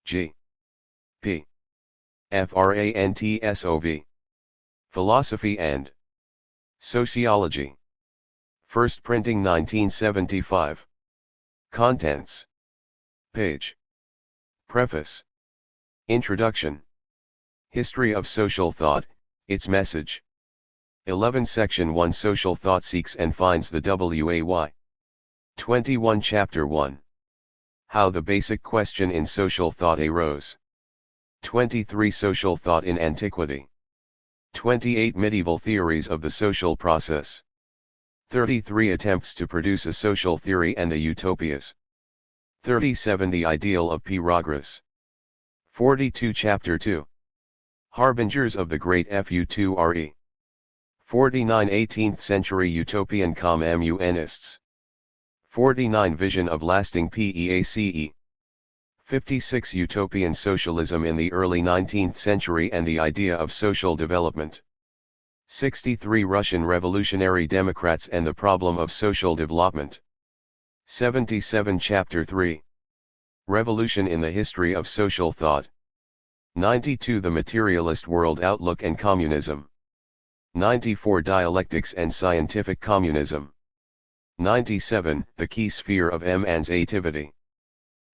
G. P. Frantsov. Philosophy and Sociology. First printing 1975. Contents. Page. Preface. Introduction. History of social thought, its message. 11 Section 1 Social thought seeks and finds the way. 21 Chapter 1. How the basic question in social thought arose. 23 Social thought in antiquity. 28 Medieval theories of the social process. 33 Attempts to produce a social theory and the utopias. 37 The ideal of progress. 42 Chapter 2. Harbingers of the Great Future. 49 18th Century Utopian Communists. 49 Vision of Lasting PEACE. 56 Utopian Socialism in the early 19th century and the idea of social development. 63 Russian Revolutionary Democrats and the problem of social development. 77 Chapter 3. Revolution in the history of social thought. 92 The materialist world outlook and communism. 94 Dialectics and scientific communism. 97 The key sphere of man's activity.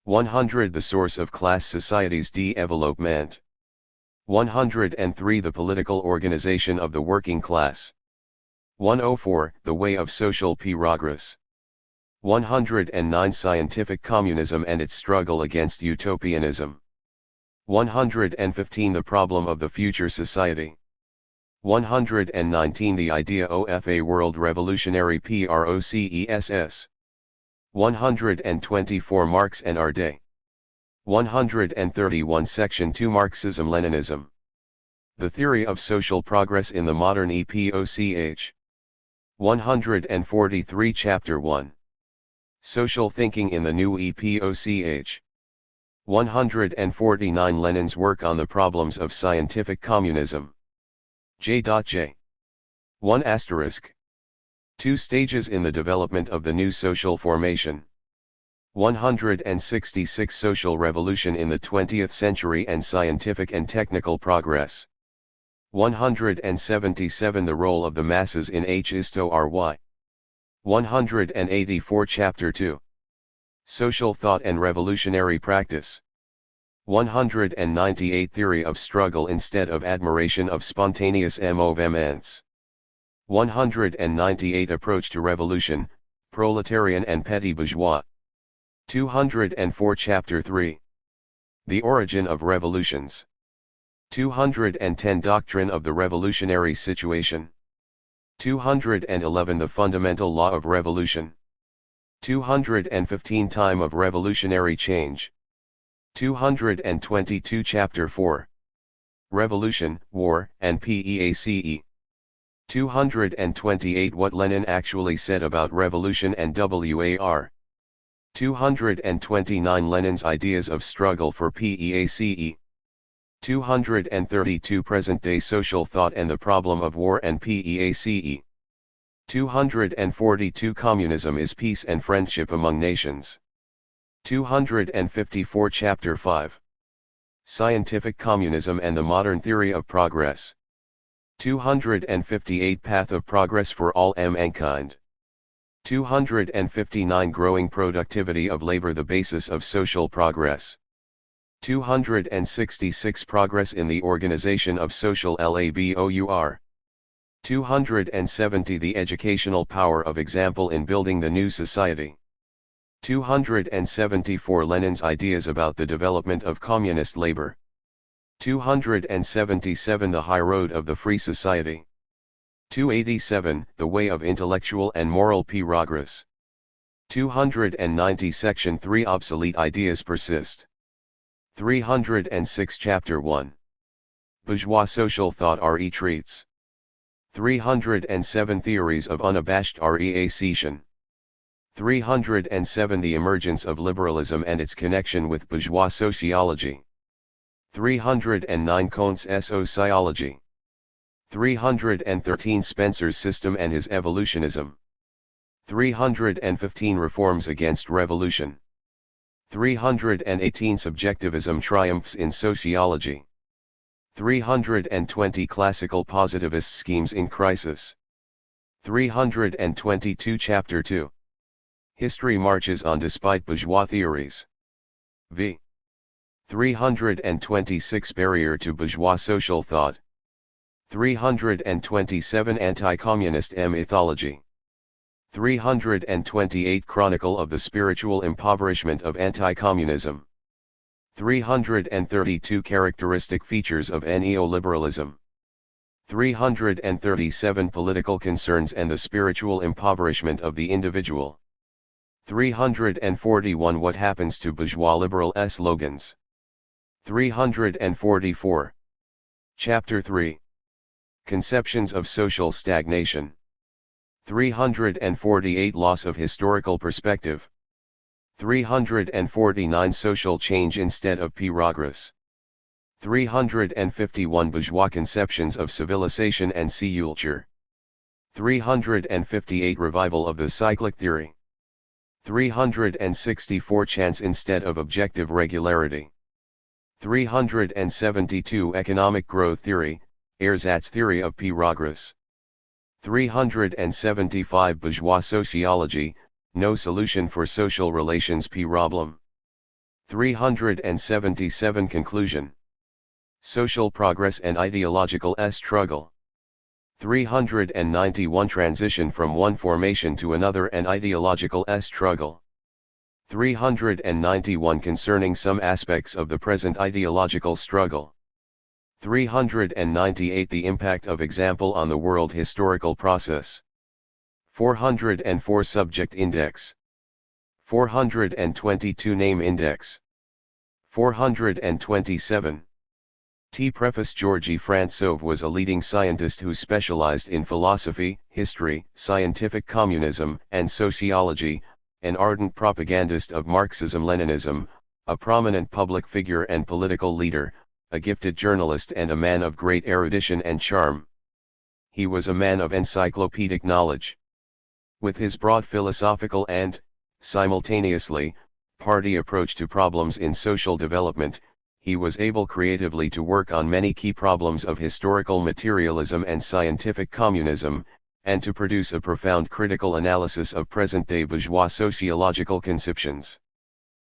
100 The source of class society's development. 103 The political organization of the working class. 104 The way of social progress. 109 Scientific communism and its struggle against utopianism. 115 The problem of the future society. 119 The idea of a world revolutionary process. 124 Marx and our day. 131 Section 2 Marxism-Leninism. The theory of social progress in the modern epoch. 143 Chapter 1. Social thinking in the new epoch. 149 Lenin's work on the problems of scientific communism. J.J. 1 asterisk. 2 stages in the development of the new social formation. 166 Social revolution in the 20th century and scientific and technical progress. 177 The role of the masses in history. 184 Chapter 2. Social thought and revolutionary practice. 198 Theory of struggle instead of admiration of spontaneous movements. 198 Approach to revolution, proletarian and petty bourgeois. 204 Chapter 3. The origin of revolutions. 210 Doctrine of the revolutionary situation. 211 The fundamental law of revolution. 215 Time of revolutionary change. 222 Chapter 4. Revolution, War, and PEACE. 228 What Lenin actually said about revolution and war. 229 Lenin's ideas of struggle for PEACE. 232 Present-day social thought and the problem of war and PEACE. 242 Communism is peace and friendship among nations. 254 Chapter 5. Scientific communism and the modern theory of progress. 258 Path of progress for all mankind. 259 Growing productivity of labor, the basis of social progress. 266 Progress in the organization of social labor. 270 The educational power of example in building the new society. 274 Lenin's ideas about the development of communist labor. 277 The high road of the free society. 287 The way of intellectual and moral progress. 290 Section 3 Obsolete ideas persist. 306 Chapter 1. Bourgeois social thought retreats. 307 Theories of unabashed reaction. 307 The emergence of liberalism and its connection with bourgeois sociology. 309 Comte's sociology. 313 Spencer's system and his evolutionism. 315 Reforms against revolution. 318 Subjectivism triumphs in sociology. 320 Classical positivist schemes in crisis. 322 Chapter 2. History marches on despite bourgeois theories. v. 326 Barrier to bourgeois social thought. 327 Anti-communist mythology. 328 Chronicle of the spiritual impoverishment of anti-communism. 332 Characteristic features of neoliberalism. 337 Political concerns and the spiritual impoverishment of the individual. 341 What happens to bourgeois liberal slogans. 344. Chapter 3. Conceptions of social stagnation. 348 Loss of historical perspective. 349 Social change instead of progress. 351 Bourgeois conceptions of civilization and culture. 358 Revival of the cyclic theory. 364 Chance instead of objective regularity. 372 Economic growth theory, ersatz theory of progress. 375 Bourgeois sociology, no solution for social relations problem. 377 Conclusion. Social progress and ideological struggle. 391 Transition from one formation to another and ideological struggle. 391 Concerning some aspects of the present ideological struggle. 398 The impact of example on the world historical process. 404 Subject index. 422 Name index. 427. Preface Georgy Frantsov was a leading scientist who specialized in philosophy, history, scientific communism, and sociology, an ardent propagandist of Marxism-Leninism, a prominent public figure and political leader, a gifted journalist and a man of great erudition and charm. He was a man of encyclopedic knowledge. With his broad philosophical and, simultaneously, party approach to problems in social development, he was able creatively to work on many key problems of historical materialism and scientific communism, and to produce a profound critical analysis of present-day bourgeois sociological conceptions.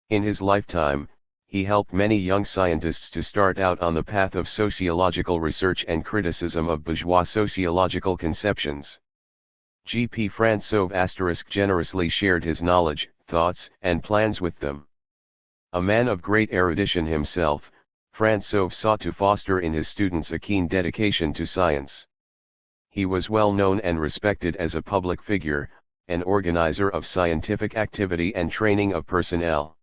In his lifetime, he helped many young scientists to start out on the path of sociological research and criticism of bourgeois sociological conceptions. G.P. Frantsov generously shared his knowledge, thoughts, and plans with them. A man of great erudition himself, Frantsov sought to foster in his students a keen dedication to science. He was well known and respected as a public figure, an organizer of scientific activity and training of personnel.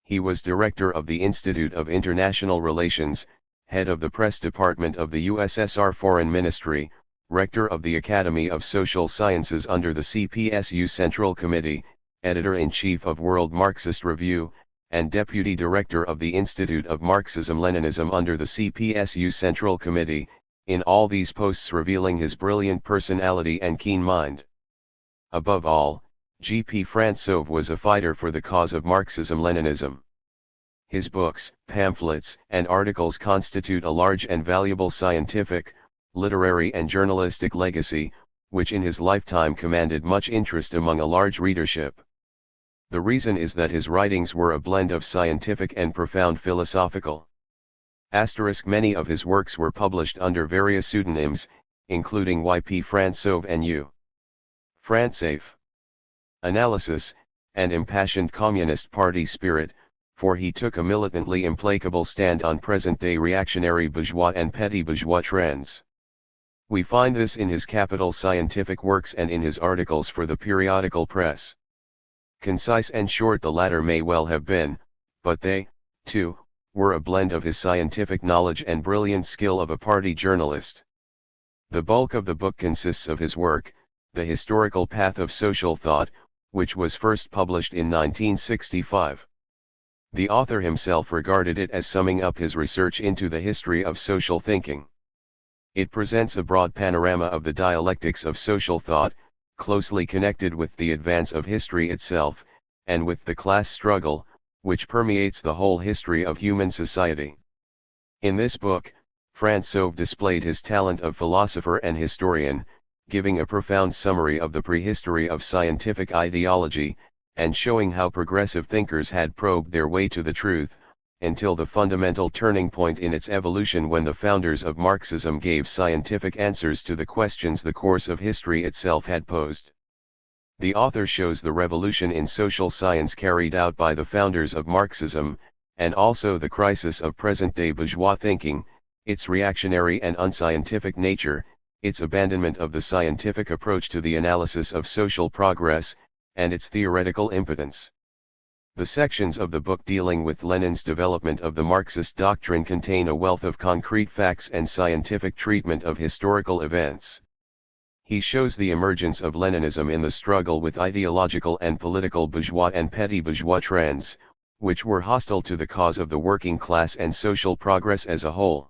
He was director of the Institute of International Relations, head of the press department of the USSR Foreign Ministry, rector of the Academy of Social Sciences under the CPSU Central Committee, editor-in-chief of World Marxist Review, and deputy director of the Institute of Marxism-Leninism under the CPSU Central Committee, in all these posts revealing his brilliant personality and keen mind. Above all, G.P. Frantsov was a fighter for the cause of Marxism-Leninism. His books, pamphlets, and articles constitute a large and valuable scientific, literary and journalistic legacy, which in his lifetime commanded much interest among a large readership. The reason is that his writings were a blend of scientific and profound philosophical. Many of his works were published under various pseudonyms, including Y.P. Frantsov and U. Frantsov. Analysis, and impassioned Communist Party spirit, for he took a militantly implacable stand on present-day reactionary bourgeois and petty bourgeois trends. We find this in his capital scientific works and in his articles for the periodical press. Concise and short the latter may well have been, but they, too, were a blend of his scientific knowledge and brilliant skill of a party journalist. The bulk of the book consists of his work, The Historical Path of Social Thought, which was first published in 1965. The author himself regarded it as summing up his research into the history of social thinking. It presents a broad panorama of the dialectics of social thought, closely connected with the advance of history itself, and with the class struggle, which permeates the whole history of human society. In this book, Frantsov displayed his talent of philosopher and historian, giving a profound summary of the prehistory of scientific ideology, and showing how progressive thinkers had probed their way to the truth, until the fundamental turning point in its evolution when the founders of Marxism gave scientific answers to the questions the course of history itself had posed. The author shows the revolution in social science carried out by the founders of Marxism, and also the crisis of present-day bourgeois thinking, its reactionary and unscientific nature, its abandonment of the scientific approach to the analysis of social progress, and its theoretical impotence. The sections of the book dealing with Lenin's development of the Marxist doctrine contain a wealth of concrete facts and scientific treatment of historical events. He shows the emergence of Leninism in the struggle with ideological and political bourgeois and petty bourgeois trends, which were hostile to the cause of the working class and social progress as a whole.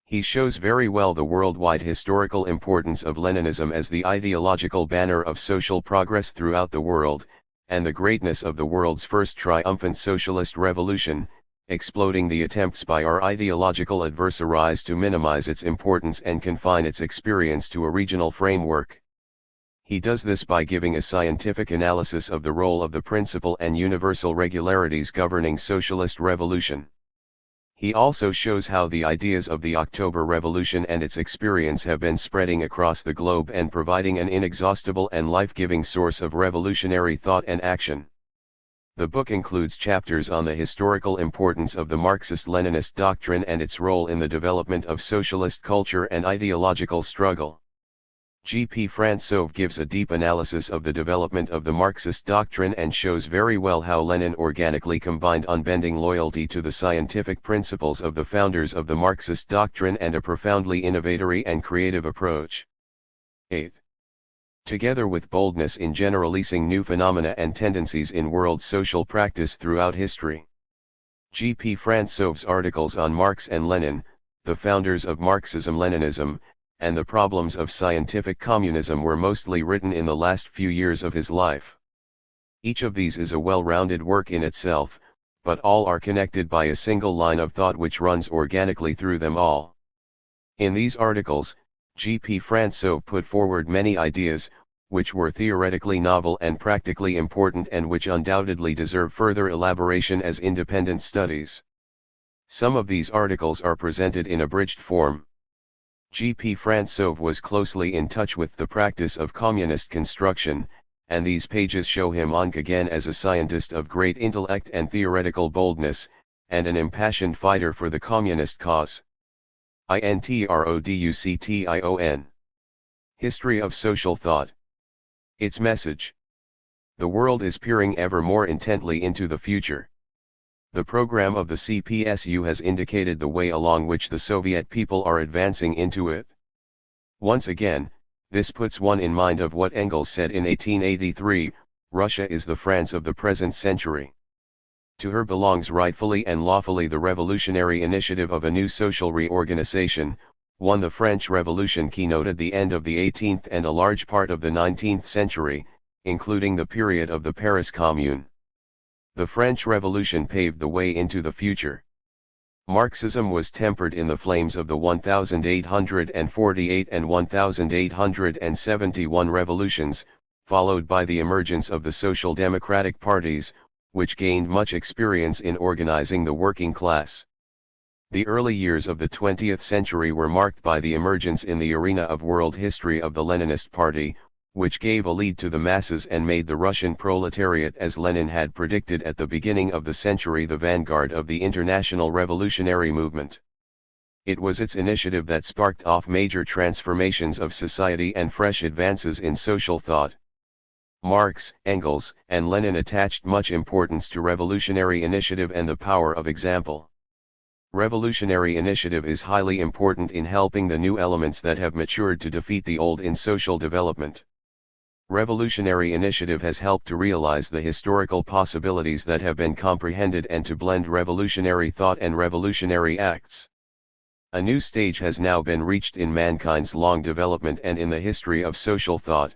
He shows very well the worldwide historical importance of Leninism as the ideological banner of social progress throughout the world, and the greatness of the world's first triumphant socialist revolution, exploding the attempts by our ideological adversaries to minimize its importance and confine its experience to a regional framework. He does this by giving a scientific analysis of the role of the principal and universal regularities governing socialist revolution. He also shows how the ideas of the October Revolution and its experience have been spreading across the globe and providing an inexhaustible and life-giving source of revolutionary thought and action. The book includes chapters on the historical importance of the Marxist-Leninist doctrine and its role in the development of socialist culture and ideological struggle. G.P. Frantsov gives a deep analysis of the development of the Marxist doctrine and shows very well how Lenin organically combined unbending loyalty to the scientific principles of the founders of the Marxist doctrine and a profoundly innovatory and creative approach. 8. Together with boldness in generalizing new phenomena and tendencies in world social practice throughout history. G.P. Frantsov's articles on Marx and Lenin, the founders of Marxism-Leninism, and the problems of scientific communism were mostly written in the last few years of his life. Each of these is a well-rounded work in itself, but all are connected by a single line of thought which runs organically through them all. In these articles, G.P. Frantsov put forward many ideas, which were theoretically novel and practically important and which undoubtedly deserve further elaboration as independent studies. Some of these articles are presented in abridged form. G.P. Frantsov was closely in touch with the practice of communist construction, and these pages show him once again as a scientist of great intellect and theoretical boldness, and an impassioned fighter for the communist cause. Introduction. History of Social Thought. Its message. The world is peering ever more intently into the future. The program of the CPSU has indicated the way along which the Soviet people are advancing into it. Once again, this puts one in mind of what Engels said in 1883, Russia is the France of the present century. To her belongs rightfully and lawfully the revolutionary initiative of a new social reorganization, one the French Revolution keynoted the end of the 18th and a large part of the 19th century, including the period of the Paris Commune. The French Revolution paved the way into the future. Marxism was tempered in the flames of the 1848 and 1871 revolutions, followed by the emergence of the social democratic parties, which gained much experience in organizing the working class. The early years of the 20th century were marked by the emergence in the arena of world history of the Leninist Party, which gave a lead to the masses and made the Russian proletariat, as Lenin had predicted at the beginning of the century, the vanguard of the international revolutionary movement. It was its initiative that sparked off major transformations of society and fresh advances in social thought. Marx, Engels, and Lenin attached much importance to revolutionary initiative and the power of example. Revolutionary initiative is highly important in helping the new elements that have matured to defeat the old in social development. Revolutionary initiative has helped to realize the historical possibilities that have been comprehended and to blend revolutionary thought and revolutionary acts. A new stage has now been reached in mankind's long development and in the history of social thought.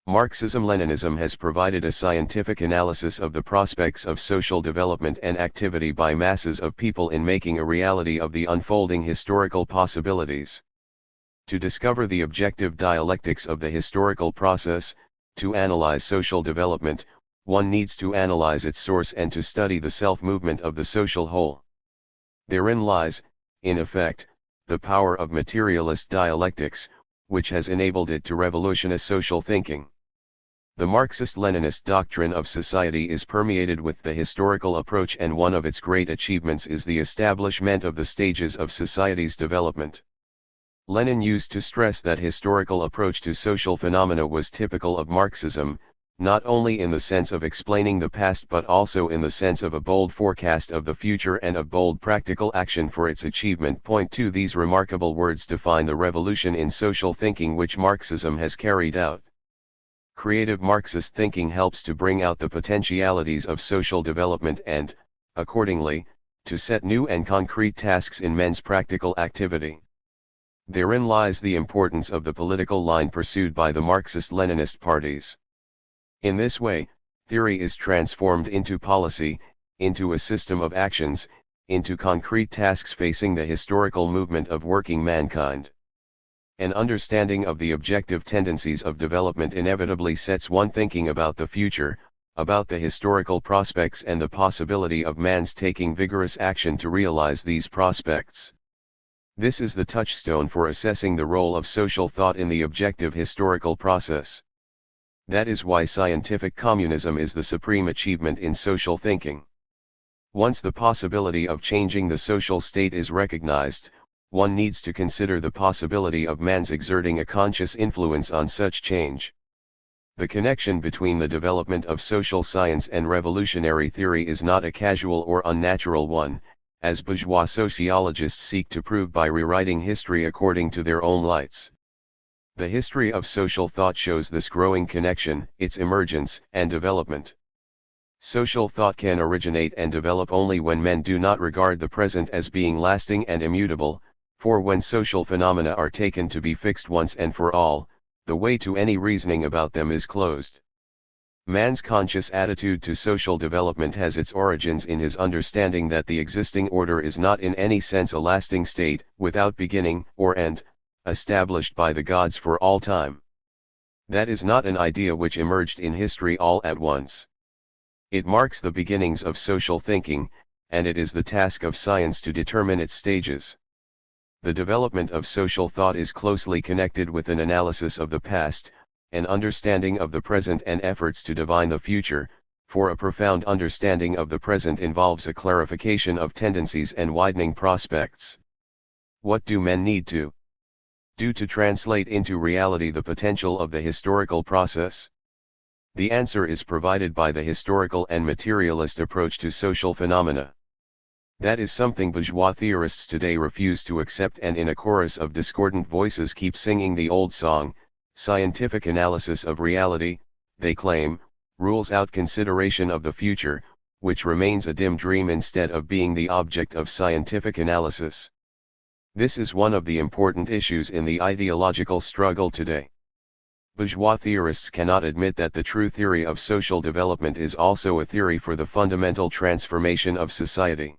Marxism-Leninism has provided a scientific analysis of the prospects of social development and activity by masses of people in making a reality of the unfolding historical possibilities. To discover the objective dialectics of the historical process, to analyze social development, one needs to analyze its source and to study the self-movement of the social whole. Therein lies, in effect, the power of materialist dialectics, which has enabled it to revolutionize social thinking. The Marxist-Leninist doctrine of society is permeated with the historical approach, and one of its great achievements is the establishment of the stages of society's development. Lenin used to stress that historical approach to social phenomena was typical of Marxism, not only in the sense of explaining the past but also in the sense of a bold forecast of the future and of bold practical action for its achievement. Point 2. These remarkable words define the revolution in social thinking which Marxism has carried out. Creative Marxist thinking helps to bring out the potentialities of social development and, accordingly, to set new and concrete tasks in men's practical activity. Therein lies the importance of the political line pursued by the Marxist-Leninist parties. In this way, theory is transformed into policy, into a system of actions, into concrete tasks facing the historical movement of working mankind. An understanding of the objective tendencies of development inevitably sets one thinking about the future, about the historical prospects and the possibility of man's taking vigorous action to realize these prospects. This is the touchstone for assessing the role of social thought in the objective historical process. That is why scientific communism is the supreme achievement in social thinking. Once the possibility of changing the social state is recognized, one needs to consider the possibility of man's exerting a conscious influence on such change. The connection between the development of social science and revolutionary theory is not a casual or unnatural one, as bourgeois sociologists seek to prove by rewriting history according to their own lights. The history of social thought shows this growing connection, its emergence and development. Social thought can originate and develop only when men do not regard the present as being lasting and immutable, for when social phenomena are taken to be fixed once and for all, the way to any reasoning about them is closed. Man's conscious attitude to social development has its origins in his understanding that the existing order is not in any sense a lasting state, without beginning or end, established by the gods for all time. That is not an idea which emerged in history all at once. It marks the beginnings of social thinking, and it is the task of science to determine its stages. The development of social thought is closely connected with an analysis of the past, an understanding of the present and efforts to divine the future, for a profound understanding of the present involves a clarification of tendencies and widening prospects. What do men need to do to translate into reality the potential of the historical process? The answer is provided by the historical and materialist approach to social phenomena. That is something bourgeois theorists today refuse to accept, and in a chorus of discordant voices keep singing the old song. Scientific analysis of reality, they claim, rules out consideration of the future, which remains a dim dream instead of being the object of scientific analysis. This is one of the important issues in the ideological struggle today. Bourgeois theorists cannot admit that the true theory of social development is also a theory for the fundamental transformation of society.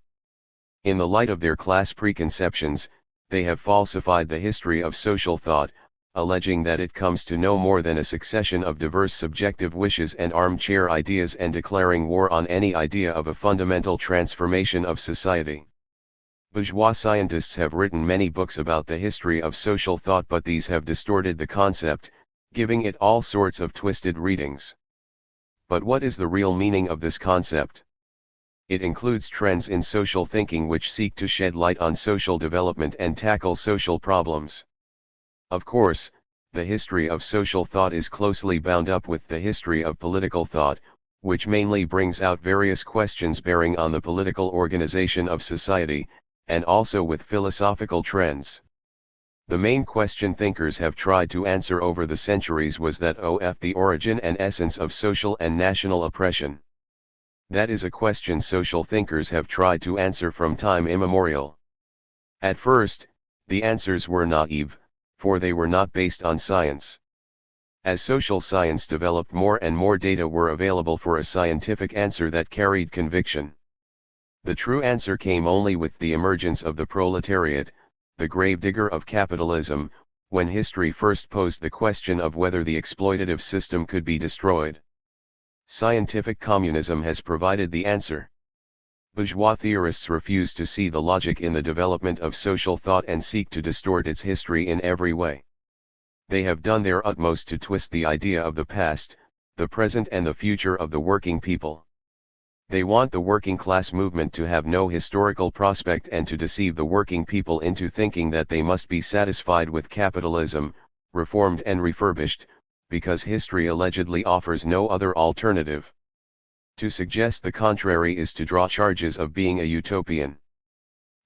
In the light of their class preconceptions, they have falsified the history of social thought, alleging that it comes to no more than a succession of diverse subjective wishes and armchair ideas, and declaring war on any idea of a fundamental transformation of society. Bourgeois scientists have written many books about the history of social thought, but these have distorted the concept, giving it all sorts of twisted readings. But what is the real meaning of this concept? It includes trends in social thinking which seek to shed light on social development and tackle social problems. Of course, the history of social thought is closely bound up with the history of political thought, which mainly brings out various questions bearing on the political organization of society, and also with philosophical trends. The main question thinkers have tried to answer over the centuries was that of the origin and essence of social and national oppression. That is a question social thinkers have tried to answer from time immemorial. At first, the answers were naive, for they were not based on science. As social science developed, more and more data were available for a scientific answer that carried conviction. The true answer came only with the emergence of the proletariat, the gravedigger of capitalism, when history first posed the question of whether the exploitative system could be destroyed. Scientific communism has provided the answer. Bourgeois theorists refuse to see the logic in the development of social thought and seek to distort its history in every way. They have done their utmost to twist the idea of the past, the present and the future of the working people. They want the working class movement to have no historical prospect and to deceive the working people into thinking that they must be satisfied with capitalism, reformed and refurbished, because history allegedly offers no other alternative. To suggest the contrary is to draw charges of being a utopian.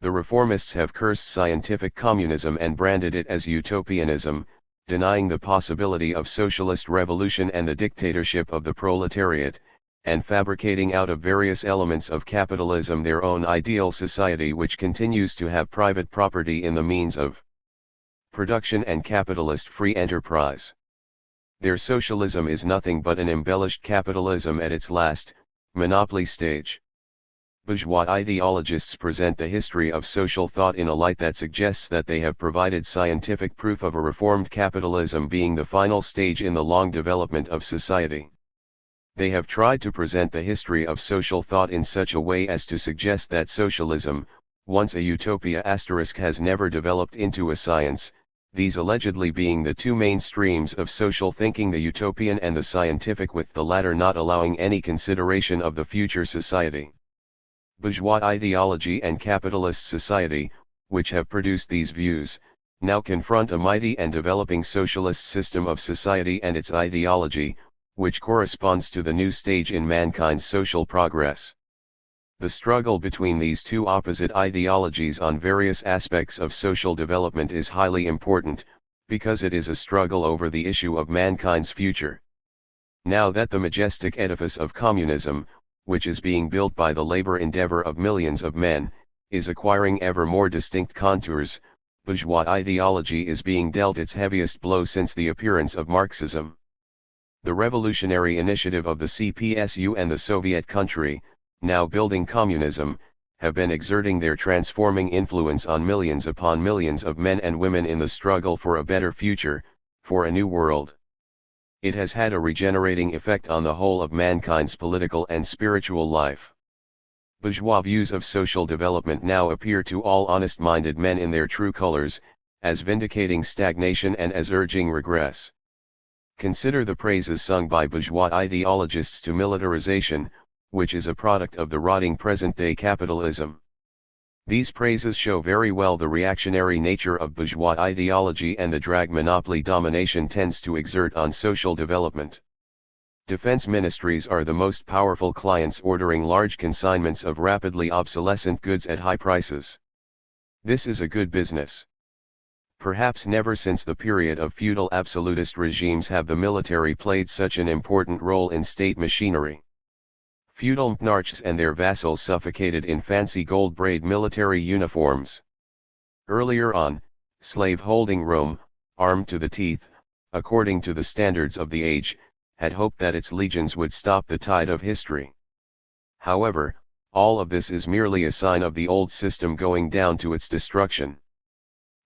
The reformists have cursed scientific communism and branded it as utopianism, denying the possibility of socialist revolution and the dictatorship of the proletariat, and fabricating out of various elements of capitalism their own ideal society which continues to have private property in the means of production and capitalist free enterprise. Their socialism is nothing but an embellished capitalism at its last, monopoly stage. Bourgeois ideologists present the history of social thought in a light that suggests that they have provided scientific proof of a reformed capitalism being the final stage in the long development of society. They have tried to present the history of social thought in such a way as to suggest that socialism, once a utopia *, has never developed into a science, these allegedly being the two main streams of social thinking, the utopian and the scientific, with the latter not allowing any consideration of the future society. Bourgeois ideology and capitalist society, which have produced these views, now confront a mighty and developing socialist system of society and its ideology, which corresponds to the new stage in mankind's social progress. The struggle between these two opposite ideologies on various aspects of social development is highly important, because it is a struggle over the issue of mankind's future. Now that the majestic edifice of communism, which is being built by the labor endeavor of millions of men, is acquiring ever more distinct contours, bourgeois ideology is being dealt its heaviest blow since the appearance of Marxism. The revolutionary initiative of the CPSU and the Soviet country, now building communism, have been exerting their transforming influence on millions upon millions of men and women in the struggle for a better future, for a new world. It has had a regenerating effect on the whole of mankind's political and spiritual life. Bourgeois views of social development now appear to all honest-minded men in their true colors, as vindicating stagnation and as urging regress. Consider the praises sung by bourgeois ideologists to militarization, which is a product of the rotting present-day capitalism. These praises show very well the reactionary nature of bourgeois ideology and the drag monopoly domination tends to exert on social development. Defense ministries are the most powerful clients, ordering large consignments of rapidly obsolescent goods at high prices. This is a good business. Perhaps never since the period of feudal absolutist regimes have the military played such an important role in state machinery. Feudal monarchs and their vassals suffocated in fancy gold-braid military uniforms. Earlier on, slave-holding Rome, armed to the teeth, according to the standards of the age, had hoped that its legions would stop the tide of history. However, all of this is merely a sign of the old system going down to its destruction.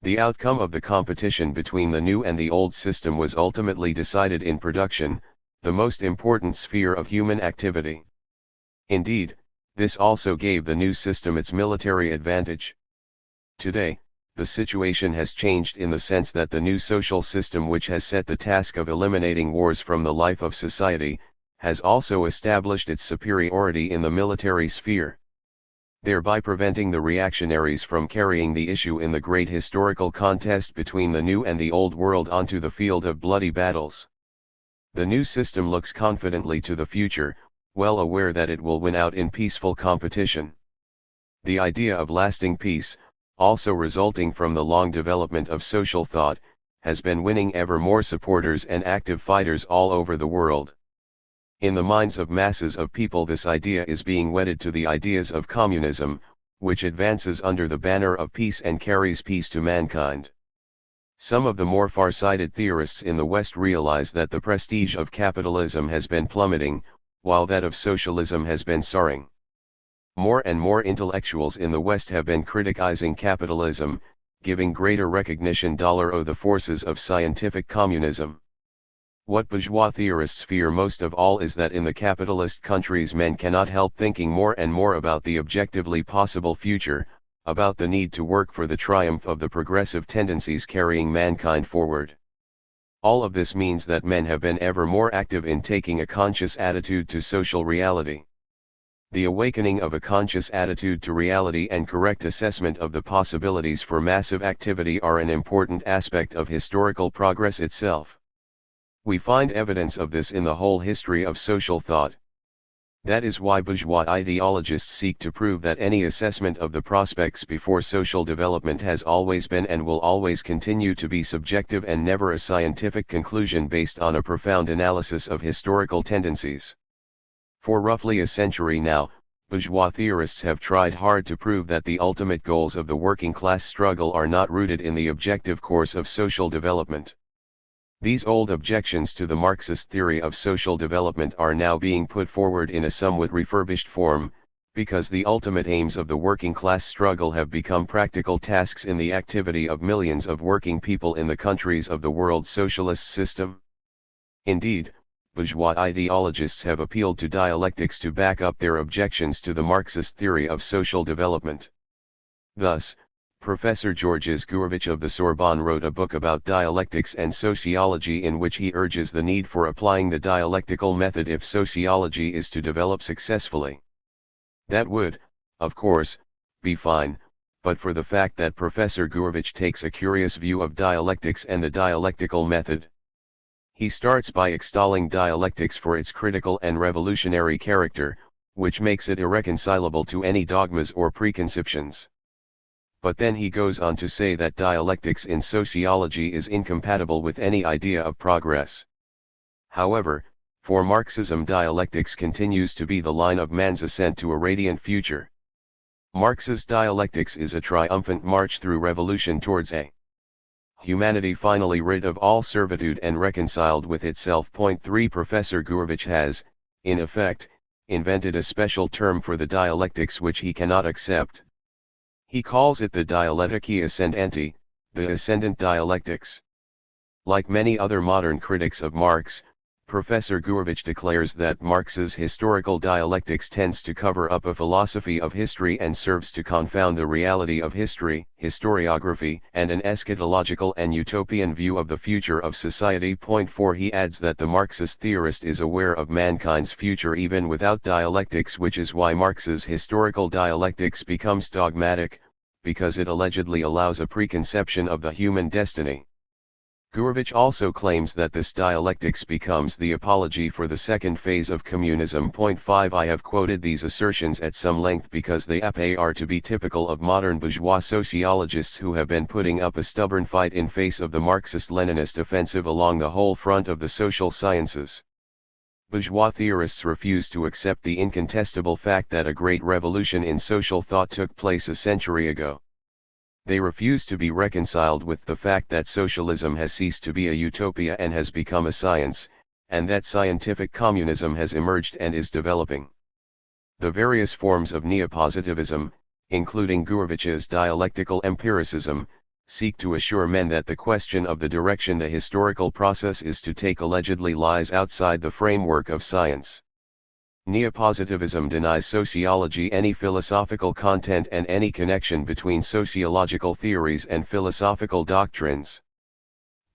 The outcome of the competition between the new and the old system was ultimately decided in production, the most important sphere of human activity. Indeed, this also gave the new system its military advantage. Today, the situation has changed in the sense that the new social system, which has set the task of eliminating wars from the life of society, has also established its superiority in the military sphere, thereby preventing the reactionaries from carrying the issue in the great historical contest between the new and the old world onto the field of bloody battles. The new system looks confidently to the future, well aware that it will win out in peaceful competition. The idea of lasting peace, also resulting from the long development of social thought, has been winning ever more supporters and active fighters all over the world. In the minds of masses of people, this idea is being wedded to the ideas of communism, which advances under the banner of peace and carries peace to mankind. Some of the more far-sighted theorists in the West realize that the prestige of capitalism has been plummeting, while that of socialism has been soaring. More and more intellectuals in the West have been criticizing capitalism, giving greater recognition to the forces of scientific communism. What bourgeois theorists fear most of all is that in the capitalist countries men cannot help thinking more and more about the objectively possible future, about the need to work for the triumph of the progressive tendencies carrying mankind forward. All of this means that men have been ever more active in taking a conscious attitude to social reality. The awakening of a conscious attitude to reality and correct assessment of the possibilities for massive activity are an important aspect of historical progress itself. We find evidence of this in the whole history of social thought. That is why bourgeois ideologists seek to prove that any assessment of the prospects before social development has always been and will always continue to be subjective and never a scientific conclusion based on a profound analysis of historical tendencies. For roughly a century now, bourgeois theorists have tried hard to prove that the ultimate goals of the working class struggle are not rooted in the objective course of social development. These old objections to the Marxist theory of social development are now being put forward in a somewhat refurbished form, because the ultimate aims of the working class struggle have become practical tasks in the activity of millions of working people in the countries of the world's socialist system. Indeed, bourgeois ideologists have appealed to dialectics to back up their objections to the Marxist theory of social development. Thus, Professor Georges Gurevich of the Sorbonne wrote a book about dialectics and sociology in which he urges the need for applying the dialectical method if sociology is to develop successfully. That would, of course, be fine, but for the fact that Professor Gurevich takes a curious view of dialectics and the dialectical method. He starts by extolling dialectics for its critical and revolutionary character, which makes it irreconcilable to any dogmas or preconceptions. But then he goes on to say that dialectics in sociology is incompatible with any idea of progress. However, for Marxism dialectics continues to be the line of man's ascent to a radiant future. Marx's dialectics is a triumphant march through revolution towards a humanity finally rid of all servitude and reconciled with itself. 3 Professor Gurevich has, in effect, invented a special term for the dialectics which he cannot accept. He calls it the dialettici ascendanti, the ascendant dialectics. Like many other modern critics of Marx, Professor Gurevich declares that Marx's historical dialectics tends to cover up a philosophy of history and serves to confound the reality of history, historiography, and an eschatological and utopian view of the future of society. 4 He adds that the Marxist theorist is aware of mankind's future even without dialectics, which is why Marx's historical dialectics becomes dogmatic, because it allegedly allows a preconception of the human destiny. Gurevich also claims that this dialectics becomes the apology for the second phase of communism. 5 I have quoted these assertions at some length because they appear to be typical of modern bourgeois sociologists who have been putting up a stubborn fight in face of the Marxist-Leninist offensive along the whole front of the social sciences. Bourgeois theorists refuse to accept the incontestable fact that a great revolution in social thought took place a century ago. They refuse to be reconciled with the fact that socialism has ceased to be a utopia and has become a science, and that scientific communism has emerged and is developing. The various forms of neopositivism, including Gurevich's dialectical empiricism, seek to assure men that the question of the direction the historical process is to take allegedly lies outside the framework of science. Neopositivism denies sociology any philosophical content and any connection between sociological theories and philosophical doctrines.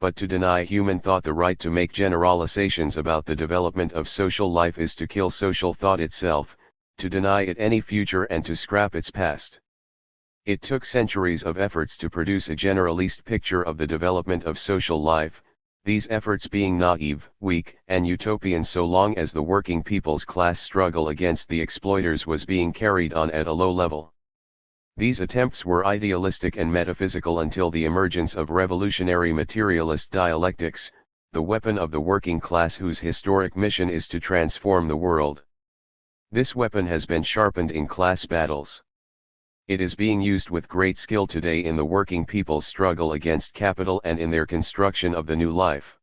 But to deny human thought the right to make generalizations about the development of social life is to kill social thought itself, to deny it any future and to scrap its past. It took centuries of efforts to produce a generalist picture of the development of social life, these efforts being naive, weak, and utopian so long as the working people's class struggle against the exploiters was being carried on at a low level. These attempts were idealistic and metaphysical until the emergence of revolutionary materialist dialectics, the weapon of the working class whose historic mission is to transform the world. This weapon has been sharpened in class battles. It is being used with great skill today in the working people's struggle against capital and in their construction of the new life.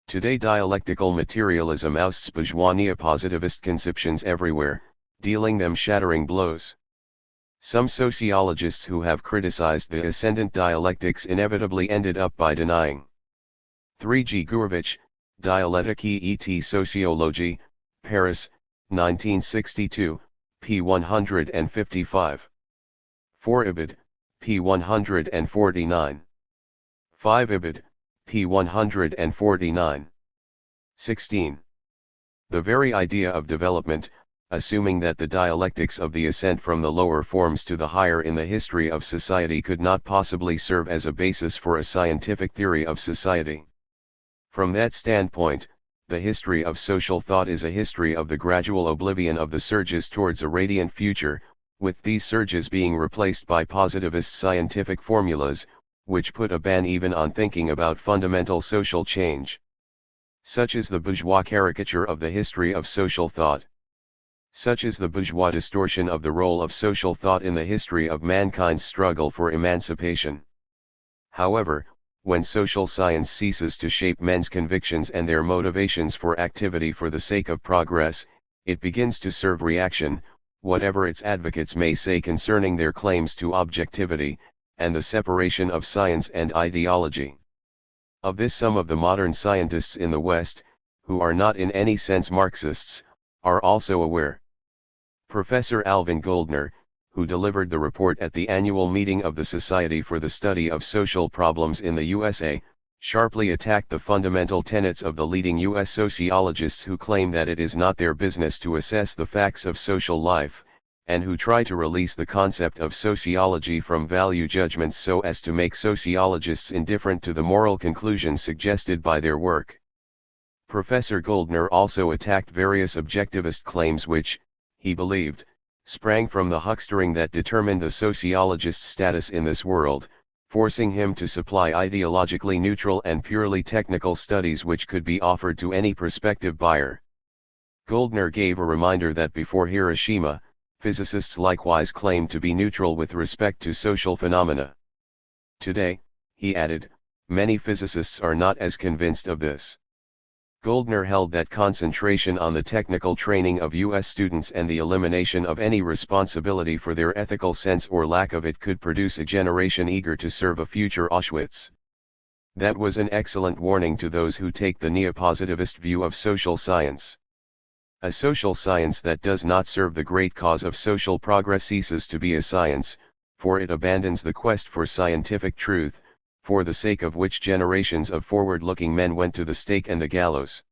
Today dialectical materialism ousts bourgeois neopositivist conceptions everywhere, dealing them shattering blows. Some sociologists who have criticized the ascendant dialectics inevitably ended up by denying. 3G Gurevich, Dialectique et Sociologie, Paris, 1962, p. 155. 4 Ibid, p. 149. 5 Ibid, p. 149. 16. The very idea of development, assuming that the dialectics of the ascent from the lower forms to the higher in the history of society could not possibly serve as a basis for a scientific theory of society. From that standpoint, the history of social thought is a history of the gradual oblivion of the surges towards a radiant future, with these surges being replaced by positivist scientific formulas, which put a ban even on thinking about fundamental social change. Such is the bourgeois caricature of the history of social thought. Such is the bourgeois distortion of the role of social thought in the history of mankind's struggle for emancipation. However, when social science ceases to shape men's convictions and their motivations for activity for the sake of progress, it begins to serve reaction, whatever its advocates may say concerning their claims to objectivity, and the separation of science and ideology. Of this some of the modern scientists in the West, who are not in any sense Marxists, are also aware. Professor Alvin Goldner, who delivered the report at the annual meeting of the Society for the Study of Social Problems in the USA, sharply attacked the fundamental tenets of the leading U.S. sociologists who claim that it is not their business to assess the facts of social life, and who try to release the concept of sociology from value judgments so as to make sociologists indifferent to the moral conclusions suggested by their work. Professor Goldner also attacked various objectivist claims which, he believed, sprang from the huckstering that determined the sociologist's status in this world, forcing him to supply ideologically neutral and purely technical studies which could be offered to any prospective buyer. Goldner gave a reminder that before Hiroshima, physicists likewise claimed to be neutral with respect to social phenomena. Today, he added, many physicists are not as convinced of this. Goldner held that concentration on the technical training of U.S. students and the elimination of any responsibility for their ethical sense or lack of it could produce a generation eager to serve a future Auschwitz. That was an excellent warning to those who take the neopositivist view of social science. A social science that does not serve the great cause of social progress ceases to be a science, for it abandons the quest for scientific truth, for the sake of which generations of forward-looking men went to the stake and the gallows.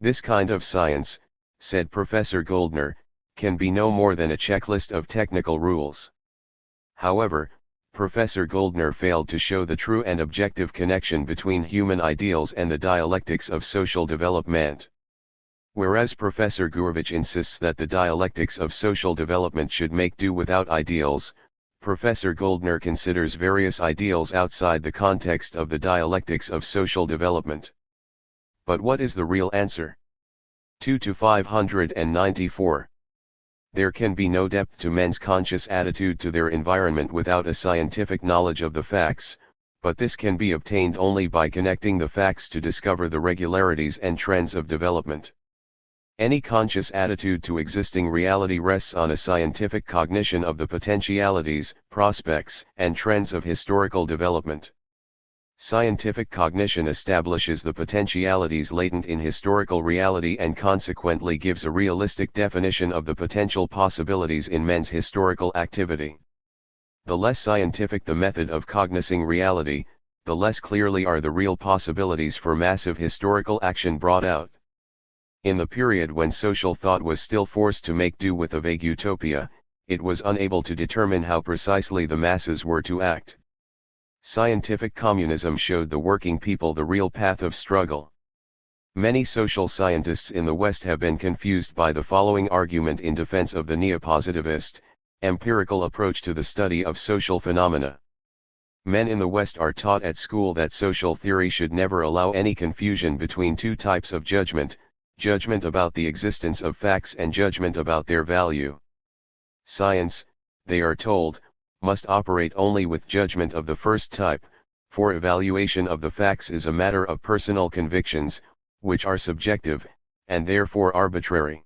This kind of science, said Professor Goldner, can be no more than a checklist of technical rules. However, Professor Goldner failed to show the true and objective connection between human ideals and the dialectics of social development. Whereas Professor Gurevich insists that the dialectics of social development should make do without ideals, Professor Goldner considers various ideals outside the context of the dialectics of social development. But what is the real answer? 2-594. There can be no depth to men's conscious attitude to their environment without a scientific knowledge of the facts, but this can be obtained only by connecting the facts to discover the regularities and trends of development. Any conscious attitude to existing reality rests on a scientific cognition of the potentialities, prospects, and trends of historical development. Scientific cognition establishes the potentialities latent in historical reality and consequently gives a realistic definition of the potential possibilities in men's historical activity. The less scientific the method of cognizing reality, the less clearly are the real possibilities for massive historical action brought out. In the period when social thought was still forced to make do with a vague utopia, it was unable to determine how precisely the masses were to act. Scientific communism showed the working people the real path of struggle. Many social scientists in the West have been confused by the following argument in defense of the neopositivist, empirical approach to the study of social phenomena. Men in the West are taught at school that social theory should never allow any confusion between two types of judgment about the existence of facts and judgment about their value. Science, they are told, must operate only with judgment of the first type, for evaluation of the facts is a matter of personal convictions, which are subjective, and therefore arbitrary.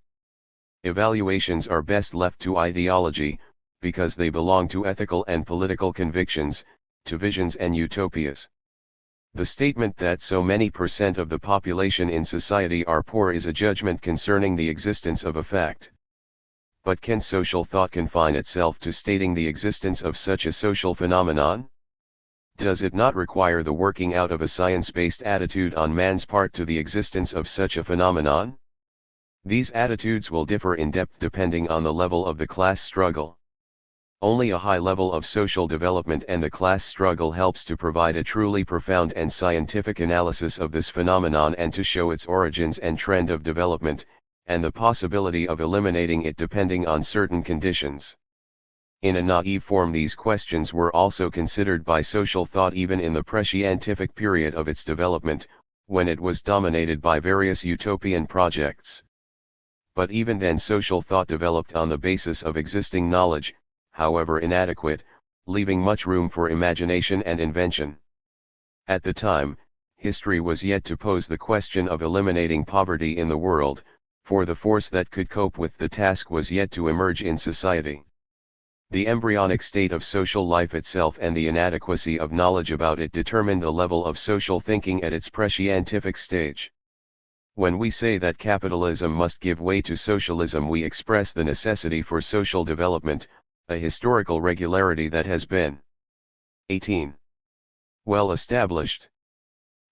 Evaluations are best left to ideology, because they belong to ethical and political convictions, to visions and utopias. The statement that so many % of the population in society are poor is a judgment concerning the existence of a fact. But can social thought confine itself to stating the existence of such a social phenomenon? Does it not require the working out of a science-based attitude on man's part to the existence of such a phenomenon? These attitudes will differ in depth depending on the level of the class struggle. Only a high level of social development and the class struggle helps to provide a truly profound and scientific analysis of this phenomenon and to show its origins and trend of development, and the possibility of eliminating it depending on certain conditions. In a naive form, these questions were also considered by social thought even in the pre-scientific period of its development, when it was dominated by various utopian projects. But even then social thought developed on the basis of existing knowledge, however inadequate, leaving much room for imagination and invention. At the time, history was yet to pose the question of eliminating poverty in the world, for the force that could cope with the task was yet to emerge in society. The embryonic state of social life itself and the inadequacy of knowledge about it determined the level of social thinking at its pre-scientific stage. When we say that capitalism must give way to socialism, we express the necessity for social development, a historical regularity that has been 18. Well established.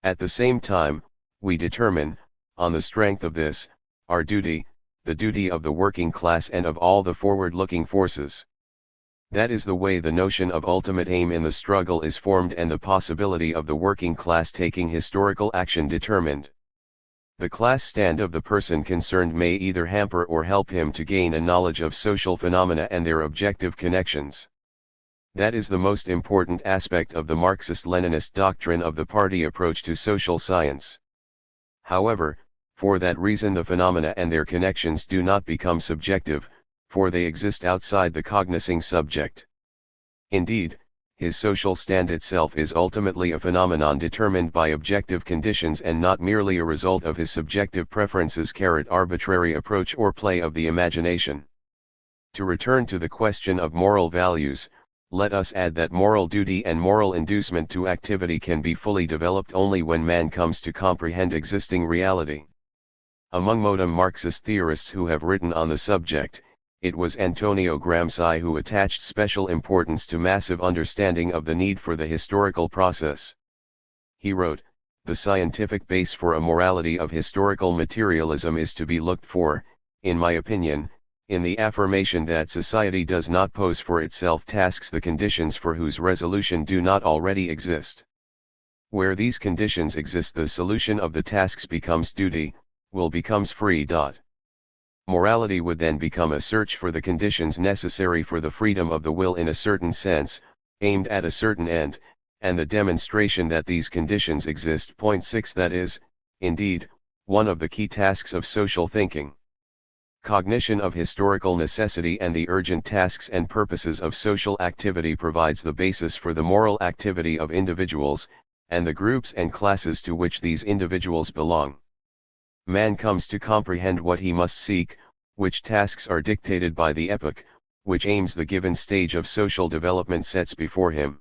At the same time, we determine, on the strength of this, our duty, the duty of the working class and of all the forward-looking forces. That is the way the notion of ultimate aim in the struggle is formed and the possibility of the working class taking historical action determined. The class stand of the person concerned may either hamper or help him to gain a knowledge of social phenomena and their objective connections. That is the most important aspect of the Marxist-Leninist doctrine of the party approach to social science. However, for that reason the phenomena and their connections do not become subjective, for they exist outside the cognizing subject. Indeed, his social stand itself is ultimately a phenomenon determined by objective conditions and not merely a result of his subjective preferences, arbitrary approach or play of the imagination. To return to the question of moral values, let us add that moral duty and moral inducement to activity can be fully developed only when man comes to comprehend existing reality. Among modern Marxist theorists who have written on the subject, it was Antonio Gramsci who attached special importance to massive understanding of the need for the historical process. He wrote, "The scientific base for a morality of historical materialism is to be looked for, in my opinion, in the affirmation that society does not pose for itself tasks the conditions for whose resolution do not already exist. Where these conditions exist, the solution of the tasks becomes duty, will becomes free. Morality would then become a search for the conditions necessary for the freedom of the will in a certain sense, aimed at a certain end, and the demonstration that these conditions exist. 6 That is, indeed, one of the key tasks of social thinking. Cognition of historical necessity and the urgent tasks and purposes of social activity provides the basis for the moral activity of individuals, and the groups and classes to which these individuals belong. Man comes to comprehend what he must seek, which tasks are dictated by the epoch, which aims the given stage of social development sets before him.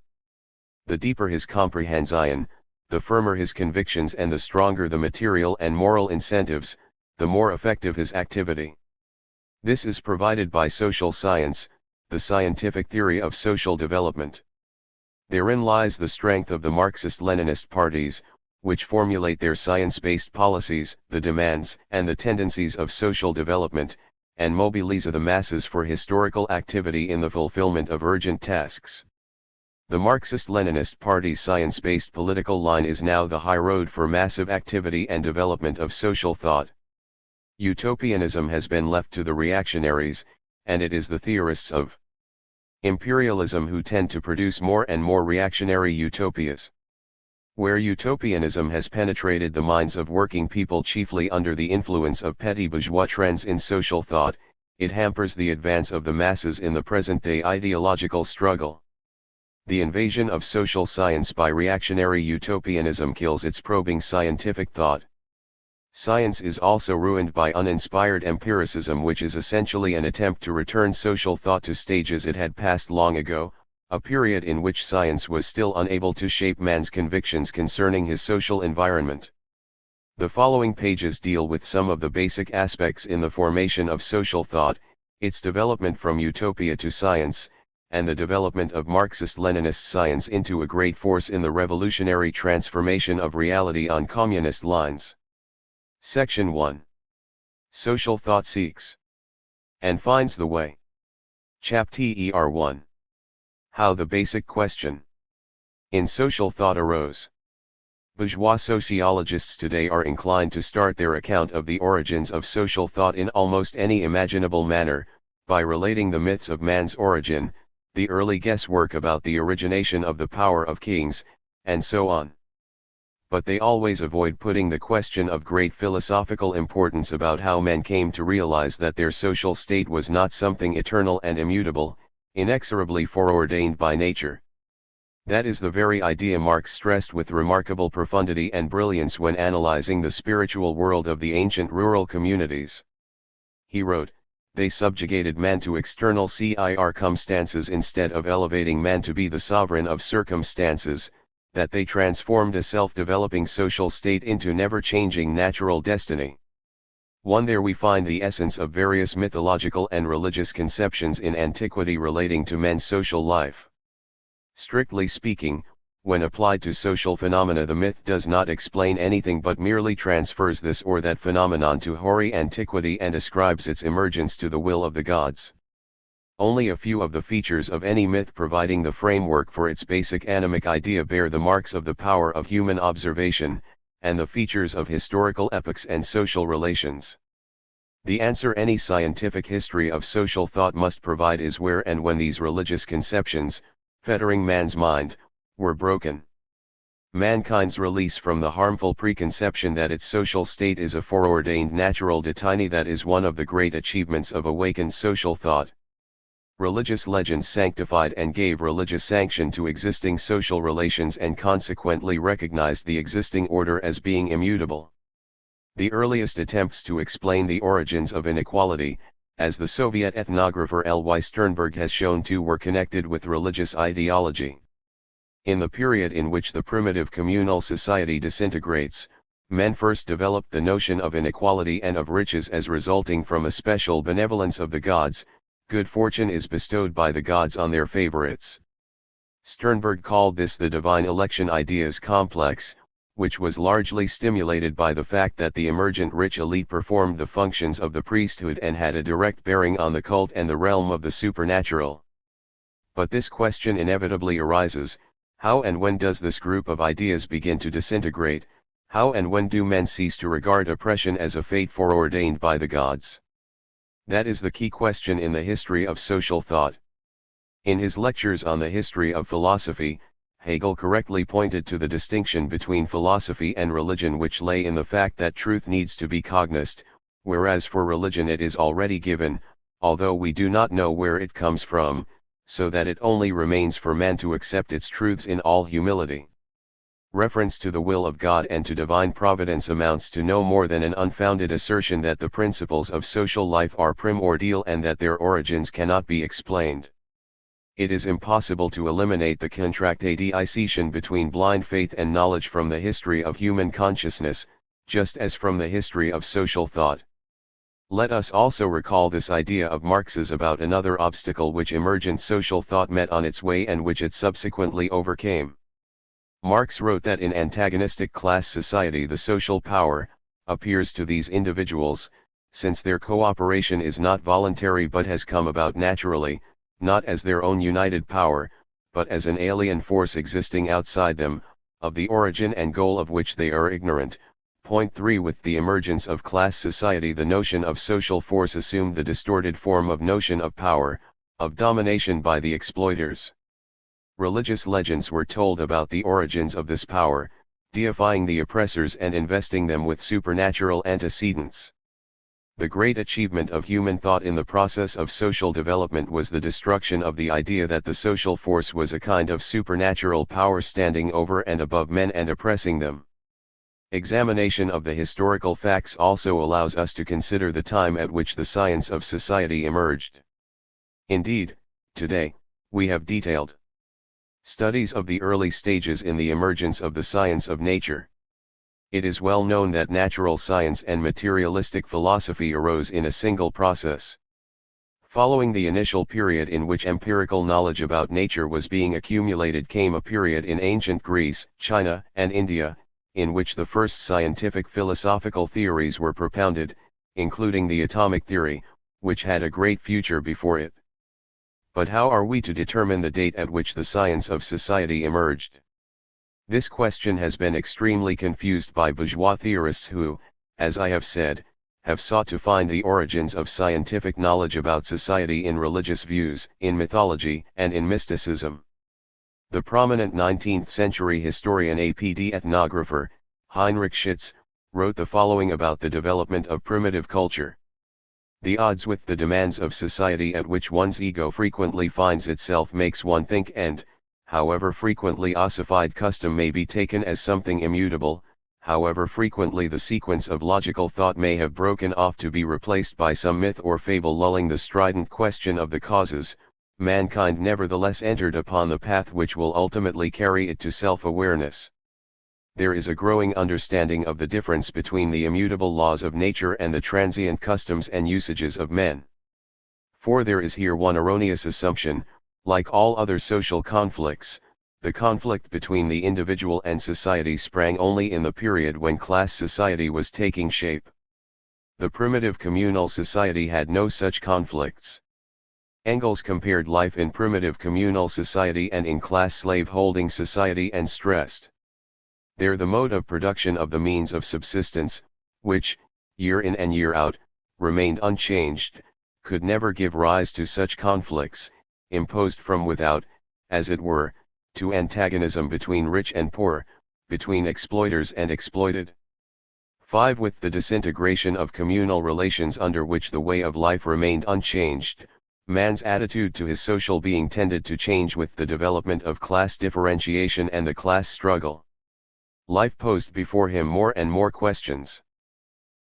The deeper his comprehension, the firmer his convictions and the stronger the material and moral incentives, the more effective his activity. This is provided by social science, the scientific theory of social development. Therein lies the strength of the Marxist-Leninist parties, which formulate their science-based policies, the demands and the tendencies of social development, and mobilize the masses for historical activity in the fulfillment of urgent tasks. The Marxist-Leninist Party's science-based political line is now the high road for massive activity and development of social thought. Utopianism has been left to the reactionaries, and it is the theorists of imperialism who tend to produce more and more reactionary utopias. Where utopianism has penetrated the minds of working people chiefly under the influence of petty bourgeois trends in social thought, it hampers the advance of the masses in the present-day ideological struggle. The invasion of social science by reactionary utopianism kills its probing scientific thought. Science is also ruined by uninspired empiricism, which is essentially an attempt to return social thought to stages it had passed long ago, a period in which science was still unable to shape man's convictions concerning his social environment. The following pages deal with some of the basic aspects in the formation of social thought, its development from utopia to science, and the development of Marxist-Leninist science into a great force in the revolutionary transformation of reality on communist lines. Section 1. Social thought seeks and finds the way. Chapter 1. How the basic question in social thought arose. Bourgeois sociologists today are inclined to start their account of the origins of social thought in almost any imaginable manner, by relating the myths of man's origin, the early guesswork about the origination of the power of kings, and so on. But they always avoid putting the question of great philosophical importance about how men came to realize that their social state was not something eternal and immutable, inexorably foreordained by nature. That is the very idea Marx stressed with remarkable profundity and brilliance when analyzing the spiritual world of the ancient rural communities. He wrote, "They subjugated man to external circumstances instead of elevating man to be the sovereign of circumstances, that they transformed a self-developing social state into never-changing natural destiny." 1. There we find the essence of various mythological and religious conceptions in antiquity relating to men's social life. Strictly speaking, when applied to social phenomena, the myth does not explain anything but merely transfers this or that phenomenon to hoary antiquity and ascribes its emergence to the will of the gods. Only a few of the features of any myth providing the framework for its basic animic idea bear the marks of the power of human observation, and the features of historical epochs and social relations. The answer any scientific history of social thought must provide is where and when these religious conceptions, fettering man's mind, were broken. Mankind's release from the harmful preconception that its social state is a foreordained natural destiny, that is one of the great achievements of awakened social thought. Religious legends sanctified and gave religious sanction to existing social relations and consequently recognized the existing order as being immutable. The earliest attempts to explain the origins of inequality, as the Soviet ethnographer L.Y. Sternberg has shown to, were connected with religious ideology. In the period in which the primitive communal society disintegrates, men first developed the notion of inequality and of riches as resulting from a special benevolence of the gods. Good fortune is bestowed by the gods on their favorites. Sternberg called this the divine election ideas complex, which was largely stimulated by the fact that the emergent rich elite performed the functions of the priesthood and had a direct bearing on the cult and the realm of the supernatural. But this question inevitably arises: how and when does this group of ideas begin to disintegrate? How and when do men cease to regard oppression as a fate foreordained by the gods? That is the key question in the history of social thought. In his lectures on the history of philosophy, Hegel correctly pointed to the distinction between philosophy and religion, which lay in the fact that truth needs to be cognized, whereas for religion it is already given, although we do not know where it comes from, so that it only remains for man to accept its truths in all humility. Reference to the will of God and to divine providence amounts to no more than an unfounded assertion that the principles of social life are primordial and that their origins cannot be explained. It is impossible to eliminate the contradiction between blind faith and knowledge from the history of human consciousness, just as from the history of social thought. Let us also recall this idea of Marx's about another obstacle which emergent social thought met on its way and which it subsequently overcame. Marx wrote that in antagonistic class society the social power appears to these individuals, since their cooperation is not voluntary but has come about naturally, not as their own united power, but as an alien force existing outside them, of the origin and goal of which they are ignorant. Point 3. With the emergence of class society, the notion of social force assumed the distorted form of notion of power, of domination by the exploiters. Religious legends were told about the origins of this power, deifying the oppressors and investing them with supernatural antecedents. The great achievement of human thought in the process of social development was the destruction of the idea that the social force was a kind of supernatural power standing over and above men and oppressing them. Examination of the historical facts also allows us to consider the time at which the science of society emerged. Indeed, today, we have detailed studies of the early stages in the emergence of the science of nature. It is well known that natural science and materialistic philosophy arose in a single process. Following the initial period in which empirical knowledge about nature was being accumulated came a period in ancient Greece, China, and India, in which the first scientific philosophical theories were propounded, including the atomic theory, which had a great future before it. But how are we to determine the date at which the science of society emerged? This question has been extremely confused by bourgeois theorists who, as I have said, have sought to find the origins of scientific knowledge about society in religious views, in mythology, and in mysticism. The prominent 19th-century historian and ethnographer, Heinrich Schütz, wrote the following about the development of primitive culture. The odds with the demands of society at which one's ego frequently finds itself makes one think, and, however frequently ossified custom may be taken as something immutable, however frequently the sequence of logical thought may have broken off to be replaced by some myth or fable lulling the strident question of the causes, mankind nevertheless entered upon the path which will ultimately carry it to self-awareness. There is a growing understanding of the difference between the immutable laws of nature and the transient customs and usages of men. For there is here one erroneous assumption: like all other social conflicts, the conflict between the individual and society sprang only in the period when class society was taking shape. The primitive communal society had no such conflicts. Engels compared life in primitive communal society and in class slave-holding society and stressed: there the mode of production of the means of subsistence, which, year in and year out, remained unchanged, could never give rise to such conflicts, imposed from without, as it were, to antagonism between rich and poor, between exploiters and exploited. 5. With the disintegration of communal relations under which the way of life remained unchanged, man's attitude to his social being tended to change with the development of class differentiation and the class struggle. Life posed before him more and more questions.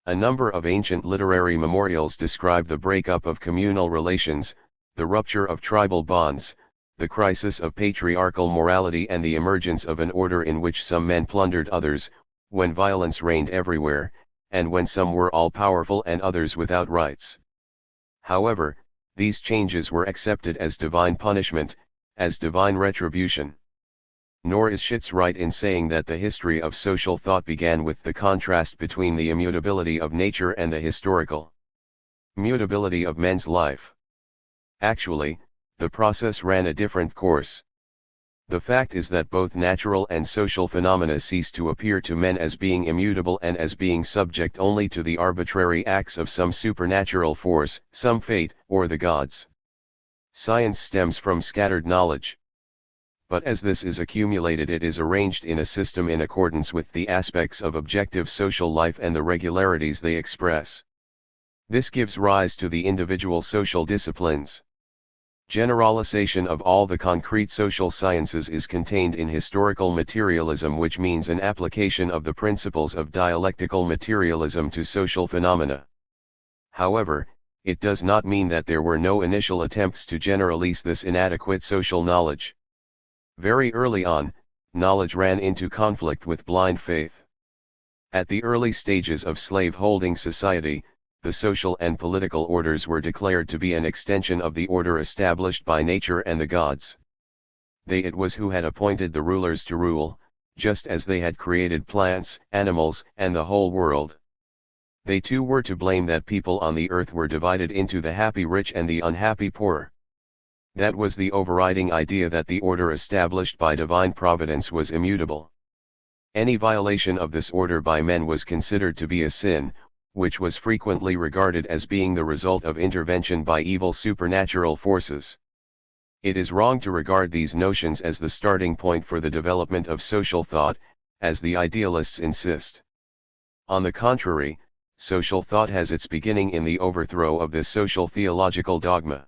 A number of ancient literary memorials describe the breakup of communal relations, the rupture of tribal bonds, the crisis of patriarchal morality, and the emergence of an order in which some men plundered others, when violence reigned everywhere, and when some were all-powerful and others without rights. However, these changes were accepted as divine punishment, as divine retribution. Nor is Schütz right in saying that the history of social thought began with the contrast between the immutability of nature and the historical mutability of men's life. Actually, the process ran a different course. The fact is that both natural and social phenomena ceased to appear to men as being immutable and as being subject only to the arbitrary acts of some supernatural force, some fate, or the gods. Science stems from scattered knowledge. But as this is accumulated, it is arranged in a system in accordance with the aspects of objective social life and the regularities they express. This gives rise to the individual social disciplines. Generalization of all the concrete social sciences is contained in historical materialism, which means an application of the principles of dialectical materialism to social phenomena. However, it does not mean that there were no initial attempts to generalize this inadequate social knowledge. Very early on, knowledge ran into conflict with blind faith. At the early stages of slave-holding society, the social and political orders were declared to be an extension of the order established by nature and the gods. They it was who had appointed the rulers to rule, just as they had created plants, animals, and the whole world. They too were to blame that people on the earth were divided into the happy rich and the unhappy poor. That was the overriding idea, that the order established by divine providence was immutable. Any violation of this order by men was considered to be a sin, which was frequently regarded as being the result of intervention by evil supernatural forces. It is wrong to regard these notions as the starting point for the development of social thought, as the idealists insist. On the contrary, social thought has its beginning in the overthrow of this social theological dogma.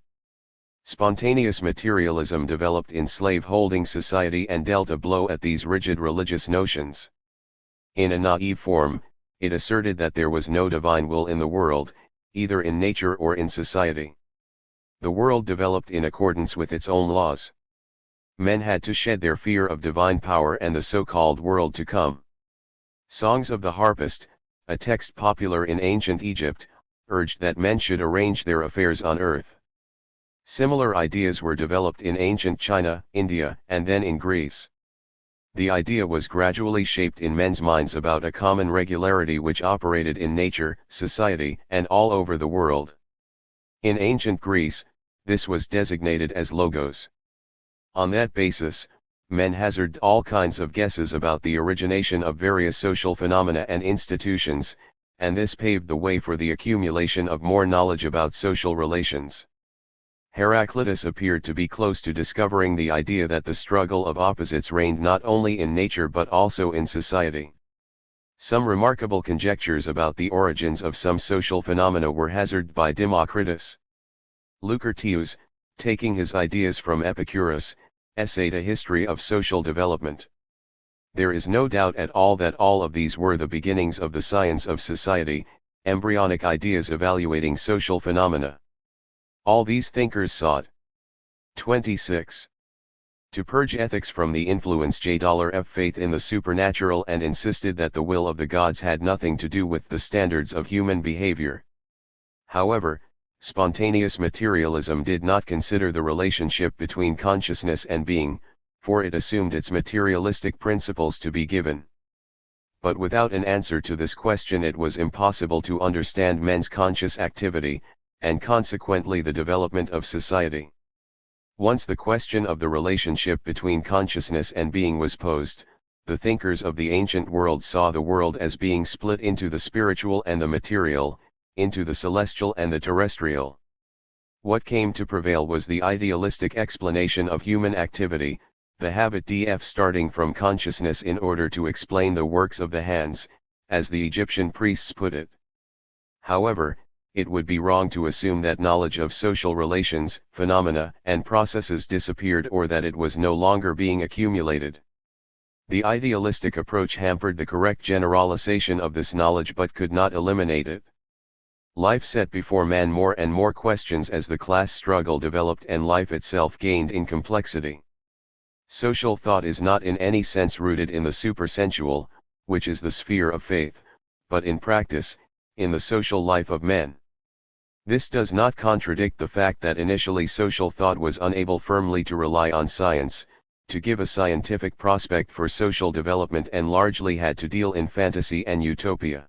Spontaneous materialism developed in slave-holding society and dealt a blow at these rigid religious notions. In a naive form, it asserted that there was no divine will in the world, either in nature or in society. The world developed in accordance with its own laws. Men had to shed their fear of divine power and the so-called world to come. Songs of the Harpist, a text popular in ancient Egypt, urged that men should arrange their affairs on earth. Similar ideas were developed in ancient China, India, and then in Greece. The idea was gradually shaped in men's minds about a common regularity which operated in nature, society, and all over the world. In ancient Greece, this was designated as logos. On that basis, men hazarded all kinds of guesses about the origination of various social phenomena and institutions, and this paved the way for the accumulation of more knowledge about social relations. Heraclitus appeared to be close to discovering the idea that the struggle of opposites reigned not only in nature but also in society. Some remarkable conjectures about the origins of some social phenomena were hazarded by Democritus. Lucretius, taking his ideas from Epicurus, essayed a history of social development. There is no doubt at all that all of these were the beginnings of the science of society, embryonic ideas evaluating social phenomena. All these thinkers sought 26. To purge ethics from the influence of faith in the supernatural and insisted that the will of the gods had nothing to do with the standards of human behavior. However, spontaneous materialism did not consider the relationship between consciousness and being, for it assumed its materialistic principles to be given. But without an answer to this question it was impossible to understand men's conscious activity, and consequently the development of society. Once the question of the relationship between consciousness and being was posed, the thinkers of the ancient world saw the world as being split into the spiritual and the material, into the celestial and the terrestrial. What came to prevail was the idealistic explanation of human activity, the habit starting from consciousness in order to explain the works of the hands, as the Egyptian priests put it. However, it would be wrong to assume that knowledge of social relations, phenomena, and processes disappeared or that it was no longer being accumulated. The idealistic approach hampered the correct generalization of this knowledge but could not eliminate it. Life set before man more and more questions as the class struggle developed and life itself gained in complexity. Social thought is not in any sense rooted in the supersensual, which is the sphere of faith, but in practice, in the social life of men. This does not contradict the fact that initially social thought was unable firmly to rely on science, to give a scientific prospect for social development and largely had to deal in fantasy and utopia.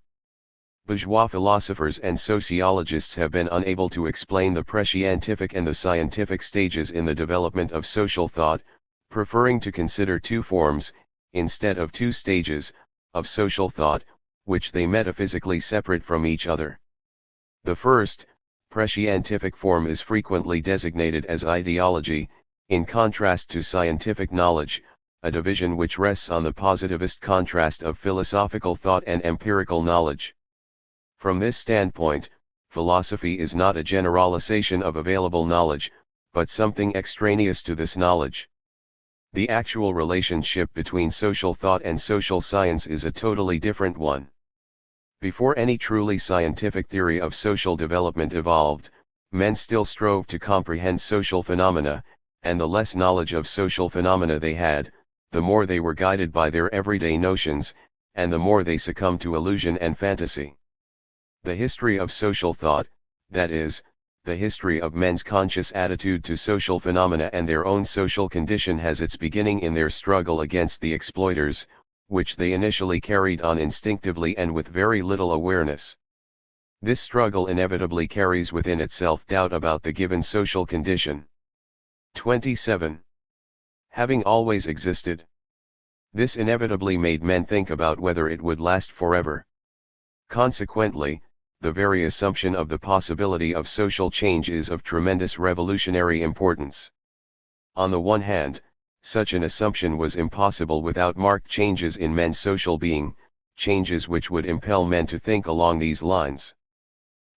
Bourgeois philosophers and sociologists have been unable to explain the prescientific and the scientific stages in the development of social thought, preferring to consider two forms, instead of two stages, of social thought, which they metaphysically separate from each other. The first, prescientific form is frequently designated as ideology, in contrast to scientific knowledge, a division which rests on the positivist contrast of philosophical thought and empirical knowledge. From this standpoint, philosophy is not a generalization of available knowledge, but something extraneous to this knowledge. The actual relationship between social thought and social science is a totally different one. Before any truly scientific theory of social development evolved, men still strove to comprehend social phenomena, and the less knowledge of social phenomena they had, the more they were guided by their everyday notions, and the more they succumbed to illusion and fantasy. The history of social thought, that is, the history of men's conscious attitude to social phenomena and their own social condition has its beginning in their struggle against the exploiters, which they initially carried on instinctively and with very little awareness. This struggle inevitably carries within itself doubt about the given social condition. 27. Having always existed. This inevitably made men think about whether it would last forever. Consequently, the very assumption of the possibility of social change is of tremendous revolutionary importance. On the one hand, such an assumption was impossible without marked changes in men's social being, changes which would impel men to think along these lines.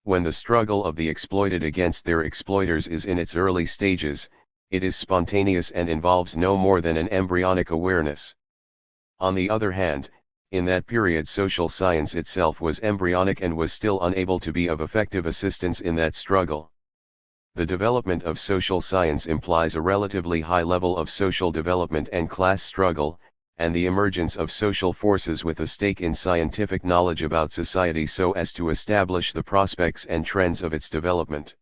When the struggle of the exploited against their exploiters is in its early stages, it is spontaneous and involves no more than an embryonic awareness. On the other hand, in that period social science itself was embryonic and was still unable to be of effective assistance in that struggle. The development of social science implies a relatively high level of social development and class struggle, and the emergence of social forces with a stake in scientific knowledge about society so as to establish the prospects and trends of its development.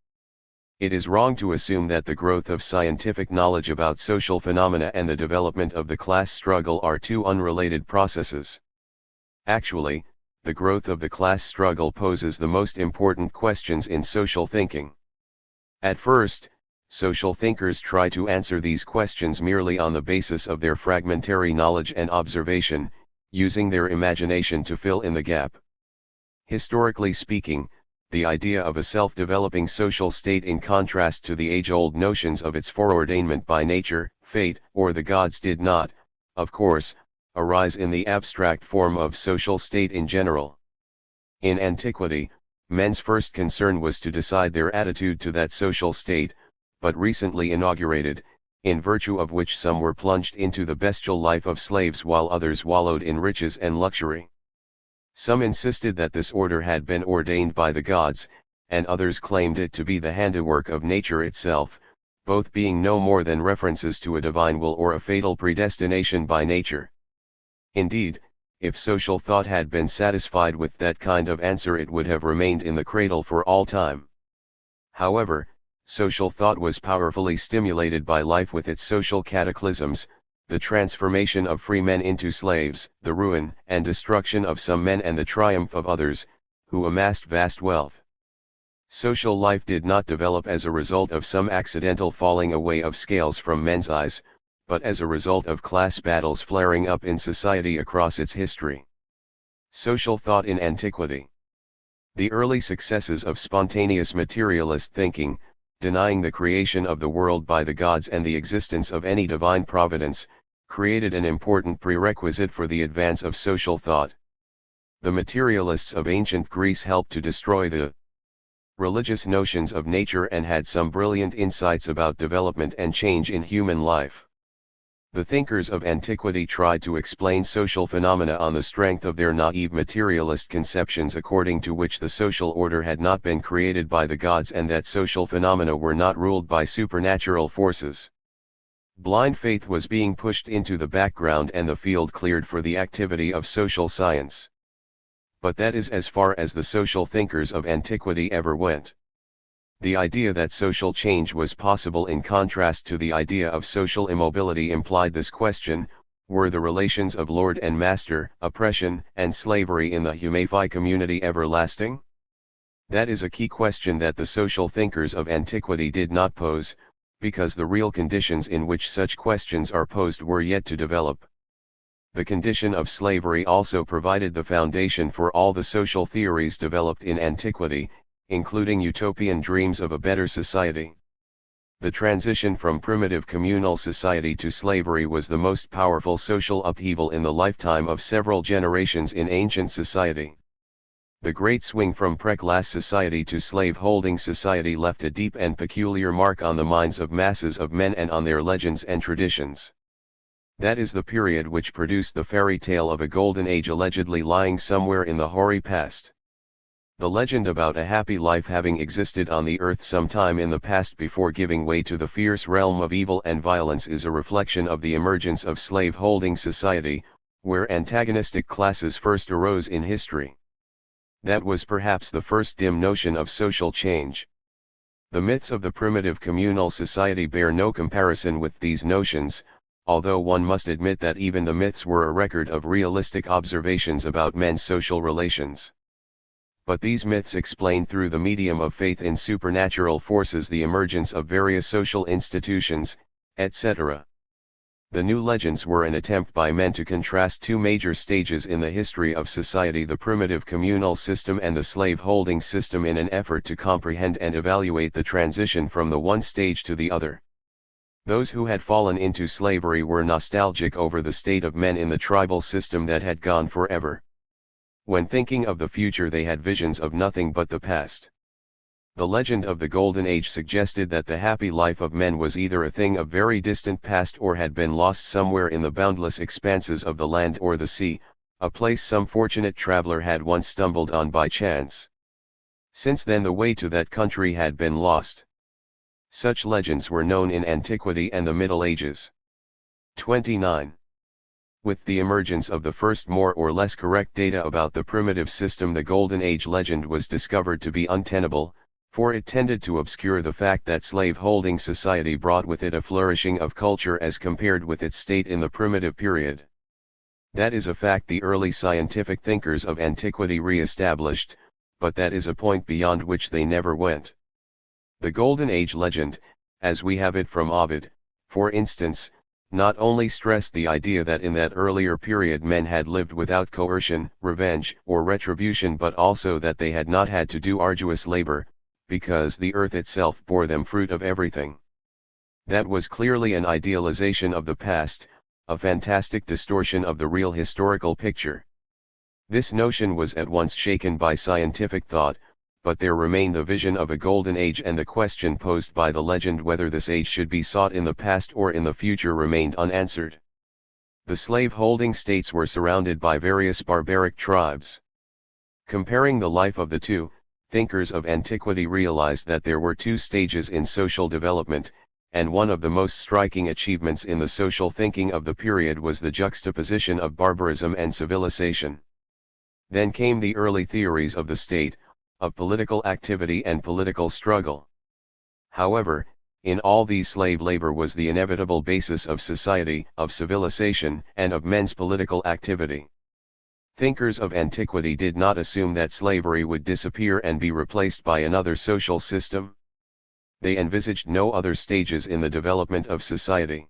It is wrong to assume that the growth of scientific knowledge about social phenomena and the development of the class struggle are two unrelated processes. Actually, the growth of the class struggle poses the most important questions in social thinking. At first, social thinkers try to answer these questions merely on the basis of their fragmentary knowledge and observation, using their imagination to fill in the gap. Historically speaking, the idea of a self-developing social state in contrast to the age-old notions of its foreordainment by nature, fate, or the gods did not, of course, arise in the abstract form of social state in general. In antiquity, men's first concern was to decide their attitude to that social state, but recently inaugurated, in virtue of which some were plunged into the bestial life of slaves while others wallowed in riches and luxury. Some insisted that this order had been ordained by the gods, and others claimed it to be the handiwork of nature itself, both being no more than references to a divine will or a fatal predestination by nature. Indeed, if social thought had been satisfied with that kind of answer, it would have remained in the cradle for all time. However, social thought was powerfully stimulated by life with its social cataclysms, the transformation of free men into slaves, the ruin and destruction of some men and the triumph of others, who amassed vast wealth. Social life did not develop as a result of some accidental falling away of scales from men's eyes, but as a result of class battles flaring up in society across its history. Social thought in antiquity. The early successes of spontaneous materialist thinking, denying the creation of the world by the gods and the existence of any divine providence, created an important prerequisite for the advance of social thought. The materialists of ancient Greece helped to destroy the religious notions of nature and had some brilliant insights about development and change in human life. The thinkers of antiquity tried to explain social phenomena on the strength of their naive materialist conceptions, according to which the social order had not been created by the gods and that social phenomena were not ruled by supernatural forces. Blind faith was being pushed into the background and the field cleared for the activity of social science. But that is as far as the social thinkers of antiquity ever went. The idea that social change was possible in contrast to the idea of social immobility implied this question: were the relations of lord and master, oppression and slavery in the Humaphi community everlasting? That is a key question that the social thinkers of antiquity did not pose, because the real conditions in which such questions are posed were yet to develop. The condition of slavery also provided the foundation for all the social theories developed in antiquity, including utopian dreams of a better society. The transition from primitive communal society to slavery was the most powerful social upheaval in the lifetime of several generations in ancient society. The great swing from pre-class society to slave-holding society left a deep and peculiar mark on the minds of masses of men and on their legends and traditions. That is the period which produced the fairy tale of a golden age allegedly lying somewhere in the hoary past. The legend about a happy life having existed on the earth sometime in the past before giving way to the fierce realm of evil and violence is a reflection of the emergence of slave-holding society, where antagonistic classes first arose in history. That was perhaps the first dim notion of social change. The myths of the primitive communal society bear no comparison with these notions, although one must admit that even the myths were a record of realistic observations about men's social relations. But these myths explain through the medium of faith in supernatural forces the emergence of various social institutions, etc. The new legends were an attempt by men to contrast two major stages in the history of society: the primitive communal system and the slave-holding system, in an effort to comprehend and evaluate the transition from the one stage to the other. Those who had fallen into slavery were nostalgic over the state of men in the tribal system that had gone forever. When thinking of the future they had visions of nothing but the past. The legend of the Golden Age suggested that the happy life of men was either a thing of very distant past or had been lost somewhere in the boundless expanses of the land or the sea, a place some fortunate traveler had once stumbled on by chance. Since then the way to that country had been lost. Such legends were known in antiquity and the Middle Ages. 29. With the emergence of the first more or less correct data about the primitive system, the Golden Age legend was discovered to be untenable, for it tended to obscure the fact that slave-holding society brought with it a flourishing of culture as compared with its state in the primitive period. That is a fact the early scientific thinkers of antiquity re-established, but that is a point beyond which they never went. The Golden Age legend, as we have it from Ovid, for instance, not only stressed the idea that in that earlier period men had lived without coercion, revenge, or retribution, but also that they had not had to do arduous labor, because the earth itself bore them fruit of everything. That was clearly an idealization of the past, a fantastic distortion of the real historical picture. This notion was at once shaken by scientific thought, but there remained the vision of a golden age, and the question posed by the legend whether this age should be sought in the past or in the future remained unanswered. The slave-holding states were surrounded by various barbaric tribes. Comparing the life of the two, thinkers of antiquity realized that there were two stages in social development, and one of the most striking achievements in the social thinking of the period was the juxtaposition of barbarism and civilization. Then came the early theories of the state, of political activity and political struggle. However, in all these slave labor was the inevitable basis of society, of civilization, and of men's political activity. Thinkers of antiquity did not assume that slavery would disappear and be replaced by another social system. They envisaged no other stages in the development of society.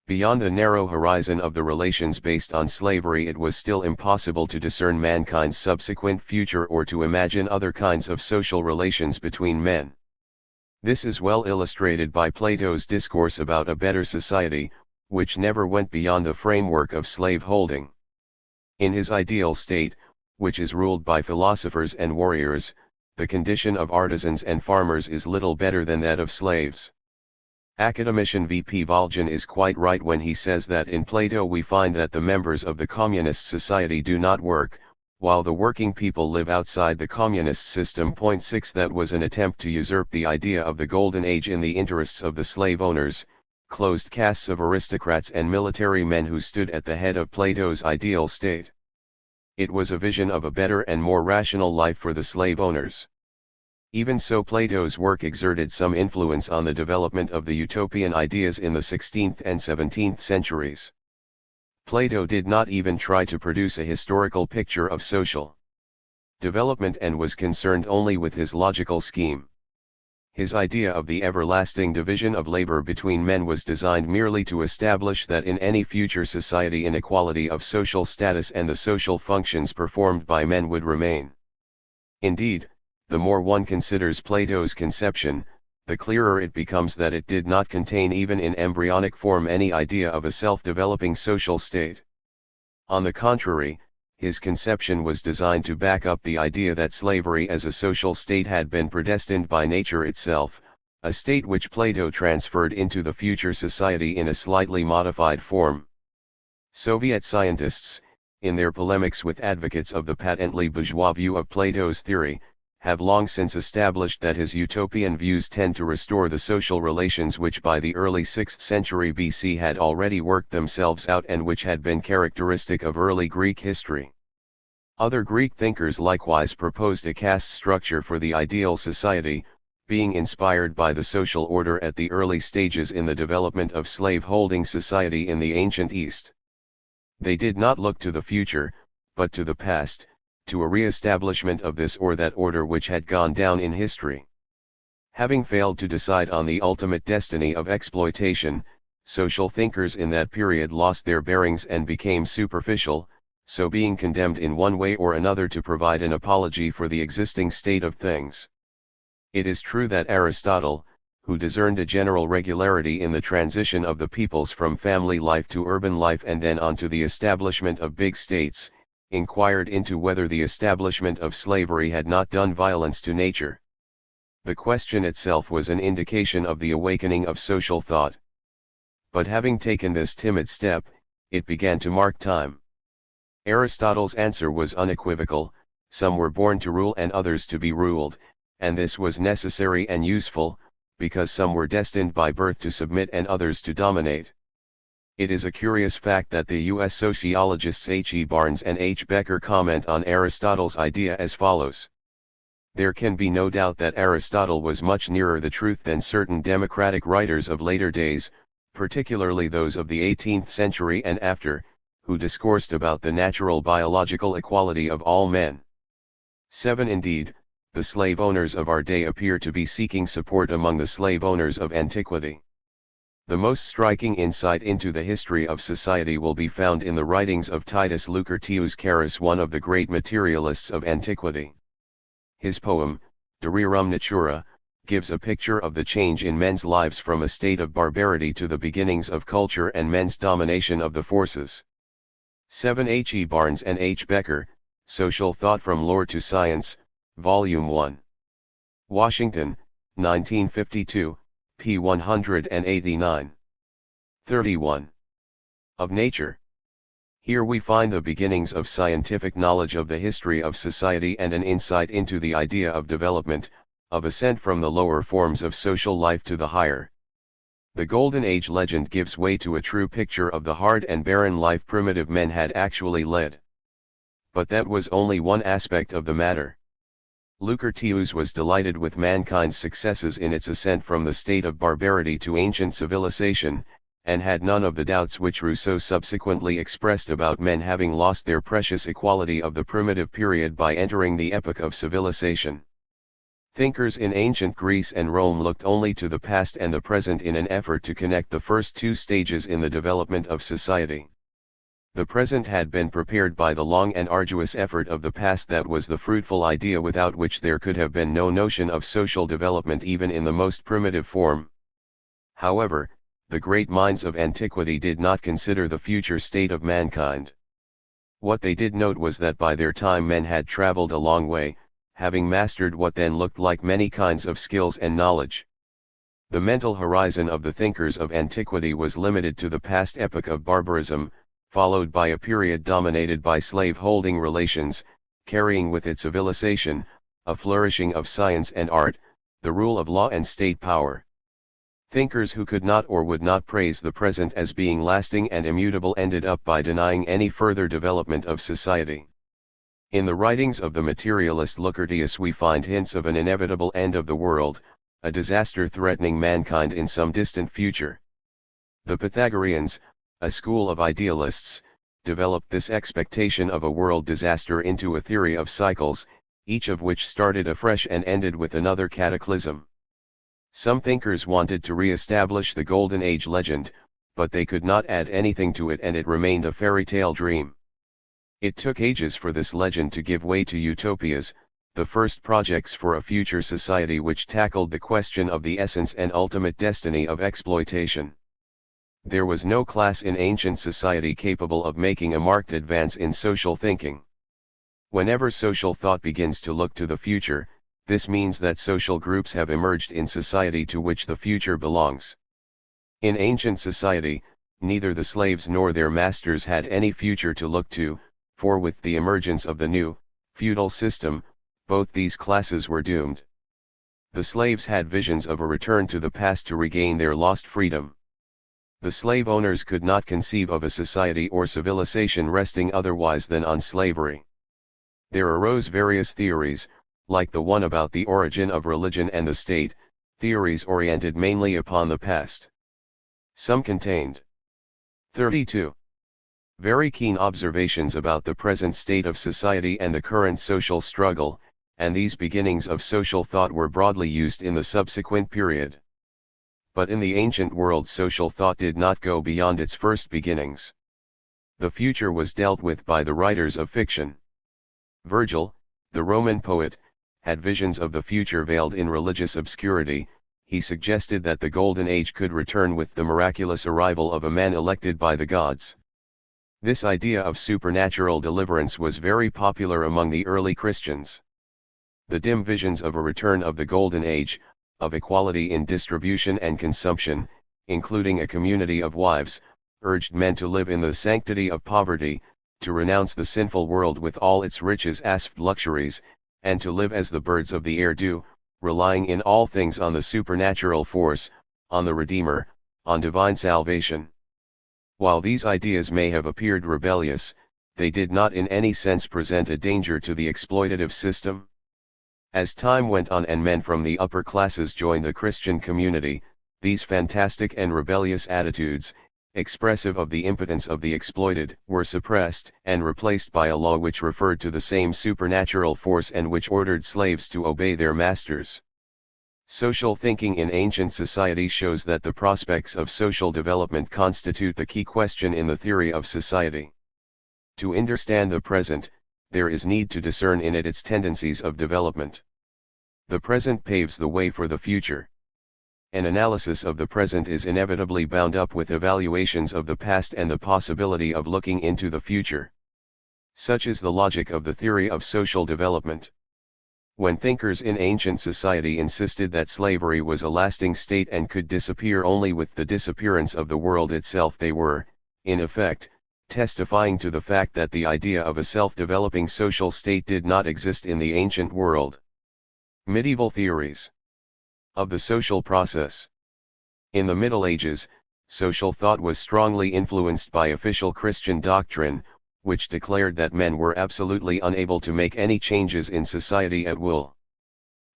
Beyond the narrow horizon of the relations based on slavery, it was still impossible to discern mankind's subsequent future or to imagine other kinds of social relations between men. This is well illustrated by Plato's discourse about a better society, which never went beyond the framework of slave-holding. In his ideal state, which is ruled by philosophers and warriors, the condition of artisans and farmers is little better than that of slaves. Academician V.P. Volgin is quite right when he says that in Plato we find that the members of the communist society do not work, while the working people live outside the communist system. 6 That was an attempt to usurp the idea of the Golden Age in the interests of the slave owners, closed castes of aristocrats and military men who stood at the head of Plato's ideal state. It was a vision of a better and more rational life for the slave owners. Even so, Plato's work exerted some influence on the development of the utopian ideas in the 16th and 17th centuries. Plato did not even try to produce a historical picture of social development and was concerned only with his logical scheme. His idea of the everlasting division of labor between men was designed merely to establish that in any future society inequality of social status and the social functions performed by men would remain. Indeed, the more one considers Plato's conception, the clearer it becomes that it did not contain even in embryonic form any idea of a self-developing social state. On the contrary, his conception was designed to back up the idea that slavery as a social state had been predestined by nature itself, a state which Plato transferred into the future society in a slightly modified form. Soviet scientists, in their polemics with advocates of the patently bourgeois view of Plato's theory, have long since established that his utopian views tend to restore the social relations which by the early 6th century BC had already worked themselves out and which had been characteristic of early Greek history. Other Greek thinkers likewise proposed a caste structure for the ideal society, being inspired by the social order at the early stages in the development of slave-holding society in the ancient East. They did not look to the future, but to the past, to a re-establishment of this or that order which had gone down in history. Having failed to decide on the ultimate destiny of exploitation, social thinkers in that period lost their bearings and became superficial, so being condemned in one way or another to provide an apology for the existing state of things. It is true that Aristotle, who discerned a general regularity in the transition of the peoples from family life to urban life and then on to the establishment of big states, inquired into whether the establishment of slavery had not done violence to nature. The question itself was an indication of the awakening of social thought. But having taken this timid step, it began to mark time. Aristotle's answer was unequivocal: some were born to rule and others to be ruled, and this was necessary and useful, because some were destined by birth to submit and others to dominate. It is a curious fact that the U.S. sociologists H. E. Barnes and H. Becker comment on Aristotle's idea as follows. There can be no doubt that Aristotle was much nearer the truth than certain democratic writers of later days, particularly those of the 18th century and after, who discoursed about the natural biological equality of all men. 7. Indeed, the slave owners of our day appear to be seeking support among the slave owners of antiquity. The most striking insight into the history of society will be found in the writings of Titus Lucretius Carus, one of the great materialists of antiquity. His poem, De Rerum Natura, gives a picture of the change in men's lives from a state of barbarity to the beginnings of culture and men's domination of the forces. 7. H. E. Barnes and H. Becker, Social Thought from Lore to Science, Volume 1. Washington, 1952, p. 189. 31. Of Nature. Here we find the beginnings of scientific knowledge of the history of society and an insight into the idea of development, of ascent from the lower forms of social life to the higher. The Golden Age legend gives way to a true picture of the hard and barren life primitive men had actually led. But that was only one aspect of the matter. Lucretius was delighted with mankind's successes in its ascent from the state of barbarity to ancient civilization, and had none of the doubts which Rousseau subsequently expressed about men having lost their precious equality of the primitive period by entering the epoch of civilization. Thinkers in ancient Greece and Rome looked only to the past and the present in an effort to connect the first two stages in the development of society. The present had been prepared by the long and arduous effort of the past that was the fruitful idea without which there could have been no notion of social development even in the most primitive form. However, the great minds of antiquity did not consider the future state of mankind. What they did note was that by their time men had traveled a long way, having mastered what then looked like many kinds of skills and knowledge. The mental horizon of the thinkers of antiquity was limited to the past epoch of barbarism, followed by a period dominated by slave-holding relations, carrying with it civilization, a flourishing of science and art, the rule of law and state power. Thinkers who could not or would not praise the present as being lasting and immutable ended up by denying any further development of society. In the writings of the materialist Lucretius we find hints of an inevitable end of the world, a disaster threatening mankind in some distant future. The Pythagoreans, a school of idealists, developed this expectation of a world disaster into a theory of cycles, each of which started afresh and ended with another cataclysm. Some thinkers wanted to re-establish the Golden Age legend, but they could not add anything to it and it remained a fairy tale dream. It took ages for this legend to give way to utopias, the first projects for a future society which tackled the question of the essence and ultimate destiny of exploitation. There was no class in ancient society capable of making a marked advance in social thinking. Whenever social thought begins to look to the future, this means that social groups have emerged in society to which the future belongs. In ancient society, neither the slaves nor their masters had any future to look to, for with the emergence of the new, feudal system, both these classes were doomed. The slaves had visions of a return to the past to regain their lost freedom. The slave owners could not conceive of a society or civilization resting otherwise than on slavery. There arose various theories, like the one about the origin of religion and the state, theories oriented mainly upon the past. Some contained 32. Very keen observations about the present state of society and the current social struggle, and these beginnings of social thought were broadly used in the subsequent period. But in the ancient world social thought did not go beyond its first beginnings. The future was dealt with by the writers of fiction. Virgil, the Roman poet, had visions of the future veiled in religious obscurity. He suggested that the Golden Age could return with the miraculous arrival of a man elected by the gods. This idea of supernatural deliverance was very popular among the early Christians. The dim visions of a return of the Golden Age, of equality in distribution and consumption, including a community of wives, urged men to live in the sanctity of poverty, to renounce the sinful world with all its riches as luxuries, and to live as the birds of the air do, relying in all things on the supernatural force, on the Redeemer, on divine salvation. While these ideas may have appeared rebellious, they did not in any sense present a danger to the exploitative system. As time went on and men from the upper classes joined the Christian community, these fantastic and rebellious attitudes, expressive of the impotence of the exploited, were suppressed and replaced by a law which referred to the same supernatural force and which ordered slaves to obey their masters. Social thinking in ancient society shows that the prospects of social development constitute the key question in the theory of society. To understand the present, there is need to discern in it its tendencies of development. The present paves the way for the future. An analysis of the present is inevitably bound up with evaluations of the past and the possibility of looking into the future. Such is the logic of the theory of social development. When thinkers in ancient society insisted that slavery was a lasting state and could disappear only with the disappearance of the world itself, they were, in effect, testifying to the fact that the idea of a self-developing social state did not exist in the ancient world. Medieval theories of the social process. In the Middle Ages, social thought was strongly influenced by official Christian doctrine, which declared that men were absolutely unable to make any changes in society at will.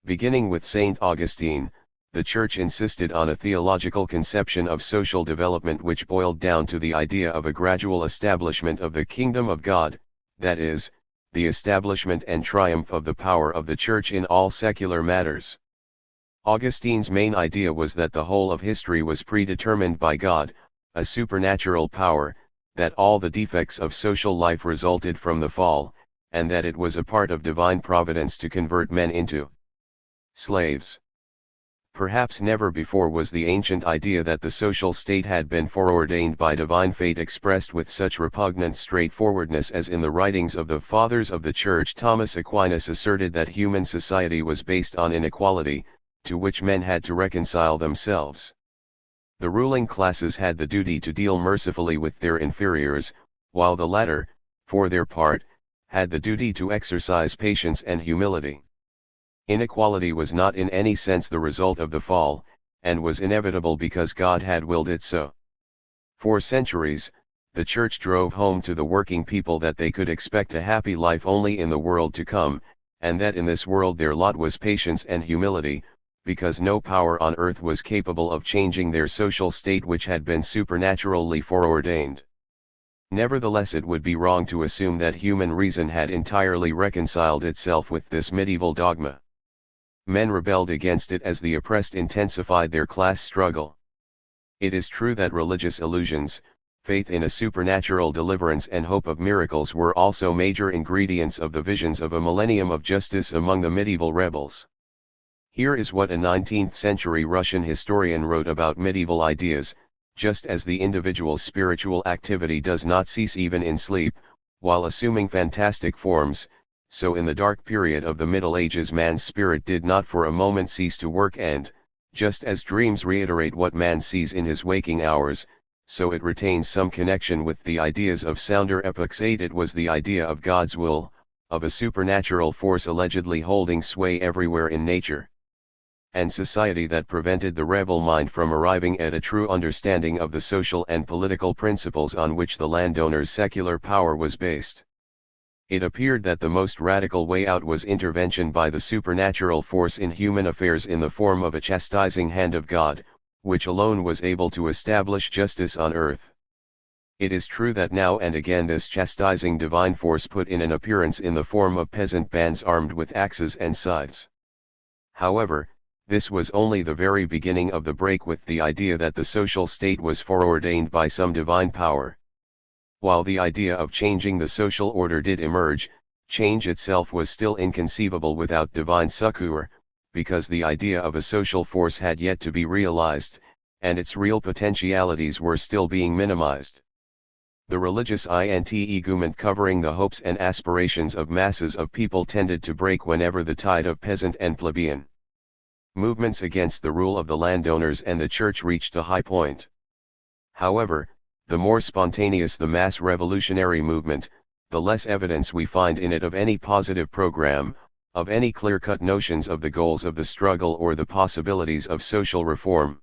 Beginning with St. Augustine, the Church insisted on a theological conception of social development which boiled down to the idea of a gradual establishment of the kingdom of God, that is, the establishment and triumph of the power of the Church in all secular matters. Augustine's main idea was that the whole of history was predetermined by God, a supernatural power, that all the defects of social life resulted from the fall, and that it was a part of divine providence to convert men into slaves. Perhaps never before was the ancient idea that the social state had been foreordained by divine fate expressed with such repugnant straightforwardness as in the writings of the Fathers of the Church. Thomas Aquinas asserted that human society was based on inequality, to which men had to reconcile themselves. The ruling classes had the duty to deal mercifully with their inferiors, while the latter, for their part, had the duty to exercise patience and humility. Inequality was not in any sense the result of the fall, and was inevitable because God had willed it so. For centuries, the Church drove home to the working people that they could expect a happy life only in the world to come, and that in this world their lot was patience and humility, because no power on earth was capable of changing their social state which had been supernaturally foreordained. Nevertheless, it would be wrong to assume that human reason had entirely reconciled itself with this medieval dogma. Men rebelled against it as the oppressed intensified their class struggle. It is true that religious illusions, faith in a supernatural deliverance and hope of miracles were also major ingredients of the visions of a millennium of justice among the medieval rebels. Here is what a 19th-century Russian historian wrote about medieval ideas: just as the individual's spiritual activity does not cease even in sleep, while assuming fantastic forms, so in the dark period of the Middle Ages man's spirit did not for a moment cease to work, and, just as dreams reiterate what man sees in his waking hours, so it retains some connection with the ideas of sounder epochs. 8. It was the idea of God's will, of a supernatural force allegedly holding sway everywhere in nature and society, that prevented the rebel mind from arriving at a true understanding of the social and political principles on which the landowner's secular power was based. It appeared that the most radical way out was intervention by the supernatural force in human affairs in the form of a chastising hand of God, which alone was able to establish justice on earth. It is true that now and again this chastising divine force put in an appearance in the form of peasant bands armed with axes and scythes. However, this was only the very beginning of the break with the idea that the social state was foreordained by some divine power. While the idea of changing the social order did emerge, change itself was still inconceivable without divine succor, because the idea of a social force had yet to be realized, and its real potentialities were still being minimized. The religious movement covering the hopes and aspirations of masses of people tended to break whenever the tide of peasant and plebeian movements against the rule of the landowners and the church reached a high point. However, the more spontaneous the mass revolutionary movement, the less evidence we find in it of any positive program, of any clear-cut notions of the goals of the struggle or the possibilities of social reform.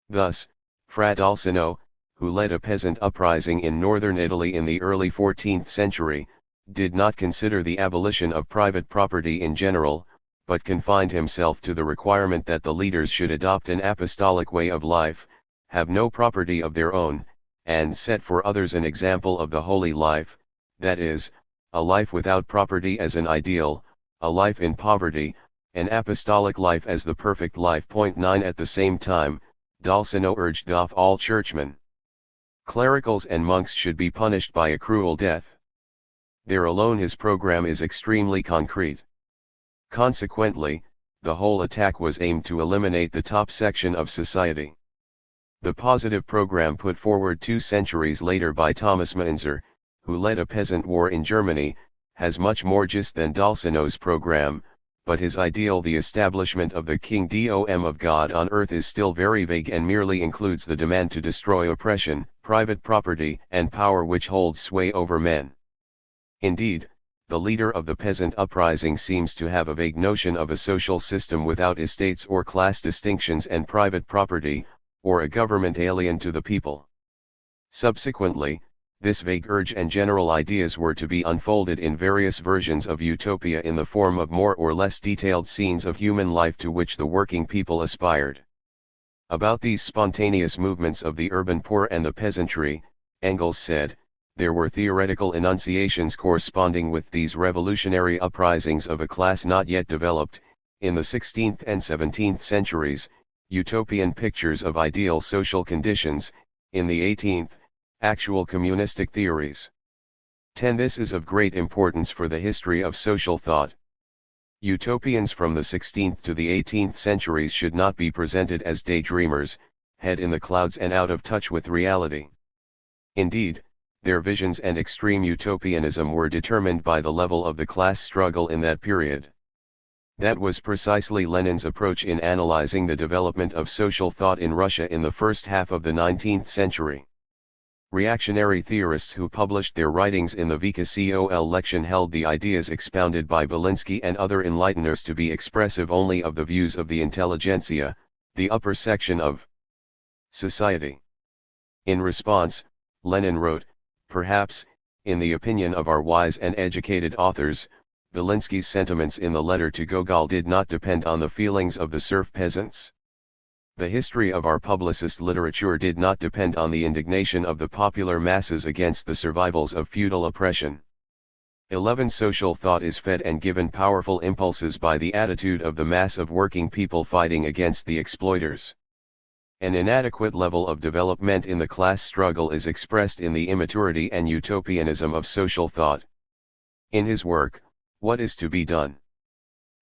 Thus, Fra Dolcino, who led a peasant uprising in northern Italy in the early 14th century, did not consider the abolition of private property in general, but confined himself to the requirement that the leaders should adopt an apostolic way of life, have no property of their own, and set for others an example of the holy life, that is, a life without property as an ideal, a life in poverty, an apostolic life as the perfect life. 9 At the same time, Dolcino urged off all churchmen. Clericals and monks should be punished by a cruel death. There alone his program is extremely concrete. Consequently, the whole attack was aimed to eliminate the top section of society. The positive program put forward 2 centuries later by Thomas Müntzer, who led a peasant war in Germany, has much more gist than Dolcino's program, but his ideal, the establishment of the kingdom of God on earth, is still very vague and merely includes the demand to destroy oppression, private property and power which holds sway over men. Indeed, the leader of the peasant uprising seems to have a vague notion of a social system without estates or class distinctions and private property, or a government alien to the people. Subsequently, this vague urge and general ideas were to be unfolded in various versions of utopia in the form of more or less detailed scenes of human life to which the working people aspired. About these spontaneous movements of the urban poor and the peasantry, Engels said, there were theoretical enunciations corresponding with these revolutionary uprisings of a class not yet developed, in the 16th and 17th centuries, utopian pictures of ideal social conditions, in the 18th, actual communistic theories. 10. This is of great importance for the history of social thought. Utopians from the 16th to the 18th centuries should not be presented as daydreamers, head in the clouds and out of touch with reality. Indeed, their visions and extreme utopianism were determined by the level of the class struggle in that period. That was precisely Lenin's approach in analyzing the development of social thought in Russia in the first half of the 19th century. Reactionary theorists who published their writings in the VKCOL lection held the ideas expounded by Belinsky and other enlighteners to be expressive only of the views of the intelligentsia, the upper section of society. In response, Lenin wrote, perhaps, in the opinion of our wise and educated authors, Belinsky's sentiments in the letter to Gogol did not depend on the feelings of the serf peasants. The history of our publicist literature did not depend on the indignation of the popular masses against the survivals of feudal oppression. 11. Social thought is fed and given powerful impulses by the attitude of the mass of working people fighting against the exploiters. An inadequate level of development in the class struggle is expressed in the immaturity and utopianism of social thought. In his work, What is to be Done?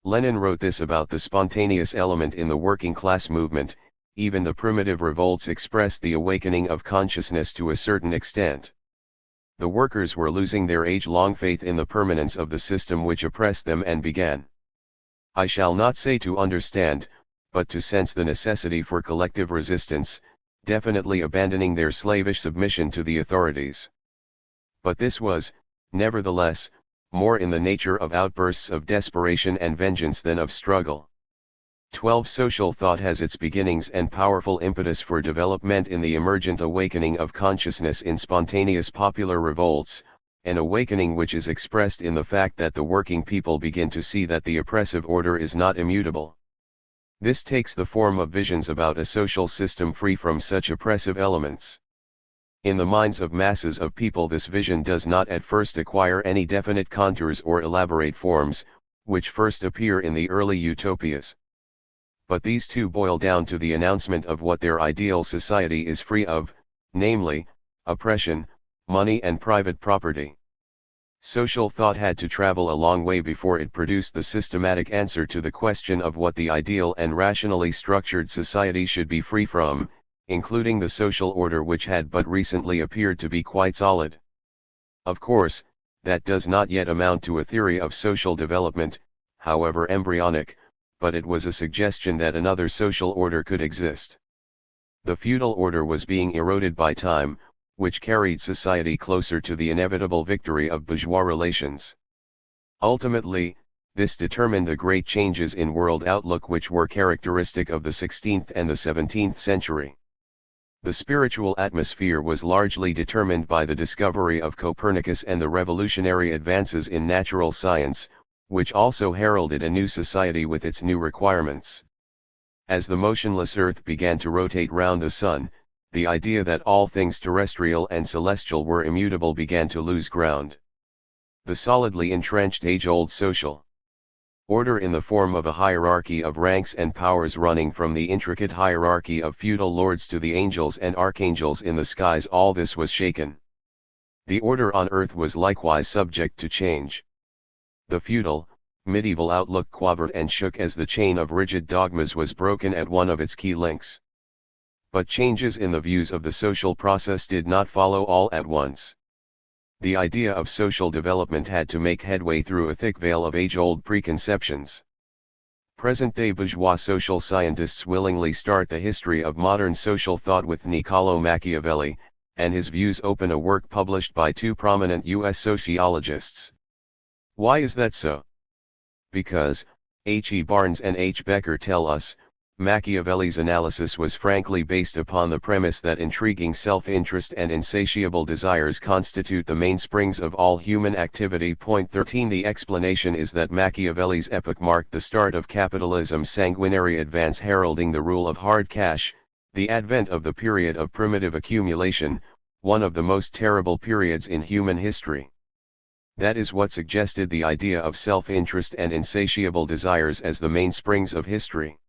Lenin wrote this about the spontaneous element in the working class movement: even the primitive revolts expressed the awakening of consciousness to a certain extent. The workers were losing their age-long faith in the permanence of the system which oppressed them and began, I shall not say to understand, but to sense the necessity for collective resistance, definitely abandoning their slavish submission to the authorities. But this was, nevertheless, more in the nature of outbursts of desperation and vengeance than of struggle. 12. Social thought has its beginnings and powerful impetus for development in the emergent awakening of consciousness in spontaneous popular revolts, an awakening which is expressed in the fact that the working people begin to see that the oppressive order is not immutable. This takes the form of visions about a social system free from such oppressive elements. In the minds of masses of people this vision does not at first acquire any definite contours or elaborate forms, which first appear in the early utopias. But these too boil down to the announcement of what their ideal society is free of, namely, oppression, money and private property. Social thought had to travel a long way before it produced the systematic answer to the question of what the ideal and rationally structured society should be free from, including the social order which had but recently appeared to be quite solid. Of course, that does not yet amount to a theory of social development, however embryonic, but it was a suggestion that another social order could exist. The feudal order was being eroded by time, which carried society closer to the inevitable victory of bourgeois relations. Ultimately, this determined the great changes in world outlook which were characteristic of the 16th and the 17th century. The spiritual atmosphere was largely determined by the discovery of Copernicus and the revolutionary advances in natural science, which also heralded a new society with its new requirements. As the motionless Earth began to rotate round the Sun, the idea that all things terrestrial and celestial were immutable began to lose ground. The solidly entrenched age-old social order in the form of a hierarchy of ranks and powers running from the intricate hierarchy of feudal lords to the angels and archangels in the skies, all this was shaken. The order on Earth was likewise subject to change. The feudal, medieval outlook quavered and shook as the chain of rigid dogmas was broken at one of its key links. But changes in the views of the social process did not follow all at once. The idea of social development had to make headway through a thick veil of age-old preconceptions. Present-day bourgeois social scientists willingly start the history of modern social thought with Niccolò Machiavelli, and his views open a work published by two prominent U.S. sociologists. Why is that so? Because, H. E. Barnes and H. Becker tell us, Machiavelli's analysis was frankly based upon the premise that intriguing self-interest and insatiable desires constitute the mainsprings of all human activity. Point 13. The explanation is that Machiavelli's epoch marked the start of capitalism's sanguinary advance, heralding the rule of hard cash, the advent of the period of primitive accumulation, one of the most terrible periods in human history. That is what suggested the idea of self-interest and insatiable desires as the mainsprings of history.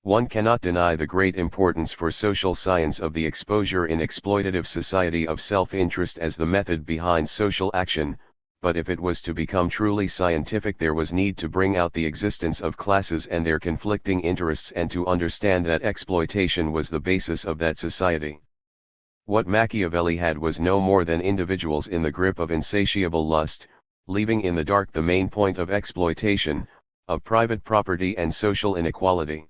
One cannot deny the great importance for social science of the exposure in exploitative society of self-interest as the method behind social action, but if it was to become truly scientific, there was need to bring out the existence of classes and their conflicting interests, and to understand that exploitation was the basis of that society. What Machiavelli had was no more than individuals in the grip of insatiable lust, leaving in the dark the main point of exploitation, of private property and social inequality.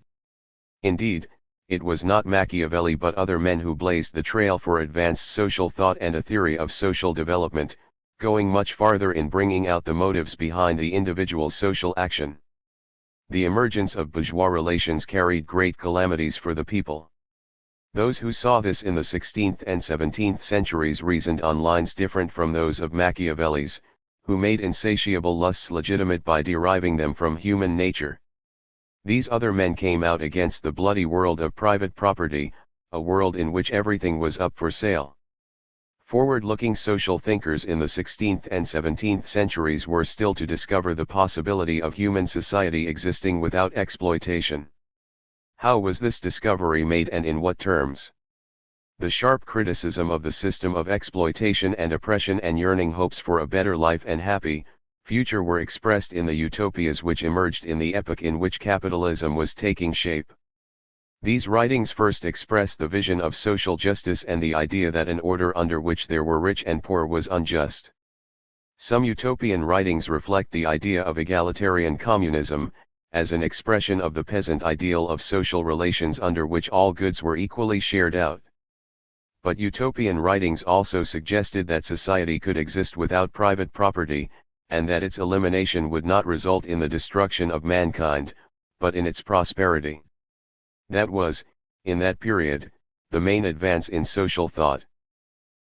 Indeed, it was not Machiavelli but other men who blazed the trail for advanced social thought and a theory of social development, going much farther in bringing out the motives behind the individual's social action. The emergence of bourgeois relations carried great calamities for the people. Those who saw this in the 16th and 17th centuries reasoned on lines different from those of Machiavelli's, who made insatiable lusts legitimate by deriving them from human nature. These other men came out against the bloody world of private property, a world in which everything was up for sale. Forward-looking social thinkers in the 16th and 17th centuries were still to discover the possibility of human society existing without exploitation. How was this discovery made, and in what terms? The sharp criticism of the system of exploitation and oppression and yearning hopes for a better life and happy future were expressed in the utopias which emerged in the epoch in which capitalism was taking shape. These writings first expressed the vision of social justice and the idea that an order under which there were rich and poor was unjust. Some utopian writings reflect the idea of egalitarian communism, as an expression of the peasant ideal of social relations under which all goods were equally shared out. But utopian writings also suggested that society could exist without private property, and that its elimination would not result in the destruction of mankind, but in its prosperity. That was, in that period, the main advance in social thought.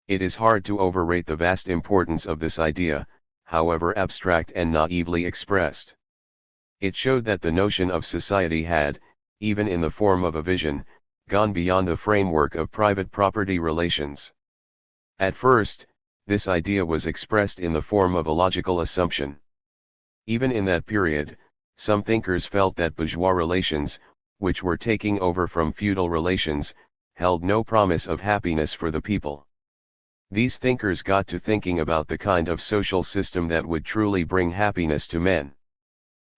It is hard to overrate the vast importance of this idea, however abstract and naively expressed. It showed that the notion of society had, even in the form of a vision, gone beyond the framework of private property relations. At first, this idea was expressed in the form of a logical assumption. Even in that period, some thinkers felt that bourgeois relations, which were taking over from feudal relations, held no promise of happiness for the people. These thinkers got to thinking about the kind of social system that would truly bring happiness to men.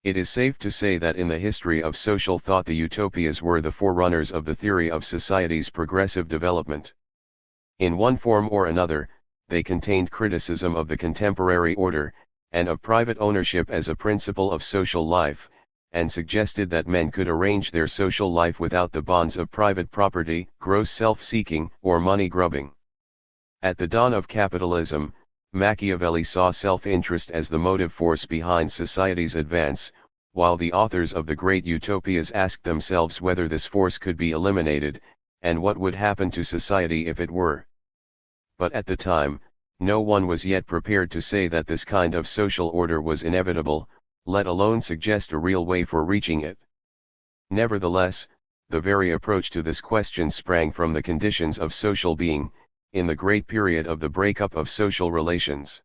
It is safe to say that in the history of social thought the utopias were the forerunners of the theory of society's progressive development. In one form or another, they contained criticism of the contemporary order, and of private ownership as a principle of social life, and suggested that men could arrange their social life without the bonds of private property, gross self-seeking, or money-grubbing. At the dawn of capitalism, Machiavelli saw self-interest as the motive force behind society's advance, while the authors of the great utopias asked themselves whether this force could be eliminated, and what would happen to society if it were. But at the time, no one was yet prepared to say that this kind of social order was inevitable, let alone suggest a real way for reaching it. Nevertheless, the very approach to this question sprang from the conditions of social being, in the great period of the breakup of social relations.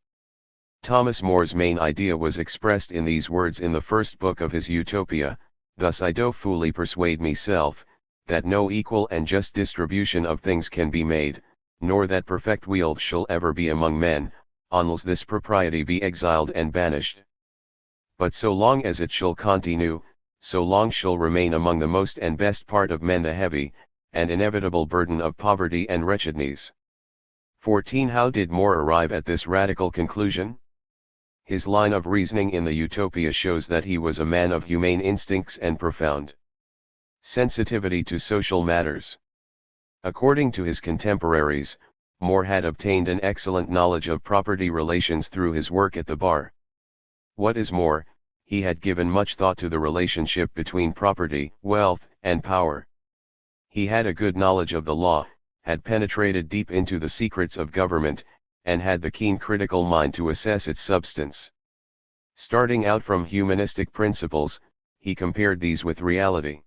Thomas More's main idea was expressed in these words in the first book of his Utopia: "Thus I do fully persuade myself, that no equal and just distribution of things can be made, nor that perfect wealth shall ever be among men, unless this propriety be exiled and banished. But so long as it shall continue, so long shall remain among the most and best part of men the heavy, and inevitable burden of poverty and wretchedness." 14. How did More arrive at this radical conclusion? His line of reasoning in the Utopia shows that he was a man of humane instincts and profound sensitivity to social matters. According to his contemporaries, More had obtained an excellent knowledge of property relations through his work at the bar. What is more, he had given much thought to the relationship between property, wealth, and power. He had a good knowledge of the law, had penetrated deep into the secrets of government, and had the keen critical mind to assess its substance. Starting out from humanistic principles, he compared these with reality.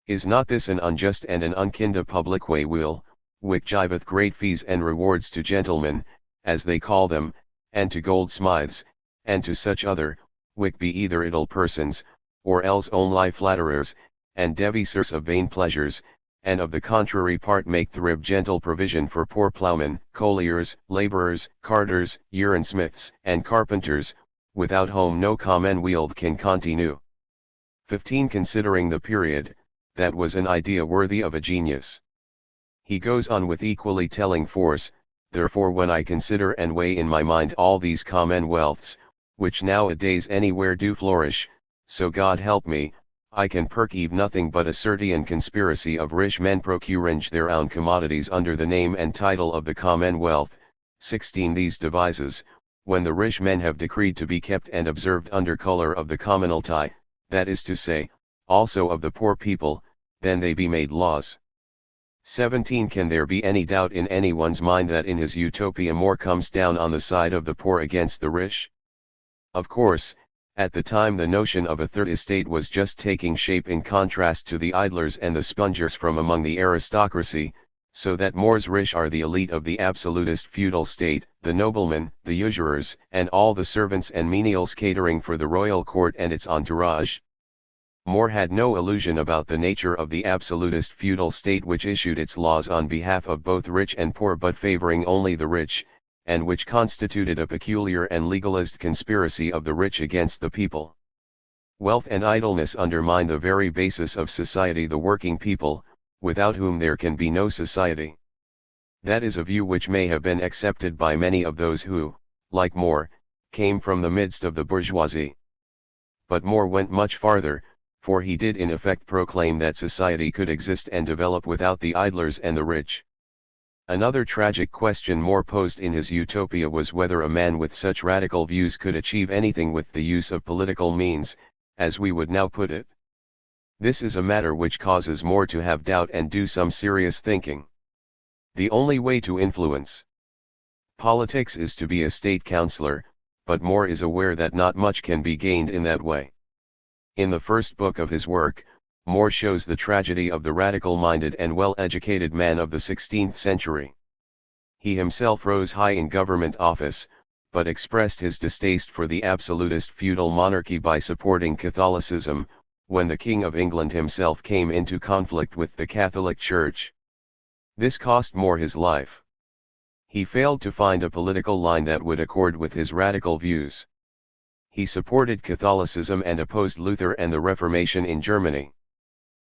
Is not this an unjust and an unkind public way will, which giveth great fees and rewards to gentlemen, as they call them, and to goldsmiths, and to such other, which be either idle persons, or else only flatterers, and devisers of vain pleasures, and of the contrary part make thrib gentle provision for poor ploughmen, colliers, labourers, carters, urnsmiths, and carpenters, without whom no common wealth can continue. 15. Considering the period, that was an idea worthy of a genius. He goes on with equally telling force: "Therefore when I consider and weigh in my mind all these commonwealths, which nowadays anywhere do flourish, so God help me, I can perceive nothing but a certain conspiracy of rich men procuring their own commodities under the name and title of the commonwealth." 16. These devices, when the rich men have decreed to be kept and observed under colour of the commonalty, that is to say, also of the poor people, then they be made laws. 17. Can there be any doubt in anyone's mind that in his Utopia More comes down on the side of the poor against the rich? Of course, at the time the notion of a third estate was just taking shape in contrast to the idlers and the spongers from among the aristocracy, so that More's rich are the elite of the absolutist feudal state, the noblemen, the usurers, and all the servants and menials catering for the royal court and its entourage. More had no illusion about the nature of the absolutist feudal state which issued its laws on behalf of both rich and poor but favoring only the rich, and which constituted a peculiar and legalist conspiracy of the rich against the people. Wealth and idleness undermine the very basis of society, the working people, without whom there can be no society. That is a view which may have been accepted by many of those who, like More, came from the midst of the bourgeoisie. But More went much farther, for he did in effect proclaim that society could exist and develop without the idlers and the rich. Another tragic question More posed in his Utopia was whether a man with such radical views could achieve anything with the use of political means, as we would now put it. This is a matter which causes More to have doubt and do some serious thinking. The only way to influence politics is to be a state councillor, but More is aware that not much can be gained in that way. In the first book of his work, More shows the tragedy of the radical-minded and well-educated man of the 16th century. He himself rose high in government office, but expressed his distaste for the absolutist feudal monarchy by supporting Catholicism, when the King of England himself came into conflict with the Catholic Church. This cost More his life. He failed to find a political line that would accord with his radical views. He supported Catholicism and opposed Luther and the Reformation in Germany.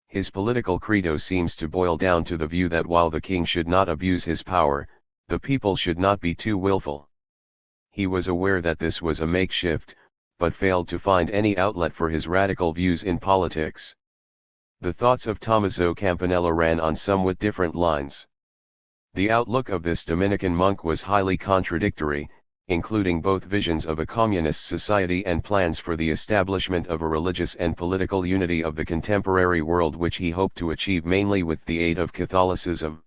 His political credo seems to boil down to the view that while the king should not abuse his power, the people should not be too willful. He was aware that this was a makeshift, but failed to find any outlet for his radical views in politics. The thoughts of Tommaso Campanella ran on somewhat different lines. The outlook of this Dominican monk was highly contradictory, including both visions of a communist society and plans for the establishment of a religious and political unity of the contemporary world, which he hoped to achieve mainly with the aid of Catholicism.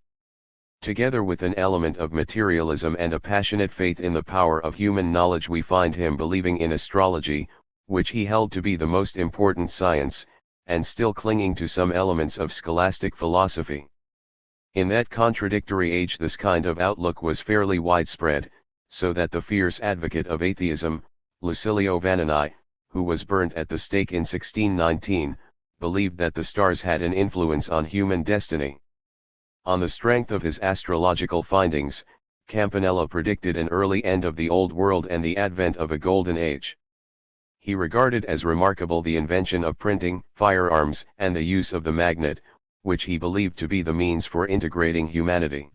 Together with an element of materialism and a passionate faith in the power of human knowledge, we find him believing in astrology, which he held to be the most important science, and still clinging to some elements of scholastic philosophy. In that contradictory age this kind of outlook was fairly widespread, so that the fierce advocate of atheism, Lucilio Vanini, who was burnt at the stake in 1619, believed that the stars had an influence on human destiny. On the strength of his astrological findings, Campanella predicted an early end of the Old World and the advent of a golden age. He regarded as remarkable the invention of printing, firearms, and the use of the magnet, which he believed to be the means for integrating humanity.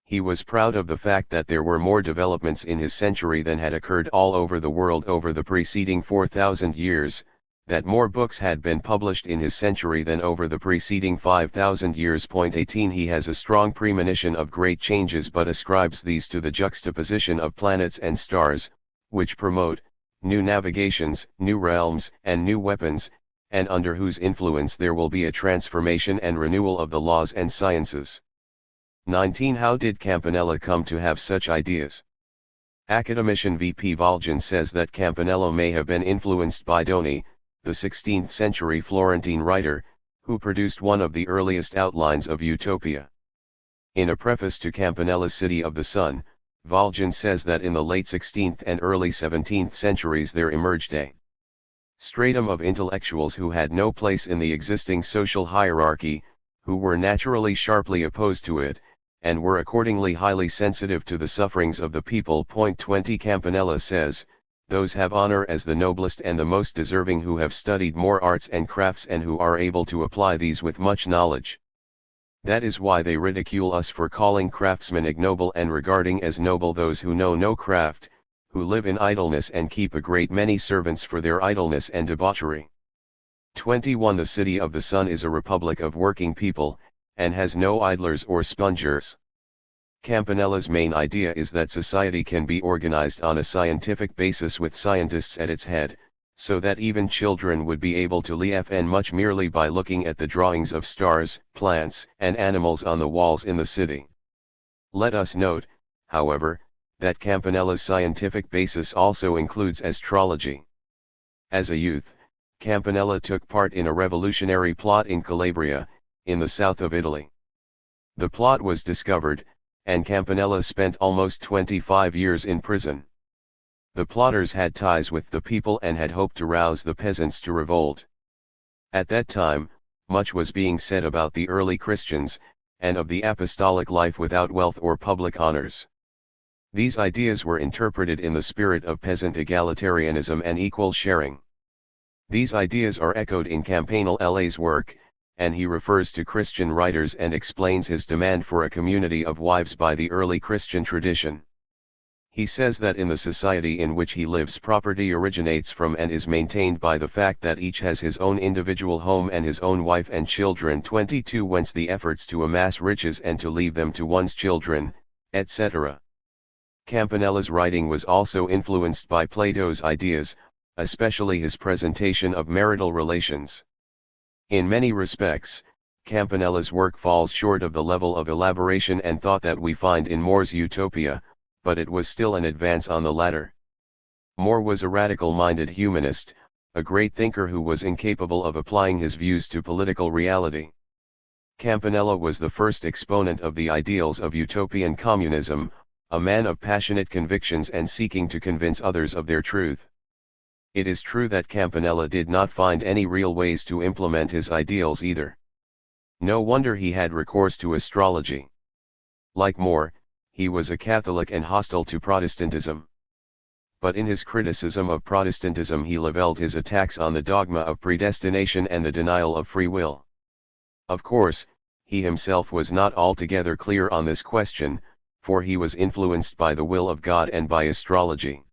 He was proud of the fact that there were more developments in his century than had occurred all over the world over the preceding 4,000 years, that more books had been published in his century than over the preceding 5,000 years. 18 He has a strong premonition of great changes, but ascribes these to the juxtaposition of planets and stars, which promote new navigations, new realms, and new weapons, and under whose influence there will be a transformation and renewal of the laws and sciences. 19 How did Campanella come to have such ideas? Academician V.P. Valjean says that Campanella may have been influenced by Doni, the 16th century Florentine writer, who produced one of the earliest outlines of Utopia. In a preface to Campanella's City of the Sun, Valjean says that in the late 16th and early 17th centuries there emerged a stratum of intellectuals who had no place in the existing social hierarchy, who were naturally sharply opposed to it, and were accordingly highly sensitive to the sufferings of the people. 20 Campanella says, those have honor as the noblest and the most deserving who have studied more arts and crafts and who are able to apply these with much knowledge. That is why they ridicule us for calling craftsmen ignoble and regarding as noble those who know no craft, who live in idleness and keep a great many servants for their idleness and debauchery. 21 The City of the Sun is a republic of working people, and has no idlers or spongers. Campanella's main idea is that society can be organized on a scientific basis with scientists at its head, so that even children would be able to laugh and much merely by looking at the drawings of stars, plants, and animals on the walls in the city. Let us note, however, that Campanella's scientific basis also includes astrology. As a youth, Campanella took part in a revolutionary plot in Calabria, in the south of Italy. The plot was discovered, and Campanella spent almost 25 years in prison. The plotters had ties with the people and had hoped to rouse the peasants to revolt. At that time, much was being said about the early Christians, and of the apostolic life without wealth or public honors. These ideas were interpreted in the spirit of peasant egalitarianism and equal sharing. These ideas are echoed in Campanella's work, and he refers to Christian writers and explains his demand for a community of wives by the early Christian tradition. He says that in the society in which he lives, property originates from and is maintained by the fact that each has his own individual home and his own wife and children. 22 Whence the efforts to amass riches and to leave them to one's children, etc. Campanella's writing was also influenced by Plato's ideas, especially his presentation of marital relations. In many respects, Campanella's work falls short of the level of elaboration and thought that we find in More's Utopia, but it was still an advance on the latter. More was a radical-minded humanist, a great thinker who was incapable of applying his views to political reality. Campanella was the first exponent of the ideals of utopian communism, a man of passionate convictions and seeking to convince others of their truth. It is true that Campanella did not find any real ways to implement his ideals either. No wonder he had recourse to astrology. Like More, he was a Catholic and hostile to Protestantism. but in his criticism of Protestantism he leveled his attacks on the dogma of predestination and the denial of free will. Of course, he himself was not altogether clear on this question, for he was influenced by the will of God and by astrology.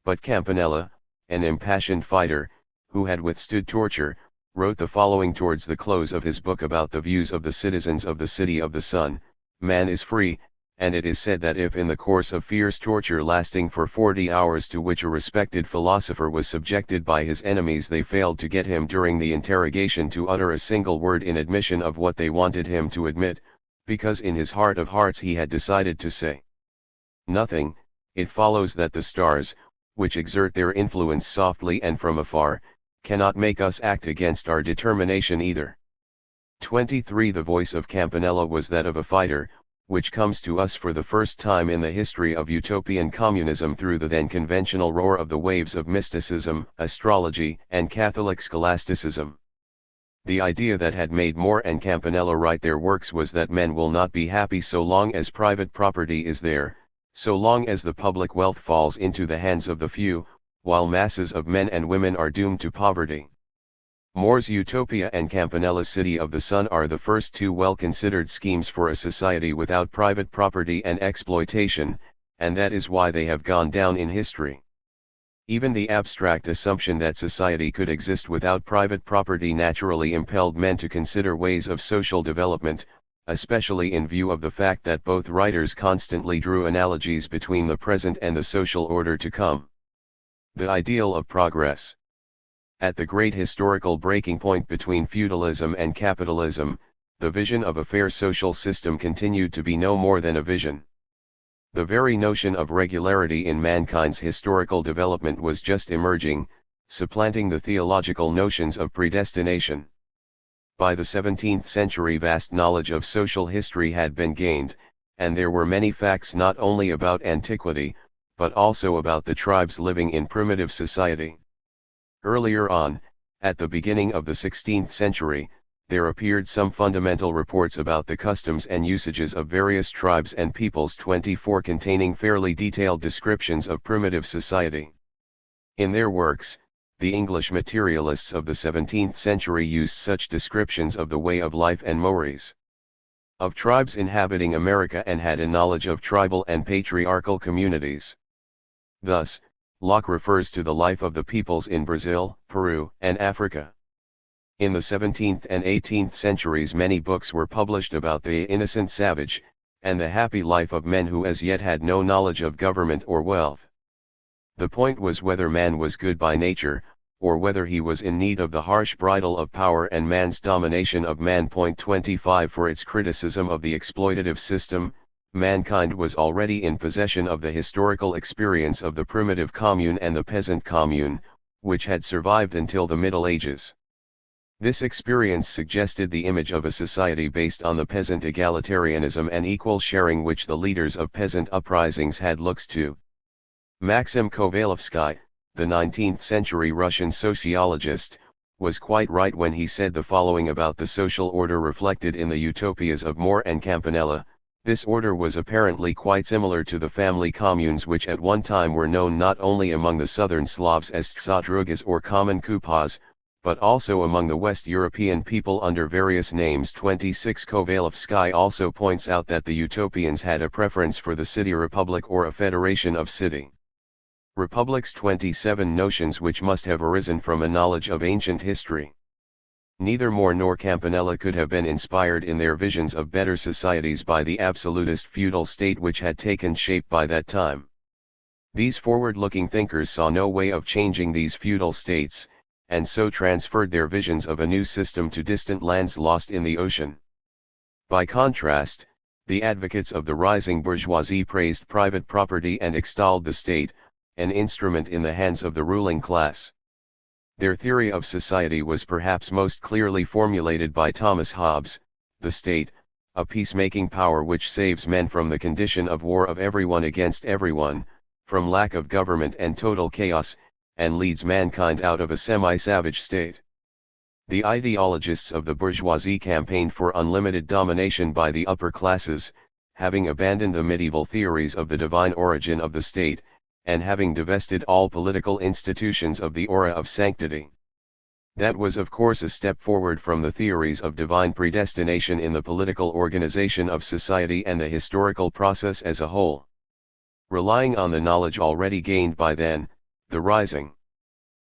But Campanella, an impassioned fighter, who had withstood torture, wrote the following towards the close of his book about the views of the citizens of the City of the Sun: "Man is free, and it is said that if in the course of fierce torture lasting for 40 hours to which a respected philosopher was subjected by his enemies they failed to get him during the interrogation to utter a single word in admission of what they wanted him to admit, because in his heart of hearts he had decided to say nothing, it follows that the stars, which exert their influence softly and from afar, cannot make us act against our determination either." 23. The voice of Campanella was that of a fighter, which comes to us for the first time in the history of utopian communism through the then conventional roar of the waves of mysticism, astrology, and Catholic scholasticism. The idea that had made More and Campanella write their works was that men will not be happy so long as private property is there, so long as the public wealth falls into the hands of the few, while masses of men and women are doomed to poverty. More's Utopia and Campanella's City of the Sun are the first two well-considered schemes for a society without private property and exploitation, and that is why they have gone down in history. Even the abstract assumption that society could exist without private property naturally impelled men to consider ways of social development, especially in view of the fact that both writers constantly drew analogies between the present and the social order to come. The ideal of progress. At the great historical breaking point between feudalism and capitalism, the vision of a fair social system continued to be no more than a vision. The very notion of regularity in mankind's historical development was just emerging, supplanting the theological notions of predestination. By the 17th century vast knowledge of social history had been gained, and there were many facts not only about antiquity, but also about the tribes living in primitive society. Earlier on, at the beginning of the 16th century, there appeared some fundamental reports about the customs and usages of various tribes and peoples, 24 containing fairly detailed descriptions of primitive society. In their works, the English materialists of the 17th century used such descriptions of the way of life and mores of tribes inhabiting America and had a knowledge of tribal and patriarchal communities. Thus, Locke refers to the life of the peoples in Brazil, Peru, and Africa. In the 17th and 18th centuries many books were published about the innocent savage, and the happy life of men who as yet had no knowledge of government or wealth. The point was whether man was good by nature, or whether he was in need of the harsh bridle of power and man's domination of man. 25 For its criticism of the exploitative system, mankind was already in possession of the historical experience of the primitive commune and the peasant commune, which had survived until the Middle Ages. This experience suggested the image of a society based on the peasant egalitarianism and equal sharing which the leaders of peasant uprisings had looked to. Maxim Kovalevsky, the 19th-century Russian sociologist, was quite right when he said the following about the social order reflected in the utopias of More and Campanella. This order was apparently quite similar to the family communes which at one time were known not only among the southern Slavs as Tzadrugas or common kupas, but also among the West European people under various names. 26 Kovalevsky also points out that the utopians had a preference for the city republic or a federation of city republics. 27 Notions which must have arisen from a knowledge of ancient history. Neither More nor Campanella could have been inspired in their visions of better societies by the absolutist feudal state which had taken shape by that time. These forward-looking thinkers saw no way of changing these feudal states, and so transferred their visions of a new system to distant lands lost in the ocean. By contrast, the advocates of the rising bourgeoisie praised private property and extolled the state, an instrument in the hands of the ruling class. Their theory of society was perhaps most clearly formulated by Thomas Hobbes: the state, a peacemaking power which saves men from the condition of war of everyone against everyone, from lack of government and total chaos, and leads mankind out of a semi-savage state. The ideologists of the bourgeoisie campaigned for unlimited domination by the upper classes, having abandoned the medieval theories of the divine origin of the state, and having divested all political institutions of the aura of sanctity. That was of course a step forward from the theories of divine predestination in the political organization of society and the historical process as a whole. Relying on the knowledge already gained by then, the rising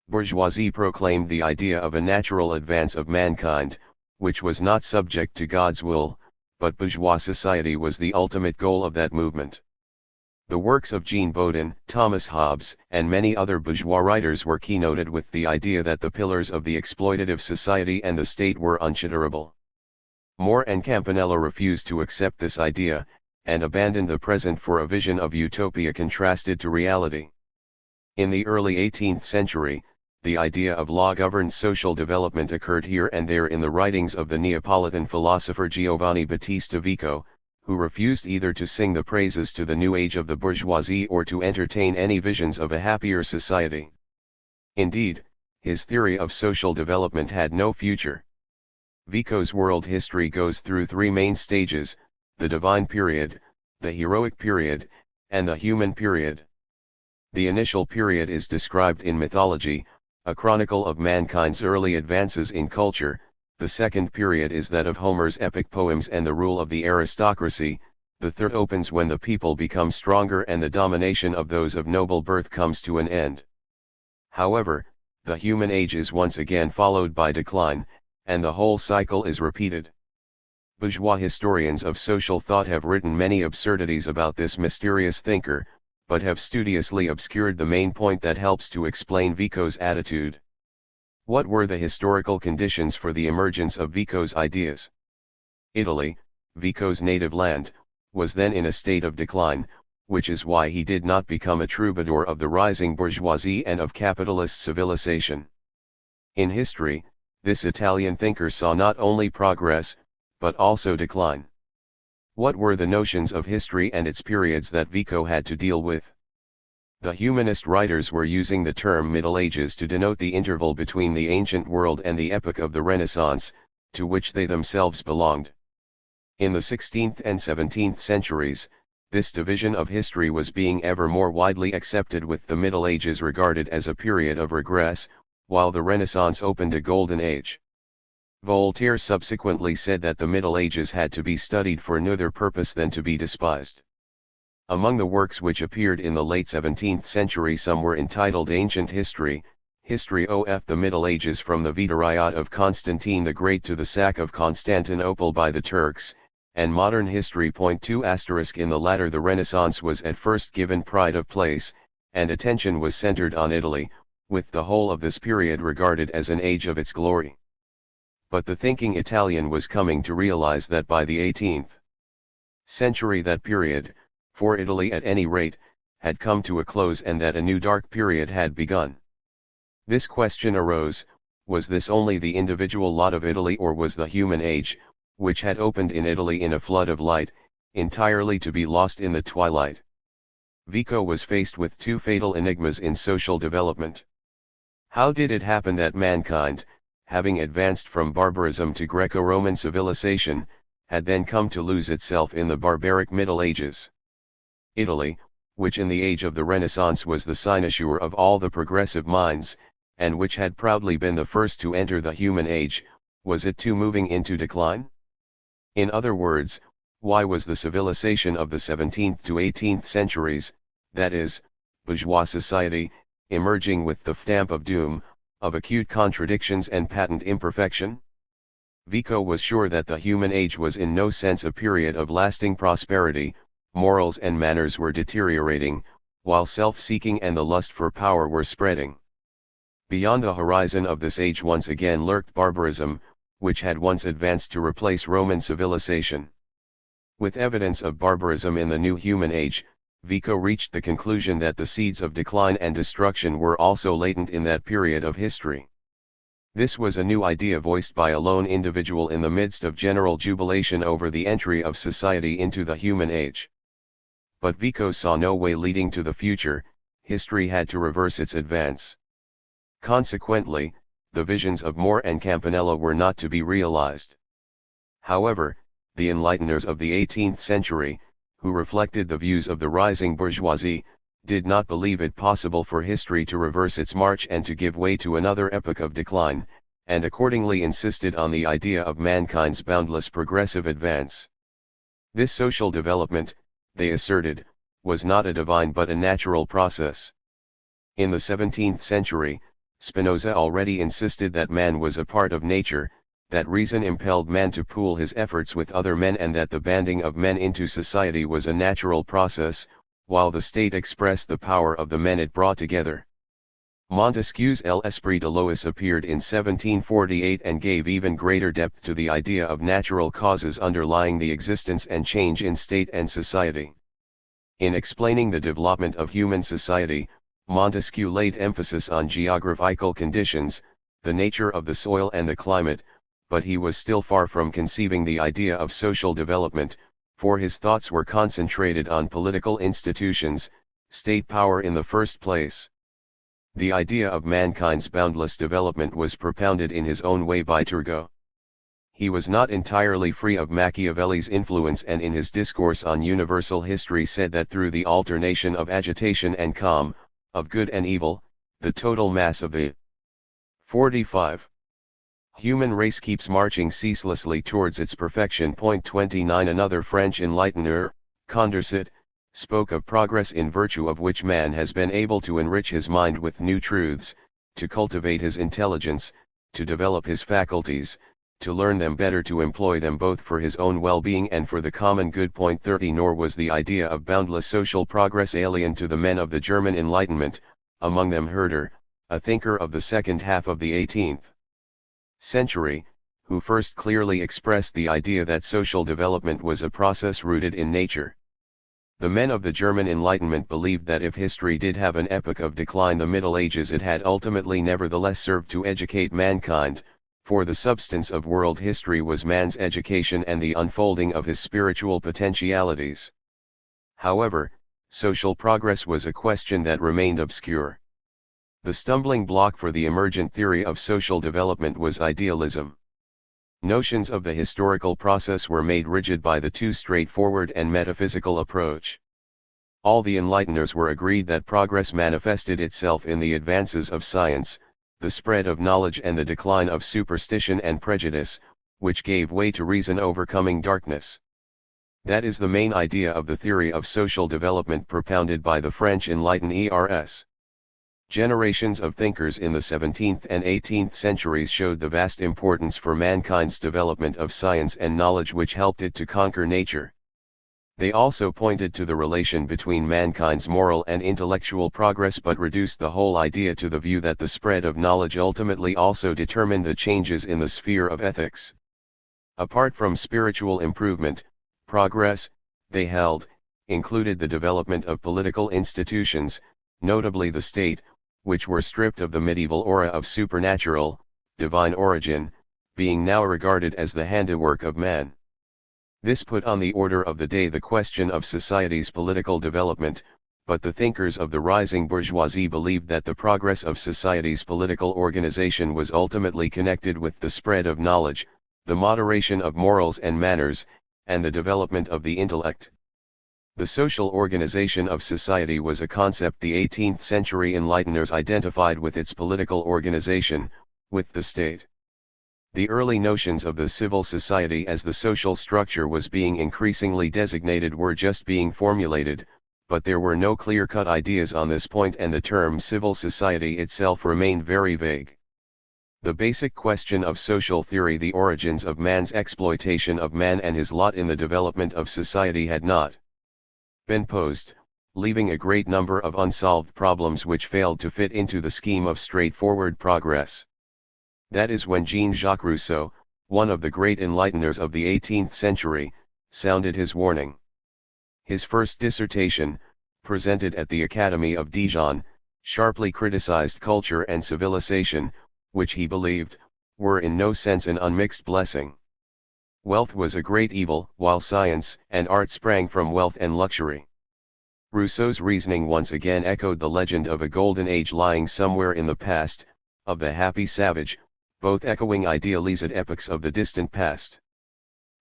bourgeoisie proclaimed the idea of a natural advance of mankind, which was not subject to God's will, but bourgeois society was the ultimate goal of that movement. The works of Jean Bodin, Thomas Hobbes, and many other bourgeois writers were keynoted with the idea that the pillars of the exploitative society and the state were unshatterable. More and Campanella refused to accept this idea, and abandoned the present for a vision of utopia contrasted to reality. In the early 18th century, the idea of law-governed social development occurred here and there in the writings of the Neapolitan philosopher Giovanni Battista Vico, who refused either to sing the praises to the new age of the bourgeoisie or to entertain any visions of a happier society. Indeed, his theory of social development had no future. Vico's world history goes through three main stages: the divine period, the heroic period, and the human period. The initial period is described in mythology, a chronicle of mankind's early advances in culture. The second period is that of Homer's epic poems and the rule of the aristocracy. The third opens when the people become stronger and the domination of those of noble birth comes to an end. However, the human age is once again followed by decline, and the whole cycle is repeated. Bourgeois historians of social thought have written many absurdities about this mysterious thinker, but have studiously obscured the main point that helps to explain Vico's attitude. What were the historical conditions for the emergence of Vico's ideas? Italy, Vico's native land, was then in a state of decline, which is why he did not become a troubadour of the rising bourgeoisie and of capitalist civilization. In history, this Italian thinker saw not only progress, but also decline. What were the notions of history and its periods that Vico had to deal with? The humanist writers were using the term Middle Ages to denote the interval between the ancient world and the epoch of the Renaissance, to which they themselves belonged. In the 16th and 17th centuries, this division of history was being ever more widely accepted, with the Middle Ages regarded as a period of regress, while the Renaissance opened a golden age. Voltaire subsequently said that the Middle Ages had to be studied for no other purpose than to be despised. Among the works which appeared in the late 17th century, some were entitled Ancient History, History of the Middle Ages from the Vicariate of Constantine the Great to the sack of Constantinople by the Turks, and Modern History. 2*. In the latter, the Renaissance was at first given pride of place, and attention was centered on Italy, with the whole of this period regarded as an age of its glory. But the thinking Italian was coming to realize that by the 18th century that period, for Italy at any rate, had come to a close, and that a new dark period had begun. This question arose: was this only the individual lot of Italy, or was the human age, which had opened in Italy in a flood of light, entirely to be lost in the twilight? Vico was faced with two fatal enigmas in social development. How did it happen that mankind, having advanced from barbarism to Greco-Roman civilization, had then come to lose itself in the barbaric Middle Ages? Italy, which in the age of the Renaissance was the cynosure of all the progressive minds, and which had proudly been the first to enter the human age, was it too moving into decline? In other words, why was the civilization of the 17th to 18th centuries, that is, bourgeois society, emerging with the stamp of doom, of acute contradictions and patent imperfection? Vico was sure that the human age was in no sense a period of lasting prosperity. Morals and manners were deteriorating, while self-seeking and the lust for power were spreading. Beyond the horizon of this age once again lurked barbarism, which had once advanced to replace Roman civilization. With evidence of barbarism in the new human age, Vico reached the conclusion that the seeds of decline and destruction were also latent in that period of history. This was a new idea voiced by a lone individual in the midst of general jubilation over the entry of society into the human age. But Vico saw no way leading to the future. History had to reverse its advance. Consequently, the visions of More and Campanella were not to be realized. However, the enlighteners of the 18th century, who reflected the views of the rising bourgeoisie, did not believe it possible for history to reverse its march and to give way to another epoch of decline, and accordingly insisted on the idea of mankind's boundless progressive advance. This social development, they asserted, was not a divine but a natural process. In the 17th century, Spinoza already insisted that man was a part of nature, that reason impelled man to pool his efforts with other men, and that the banding of men into society was a natural process, while the state expressed the power of the men it brought together. Montesquieu's L'Esprit de Lois appeared in 1748 and gave even greater depth to the idea of natural causes underlying the existence and change in state and society. In explaining the development of human society, Montesquieu laid emphasis on geographical conditions, the nature of the soil and the climate, but he was still far from conceiving the idea of social development, for his thoughts were concentrated on political institutions, state power in the first place. The idea of mankind's boundless development was propounded in his own way by Turgot. He was not entirely free of Machiavelli's influence, and in his discourse on universal history said that through the alternation of agitation and calm, of good and evil, the total mass of the 45 human race keeps marching ceaselessly towards its perfection. 29 Another French enlightener, Condorcet, spoke of progress in virtue of which man has been able to enrich his mind with new truths, to cultivate his intelligence, to develop his faculties, to learn them better, to employ them both for his own well-being and for the common good. 30 Nor was the idea of boundless social progress alien to the men of the German Enlightenment, among them Herder, a thinker of the second half of the 18th century, who first clearly expressed the idea that social development was a process rooted in nature. The men of the German Enlightenment believed that if history did have an epoch of decline, the Middle Ages, it had ultimately nevertheless served to educate mankind, for the substance of world history was man's education and the unfolding of his spiritual potentialities. However, social progress was a question that remained obscure. The stumbling block for the emergent theory of social development was idealism. Notions of the historical process were made rigid by the too straightforward and metaphysical approach. All the enlighteners were agreed that progress manifested itself in the advances of science, the spread of knowledge and the decline of superstition and prejudice, which gave way to reason overcoming darkness. That is the main idea of the theory of social development propounded by the French enlighteners. Generations of thinkers in the 17th and 18th centuries showed the vast importance for mankind's development of science and knowledge which helped it to conquer nature. They also pointed to the relation between mankind's moral and intellectual progress, but reduced the whole idea to the view that the spread of knowledge ultimately also determined the changes in the sphere of ethics. Apart from spiritual improvement, progress, they held, included the development of political institutions, notably the state, which were stripped of the medieval aura of supernatural, divine origin, being now regarded as the handiwork of man. This put on the order of the day the question of society's political development, but the thinkers of the rising bourgeoisie believed that the progress of society's political organization was ultimately connected with the spread of knowledge, the moderation of morals and manners, and the development of the intellect. The social organization of society was a concept the 18th century enlighteners identified with its political organization, with the state. The early notions of the civil society as the social structure was being increasingly designated were just being formulated, but there were no clear-cut ideas on this point, and the term civil society itself remained very vague. The basic question of social theory, the origins of man's exploitation of man and his lot in the development of society, had not been posed, leaving a great number of unsolved problems which failed to fit into the scheme of straightforward progress. That is when Jean-Jacques Rousseau, one of the great enlighteners of the 18th century, sounded his warning. His first dissertation, presented at the Academy of Dijon, sharply criticized culture and civilization, which he believed, were in no sense an unmixed blessing. Wealth was a great evil, while science and art sprang from wealth and luxury. Rousseau's reasoning once again echoed the legend of a golden age lying somewhere in the past, of the happy savage, both echoing idealized epochs of the distant past.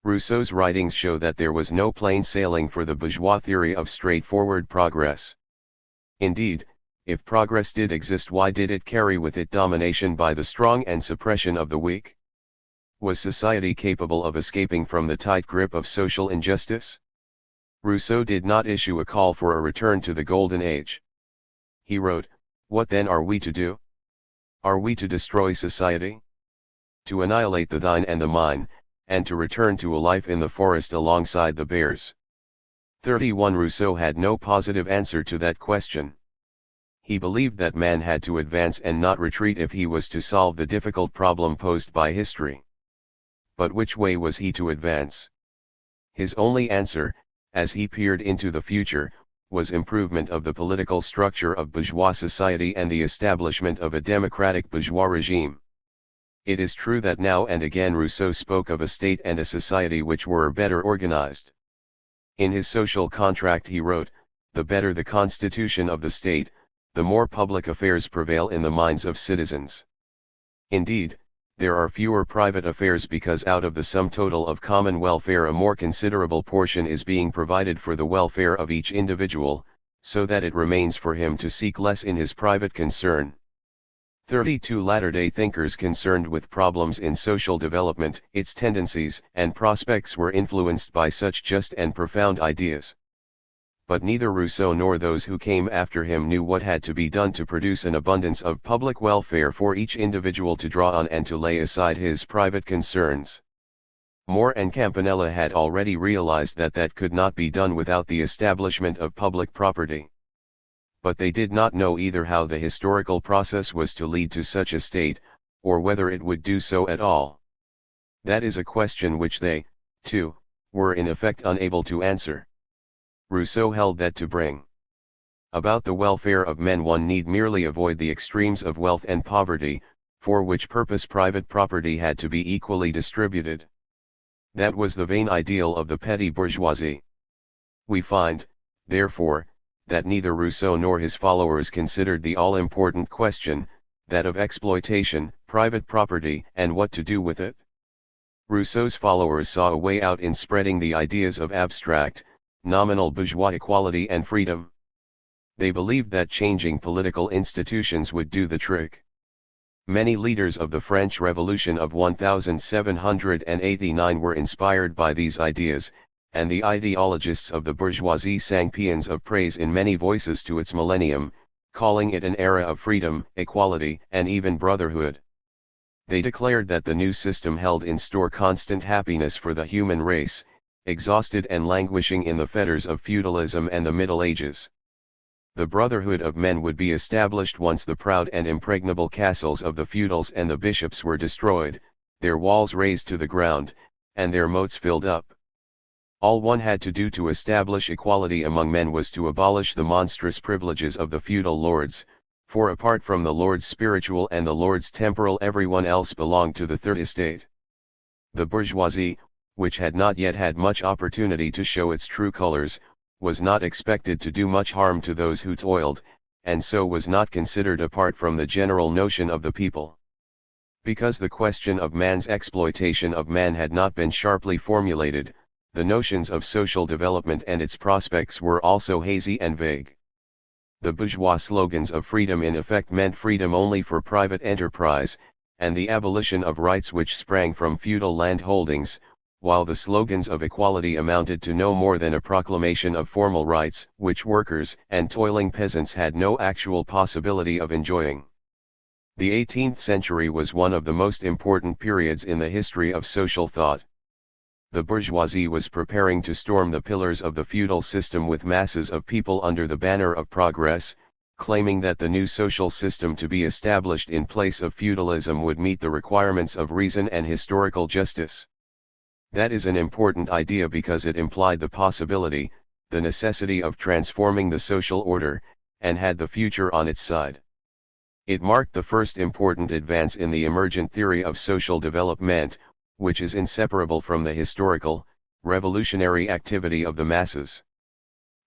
Rousseau's writings show that there was no plain sailing for the bourgeois theory of straightforward progress. Indeed, if progress did exist, why did it carry with it domination by the strong and suppression of the weak? Was society capable of escaping from the tight grip of social injustice? Rousseau did not issue a call for a return to the Golden Age. He wrote, "What then are we to do? Are we to destroy society? To annihilate the thine and the mine, and to return to a life in the forest alongside the bears?" 31 Rousseau had no positive answer to that question. He believed that man had to advance and not retreat if he was to solve the difficult problem posed by history. But which way was he to advance? His only answer, as he peered into the future, was improvement of the political structure of bourgeois society and the establishment of a democratic bourgeois regime. It is true that now and again Rousseau spoke of a state and a society which were better organized. In his social contract he wrote, "The better the constitution of the state, the more public affairs prevail in the minds of citizens." Indeed, there are fewer private affairs because out of the sum total of common welfare a more considerable portion is being provided for the welfare of each individual, so that it remains for him to seek less in his private concern. 32 Latter-day thinkers concerned with problems in social development, its tendencies and prospects were influenced by such just and profound ideas. But neither Rousseau nor those who came after him knew what had to be done to produce an abundance of public welfare for each individual to draw on and to lay aside his private concerns. More and Campanella had already realized that that could not be done without the establishment of public property. But they did not know either how the historical process was to lead to such a state, or whether it would do so at all. That is a question which they, too, were in effect unable to answer. Rousseau held that to bring about the welfare of men one need merely avoid the extremes of wealth and poverty, for which purpose private property had to be equally distributed. That was the vain ideal of the petty bourgeoisie. We find, therefore, that neither Rousseau nor his followers considered the all-important question, that of exploitation, private property, and what to do with it. Rousseau's followers saw a way out in spreading the ideas of abstract, nominal bourgeois equality and freedom. They believed that changing political institutions would do the trick. Many leaders of the French Revolution of 1789 were inspired by these ideas, and the ideologists of the bourgeoisie sang paeans of praise in many voices to its millennium, calling it an era of freedom, equality, and even brotherhood. They declared that the new system held in store constant happiness for the human race, exhausted and languishing in the fetters of feudalism and the Middle Ages. The brotherhood of men would be established once the proud and impregnable castles of the feudals and the bishops were destroyed, their walls razed to the ground, and their moats filled up. All one had to do to establish equality among men was to abolish the monstrous privileges of the feudal lords, for apart from the lords spiritual and the lords temporal everyone else belonged to the third estate. The bourgeoisie, which had not yet had much opportunity to show its true colors, was not expected to do much harm to those who toiled, and so was not considered apart from the general notion of the people. Because the question of man's exploitation of man had not been sharply formulated, the notions of social development and its prospects were also hazy and vague. The bourgeois slogans of freedom in effect meant freedom only for private enterprise, and the abolition of rights which sprang from feudal land holdings, while the slogans of equality amounted to no more than a proclamation of formal rights which workers and toiling peasants had no actual possibility of enjoying. The 18th century was one of the most important periods in the history of social thought. The bourgeoisie was preparing to storm the pillars of the feudal system with masses of people under the banner of progress, claiming that the new social system to be established in place of feudalism would meet the requirements of reason and historical justice. That is an important idea because it implied the possibility, the necessity of transforming the social order, and had the future on its side. It marked the first important advance in the emergent theory of social development, which is inseparable from the historical, revolutionary activity of the masses.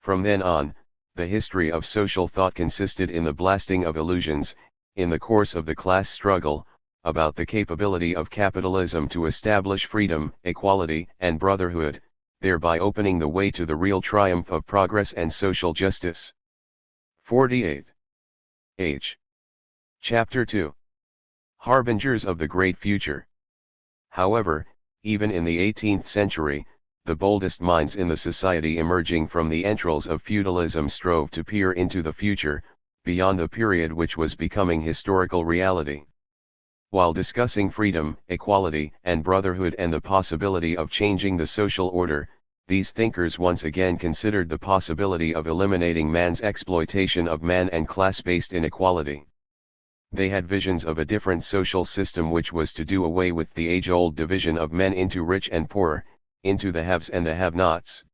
From then on, the history of social thought consisted in the blasting of illusions, in the course of the class struggle, about the capability of capitalism to establish freedom, equality, and brotherhood, thereby opening the way to the real triumph of progress and social justice. 48. H. Chapter 2. Harbingers of the Great Future. However, even in the 18th century, the boldest minds in the society emerging from the entrails of feudalism strove to peer into the future, beyond the period which was becoming historical reality. While discussing freedom, equality, and brotherhood and the possibility of changing the social order, these thinkers once again considered the possibility of eliminating man's exploitation of man and class-based inequality. They had visions of a different social system which was to do away with the age-old division of men into rich and poor, into the haves and the have-nots.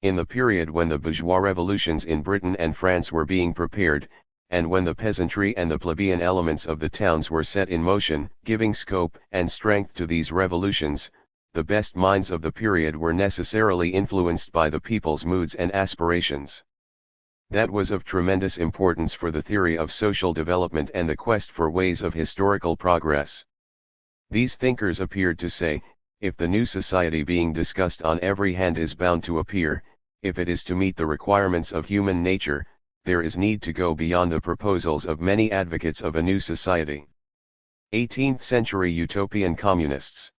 In the period when the bourgeois revolutions in Britain and France were being prepared, and when the peasantry and the plebeian elements of the towns were set in motion, giving scope and strength to these revolutions, the best minds of the period were necessarily influenced by the people's moods and aspirations. That was of tremendous importance for the theory of social development and the quest for ways of historical progress. These thinkers appeared to say, if the new society being discussed on every hand is bound to appear, if it is to meet the requirements of human nature, there is need to go beyond the proposals of many advocates of a new society. 18th century utopian communists.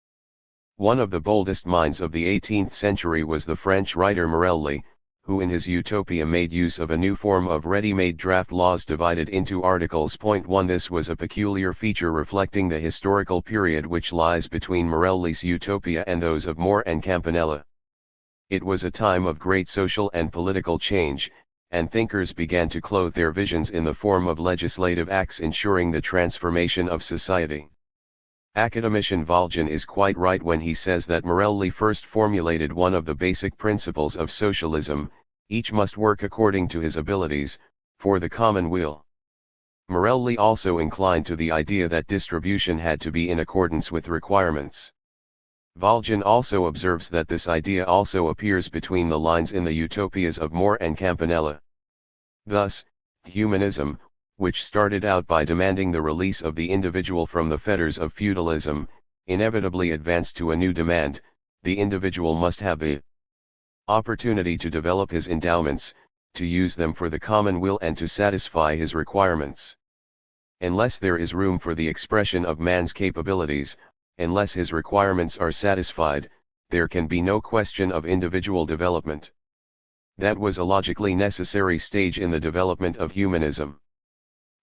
One of the boldest minds of the 18th century was the French writer Morelli, who in his Utopia made use of a new form of ready-made draft laws divided into articles. 1. This was a peculiar feature reflecting the historical period which lies between Morelli's Utopia and those of More and Campanella. It was a time of great social and political change, and thinkers began to clothe their visions in the form of legislative acts ensuring the transformation of society. Academician Valjean is quite right when he says that Morelli first formulated one of the basic principles of socialism: each must work according to his abilities, for the common weal. Morelli also inclined to the idea that distribution had to be in accordance with requirements. Valjean also observes that this idea also appears between the lines in the utopias of More and Campanella. Thus, humanism, which started out by demanding the release of the individual from the fetters of feudalism, inevitably advanced to a new demand: the individual must have the opportunity to develop his endowments, to use them for the common weal and to satisfy his requirements. Unless there is room for the expression of man's capabilities, unless his requirements are satisfied, there can be no question of individual development. That was a logically necessary stage in the development of humanism.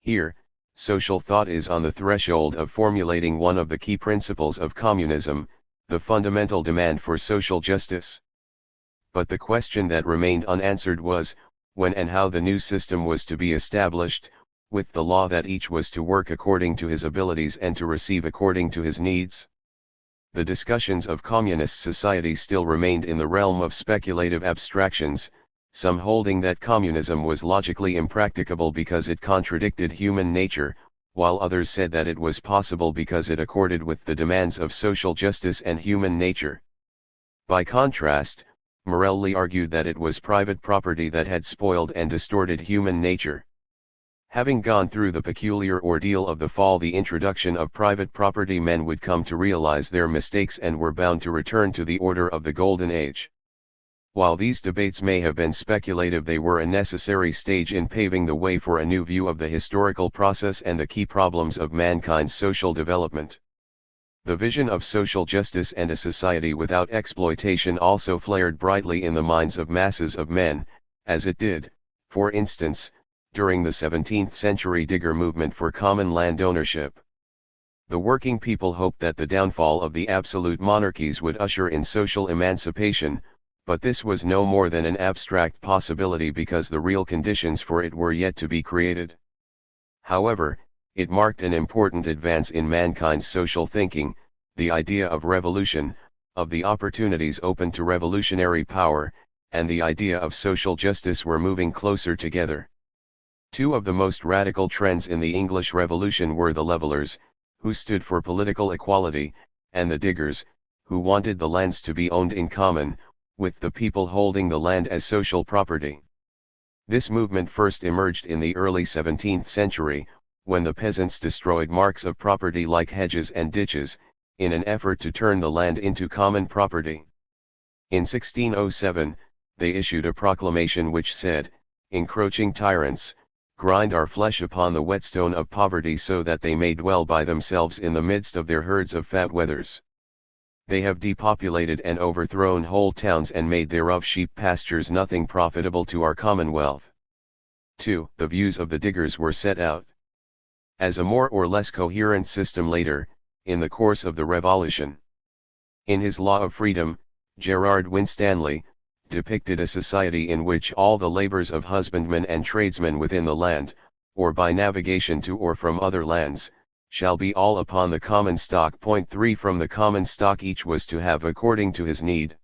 Here, social thought is on the threshold of formulating one of the key principles of communism, the fundamental demand for social justice. But the question that remained unanswered was, when and how the new system was to be established, with the law that each was to work according to his abilities and to receive according to his needs. The discussions of communist society still remained in the realm of speculative abstractions, some holding that communism was logically impracticable because it contradicted human nature, while others said that it was possible because it accorded with the demands of social justice and human nature. By contrast, Morelli argued that it was private property that had spoiled and distorted human nature. Having gone through the peculiar ordeal of the fall, the introduction of private property, men would come to realize their mistakes and were bound to return to the order of the Golden Age. While these debates may have been speculative, they were a necessary stage in paving the way for a new view of the historical process and the key problems of mankind's social development. The vision of social justice and a society without exploitation also flared brightly in the minds of masses of men, as it did, for instance, during the 17th century digger movement for common land ownership. The working people hoped that the downfall of the absolute monarchies would usher in social emancipation, but this was no more than an abstract possibility because the real conditions for it were yet to be created. However, it marked an important advance in mankind's social thinking. The idea of revolution, of the opportunities open to revolutionary power, and the idea of social justice were moving closer together. Two of the most radical trends in the English Revolution were the levelers, who stood for political equality, and the diggers, who wanted the lands to be owned in common, with the people holding the land as social property. This movement first emerged in the early 17th century, when the peasants destroyed marks of property like hedges and ditches, in an effort to turn the land into common property. In 1607, they issued a proclamation which said, "Encroaching tyrants, grind our flesh upon the whetstone of poverty so that they may dwell by themselves in the midst of their herds of fat wethers. They have depopulated and overthrown whole towns and made thereof sheep pastures, nothing profitable to our commonwealth. 2. The views of the diggers were set out as a more or less coherent system later, in the course of the Revolution. In his Law of Freedom, Gerard Winstanley depicted a society in which all the labors of husbandmen and tradesmen within the land, or by navigation to or from other lands, shall be all upon the common stock. 3. From the common stock each was to have according to his need.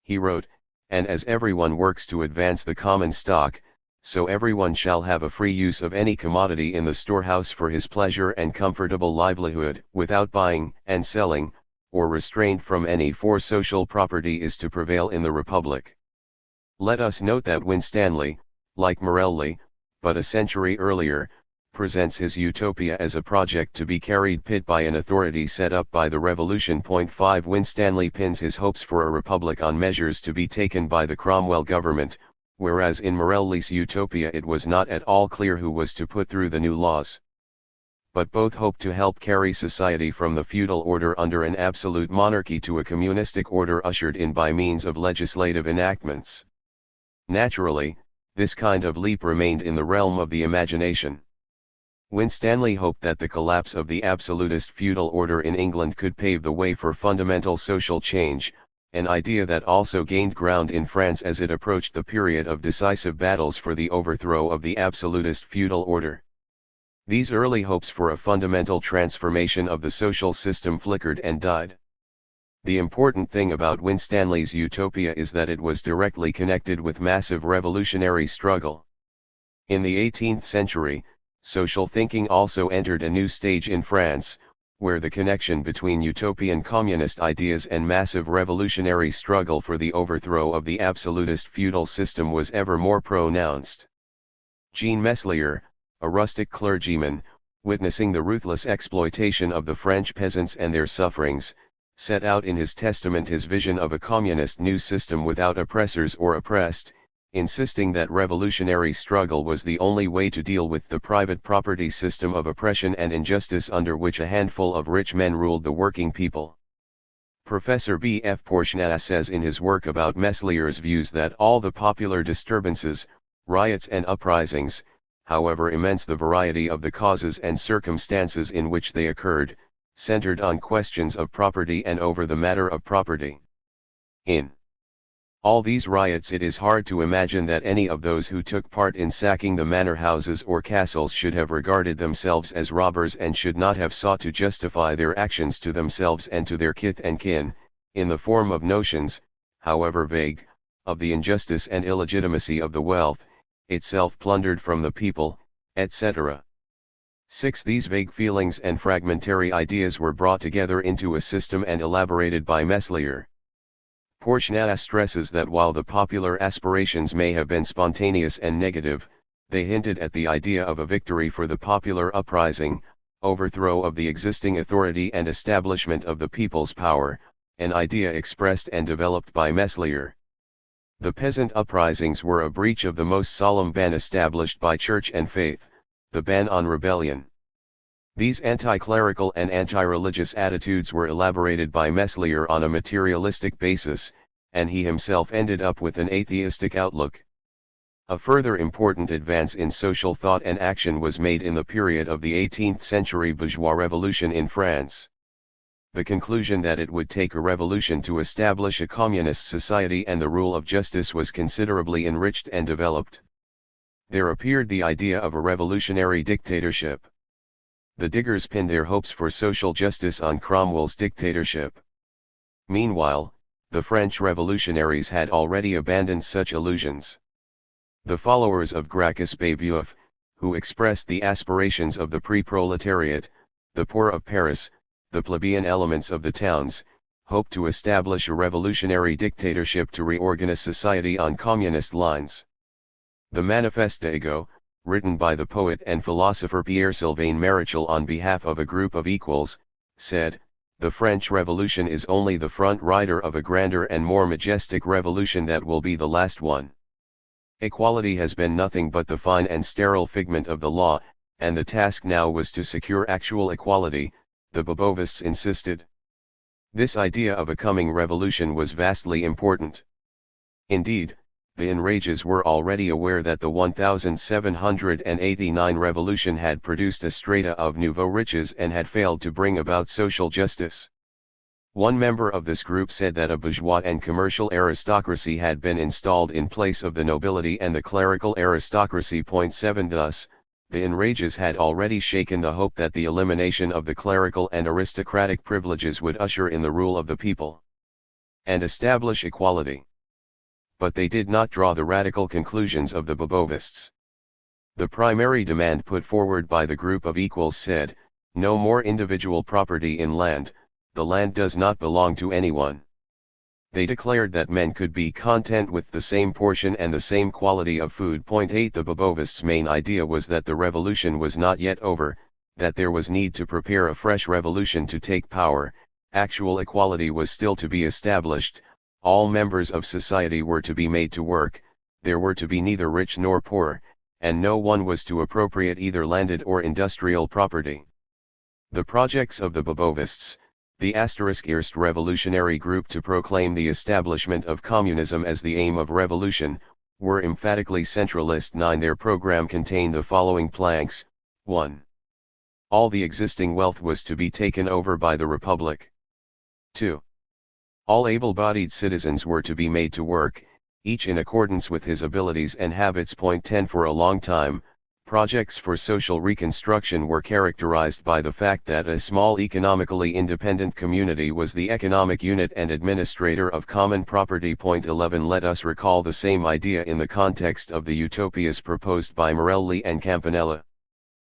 He wrote, and as everyone works to advance the common stock, so everyone shall have a free use of any commodity in the storehouse for his pleasure and comfortable livelihood, without buying and selling, or restraint from any, for social property is to prevail in the Republic. Let us note that Winstanley, like Morelli, but a century earlier, presents his utopia as a project to be carried pit by an authority set up by the Revolution. 5. Winstanley pins his hopes for a republic on measures to be taken by the Cromwell government, whereas in Morelli's utopia it was not at all clear who was to put through the new laws. But both hoped to help carry society from the feudal order under an absolute monarchy to a communistic order ushered in by means of legislative enactments. Naturally, this kind of leap remained in the realm of the imagination. Winstanley hoped that the collapse of the absolutist feudal order in England could pave the way for fundamental social change, an idea that also gained ground in France as it approached the period of decisive battles for the overthrow of the absolutist feudal order. These early hopes for a fundamental transformation of the social system flickered and died. The important thing about Winstanley's utopia is that it was directly connected with massive revolutionary struggle. In the 18th century, social thinking also entered a new stage in France, where the connection between utopian communist ideas and massive revolutionary struggle for the overthrow of the absolutist feudal system was ever more pronounced. Jean Meslier, a rustic clergyman, witnessing the ruthless exploitation of the French peasants and their sufferings, set out in his testament his vision of a communist new system without oppressors or oppressed, insisting that revolutionary struggle was the only way to deal with the private property system of oppression and injustice under which a handful of rich men ruled the working people. Professor B. F. Porchna says in his work about Meslier's views that all the popular disturbances, riots and uprisings, however immense the variety of the causes and circumstances in which they occurred, centered on questions of property and over the matter of property. In all these riots it is hard to imagine that any of those who took part in sacking the manor houses or castles should have regarded themselves as robbers and should not have sought to justify their actions to themselves and to their kith and kin, in the form of notions, however vague, of the injustice and illegitimacy of the wealth, itself plundered from the people, etc. 6. These vague feelings and fragmentary ideas were brought together into a system and elaborated by Meslier. Porchna stresses that while the popular aspirations may have been spontaneous and negative, they hinted at the idea of a victory for the popular uprising, overthrow of the existing authority and establishment of the people's power, an idea expressed and developed by Meslier. The peasant uprisings were a breach of the most solemn ban established by church and faith, the ban on rebellion. These anti-clerical and anti-religious attitudes were elaborated by Meslier on a materialistic basis, and he himself ended up with an atheistic outlook. A further important advance in social thought and action was made in the period of the 18th century bourgeois revolution in France. The conclusion that it would take a revolution to establish a communist society and the rule of justice was considerably enriched and developed. There appeared the idea of a revolutionary dictatorship. The diggers pinned their hopes for social justice on Cromwell's dictatorship. Meanwhile, the French revolutionaries had already abandoned such illusions. The followers of Gracchus Babeuf, who expressed the aspirations of the pre-proletariat, the poor of Paris, the plebeian elements of the towns, hoped to establish a revolutionary dictatorship to reorganize society on communist lines. The Manifeste, written by the poet and philosopher Pierre-Sylvain Maréchal on behalf of a group of equals, said, "The French Revolution is only the front rider of a grander and more majestic revolution that will be the last one." Equality has been nothing but the fine and sterile figment of the law, and the task now was to secure actual equality, the Bobovists insisted. This idea of a coming revolution was vastly important. Indeed, the enrages were already aware that the 1789 revolution had produced a strata of nouveau riches and had failed to bring about social justice. One member of this group said that a bourgeois and commercial aristocracy had been installed in place of the nobility and the clerical aristocracy. 7 Thus, the enrages had already shaken the hope that the elimination of the clerical and aristocratic privileges would usher in the rule of the people and establish equality. But they did not draw the radical conclusions of the Bobovists. The primary demand put forward by the group of equals said, no more individual property in land, the land does not belong to anyone. They declared that men could be content with the same portion and the same quality of food. 8 The Bobovists' main idea was that the revolution was not yet over, that there was need to prepare a fresh revolution to take power, actual equality was still to be established, all members of society were to be made to work, there were to be neither rich nor poor, and no one was to appropriate either landed or industrial property. The projects of the Bobovists, the *erst revolutionary group to proclaim the establishment of communism as the aim of revolution, were emphatically centralist. 9 Their program contained the following planks: 1. All the existing wealth was to be taken over by the Republic. 2. All able-bodied citizens were to be made to work, each in accordance with his abilities and habits. 10 For a long time, projects for social reconstruction were characterized by the fact that a small economically independent community was the economic unit and administrator of common property. 11 Let us recall the same idea in the context of the utopias proposed by Morelli and Campanella.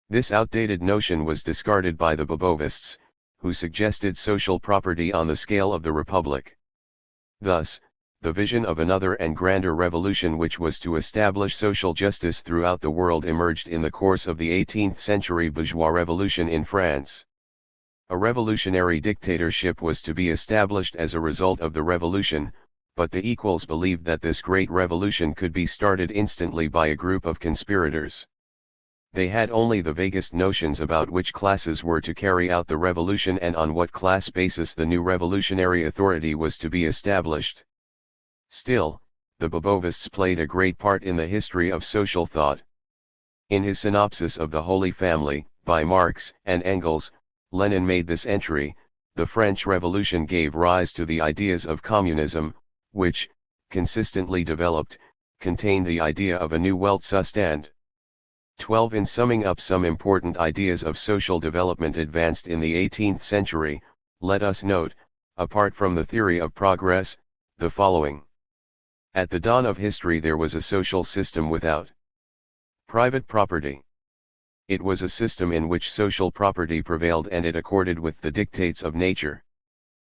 This outdated notion was discarded by the Bobovists, who suggested social property on the scale of the Republic. Thus, the vision of another and grander revolution which was to establish social justice throughout the world emerged in the course of the 18th century bourgeois revolution in France. A revolutionary dictatorship was to be established as a result of the revolution, but the equals believed that this great revolution could be started instantly by a group of conspirators. They had only the vaguest notions about which classes were to carry out the revolution and on what class basis the new revolutionary authority was to be established. Still, the Bobovists played a great part in the history of social thought. In his synopsis of the Holy Family, by Marx and Engels, Lenin made this entry: the French Revolution gave rise to the ideas of communism, which, consistently developed, contained the idea of a new Weltzustand. 12 In summing up some important ideas of social development advanced in the 18th century, let us note, apart from the theory of progress, the following. At the dawn of history there was a social system without private property. It was a system in which social property prevailed and it accorded with the dictates of nature.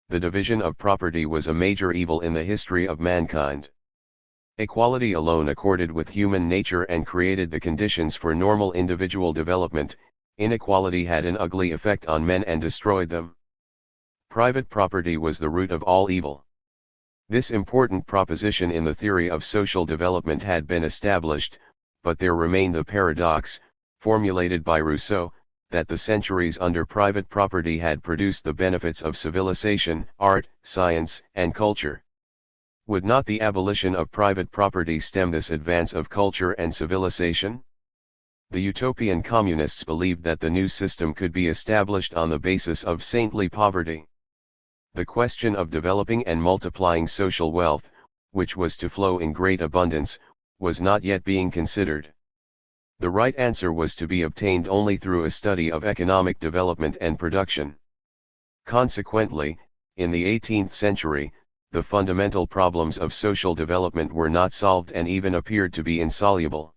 The division of property was a major evil in the history of mankind. Equality alone accorded with human nature and created the conditions for normal individual development. Inequality had an ugly effect on men and destroyed them. Private property was the root of all evil. This important proposition in the theory of social development had been established, but there remained the paradox, formulated by Rousseau, that the centuries under private property had produced the benefits of civilization, art, science, and culture. Would not the abolition of private property stem this advance of culture and civilization? The utopian communists believed that the new system could be established on the basis of saintly poverty. The question of developing and multiplying social wealth, which was to flow in great abundance, was not yet being considered. The right answer was to be obtained only through a study of economic development and production. Consequently, in the 18th century, the fundamental problems of social development were not solved and even appeared to be insoluble.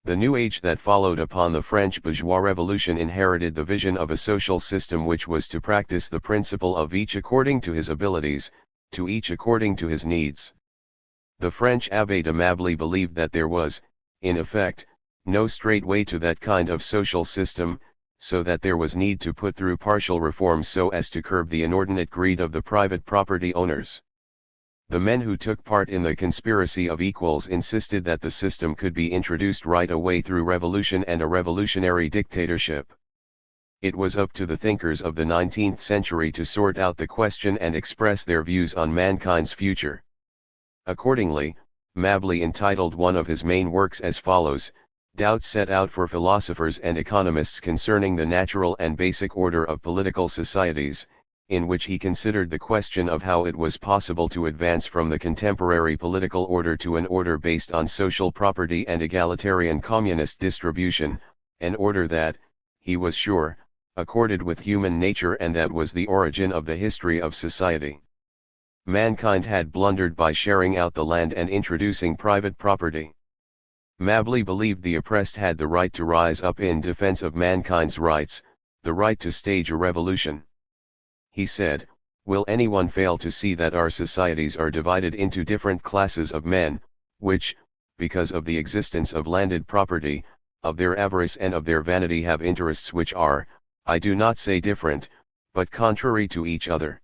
The new age that followed upon the French bourgeois revolution inherited the vision of a social system which was to practice the principle of each according to his abilities, to each according to his needs. The French Abbé de Mably believed that there was, in effect, no straight way to that kind of social system, so that there was need to put through partial reforms so as to curb the inordinate greed of the private property owners. The men who took part in the conspiracy of equals insisted that the system could be introduced right away through revolution and a revolutionary dictatorship. It was up to the thinkers of the 19th century to sort out the question and express their views on mankind's future. Accordingly, Mably entitled one of his main works as follows: Doubts set out for philosophers and economists concerning the natural and basic order of political societies, in which he considered the question of how it was possible to advance from the contemporary political order to an order based on social property and egalitarian communist distribution, an order that, he was sure, accorded with human nature and that was the origin of the history of society. Mankind had blundered by sharing out the land and introducing private property. Mably believed the oppressed had the right to rise up in defense of mankind's rights, the right to stage a revolution. He said, "Will anyone fail to see that our societies are divided into different classes of men, which, because of the existence of landed property, of their avarice and of their vanity have interests which are, I do not say different, but contrary to each other.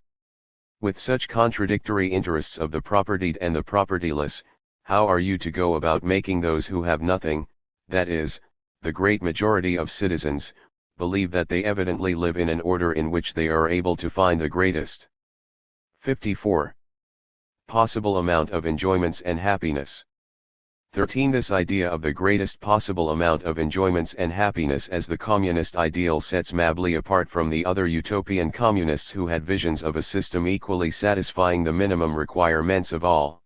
With such contradictory interests of the propertied and the propertyless, how are you to go about making those who have nothing, that is, the great majority of citizens, believe that they evidently live in an order in which they are able to find the greatest?" 54. Possible amount of enjoyments and happiness. 13. This idea of the greatest possible amount of enjoyments and happiness as the communist ideal sets Mably apart from the other utopian communists who had visions of a system equally satisfying the minimum requirements of all.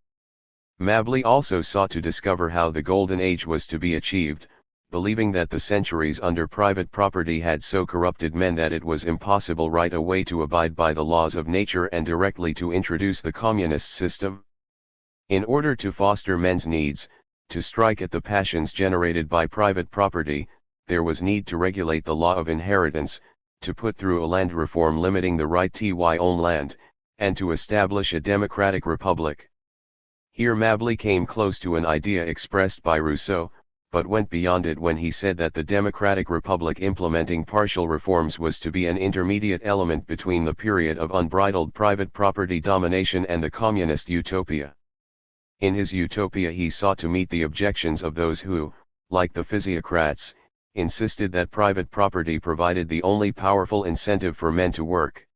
Mably also sought to discover how the golden age was to be achieved, believing that the centuries under private property had so corrupted men that it was impossible right away to abide by the laws of nature and directly to introduce the communist system. In order to foster men's needs, to strike at the passions generated by private property, there was need to regulate the law of inheritance, to put through a land reform limiting the right to own land, and to establish a democratic republic. Here Mably came close to an idea expressed by Rousseau, but went beyond it when he said that the democratic republic implementing partial reforms was to be an intermediate element between the period of unbridled private property domination and the communist utopia. In his utopia he sought to meet the objections of those who, like the physiocrats, insisted that private property provided the only powerful incentive for men to work.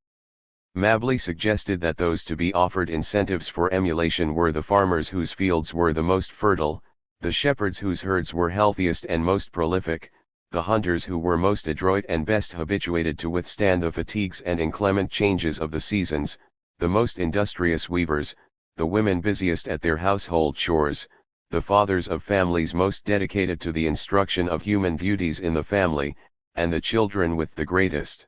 Mably suggested that those to be offered incentives for emulation were the farmers whose fields were the most fertile, the shepherds whose herds were healthiest and most prolific, the hunters who were most adroit and best habituated to withstand the fatigues and inclement changes of the seasons, the most industrious weavers, the women busiest at their household chores, the fathers of families most dedicated to the instruction of human duties in the family, and the children with the greatest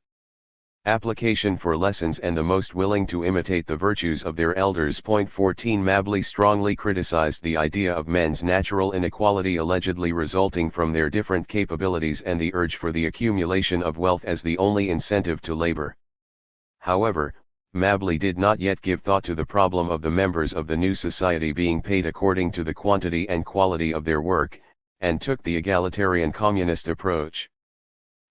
application for lessons and the most willing to imitate the virtues of their elders. 14. Mably strongly criticized the idea of men's natural inequality allegedly resulting from their different capabilities and the urge for the accumulation of wealth as the only incentive to labor. However, Mably did not yet give thought to the problem of the members of the new society being paid according to the quantity and quality of their work, and took the egalitarian communist approach.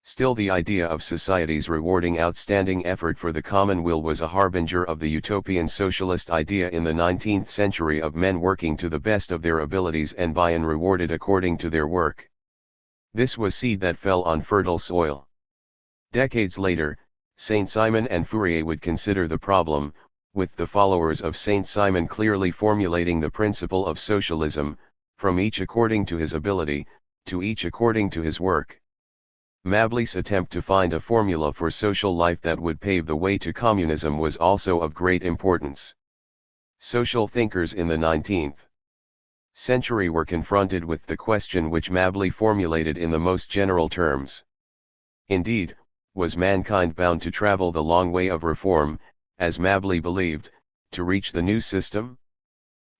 Still, the idea of societies rewarding outstanding effort for the common will was a harbinger of the utopian socialist idea in the 19th century of men working to the best of their abilities and by and rewarded according to their work. This was seed that fell on fertile soil. Decades later, Saint-Simon and Fourier would consider the problem, with the followers of Saint-Simon clearly formulating the principle of socialism, from each according to his ability, to each according to his work. Mably's attempt to find a formula for social life that would pave the way to communism was also of great importance. Social thinkers in the 19th century were confronted with the question which Mably formulated in the most general terms. Indeed, was mankind bound to travel the long way of reform, as Mably believed, to reach the new system?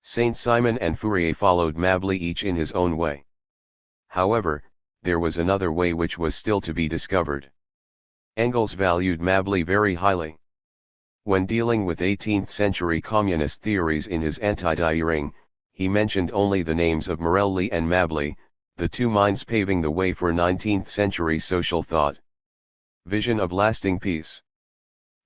Saint-Simon and Fourier followed Mably each in his own way. However, there was another way which was still to be discovered. Engels valued Mably very highly. When dealing with 18th-century communist theories in his Anti-Die Ring, he mentioned only the names of Morelli and Mably, the two minds paving the way for 19th-century social thought. Vision of lasting peace.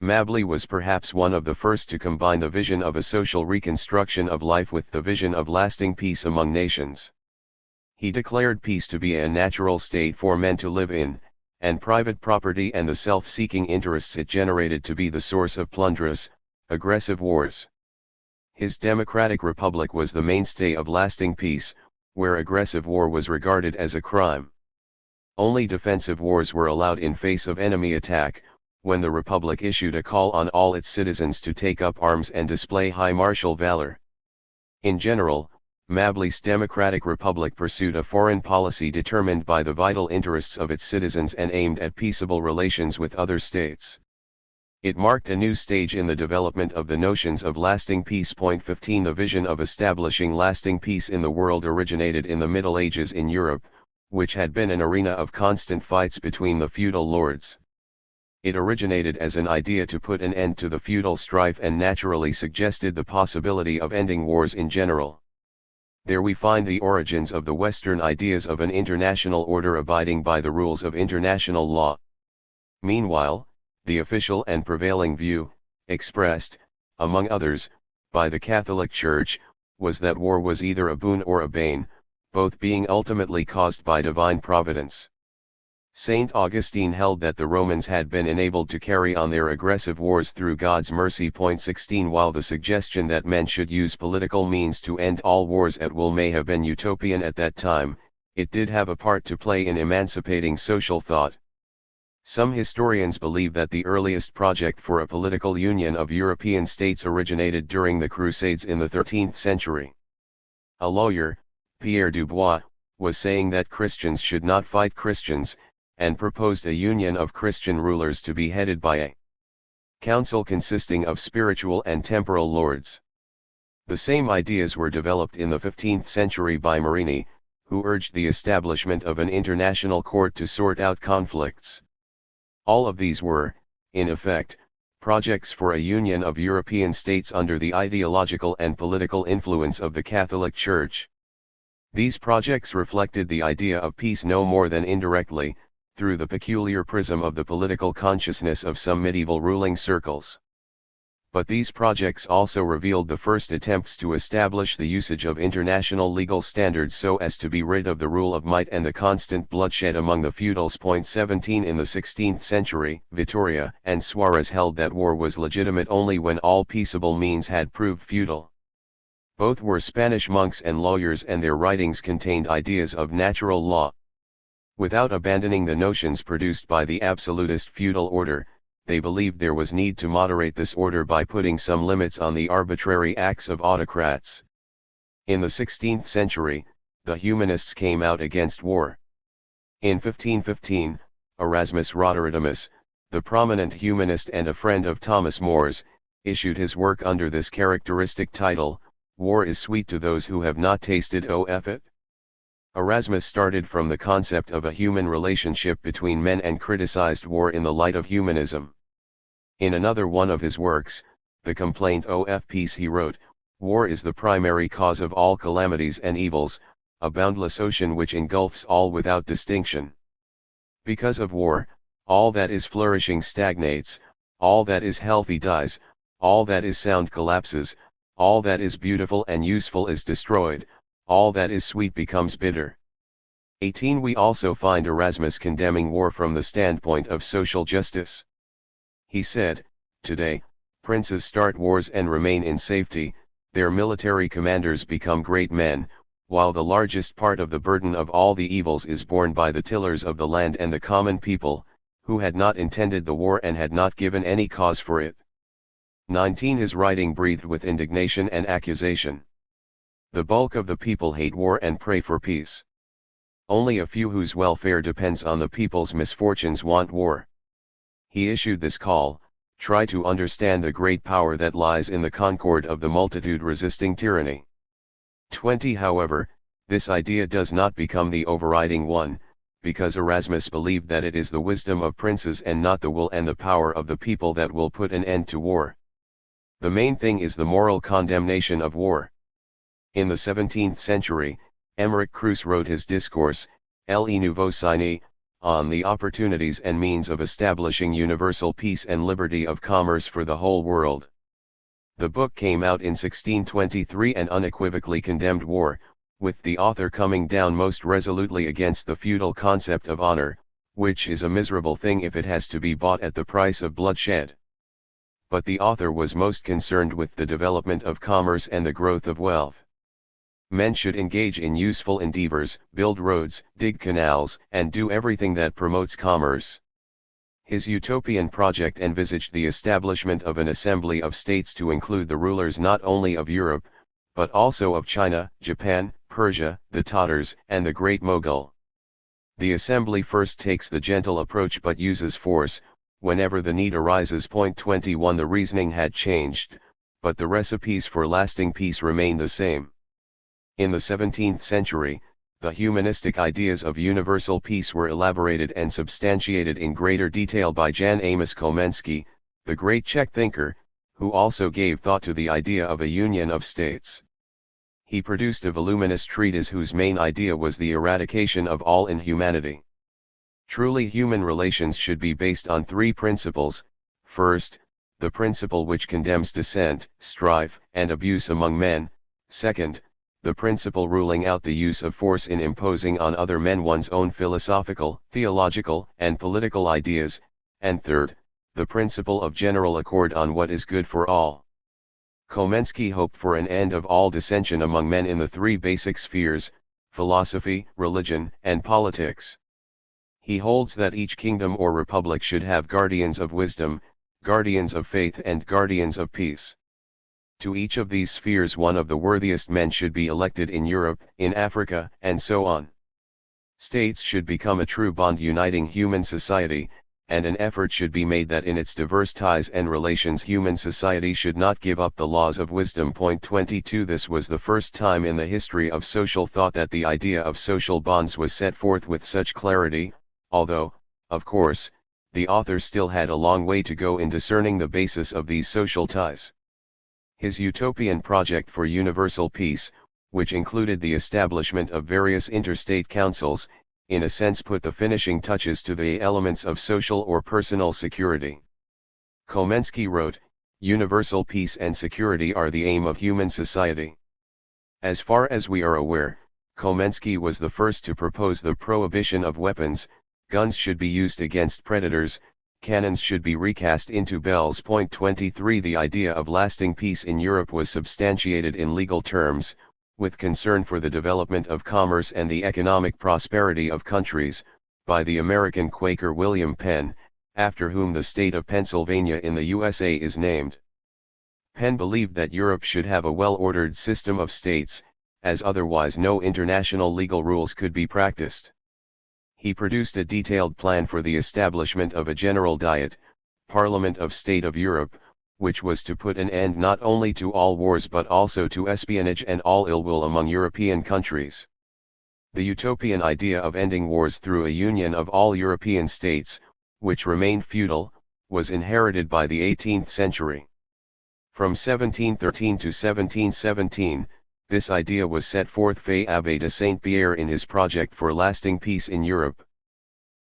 Mably was perhaps one of the first to combine the vision of a social reconstruction of life with the vision of lasting peace among nations. He declared peace to be a natural state for men to live in, and private property and the self-seeking interests it generated to be the source of plunderous, aggressive wars. His democratic republic was the mainstay of lasting peace, where aggressive war was regarded as a crime. Only defensive wars were allowed in face of enemy attack, when the republic issued a call on all its citizens to take up arms and display high martial valor. In general, Mably's democratic republic pursued a foreign policy determined by the vital interests of its citizens and aimed at peaceable relations with other states. It marked a new stage in the development of the notions of lasting peace. 15 The vision of establishing lasting peace in the world originated in the Middle Ages in Europe, which had been an arena of constant fights between the feudal lords. It originated as an idea to put an end to the feudal strife and naturally suggested the possibility of ending wars in general. There we find the origins of the Western ideas of an international order abiding by the rules of international law. Meanwhile, the official and prevailing view, expressed, among others, by the Catholic Church, was that war was either a boon or a bane, both being ultimately caused by divine providence. Saint Augustine held that the Romans had been enabled to carry on their aggressive wars through God's mercy. 16 While the suggestion that men should use political means to end all wars at will may have been utopian at that time, it did have a part to play in emancipating social thought. Some historians believe that the earliest project for a political union of European states originated during the Crusades in the 13th century. A lawyer, Pierre Dubois, was saying that Christians should not fight Christians, and proposed a union of Christian rulers to be headed by a council consisting of spiritual and temporal lords. The same ideas were developed in the 15th century by Marini, who urged the establishment of an international court to sort out conflicts. All of these were, in effect, projects for a union of European states under the ideological and political influence of the Catholic Church. These projects reflected the idea of peace no more than indirectly, through the peculiar prism of the political consciousness of some medieval ruling circles. But these projects also revealed the first attempts to establish the usage of international legal standards so as to be rid of the rule of might and the constant bloodshed among the feudals. 17 In the 16th century, Vittoria and Suarez held that war was legitimate only when all peaceable means had proved futile. Both were Spanish monks and lawyers, and their writings contained ideas of natural law. Without abandoning the notions produced by the absolutist feudal order, they believed there was need to moderate this order by putting some limits on the arbitrary acts of autocrats. In the 16th century, the humanists came out against war. In 1515, Erasmus Roterodamus, the prominent humanist and a friend of Thomas More's, issued his work under this characteristic title, War is Sweet to Those Who Have Not Tasted it. Erasmus started from the concept of a human relationship between men and criticized war in the light of humanism. In another one of his works, The Complaint of Peace, he wrote, War is the primary cause of all calamities and evils, a boundless ocean which engulfs all without distinction. Because of war, all that is flourishing stagnates, all that is healthy dies, all that is sound collapses, all that is beautiful and useful is destroyed, all that is sweet becomes bitter. 18 We also find Erasmus condemning war from the standpoint of social justice. He said, Today, princes start wars and remain in safety, their military commanders become great men, while the largest part of the burden of all the evils is borne by the tillers of the land and the common people, who had not intended the war and had not given any cause for it. 19 His writing breathed with indignation and accusation. The bulk of the people hate war and pray for peace. Only a few whose welfare depends on the people's misfortunes want war. He issued this call, try to understand the great power that lies in the concord of the multitude resisting tyranny. 20 However, this idea does not become the overriding one, because Erasmus believed that it is the wisdom of princes and not the will and the power of the people that will put an end to war. The main thing is the moral condemnation of war. In the 17th century, Émeric Cruz wrote his discourse, Le Nouveau Signe, on the opportunities and means of establishing universal peace and liberty of commerce for the whole world. The book came out in 1623 and unequivocally condemned war, with the author coming down most resolutely against the feudal concept of honor, which is a miserable thing if it has to be bought at the price of bloodshed. But the author was most concerned with the development of commerce and the growth of wealth. Men should engage in useful endeavors, build roads, dig canals, and do everything that promotes commerce. His utopian project envisaged the establishment of an assembly of states to include the rulers not only of Europe, but also of China, Japan, Persia, the Tatars, and the Great Mogul. The assembly first takes the gentle approach but uses force, whenever the need arises. 21 The reasoning had changed, but the recipes for lasting peace remain the same. In the 17th century, the humanistic ideas of universal peace were elaborated and substantiated in greater detail by Jan Amos Komensky, the great Czech thinker, who also gave thought to the idea of a union of states. He produced a voluminous treatise whose main idea was the eradication of all inhumanity. Truly human relations should be based on three principles: first, the principle which condemns dissent, strife, and abuse among men; second, the principle ruling out the use of force in imposing on other men one's own philosophical, theological, and political ideas; and third, the principle of general accord on what is good for all. Komensky hoped for an end of all dissension among men in the three basic spheres: philosophy, religion, and politics. He holds that each kingdom or republic should have guardians of wisdom, guardians of faith, and guardians of peace. To each of these spheres one of the worthiest men should be elected in Europe, in Africa, and so on. States should become a true bond uniting human society, and an effort should be made that in its diverse ties and relations human society should not give up the laws of wisdom. 22 This was the first time in the history of social thought that the idea of social bonds was set forth with such clarity, although, of course, the author still had a long way to go in discerning the basis of these social ties. His utopian project for universal peace, which included the establishment of various interstate councils, in a sense put the finishing touches to the elements of social or personal security. Komensky wrote, "Universal peace and security are the aim of human society." As far as we are aware, Komensky was the first to propose the prohibition of weapons. Guns should be used against predators, cannons should be recast into bells. 23 The idea of lasting peace in Europe was substantiated in legal terms, with concern for the development of commerce and the economic prosperity of countries, by the American Quaker William Penn, after whom the state of Pennsylvania in the USA is named. Penn believed that Europe should have a well-ordered system of states, as otherwise no international legal rules could be practiced. He produced a detailed plan for the establishment of a general diet, Parliament of State of Europe, which was to put an end not only to all wars but also to espionage and all ill will among European countries. The utopian idea of ending wars through a union of all European states, which remained feudal, was inherited by the 18th century. From 1713 to 1717, this idea was set forth by Abbé de Saint-Pierre in his project for lasting peace in Europe.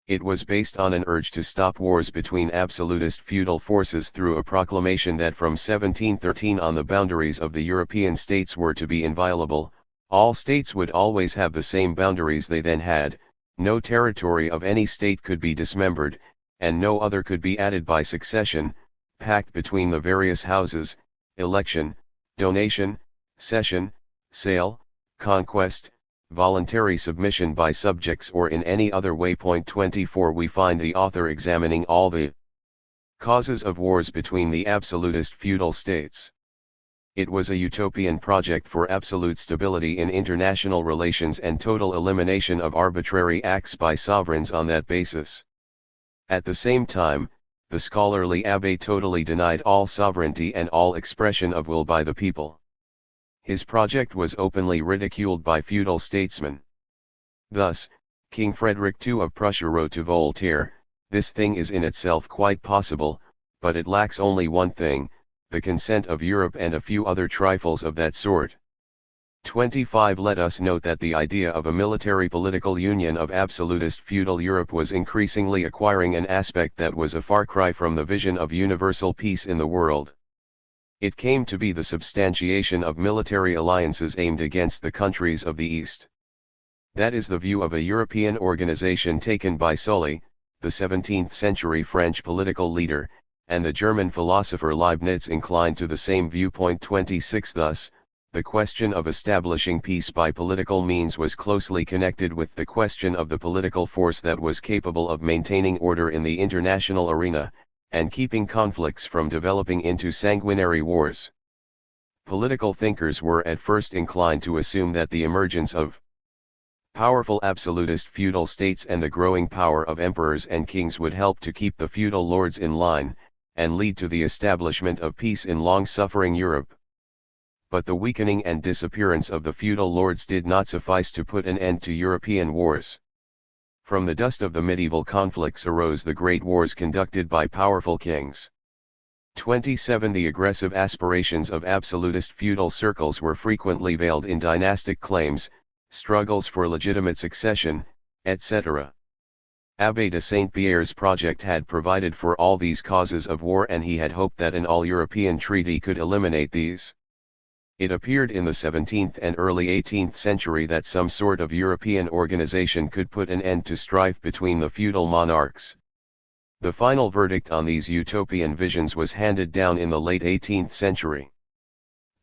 It was based on an urge to stop wars between absolutist feudal forces through a proclamation that from 1713 on the boundaries of the European states were to be inviolable, all states would always have the same boundaries they then had, no territory of any state could be dismembered, and no other could be added by succession, pact between the various houses, election, donation, cession, sale, conquest, voluntary submission by subjects or in any other way. 24 We find the author examining all the causes of wars between the absolutist feudal states. It was a utopian project for absolute stability in international relations and total elimination of arbitrary acts by sovereigns on that basis. At the same time, the scholarly Abbé totally denied all sovereignty and all expression of will by the people. His project was openly ridiculed by feudal statesmen. Thus, King Frederick II of Prussia wrote to Voltaire, "This thing is in itself quite possible, but it lacks only one thing, the consent of Europe and a few other trifles of that sort." 25 Let us note that the idea of a military political union of absolutist feudal Europe was increasingly acquiring an aspect that was a far cry from the vision of universal peace in the world. It came to be the substantiation of military alliances aimed against the countries of the East. That is the view of a European organization taken by Sully, the 17th-century French political leader, and the German philosopher Leibniz inclined to the same viewpoint. 26 Thus, the question of establishing peace by political means was closely connected with the question of the political force that was capable of maintaining order in the international arena, and keeping conflicts from developing into sanguinary wars. Political thinkers were at first inclined to assume that the emergence of powerful absolutist feudal states and the growing power of emperors and kings would help to keep the feudal lords in line, and lead to the establishment of peace in long-suffering Europe. But the weakening and disappearance of the feudal lords did not suffice to put an end to European wars. From the dust of the medieval conflicts arose the great wars conducted by powerful kings. 27 The aggressive aspirations of absolutist feudal circles were frequently veiled in dynastic claims, struggles for legitimate succession, etc. Abbé de Saint-Pierre's project had provided for all these causes of war, and he had hoped that an all-European treaty could eliminate these. It appeared in the 17th and early 18th century that some sort of European organization could put an end to strife between the feudal monarchs. The final verdict on these utopian visions was handed down in the late 18th century.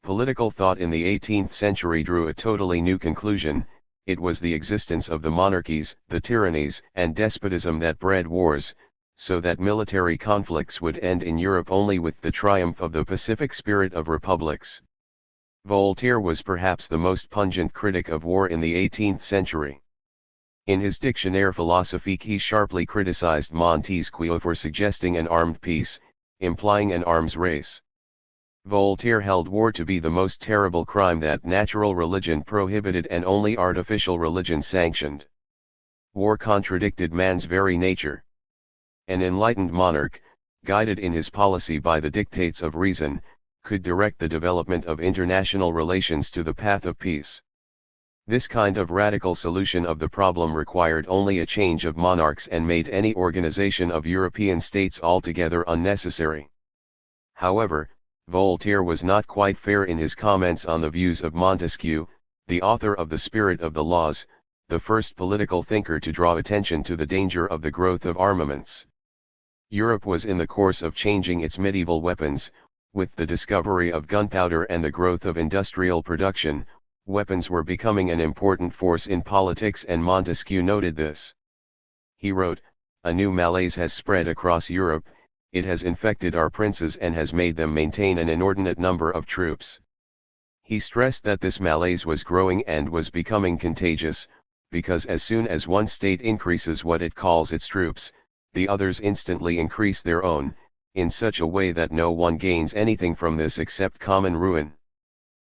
Political thought in the 18th century drew a totally new conclusion. It was the existence of the monarchies, the tyrannies, and despotism that bred wars, so that military conflicts would end in Europe only with the triumph of the pacific spirit of republics. Voltaire was perhaps the most pungent critic of war in the 18th century. In his Dictionnaire philosophique he sharply criticized Montesquieu for suggesting an armed peace, implying an arms race. Voltaire held war to be the most terrible crime that natural religion prohibited and only artificial religion sanctioned. War contradicted man's very nature. An enlightened monarch, guided in his policy by the dictates of reason, could direct the development of international relations to the path of peace. This kind of radical solution of the problem required only a change of monarchs and made any organization of European states altogether unnecessary. However, Voltaire was not quite fair in his comments on the views of Montesquieu, the author of The Spirit of the Laws, the first political thinker to draw attention to the danger of the growth of armaments. Europe was in the course of changing its medieval weapons. With the discovery of gunpowder and the growth of industrial production, weapons were becoming an important force in politics, and Montesquieu noted this. He wrote, "A new malaise has spread across Europe, it has infected our princes and has made them maintain an inordinate number of troops." He stressed that this malaise was growing and was becoming contagious, because as soon as one state increases what it calls its troops, the others instantly increase their own, in such a way that no one gains anything from this except common ruin.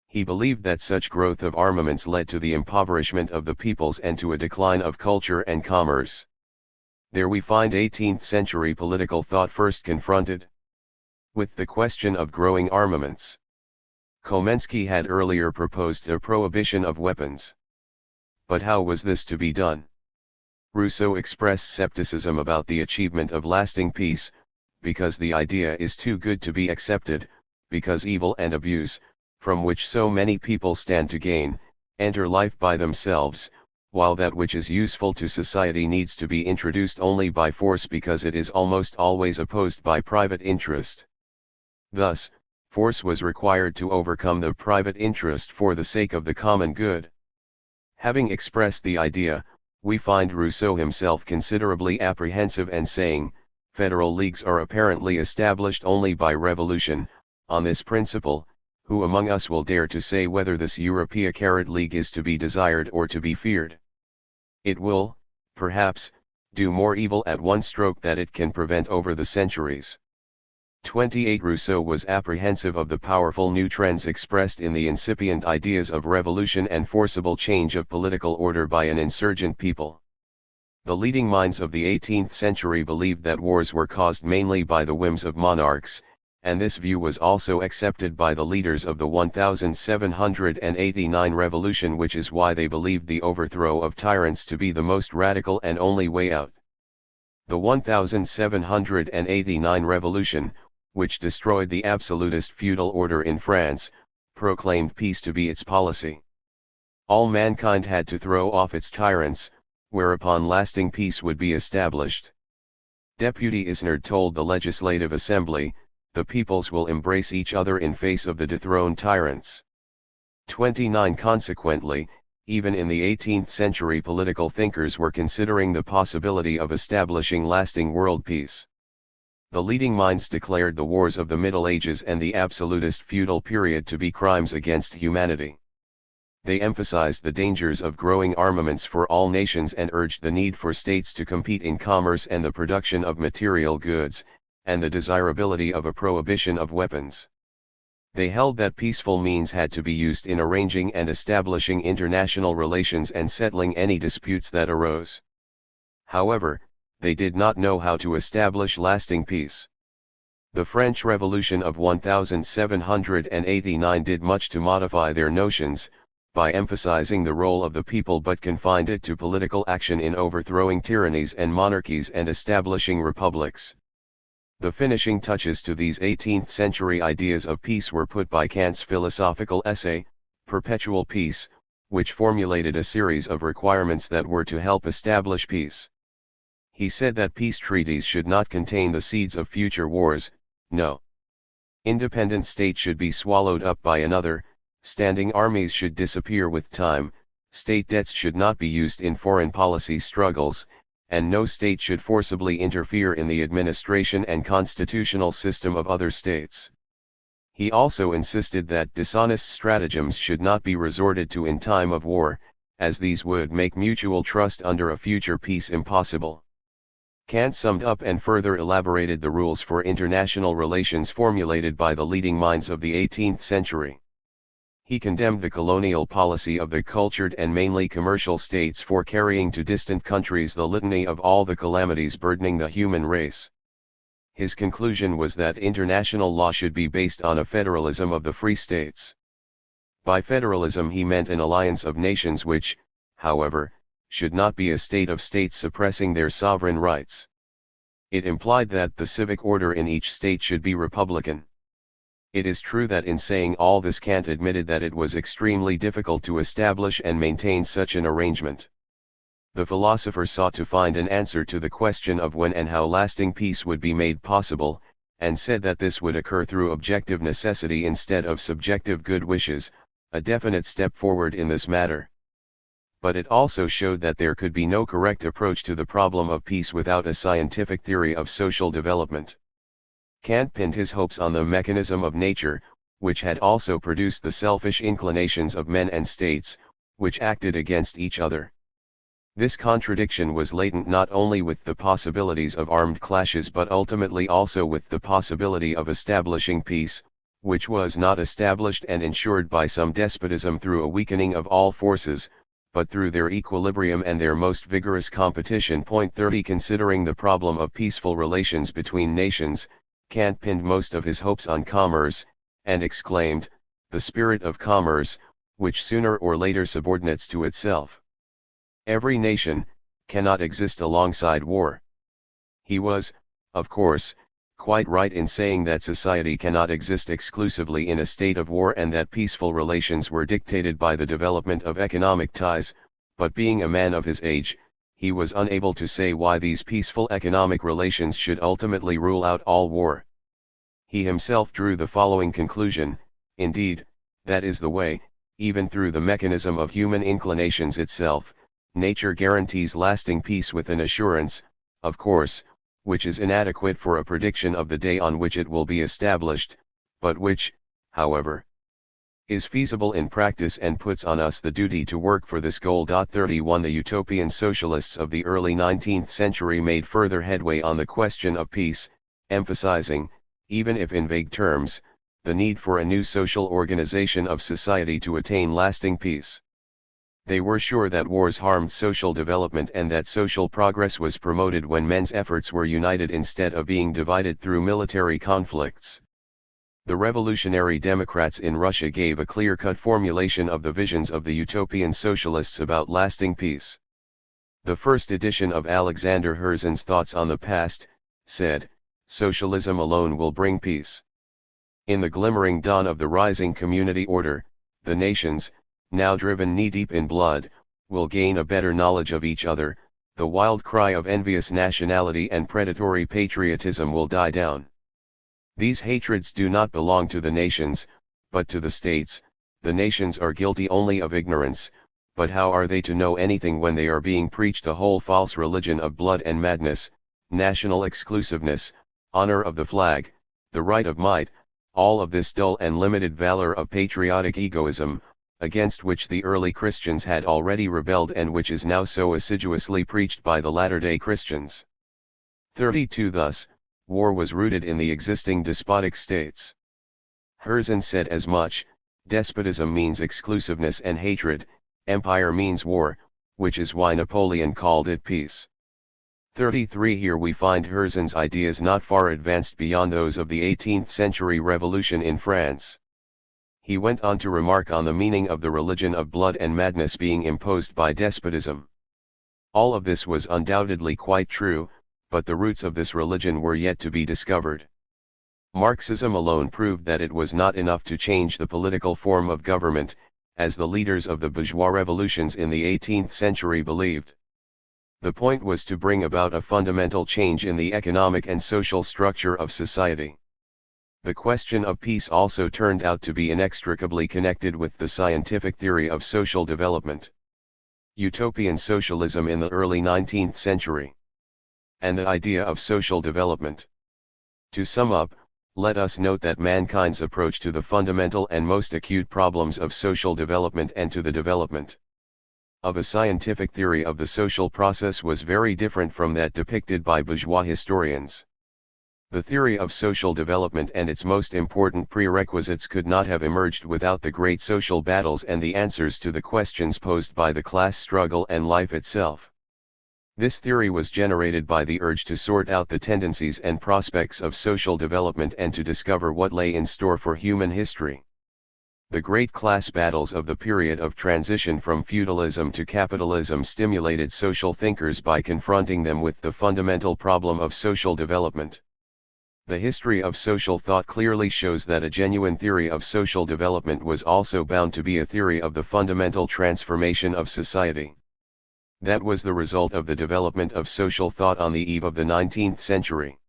He believed that such growth of armaments led to the impoverishment of the peoples and to a decline of culture and commerce. There we find 18th century political thought first confronted with the question of growing armaments. Komensky had earlier proposed a prohibition of weapons. But how was this to be done? Rousseau expressed skepticism about the achievement of lasting peace, because the idea is too good to be accepted, because evil and abuse, from which so many people stand to gain, enter life by themselves, while that which is useful to society needs to be introduced only by force because it is almost always opposed by private interest. Thus, force was required to overcome the private interest for the sake of the common good. Having expressed the idea, we find Rousseau himself considerably apprehensive and saying, "Federal leagues are apparently established only by revolution. On this principle, who among us will dare to say whether this European League is to be desired or to be feared? It will, perhaps, do more evil at one stroke than it can prevent over the centuries." 28 Rousseau was apprehensive of the powerful new trends expressed in the incipient ideas of revolution and forcible change of political order by an insurgent people. The leading minds of the 18th century believed that wars were caused mainly by the whims of monarchs, and this view was also accepted by the leaders of the 1789 revolution, which is why they believed the overthrow of tyrants to be the most radical and only way out. The 1789 revolution, which destroyed the absolutist feudal order in France, proclaimed peace to be its policy. All mankind had to throw off its tyrants, whereupon lasting peace would be established. Deputy Isnard told the Legislative Assembly, "The peoples will embrace each other in face of the dethroned tyrants." 29 Consequently, even in the 18th century political thinkers were considering the possibility of establishing lasting world peace. The leading minds declared the wars of the Middle Ages and the absolutist feudal period to be crimes against humanity. They emphasized the dangers of growing armaments for all nations and urged the need for states to compete in commerce and the production of material goods, and the desirability of a prohibition of weapons. They held that peaceful means had to be used in arranging and establishing international relations and settling any disputes that arose. However, they did not know how to establish lasting peace. The French Revolution of 1789 did much to modify their notions, by emphasizing the role of the people, but confined it to political action in overthrowing tyrannies and monarchies and establishing republics. The finishing touches to these 18th century ideas of peace were put by Kant's philosophical essay, Perpetual Peace, which formulated a series of requirements that were to help establish peace. He said that peace treaties should not contain the seeds of future wars. No independent state should be swallowed up by another, standing armies should disappear with time, state debts should not be used in foreign policy struggles, and no state should forcibly interfere in the administration and constitutional system of other states. He also insisted that dishonest stratagems should not be resorted to in time of war, as these would make mutual trust under a future peace impossible. Kant summed up and further elaborated the rules for international relations formulated by the leading minds of the 18th century. He condemned the colonial policy of the cultured and mainly commercial states for carrying to distant countries the litany of all the calamities burdening the human race. His conclusion was that international law should be based on a federalism of the free states. By federalism he meant an alliance of nations which, however, should not be a state of states suppressing their sovereign rights. It implied that the civic order in each state should be republican. It is true that in saying all this Kant admitted that it was extremely difficult to establish and maintain such an arrangement. The philosopher sought to find an answer to the question of when and how lasting peace would be made possible, and said that this would occur through objective necessity instead of subjective good wishes, a definite step forward in this matter. But it also showed that there could be no correct approach to the problem of peace without a scientific theory of social development. Kant pinned his hopes on the mechanism of nature, which had also produced the selfish inclinations of men and states, which acted against each other. This contradiction was latent not only with the possibilities of armed clashes but ultimately also with the possibility of establishing peace, which was not established and ensured by some despotism through a weakening of all forces, but through their equilibrium and their most vigorous competition. 30 Considering the problem of peaceful relations between nations, Kant pinned most of his hopes on commerce, and exclaimed, "The spirit of commerce, which sooner or later subordinates to itself every nation, cannot exist alongside war." He was, of course, quite right in saying that society cannot exist exclusively in a state of war and that peaceful relations were dictated by the development of economic ties, but being a man of his age, he was unable to say why these peaceful economic relations should ultimately rule out all war. He himself drew the following conclusion: indeed, that is the way, even through the mechanism of human inclinations itself, nature guarantees lasting peace with an assurance, of course, which is inadequate for a prediction of the day on which it will be established, but which, however, is feasible in practice and puts on us the duty to work for this goal. 31 The utopian socialists of the early 19th century made further headway on the question of peace, emphasizing, even if in vague terms, the need for a new social organization of society to attain lasting peace. They were sure that wars harmed social development and that social progress was promoted when men's efforts were united instead of being divided through military conflicts. The revolutionary Democrats in Russia gave a clear-cut formulation of the visions of the utopian socialists about lasting peace. The first edition of Alexander Herzen's Thoughts on the Past said, "Socialism alone will bring peace. In the glimmering dawn of the rising community order, the nations, now driven knee-deep in blood, will gain a better knowledge of each other, the wild cry of envious nationality and predatory patriotism will die down. These hatreds do not belong to the nations, but to the states. The nations are guilty only of ignorance, but how are they to know anything when they are being preached a whole false religion of blood and madness, national exclusiveness, honor of the flag, the right of might, all of this dull and limited valor of patriotic egoism, against which the early Christians had already rebelled and which is now so assiduously preached by the latter-day Christians." 32 Thus, war was rooted in the existing despotic states. Herzen said as much, despotism means exclusiveness and hatred, empire means war, which is why Napoleon called it peace. 33 Here we find Herzen's ideas not far advanced beyond those of the 18th century revolution in France. He went on to remark on the meaning of the religion of blood and madness being imposed by despotism. All of this was undoubtedly quite true, but the roots of this religion were yet to be discovered. Marxism alone proved that it was not enough to change the political form of government, as the leaders of the bourgeois revolutions in the 18th century believed. The point was to bring about a fundamental change in the economic and social structure of society. The question of peace also turned out to be inextricably connected with the scientific theory of social development. Utopian socialism in the early 19th century. And the idea of social development. To sum up, let us note that mankind's approach to the fundamental and most acute problems of social development and to the development of a scientific theory of the social process was very different from that depicted by bourgeois historians. The theory of social development and its most important prerequisites could not have emerged without the great social battles and the answers to the questions posed by the class struggle and life itself. This theory was generated by the urge to sort out the tendencies and prospects of social development and to discover what lay in store for human history. The great class battles of the period of transition from feudalism to capitalism stimulated social thinkers by confronting them with the fundamental problem of social development. The history of social thought clearly shows that a genuine theory of social development was also bound to be a theory of the fundamental transformation of society. That was the result of the development of social thought on the eve of the 19th century.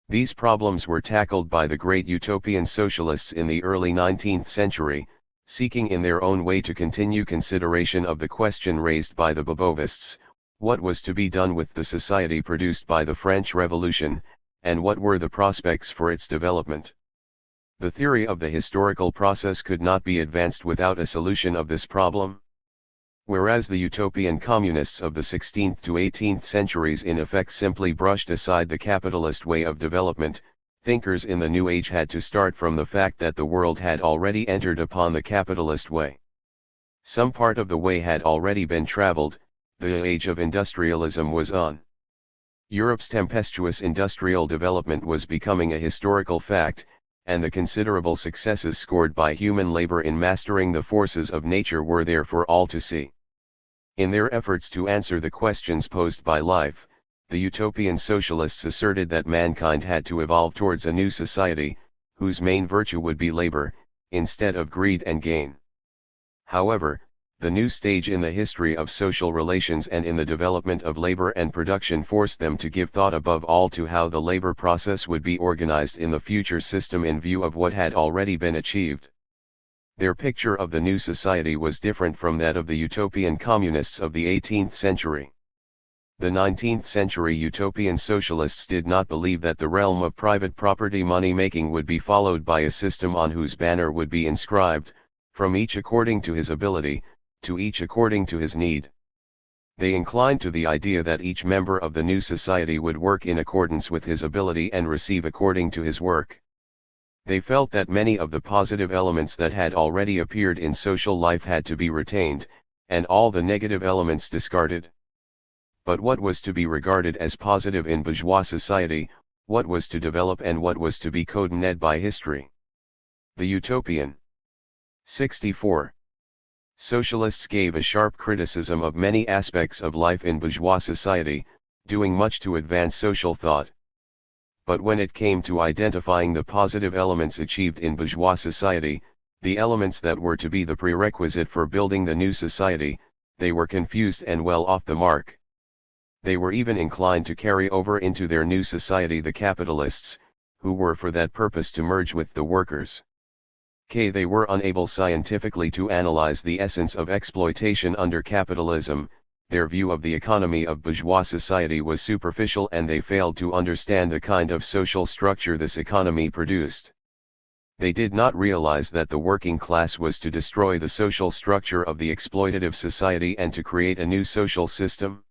These problems were tackled by the great utopian socialists in the early 19th century, seeking in their own way to continue consideration of the question raised by the Bobovists: what was to be done with the society produced by the French Revolution, and what were the prospects for its development. The theory of the historical process could not be advanced without a solution of this problem. Whereas the utopian communists of the 16th to 18th centuries in effect simply brushed aside the capitalist way of development, thinkers in the New Age had to start from the fact that the world had already entered upon the capitalist way. Some part of the way had already been traveled, the age of industrialism was on. Europe's tempestuous industrial development was becoming a historical fact, and the considerable successes scored by human labor in mastering the forces of nature were there for all to see. In their efforts to answer the questions posed by life, the utopian socialists asserted that mankind had to evolve towards a new society, whose main virtue would be labor, instead of greed and gain. However, the new stage in the history of social relations and in the development of labor and production forced them to give thought above all to how the labor process would be organized in the future system in view of what had already been achieved. Their picture of the new society was different from that of the utopian communists of the 18th century. The 19th century utopian socialists did not believe that the realm of private property money-making would be followed by a system on whose banner would be inscribed, "From each according to his ability, to each according to his need." They inclined to the idea that each member of the new society would work in accordance with his ability and receive according to his work. They felt that many of the positive elements that had already appeared in social life had to be retained, and all the negative elements discarded. But what was to be regarded as positive in bourgeois society, what was to develop and what was to be condemned by history? The Utopian. 64. Socialists gave a sharp criticism of many aspects of life in bourgeois society, doing much to advance social thought. But when it came to identifying the positive elements achieved in bourgeois society, the elements that were to be the prerequisite for building the new society, they were confused and well off the mark. They were even inclined to carry over into their new society the capitalists, who were for that purpose to merge with the workers. They were unable scientifically to analyze the essence of exploitation under capitalism. Their view of the economy of bourgeois society was superficial, and they failed to understand the kind of social structure this economy produced. They did not realize that the working class was to destroy the social structure of the exploitative society and to create a new social system.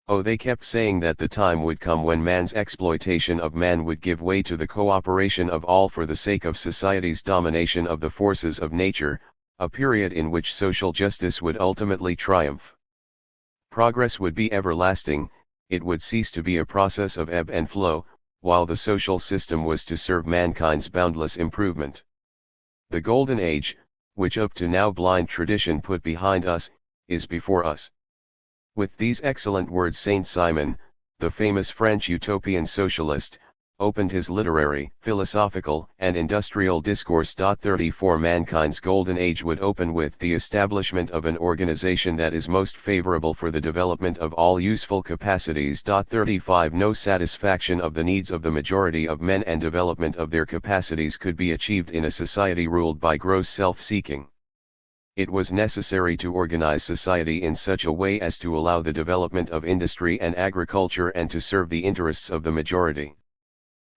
They kept saying that the time would come when man's exploitation of man would give way to the cooperation of all for the sake of society's domination of the forces of nature, a period in which social justice would ultimately triumph. Progress would be everlasting, it would cease to be a process of ebb and flow, while the social system was to serve mankind's boundless improvement. The Golden Age, which up to now blind tradition put behind us, is before us. With these excellent words, Saint Simon, the famous French utopian socialist, opened his literary, philosophical, and industrial discourse. 34 Mankind's golden age would open with the establishment of an organization that is most favorable for the development of all useful capacities. 35 No satisfaction of the needs of the majority of men and development of their capacities could be achieved in a society ruled by gross self-seeking. It was necessary to organize society in such a way as to allow the development of industry and agriculture and to serve the interests of the majority.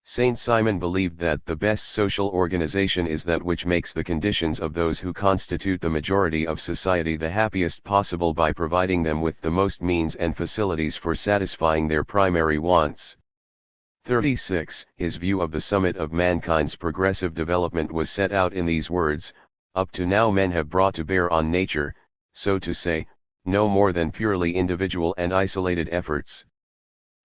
Saint Simon believed that the best social organization is that which makes the conditions of those who constitute the majority of society the happiest possible by providing them with the most means and facilities for satisfying their primary wants. 36. His view of the summit of mankind's progressive development was set out in these words: up to now men have brought to bear on nature, so to say, no more than purely individual and isolated efforts.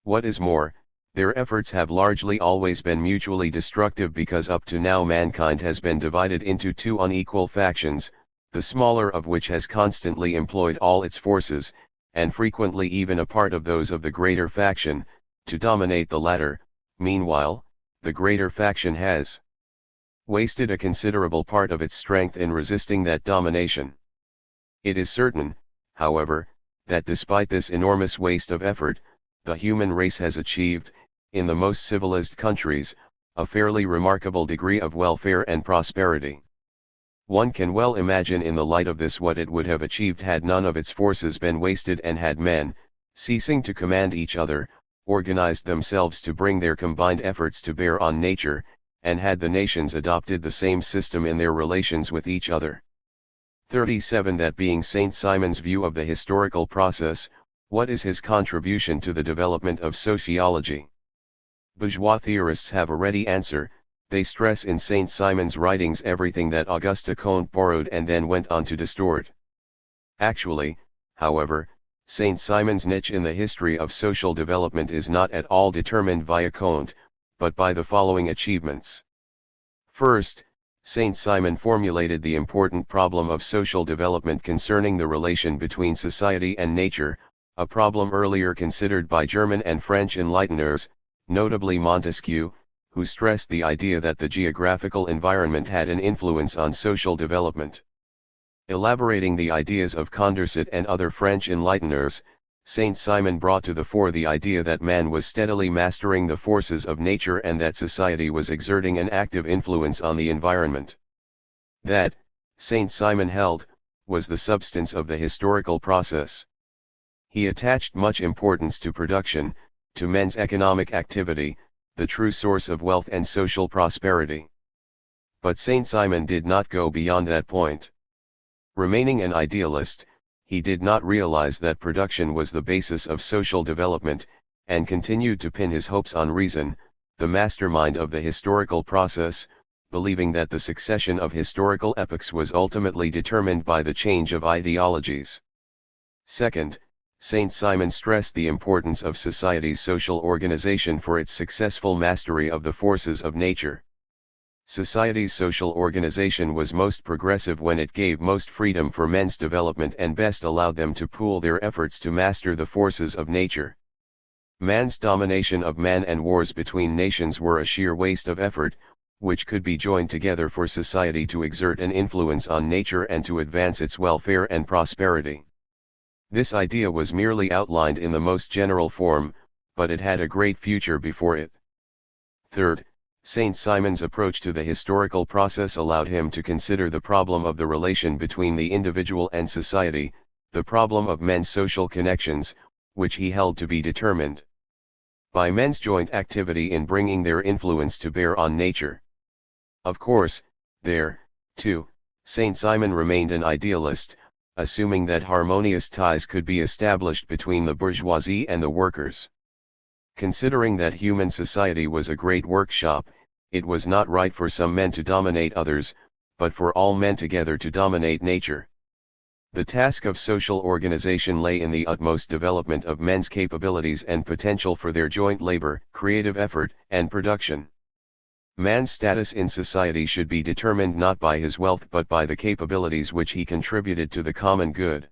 What is more, their efforts have largely always been mutually destructive, because up to now mankind has been divided into two unequal factions, the smaller of which has constantly employed all its forces, and frequently even a part of those of the greater faction, to dominate the latter. Meanwhile, the greater faction has wasted a considerable part of its strength in resisting that domination. It is certain, however, that despite this enormous waste of effort, the human race has achieved, in the most civilized countries, a fairly remarkable degree of welfare and prosperity. One can well imagine in the light of this what it would have achieved had none of its forces been wasted, and had men, ceasing to command each other, organized themselves to bring their combined efforts to bear on nature, and had the nations adopted the same system in their relations with each other. 37 That being Saint Simon's view of the historical process, what is his contribution to the development of sociology? Bourgeois theorists have a ready answer. They stress in Saint Simon's writings everything that Auguste Comte borrowed and then went on to distort. Actually, however, Saint Simon's niche in the history of social development is not at all determined via Comte, but by the following achievements. First, Saint Simon formulated the important problem of social development concerning the relation between society and nature, a problem earlier considered by German and French enlighteners, notably Montesquieu, who stressed the idea that the geographical environment had an influence on social development. Elaborating the ideas of Condorcet and other French enlighteners, Saint Simon brought to the fore the idea that man was steadily mastering the forces of nature and that society was exerting an active influence on the environment. That, Saint Simon held, was the substance of the historical process. He attached much importance to production, to men's economic activity, the true source of wealth and social prosperity. But Saint Simon did not go beyond that point. Remaining an idealist, he did not realize that production was the basis of social development, and continued to pin his hopes on reason, the mastermind of the historical process, believing that the succession of historical epochs was ultimately determined by the change of ideologies. Second, Saint Simon stressed the importance of society's social organization for its successful mastery of the forces of nature. Society's social organization was most progressive when it gave most freedom for men's development and best allowed them to pool their efforts to master the forces of nature. Man's domination of man and wars between nations were a sheer waste of effort, which could be joined together for society to exert an influence on nature and to advance its welfare and prosperity. This idea was merely outlined in the most general form, but it had a great future before it. Third, Saint Simon's approach to the historical process allowed him to consider the problem of the relation between the individual and society, the problem of men's social connections, which he held to be determined by men's joint activity in bringing their influence to bear on nature. Of course, there, too, Saint Simon remained an idealist, assuming that harmonious ties could be established between the bourgeoisie and the workers. Considering that human society was a great workshop, it was not right for some men to dominate others, but for all men together to dominate nature. The task of social organization lay in the utmost development of men's capabilities and potential for their joint labor, creative effort, and production. Man's status in society should be determined not by his wealth but by the capabilities which he contributed to the common good.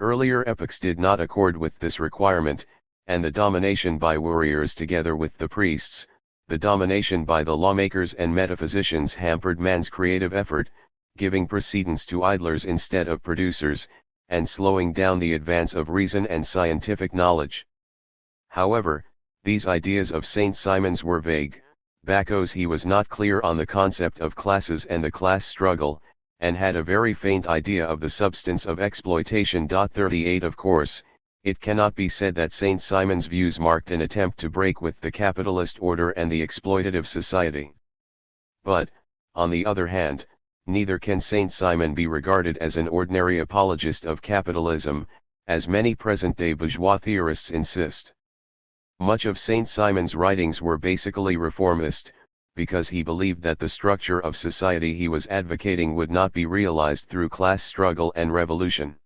Earlier epochs did not accord with this requirement, and the domination by warriors together with the priests, the domination by the lawmakers and metaphysicians hampered man's creative effort, giving precedence to idlers instead of producers, and slowing down the advance of reason and scientific knowledge. However, these ideas of Saint Simon's were vague, because he was not clear on the concept of classes and the class struggle, and had a very faint idea of the substance of exploitation. 38 Of course, it cannot be said that Saint Simon's views marked an attempt to break with the capitalist order and the exploitative society. But, on the other hand, neither can Saint Simon be regarded as an ordinary apologist of capitalism, as many present-day bourgeois theorists insist. Much of Saint Simon's writings were basically reformist, because he believed that the structure of society he was advocating would not be realized through class struggle and revolution.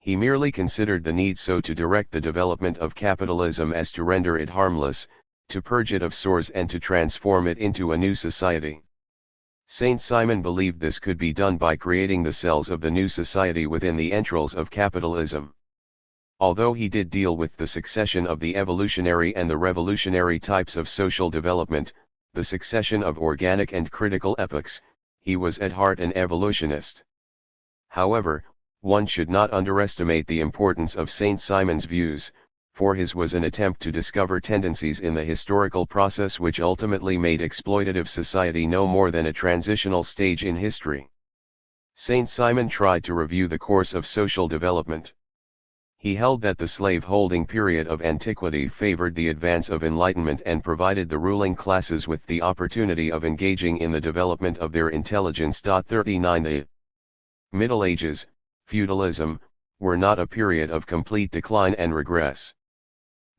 He merely considered the need so to direct the development of capitalism as to render it harmless, to purge it of sores and to transform it into a new society. Saint Simon believed this could be done by creating the cells of the new society within the entrails of capitalism. Although he did deal with the succession of the evolutionary and the revolutionary types of social development, the succession of organic and critical epochs, he was at heart an evolutionist. However, one should not underestimate the importance of Saint Simon's views, for his was an attempt to discover tendencies in the historical process which ultimately made exploitative society no more than a transitional stage in history. Saint Simon tried to review the course of social development. He held that the slave-holding period of antiquity favored the advance of enlightenment and provided the ruling classes with the opportunity of engaging in the development of their intelligence. 39 The Middle Ages, feudalism, were not a period of complete decline and regress.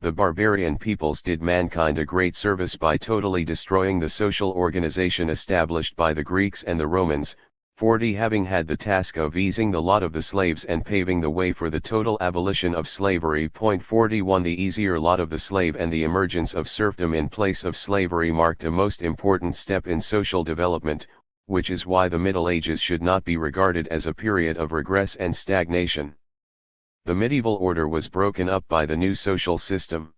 The barbarian peoples did mankind a great service by totally destroying the social organization established by the Greeks and the Romans, 40 having had the task of easing the lot of the slaves and paving the way for the total abolition of slavery. 41 The easier lot of the slave and the emergence of serfdom in place of slavery marked a most important step in social development, which is why the Middle Ages should not be regarded as a period of regress and stagnation. The medieval order was broken up by the new social system.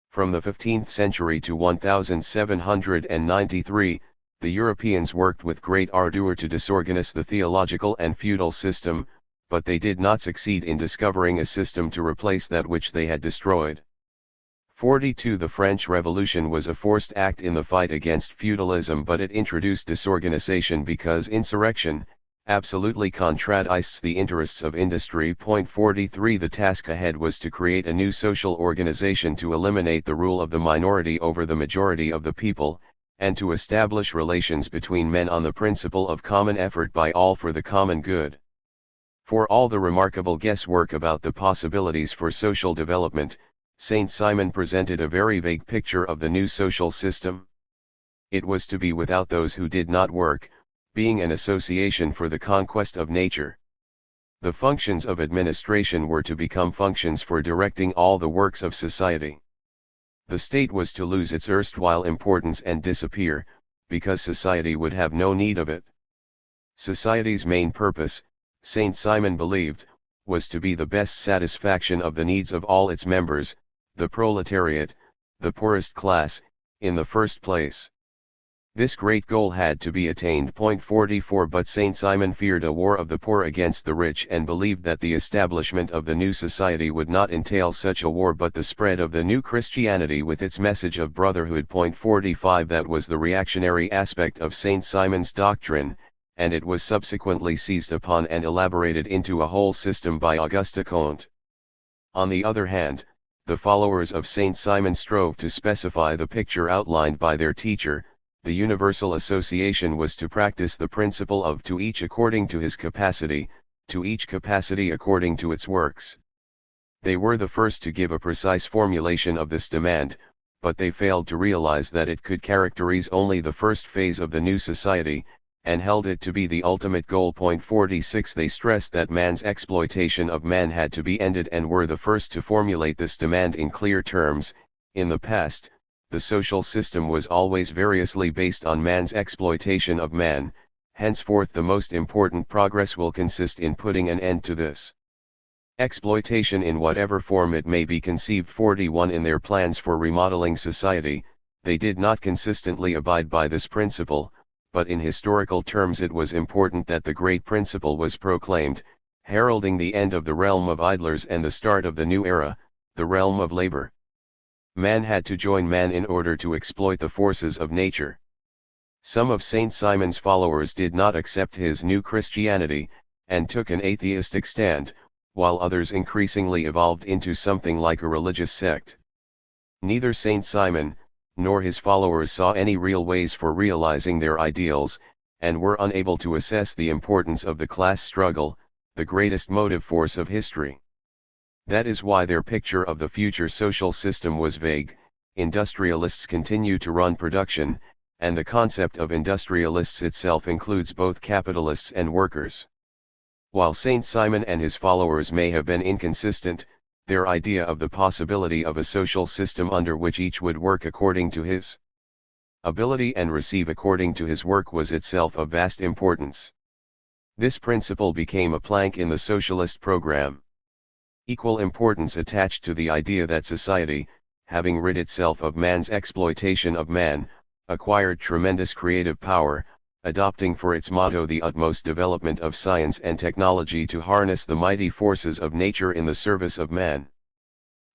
From the 15th century to 1793, the Europeans worked with great ardor to disorganize the theological and feudal system, but they did not succeed in discovering a system to replace that which they had destroyed. 42 The French Revolution was a forced act in the fight against feudalism, but it introduced disorganization because insurrection absolutely contradicts the interests of industry. 43 The task ahead was to create a new social organization to eliminate the rule of the minority over the majority of the people, and to establish relations between men on the principle of common effort by all for the common good. For all the remarkable guesswork about the possibilities for social development, Saint Simon presented a very vague picture of the new social system. It was to be without those who did not work, being an association for the conquest of nature. The functions of administration were to become functions for directing all the works of society. The state was to lose its erstwhile importance and disappear, because society would have no need of it. Society's main purpose, Saint Simon believed, was to be the best satisfaction of the needs of all its members, the proletariat, the poorest class, in the first place. This great goal had to be attained. 44 But Saint Simon feared a war of the poor against the rich and believed that the establishment of the new society would not entail such a war but the spread of the new Christianity with its message of brotherhood. 45 That was the reactionary aspect of Saint Simon's doctrine, and it was subsequently seized upon and elaborated into a whole system by Auguste Comte. On the other hand, the followers of Saint Simon strove to specify the picture outlined by their teacher. The universal association was to practice the principle of to each according to his capacity, to each capacity according to its works. They were the first to give a precise formulation of this demand, but they failed to realize that it could characterize only the first phase of the new society, and held it to be the ultimate goal. 46 They stressed that man's exploitation of man had to be ended and were the first to formulate this demand in clear terms. In the past, the social system was always variously based on man's exploitation of man. Henceforth the most important progress will consist in putting an end to this exploitation in whatever form it may be conceived. 41 In their plans for remodeling society, they did not consistently abide by this principle, but in historical terms it was important that the great principle was proclaimed, heralding the end of the realm of idlers and the start of the new era, the realm of labor. Man had to join man in order to exploit the forces of nature. Some of Saint Simon's followers did not accept his new Christianity, and took an atheistic stand, while others increasingly evolved into something like a religious sect. Neither Saint Simon, nor his followers saw any real ways for realizing their ideals, and were unable to assess the importance of the class struggle, the greatest motive force of history. That is why their picture of the future social system was vague. Industrialists continue to run production, and the concept of industrialists itself includes both capitalists and workers. While Saint Simon and his followers may have been inconsistent, their idea of the possibility of a social system under which each would work according to his ability and receive according to his work was itself of vast importance. This principle became a plank in the socialist program. Equal importance attached to the idea that society, having rid itself of man's exploitation of man, acquired tremendous creative power, adopting for its motto the utmost development of science and technology to harness the mighty forces of nature in the service of man.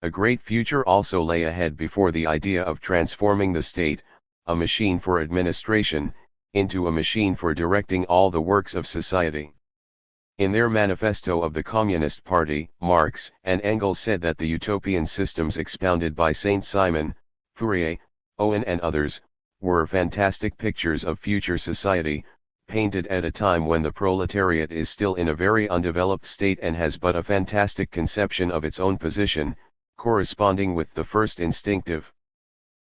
A great future also lay ahead before the idea of transforming the state, a machine for administration, into a machine for directing all the works of society. In their manifesto of the Communist Party, Marx and Engels said that the utopian systems expounded by Saint Simon, Fourier, Owen and others, were fantastic pictures of future society, painted at a time when the proletariat is still in a very undeveloped state and has but a fantastic conception of its own position, corresponding with the first instinctive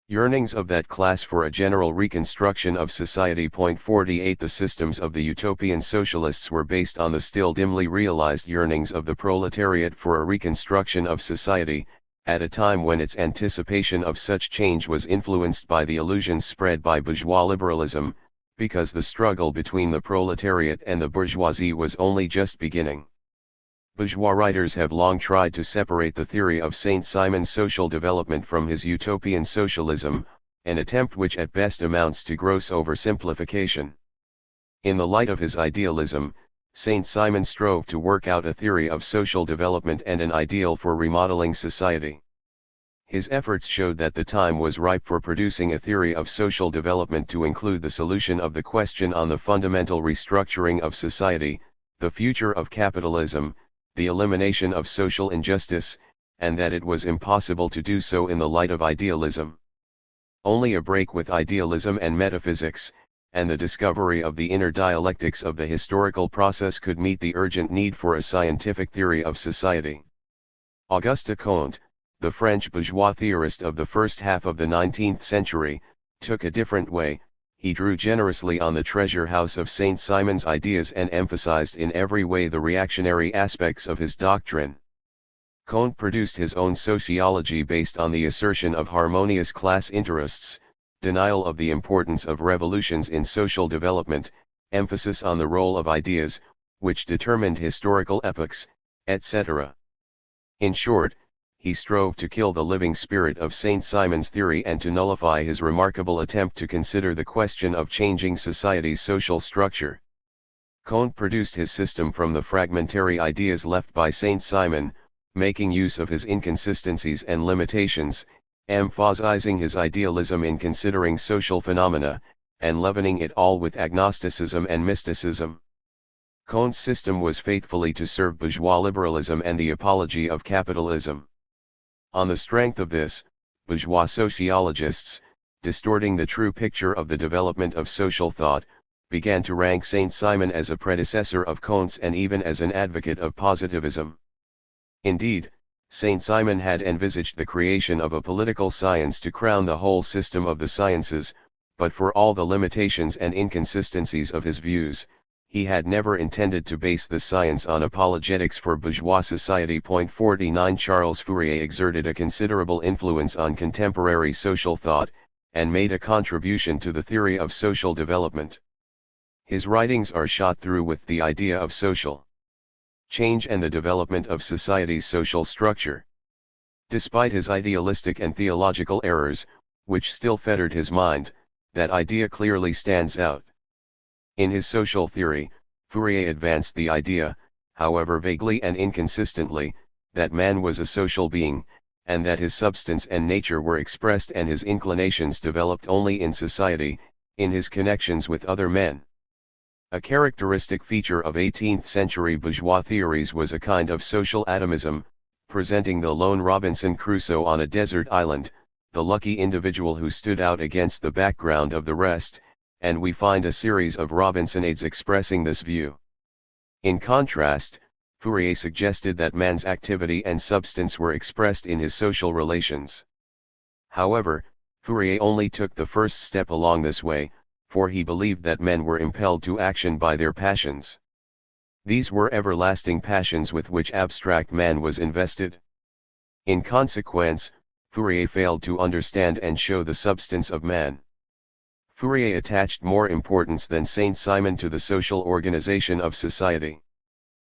yearnings of that class for a general reconstruction of society. 48 The systems of the utopian socialists were based on the still dimly realized yearnings of the proletariat for a reconstruction of society, at a time when its anticipation of such change was influenced by the illusions spread by bourgeois liberalism, because the struggle between the proletariat and the bourgeoisie was only just beginning. Bourgeois writers have long tried to separate the theory of Saint Simon's social development from his utopian socialism, an attempt which at best amounts to gross oversimplification. In the light of his idealism, Saint Simon strove to work out a theory of social development and an ideal for remodeling society. His efforts showed that the time was ripe for producing a theory of social development to include the solution of the question on the fundamental restructuring of society, the future of capitalism, the elimination of social injustice, and that it was impossible to do so in the light of idealism. Only a break with idealism and metaphysics, and the discovery of the inner dialectics of the historical process could meet the urgent need for a scientific theory of society. Auguste Comte, the French bourgeois theorist of the first half of the 19th century, took a different way. He drew generously on the treasure house of Saint Simon's ideas and emphasized in every way the reactionary aspects of his doctrine. Comte produced his own sociology based on the assertion of harmonious class interests, denial of the importance of revolutions in social development, emphasis on the role of ideas, which determined historical epochs, etc. In short, he strove to kill the living spirit of Saint Simon's theory and to nullify his remarkable attempt to consider the question of changing society's social structure. Comte produced his system from the fragmentary ideas left by Saint Simon, making use of his inconsistencies and limitations, emphasizing his idealism in considering social phenomena, and leavening it all with agnosticism and mysticism. Comte's system was faithfully to serve bourgeois liberalism and the apology of capitalism. On the strength of this, bourgeois sociologists, distorting the true picture of the development of social thought, began to rank Saint Simon as a predecessor of Comte's and even as an advocate of positivism. Indeed, Saint Simon had envisaged the creation of a political science to crown the whole system of the sciences, but for all the limitations and inconsistencies of his views, he had never intended to base the science on apologetics for bourgeois society. 49 Charles Fourier exerted a considerable influence on contemporary social thought, and made a contribution to the theory of social development. His writings are shot through with the idea of social change and the development of society's social structure. Despite his idealistic and theological errors, which still fettered his mind, that idea clearly stands out. In his social theory, Fourier advanced the idea, however vaguely and inconsistently, that man was a social being, and that his substance and nature were expressed and his inclinations developed only in society, in his connections with other men. A characteristic feature of 18th-century bourgeois theories was a kind of social atomism, presenting the lone Robinson Crusoe on a desert island, the lucky individual who stood out against the background of the rest, and we find a series of Robinsonades expressing this view. In contrast, Fourier suggested that man's activity and substance were expressed in his social relations. However, Fourier only took the first step along this way, for he believed that men were impelled to action by their passions. These were everlasting passions with which abstract man was invested. In consequence, Fourier failed to understand and show the substance of man. Fourier attached more importance than Saint Simon to the social organization of society.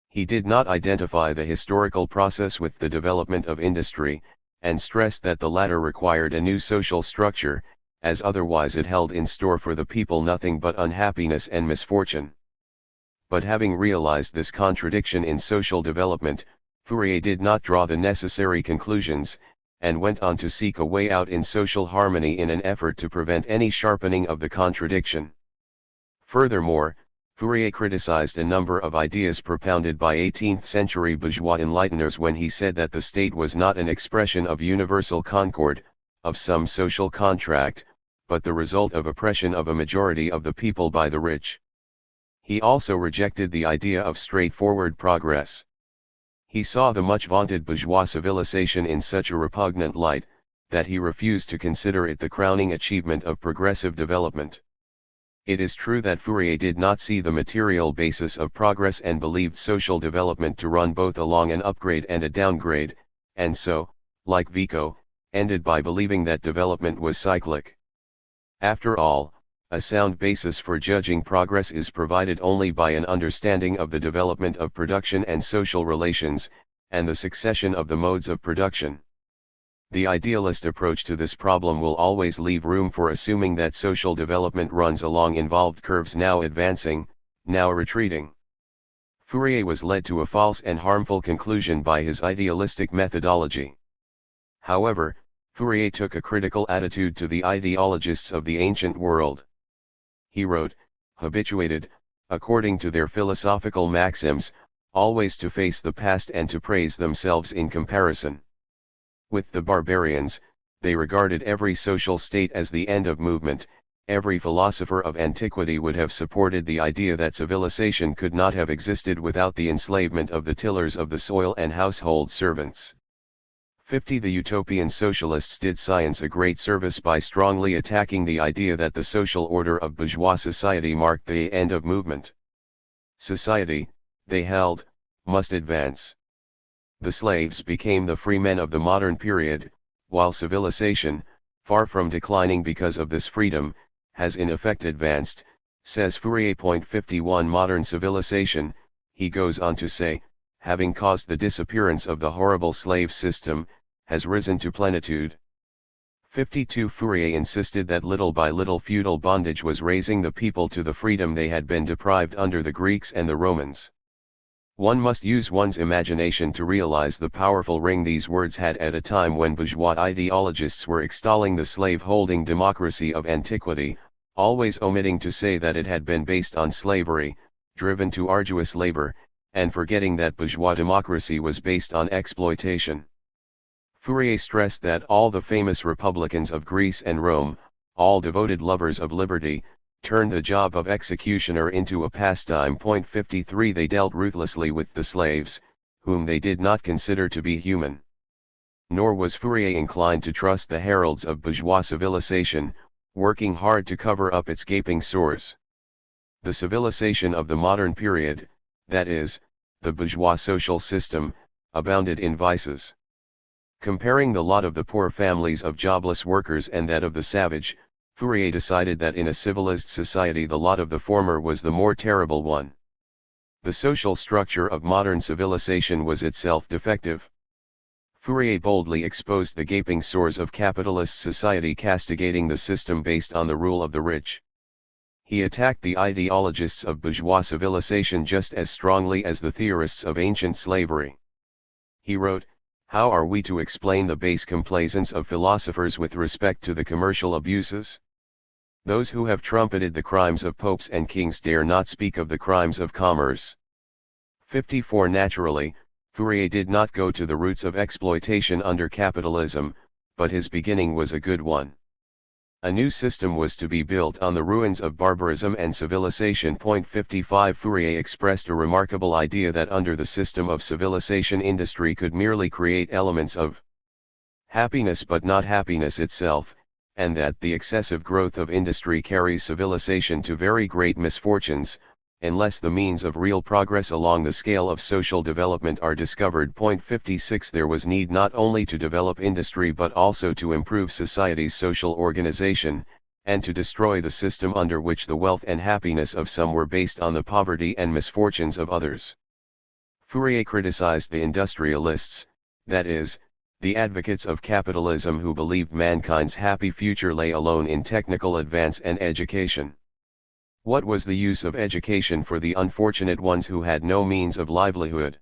He did not identify the historical process with the development of industry, and stressed that the latter required a new social structure, as otherwise it held in store for the people nothing but unhappiness and misfortune. But having realized this contradiction in social development, Fourier did not draw the necessary conclusions, and went on to seek a way out in social harmony in an effort to prevent any sharpening of the contradiction. Furthermore, Fourier criticized a number of ideas propounded by 18th-century bourgeois enlighteners when he said that the state was not an expression of universal concord, of some social contract, but the result of oppression of a majority of the people by the rich. He also rejected the idea of straightforward progress. He saw the much vaunted bourgeois civilization in such a repugnant light, that he refused to consider it the crowning achievement of progressive development. It is true that Fourier did not see the material basis of progress and believed social development to run both along an upgrade and a downgrade, and so, like Vico, ended by believing that development was cyclic. After all, a sound basis for judging progress is provided only by an understanding of the development of production and social relations, and the succession of the modes of production. The idealist approach to this problem will always leave room for assuming that social development runs along involved curves, now advancing, now retreating. Fourier was led to a false and harmful conclusion by his idealistic methodology. However, Fourier took a critical attitude to the ideologists of the ancient world. He wrote, habituated, according to their philosophical maxims, always to face the past and to praise themselves in comparison. With the barbarians, they regarded every social state as the end of movement. Every philosopher of antiquity would have supported the idea that civilization could not have existed without the enslavement of the tillers of the soil and household servants. 50. The utopian socialists did science a great service by strongly attacking the idea that the social order of bourgeois society marked the end of movement. Society, they held, must advance. The slaves became the free men of the modern period, while civilization, far from declining because of this freedom, has in effect advanced, says Fourier. 51 Modern civilization, he goes on to say, having caused the disappearance of the horrible slave system, has risen to plenitude. 52 Fourier insisted that little by little feudal bondage was raising the people to the freedom they had been deprived under the Greeks and the Romans. One must use one's imagination to realize the powerful ring these words had at a time when bourgeois ideologists were extolling the slave-holding democracy of antiquity, always omitting to say that it had been based on slavery, driven to arduous labor, and forgetting that bourgeois democracy was based on exploitation. Fourier stressed that all the famous republicans of Greece and Rome, all devoted lovers of liberty, turned the job of executioner into a pastime. 53 They dealt ruthlessly with the slaves, whom they did not consider to be human. Nor was Fourier inclined to trust the heralds of bourgeois civilization, working hard to cover up its gaping sores. The civilization of the modern period, that is, the bourgeois social system, abounded in vices. Comparing the lot of the poor families of jobless workers and that of the savage, Fourier decided that in a civilized society the lot of the former was the more terrible one. The social structure of modern civilization was itself defective. Fourier boldly exposed the gaping sores of capitalist society, castigating the system based on the rule of the rich. He attacked the ideologists of bourgeois civilization just as strongly as the theorists of ancient slavery. He wrote, "How are we to explain the base complaisance of philosophers with respect to the commercial abuses? Those who have trumpeted the crimes of popes and kings dare not speak of the crimes of commerce." 54 Naturally, Fourier did not go to the roots of exploitation under capitalism, but his beginning was a good one. A new system was to be built on the ruins of barbarism and civilization. 55 Fourier expressed a remarkable idea that under the system of civilization industry could merely create elements of happiness but not happiness itself, and that the excessive growth of industry carries civilization to very great misfortunes, unless the means of real progress along the scale of social development are discovered. 56 There was need not only to develop industry but also to improve society's social organization, and to destroy the system under which the wealth and happiness of some were based on the poverty and misfortunes of others. Fourier criticized the industrialists, that is, the advocates of capitalism who believed mankind's happy future lay alone in technical advance and education. What was the use of education for the unfortunate ones who had no means of livelihood?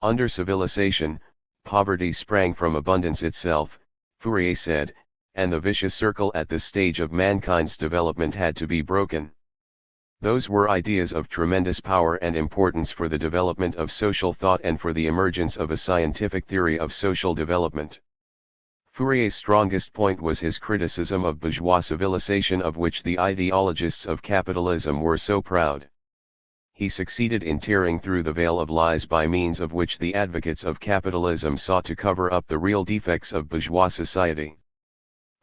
Under civilization, poverty sprang from abundance itself, Fourier said, and the vicious circle at this stage of mankind's development had to be broken. Those were ideas of tremendous power and importance for the development of social thought and for the emergence of a scientific theory of social development. Fourier's strongest point was his criticism of bourgeois civilization, of which the ideologists of capitalism were so proud. He succeeded in tearing through the veil of lies by means of which the advocates of capitalism sought to cover up the real defects of bourgeois society.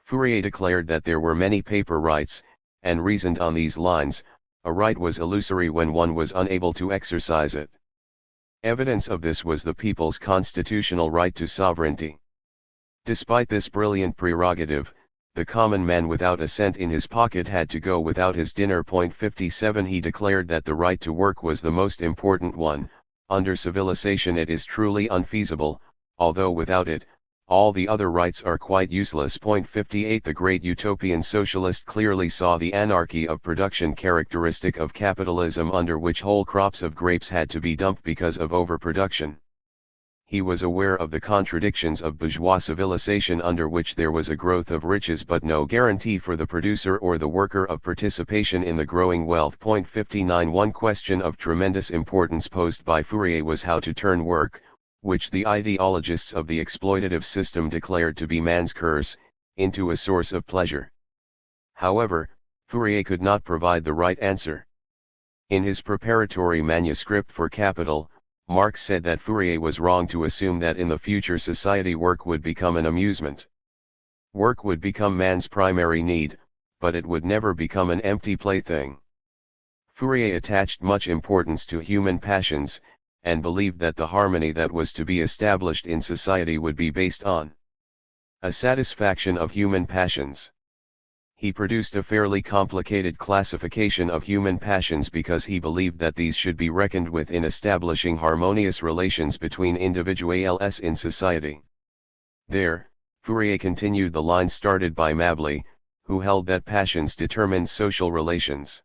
Fourier declared that there were many paper rights, and reasoned on these lines: a right was illusory when one was unable to exercise it. Evidence of this was the people's constitutional right to sovereignty. Despite this brilliant prerogative, the common man without a cent in his pocket had to go without his dinner. 57 He declared that the right to work was the most important one. Under civilization it is truly unfeasible, although without it, all the other rights are quite useless. 58 The great utopian socialist clearly saw the anarchy of production characteristic of capitalism, under which whole crops of grapes had to be dumped because of overproduction. He was aware of the contradictions of bourgeois civilization, under which there was a growth of riches but no guarantee for the producer or the worker of participation in the growing wealth. 59 One question of tremendous importance posed by Fourier was how to turn work, which the ideologists of the exploitative system declared to be man's curse, into a source of pleasure. However, Fourier could not provide the right answer. In his preparatory manuscript for Capital, Marx said that Fourier was wrong to assume that in the future society work would become an amusement. Work would become man's primary need, but it would never become an empty plaything. Fourier attached much importance to human passions, and believed that the harmony that was to be established in society would be based on A satisfaction of human passions. He produced a fairly complicated classification of human passions because he believed that these should be reckoned with in establishing harmonious relations between individuals in society. There, Fourier continued the line started by Mably, who held that passions determined social relations.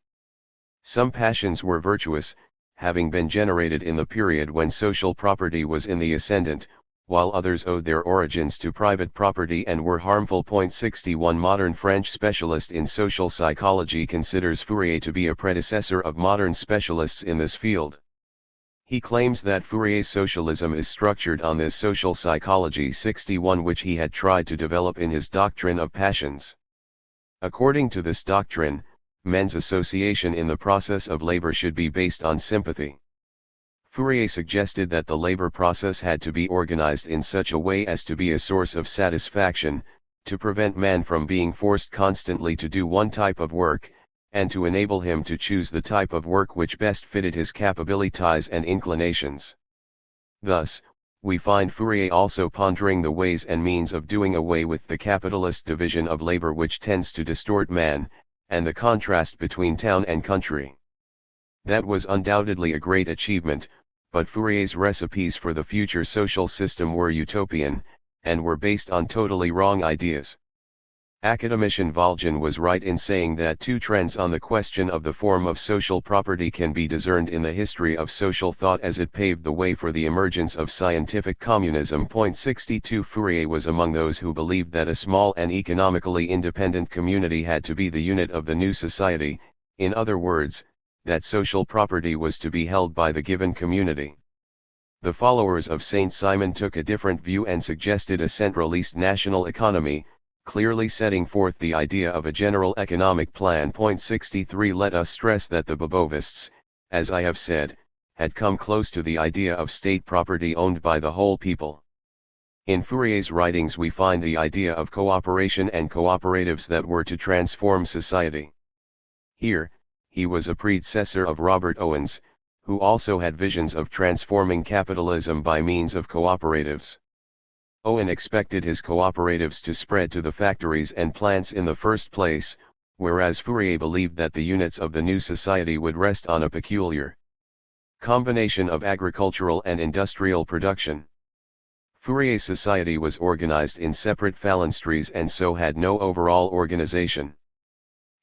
Some passions were virtuous, having been generated in the period when social property was in the ascendant, while others owed their origins to private property and were harmful. 61 Modern French specialist in social psychology considers Fourier to be a predecessor of modern specialists in this field. He claims that Fourier's socialism is structured on this social psychology 61 which he had tried to develop in his doctrine of passions. According to this doctrine, men's association in the process of labor should be based on sympathy. Fourier suggested that the labor process had to be organized in such a way as to be a source of satisfaction, to prevent man from being forced constantly to do one type of work, and to enable him to choose the type of work which best fitted his capabilities and inclinations. Thus, we find Fourier also pondering the ways and means of doing away with the capitalist division of labor which tends to distort man, and the contrast between town and country. That was undoubtedly a great achievement, but Fourier's recipes for the future social system were utopian, and were based on totally wrong ideas. Academician Valjean was right in saying that two trends on the question of the form of social property can be discerned in the history of social thought as it paved the way for the emergence of scientific communism. 62 Fourier was among those who believed that a small and economically independent community had to be the unit of the new society, in other words, that social property was to be held by the given community. The followers of Saint Simon took a different view and suggested a centralist national economy, clearly setting forth the idea of a general economic plan. 63 Let us stress that the Babovists, as I have said, had come close to the idea of state property owned by the whole people. In Fourier's writings we find the idea of cooperation and cooperatives that were to transform society. Here, he was a predecessor of Robert Owens, who also had visions of transforming capitalism by means of cooperatives. Owen expected his cooperatives to spread to the factories and plants in the first place, whereas Fourier believed that the units of the new society would rest on a peculiar combination of agricultural and industrial production. Fourier's society was organized in separate phalansteries and so had no overall organization.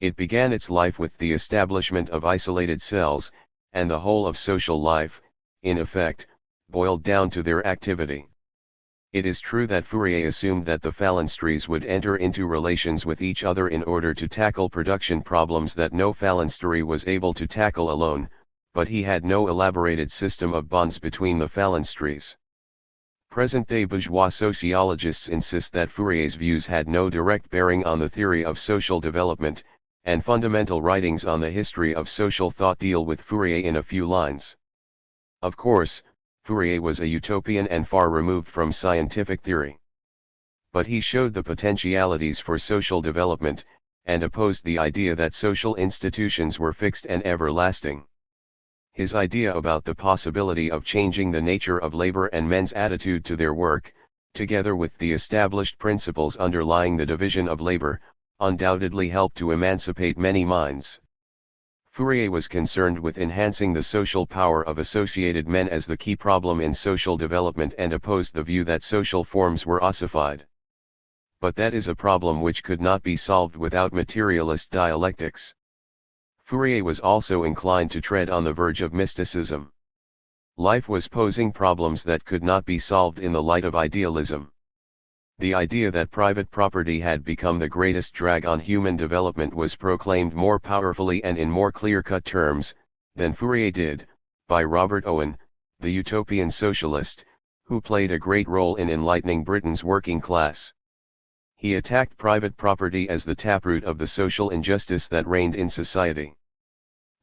It began its life with the establishment of isolated cells, and the whole of social life, in effect, boiled down to their activity. It is true that Fourier assumed that the phalansteries would enter into relations with each other in order to tackle production problems that no phalanstery was able to tackle alone, but he had no elaborated system of bonds between the phalansteries. Present-day bourgeois sociologists insist that Fourier's views had no direct bearing on the theory of social development, and fundamental writings on the history of social thought deal with Fourier in a few lines. Of course, Fourier was a utopian and far removed from scientific theory. But he showed the potentialities for social development, and opposed the idea that social institutions were fixed and everlasting. His idea about the possibility of changing the nature of labor and men's attitude to their work, together with the established principles underlying the division of labor, undoubtedly helped to emancipate many minds. Fourier was concerned with enhancing the social power of associated men as the key problem in social development and opposed the view that social forms were ossified. But that is a problem which could not be solved without materialist dialectics. Fourier was also inclined to tread on the verge of mysticism. Life was posing problems that could not be solved in the light of idealism. The idea that private property had become the greatest drag on human development was proclaimed more powerfully and in more clear-cut terms than Fourier did, by Robert Owen, the utopian socialist, who played a great role in enlightening Britain's working class. He attacked private property as the taproot of the social injustice that reigned in society.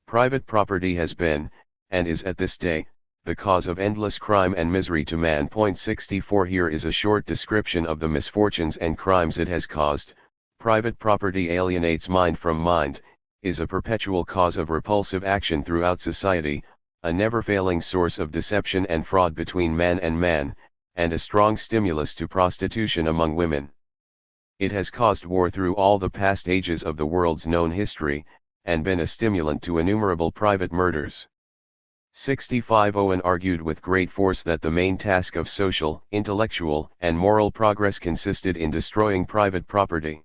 Private property has been, and is at this day, the cause of endless crime and misery to man. 64 Here is a short description of the misfortunes and crimes it has caused. Private property alienates mind from mind, is a perpetual cause of repulsive action throughout society, a never-failing source of deception and fraud between man, and a strong stimulus to prostitution among women. It has caused war through all the past ages of the world's known history, and been a stimulant to innumerable private murders. 65 Owen argued with great force that the main task of social, intellectual, and moral progress consisted in destroying private property.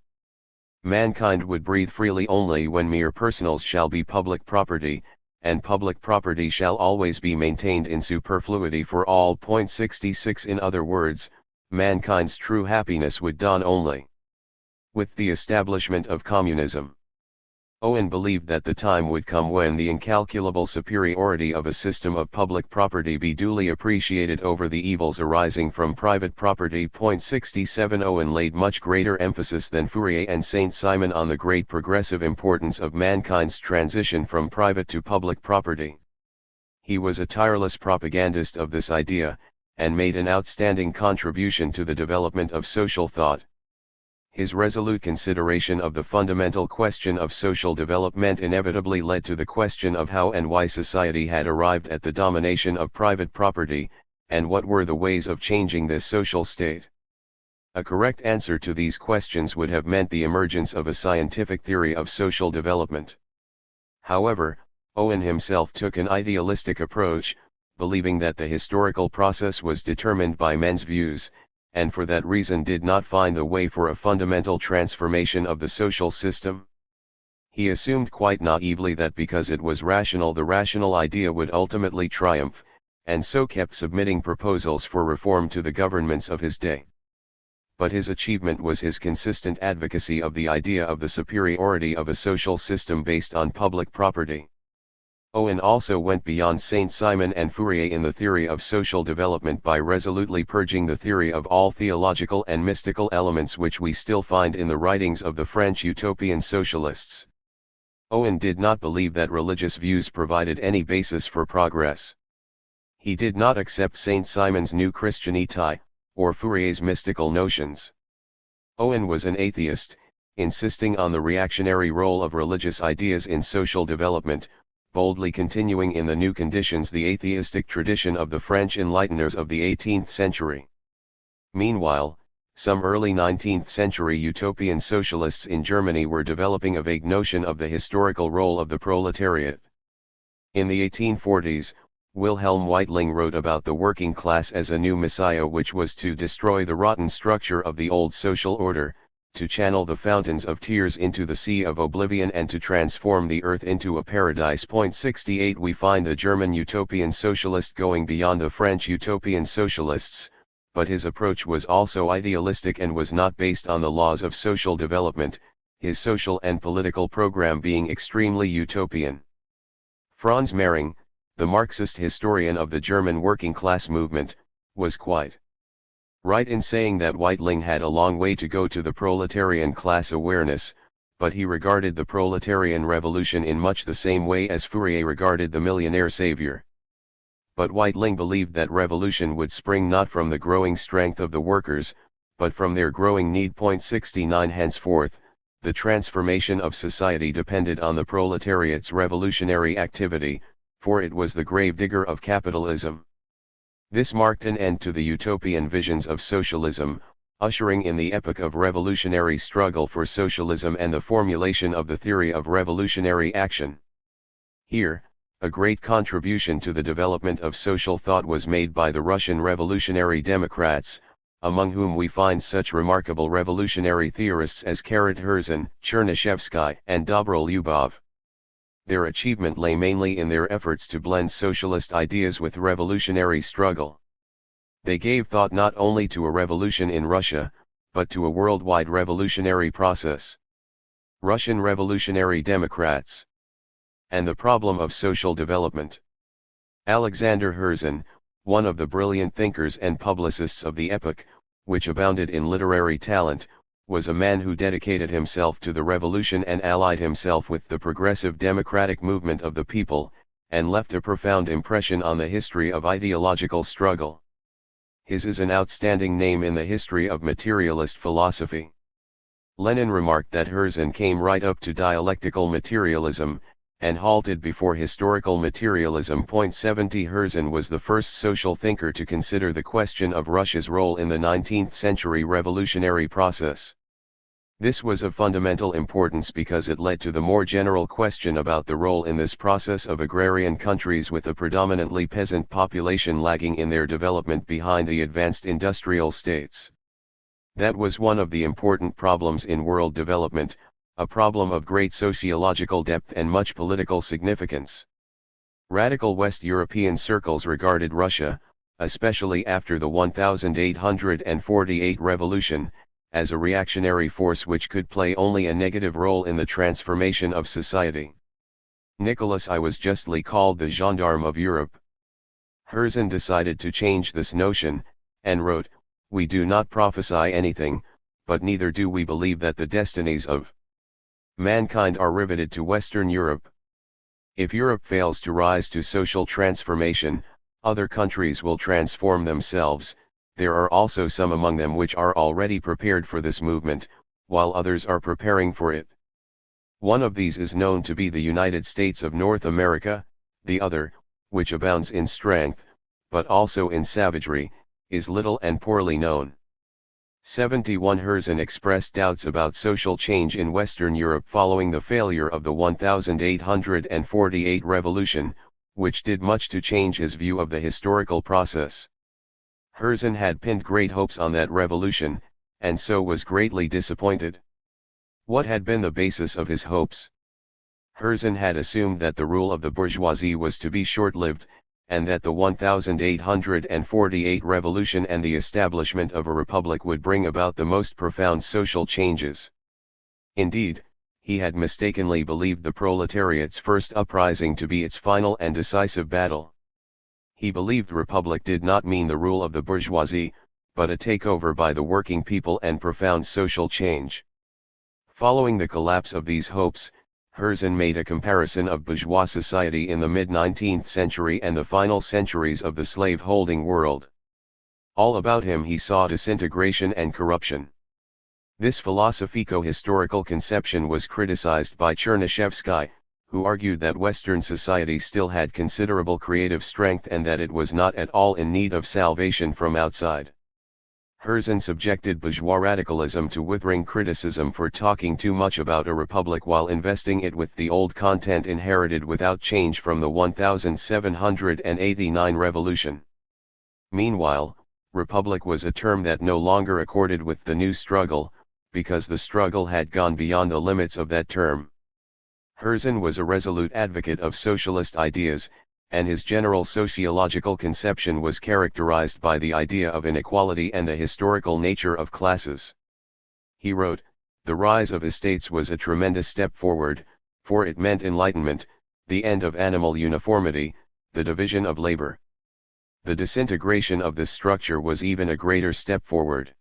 Mankind would breathe freely only when mere personals shall be public property, and public property shall always be maintained in superfluity for all. 66 In other words, mankind's true happiness would dawn only with the establishment of communism. Owen believed that the time would come when the incalculable superiority of a system of public property be duly appreciated over the evils arising from private property. 67 Owen laid much greater emphasis than Fourier and Saint-Simon on the great progressive importance of mankind's transition from private to public property. He was a tireless propagandist of this idea, and made an outstanding contribution to the development of social thought. His resolute consideration of the fundamental question of social development inevitably led to the question of how and why society had arrived at the domination of private property, and what were the ways of changing this social state. A correct answer to these questions would have meant the emergence of a scientific theory of social development. However, Owen himself took an idealistic approach, believing that the historical process was determined by men's views, and for that reason did not find the way for a fundamental transformation of the social system. He assumed quite naively that because it was rational the rational idea would ultimately triumph, and so kept submitting proposals for reform to the governments of his day. But his achievement was his consistent advocacy of the idea of the superiority of a social system based on public property. Owen also went beyond Saint-Simon and Fourier in the theory of social development by resolutely purging the theory of all theological and mystical elements which we still find in the writings of the French utopian socialists. Owen did not believe that religious views provided any basis for progress. He did not accept Saint-Simon's New Christianity, or Fourier's mystical notions. Owen was an atheist, insisting on the reactionary role of religious ideas in social development, boldly continuing in the new conditions the atheistic tradition of the French enlighteners of the 18th century. Meanwhile, some early 19th century utopian socialists in Germany were developing a vague notion of the historical role of the proletariat. In the 1840s, Wilhelm Weitling wrote about the working class as a new messiah which was to destroy the rotten structure of the old social order, to channel the fountains of tears into the sea of oblivion and to transform the earth into a paradise. 68 We find the German utopian socialist going beyond the French utopian socialists, but his approach was also idealistic and was not based on the laws of social development, his social and political program being extremely utopian. Franz Mehring, the Marxist historian of the German working class movement, was quite right in saying that Weitling had a long way to go to the proletarian class awareness, but he regarded the proletarian revolution in much the same way as Fourier regarded the millionaire savior. But Weitling believed that revolution would spring not from the growing strength of the workers, but from their growing need. 69 Henceforth, the transformation of society depended on the proletariat's revolutionary activity, for it was the gravedigger of capitalism. This marked an end to the utopian visions of socialism, ushering in the epoch of revolutionary struggle for socialism and the formulation of the theory of revolutionary action. Here, a great contribution to the development of social thought was made by the Russian revolutionary Democrats, among whom we find such remarkable revolutionary theorists as Karat Herzin, Chernyshevsky, and Dobrolyubov. Their achievement lay mainly in their efforts to blend socialist ideas with revolutionary struggle. They gave thought not only to a revolution in Russia, but to a worldwide revolutionary process. Russian Revolutionary Democrats and the problem of social development. Alexander Herzin, one of the brilliant thinkers and publicists of the epoch, which abounded in literary talent, was a man who dedicated himself to the revolution and allied himself with the progressive democratic movement of the people, and left a profound impression on the history of ideological struggle. His is an outstanding name in the history of materialist philosophy. Lenin remarked that Herzin came right up to dialectical materialism, and halted before historical materialism. 70 Herzin was the first social thinker to consider the question of Russia's role in the 19th century revolutionary process. This was of fundamental importance because it led to the more general question about the role in this process of agrarian countries with a predominantly peasant population lagging in their development behind the advanced industrial states. That was one of the important problems in world development, a problem of great sociological depth and much political significance. Radical West European circles regarded Russia, especially after the 1848 revolution, as a reactionary force which could play only a negative role in the transformation of society. Nicholas I was justly called the gendarme of Europe. Herzen decided to change this notion, and wrote, "We do not prophesy anything, but neither do we believe that the destinies of mankind are riveted to Western Europe. If Europe fails to rise to social transformation, other countries will transform themselves. There are also some among them which are already prepared for this movement, while others are preparing for it. One of these is known to be the United States of North America, the other, which abounds in strength, but also in savagery, is little and poorly known." 71 Herzen expressed doubts about social change in Western Europe following the failure of the 1848 revolution, which did much to change his view of the historical process. Herzen had pinned great hopes on that revolution, and so was greatly disappointed. What had been the basis of his hopes? Herzen had assumed that the rule of the bourgeoisie was to be short-lived, and that the 1848 revolution and the establishment of a republic would bring about the most profound social changes. Indeed, he had mistakenly believed the proletariat's first uprising to be its final and decisive battle. He believed republic did not mean the rule of the bourgeoisie, but a takeover by the working people and profound social change. Following the collapse of these hopes, Herzen made a comparison of bourgeois society in the mid-19th century and the final centuries of the slave-holding world. All about him he saw disintegration and corruption. This philosophico-historical conception was criticized by Chernyshevsky, who argued that Western society still had considerable creative strength and that it was not at all in need of salvation from outside. Herzen subjected bourgeois radicalism to withering criticism for talking too much about a republic while investing it with the old content inherited without change from the 1789 revolution. Meanwhile, republic was a term that no longer accorded with the new struggle, because the struggle had gone beyond the limits of that term. Herzen was a resolute advocate of socialist ideas, and his general sociological conception was characterized by the idea of inequality and the historical nature of classes. He wrote, "The rise of estates was a tremendous step forward, for it meant enlightenment, the end of animal uniformity, the division of labor. The disintegration of this structure was even a greater step forward."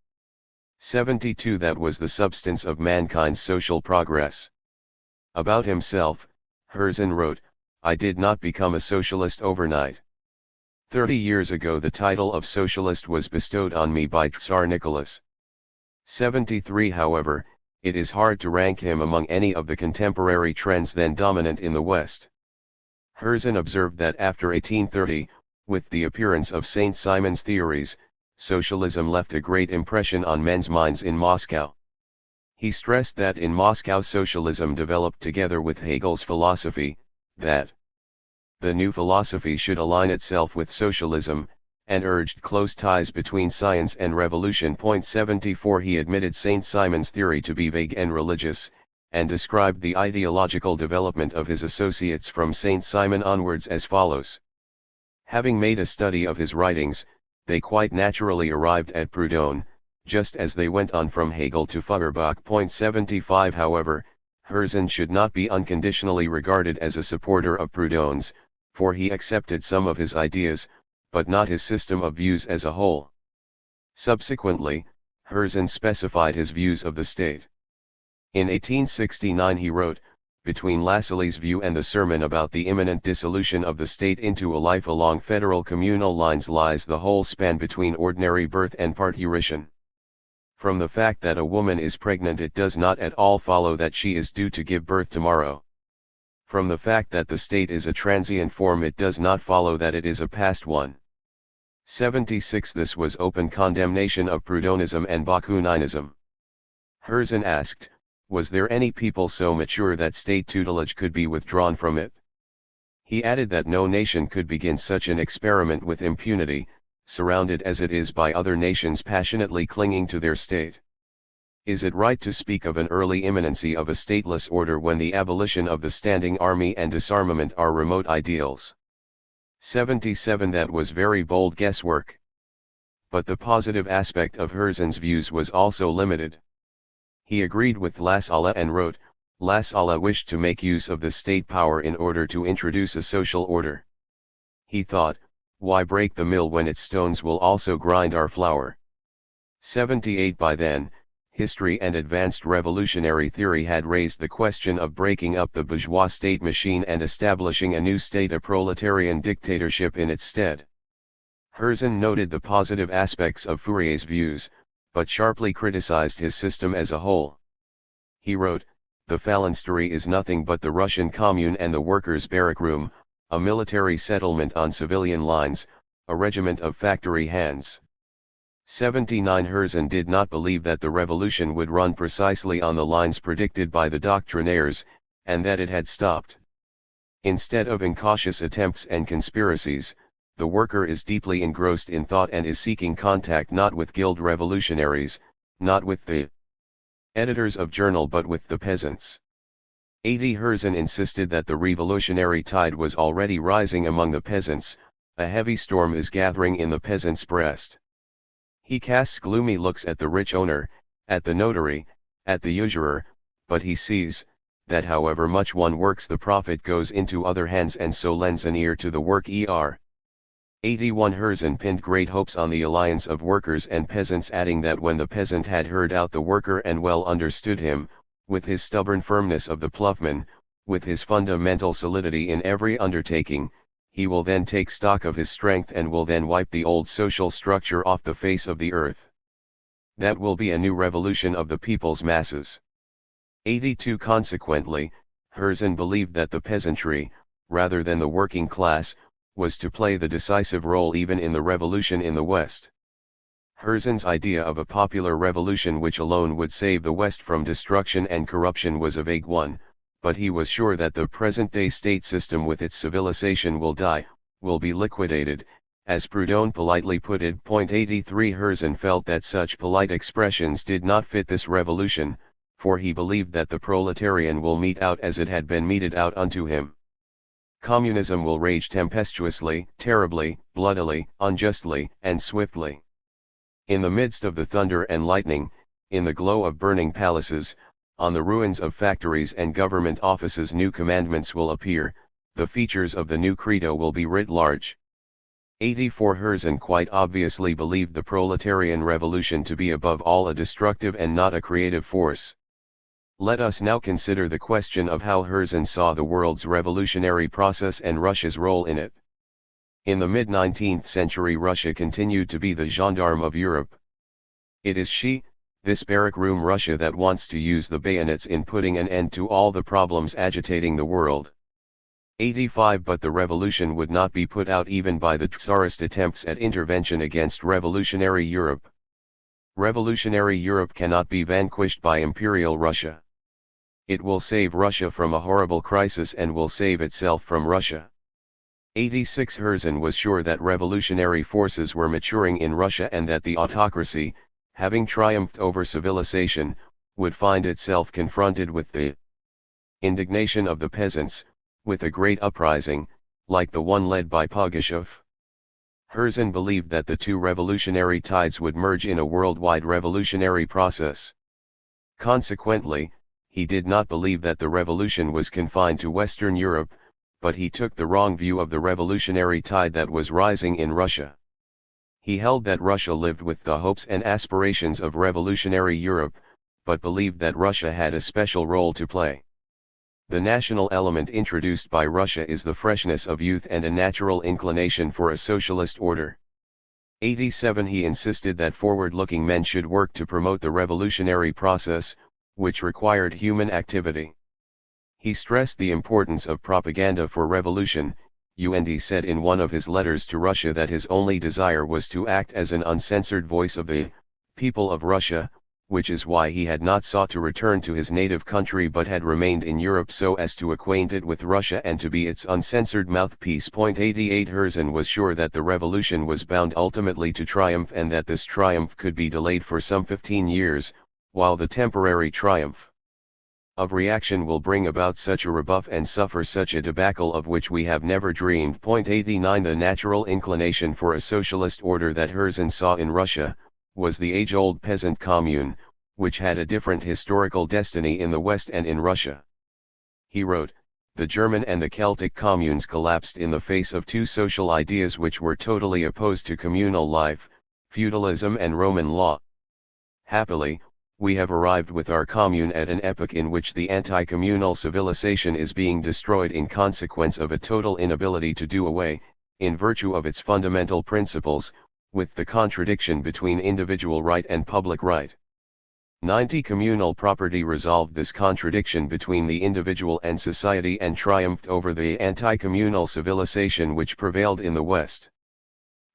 72 That was the substance of mankind's social progress. About himself, Herzen wrote, "I did not become a socialist overnight. 30 years ago the title of socialist was bestowed on me by Tsar Nicholas." 73 However, it is hard to rank him among any of the contemporary trends then dominant in the West. Herzen observed that after 1830, with the appearance of St. Simon's theories, socialism left a great impression on men's minds in Moscow. He stressed that in Moscow socialism developed together with Hegel's philosophy, that the new philosophy should align itself with socialism, and urged close ties between science and revolution. 74 He admitted St. Simon's theory to be vague and religious, and described the ideological development of his associates from St. Simon onwards as follows. Having made a study of his writings, they quite naturally arrived at Proudhon, just as they went on from Hegel to Feuerbach. 75 However, Herzen should not be unconditionally regarded as a supporter of Proudhon's, for he accepted some of his ideas, but not his system of views as a whole. Subsequently, Herzen specified his views of the state. In 1869 he wrote, "Between Lassalle's view and the sermon about the imminent dissolution of the state into a life along federal communal lines lies the whole span between ordinary birth and parturition. From the fact that a woman is pregnant it does not at all follow that she is due to give birth tomorrow. From the fact that the state is a transient form it does not follow that it is a past one." 76 This was open condemnation of Proudhonism and Bakuниnism. Herzen asked, was there any people so mature that state tutelage could be withdrawn from it? He added that no nation could begin such an experiment with impunity, surrounded as it is by other nations passionately clinging to their state. Is it right to speak of an early imminency of a stateless order when the abolition of the standing army and disarmament are remote ideals? 77 That was very bold guesswork. But the positive aspect of Herzen's views was also limited. He agreed with Lasala and wrote, Lasala wished to make use of the state power in order to introduce a social order. He thought, why break the mill when its stones will also grind our flour? 78 By then, history and advanced revolutionary theory had raised the question of breaking up the bourgeois state machine and establishing a new state, a proletarian dictatorship in its stead. Herzen noted the positive aspects of Fourier's views, but sharply criticized his system as a whole. He wrote, the phalanstery is nothing but the Russian commune and the workers' barrack room, a military settlement on civilian lines, a regiment of factory hands. 79 Herzen did not believe that the revolution would run precisely on the lines predicted by the doctrinaires, and that it had stopped. Instead of incautious attempts and conspiracies, the worker is deeply engrossed in thought and is seeking contact not with guild revolutionaries, not with the editors of journal but with the peasants. 80 Herzen insisted that the revolutionary tide was already rising among the peasants, a heavy storm is gathering in the peasant's breast. He casts gloomy looks at the rich owner, at the notary, at the usurer, but he sees, that however much one works the profit goes into other hands and so lends an ear to the work. 81 Herzen pinned great hopes on the alliance of workers and peasants, adding that when the peasant had heard out the worker and well understood him, with his stubborn firmness of the ploughman, with his fundamental solidity in every undertaking, he will then take stock of his strength and will then wipe the old social structure off the face of the earth. That will be a new revolution of the people's masses. 82 Consequently, Herzen believed that the peasantry, rather than the working class, was to play the decisive role even in the revolution in the West. Herzen's idea of a popular revolution which alone would save the West from destruction and corruption was a vague one, but he was sure that the present-day state system with its civilization will die, will be liquidated, as Proudhon politely put it. 83 Herzen felt that such polite expressions did not fit this revolution, for he believed that the proletarian will mete out as it had been meted out unto him. Communism will rage tempestuously, terribly, bloodily, unjustly, and swiftly. In the midst of the thunder and lightning, in the glow of burning palaces, on the ruins of factories and government offices, new commandments will appear, the features of the new credo will be writ large. 84 Herzen quite obviously believed the proletarian revolution to be above all a destructive and not a creative force. Let us now consider the question of how Herzen saw the world's revolutionary process and Russia's role in it. In the mid-19th century, Russia continued to be the gendarme of Europe. It is she, this barrack room Russia, that wants to use the bayonets in putting an end to all the problems agitating the world. 85 But the revolution would not be put out even by the Tsarist attempts at intervention against revolutionary Europe. Revolutionary Europe cannot be vanquished by Imperial Russia. It will save Russia from a horrible crisis and will save itself from Russia. 86 Herzen was sure that revolutionary forces were maturing in Russia and that the autocracy, having triumphed over civilization, would find itself confronted with the indignation of the peasants, with a great uprising, like the one led by Pugachev. Herzen believed that the two revolutionary tides would merge in a worldwide revolutionary process. Consequently, he did not believe that the revolution was confined to Western Europe, but he took the wrong view of the revolutionary tide that was rising in Russia. He held that Russia lived with the hopes and aspirations of revolutionary Europe, but believed that Russia had a special role to play. The national element introduced by Russia is the freshness of youth and a natural inclination for a socialist order. 87 He insisted that forward-looking men should work to promote the revolutionary process, which required human activity. He stressed the importance of propaganda for revolution. Und said in one of his letters to Russia that his only desire was to act as an uncensored voice of the people of Russia, which is why he had not sought to return to his native country but had remained in Europe so as to acquaint it with Russia and to be its uncensored mouthpiece. 88 Herzen was sure that the revolution was bound ultimately to triumph and that this triumph could be delayed for some 15 years, while the temporary triumph of reaction will bring about such a rebuff and suffer such a debacle of which we have never dreamed. 89 The natural inclination for a socialist order that Herzen saw in Russia was the age-old peasant commune, which had a different historical destiny in the West and in Russia. He wrote, "The German and the Celtic communes collapsed in the face of two social ideas which were totally opposed to communal life, feudalism and Roman law. Happily, we have arrived with our commune at an epoch in which the anti-communal civilization is being destroyed in consequence of a total inability to do away, in virtue of its fundamental principles, with the contradiction between individual right and public right. 90 Communal property resolved this contradiction between the individual and society and triumphed over the anti-communal civilization which prevailed in the West."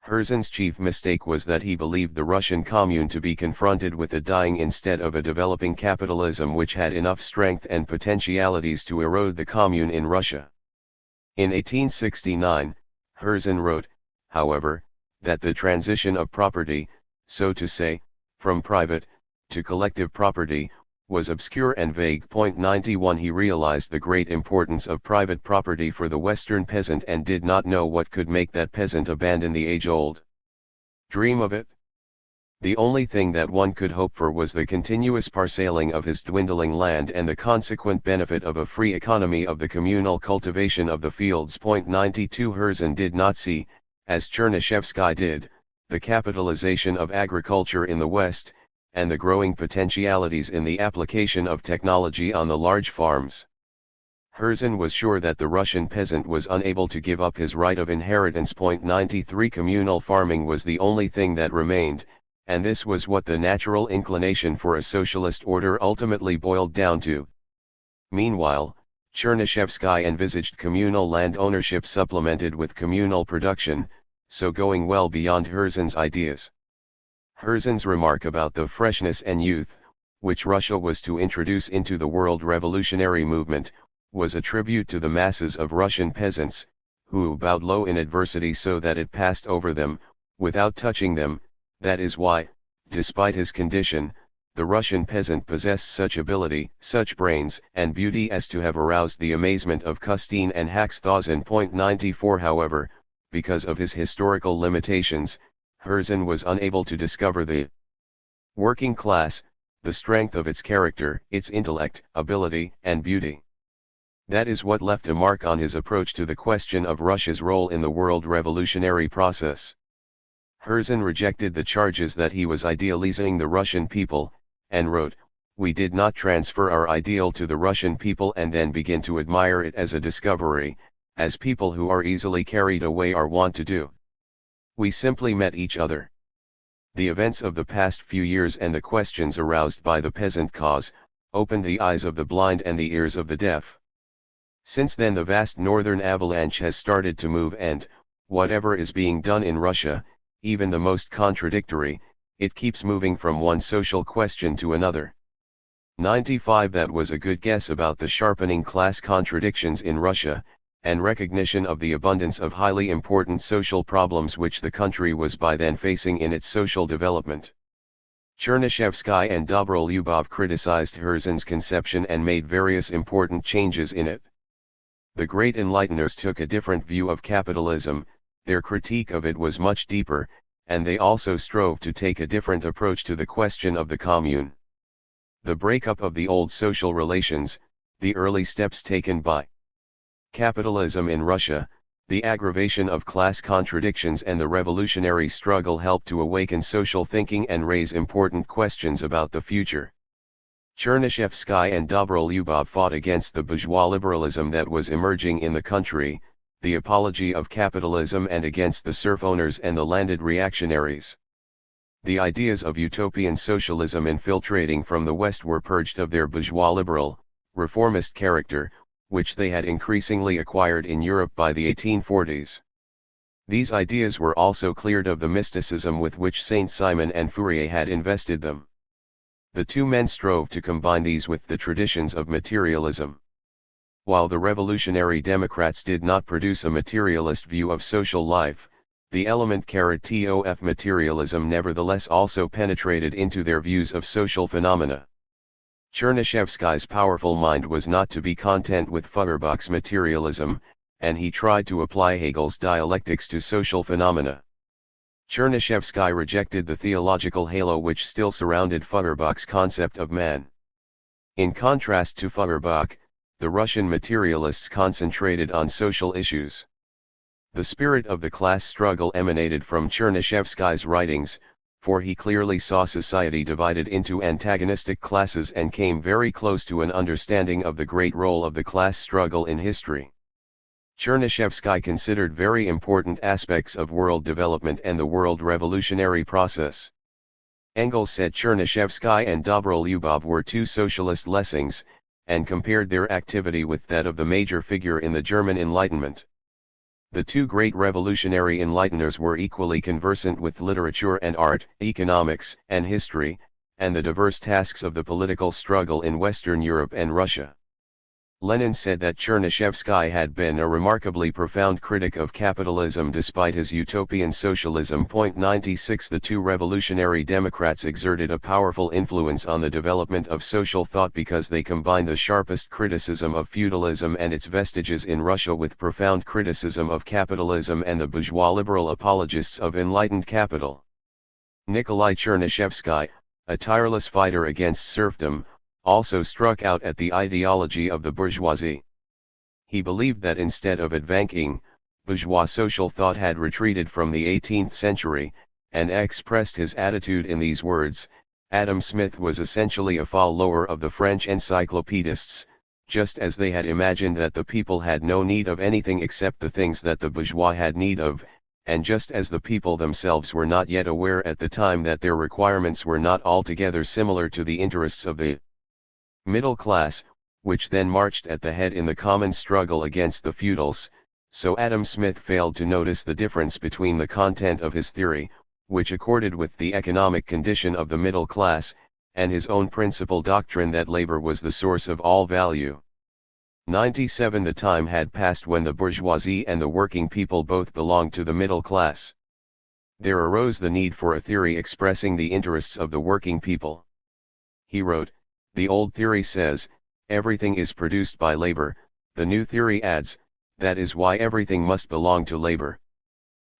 Herzen's chief mistake was that he believed the Russian commune to be confronted with a dying instead of a developing capitalism which had enough strength and potentialities to erode the commune in Russia. In 1869, Herzen wrote, however, that the transition of property, so to say, from private to collective property, was obscure and vague. 91 He realized the great importance of private property for the Western peasant and did not know what could make that peasant abandon the age-old dream of it. The only thing that one could hope for was the continuous parceling of his dwindling land and the consequent benefit of a free economy of the communal cultivation of the fields. 92 Herzen did not see, as Chernyshevsky did, the capitalization of agriculture in the West, and the growing potentialities in the application of technology on the large farms. Herzen was sure that the Russian peasant was unable to give up his right of inheritance. 93 Communal farming was the only thing that remained, and this was what the natural inclination for a socialist order ultimately boiled down to. Meanwhile, Chernyshevsky envisaged communal land ownership supplemented with communal production, so going well beyond Herzen's ideas. Herzen's remark about the freshness and youth, which Russia was to introduce into the world revolutionary movement, was a tribute to the masses of Russian peasants, who bowed low in adversity so that it passed over them, without touching them. That is why, despite his condition, the Russian peasant possessed such ability, such brains and beauty as to have aroused the amazement of Custine and Haxthausen. 94 However, because of his historical limitations, Herzen was unable to discover the working class, the strength of its character, its intellect, ability, and beauty. That is what left a mark on his approach to the question of Russia's role in the world revolutionary process. Herzen rejected the charges that he was idealizing the Russian people, and wrote, "We did not transfer our ideal to the Russian people and then begin to admire it as a discovery, as people who are easily carried away are wont to do. We simply met each other. The events of the past few years and the questions aroused by the peasant cause, opened the eyes of the blind and the ears of the deaf. Since then the vast northern avalanche has started to move and, whatever is being done in Russia, even the most contradictory, it keeps moving from one social question to another." 95 That was a good guess about the sharpening class contradictions in Russia, and recognition of the abundance of highly important social problems which the country was by then facing in its social development. Chernyshevsky and Dobrolyubov criticized Herzen's conception and made various important changes in it. The great enlighteners took a different view of capitalism, their critique of it was much deeper, and they also strove to take a different approach to the question of the commune. The breakup of the old social relations, the early steps taken by capitalism in Russia, the aggravation of class contradictions and the revolutionary struggle helped to awaken social thinking and raise important questions about the future. Chernyshevsky and Dobrolyubov fought against the bourgeois liberalism that was emerging in the country, the apology of capitalism, and against the serf owners and the landed reactionaries. The ideas of utopian socialism infiltrating from the West were purged of their bourgeois liberal, reformist character, which they had increasingly acquired in Europe by the 1840s. These ideas were also cleared of the mysticism with which Saint-Simon and Fourier had invested them. The two men strove to combine these with the traditions of materialism. While the revolutionary Democrats did not produce a materialist view of social life, the element -tof materialism nevertheless also penetrated into their views of social phenomena. Chernyshevsky's powerful mind was not to be content with Feuerbach's materialism, and he tried to apply Hegel's dialectics to social phenomena. Chernyshevsky rejected the theological halo which still surrounded Feuerbach's concept of man. In contrast to Feuerbach, the Russian materialists concentrated on social issues. The spirit of the class struggle emanated from Chernyshevsky's writings, for he clearly saw society divided into antagonistic classes and came very close to an understanding of the great role of the class struggle in history. Chernyshevsky considered very important aspects of world development and the world revolutionary process. Engels said Chernyshevsky and Dobrolyubov were two socialist Lessings, and compared their activity with that of the major figure in the German Enlightenment. The two great revolutionary enlighteners were equally conversant with literature and art, economics and history, and the diverse tasks of the political struggle in Western Europe and Russia. Lenin said that Chernyshevsky had been a remarkably profound critic of capitalism despite his utopian socialism. 96 The two revolutionary Democrats exerted a powerful influence on the development of social thought because they combined the sharpest criticism of feudalism and its vestiges in Russia with profound criticism of capitalism and the bourgeois liberal apologists of enlightened capital. Nikolai Chernyshevsky, a tireless fighter against serfdom, also struck out at the ideology of the bourgeoisie. He believed that instead of advancing, bourgeois social thought had retreated from the 18th century, and expressed his attitude in these words: Adam Smith was essentially a follower of the French encyclopedists, just as they had imagined that the people had no need of anything except the things that the bourgeois had need of, and just as the people themselves were not yet aware at the time that their requirements were not altogether similar to the interests of the middle class, which then marched at the head in the common struggle against the feudals, so Adam Smith failed to notice the difference between the content of his theory, which accorded with the economic condition of the middle class, and his own principal doctrine that labor was the source of all value. 97 The time had passed when the bourgeoisie and the working people both belonged to the middle class. There arose the need for a theory expressing the interests of the working people. He wrote, "The old theory says, everything is produced by labor, the new theory adds, that is why everything must belong to labor."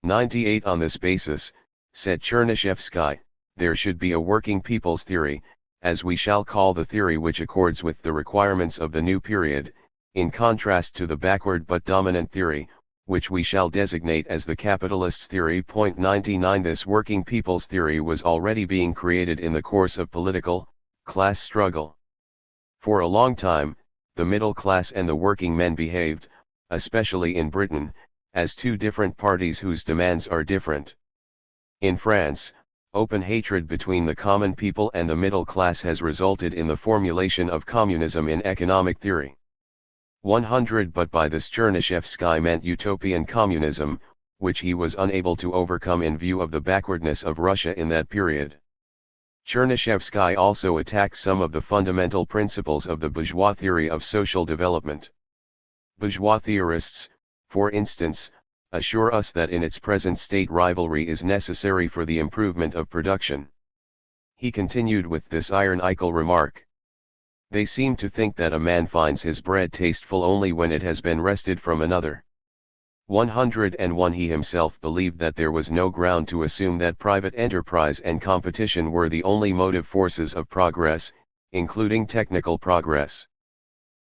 98 On this basis, said Chernyshevsky, there should be a working people's theory, as we shall call the theory which accords with the requirements of the new period, in contrast to the backward but dominant theory, which we shall designate as the capitalists' theory. 99 This working people's theory was already being created in the course of political, class struggle. For a long time, the middle class and the working men behaved, especially in Britain, as two different parties whose demands are different. In France, open hatred between the common people and the middle class has resulted in the formulation of communism in economic theory. 100 But by this Chernyshevsky meant utopian communism, which he was unable to overcome in view of the backwardness of Russia in that period. Chernyshevsky also attacked some of the fundamental principles of the bourgeois theory of social development. Bourgeois theorists, for instance, assure us that in its present state rivalry is necessary for the improvement of production. He continued with this ironical remark: they seem to think that a man finds his bread tasteful only when it has been wrested from another. 101 He himself believed that there was no ground to assume that private enterprise and competition were the only motive forces of progress, including technical progress.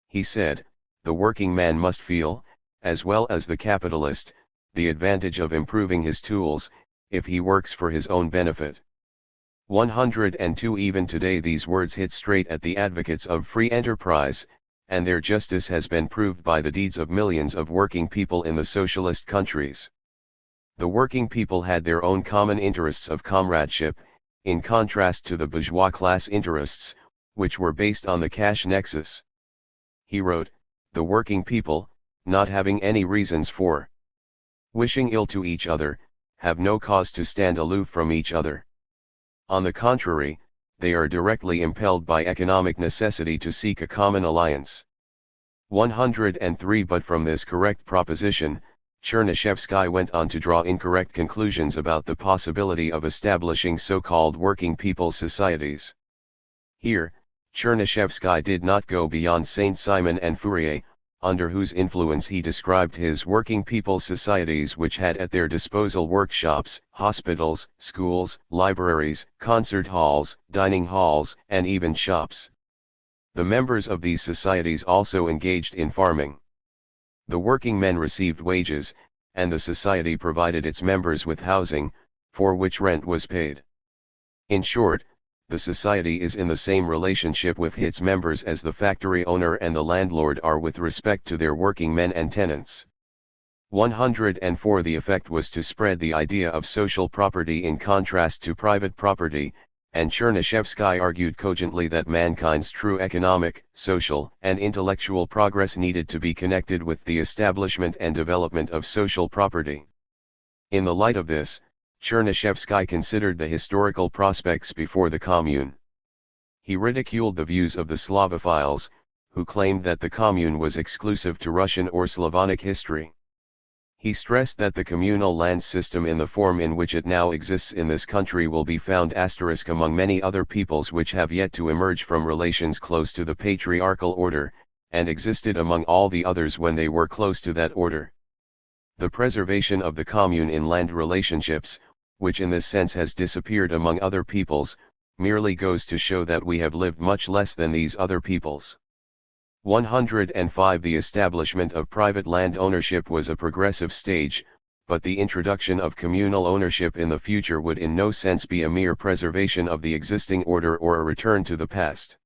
He said, the working man must feel, as well as the capitalist, the advantage of improving his tools, if he works for his own benefit. 102 Even today these words hit straight at the advocates of free enterprise, and their justice has been proved by the deeds of millions of working people in the socialist countries. The working people had their own common interests of comradeship, in contrast to the bourgeois class interests, which were based on the cash nexus. He wrote, the working people, not having any reasons for wishing ill to each other, have no cause to stand aloof from each other. On the contrary, they are directly impelled by economic necessity to seek a common alliance. 103 But from this correct proposition, Chernyshevsky went on to draw incorrect conclusions about the possibility of establishing so-called working people's societies. Here, Chernyshevsky did not go beyond Saint-Simon and Fourier, under whose influence he described his working people's societies, which had at their disposal workshops, hospitals, schools, libraries, concert halls, dining halls, and even shops. The members of these societies also engaged in farming. The working men received wages, and the society provided its members with housing, for which rent was paid. In short, the society is in the same relationship with its members as the factory owner and the landlord are with respect to their working men and tenants. 104 The effect was to spread the idea of social property in contrast to private property, and Chernyshevsky argued cogently that mankind's true economic, social, and intellectual progress needed to be connected with the establishment and development of social property. In the light of this, Chernyshevsky considered the historical prospects before the Commune. He ridiculed the views of the Slavophiles, who claimed that the Commune was exclusive to Russian or Slavonic history. He stressed that the communal land system in the form in which it now exists in this country will be found asterisk among many other peoples which have yet to emerge from relations close to the patriarchal order, and existed among all the others when they were close to that order. The preservation of the commune in land relationships, which in this sense has disappeared among other peoples, merely goes to show that we have lived much less than these other peoples. 105 The establishment of private land ownership was a progressive stage, but the introduction of communal ownership in the future would in no sense be a mere preservation of the existing order or a return to the past.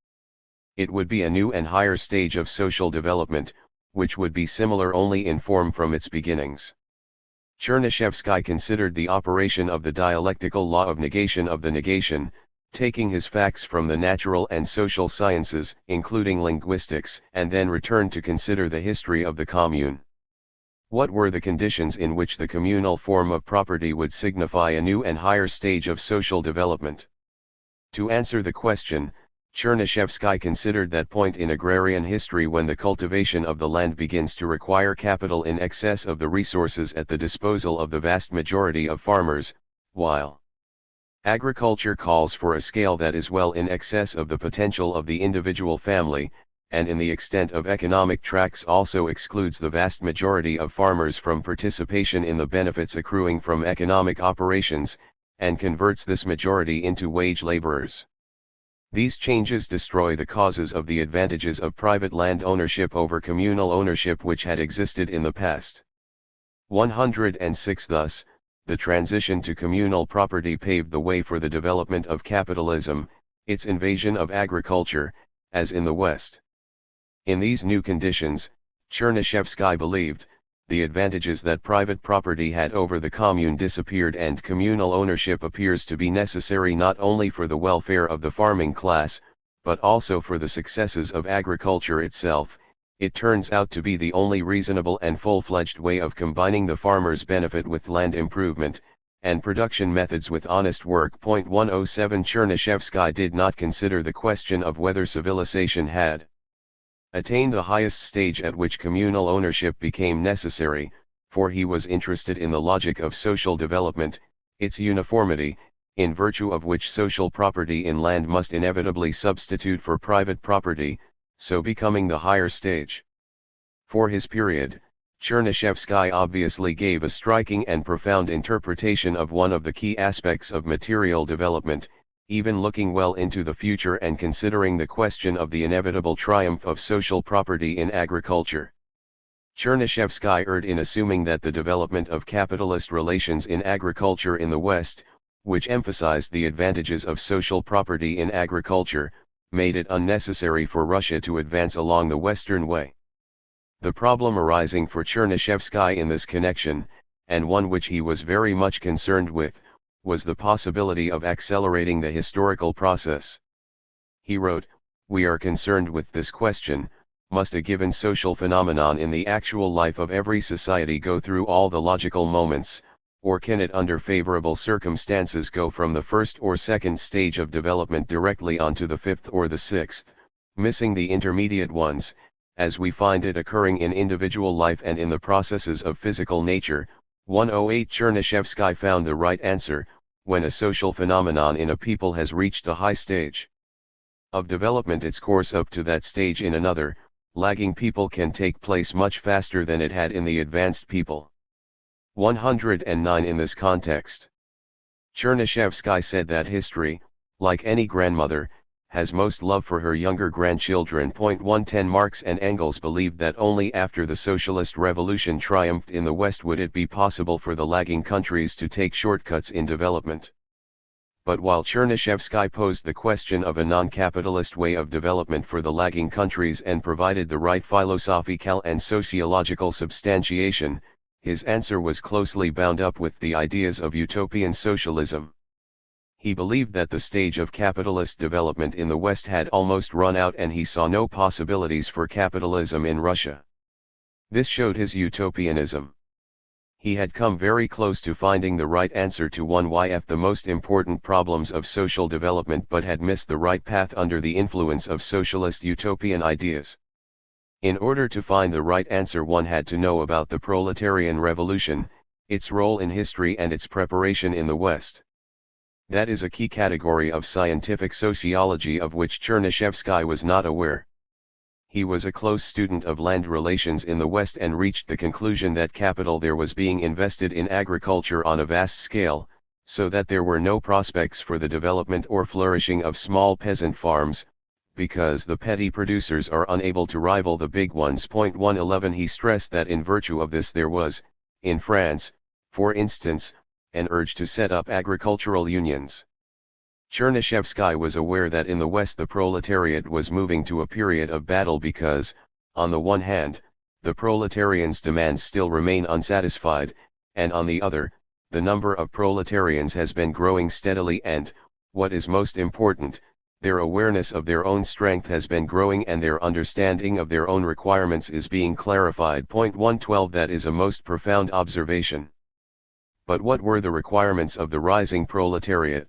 It would be a new and higher stage of social development, which would be similar only in form from its beginnings. Chernyshevsky considered the operation of the dialectical law of negation of the negation, taking his facts from the natural and social sciences, including linguistics, and then returned to consider the history of the commune. What were the conditions in which the communal form of property would signify a new and higher stage of social development? To answer the question, Chernyshevsky considered that point in agrarian history when the cultivation of the land begins to require capital in excess of the resources at the disposal of the vast majority of farmers, while agriculture calls for a scale that is well in excess of the potential of the individual family, and in the extent of economic tracts also excludes the vast majority of farmers from participation in the benefits accruing from economic operations, and converts this majority into wage laborers. These changes destroy the causes of the advantages of private land ownership over communal ownership which had existed in the past. 106 Thus, the transition to communal property paved the way for the development of capitalism, its invasion of agriculture, as in the West. In these new conditions, Chernyshevsky believed, the advantages that private property had over the commune disappeared and communal ownership appears to be necessary not only for the welfare of the farming class, but also for the successes of agriculture itself. It turns out to be the only reasonable and full-fledged way of combining the farmer's benefit with land improvement, and production methods with honest work. 107 Chernyshevsky did not consider the question of whether civilization had attained the highest stage at which communal ownership became necessary, for he was interested in the logic of social development, its uniformity, in virtue of which social property in land must inevitably substitute for private property, so becoming the higher stage. For his period, Chernyshevsky obviously gave a striking and profound interpretation of one of the key aspects of material development, even looking well into the future and considering the question of the inevitable triumph of social property in agriculture. Chernyshevsky erred in assuming that the development of capitalist relations in agriculture in the West, which emphasized the advantages of social property in agriculture, made it unnecessary for Russia to advance along the Western way. The problem arising for Chernyshevsky in this connection, and one which he was very much concerned with, was the possibility of accelerating the historical process. He wrote, "We are concerned with this question: must a given social phenomenon in the actual life of every society go through all the logical moments, or can it under favorable circumstances go from the first or second stage of development directly onto the fifth or the sixth, missing the intermediate ones, as we find it occurring in individual life and in the processes of physical nature? 108 Chernyshevsky found the right answer: when a social phenomenon in a people has reached a high stage of development, its course up to that stage in another, lagging people can take place much faster than it had in the advanced people. 109 In this context, Chernyshevsky said that history, like any grandmother, has most love for her younger grandchildren. 110 Marx and Engels believed that only after the socialist revolution triumphed in the West would it be possible for the lagging countries to take shortcuts in development. But while Chernyshevsky posed the question of a non-capitalist way of development for the lagging countries and provided the right philosophical and sociological substantiation, his answer was closely bound up with the ideas of utopian socialism. He believed that the stage of capitalist development in the West had almost run out and he saw no possibilities for capitalism in Russia. This showed his utopianism. He had come very close to finding the right answer to one of the most important problems of social development, but had missed the right path under the influence of socialist utopian ideas. In order to find the right answer, one had to know about the proletarian revolution, its role in history and its preparation in the West. That is a key category of scientific sociology of which Chernyshevsky was not aware. He was a close student of land relations in the West and reached the conclusion that capital there was being invested in agriculture on a vast scale, so that there were no prospects for the development or flourishing of small peasant farms, because the petty producers are unable to rival the big ones. 111 He stressed that in virtue of this there was, in France, for instance, an urge to set up agricultural unions. Chernyshevsky was aware that in the West the proletariat was moving to a period of battle because, on the one hand, the proletarians' demands still remain unsatisfied, and on the other, the number of proletarians has been growing steadily and, what is most important, their awareness of their own strength has been growing and their understanding of their own requirements is being clarified. 112 That is a most profound observation. But what were the requirements of the rising proletariat?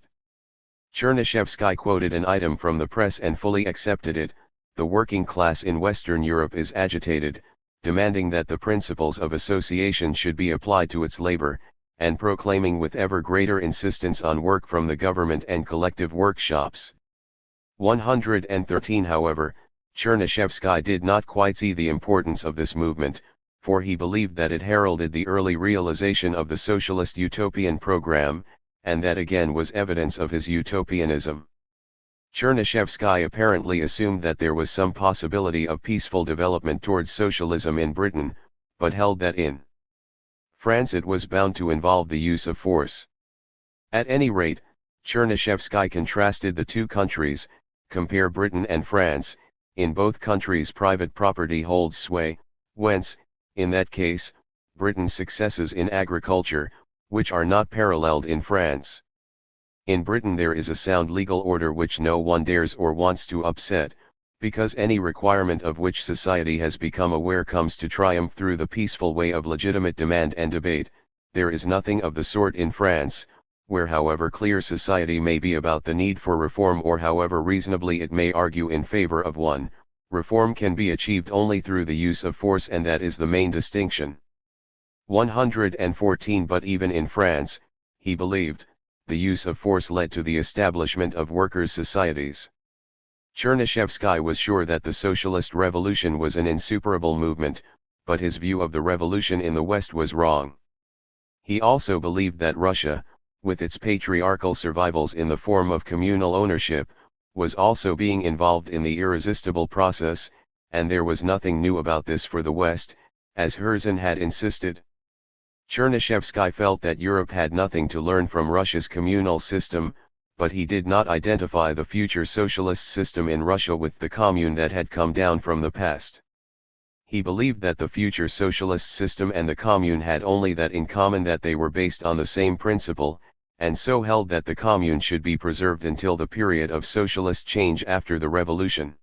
Chernyshevsky quoted an item from the press and fully accepted it: the working class in Western Europe is agitated, demanding that the principles of association should be applied to its labor, and proclaiming with ever greater insistence on work from the government and collective workshops. 113 However, Chernyshevsky did not quite see the importance of this movement, for he believed that it heralded the early realization of the socialist utopian program, and that again was evidence of his utopianism. Chernyshevsky apparently assumed that there was some possibility of peaceful development towards socialism in Britain, but held that in France it was bound to involve the use of force. At any rate, Chernyshevsky contrasted the two countries, compare Britain and France. In both countries private property holds sway, whence, in that case, Britain's successes in agriculture, which are not paralleled in France. In Britain there is a sound legal order which no one dares or wants to upset, because any requirement of which society has become aware comes to triumph through the peaceful way of legitimate demand and debate. There is nothing of the sort in France, where however clear society may be about the need for reform or however reasonably it may argue in favor of one, reform can be achieved only through the use of force, and that is the main distinction. 114 But even in France, he believed, the use of force led to the establishment of workers' societies. Chernyshevsky was sure that the socialist revolution was an insuperable movement, but his view of the revolution in the West was wrong. He also believed that Russia, with its patriarchal survivals in the form of communal ownership, was also being involved in the irresistible process, and there was nothing new about this for the West, as Herzen had insisted. Chernyshevsky felt that Europe had nothing to learn from Russia's communal system, but he did not identify the future socialist system in Russia with the commune that had come down from the past. He believed that the future socialist system and the commune had only that in common, that they were based on the same principle, and so held that the commune should be preserved until the period of socialist change after the revolution.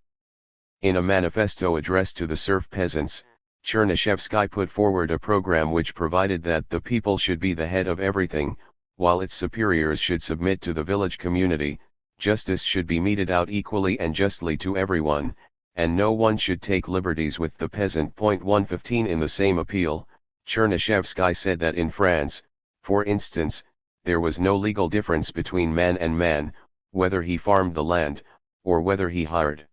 In a manifesto addressed to the serf peasants, Chernyshevsky put forward a program which provided that the people should be the head of everything, while its superiors should submit to the village community, justice should be meted out equally and justly to everyone, and no one should take liberties with the peasant. 115 In the same appeal, Chernyshevsky said that in France, for instance, there was no legal difference between man and man, whether he farmed the land, or whether he hired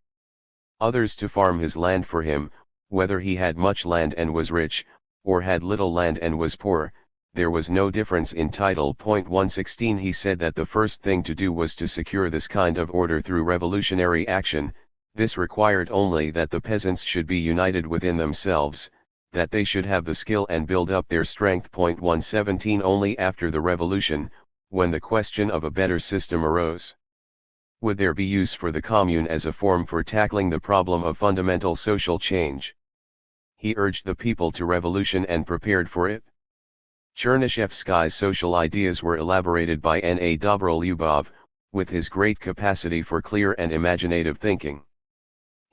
others to farm his land for him, whether he had much land and was rich, or had little land and was poor. There was no difference in title. 116 He said that the first thing to do was to secure this kind of order through revolutionary action. This required only that the peasants should be united within themselves, that they should have the skill and build up their strength. 117 Only after the revolution, when the question of a better system arose, would there be use for the commune as a form for tackling the problem of fundamental social change. He urged the people to revolution and prepared for it. Chernyshevsky's social ideas were elaborated by N.A. Dobrolubov, with his great capacity for clear and imaginative thinking.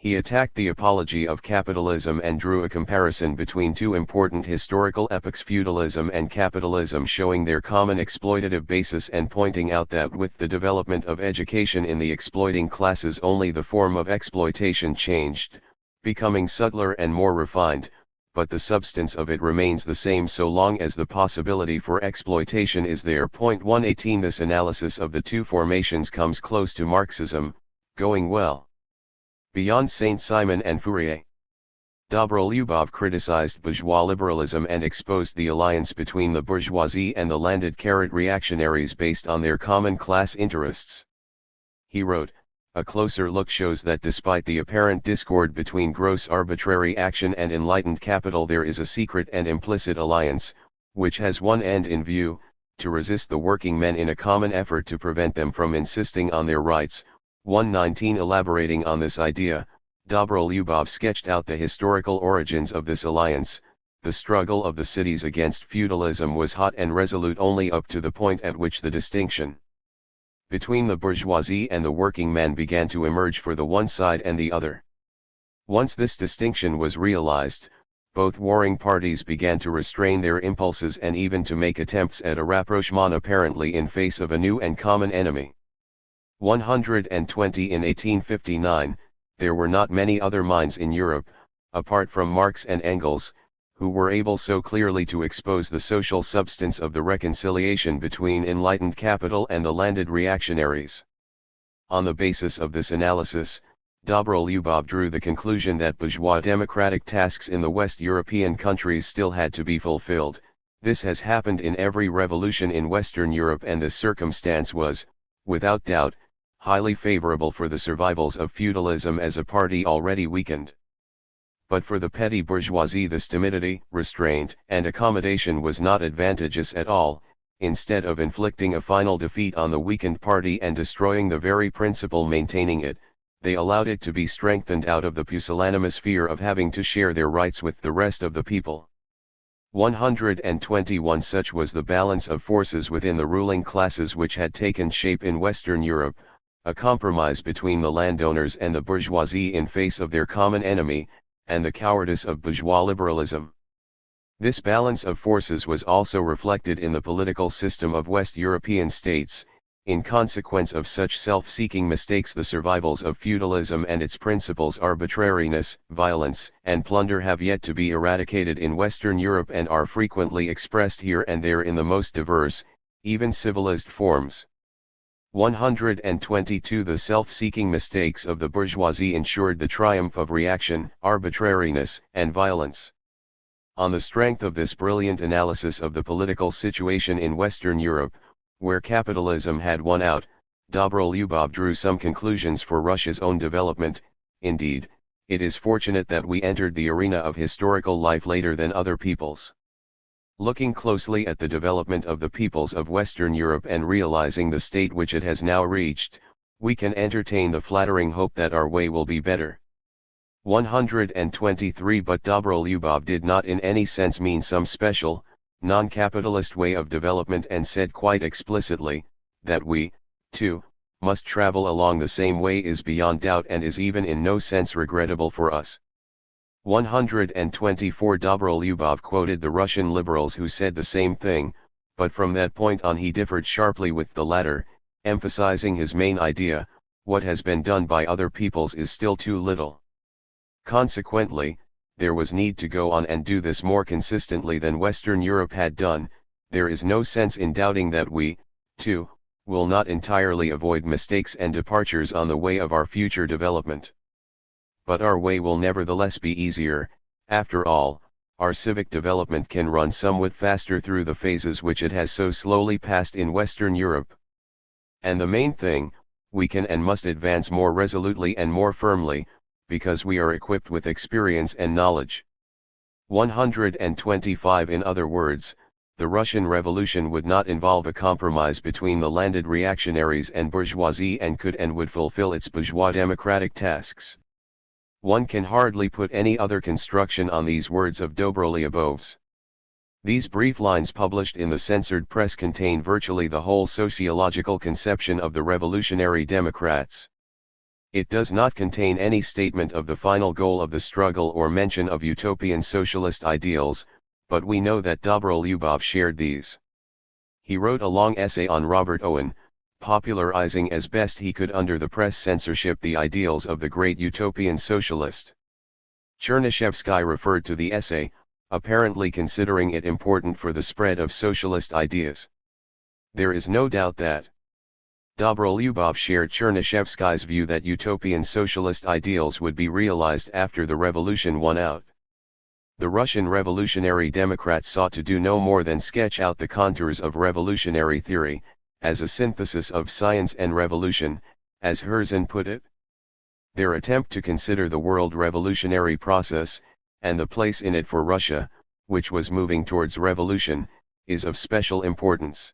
He attacked the apology of capitalism and drew a comparison between two important historical epochs, feudalism and capitalism, showing their common exploitative basis and pointing out that with the development of education in the exploiting classes only the form of exploitation changed, becoming subtler and more refined, but the substance of it remains the same so long as the possibility for exploitation is there. 118 This analysis of the two formations comes close to Marxism, going well beyond Saint-Simon and Fourier. Dobrolubov criticized bourgeois liberalism and exposed the alliance between the bourgeoisie and the landed reactionaries based on their common class interests. He wrote, "A closer look shows that despite the apparent discord between gross arbitrary action and enlightened capital, there is a secret and implicit alliance, which has one end in view, to resist the working men in a common effort to prevent them from insisting on their rights." 119 Elaborating on this idea, Dobrolubov sketched out the historical origins of this alliance. The struggle of the cities against feudalism was hot and resolute only up to the point at which the distinction between the bourgeoisie and the working man began to emerge for the one side and the other. Once this distinction was realized, both warring parties began to restrain their impulses and even to make attempts at a rapprochement apparently in face of a new and common enemy. 120 In 1859, there were not many other minds in Europe, apart from Marx and Engels, who were able so clearly to expose the social substance of the reconciliation between enlightened capital and the landed reactionaries. On the basis of this analysis, Dobrolubov drew the conclusion that bourgeois democratic tasks in the West European countries still had to be fulfilled. This has happened in every revolution in Western Europe, and this circumstance was, without doubt, highly favorable for the survivals of feudalism as a party already weakened. But for the petty bourgeoisie this timidity, restraint, and accommodation was not advantageous at all. Instead of inflicting a final defeat on the weakened party and destroying the very principle maintaining it, they allowed it to be strengthened out of the pusillanimous fear of having to share their rights with the rest of the people. 121 Such was the balance of forces within the ruling classes which had taken shape in Western Europe, a compromise between the landowners and the bourgeoisie in face of their common enemy, and the cowardice of bourgeois liberalism. This balance of forces was also reflected in the political system of West European states. In consequence of such self-seeking mistakes, the survivals of feudalism and its principles, arbitrariness, violence, and plunder, have yet to be eradicated in Western Europe and are frequently expressed here and there in the most diverse, even civilized forms. 122 The self-seeking mistakes of the bourgeoisie ensured the triumph of reaction, arbitrariness, and violence. On the strength of this brilliant analysis of the political situation in Western Europe, where capitalism had won out, Dobrolubov drew some conclusions for Russia's own development. Indeed, it is fortunate that we entered the arena of historical life later than other peoples. Looking closely at the development of the peoples of Western Europe and realizing the state which it has now reached, we can entertain the flattering hope that our way will be better. 123 But Dobrolubov did not in any sense mean some special, non-capitalist way of development, and said quite explicitly, that we, too, must travel along the same way is beyond doubt and is even in no sense regrettable for us. 124 Dobrolyubov quoted the Russian liberals who said the same thing, but from that point on he differed sharply with the latter, emphasizing his main idea: what has been done by other peoples is still too little. Consequently, there was need to go on and do this more consistently than Western Europe had done. There is no sense in doubting that we, too, will not entirely avoid mistakes and departures on the way of our future development. But our way will nevertheless be easier. After all, our civic development can run somewhat faster through the phases which it has so slowly passed in Western Europe. And the main thing, we can and must advance more resolutely and more firmly, because we are equipped with experience and knowledge. 125 In other words, the Russian Revolution would not involve a compromise between the landed reactionaries and bourgeoisie and could and would fulfill its bourgeois democratic tasks. One can hardly put any other construction on these words of Dobrolyubov's. These brief lines published in the censored press contain virtually the whole sociological conception of the revolutionary democrats. It does not contain any statement of the final goal of the struggle or mention of utopian socialist ideals, but we know that Dobrolyubov shared these. He wrote a long essay on Robert Owen, popularizing as best he could under the press censorship the ideals of the great utopian socialist. Chernyshevsky referred to the essay, apparently considering it important for the spread of socialist ideas. There is no doubt that Dobrolyubov shared Chernyshevsky's view that utopian socialist ideals would be realized after the revolution won out. The Russian revolutionary Democrats sought to do no more than sketch out the contours of revolutionary theory, as a synthesis of science and revolution, as Herzen put it. Their attempt to consider the world revolutionary process, and the place in it for Russia, which was moving towards revolution, is of special importance.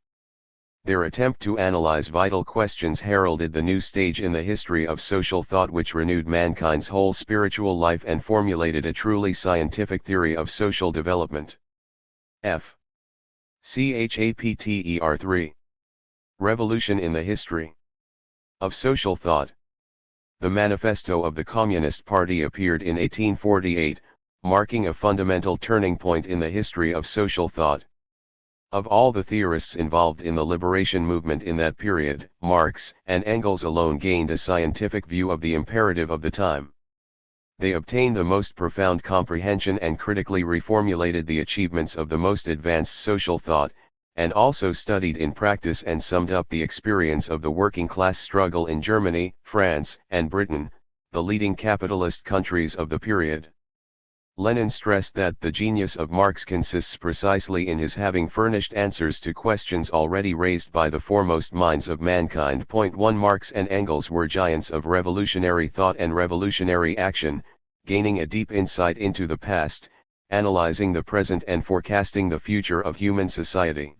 Their attempt to analyze vital questions heralded the new stage in the history of social thought which renewed mankind's whole spiritual life and formulated a truly scientific theory of social development. F. Chapter 3. Revolution in the History of Social Thought. The Manifesto of the Communist Party appeared in 1848, marking a fundamental turning point in the history of social thought. Of all the theorists involved in the liberation movement in that period, Marx and Engels alone gained a scientific view of the imperative of the time. They obtained the most profound comprehension and critically reformulated the achievements of the most advanced social thought, and also studied in practice and summed up the experience of the working class struggle in Germany, France, and Britain, the leading capitalist countries of the period. Lenin stressed that the genius of Marx consists precisely in his having furnished answers to questions already raised by the foremost minds of mankind. 1 Marx and Engels were giants of revolutionary thought and revolutionary action, gaining a deep insight into the past, analyzing the present and forecasting the future of human society.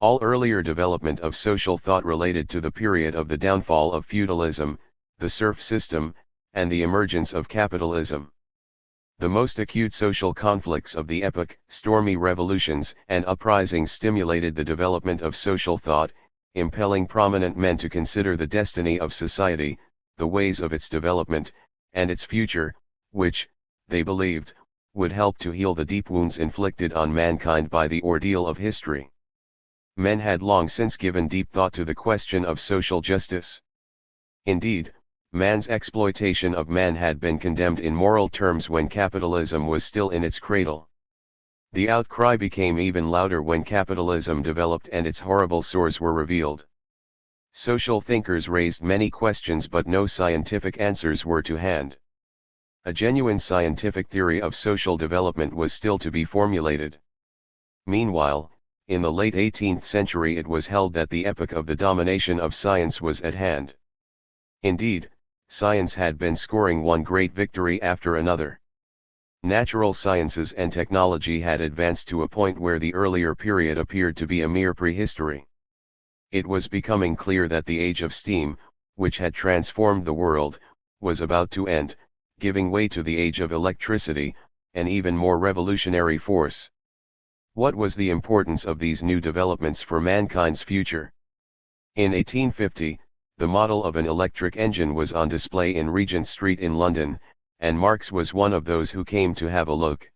All earlier development of social thought related to the period of the downfall of feudalism, the serf system, and the emergence of capitalism. The most acute social conflicts of the epoch, stormy revolutions and uprisings, stimulated the development of social thought, impelling prominent men to consider the destiny of society, the ways of its development, and its future, which, they believed, would help to heal the deep wounds inflicted on mankind by the ordeal of history. Men had long since given deep thought to the question of social justice. Indeed, man's exploitation of man had been condemned in moral terms when capitalism was still in its cradle. The outcry became even louder when capitalism developed and its horrible sores were revealed. Social thinkers raised many questions, but no scientific answers were to hand. A genuine scientific theory of social development was still to be formulated. Meanwhile, in the late 18th century it was held that the epoch of the domination of science was at hand. Indeed, science had been scoring one great victory after another. Natural sciences and technology had advanced to a point where the earlier period appeared to be a mere prehistory. It was becoming clear that the age of steam, which had transformed the world, was about to end, giving way to the age of electricity, an even more revolutionary force. What was the importance of these new developments for mankind's future? In 1850, the model of an electric engine was on display in Regent Street in London, and Marx was one of those who came to have a look.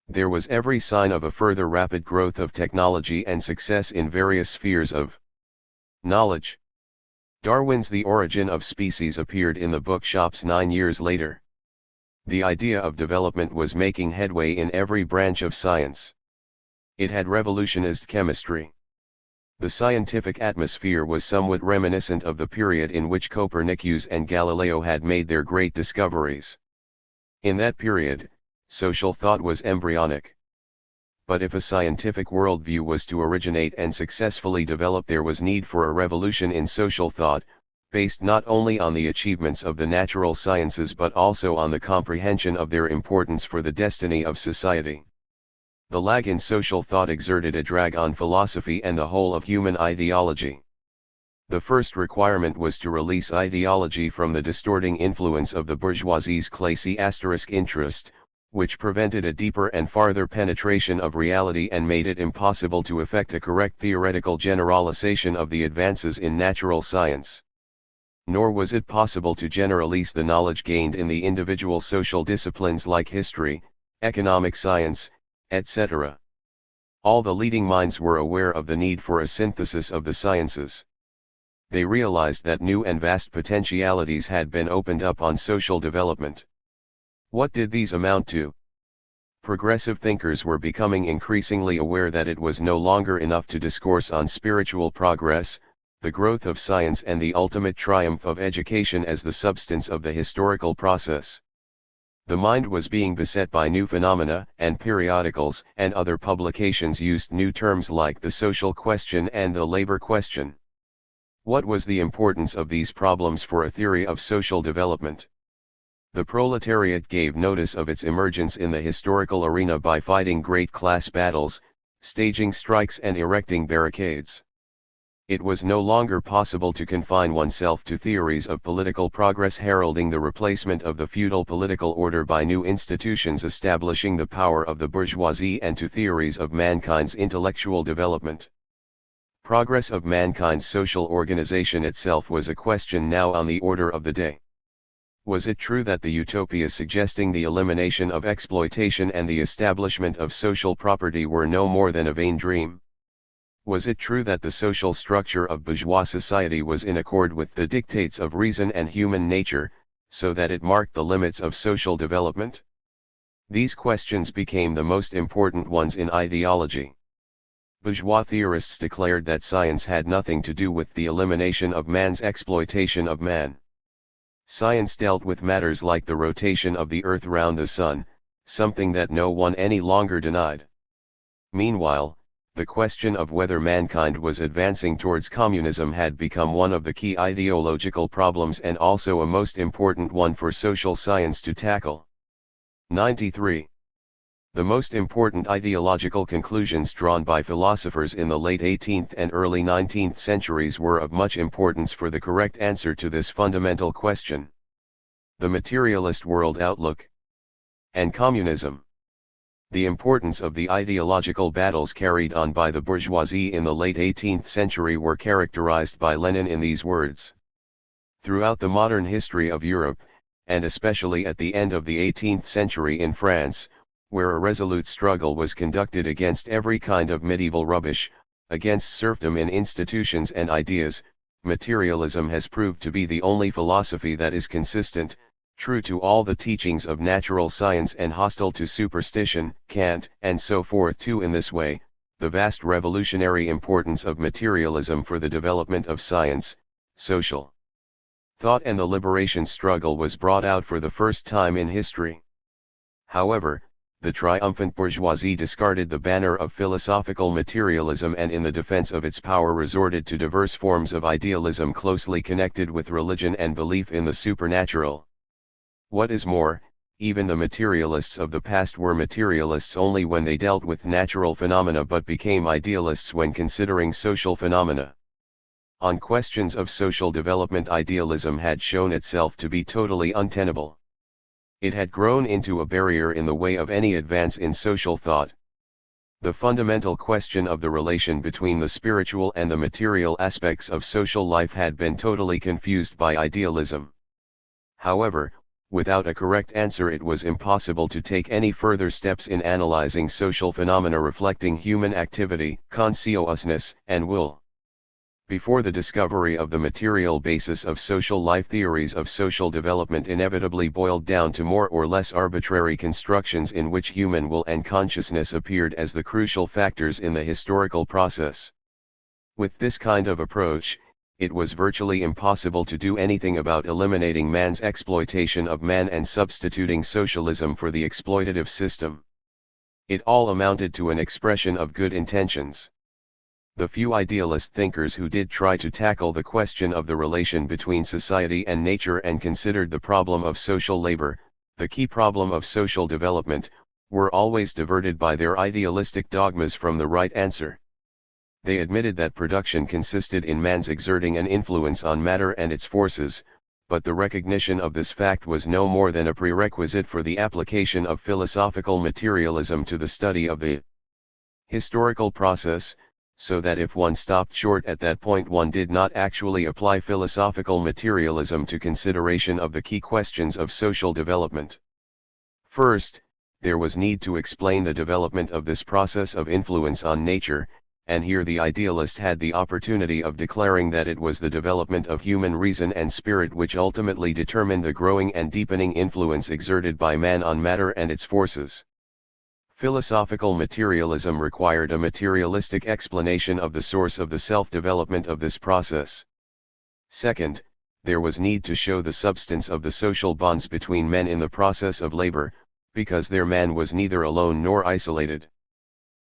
There was every sign of a further rapid growth of technology and success in various spheres of knowledge. Darwin's The Origin of Species appeared in the bookshops 9 years later. The idea of development was making headway in every branch of science. It had revolutionized chemistry. The scientific atmosphere was somewhat reminiscent of the period in which Copernicus and Galileo had made their great discoveries. In that period, social thought was embryonic. But if a scientific worldview was to originate and successfully develop, there was need for a revolution in social thought, based not only on the achievements of the natural sciences but also on the comprehension of their importance for the destiny of society. The lag in social thought exerted a drag on philosophy and the whole of human ideology. The first requirement was to release ideology from the distorting influence of the bourgeoisie's classy interest, which prevented a deeper and farther penetration of reality and made it impossible to effect a correct theoretical generalization of the advances in natural science. Nor was it possible to generalize the knowledge gained in the individual social disciplines like history, economic science, etc. All the leading minds were aware of the need for a synthesis of the sciences. They realized that new and vast potentialities had been opened up on social development. What did these amount to? Progressive thinkers were becoming increasingly aware that it was no longer enough to discourse on spiritual progress, the growth of science and the ultimate triumph of education as the substance of the historical process. The mind was being beset by new phenomena, and periodicals and other publications used new terms like the social question and the labor question. What was the importance of these problems for a theory of social development? The proletariat gave notice of its emergence in the historical arena by fighting great class battles, staging strikes and erecting barricades. It was no longer possible to confine oneself to theories of political progress heralding the replacement of the feudal political order by new institutions establishing the power of the bourgeoisie and to theories of mankind's intellectual development. Progress of mankind's social organization itself was a question now on the order of the day. Was it true that the utopia suggesting the elimination of exploitation and the establishment of social property were no more than a vain dream? Was it true that the social structure of bourgeois society was in accord with the dictates of reason and human nature, so that it marked the limits of social development? These questions became the most important ones in ideology. Bourgeois theorists declared that science had nothing to do with the elimination of man's exploitation of man. Science dealt with matters like the rotation of the earth round the sun, something that no one any longer denied. Meanwhile, the question of whether mankind was advancing towards communism had become one of the key ideological problems and also a most important one for social science to tackle. 93. The most important ideological conclusions drawn by philosophers in the late 18th and early 19th centuries were of much importance for the correct answer to this fundamental question. The materialist world outlook and communism. The importance of the ideological battles carried on by the bourgeoisie in the late 18th century were characterized by Lenin in these words. Throughout the modern history of Europe, and especially at the end of the 18th century in France, where a resolute struggle was conducted against every kind of medieval rubbish, against serfdom in institutions and ideas, materialism has proved to be the only philosophy that is consistent, true to all the teachings of natural science and hostile to superstition, Kant, and so forth too. In this way, the vast revolutionary importance of materialism for the development of science, social thought and the liberation struggle was brought out for the first time in history. However, the triumphant bourgeoisie discarded the banner of philosophical materialism and in the defense of its power resorted to diverse forms of idealism closely connected with religion and belief in the supernatural. What is more, even the materialists of the past were materialists only when they dealt with natural phenomena but became idealists when considering social phenomena. On questions of social development, idealism had shown itself to be totally untenable. It had grown into a barrier in the way of any advance in social thought. The fundamental question of the relation between the spiritual and the material aspects of social life had been totally confused by idealism. However, Without a correct answer it was impossible to take any further steps in analyzing social phenomena reflecting human activity, consciousness, and will. Before the discovery of the material basis of social life, theories of social development inevitably boiled down to more or less arbitrary constructions in which human will and consciousness appeared as the crucial factors in the historical process. With this kind of approach, it was virtually impossible to do anything about eliminating man's exploitation of man and substituting socialism for the exploitative system. It all amounted to an expression of good intentions. The few idealist thinkers who did try to tackle the question of the relation between society and nature and considered the problem of social labor, the key problem of social development, were always diverted by their idealistic dogmas from the right answer. They admitted that production consisted in man's exerting an influence on matter and its forces, but the recognition of this fact was no more than a prerequisite for the application of philosophical materialism to the study of the historical process, so that if one stopped short at that point one did not actually apply philosophical materialism to consideration of the key questions of social development. First, there was need to explain the development of this process of influence on nature, and here the idealist had the opportunity of declaring that it was the development of human reason and spirit which ultimately determined the growing and deepening influence exerted by man on matter and its forces. Philosophical materialism required a materialistic explanation of the source of the self-development of this process. Second, there was need to show the substance of the social bonds between men in the process of labor, because their man was neither alone nor isolated.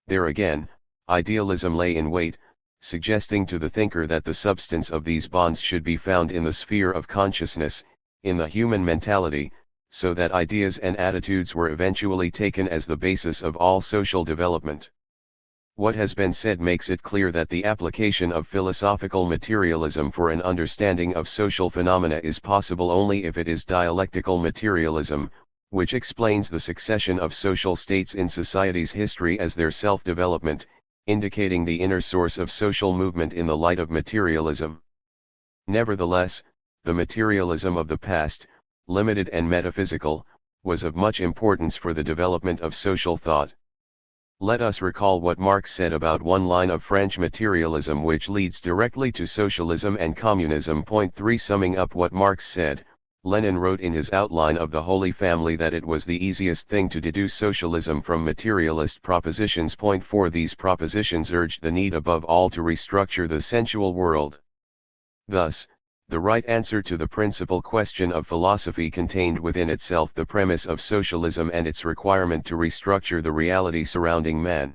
There again, idealism lay in wait, suggesting to the thinker that the substance of these bonds should be found in the sphere of consciousness, in the human mentality, so that ideas and attitudes were eventually taken as the basis of all social development. What has been said makes it clear that the application of philosophical materialism for an understanding of social phenomena is possible only if it is dialectical materialism, which explains the succession of social states in society's history as their self-development, indicating the inner source of social movement in the light of materialism. Nevertheless, the materialism of the past, limited and metaphysical, was of much importance for the development of social thought. Let us recall what Marx said about one line of French materialism which leads directly to socialism and communism. Point 3. Summing up what Marx said, Lenin wrote in his outline of the Holy Family that it was the easiest thing to deduce socialism from materialist propositions. Point 4. These propositions urged the need above all to restructure the sensual world. Thus, the right answer to the principal question of philosophy contained within itself the premise of socialism and its requirement to restructure the reality surrounding man.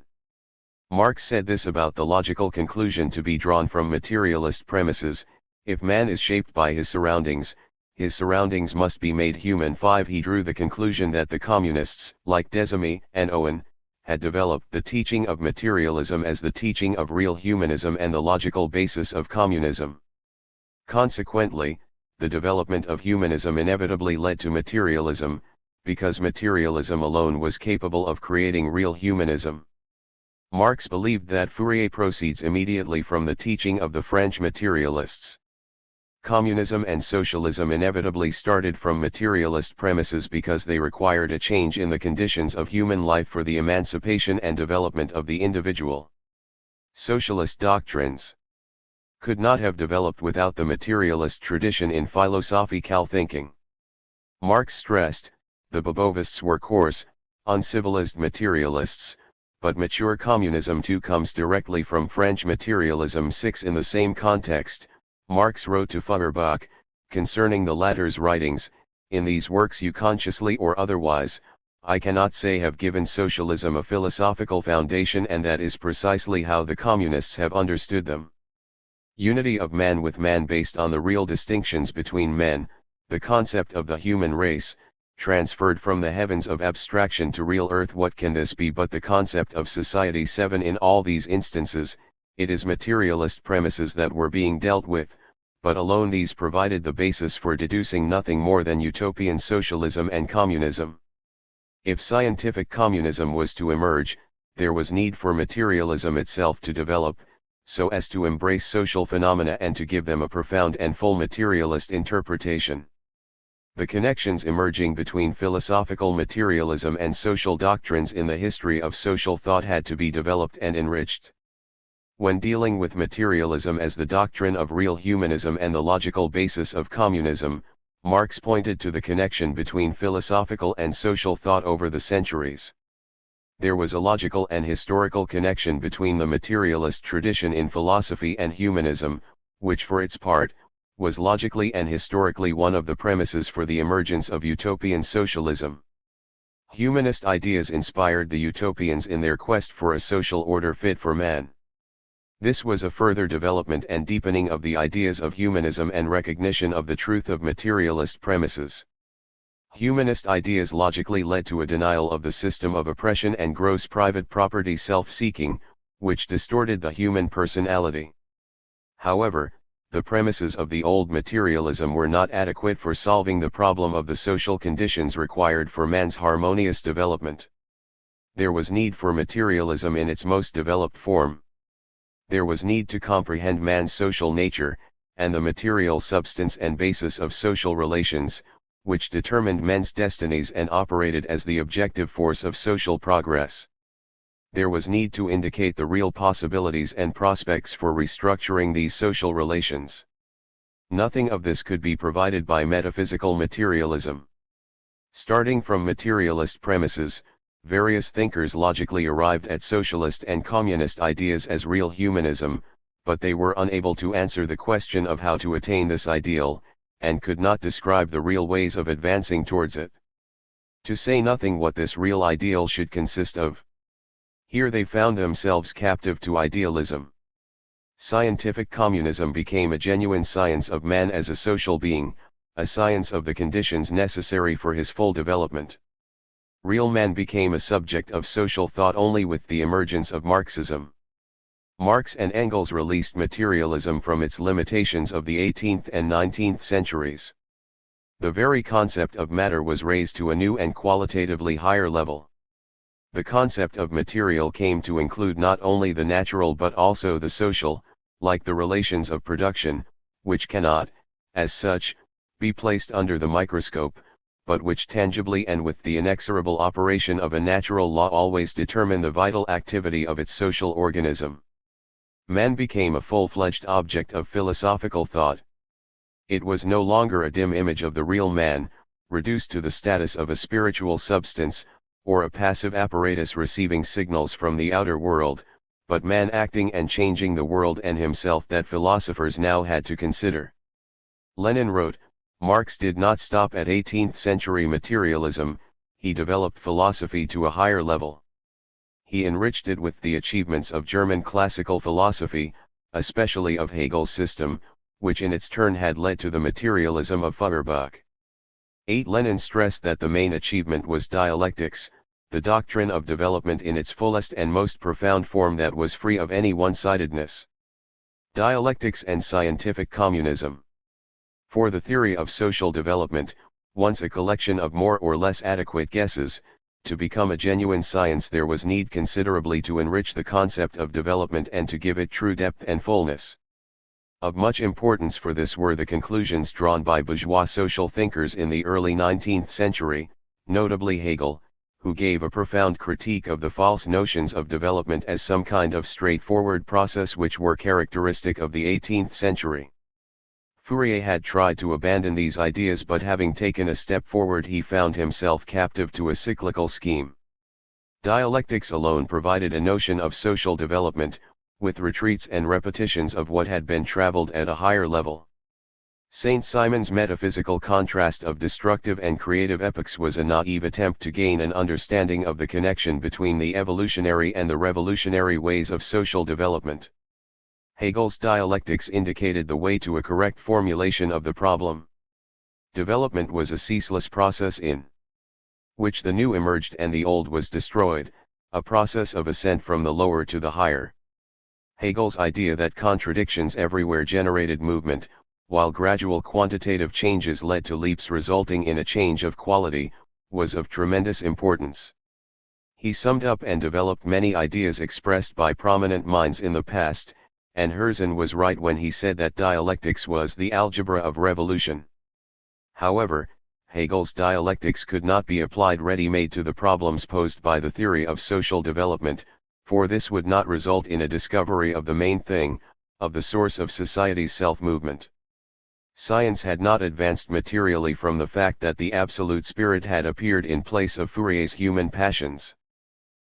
Marx said this about the logical conclusion to be drawn from materialist premises: if man is shaped by his surroundings must be made human. 5. He drew the conclusion that the communists, like Desamy and Owen, had developed the teaching of materialism as the teaching of real humanism and the logical basis of communism. Consequently, the development of humanism inevitably led to materialism, because materialism alone was capable of creating real humanism. Marx believed that Fourier proceeds immediately from the teaching of the French materialists. Communism and socialism inevitably started from materialist premises because they required a change in the conditions of human life for the emancipation and development of the individual. Socialist doctrines could not have developed without the materialist tradition in philosophical thinking. Marx stressed, the Bobovists were coarse, uncivilized materialists, but mature communism too comes directly from French materialism. 6. In the same context, Marx wrote to Feuerbach, concerning the latter's writings, in these works you consciously or otherwise, I cannot say, have given socialism a philosophical foundation, and that is precisely how the communists have understood them. Unity of man with man based on the real distinctions between men, the concept of the human race, transferred from the heavens of abstraction to real earth. What can this be but the concept of society? 7. In all these instances, it is materialist premises that were being dealt with, but alone these provided the basis for deducing nothing more than utopian socialism and communism. If scientific communism was to emerge, there was need for materialism itself to develop, so as to embrace social phenomena and to give them a profound and full materialist interpretation. The connections emerging between philosophical materialism and social doctrines in the history of social thought had to be developed and enriched. When dealing with materialism as the doctrine of real humanism and the logical basis of communism, Marx pointed to the connection between philosophical and social thought over the centuries. There was a logical and historical connection between the materialist tradition in philosophy and humanism, which for its part, was logically and historically one of the premises for the emergence of utopian socialism. Humanist ideas inspired the utopians in their quest for a social order fit for man. This was a further development and deepening of the ideas of humanism and recognition of the truth of materialist premises. Humanist ideas logically led to a denial of the system of oppression and gross private property self-seeking, which distorted the human personality. However, the premises of the old materialism were not adequate for solving the problem of the social conditions required for man's harmonious development. There was need for materialism in its most developed form. There was need to comprehend man's social nature, and the material substance and basis of social relations, which determined men's destinies and operated as the objective force of social progress. There was need to indicate the real possibilities and prospects for restructuring these social relations. Nothing of this could be provided by metaphysical materialism. Starting from materialist premises, various thinkers logically arrived at socialist and communist ideas as real humanism, but they were unable to answer the question of how to attain this ideal, and could not describe the real ways of advancing towards it. To say nothing what this real ideal should consist of. Here they found themselves captive to idealism. Scientific communism became a genuine science of man as a social being, a science of the conditions necessary for his full development. Real man became a subject of social thought only with the emergence of Marxism. Marx and Engels released materialism from its limitations of the 18th and 19th centuries. The very concept of matter was raised to a new and qualitatively higher level. The concept of material came to include not only the natural but also the social, like the relations of production, which cannot, as such, be placed under the microscope, but which tangibly and with the inexorable operation of a natural law always determine the vital activity of its social organism. Man became a full-fledged object of philosophical thought. It was no longer a dim image of the real man, reduced to the status of a spiritual substance, or a passive apparatus receiving signals from the outer world, but man acting and changing the world and himself that philosophers now had to consider. Lenin wrote, Marx did not stop at 18th century materialism, he developed philosophy to a higher level. He enriched it with the achievements of German classical philosophy, especially of Hegel's system, which in its turn had led to the materialism of Feuerbach. 8. Lenin stressed that the main achievement was dialectics, the doctrine of development in its fullest and most profound form that was free of any one-sidedness. Dialectics and scientific communism. For the theory of social development, once a collection of more or less adequate guesses, to become a genuine science there was need considerably to enrich the concept of development and to give it true depth and fullness. Of much importance for this were the conclusions drawn by bourgeois social thinkers in the early 19th century, notably Hegel, who gave a profound critique of the false notions of development as some kind of straightforward process which were characteristic of the 18th century. Fourier had tried to abandon these ideas, but having taken a step forward he found himself captive to a cyclical scheme. Dialectics alone provided a notion of social development, with retreats and repetitions of what had been traveled at a higher level. Saint Simon's metaphysical contrast of destructive and creative epochs was a naive attempt to gain an understanding of the connection between the evolutionary and the revolutionary ways of social development. Hegel's dialectics indicated the way to a correct formulation of the problem. Development was a ceaseless process in which the new emerged and the old was destroyed, a process of ascent from the lower to the higher. Hegel's idea that contradictions everywhere generated movement, while gradual quantitative changes led to leaps resulting in a change of quality, was of tremendous importance. He summed up and developed many ideas expressed by prominent minds in the past, and Herzen was right when he said that dialectics was the algebra of revolution. However, Hegel's dialectics could not be applied ready-made to the problems posed by the theory of social development, for this would not result in a discovery of the main thing, of the source of society's self-movement. Science had not advanced materially from the fact that the absolute spirit had appeared in place of Fourier's human passions.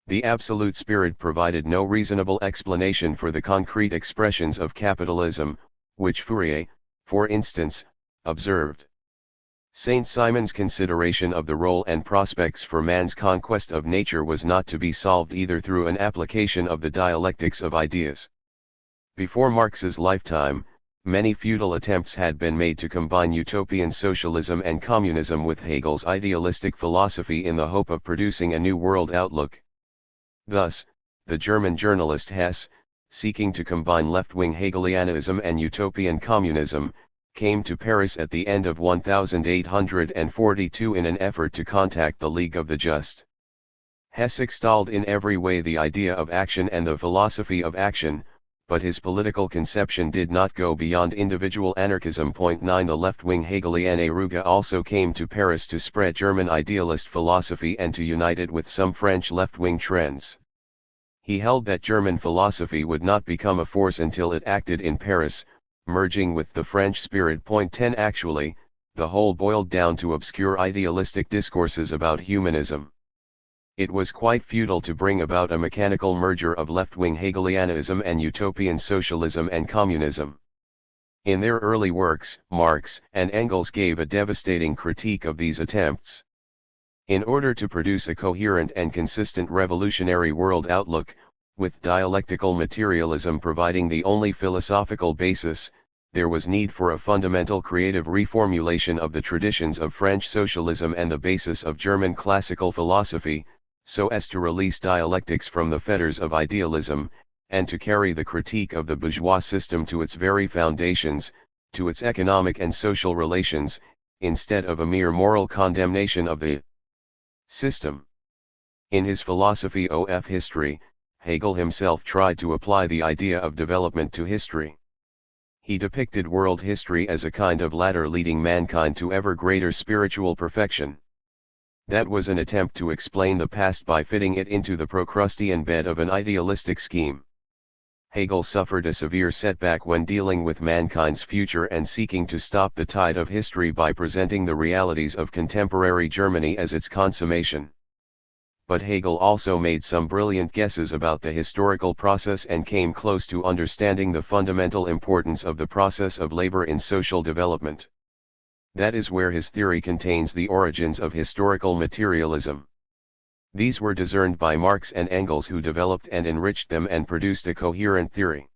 The absolute spirit provided no reasonable explanation for the concrete expressions of capitalism, which Fourier, for instance, observed. Saint-Simon's consideration of the role and prospects for man's conquest of nature was not to be solved either through an application of the dialectics of ideas. Before Marx's lifetime, many futile attempts had been made to combine utopian socialism and communism with Hegel's idealistic philosophy in the hope of producing a new world outlook. Thus, the German journalist Hess, seeking to combine left-wing Hegelianism and utopian communism, came to Paris at the end of 1842 in an effort to contact the League of the Just. Hess extolled in every way the idea of action and the philosophy of action, but his political conception did not go beyond individual anarchism. 9 The left-wing Hegelian Eruga also came to Paris to spread German idealist philosophy and to unite it with some French left-wing trends. He held that German philosophy would not become a force until it acted in Paris, merging with the French spirit. 10 Actually, the whole boiled down to obscure idealistic discourses about humanism. It was quite futile to bring about a mechanical merger of left-wing Hegelianism and utopian socialism and communism. In their early works, Marx and Engels gave a devastating critique of these attempts. In order to produce a coherent and consistent revolutionary world outlook, with dialectical materialism providing the only philosophical basis, there was need for a fundamental creative reformulation of the traditions of French socialism and the basis of German classical philosophy, so as to release dialectics from the fetters of idealism, and to carry the critique of the bourgeois system to its very foundations, to its economic and social relations, instead of a mere moral condemnation of the system. In his philosophy of history, Hegel himself tried to apply the idea of development to history. He depicted world history as a kind of ladder leading mankind to ever greater spiritual perfection. That was an attempt to explain the past by fitting it into the Procrustean bed of an idealistic scheme. Hegel suffered a severe setback when dealing with mankind's future and seeking to stop the tide of history by presenting the realities of contemporary Germany as its consummation. But Hegel also made some brilliant guesses about the historical process and came close to understanding the fundamental importance of the process of labor in social development. That is where his theory contains the origins of historical materialism. These were discerned by Marx and Engels, who developed and enriched them and produced a coherent theory.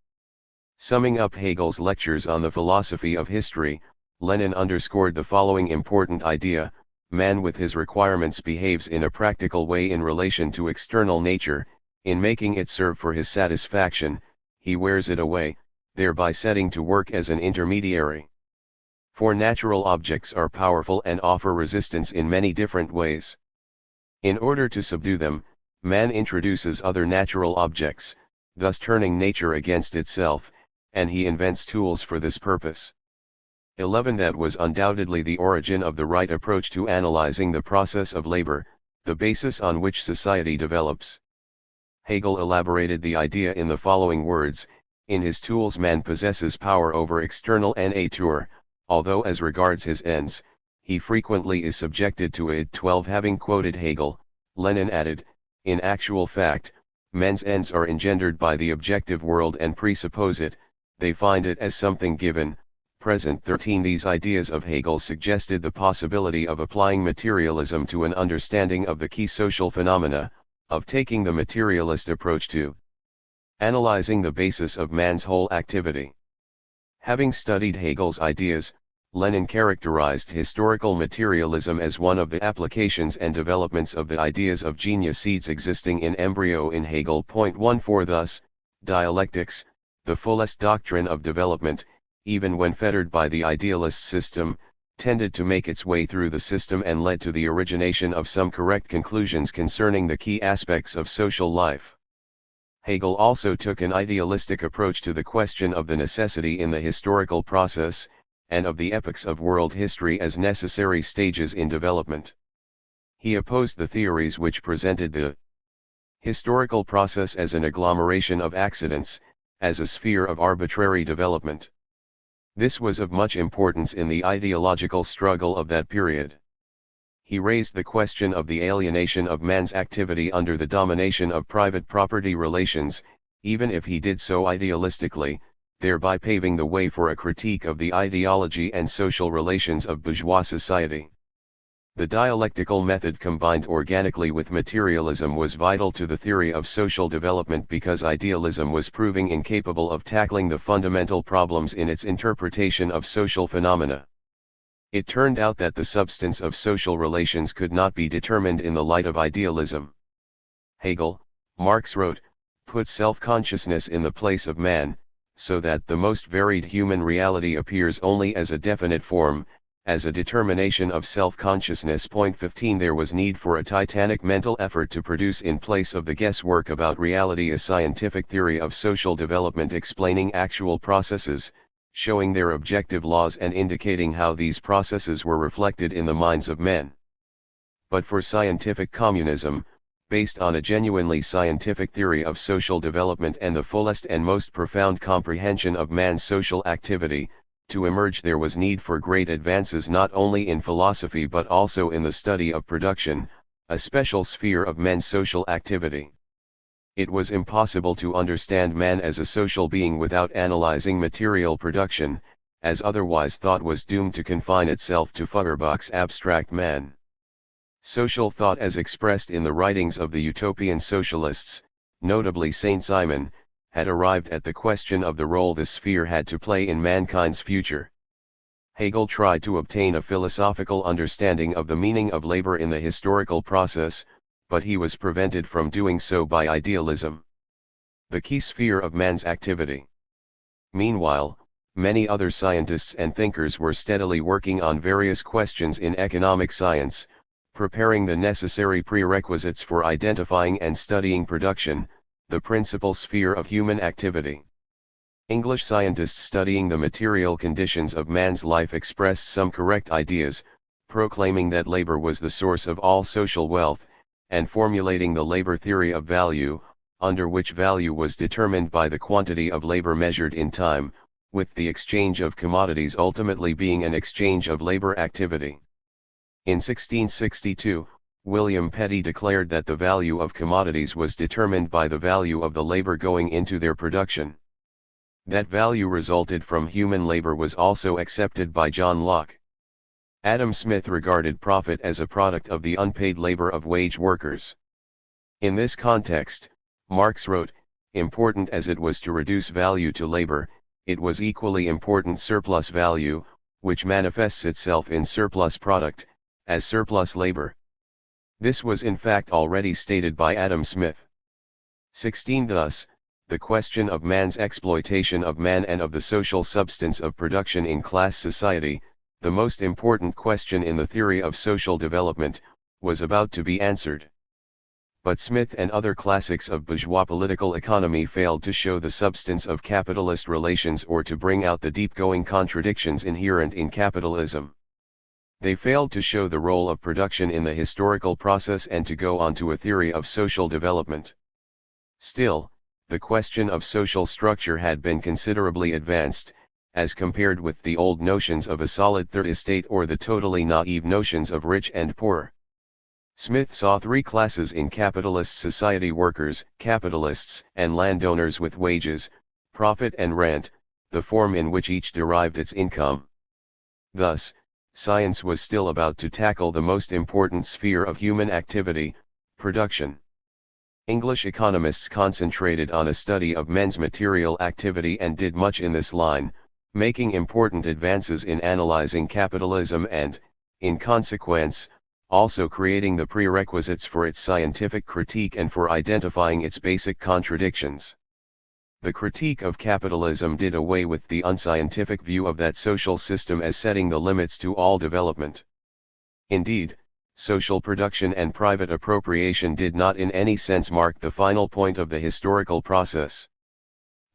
Summing up Hegel's lectures on the philosophy of history, Lenin underscored the following important idea: man with his requirements behaves in a practical way in relation to external nature. In making it serve for his satisfaction, he wears it away, thereby setting to work as an intermediary. For natural objects are powerful and offer resistance in many different ways. In order to subdue them, man introduces other natural objects, thus turning nature against itself, and he invents tools for this purpose. 11 That was undoubtedly the origin of the right approach to analyzing the process of labor, the basis on which society develops. Hegel elaborated the idea in the following words: in his tools man possesses power over external nature, although as regards his ends, he frequently is subjected to it. 12 Having quoted Hegel, Lenin added, in actual fact, men's ends are engendered by the objective world and presuppose it, they find it as something given, present. 13 These ideas of Hegel suggested the possibility of applying materialism to an understanding of the key social phenomena, of taking the materialist approach to analyzing the basis of man's whole activity. Having studied Hegel's ideas, Lenin characterized historical materialism as one of the applications and developments of the ideas of genius seeds existing in embryo in Hegel. 14 Thus, dialectics, the fullest doctrine of development, even when fettered by the idealist system, tended to make its way through the system and led to the origination of some correct conclusions concerning the key aspects of social life. Hegel also took an idealistic approach to the question of the necessity in the historical process, and of the epochs of world history as necessary stages in development. He opposed the theories which presented the historical process as an agglomeration of accidents, as a sphere of arbitrary development. This was of much importance in the ideological struggle of that period. He raised the question of the alienation of man's activity under the domination of private property relations, even if he did so idealistically, thereby paving the way for a critique of the ideology and social relations of bourgeois society. The dialectical method combined organically with materialism was vital to the theory of social development because idealism was proving incapable of tackling the fundamental problems in its interpretation of social phenomena. It turned out that the substance of social relations could not be determined in the light of idealism. Hegel, Marx wrote, put self-consciousness in the place of man, so that the most varied human reality appears only as a definite form, as a determination of self-consciousness. 15 There was need for a titanic mental effort to produce in place of the guesswork about reality a scientific theory of social development explaining actual processes, showing their objective laws and indicating how these processes were reflected in the minds of men. But for scientific communism, based on a genuinely scientific theory of social development and the fullest and most profound comprehension of man's social activity, to emerge there was need for great advances not only in philosophy but also in the study of production, a special sphere of men's social activity. It was impossible to understand man as a social being without analyzing material production, as otherwise thought was doomed to confine itself to Feuerbach's abstract man. Social thought as expressed in the writings of the utopian socialists, notably Saint-Simon, had arrived at the question of the role this sphere had to play in mankind's future. Hegel tried to obtain a philosophical understanding of the meaning of labor in the historical process, but he was prevented from doing so by idealism, the key sphere of man's activity. Meanwhile, many other scientists and thinkers were steadily working on various questions in economic science, preparing the necessary prerequisites for identifying and studying production, the principal sphere of human activity. English scientists studying the material conditions of man's life expressed some correct ideas, proclaiming that labor was the source of all social wealth, and formulating the labor theory of value, under which value was determined by the quantity of labor measured in time, with the exchange of commodities ultimately being an exchange of labor activity. In 1662, William Petty declared that the value of commodities was determined by the value of the labor going into their production. That value resulted from human labor was also accepted by John Locke. Adam Smith regarded profit as a product of the unpaid labor of wage workers. In this context, Marx wrote, important as it was to reduce value to labor, it was equally important surplus value, which manifests itself in surplus product, as surplus labor. This was in fact already stated by Adam Smith. 16 Thus, the question of man's exploitation of man and of the social substance of production in class society, the most important question in the theory of social development, was about to be answered. But Smith and other classics of bourgeois political economy failed to show the substance of capitalist relations or to bring out the deep-going contradictions inherent in capitalism. They failed to show the role of production in the historical process and to go on to a theory of social development. Still, the question of social structure had been considerably advanced, as compared with the old notions of a solid third estate or the totally naive notions of rich and poor. Smith saw three classes in capitalist society: workers, capitalists, and landowners with wages, profit and rent, the form in which each derived its income. Thus, science was still about to tackle the most important sphere of human activity, production. English economists concentrated on a study of men's material activity and did much in this line, making important advances in analyzing capitalism and, in consequence, also creating the prerequisites for its scientific critique and for identifying its basic contradictions. The critique of capitalism did away with the unscientific view of that social system as setting the limits to all development. Indeed, social production and private appropriation did not in any sense mark the final point of the historical process.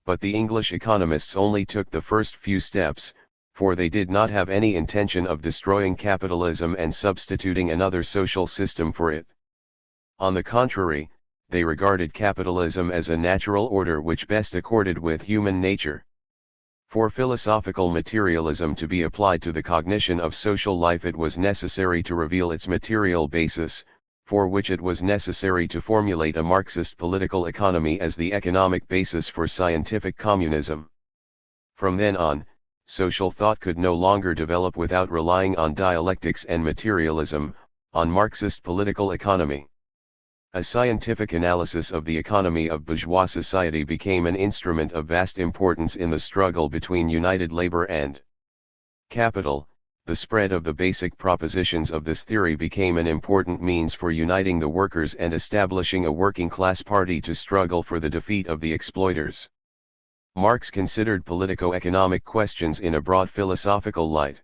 But the English economists only took the first few steps, for they did not have any intention of destroying capitalism and substituting another social system for it. On the contrary, they regarded capitalism as a natural order which best accorded with human nature. For philosophical materialism to be applied to the cognition of social life, it was necessary to reveal its material basis, for which it was necessary to formulate a Marxist political economy as the economic basis for scientific communism. From then on, social thought could no longer develop without relying on dialectics and materialism, on Marxist political economy. A scientific analysis of the economy of bourgeois society became an instrument of vast importance in the struggle between united labor and capital. The spread of the basic propositions of this theory became an important means for uniting the workers and establishing a working class party to struggle for the defeat of the exploiters. Marx considered politico-economic questions in a broad philosophical light.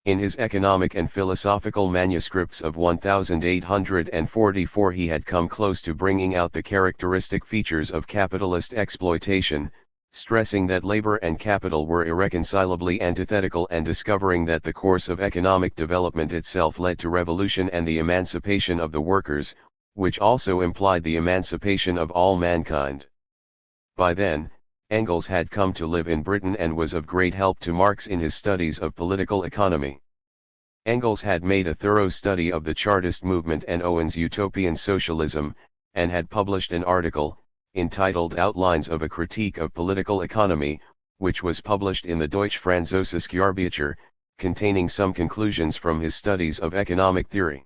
In his economic and philosophical manuscripts of 1844 he had come close to bringing out the characteristic features of capitalist exploitation, stressing that labor and capital were irreconcilably antithetical and discovering that the course of economic development itself led to revolution and the emancipation of the workers, which also implied the emancipation of all mankind. By then, Engels had come to live in Britain and was of great help to Marx in his studies of political economy. Engels had made a thorough study of the Chartist movement and Owen's utopian socialism, and had published an article, entitled Outlines of a Critique of Political Economy, which was published in the Deutsche Französische Arbeitet, containing some conclusions from his studies of economic theory.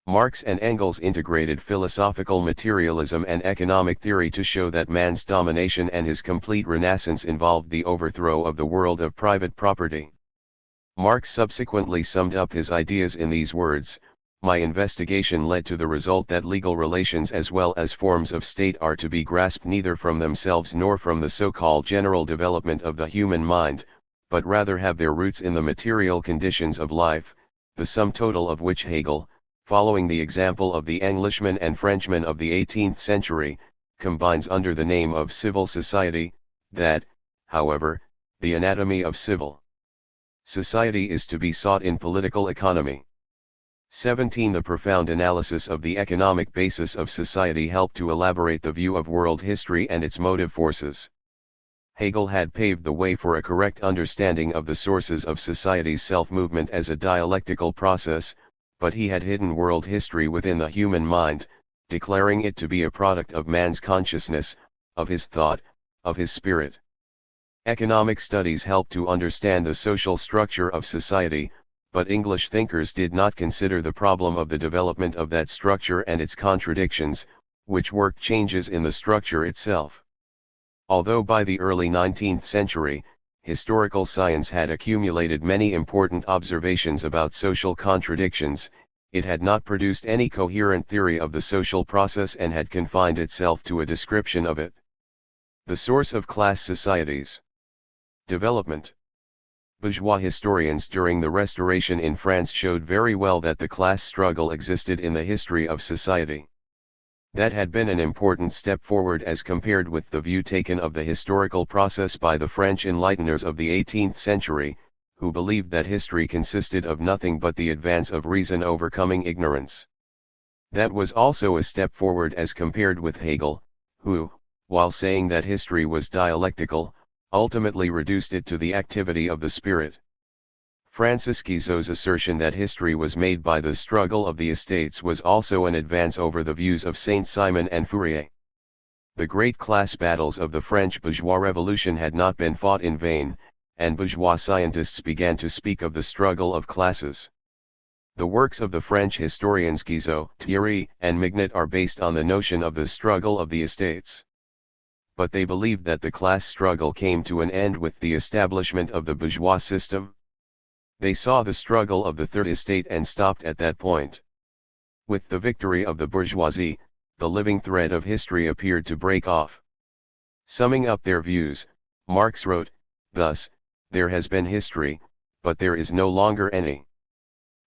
Marx and Engels integrated philosophical materialism and economic theory to show that man's domination and his complete renaissance involved the overthrow of the world of private property. Marx subsequently summed up his ideas in these words: "My investigation led to the result that legal relations as well as forms of state are to be grasped neither from themselves nor from the so-called general development of the human mind, but rather have their roots in the material conditions of life, the sum total of which Hegel, following the example of the Englishmen and Frenchmen of the 18th century, combines under the name of civil society, that, however, the anatomy of civil society is to be sought in political economy." 17. The profound analysis of the economic basis of society helped to elaborate the view of world history and its motive forces. Hegel had paved the way for a correct understanding of the sources of society's self-movement as a dialectical process, but he had hidden world history within the human mind, declaring it to be a product of man's consciousness, of his thought, of his spirit. Economic studies helped to understand the social structure of society, but English thinkers did not consider the problem of the development of that structure and its contradictions, which worked changes in the structure itself. Although by the early 19th century, historical science had accumulated many important observations about social contradictions, it had not produced any coherent theory of the social process and had confined itself to a description of it. The source of class societies. Development. Bourgeois historians during the Restoration in France showed very well that the class struggle existed in the history of society. That had been an important step forward as compared with the view taken of the historical process by the French enlighteners of the 18th century, who believed that history consisted of nothing but the advance of reason overcoming ignorance. That was also a step forward as compared with Hegel, who, while saying that history was dialectical, ultimately reduced it to the activity of the spirit. Francis Guizot's assertion that history was made by the struggle of the estates was also an advance over the views of Saint-Simon and Fourier. The great class battles of the French bourgeois revolution had not been fought in vain, and bourgeois scientists began to speak of the struggle of classes. The works of the French historians Guizot, Thierry, and Mignot are based on the notion of the struggle of the estates. But they believed that the class struggle came to an end with the establishment of the bourgeois system. They saw the struggle of the third estate and stopped at that point. With the victory of the bourgeoisie, the living thread of history appeared to break off. Summing up their views, Marx wrote, thus, "There has been history, but there is no longer any.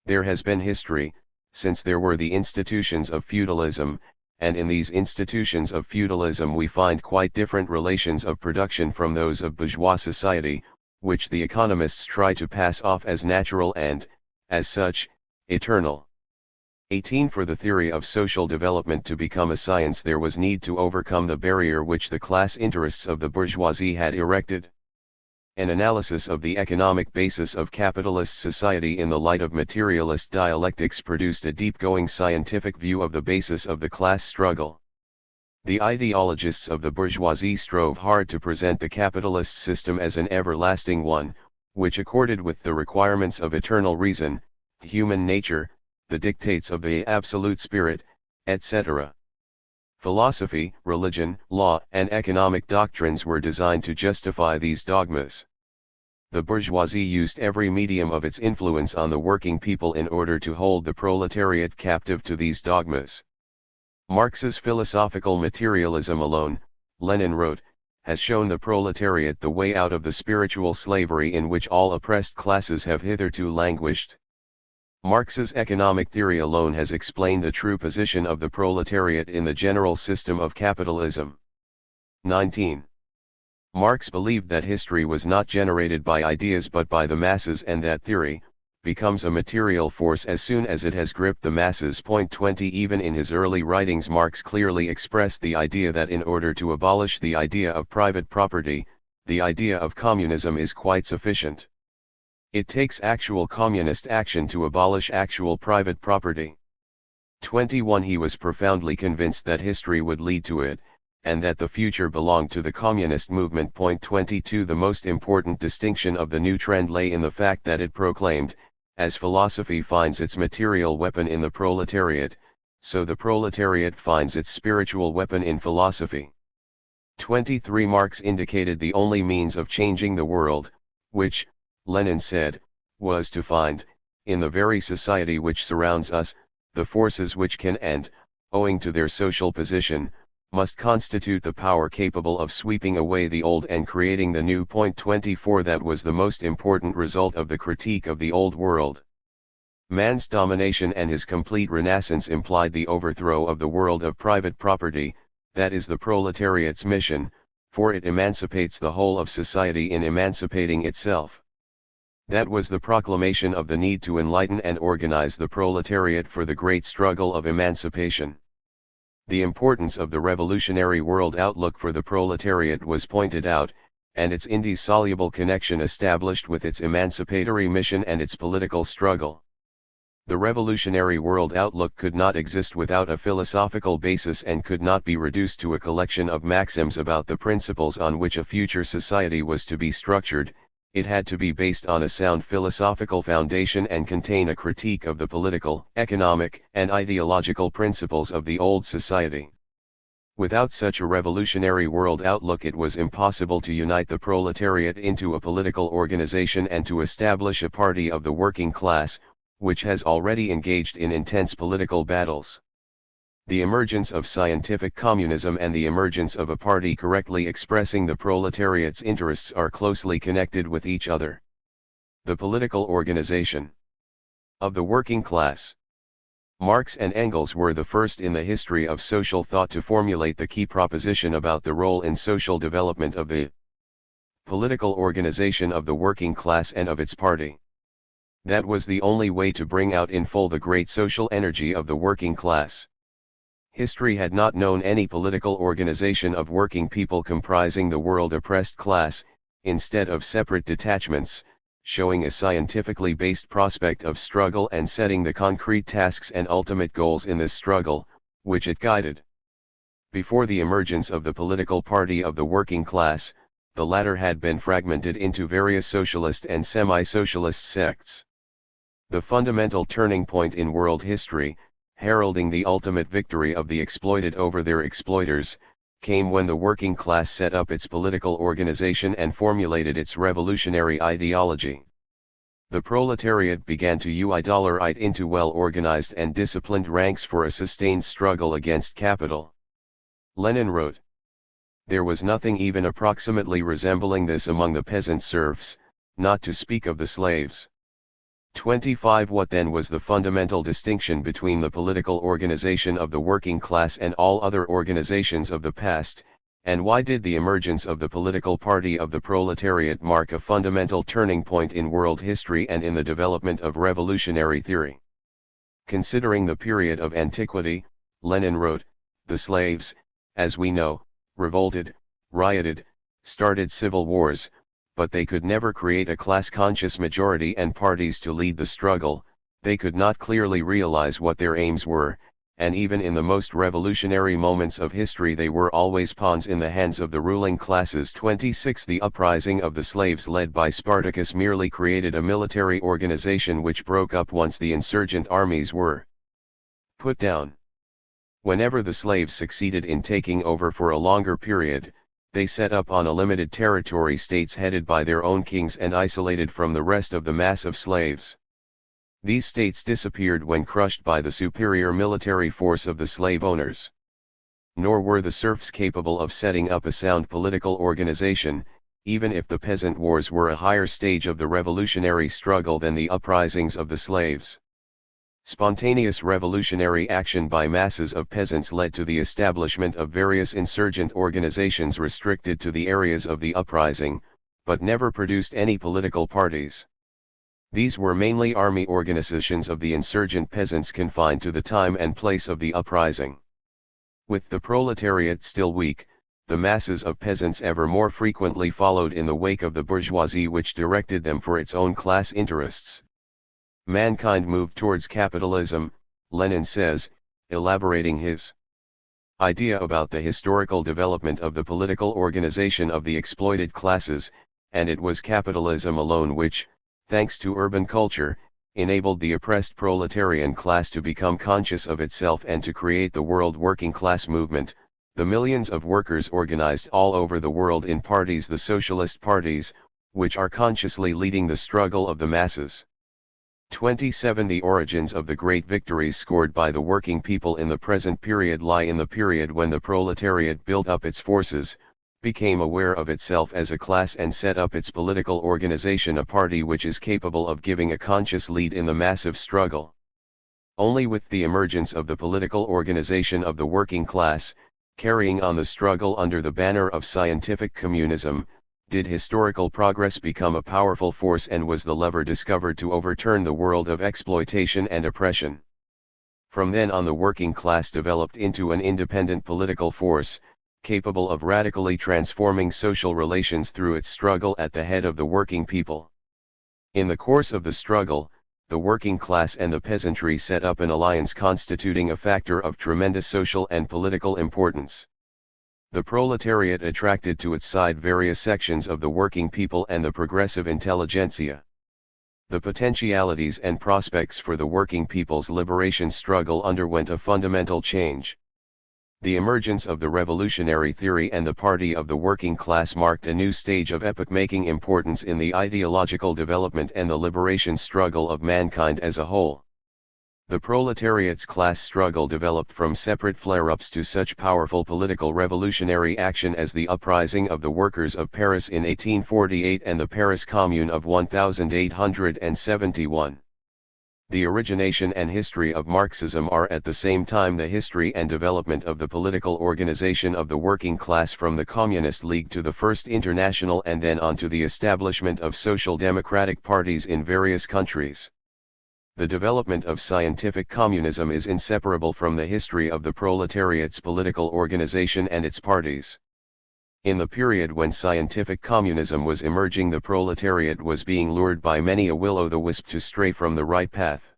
There has been history, since there were the institutions of feudalism, and in these institutions of feudalism we find quite different relations of production from those of bourgeois society, which the economists try to pass off as natural and, as such, eternal. 18. For the theory of social development to become a science, there was need to overcome the barrier which the class interests of the bourgeoisie had erected. An analysis of the economic basis of capitalist society in the light of materialist dialectics produced a deep-going scientific view of the basis of the class struggle. The ideologists of the bourgeoisie strove hard to present the capitalist system as an everlasting one, which accorded with the requirements of eternal reason, human nature, the dictates of the absolute spirit, etc. Philosophy, religion, law, and economic doctrines were designed to justify these dogmas. The bourgeoisie used every medium of its influence on the working people in order to hold the proletariat captive to these dogmas. Marx's philosophical materialism alone, Lenin wrote, has shown the proletariat the way out of the spiritual slavery in which all oppressed classes have hitherto languished. Marx's economic theory alone has explained the true position of the proletariat in the general system of capitalism. 19. Marx believed that history was not generated by ideas but by the masses, and that theory becomes a material force as soon as it has gripped the masses. 20. Even in his early writings, Marx clearly expressed the idea that in order to abolish the idea of private property, the idea of communism is quite sufficient. It takes actual communist action to abolish actual private property. 21. He was profoundly convinced that history would lead to it, and that the future belonged to the communist movement. 22. The most important distinction of the new trend lay in the fact that it proclaimed, as philosophy finds its material weapon in the proletariat, so the proletariat finds its spiritual weapon in philosophy. 23. Marx indicated the only means of changing the world, which, Lenin said, was to find, in the very society which surrounds us, the forces which can and, owing to their social position, must constitute the power capable of sweeping away the old and creating the new. 24. That was the most important result of the critique of the old world. Man's domination and his complete renaissance implied the overthrow of the world of private property, that is the proletariat's mission, for it emancipates the whole of society in emancipating itself. That was the proclamation of the need to enlighten and organize the proletariat for the great struggle of emancipation. The importance of the revolutionary world outlook for the proletariat was pointed out, and its indissoluble connection established with its emancipatory mission and its political struggle. The revolutionary world outlook could not exist without a philosophical basis and could not be reduced to a collection of maxims about the principles on which a future society was to be structured. It had to be based on a sound philosophical foundation and contain a critique of the political, economic, and ideological principles of the old society. Without such a revolutionary world outlook, it was impossible to unite the proletariat into a political organization and to establish a party of the working class, which has already engaged in intense political battles. The emergence of scientific communism and the emergence of a party correctly expressing the proletariat's interests are closely connected with each other. The political organization of the working class. Marx and Engels were the first in the history of social thought to formulate the key proposition about the role in social development of the political organization of the working class and of its party. That was the only way to bring out in full the great social energy of the working class. History had not known any political organization of working people comprising the world oppressed class, instead of separate detachments, showing a scientifically based prospect of struggle and setting the concrete tasks and ultimate goals in this struggle, which it guided. Before the emergence of the political party of the working class, the latter had been fragmented into various socialist and semi-socialist sects. The fundamental turning point in world history, heralding the ultimate victory of the exploited over their exploiters, came when the working class set up its political organization and formulated its revolutionary ideology. The proletariat began to unite into well-organized and disciplined ranks for a sustained struggle against capital. Lenin wrote, "There was nothing even approximately resembling this among the peasant serfs, not to speak of the slaves." 25. What then was the fundamental distinction between the political organization of the working class and all other organizations of the past, And why did the emergence of the political party of the proletariat mark a fundamental turning point in world history and in the development of revolutionary theory? Considering the period of antiquity, Lenin wrote, the slaves, as we know, revolted, rioted, started civil wars, but they could never create a class-conscious majority and parties to lead the struggle. They could not clearly realize what their aims were, and even in the most revolutionary moments of history they were always pawns in the hands of the ruling classes. 26 The uprising of the slaves led by Spartacus merely created a military organization which broke up once the insurgent armies were put down. Whenever the slaves succeeded in taking over for a longer period, they set up on a limited territory states headed by their own kings and isolated from the rest of the mass of slaves. These states disappeared when crushed by the superior military force of the slave owners. Nor were the serfs capable of setting up a sound political organization, even if the peasant wars were a higher stage of the revolutionary struggle than the uprisings of the slaves. Spontaneous revolutionary action by masses of peasants led to the establishment of various insurgent organizations restricted to the areas of the uprising, but never produced any political parties. These were mainly army organizations of the insurgent peasants confined to the time and place of the uprising. With the proletariat still weak, the masses of peasants ever more frequently followed in the wake of the bourgeoisie which directed them for its own class interests. Mankind moved towards capitalism, Lenin says, elaborating his idea about the historical development of the political organization of the exploited classes, and it was capitalism alone which, thanks to urban culture, enabled the oppressed proletarian class to become conscious of itself and to create the world working class movement, the millions of workers organized all over the world in parties, the socialist parties, which are consciously leading the struggle of the masses. 27 The origins of the great victories scored by the working people in the present period lie in the period when the proletariat built up its forces, became aware of itself as a class and set up its political organization, a party which is capable of giving a conscious lead in the massive struggle. Only with the emergence of the political organization of the working class, carrying on the struggle under the banner of scientific communism, did historical progress become a powerful force and was the lever discovered to overturn the world of exploitation and oppression. From then on the working class developed into an independent political force, capable of radically transforming social relations through its struggle at the head of the working people. In the course of the struggle, the working class and the peasantry set up an alliance constituting a factor of tremendous social and political importance. The proletariat attracted to its side various sections of the working people and the progressive intelligentsia. The potentialities and prospects for the working people's liberation struggle underwent a fundamental change. The emergence of the revolutionary theory and the party of the working class marked a new stage of epoch-making importance in the ideological development and the liberation struggle of mankind as a whole. The proletariat's class struggle developed from separate flare-ups to such powerful political revolutionary action as the uprising of the workers of Paris in 1848 and the Paris Commune of 1871. The origination and history of Marxism are at the same time the history and development of the political organization of the working class from the Communist League to the First International and then on to the establishment of social democratic parties in various countries. The development of scientific communism is inseparable from the history of the proletariat's political organization and its parties. In the period when scientific communism was emerging, the proletariat was being lured by many a will-o'-the-wisp to stray from the right path.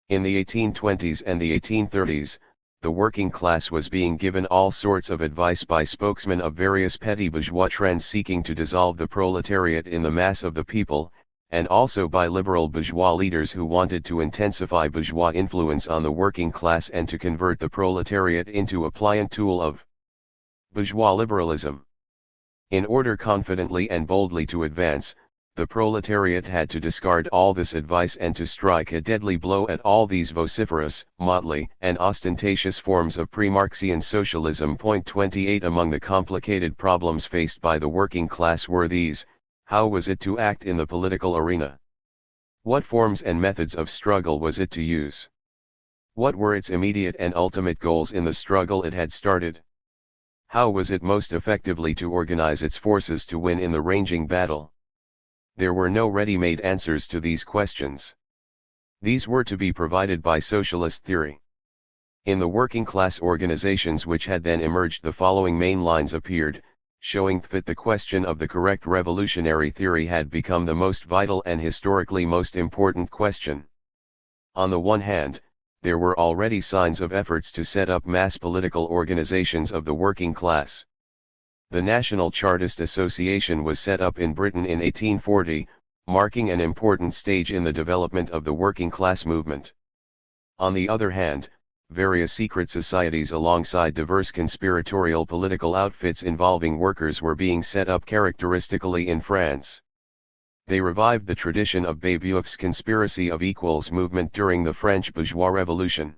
In the 1820s and the 1830s, the working class was being given all sorts of advice by spokesmen of various petty bourgeois trends seeking to dissolve the proletariat in the mass of the people, and also by liberal bourgeois leaders who wanted to intensify bourgeois influence on the working class and to convert the proletariat into a pliant tool of bourgeois liberalism. In order confidently and boldly to advance, the proletariat had to discard all this advice and to strike a deadly blow at all these vociferous, motley, and ostentatious forms of pre-Marxian socialism. 28 Among the complicated problems faced by the working class were these: how was it to act in the political arena? What forms and methods of struggle was it to use? What were its immediate and ultimate goals in the struggle it had started? How was it most effectively to organize its forces to win in the ranging battle? There were no ready-made answers to these questions. These were to be provided by socialist theory. In the working class organizations which had then emerged, the following main lines appeared, showing that the question of the correct revolutionary theory had become the most vital and historically most important question. On the one hand, there were already signs of efforts to set up mass political organizations of the working class. The National Chartist Association was set up in Britain in 1840, marking an important stage in the development of the working class movement. On the other hand, various secret societies alongside diverse conspiratorial political outfits involving workers were being set up characteristically in France. They revived the tradition of Babeuf's conspiracy of equals movement during the French bourgeois revolution.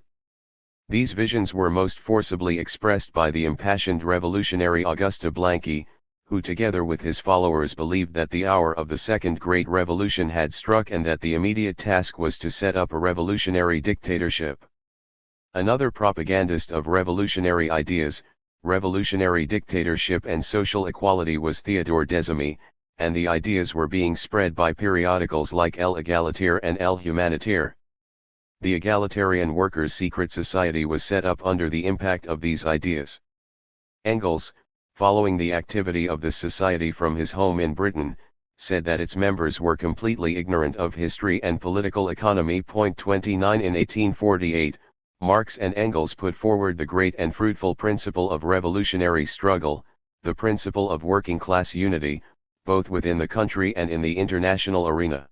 These visions were most forcibly expressed by the impassioned revolutionary Auguste Blanqui, who together with his followers believed that the hour of the Second Great Revolution had struck and that the immediate task was to set up a revolutionary dictatorship. Another propagandist of revolutionary ideas, revolutionary dictatorship and social equality was THIRD-WORLDISM, and the ideas were being spread by periodicals like L'Egalitaire and L'Humanitaire. The Egalitarian Workers' Secret Society was set up under the impact of these ideas. Engels, following the activity of this society from his home in Britain, said that its members were completely ignorant of history and political economy. 29 In 1848, Marx and Engels put forward the great and fruitful principle of revolutionary struggle, the principle of working class unity, both within the country and in the international arena.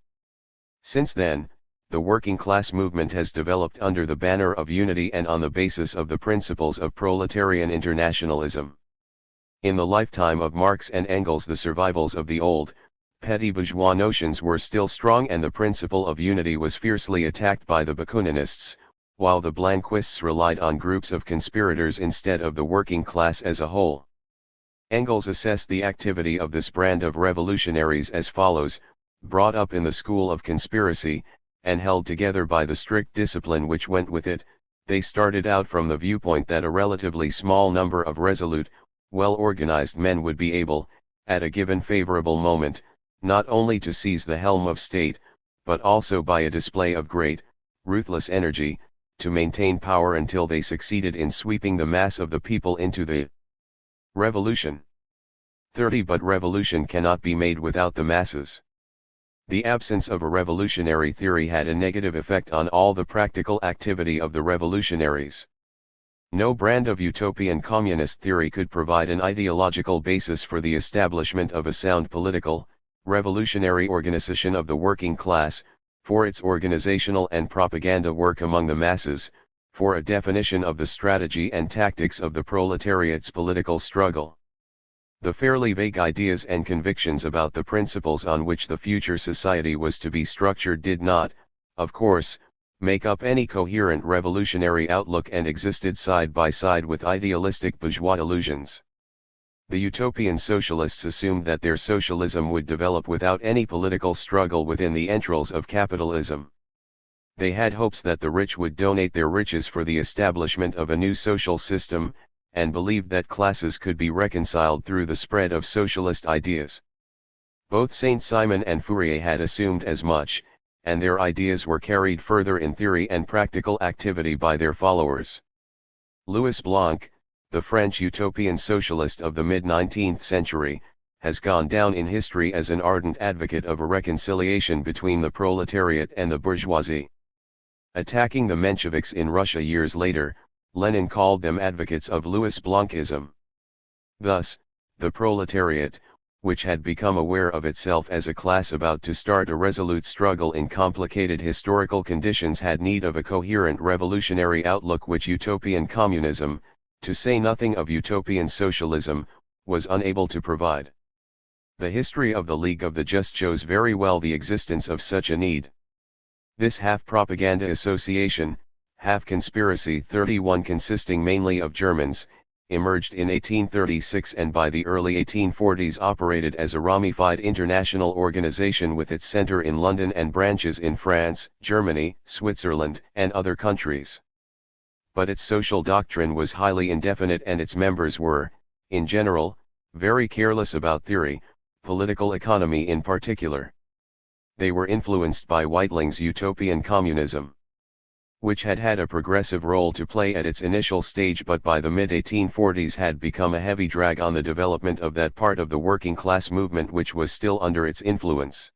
Since then, the working class movement has developed under the banner of unity and on the basis of the principles of proletarian internationalism. In the lifetime of Marx and Engels, the survivals of the old, petty bourgeois notions were still strong and the principle of unity was fiercely attacked by the Bakuninists, while the Blanquists relied on groups of conspirators instead of the working class as a whole. Engels assessed the activity of this brand of revolutionaries as follows: brought up in the school of conspiracy, and held together by the strict discipline which went with it, they started out from the viewpoint that a relatively small number of resolute, well-organized men would be able, at a given favorable moment, not only to seize the helm of state, but also by a display of great, ruthless energy, to maintain power until they succeeded in sweeping the mass of the people into the revolution. 30 But revolution cannot be made without the masses. The absence of a revolutionary theory had a negative effect on all the practical activity of the revolutionaries. No brand of utopian communist theory could provide an ideological basis for the establishment of a sound political, revolutionary organization of the working class, for its organizational and propaganda work among the masses, for a definition of the strategy and tactics of the proletariat's political struggle. The fairly vague ideas and convictions about the principles on which the future society was to be structured did not, of course, make up any coherent revolutionary outlook and existed side by side with idealistic bourgeois illusions. The utopian socialists assumed that their socialism would develop without any political struggle within the entrails of capitalism. They had hopes that the rich would donate their riches for the establishment of a new social system, and believed that classes could be reconciled through the spread of socialist ideas. Both Saint-Simon and Fourier had assumed as much, and their ideas were carried further in theory and practical activity by their followers. Louis Blanc, the French utopian socialist of the mid-19th century, has gone down in history as an ardent advocate of a reconciliation between the proletariat and the bourgeoisie. Attacking the Mensheviks in Russia years later, Lenin called them advocates of Louis Blancism. Thus, the proletariat, which had become aware of itself as a class about to start a resolute struggle in complicated historical conditions, had need of a coherent revolutionary outlook which utopian communism, to say nothing of utopian socialism, was unable to provide. The history of the League of the Just shows very well the existence of such a need. This half-propaganda association, half-conspiracy 31 consisting mainly of Germans, emerged in 1836 and by the early 1840s operated as a ramified international organization with its center in London and branches in France, Germany, Switzerland, and other countries. But its social doctrine was highly indefinite and its members were, in general, very careless about theory, political economy in particular. They were influenced by Weitling's utopian communism, which had had a progressive role to play at its initial stage but by the mid-1840s had become a heavy drag on the development of that part of the working class movement which was still under its influence.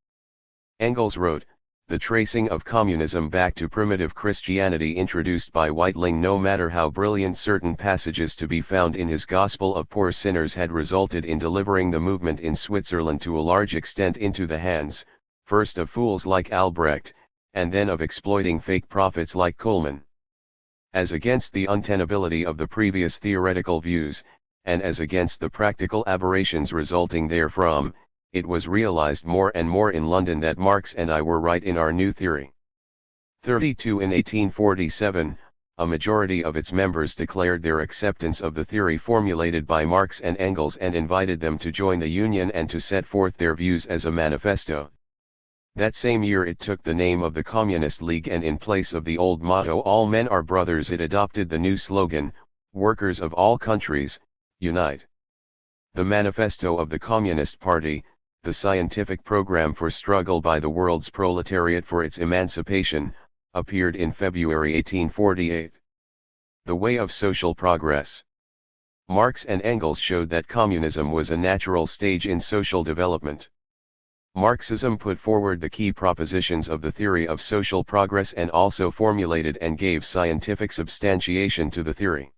Engels wrote, "The tracing of communism back to primitive Christianity introduced by Weitling, no matter how brilliant certain passages to be found in his Gospel of Poor Sinners, had resulted in delivering the movement in Switzerland to a large extent into the hands, first of fools like Albrecht, and then of exploiting fake prophets like Kuhlmann. As against the untenability of the previous theoretical views, and as against the practical aberrations resulting therefrom, it was realized more and more in London that Marx and I were right in our new theory." 32. In 1847, a majority of its members declared their acceptance of the theory formulated by Marx and Engels and invited them to join the Union and to set forth their views as a manifesto. That same year it took the name of the Communist League, and in place of the old motto "All men are brothers" it adopted the new slogan, "Workers of all countries, unite." The manifesto of the Communist Party, the scientific program for struggle by the world's proletariat for its emancipation, appeared in February 1848. The way of social progress. Marx and Engels showed that communism was a natural stage in social development. Marxism put forward the key propositions of the theory of social progress and also formulated and gave scientific substantiation to the theory.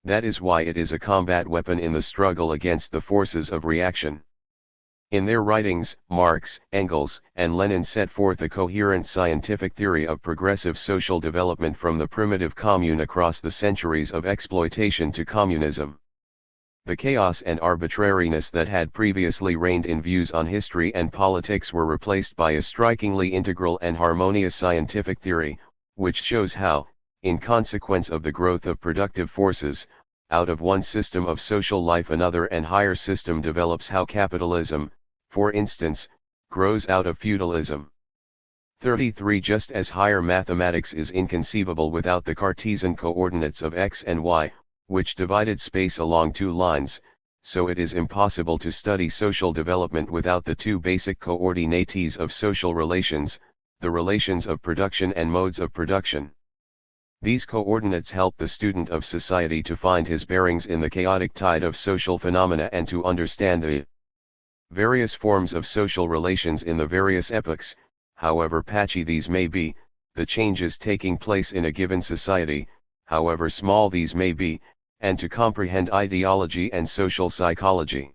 That is why it is a combat weapon in the struggle against the forces of reaction. In their writings, Marx, Engels, and Lenin set forth a coherent scientific theory of progressive social development from the primitive commune across the centuries of exploitation to communism. The chaos and arbitrariness that had previously reigned in views on history and politics were replaced by a strikingly integral and harmonious scientific theory, which shows how, in consequence of the growth of productive forces, out of one system of social life another and higher system develops, how capitalism, for instance, grows out of feudalism. 33. Just as higher mathematics is inconceivable without the Cartesian coordinates of x and y, which divided space along two lines, so it is impossible to study social development without the two basic coordinates of social relations, the relations of production and modes of production. These coordinates help the student of society to find his bearings in the chaotic tide of social phenomena and to understand the various forms of social relations in the various epochs, however patchy these may be, the changes taking place in a given society, however small these may be, and to comprehend ideology and social psychology.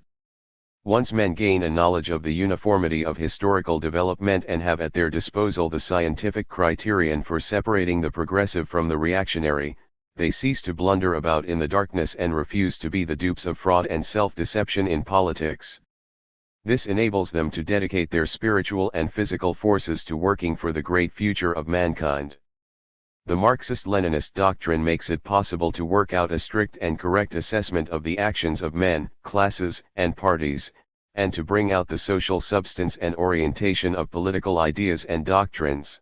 Once men gain a knowledge of the uniformity of historical development and have at their disposal the scientific criterion for separating the progressive from the reactionary, they cease to blunder about in the darkness and refuse to be the dupes of fraud and self-deception in politics. This enables them to dedicate their spiritual and physical forces to working for the great future of mankind. The Marxist-Leninist doctrine makes it possible to work out a strict and correct assessment of the actions of men, classes, and parties, and to bring out the social substance and orientation of political ideas and doctrines.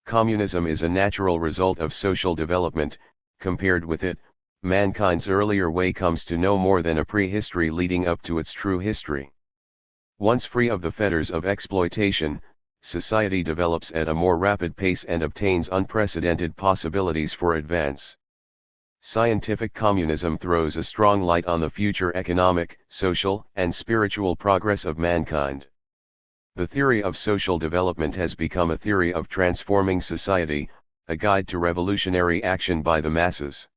Communism is a natural result of social development. Compared with it, mankind's earlier way comes to no more than a prehistory leading up to its true history. Once free of the fetters of exploitation, society develops at a more rapid pace and obtains unprecedented possibilities for advance. Scientific communism throws a strong light on the future economic, social, and spiritual progress of mankind. The theory of social development has become a theory of transforming society, a guide to revolutionary action by the masses.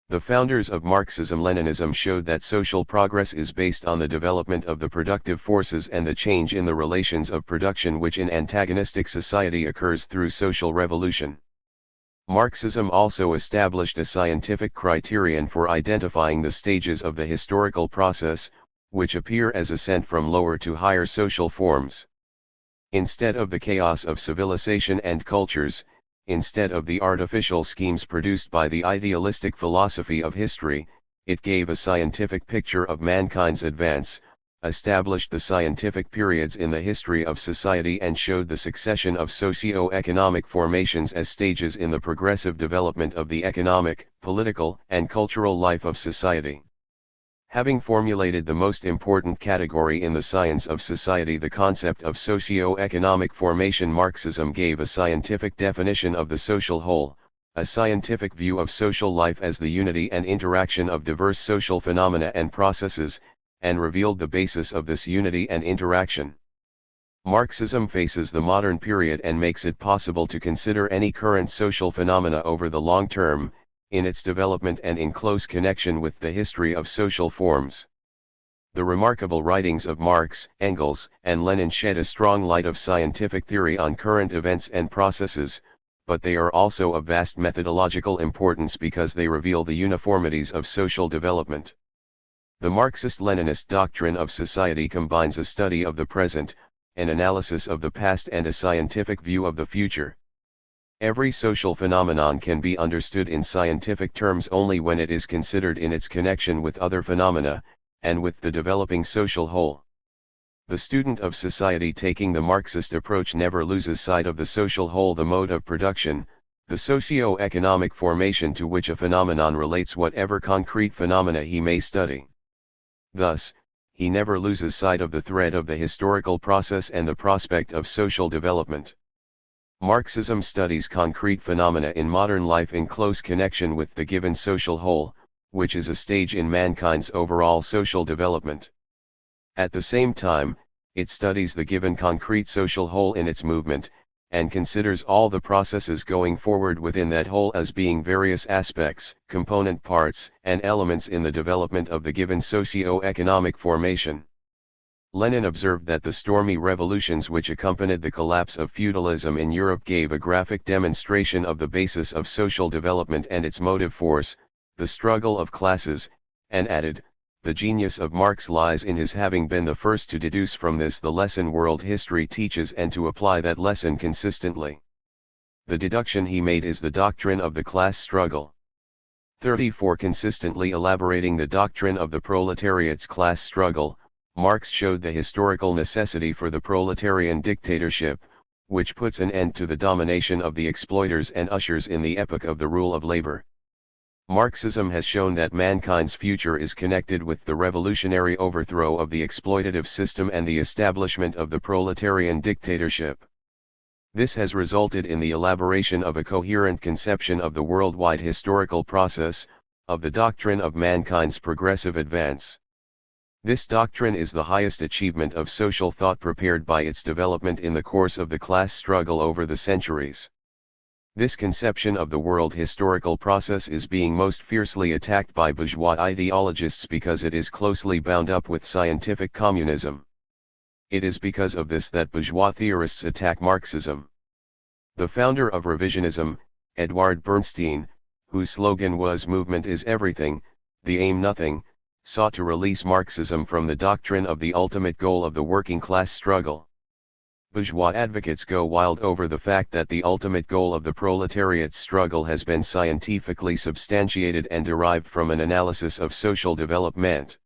The founders of Marxism-Leninism showed that social progress is based on the development of the productive forces and the change in the relations of production which in antagonistic society occurs through social revolution. Marxism also established a scientific criterion for identifying the stages of the historical process, which appear as ascent from lower to higher social forms. Instead of the chaos of civilization and cultures, instead of the artificial schemes produced by the idealistic philosophy of history, it gave a scientific picture of mankind's advance, established the scientific periods in the history of society and showed the succession of socio-economic formations as stages in the progressive development of the economic, political, and cultural life of society. Having formulated the most important category in the science of society, the concept of socio-economic formation, Marxism gave a scientific definition of the social whole, a scientific view of social life as the unity and interaction of diverse social phenomena and processes, and revealed the basis of this unity and interaction. Marxism faces the modern period and makes it possible to consider any current social phenomena over the long term, in its development and in close connection with the history of social forms. The remarkable writings of Marx, Engels, and Lenin shed a strong light of scientific theory on current events and processes, but they are also of vast methodological importance because they reveal the uniformities of social development. The Marxist-Leninist doctrine of society combines a study of the present, an analysis of the past, and a scientific view of the future. Every social phenomenon can be understood in scientific terms only when it is considered in its connection with other phenomena, and with the developing social whole. The student of society taking the Marxist approach never loses sight of the social whole, the mode of production, the socio-economic formation to which a phenomenon relates, whatever concrete phenomena he may study. Thus, he never loses sight of the thread of the historical process and the prospect of social development. Marxism studies concrete phenomena in modern life in close connection with the given social whole, which is a stage in mankind's overall social development. At the same time, it studies the given concrete social whole in its movement, and considers all the processes going forward within that whole as being various aspects, component parts, and elements in the development of the given socio-economic formation. Lenin observed that the stormy revolutions which accompanied the collapse of feudalism in Europe gave a graphic demonstration of the basis of social development and its motive force, the struggle of classes, and added, "The genius of Marx lies in his having been the first to deduce from this the lesson world history teaches and to apply that lesson consistently." The deduction he made is the doctrine of the class struggle. 34. Consistently elaborating the doctrine of the proletariat's class struggle, Marx showed the historical necessity for the proletarian dictatorship, which puts an end to the domination of the exploiters and ushers in the epoch of the rule of labor. Marxism has shown that mankind's future is connected with the revolutionary overthrow of the exploitative system and the establishment of the proletarian dictatorship. This has resulted in the elaboration of a coherent conception of the worldwide historical process, of the doctrine of mankind's progressive advance. This doctrine is the highest achievement of social thought prepared by its development in the course of the class struggle over the centuries. This conception of the world historical process is being most fiercely attacked by bourgeois ideologists because it is closely bound up with scientific communism. It is because of this that bourgeois theorists attack Marxism. The founder of revisionism, Edward Bernstein, whose slogan was "Movement is everything, the aim nothing," sought to release Marxism from the doctrine of the ultimate goal of the working class struggle. Bourgeois advocates go wild over the fact that the ultimate goal of the proletariat's struggle has been scientifically substantiated and derived from an analysis of social development.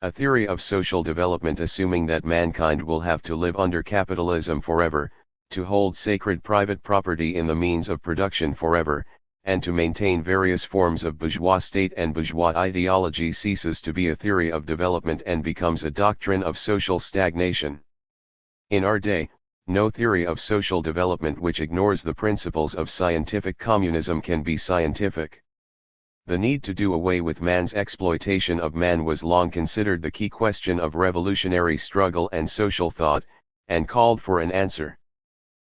A theory of social development assuming that mankind will have to live under capitalism forever, to hold sacred private property in the means of production forever, and to maintain various forms of bourgeois state and bourgeois ideology ceases to be a theory of development and becomes a doctrine of social stagnation. In our day, no theory of social development which ignores the principles of scientific communism can be scientific. The need to do away with man's exploitation of man was long considered the key question of revolutionary struggle and social thought, and called for an answer.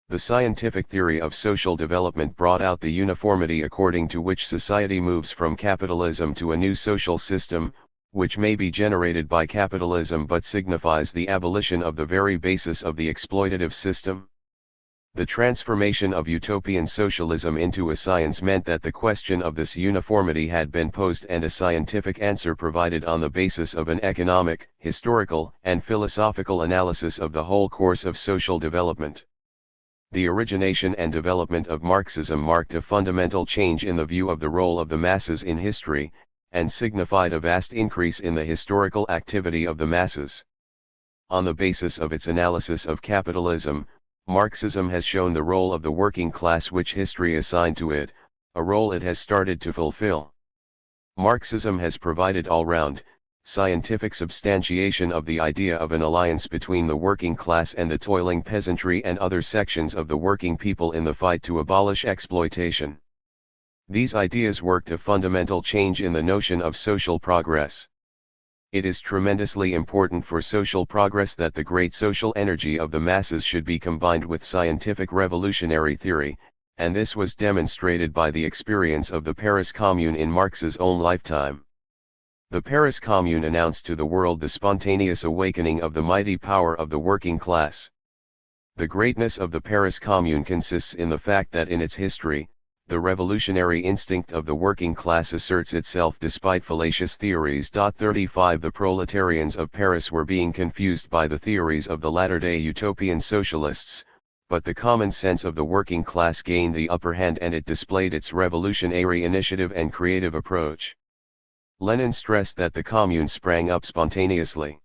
The scientific theory of social development brought out the uniformity according to which society moves from capitalism to a new social system, which may be generated by capitalism but signifies the abolition of the very basis of the exploitative system. The transformation of utopian socialism into a science meant that the question of this uniformity had been posed and a scientific answer provided on the basis of an economic, historical, and philosophical analysis of the whole course of social development. The origination and development of Marxism marked a fundamental change in the view of the role of the masses in history, and signified a vast increase in the historical activity of the masses. On the basis of its analysis of capitalism, Marxism has shown the role of the working class which history assigned to it, a role it has started to fulfill. Marxism has provided all-round, scientific substantiation of the idea of an alliance between the working class and the toiling peasantry and other sections of the working people in the fight to abolish exploitation. These ideas worked a fundamental change in the notion of social progress. It is tremendously important for social progress that the great social energy of the masses should be combined with scientific revolutionary theory, and this was demonstrated by the experience of the Paris Commune in Marx's own lifetime. The Paris Commune announced to the world the spontaneous awakening of the mighty power of the working class. The greatness of the Paris Commune consists in the fact that in its history, the revolutionary instinct of the working class asserts itself despite fallacious theories. 35 The proletarians of Paris were being confused by the theories of the latter-day utopian socialists, but the common sense of the working class gained the upper hand and it displayed its revolutionary initiative and creative approach. Lenin stressed that the Commune sprang up spontaneously.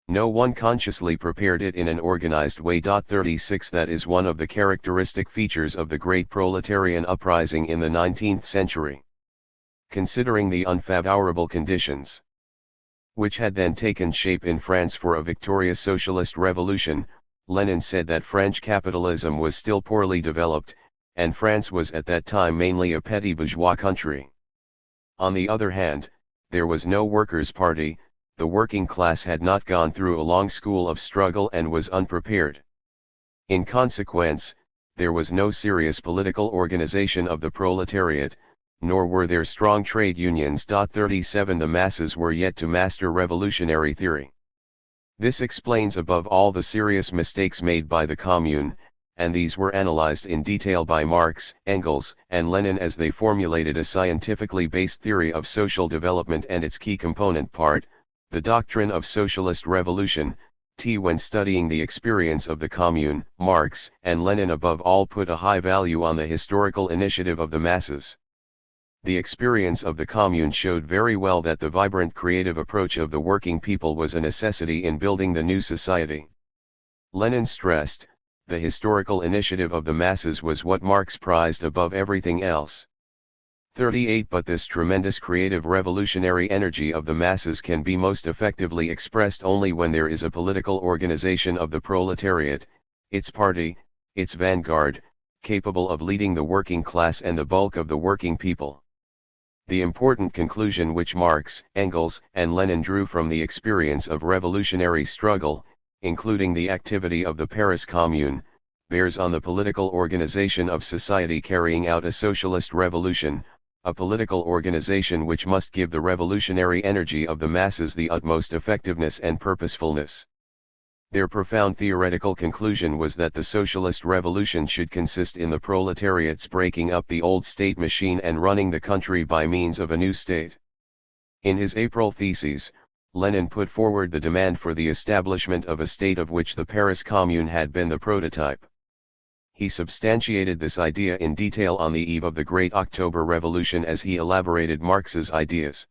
No one consciously prepared it in an organized way. 36 That is one of the characteristic features of the great proletarian uprising in the 19th century. Considering the unfavorable conditions which had then taken shape in France for a victorious socialist revolution, Lenin said that French capitalism was still poorly developed, and France was at that time mainly a petty bourgeois country. On the other hand, there was no workers' party. The working class had not gone through a long school of struggle and was unprepared. In consequence, there was no serious political organization of the proletariat, nor were there strong trade unions. 37 The masses were yet to master revolutionary theory. This explains above all the serious mistakes made by the Commune, and these were analyzed in detail by Marx, Engels, and Lenin as they formulated a scientifically based theory of social development and its key component part, the doctrine of socialist revolution. When studying the experience of the Commune, Marx and Lenin above all put a high value on the historical initiative of the masses. The experience of the Commune showed very well that the vibrant creative approach of the working people was a necessity in building the new society. Lenin stressed, the historical initiative of the masses was what Marx prized above everything else. 38 But this tremendous creative revolutionary energy of the masses can be most effectively expressed only when there is a political organization of the proletariat, its party, its vanguard, capable of leading the working class and the bulk of the working people. The important conclusion which Marx, Engels, and Lenin drew from the experience of revolutionary struggle, including the activity of the Paris Commune, bears on the political organization of society carrying out a socialist revolution, a political organization which must give the revolutionary energy of the masses the utmost effectiveness and purposefulness. Their profound theoretical conclusion was that the socialist revolution should consist in the proletariats breaking up the old state machine and running the country by means of a new state. In his April theses, Lenin put forward the demand for the establishment of a state of which the Paris Commune had been the prototype. He substantiated this idea in detail on the eve of the Great October Revolution as he elaborated Marx's ideas.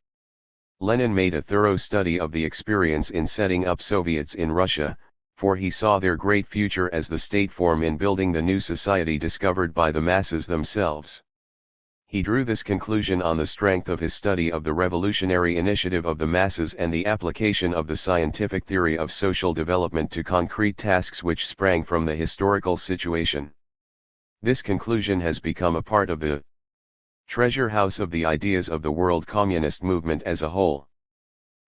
Lenin made a thorough study of the experience in setting up Soviets in Russia, for he saw their great future as the state form in building the new society discovered by the masses themselves. He drew this conclusion on the strength of his study of the revolutionary initiative of the masses and the application of the scientific theory of social development to concrete tasks which sprang from the historical situation. This conclusion has become a part of the treasure house of the ideas of the world communist movement as a whole.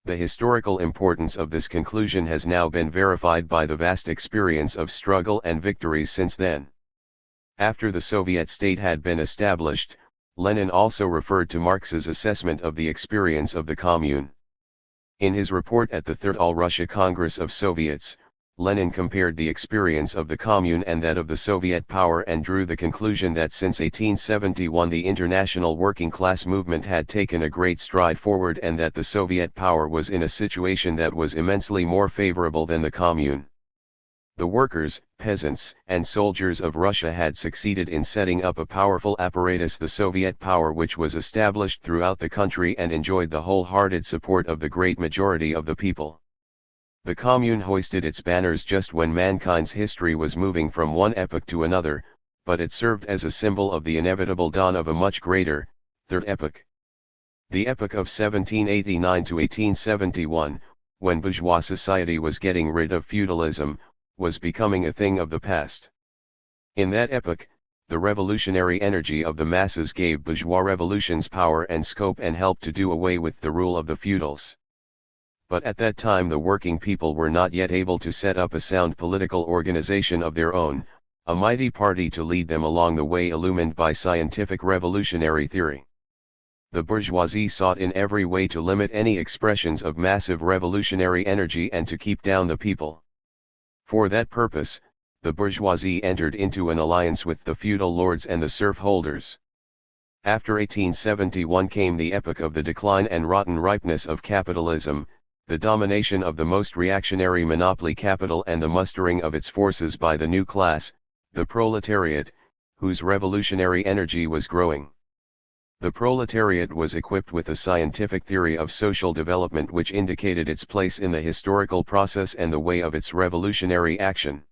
The historical importance of this conclusion has now been verified by the vast experience of struggle and victories since then. After the Soviet state had been established, Lenin also referred to Marx's assessment of the experience of the Commune. In his report at the Third All-Russia Congress of Soviets, Lenin compared the experience of the Commune and that of the Soviet power and drew the conclusion that since 1871 the international working class movement had taken a great stride forward and that the Soviet power was in a situation that was immensely more favorable than the Commune. The workers, peasants, and soldiers of Russia had succeeded in setting up a powerful apparatus, the Soviet power, which was established throughout the country and enjoyed the wholehearted support of the great majority of the people. The Commune hoisted its banners just when mankind's history was moving from one epoch to another, but it served as a symbol of the inevitable dawn of a much greater, third epoch. The epoch of 1789 to 1871, when bourgeois society was getting rid of feudalism, was becoming a thing of the past. In that epoch, the revolutionary energy of the masses gave bourgeois revolutions power and scope and helped to do away with the rule of the feudals. But at that time the working people were not yet able to set up a sound political organization of their own, a mighty party to lead them along the way illumined by scientific revolutionary theory. The bourgeoisie sought in every way to limit any expressions of massive revolutionary energy and to keep down the people. For that purpose, the bourgeoisie entered into an alliance with the feudal lords and the serf holders. After 1871 came the epoch of the decline and rotten ripeness of capitalism, the domination of the most reactionary monopoly capital and the mustering of its forces by the new class, the proletariat, whose revolutionary energy was growing. The proletariat was equipped with a scientific theory of social development which indicated its place in the historical process and the way of its revolutionary action.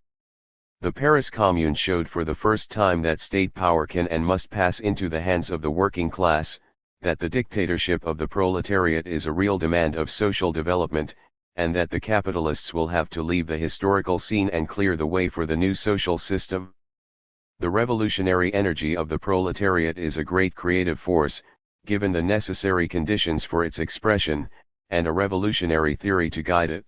The Paris Commune showed for the first time that state power can and must pass into the hands of the working class, that the dictatorship of the proletariat is a real demand of social development, and that the capitalists will have to leave the historical scene and clear the way for the new social system. The revolutionary energy of the proletariat is a great creative force, given the necessary conditions for its expression, and a revolutionary theory to guide it.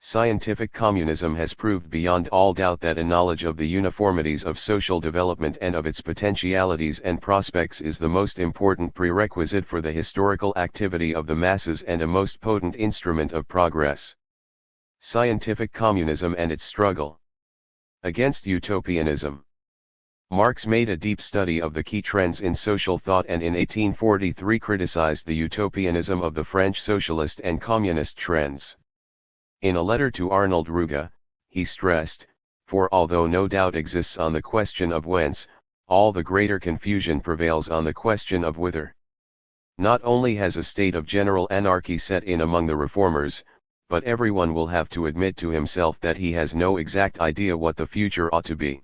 Scientific communism has proved beyond all doubt that a knowledge of the uniformities of social development and of its potentialities and prospects is the most important prerequisite for the historical activity of the masses and a most potent instrument of progress. Scientific communism and its struggle against utopianism. Marx made a deep study of the key trends in social thought and in 1843 criticized the utopianism of the French socialist and communist trends. In a letter to Arnold Ruga, he stressed, for although no doubt exists on the question of whence, all the greater confusion prevails on the question of whither. Not only has a state of general anarchy set in among the reformers, but everyone will have to admit to himself that he has no exact idea what the future ought to be.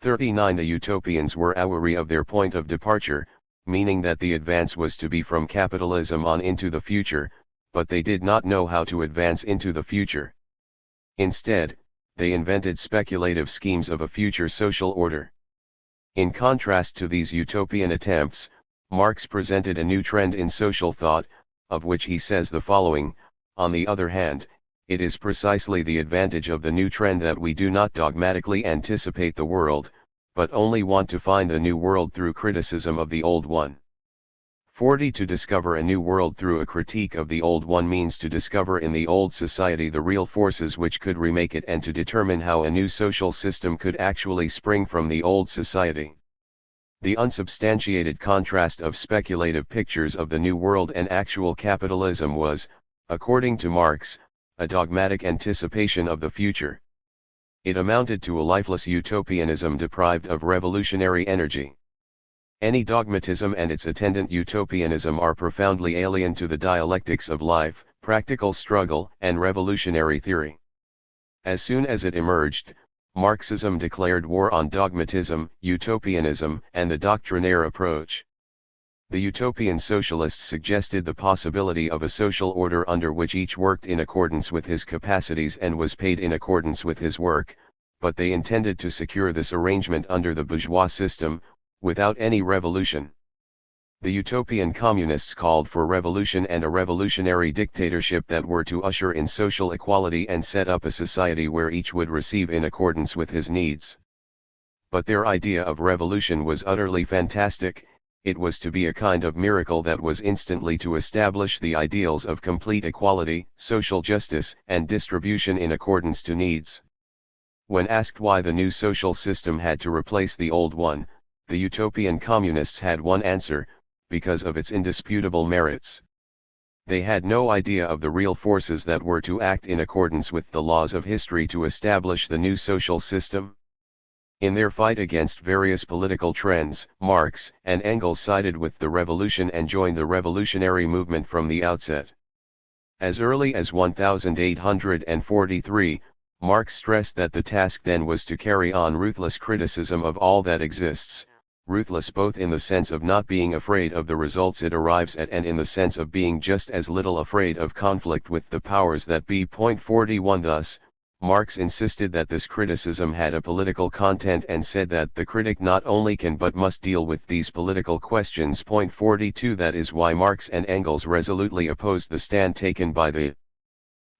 39 The utopians were aweary of their point of departure, meaning that the advance was to be from capitalism on into the future, but they did not know how to advance into the future. Instead, they invented speculative schemes of a future social order. In contrast to these utopian attempts, Marx presented a new trend in social thought, of which he says the following: on the other hand, it is precisely the advantage of the new trend that we do not dogmatically anticipate the world, but only want to find the new world through criticism of the old one. 40 To discover a new world through a critique of the old one means to discover in the old society the real forces which could remake it and to determine how a new social system could actually spring from the old society. The unsubstantiated contrast of speculative pictures of the new world and actual capitalism was, according to Marx, a dogmatic anticipation of the future. It amounted to a lifeless utopianism deprived of revolutionary energy. Any dogmatism and its attendant utopianism are profoundly alien to the dialectics of life, practical struggle, and revolutionary theory. As soon as it emerged, Marxism declared war on dogmatism, utopianism, and the doctrinaire approach. The utopian socialists suggested the possibility of a social order under which each worked in accordance with his capacities and was paid in accordance with his work, but they intended to secure this arrangement under the bourgeois system, without any revolution. The utopian communists called for revolution and a revolutionary dictatorship that were to usher in social equality and set up a society where each would receive in accordance with his needs. But their idea of revolution was utterly fantastic. It was to be a kind of miracle that was instantly to establish the ideals of complete equality, social justice, and distribution in accordance to needs. When asked why the new social system had to replace the old one, the utopian communists had one answer: because of its indisputable merits. They had no idea of the real forces that were to act in accordance with the laws of history to establish the new social system. In their fight against various political trends, Marx and Engels sided with the revolution and joined the revolutionary movement from the outset. As early as 1843, Marx stressed that the task then was to carry on ruthless criticism of all that exists, ruthless both in the sense of not being afraid of the results it arrives at and in the sense of being just as little afraid of conflict with the powers that be. 41 Thus, Marx insisted that this criticism had a political content and said that the critic not only can but must deal with these political questions. 42 That is why Marx and Engels resolutely opposed the stand taken by the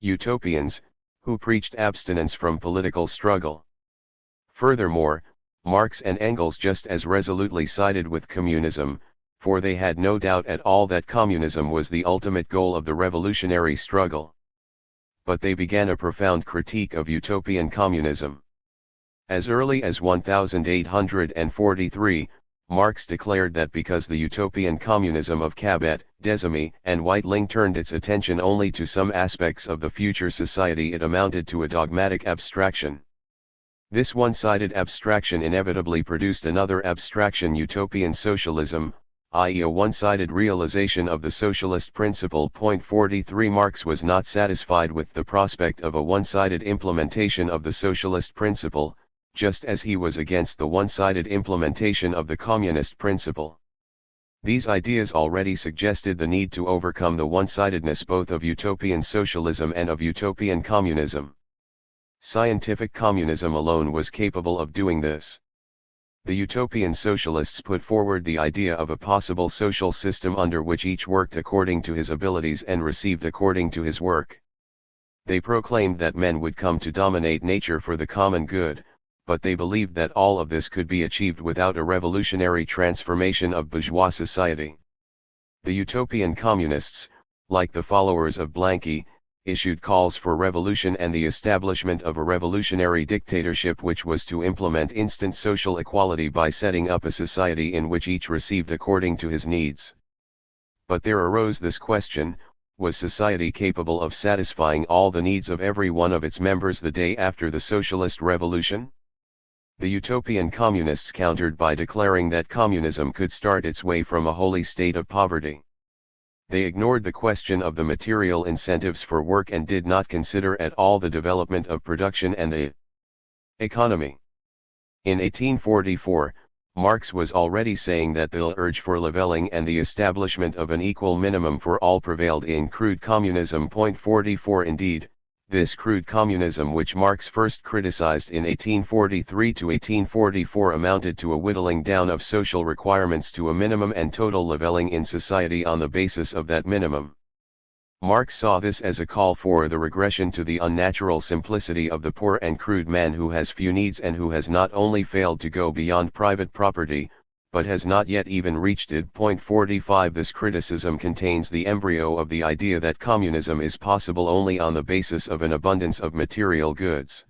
utopians, who preached abstinence from political struggle. Furthermore, Marx and Engels just as resolutely sided with communism, for they had no doubt at all that communism was the ultimate goal of the revolutionary struggle. But they began a profound critique of utopian communism. As early as 1843, Marx declared that because the utopian communism of Cabet, Desemy, and Weitling turned its attention only to some aspects of the future society, it amounted to a dogmatic abstraction. This one-sided abstraction inevitably produced another abstraction, utopian socialism, i.e. a one-sided realization of the socialist principle. 43 Marx was not satisfied with the prospect of a one-sided implementation of the socialist principle, just as he was against the one-sided implementation of the communist principle. These ideas already suggested the need to overcome the one-sidedness both of utopian socialism and of utopian communism. Scientific communism alone was capable of doing this. The utopian socialists put forward the idea of a possible social system under which each worked according to his abilities and received according to his work. They proclaimed that men would come to dominate nature for the common good, but they believed that all of this could be achieved without a revolutionary transformation of bourgeois society. The utopian communists, like the followers of Blanqui, issued calls for revolution and the establishment of a revolutionary dictatorship which was to implement instant social equality by setting up a society in which each received according to his needs. But there arose this question: was society capable of satisfying all the needs of every one of its members the day after the socialist revolution? The utopian communists countered by declaring that communism could start its way from a holy state of poverty. They ignored the question of the material incentives for work and did not consider at all the development of production and the economy. In 1844, Marx was already saying that the urge for leveling and the establishment of an equal minimum for all prevailed in crude communism. 44 Indeed, this crude communism which Marx first criticized in 1843 to 1844 amounted to a whittling down of social requirements to a minimum and total leveling in society on the basis of that minimum. Marx saw this as a call for the regression to the unnatural simplicity of the poor and crude man who has few needs and who has not only failed to go beyond private property, but has not yet even reached it. 45 This criticism contains the embryo of the idea that communism is possible only on the basis of an abundance of material goods.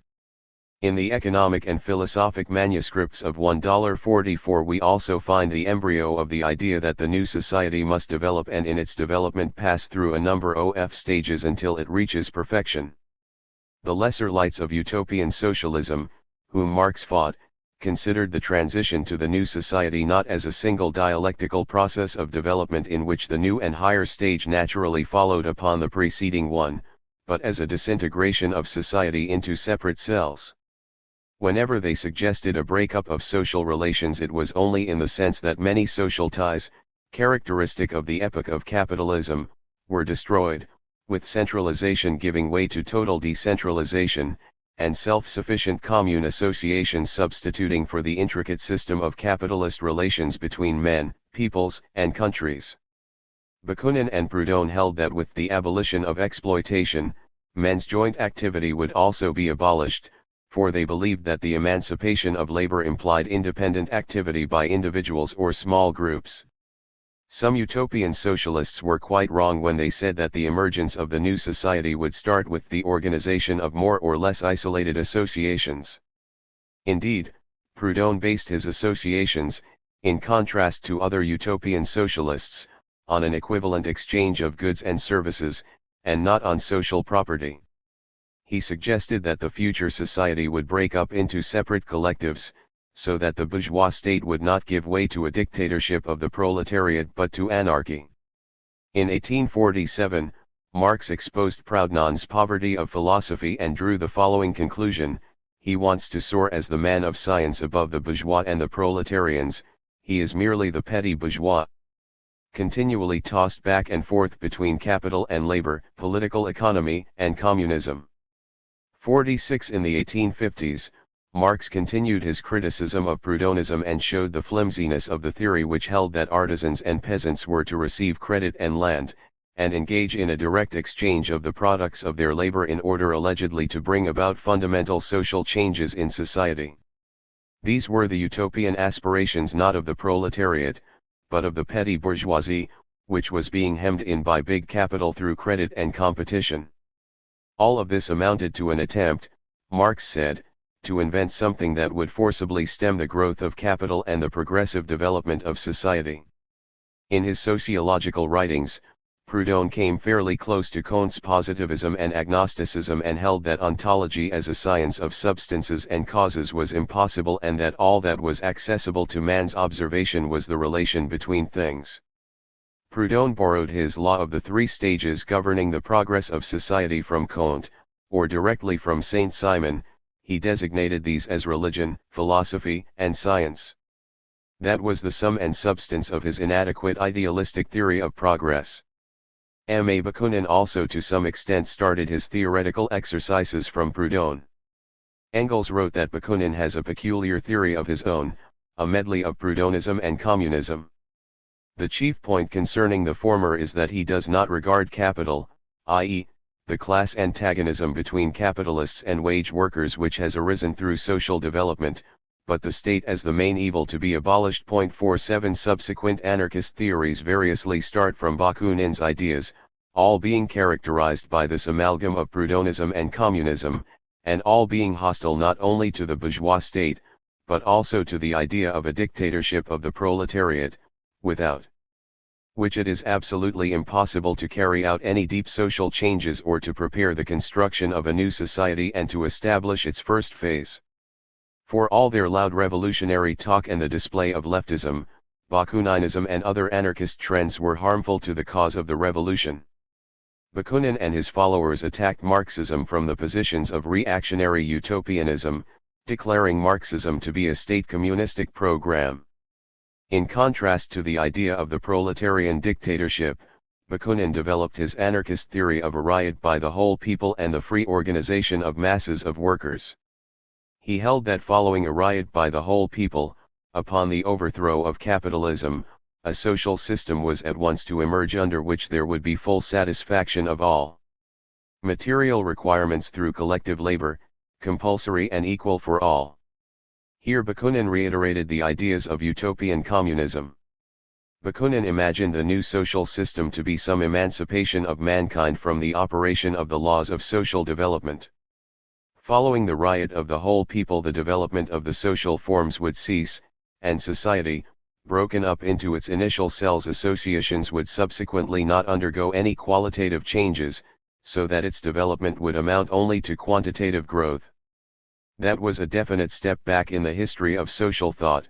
In the economic and philosophic manuscripts of $1.44 we also find the embryo of the idea that the new society must develop and in its development pass through a number of stages until it reaches perfection. The lesser lights of utopian socialism, whom Marx fought, considered the transition to the new society not as a single dialectical process of development in which the new and higher stage naturally followed upon the preceding one, but as a disintegration of society into separate cells. Whenever they suggested a breakup of social relations, it was only in the sense that many social ties, characteristic of the epoch of capitalism, were destroyed, with centralization giving way to total decentralization, and self-sufficient commune associations substituting for the intricate system of capitalist relations between men, peoples, and countries. Bakunin and Proudhon held that with the abolition of exploitation, men's joint activity would also be abolished, for they believed that the emancipation of labor implied independent activity by individuals or small groups. Some utopian socialists were quite wrong when they said that the emergence of the new society would start with the organization of more or less isolated associations. Indeed, Proudhon based his associations, in contrast to other utopian socialists, on an equivalent exchange of goods and services, and not on social property. He suggested that the future society would break up into separate collectives, so that the bourgeois state would not give way to a dictatorship of the proletariat but to anarchy. In 1847, Marx exposed Proudhon's poverty of philosophy and drew the following conclusion: he wants to soar as the man of science above the bourgeois and the proletarians, he is merely the petty bourgeois, continually tossed back and forth between capital and labor, political economy, and communism. 46 In the 1850s, Marx continued his criticism of Proudhonism and showed the flimsiness of the theory which held that artisans and peasants were to receive credit and land, and engage in a direct exchange of the products of their labor in order allegedly to bring about fundamental social changes in society. These were the utopian aspirations not of the proletariat, but of the petty bourgeoisie, which was being hemmed in by big capital through credit and competition. All of this amounted to an attempt, Marx said, to invent something that would forcibly stem the growth of capital and the progressive development of society. In his sociological writings, Proudhon came fairly close to Comte's positivism and agnosticism and held that ontology as a science of substances and causes was impossible and that all that was accessible to man's observation was the relation between things. Proudhon borrowed his law of the three stages governing the progress of society from Comte, or directly from Saint-Simon. He designated these as religion, philosophy, and science. That was the sum and substance of his inadequate idealistic theory of progress. M. A. Bakunin also to some extent started his theoretical exercises from Proudhon. Engels wrote that Bakunin has a peculiar theory of his own, a medley of Proudhonism and communism. The chief point concerning the former is that he does not regard capital, i.e., the class antagonism between capitalists and wage workers which has arisen through social development, but the state as the main evil to be abolished. 47 Subsequent anarchist theories variously start from Bakunin's ideas, all being characterized by this amalgam of Proudhonism and communism, and all being hostile not only to the bourgeois state, but also to the idea of a dictatorship of the proletariat, without which it is absolutely impossible to carry out any deep social changes or to prepare the construction of a new society and to establish its first phase. For all their loud revolutionary talk and the display of leftism, Bakuninism and other anarchist trends were harmful to the cause of the revolution. Bakunin and his followers attacked Marxism from the positions of reactionary utopianism, declaring Marxism to be a state communistic program. In contrast to the idea of the proletarian dictatorship, Bakunin developed his anarchist theory of a riot by the whole people and the free organization of masses of workers. He held that following a riot by the whole people, upon the overthrow of capitalism, a social system was at once to emerge under which there would be full satisfaction of all material requirements through collective labor, compulsory and equal for all. Here Bakunin reiterated the ideas of utopian communism. Bakunin imagined the new social system to be some emancipation of mankind from the operation of the laws of social development. Following the riot of the whole people, the development of the social forms would cease, and society, broken up into its initial cells associations, would subsequently not undergo any qualitative changes, so that its development would amount only to quantitative growth. That was a definite step back in the history of social thought.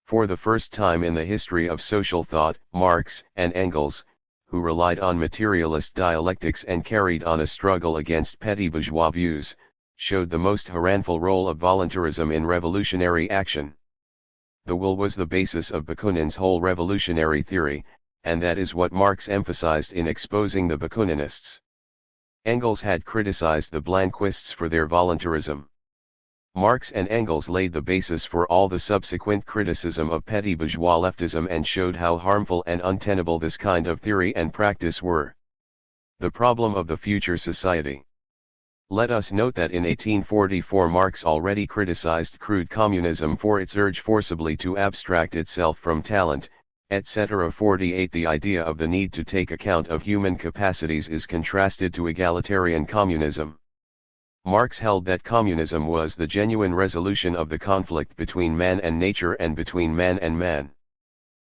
For the first time in the history of social thought, Marx and Engels, who relied on materialist dialectics and carried on a struggle against petty bourgeois views, showed the most harmful role of voluntarism in revolutionary action. The will was the basis of Bakunin's whole revolutionary theory, and that is what Marx emphasized in exposing the Bakuninists. Engels had criticized the Blanquists for their voluntarism. Marx and Engels laid the basis for all the subsequent criticism of petty bourgeois leftism and showed how harmful and untenable this kind of theory and practice were. The problem of the future society. Let us note that in 1844 Marx already criticized crude communism for its urge forcibly to abstract itself from talent, etc. 48 The idea of the need to take account of human capacities is contrasted to egalitarian communism. Marx held that communism was the genuine resolution of the conflict between man and nature and between man and man.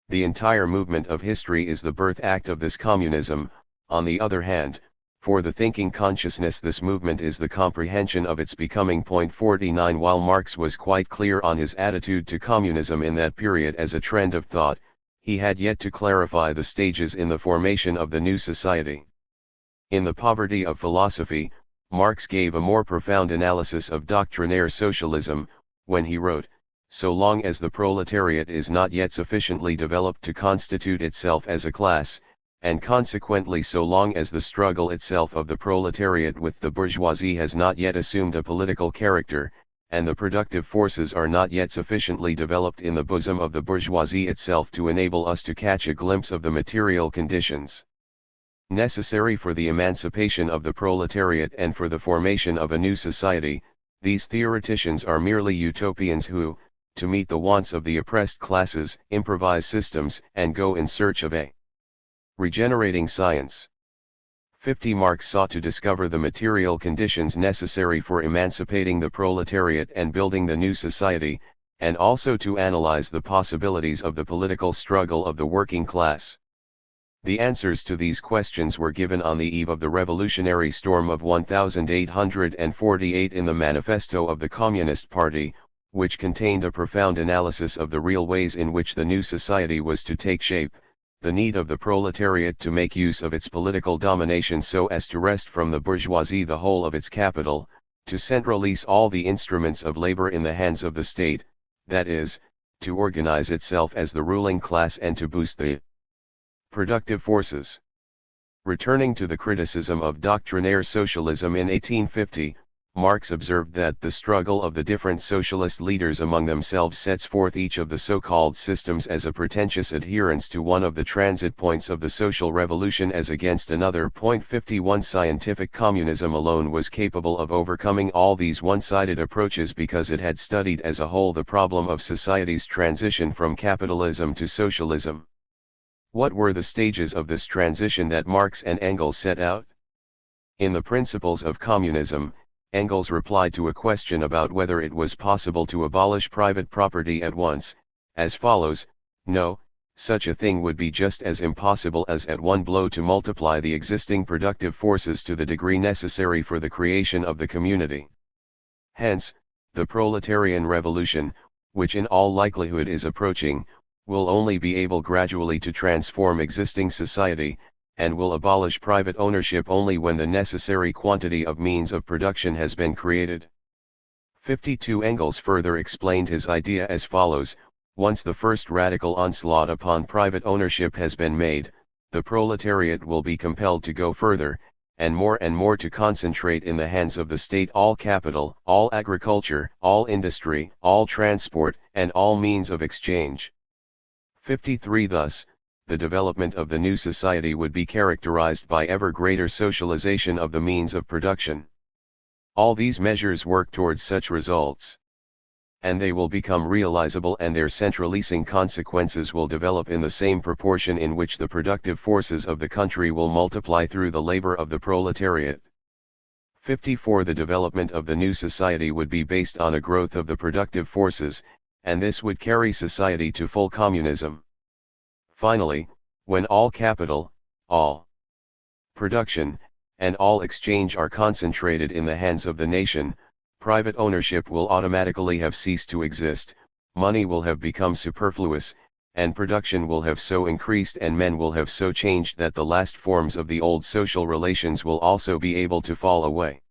The entire movement of history is the birth act of this communism. On the other hand, for the thinking consciousness this movement is the comprehension of its becoming. 49 While Marx was quite clear on his attitude to communism in that period as a trend of thought, he had yet to clarify the stages in the formation of the new society. In The Poverty of Philosophy, Marx gave a more profound analysis of doctrinaire socialism, when he wrote, So long as the proletariat is not yet sufficiently developed to constitute itself as a class, and consequently so long as the struggle itself of the proletariat with the bourgeoisie has not yet assumed a political character, and the productive forces are not yet sufficiently developed in the bosom of the bourgeoisie itself to enable us to catch a glimpse of the material conditions necessary for the emancipation of the proletariat and for the formation of a new society, these theoreticians are merely utopians who, to meet the wants of the oppressed classes, improvise systems and go in search of a regenerating science. 50 Marx sought to discover the material conditions necessary for emancipating the proletariat and building the new society, and also to analyze the possibilities of the political struggle of the working class. The answers to these questions were given on the eve of the revolutionary storm of 1848 in the Manifesto of the Communist Party, which contained a profound analysis of the real ways in which the new society was to take shape, the need of the proletariat to make use of its political domination so as to wrest from the bourgeoisie the whole of its capital, to centralize all the instruments of labor in the hands of the state, that is, to organize itself as the ruling class and to boost the productive forces. Returning to the criticism of doctrinaire socialism in 1850, Marx observed that the struggle of the different socialist leaders among themselves sets forth each of the so-called systems as a pretentious adherence to one of the transit points of the social revolution as against another. 51 Scientific communism alone was capable of overcoming all these one-sided approaches because it had studied as a whole the problem of society's transition from capitalism to socialism. What were the stages of this transition that Marx and Engels set out? In the Principles of Communism, Engels replied to a question about whether it was possible to abolish private property at once, as follows: no, such a thing would be just as impossible as at one blow to multiply the existing productive forces to the degree necessary for the creation of the community. Hence, the proletarian revolution, which in all likelihood is approaching, will only be able gradually to transform existing society, and will abolish private ownership only when the necessary quantity of means of production has been created. 52 Engels further explained his idea as follows: once the first radical onslaught upon private ownership has been made, the proletariat will be compelled to go further, and more to concentrate in the hands of the state all capital, all agriculture, all industry, all transport, and all means of exchange. 53 Thus, the development of the new society would be characterized by ever greater socialization of the means of production. All these measures work towards such results. And they will become realizable, and their centralizing consequences will develop in the same proportion in which the productive forces of the country will multiply through the labor of the proletariat. 54 The development of the new society would be based on a growth of the productive forces, and this would carry society to full communism. Finally, when all capital, all production, and all exchange are concentrated in the hands of the nation, private ownership will automatically have ceased to exist, money will have become superfluous, and production will have so increased and men will have so changed that the last forms of the old social relations will also be able to fall away.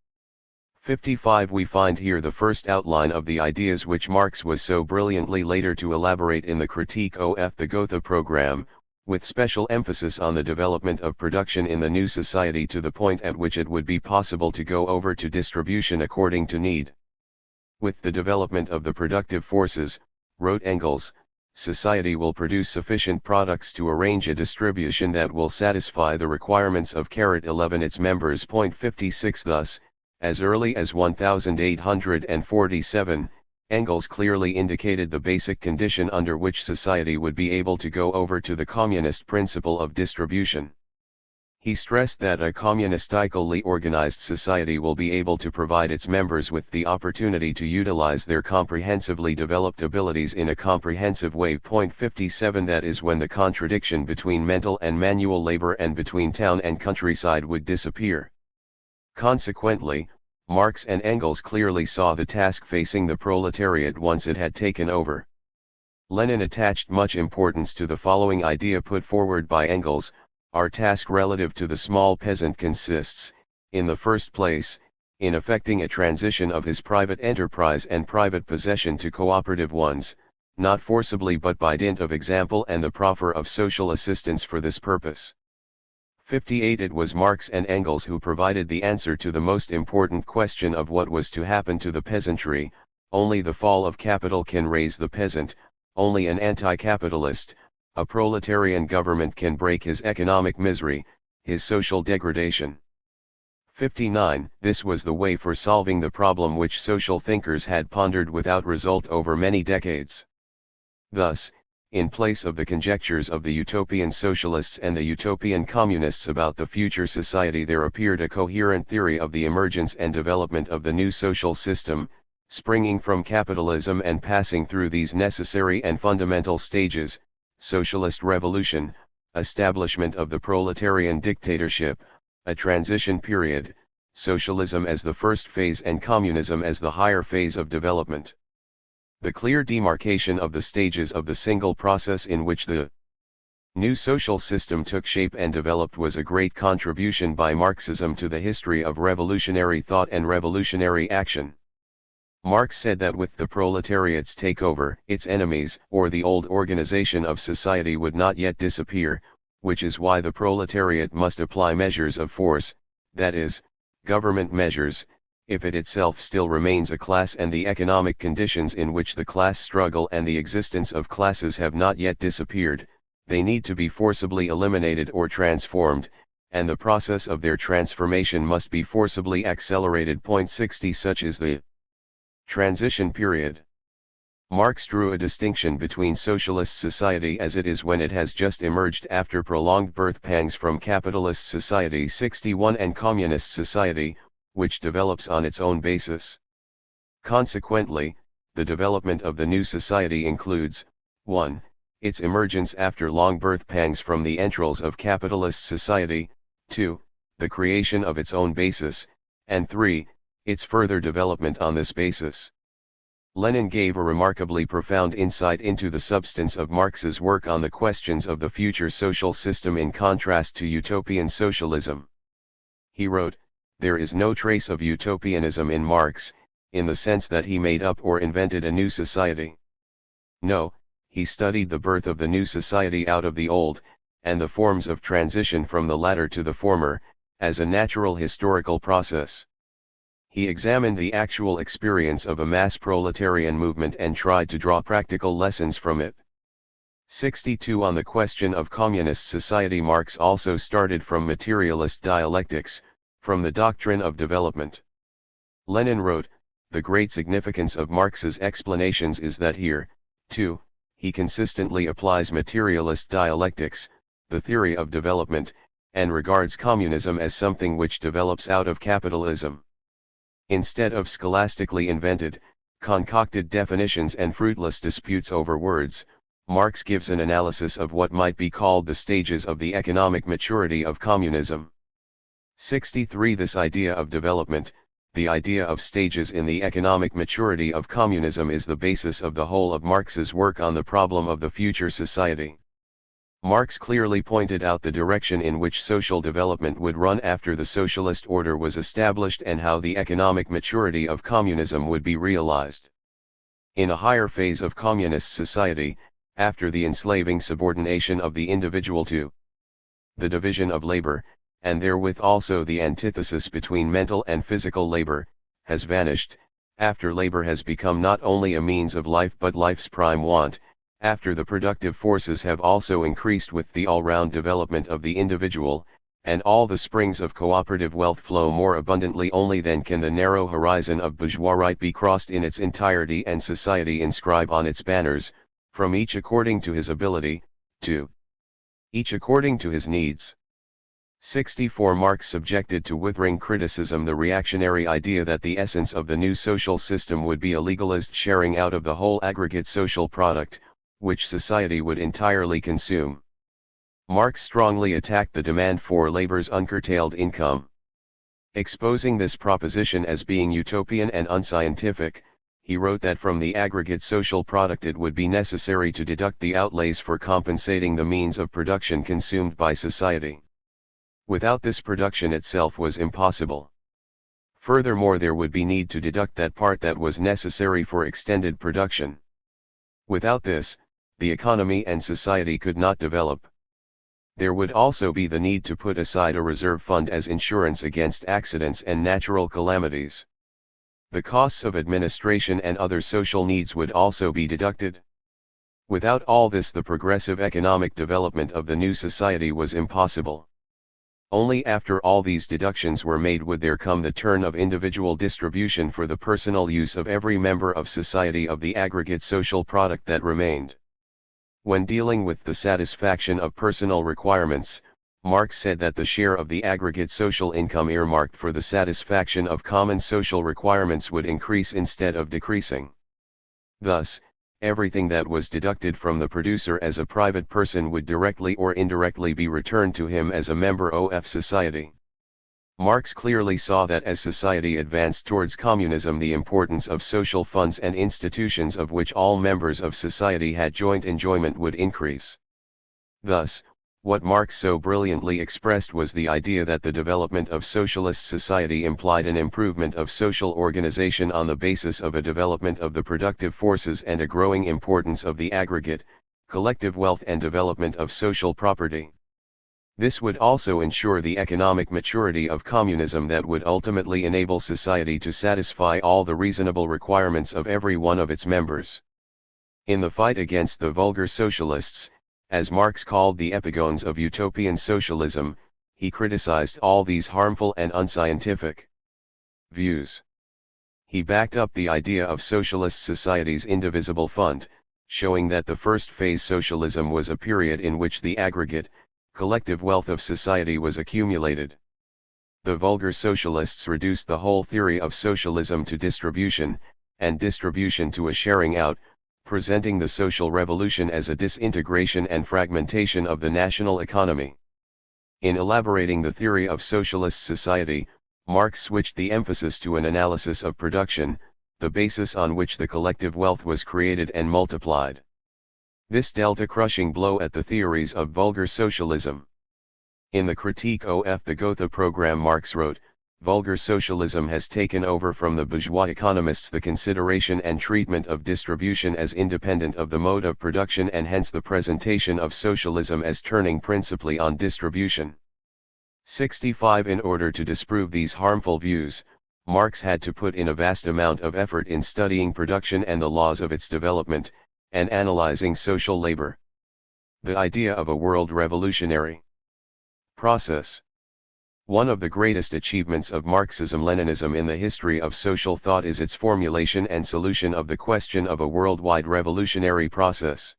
55 We find here the first outline of the ideas which Marx was so brilliantly later to elaborate in the Critique of the Gotha program, with special emphasis on the development of production in the new society to the point at which it would be possible to go over to distribution according to need. With the development of the productive forces, wrote Engels, society will produce sufficient products to arrange a distribution that will satisfy the requirements of 11 its members. 56 Thus, as early as 1847, Engels clearly indicated the basic condition under which society would be able to go over to the communist principle of distribution. He stressed that a communistically organized society will be able to provide its members with the opportunity to utilize their comprehensively developed abilities in a comprehensive way. 57 That is when the contradiction between mental and manual labor and between town and countryside would disappear. Consequently, Marx and Engels clearly saw the task facing the proletariat once it had taken over. Lenin attached much importance to the following idea put forward by Engels: our task relative to the small peasant consists, in the first place, in effecting a transition of his private enterprise and private possession to cooperative ones, not forcibly but by dint of example and the proffer of social assistance for this purpose. 58. It was Marx and Engels who provided the answer to the most important question of what was to happen to the peasantry. Only the fall of capital can raise the peasant, only an anti-capitalist, a proletarian government can break his economic misery, his social degradation. 59. This was the way for solving the problem which social thinkers had pondered without result over many decades. Thus, in place of the conjectures of the utopian socialists and the utopian communists about the future society, there appeared a coherent theory of the emergence and development of the new social system, springing from capitalism and passing through these necessary and fundamental stages: socialist revolution, establishment of the proletarian dictatorship, a transition period, socialism as the first phase and communism as the higher phase of development. The clear demarcation of the stages of the single process in which the new social system took shape and developed was a great contribution by Marxism to the history of revolutionary thought and revolutionary action. Marx said that with the proletariat's takeover, its enemies, or the old organization of society, would not yet disappear, which is why the proletariat must apply measures of force, that is, government measures, if it itself still remains a class and the economic conditions in which the class struggle and the existence of classes have not yet disappeared. They need to be forcibly eliminated or transformed, and the process of their transformation must be forcibly accelerated. 60. Such is the transition period. Marx drew a distinction between socialist society as it is when it has just emerged after prolonged birth pangs from capitalist society 61 and communist society, which develops on its own basis. Consequently, the development of the new society includes: 1. Its emergence after long birth pangs from the entrails of capitalist society, 2. The creation of its own basis, and 3. Its further development on this basis. Lenin gave a remarkably profound insight into the substance of Marx's work on the questions of the future social system in contrast to utopian socialism. He wrote, "There is no trace of utopianism in Marx, in the sense that he made up or invented a new society. No, he studied the birth of the new society out of the old, and the forms of transition from the latter to the former, as a natural historical process. He examined the actual experience of a mass proletarian movement and tried to draw practical lessons from it." 62. On the question of communist society, Marx also started from materialist dialectics, from the doctrine of development. Lenin wrote, "The great significance of Marx's explanations is that here, too, he consistently applies materialist dialectics, the theory of development, and regards communism as something which develops out of capitalism." Instead of scholastically invented, concocted definitions and fruitless disputes over words, Marx gives an analysis of what might be called the stages of the economic maturity of communism. 63. This idea of development, the idea of stages in the economic maturity of communism, is the basis of the whole of Marx's work on the problem of the future society. Marx clearly pointed out the direction in which social development would run after the socialist order was established and how the economic maturity of communism would be realized. In a higher phase of communist society, after the enslaving subordination of the individual to the division of labor, and therewith also the antithesis between mental and physical labor, has vanished, after labor has become not only a means of life but life's prime want, after the productive forces have also increased with the all-round development of the individual, and all the springs of cooperative wealth flow more abundantly, only then can the narrow horizon of bourgeois right be crossed in its entirety and society inscribe on its banners, from each according to his ability, to each according to his needs. 64. Marx subjected to withering criticism the reactionary idea that the essence of the new social system would be a legalist sharing out of the whole aggregate social product, which society would entirely consume. Marx strongly attacked the demand for labor's uncurtailed income. Exposing this proposition as being utopian and unscientific, he wrote that from the aggregate social product it would be necessary to deduct the outlays for compensating the means of production consumed by society. Without this, production itself was impossible. Furthermore, there would be need to deduct that part that was necessary for extended production. Without this, the economy and society could not develop. There would also be the need to put aside a reserve fund as insurance against accidents and natural calamities. The costs of administration and other social needs would also be deducted. Without all this, the progressive economic development of the new society was impossible. Only after all these deductions were made would there come the turn of individual distribution for the personal use of every member of society of the aggregate social product that remained. When dealing with the satisfaction of personal requirements, Marx said that the share of the aggregate social income earmarked for the satisfaction of common social requirements would increase instead of decreasing. Thus, everything that was deducted from the producer as a private person would directly or indirectly be returned to him as a member of society. Marx clearly saw that as society advanced towards communism, the importance of social funds and institutions of which all members of society had joint enjoyment would increase. Thus, what Marx so brilliantly expressed was the idea that the development of socialist society implied an improvement of social organization on the basis of a development of the productive forces and a growing importance of the aggregate, collective wealth and development of social property. This would also ensure the economic maturity of communism that would ultimately enable society to satisfy all the reasonable requirements of every one of its members. In the fight against the vulgar socialists, as Marx called the epigones of utopian socialism, he criticized all these harmful and unscientific views. He backed up the idea of socialist society's indivisible fund, showing that the first phase socialism was a period in which the aggregate, collective wealth of society was accumulated. The vulgar socialists reduced the whole theory of socialism to distribution, and distribution to a sharing out, presenting the social revolution as a disintegration and fragmentation of the national economy. In elaborating the theory of socialist society, Marx switched the emphasis to an analysis of production, the basis on which the collective wealth was created and multiplied. This dealt a crushing blow at the theories of vulgar socialism. In the Critique of the Gotha program, Marx wrote, "Vulgar socialism has taken over from the bourgeois economists the consideration and treatment of distribution as independent of the mode of production, and hence the presentation of socialism as turning principally on distribution." 65. In order to disprove these harmful views, Marx had to put in a vast amount of effort in studying production and the laws of its development, and analyzing social labor. The idea of a world revolutionary process. One of the greatest achievements of Marxism-Leninism in the history of social thought is its formulation and solution of the question of a worldwide revolutionary process.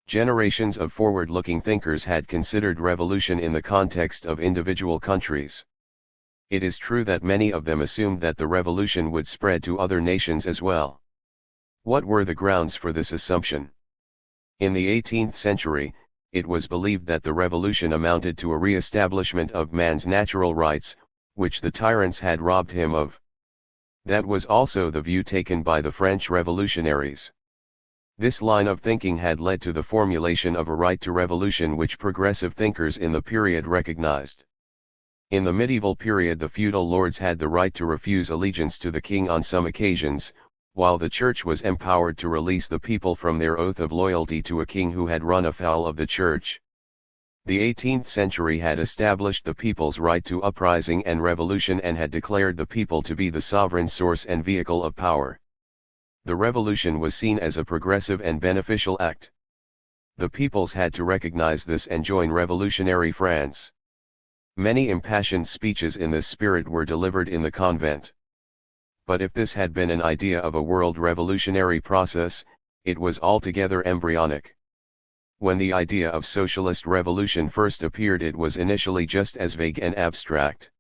Generations of forward-looking thinkers had considered revolution in the context of individual countries. It is true that many of them assumed that the revolution would spread to other nations as well. What were the grounds for this assumption? In the 18th century, it was believed that the revolution amounted to a re-establishment of man's natural rights, which the tyrants had robbed him of. That was also the view taken by the French revolutionaries. This line of thinking had led to the formulation of a right to revolution which progressive thinkers in the period recognized. In the medieval period, the feudal lords had the right to refuse allegiance to the king on some occasions, while the church was empowered to release the people from their oath of loyalty to a king who had run afoul of the church. The 18th century had established the people's right to uprising and revolution and had declared the people to be the sovereign source and vehicle of power. The revolution was seen as a progressive and beneficial act. The peoples had to recognize this and join revolutionary France. Many impassioned speeches in this spirit were delivered in the convent. But if this had been an idea of a world revolutionary process, it was altogether embryonic. When the idea of socialist revolution first appeared, it was initially just as vague and abstract.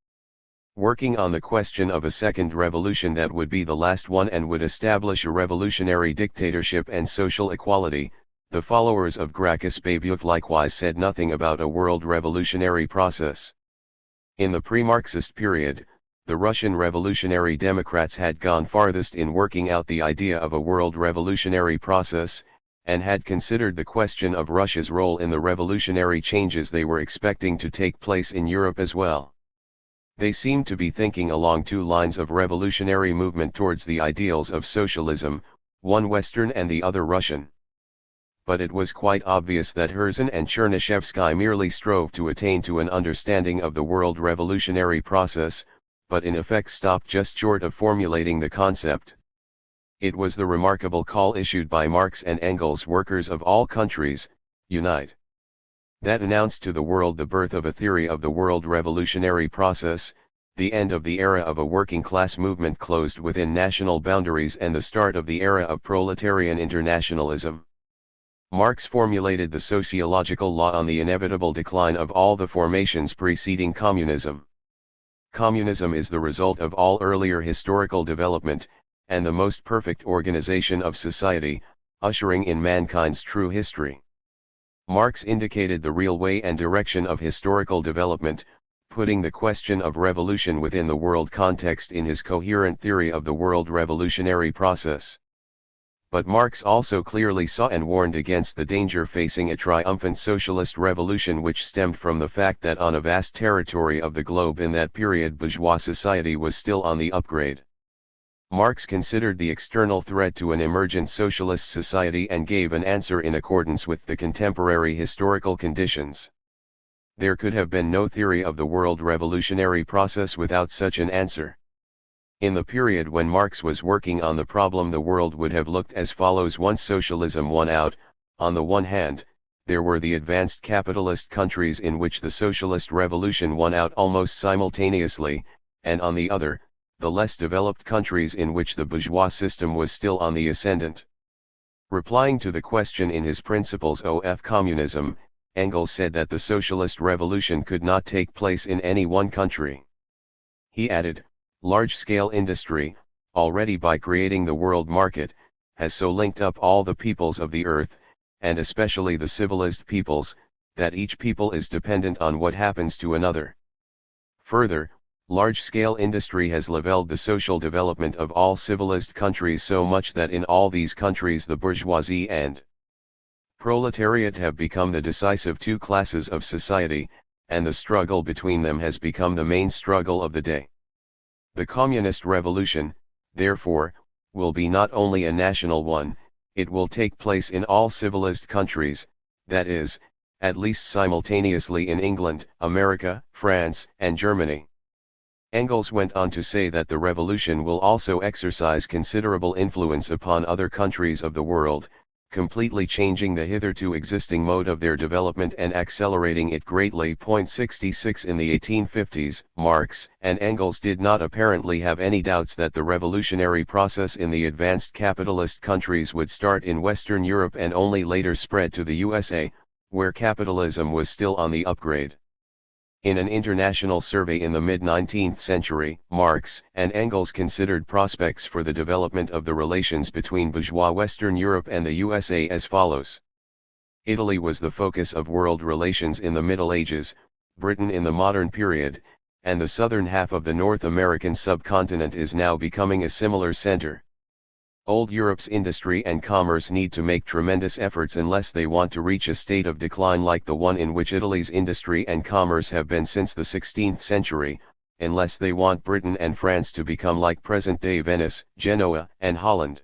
Working on the question of a second revolution that would be the last one and would establish a revolutionary dictatorship and social equality, the followers of Gracchus Babeuf likewise said nothing about a world revolutionary process. In the pre-Marxist period, the Russian revolutionary Democrats had gone farthest in working out the idea of a world revolutionary process, and had considered the question of Russia's role in the revolutionary changes they were expecting to take place in Europe as well. They seemed to be thinking along two lines of revolutionary movement towards the ideals of socialism, one Western and the other Russian. But it was quite obvious that Herzen and Chernyshevsky merely strove to attain to an understanding of the world revolutionary process, but in effect stopped just short of formulating the concept. It was the remarkable call issued by Marx and Engels: workers of all countries, unite. That announced to the world the birth of a theory of the world revolutionary process, the end of the era of a working class movement closed within national boundaries and the start of the era of proletarian internationalism. Marx formulated the sociological law on the inevitable decline of all the formations preceding communism. Communism is the result of all earlier historical development, and the most perfect organization of society, ushering in mankind's true history. Marx indicated the real way and direction of historical development, putting the question of revolution within the world context in his coherent theory of the world revolutionary process. But Marx also clearly saw and warned against the danger facing a triumphant socialist revolution, which stemmed from the fact that on a vast territory of the globe in that period bourgeois society was still on the upgrade. Marx considered the external threat to an emergent socialist society and gave an answer in accordance with the contemporary historical conditions. There could have been no theory of the world revolutionary process without such an answer. In the period when Marx was working on the problem, the world would have looked as follows: once socialism won out, on the one hand, there were the advanced capitalist countries in which the socialist revolution won out almost simultaneously, and on the other, the less developed countries in which the bourgeois system was still on the ascendant. Replying to the question in his Principles of Communism, Engels said that the socialist revolution could not take place in any one country. He added, large-scale industry, already by creating the world market, has so linked up all the peoples of the earth, and especially the civilized peoples, that each people is dependent on what happens to another. Further, large-scale industry has leveled the social development of all civilized countries so much that in all these countries the bourgeoisie and proletariat have become the decisive two classes of society, and the struggle between them has become the main struggle of the day. The communist revolution, therefore, will be not only a national one, it will take place in all civilized countries, that is, at least simultaneously in England, America, France, and Germany. Engels went on to say that the revolution will also exercise considerable influence upon other countries of the world, completely changing the hitherto existing mode of their development and accelerating it greatly. 66 In the 1850s, Marx and Engels did not apparently have any doubts that the revolutionary process in the advanced capitalist countries would start in Western Europe and only later spread to the USA, where capitalism was still on the upgrade. In an international survey in the mid-19th century, Marx and Engels considered prospects for the development of the relations between bourgeois Western Europe and the USA as follows. Italy was the focus of world relations in the Middle Ages, Britain in the modern period, and the southern half of the North American subcontinent is now becoming a similar center. Old Europe's industry and commerce need to make tremendous efforts unless they want to reach a state of decline like the one in which Italy's industry and commerce have been since the 16th century, unless they want Britain and France to become like present-day Venice, Genoa, and Holland.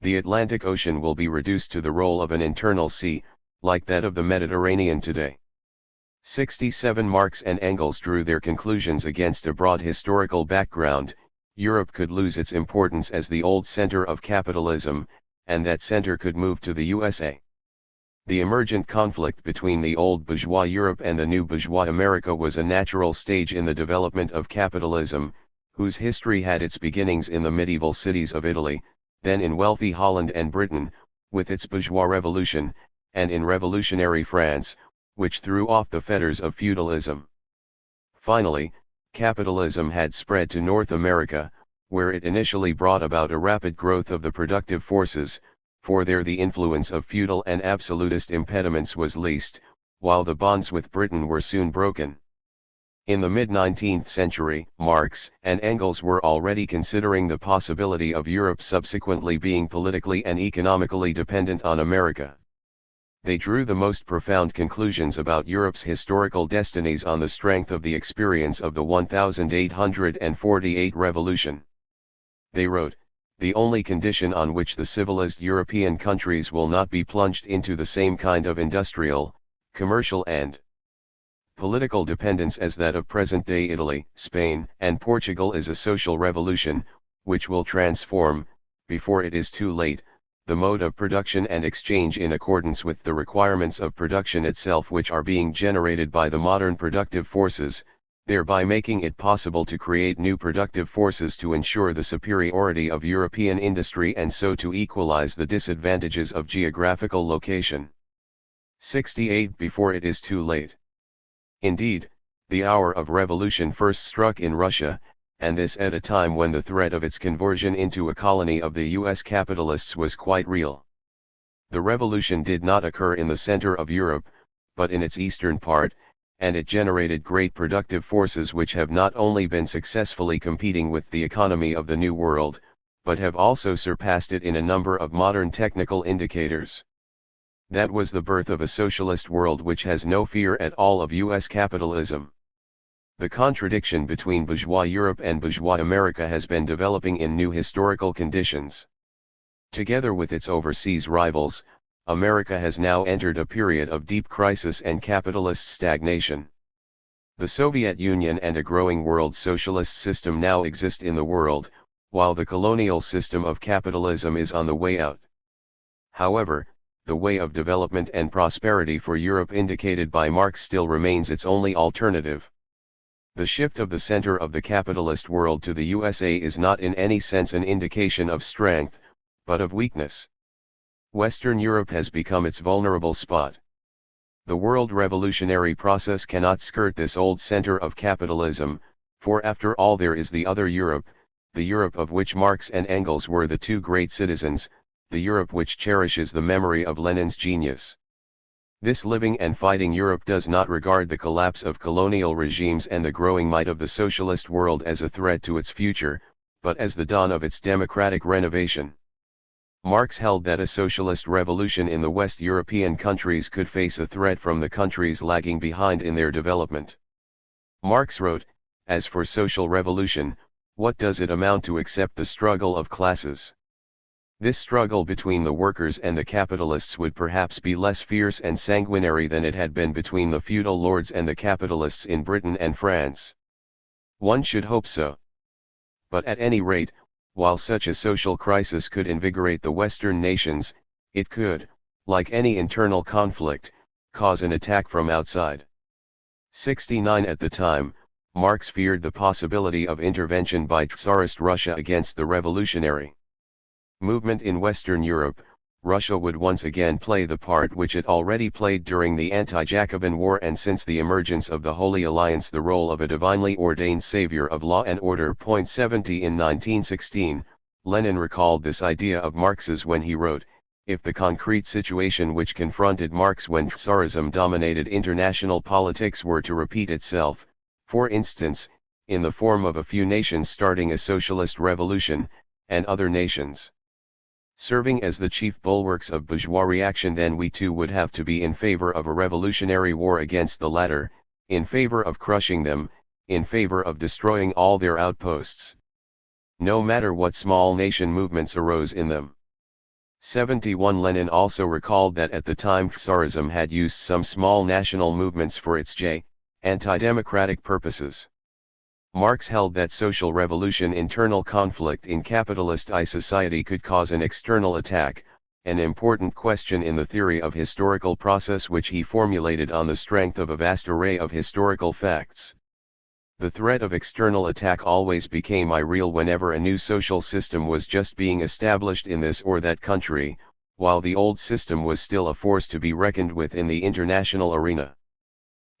The Atlantic Ocean will be reduced to the role of an internal sea, like that of the Mediterranean today. 67 Marx and Engels drew their conclusions against a broad historical background. Europe could lose its importance as the old center of capitalism, and that center could move to the USA. The emergent conflict between the old bourgeois Europe and the new bourgeois America was a natural stage in the development of capitalism, whose history had its beginnings in the medieval cities of Italy, then in wealthy Holland and Britain, with its bourgeois revolution, and in revolutionary France, which threw off the fetters of feudalism. Finally, capitalism had spread to North America, where it initially brought about a rapid growth of the productive forces, for there the influence of feudal and absolutist impediments was least, while the bonds with Britain were soon broken. In the mid-19th century, Marx and Engels were already considering the possibility of Europe subsequently being politically and economically dependent on America. They drew the most profound conclusions about Europe's historical destinies on the strength of the experience of the 1848 revolution. They wrote, "The only condition on which the civilized European countries will not be plunged into the same kind of industrial, commercial and political dependence as that of present-day Italy, Spain, and Portugal is a social revolution, which will transform, before it is too late, the mode of production and exchange in accordance with the requirements of production itself which are being generated by the modern productive forces, thereby making it possible to create new productive forces to ensure the superiority of European industry and so to equalize the disadvantages of geographical location." 68 Before it is too late. Indeed, the hour of revolution first struck in Russia, and this at a time when the threat of its conversion into a colony of the US capitalists was quite real. The revolution did not occur in the center of Europe, but in its eastern part, and it generated great productive forces which have not only been successfully competing with the economy of the New World, but have also surpassed it in a number of modern technical indicators. That was the birth of a socialist world which has no fear at all of US capitalism. The contradiction between bourgeois Europe and bourgeois America has been developing in new historical conditions. Together with its overseas rivals, America has now entered a period of deep crisis and capitalist stagnation. The Soviet Union and a growing world socialist system now exist in the world, while the colonial system of capitalism is on the way out. However, the way of development and prosperity for Europe indicated by Marx still remains its only alternative. The shift of the center of the capitalist world to the USA is not in any sense an indication of strength, but of weakness. Western Europe has become its vulnerable spot. The world revolutionary process cannot skirt this old center of capitalism, for after all there is the other Europe, the Europe of which Marx and Engels were the two great citizens, the Europe which cherishes the memory of Lenin's genius. This living and fighting Europe does not regard the collapse of colonial regimes and the growing might of the socialist world as a threat to its future, but as the dawn of its democratic renovation. Marx held that a socialist revolution in the West European countries could face a threat from the countries lagging behind in their development. Marx wrote, "As for social revolution, what does it amount to except the struggle of classes? This struggle between the workers and the capitalists would perhaps be less fierce and sanguinary than it had been between the feudal lords and the capitalists in Britain and France. One should hope so. But at any rate, while such a social crisis could invigorate the Western nations, it could, like any internal conflict, cause an attack from outside." 69 At the time, Marx feared the possibility of intervention by Tsarist Russia against the revolutionary movement in Western Europe. Russia would once again play the part which it already played during the anti-Jacobin War and since the emergence of the Holy Alliance, the role of a divinely ordained savior of law and order. 70 In 1916, Lenin recalled this idea of Marx's when he wrote, "If the concrete situation which confronted Marx when Tsarism dominated international politics were to repeat itself, for instance, in the form of a few nations starting a socialist revolution, and other nations serving as the chief bulwarks of bourgeois reaction, then we too would have to be in favor of a revolutionary war against the latter, in favor of crushing them, in favor of destroying all their outposts, no matter what small nation movements arose in them." 71 Lenin also recalled that at the time Tsarism had used some small national movements for its anti-democratic purposes. Marx held that social revolution, internal conflict in capitalist society, could cause an external attack, an important question in the theory of historical process which he formulated on the strength of a vast array of historical facts. The threat of external attack always became irreal whenever a new social system was just being established in this or that country, while the old system was still a force to be reckoned with in the international arena.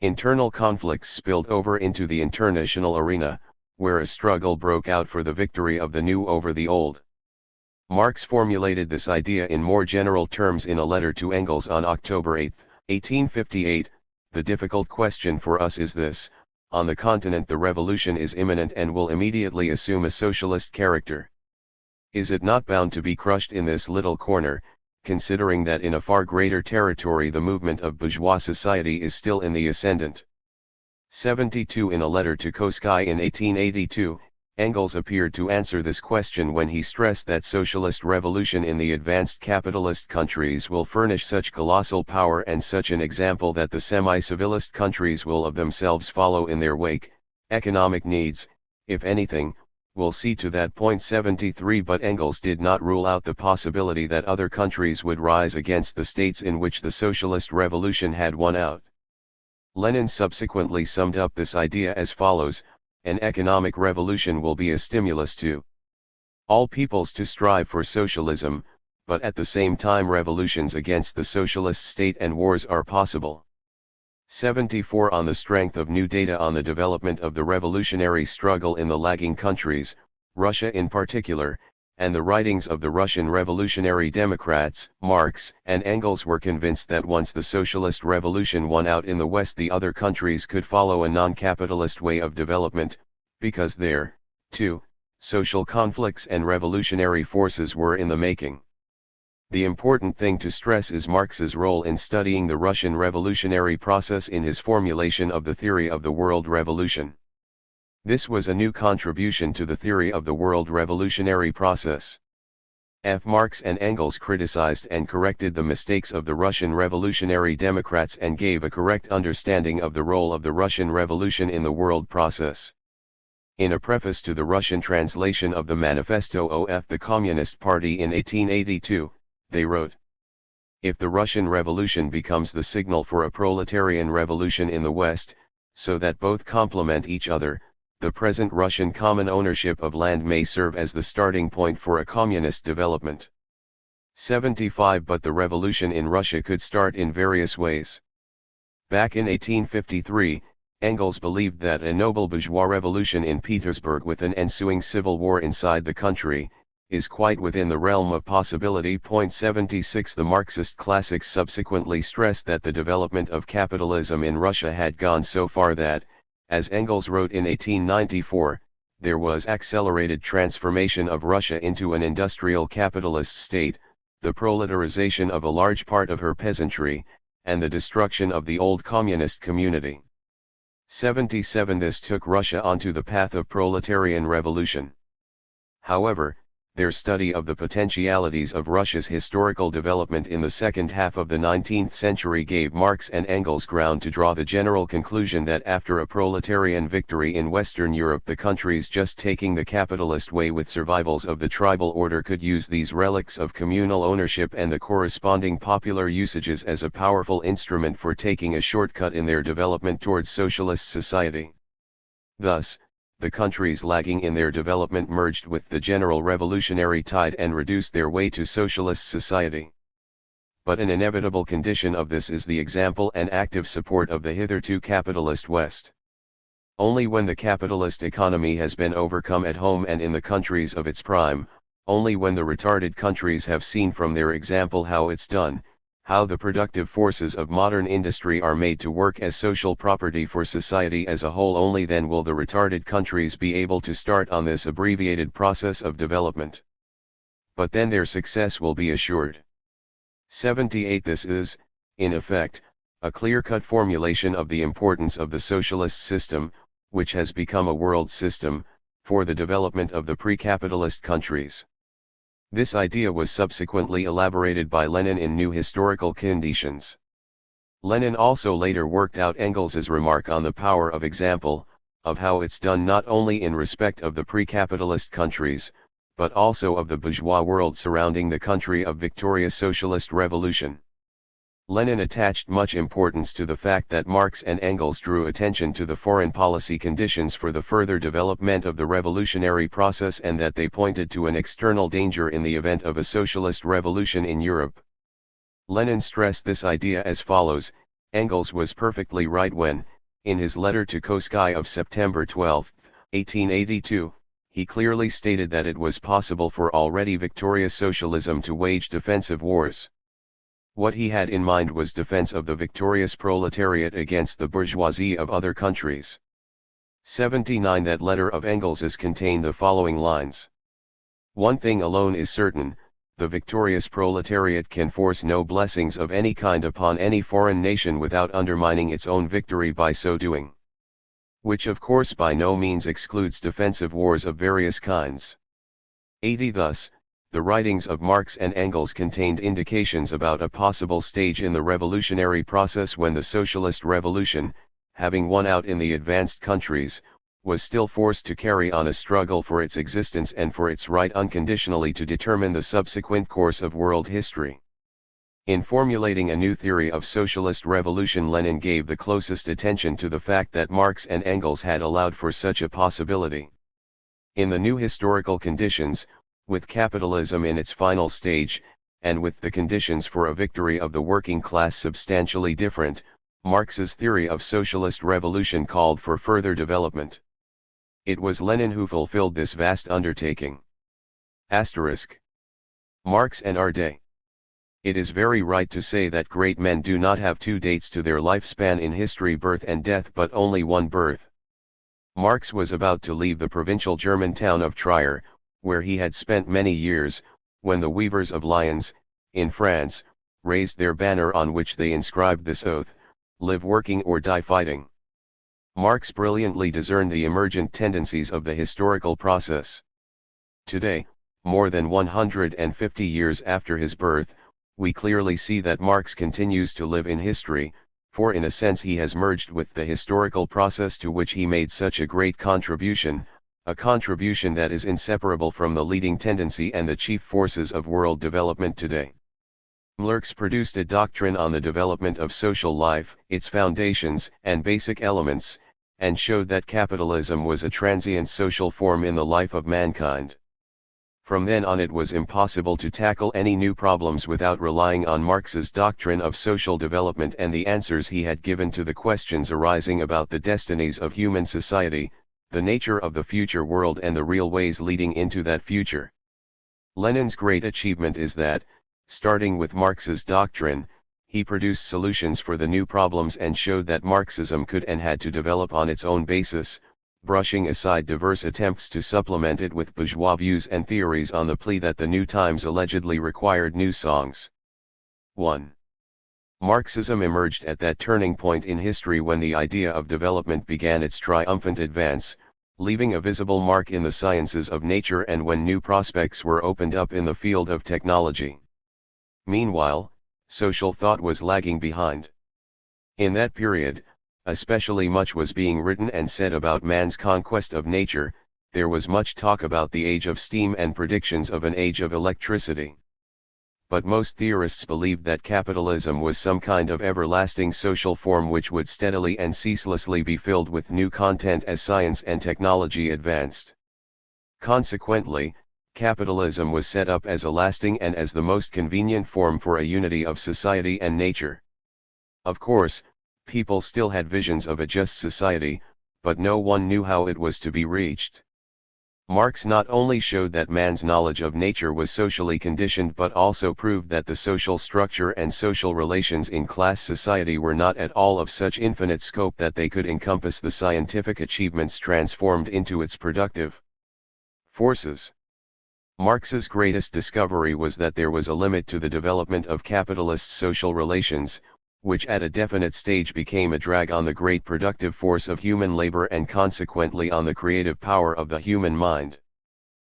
Internal conflicts spilled over into the international arena, where a struggle broke out for the victory of the new over the old. Marx formulated this idea in more general terms in a letter to Engels on October 8, 1858, "The difficult question for us is this: on the continent the revolution is imminent and will immediately assume a socialist character. Is it not bound to be crushed in this little corner, considering that in a far greater territory the movement of bourgeois society is still in the ascendant. 72 In a letter to Koskai in 1882, Engels appeared to answer this question when he stressed that socialist revolution in the advanced capitalist countries will furnish such colossal power and such an example that the semi-civilist countries will of themselves follow in their wake. Economic needs, if anything, will see to that. 73 But Engels did not rule out the possibility that other countries would rise against the states in which the socialist revolution had won out. Lenin subsequently summed up this idea as follows: an economic revolution will be a stimulus to all peoples to strive for socialism, but at the same time revolutions against the socialist state and wars are possible. 74 On the strength of new data on the development of the revolutionary struggle in the lagging countries, Russia in particular, and the writings of the Russian revolutionary democrats, Marx and Engels were convinced that once the socialist revolution won out in the West, the other countries could follow a non-capitalist way of development, because there, too, social conflicts and revolutionary forces were in the making. The important thing to stress is Marx's role in studying the Russian revolutionary process in his formulation of the theory of the world revolution. This was a new contribution to the theory of the world revolutionary process. Marx and Engels criticized and corrected the mistakes of the Russian revolutionary democrats and gave a correct understanding of the role of the Russian Revolution in the world process. In a preface to the Russian translation of the Manifesto of the Communist Party in 1882, they wrote, "If the Russian Revolution becomes the signal for a proletarian revolution in the West, so that both complement each other, the present Russian common ownership of land may serve as the starting point for a communist development." 75 But the revolution in Russia could start in various ways. Back in 1853, Engels believed that a noble bourgeois revolution in Petersburg with an ensuing civil war inside the country, is quite within the realm of possibility. 76 The Marxist classics subsequently stressed that the development of capitalism in Russia had gone so far that, as Engels wrote in 1894, there was accelerated transformation of Russia into an industrial capitalist state, the proletarization of a large part of her peasantry, and the destruction of the old communist community. 77 This took Russia onto the path of proletarian revolution. However, their study of the potentialities of Russia's historical development in the second half of the 19th century gave Marx and Engels ground to draw the general conclusion that after a proletarian victory in Western Europe, the countries just taking the capitalist way with survivals of the tribal order could use these relics of communal ownership and the corresponding popular usages as a powerful instrument for taking a shortcut in their development towards socialist society. Thus, the countries lagging in their development merged with the general revolutionary tide and reduced their way to socialist society. But an inevitable condition of this is the example and active support of the hitherto capitalist West. Only when the capitalist economy has been overcome at home and in the countries of its prime, only when the retarded countries have seen from their example how it's done, how the productive forces of modern industry are made to work as social property for society as a whole, only then will the retarded countries be able to start on this abbreviated process of development. But then their success will be assured. 78 This is, in effect, a clear-cut formulation of the importance of the socialist system, which has become a world system, for the development of the pre-capitalist countries. This idea was subsequently elaborated by Lenin in New Historical Conditions. Lenin also later worked out Engels's remark on the power of example, of how it's done not only in respect of the pre-capitalist countries, but also of the bourgeois world surrounding the country of victorious socialist revolution. Lenin attached much importance to the fact that Marx and Engels drew attention to the foreign policy conditions for the further development of the revolutionary process, and that they pointed to an external danger in the event of a socialist revolution in Europe. Lenin stressed this idea as follows: Engels was perfectly right when, in his letter to Koskai of September 12, 1882, he clearly stated that it was possible for already victorious socialism to wage defensive wars. What he had in mind was defense of the victorious proletariat against the bourgeoisie of other countries. 79 That letter of Engels's contained the following lines: "One thing alone is certain, the victorious proletariat can force no blessings of any kind upon any foreign nation without undermining its own victory by so doing. Which of course by no means excludes defensive wars of various kinds. 80. Thus, the writings of Marx and Engels contained indications about a possible stage in the revolutionary process when the socialist revolution, having won out in the advanced countries, was still forced to carry on a struggle for its existence and for its right unconditionally to determine the subsequent course of world history. In formulating a new theory of socialist revolution, Lenin gave the closest attention to the fact that Marx and Engels had allowed for such a possibility. In the new historical conditions, with capitalism in its final stage, and with the conditions for a victory of the working class substantially different, Marx's theory of socialist revolution called for further development. It was Lenin who fulfilled this vast undertaking. Asterisk. Marx and our day. It is very right to say that great men do not have two dates to their lifespan in history, birth and death, but only one birth. Marx was about to leave the provincial German town of Trier, where he had spent many years, when the weavers of Lyons, in France, raised their banner on which they inscribed this oath: live working or die fighting. Marx brilliantly discerned the emergent tendencies of the historical process. Today, more than 150 years after his birth, we clearly see that Marx continues to live in history, for in a sense he has merged with the historical process to which he made such a great contribution, a contribution that is inseparable from the leading tendency and the chief forces of world development today. Marx produced a doctrine on the development of social life, its foundations and basic elements, and showed that capitalism was a transient social form in the life of mankind. From then on it was impossible to tackle any new problems without relying on Marx's doctrine of social development and the answers he had given to the questions arising about the destinies of human society, the nature of the future world and the real ways leading into that future. Lenin's great achievement is that, starting with Marx's doctrine, he produced solutions for the new problems and showed that Marxism could and had to develop on its own basis, brushing aside diverse attempts to supplement it with bourgeois views and theories on the plea that the new times allegedly required new songs. 1. Marxism emerged at that turning point in history when the idea of development began its triumphant advance, leaving a visible mark in the sciences of nature, and when new prospects were opened up in the field of technology. Meanwhile, social thought was lagging behind. In that period, especially, much was being written and said about man's conquest of nature. There was much talk about the age of steam and predictions of an age of electricity. But most theorists believed that capitalism was some kind of everlasting social form which would steadily and ceaselessly be filled with new content as science and technology advanced. Consequently, capitalism was set up as a lasting and as the most convenient form for a unity of society and nature. Of course, people still had visions of a just society, but no one knew how it was to be reached. Marx not only showed that man's knowledge of nature was socially conditioned, but also proved that the social structure and social relations in class society were not at all of such infinite scope that they could encompass the scientific achievements transformed into its productive forces. Marx's greatest discovery was that there was a limit to the development of capitalist social relations, which at a definite stage became a drag on the great productive force of human labor and consequently on the creative power of the human mind.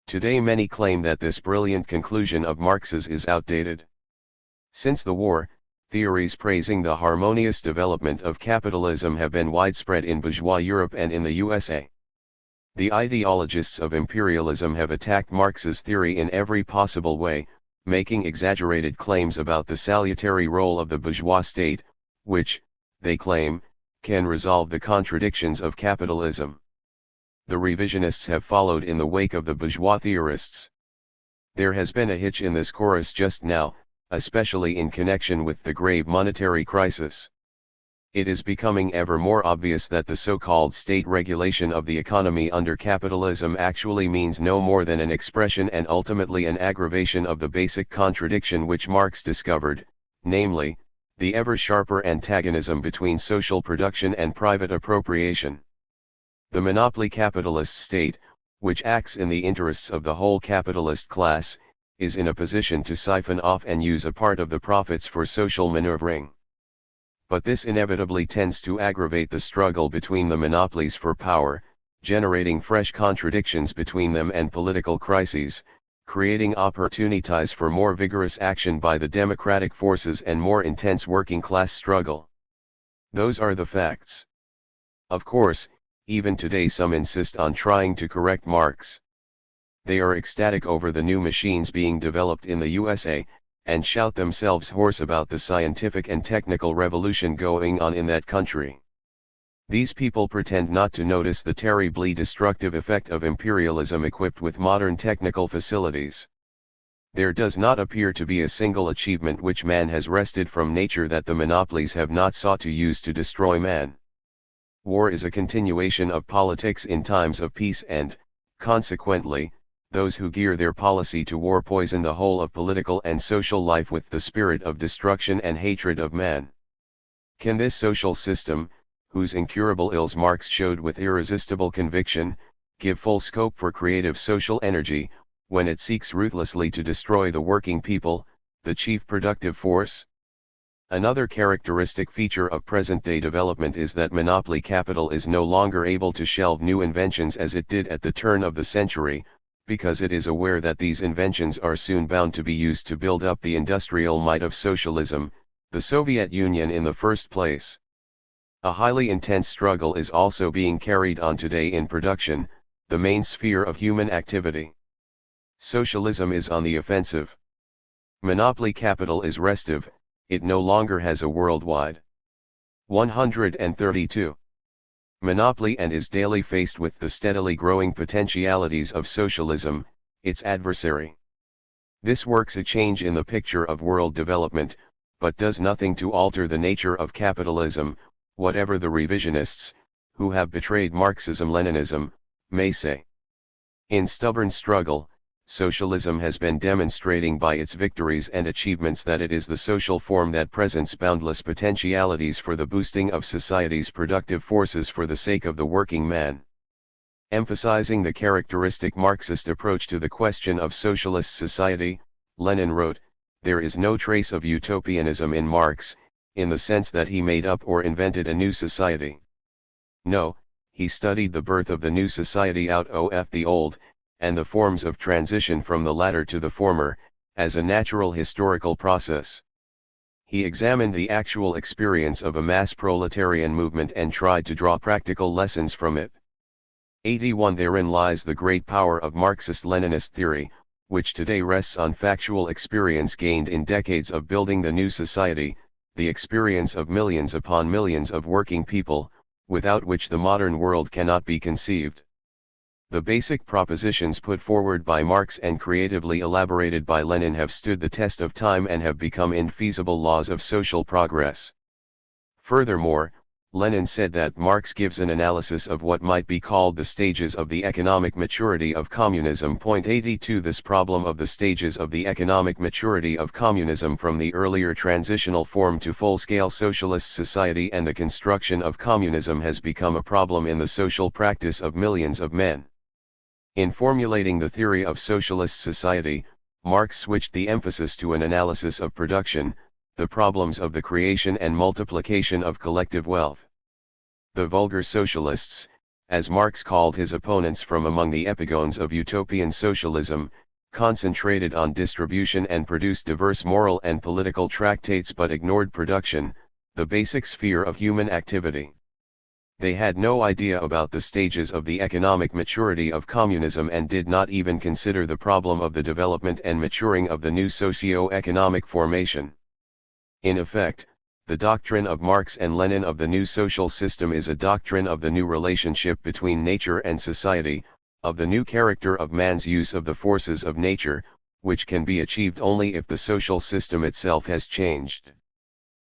Today many claim that this brilliant conclusion of Marx's is outdated. Since the war, theories praising the harmonious development of capitalism have been widespread in bourgeois Europe and in the USA. The ideologists of imperialism have attacked Marx's theory in every possible way, making exaggerated claims about the salutary role of the bourgeois state, which, they claim, can resolve the contradictions of capitalism. The revisionists have followed in the wake of the bourgeois theorists. There has been a hitch in this chorus just now, especially in connection with the grave monetary crisis. It is becoming ever more obvious that the so-called state regulation of the economy under capitalism actually means no more than an expression and ultimately an aggravation of the basic contradiction which Marx discovered, namely, the ever sharper antagonism between social production and private appropriation. The monopoly capitalist state, which acts in the interests of the whole capitalist class, is in a position to siphon off and use a part of the profits for social maneuvering. But this inevitably tends to aggravate the struggle between the monopolies for power, generating fresh contradictions between them and political crises, creating opportunities for more vigorous action by the democratic forces and more intense working class struggle. Those are the facts. Of course, even today some insist on trying to correct Marx. They are ecstatic over the new machines being developed in the USA, and shout themselves hoarse about the scientific and technical revolution going on in that country. These people pretend not to notice the terribly destructive effect of imperialism equipped with modern technical facilities. There does not appear to be a single achievement which man has wrested from nature that the monopolies have not sought to use to destroy man. War is a continuation of politics in times of peace and, consequently, those who gear their policy to war poison the whole of political and social life with the spirit of destruction and hatred of man. Can this social system, whose incurable ills Marx showed with irresistible conviction, give full scope for creative social energy, when it seeks ruthlessly to destroy the working people, the chief productive force? Another characteristic feature of present-day development is that monopoly capital is no longer able to shelve new inventions as it did at the turn of the century, because it is aware that these inventions are soon bound to be used to build up the industrial might of socialism, the Soviet Union in the first place. A highly intense struggle is also being carried on today in production, the main sphere of human activity. Socialism is on the offensive. Monopoly capital is restive, it no longer has a worldwide 132 monopoly and is daily faced with the steadily growing potentialities of socialism, its adversary. This works a change in the picture of world development, but does nothing to alter the nature of capitalism, whatever the revisionists, who have betrayed Marxism-Leninism, may say. In stubborn struggle, socialism has been demonstrating by its victories and achievements that it is the social form that presents boundless potentialities for the boosting of society's productive forces for the sake of the working man. Emphasizing the characteristic Marxist approach to the question of socialist society, Lenin wrote, "There is no trace of utopianism in Marx, in the sense that he made up or invented a new society. No, he studied the birth of the new society out of the old, and the forms of transition from the latter to the former, as a natural historical process. He examined the actual experience of a mass proletarian movement and tried to draw practical lessons from it." 81 Therein lies the great power of Marxist-Leninist theory, which today rests on factual experience gained in decades of building the new society, the experience of millions upon millions of working people, without which the modern world cannot be conceived. The basic propositions put forward by Marx and creatively elaborated by Lenin have stood the test of time and have become infeasible laws of social progress. Furthermore, Lenin said that Marx gives an analysis of what might be called the stages of the economic maturity of communism. 82 This problem of the stages of the economic maturity of communism from the earlier transitional form to full-scale socialist society and the construction of communism has become a problem in the social practice of millions of men. In formulating the theory of socialist society, Marx switched the emphasis to an analysis of production, the problems of the creation and multiplication of collective wealth. The vulgar socialists, as Marx called his opponents from among the epigones of utopian socialism, concentrated on distribution and produced diverse moral and political tractates but ignored production, the basic sphere of human activity. They had no idea about the stages of the economic maturity of communism and did not even consider the problem of the development and maturing of the new socio-economic formation. In effect, the doctrine of Marx and Lenin of the new social system is a doctrine of the new relationship between nature and society, of the new character of man's use of the forces of nature, which can be achieved only if the social system itself has changed.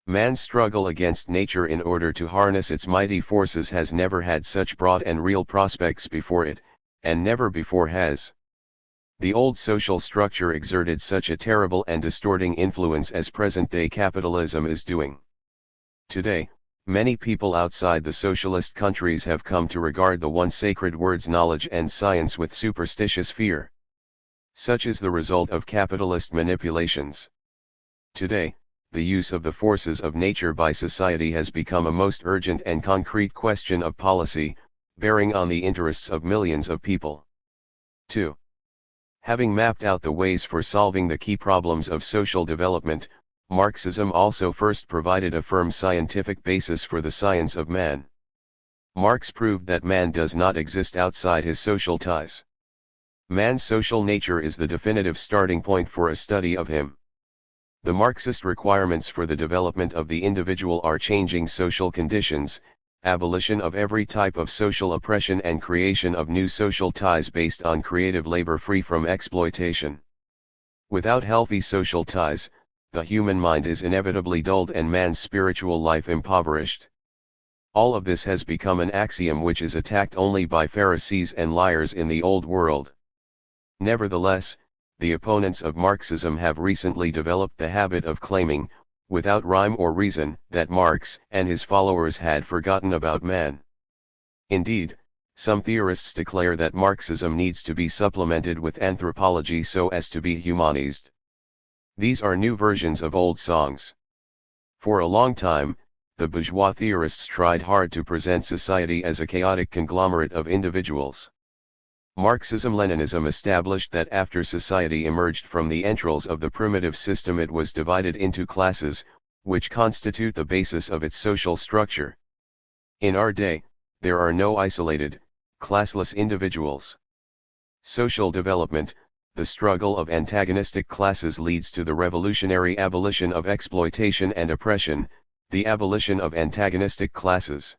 Man's struggle against nature in order to harness its mighty forces has never had such broad and real prospects before it, and never before has the old social structure exerted such a terrible and distorting influence as present-day capitalism is doing. Today, many people outside the socialist countries have come to regard the once sacred words knowledge and science with superstitious fear. Such is the result of capitalist manipulations. Today, the use of the forces of nature by society has become a most urgent and concrete question of policy, bearing on the interests of millions of people. 2. Having mapped out the ways for solving the key problems of social development, Marxism also first provided a firm scientific basis for the science of man. Marx proved that man does not exist outside his social ties. Man's social nature is the definitive starting point for a study of him. The Marxist requirements for the development of the individual are changing social conditions, abolition of every type of social oppression and creation of new social ties based on creative labor free from exploitation. Without healthy social ties, the human mind is inevitably dulled and man's spiritual life impoverished. All of this has become an axiom which is attacked only by Pharisees and liars in the old world. Nevertheless, the opponents of Marxism have recently developed the habit of claiming, without rhyme or reason, that Marx and his followers had forgotten about man. Indeed, some theorists declare that Marxism needs to be supplemented with anthropology so as to be humanized. These are new versions of old songs. For a long time, the bourgeois theorists tried hard to present society as a chaotic conglomerate of individuals. Marxism-Leninism established that after society emerged from the entrails of the primitive system, it was divided into classes, which constitute the basis of its social structure. In our day, there are no isolated, classless individuals. Social development, the struggle of antagonistic classes, leads to the revolutionary abolition of exploitation and oppression, the abolition of antagonistic classes.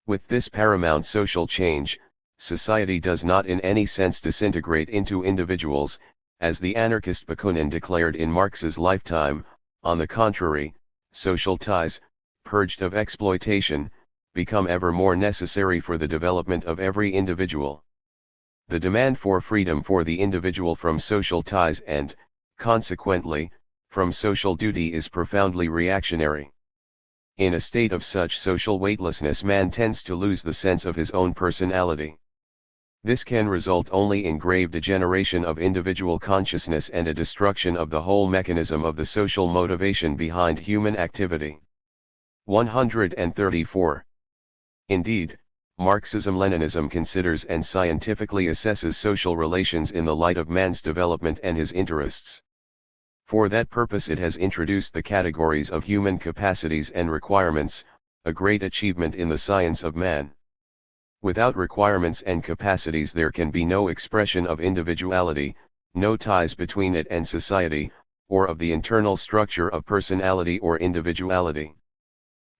With this paramount social change, society does not in any sense disintegrate into individuals, as the anarchist Bakunin declared in Marx's lifetime. On the contrary, social ties, purged of exploitation, become ever more necessary for the development of every individual. The demand for freedom for the individual from social ties and, consequently, from social duty is profoundly reactionary. In a state of such social weightlessness, man tends to lose the sense of his own personality. This can result only in grave degeneration of individual consciousness and a destruction of the whole mechanism of the social motivation behind human activity. 134. Indeed, Marxism-Leninism considers and scientifically assesses social relations in the light of man's development and his interests. For that purpose it has introduced the categories of human capacities and requirements, a great achievement in the science of man. Without requirements and capacities there can be no expression of individuality, no ties between it and society, or of the internal structure of personality or individuality.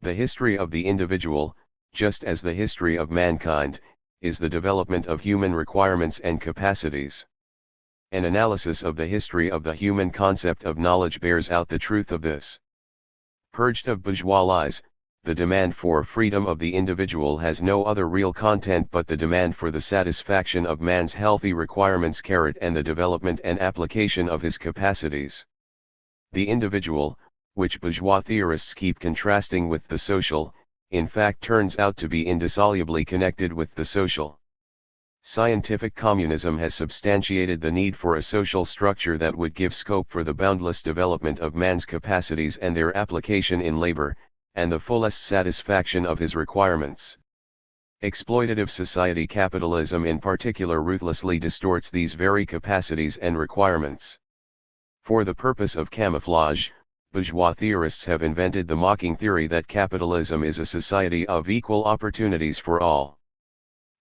The history of the individual, just as the history of mankind, is the development of human requirements and capacities. An analysis of the history of the human concept of knowledge bears out the truth of this. Purged of bourgeois lies, the demand for freedom of the individual has no other real content but the demand for the satisfaction of man's healthy requirements and the development and application of his capacities. The individual, which bourgeois theorists keep contrasting with the social, in fact turns out to be indissolubly connected with the social. Scientific communism has substantiated the need for a social structure that would give scope for the boundless development of man's capacities and their application in labor, and the fullest satisfaction of his requirements. Exploitative society capitalism in particular ruthlessly distorts these very capacities and requirements. For the purpose of camouflage, bourgeois theorists have invented the mocking theory that capitalism is a society of equal opportunities for all.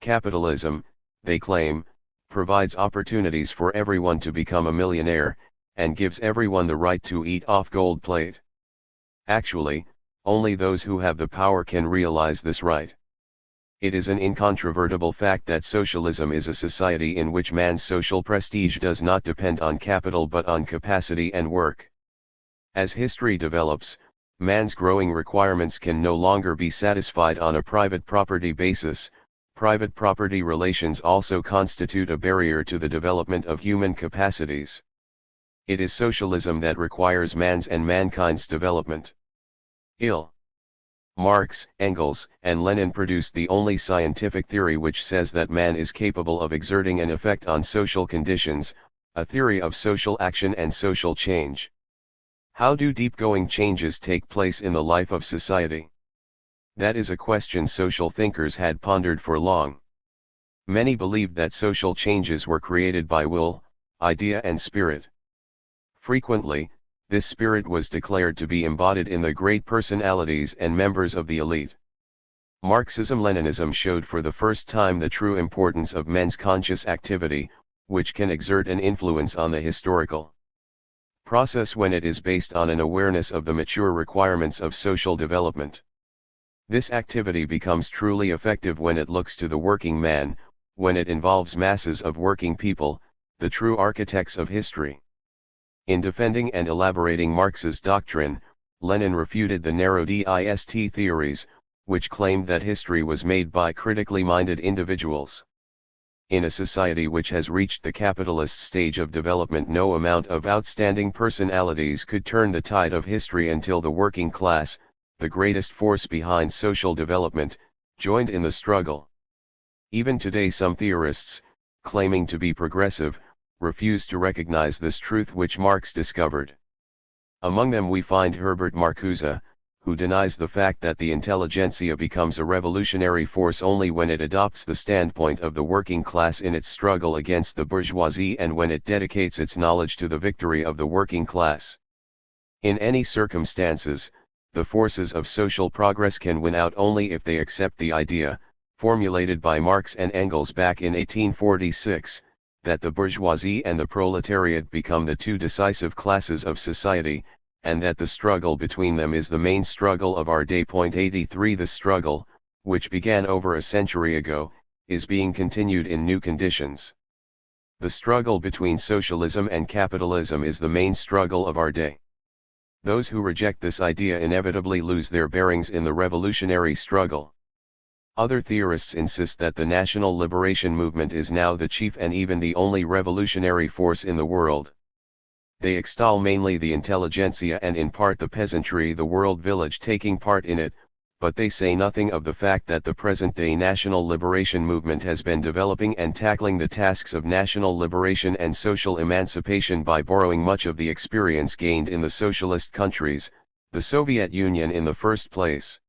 Capitalism, they claim, provides opportunities for everyone to become a millionaire, and gives everyone the right to eat off gold plate. Actually, only those who have the power can realize this right. It is an incontrovertible fact that socialism is a society in which man's social prestige does not depend on capital but on capacity and work. As history develops, man's growing requirements can no longer be satisfied on a private property basis. Private property relations also constitute a barrier to the development of human capacities. It is socialism that requires man's and mankind's development. Marx, Engels, and Lenin produced the only scientific theory which says that man is capable of exerting an effect on social conditions, A theory of social action and social change. How do deep-going changes take place in the life of society? That is a question social thinkers had pondered for long. Many believed that social changes were created by will, idea and spirit. Frequently, this spirit was declared to be embodied in the great personalities and members of the elite. Marxism-Leninism showed for the first time the true importance of men's conscious activity, which can exert an influence on the historical process when it is based on an awareness of the mature requirements of social development. This activity becomes truly effective when it looks to the working man, when it involves masses of working people, the true architects of history. In defending and elaborating Marx's doctrine, Lenin refuted the narrow dist theories, which claimed that history was made by critically minded individuals. In a society which has reached the capitalist stage of development, no amount of outstanding personalities could turn the tide of history until the working class, the greatest force behind social development, joined in the struggle. Even today some theorists, claiming to be progressive, refuse to recognize this truth which Marx discovered. Among them we find Herbert Marcuse, who denies the fact that the intelligentsia becomes a revolutionary force only when it adopts the standpoint of the working class in its struggle against the bourgeoisie and when it dedicates its knowledge to the victory of the working class. In any circumstances, the forces of social progress can win out only if they accept the idea, formulated by Marx and Engels back in 1846, that the bourgeoisie and the proletariat become the two decisive classes of society, and that the struggle between them is the main struggle of our day. 83 The struggle, which began over a century ago, is being continued in new conditions. The struggle between socialism and capitalism is the main struggle of our day. Those who reject this idea inevitably lose their bearings in the revolutionary struggle. Other theorists insist that the national liberation movement is now the chief and even the only revolutionary force in the world. They extol mainly the intelligentsia and in part the peasantry, the world village taking part in it, but they say nothing of the fact that the present-day national liberation movement has been developing and tackling the tasks of national liberation and social emancipation by borrowing much of the experience gained in the socialist countries, the Soviet Union in the first place.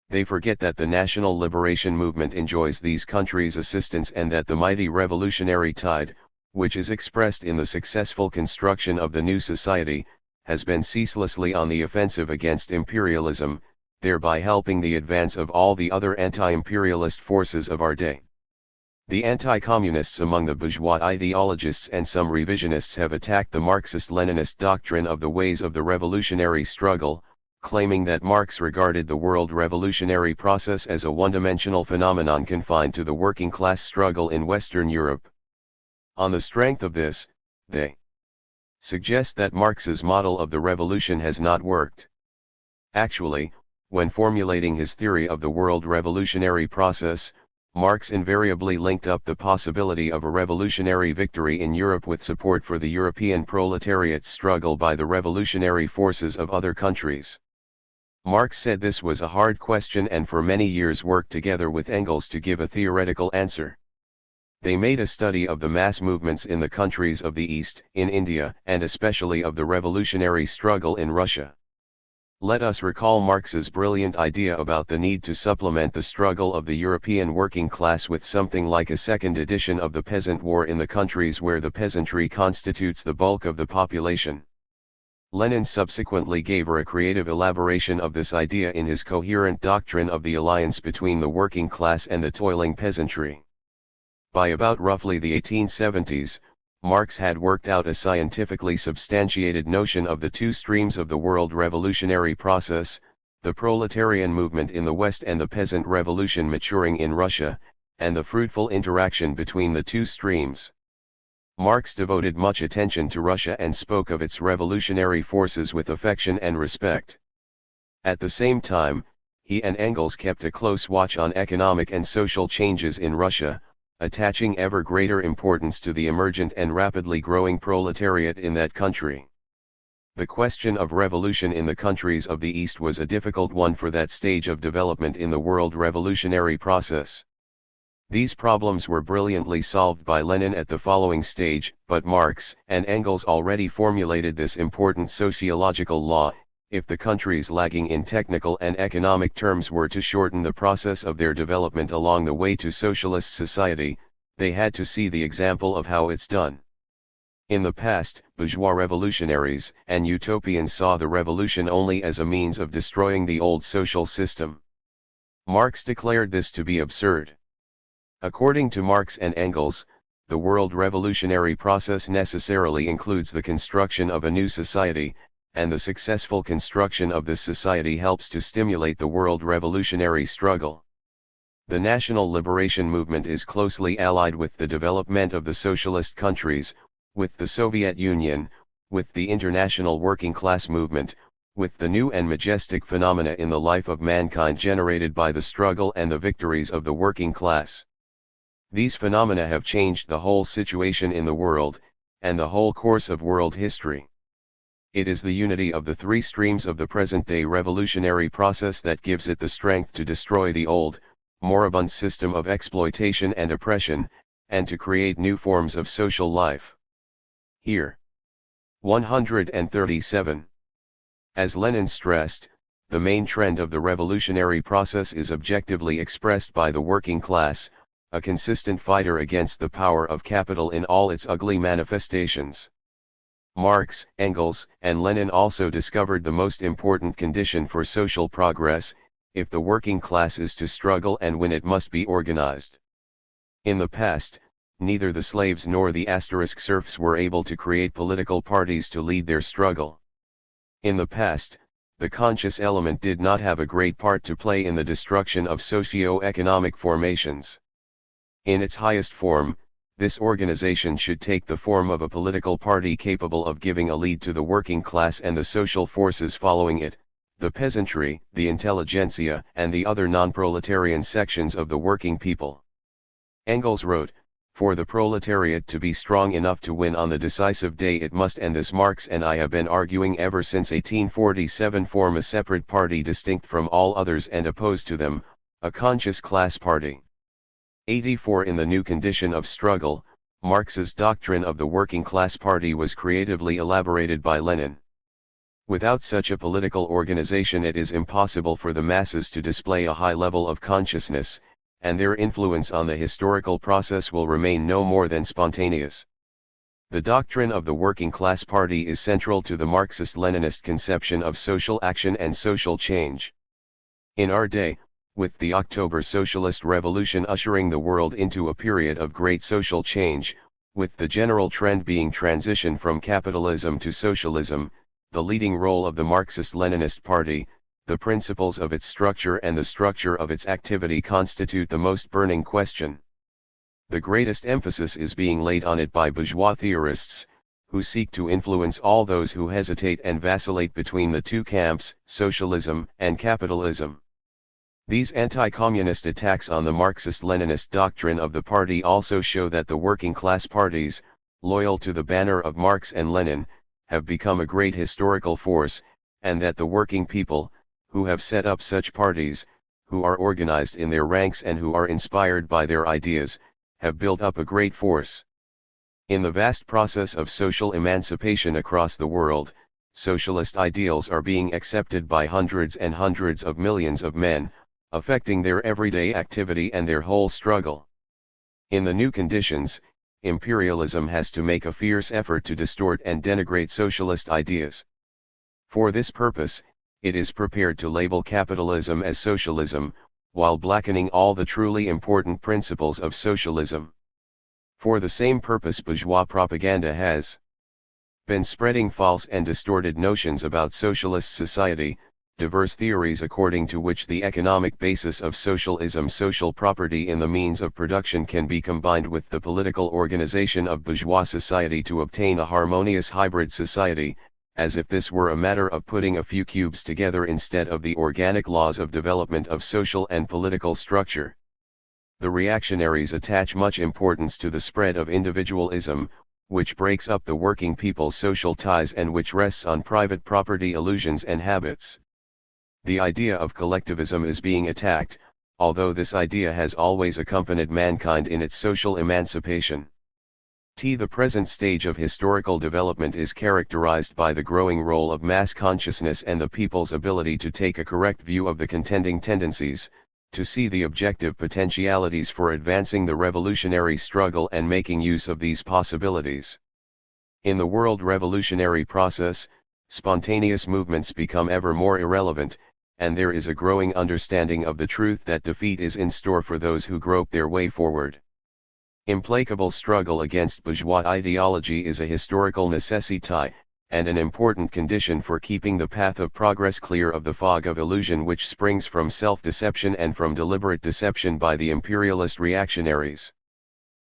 They forget that the national liberation movement enjoys these countries' assistance and that the mighty revolutionary tide, which is expressed in the successful construction of the new society, has been ceaselessly on the offensive against imperialism, thereby helping the advance of all the other anti-imperialist forces of our day. The anti-communists among the bourgeois ideologists and some revisionists have attacked the Marxist-Leninist doctrine of the ways of the revolutionary struggle, claiming that Marx regarded the world revolutionary process as a one-dimensional phenomenon confined to the working class struggle in Western Europe. On the strength of this, they suggest that Marx's model of the revolution has not worked. Actually, when formulating his theory of the world revolutionary process, Marx invariably linked up the possibility of a revolutionary victory in Europe with support for the European proletariat struggle by the revolutionary forces of other countries. Marx said this was a hard question and for many years worked together with Engels to give a theoretical answer. They made a study of the mass movements in the countries of the East, in India, and especially of the revolutionary struggle in Russia. Let us recall Marx's brilliant idea about the need to supplement the struggle of the European working class with something like a second edition of the peasant war in the countries where the peasantry constitutes the bulk of the population. Lenin subsequently gave a creative elaboration of this idea in his coherent doctrine of the alliance between the working class and the toiling peasantry. By about roughly the 1870s, Marx had worked out a scientifically substantiated notion of the two streams of the world revolutionary process, the proletarian movement in the West and the peasant revolution maturing in Russia, and the fruitful interaction between the two streams. Marx devoted much attention to Russia and spoke of its revolutionary forces with affection and respect. At the same time, he and Engels kept a close watch on economic and social changes in Russia, attaching ever greater importance to the emergent and rapidly growing proletariat in that country. The question of revolution in the countries of the East was a difficult one for that stage of development in the world revolutionary process. These problems were brilliantly solved by Lenin at the following stage, but Marx and Engels already formulated this important sociological law: if the countries lagging in technical and economic terms were to shorten the process of their development along the way to socialist society, they had to see the example of how it's done. In the past, bourgeois revolutionaries and utopians saw the revolution only as a means of destroying the old social system. Marx declared this to be absurd. According to Marx and Engels, the world revolutionary process necessarily includes the construction of a new society, and the successful construction of this society helps to stimulate the world revolutionary struggle. The national liberation movement is closely allied with the development of the socialist countries, with the Soviet Union, with the international working class movement, with the new and majestic phenomena in the life of mankind generated by the struggle and the victories of the working class. These phenomena have changed the whole situation in the world, and the whole course of world history. It is the unity of the three streams of the present-day revolutionary process that gives it the strength to destroy the old, moribund system of exploitation and oppression, and to create new forms of social life. Here. 137. As Lenin stressed, the main trend of the revolutionary process is objectively expressed by the working class, a consistent fighter against the power of capital in all its ugly manifestations. Marx, Engels, and Lenin also discovered the most important condition for social progress: if the working class is to struggle and win, it must be organized. In the past, neither the slaves nor the asterisk serfs were able to create political parties to lead their struggle. In the past, the conscious element did not have a great part to play in the destruction of socio-economic formations. In its highest form, this organization should take the form of a political party capable of giving a lead to the working class and the social forces following it, the peasantry, the intelligentsia, and the other non-proletarian sections of the working people. Engels wrote, "For the proletariat to be strong enough to win on the decisive day, it must," and this Marx and I have been arguing ever since 1847, form a separate party distinct from all others and opposed to them, a conscious class party. 84. In the new condition of struggle, Marx's doctrine of the working class party was creatively elaborated by Lenin. Without such a political organization, it is impossible for the masses to display a high level of consciousness, and their influence on the historical process will remain no more than spontaneous. The doctrine of the working class party is central to the Marxist-Leninist conception of social action and social change. In our day, with the October Socialist Revolution ushering the world into a period of great social change, with the general trend being transition from capitalism to socialism, the leading role of the Marxist-Leninist Party, the principles of its structure and the structure of its activity constitute the most burning question. The greatest emphasis is being laid on it by bourgeois theorists, who seek to influence all those who hesitate and vacillate between the two camps, socialism and capitalism. These anti-communist attacks on the Marxist-Leninist doctrine of the party also show that the working class parties, loyal to the banner of Marx and Lenin, have become a great historical force, and that the working people, who have set up such parties, who are organized in their ranks and who are inspired by their ideas, have built up a great force. In the vast process of social emancipation across the world, socialist ideals are being accepted by hundreds and hundreds of millions of men, affecting their everyday activity and their whole struggle. In the new conditions, imperialism has to make a fierce effort to distort and denigrate socialist ideas. For this purpose, it is prepared to label capitalism as socialism, while blackening all the truly important principles of socialism. For the same purpose, bourgeois propaganda has been spreading false and distorted notions about socialist society, diverse theories according to which the economic basis of socialism, social property in the means of production, can be combined with the political organization of bourgeois society to obtain a harmonious hybrid society, as if this were a matter of putting a few cubes together instead of the organic laws of development of social and political structure. The reactionaries attach much importance to the spread of individualism, which breaks up the working people's social ties and which rests on private property illusions and habits. The idea of collectivism is being attacked, although this idea has always accompanied mankind in its social emancipation. The present stage of historical development is characterized by the growing role of mass consciousness and the people's ability to take a correct view of the contending tendencies, to see the objective potentialities for advancing the revolutionary struggle and making use of these possibilities. In the world revolutionary process, spontaneous movements become ever more irrelevant, and there is a growing understanding of the truth that defeat is in store for those who grope their way forward. Implacable struggle against bourgeois ideology is a historical necessity, and an important condition for keeping the path of progress clear of the fog of illusion which springs from self-deception and from deliberate deception by the imperialist reactionaries.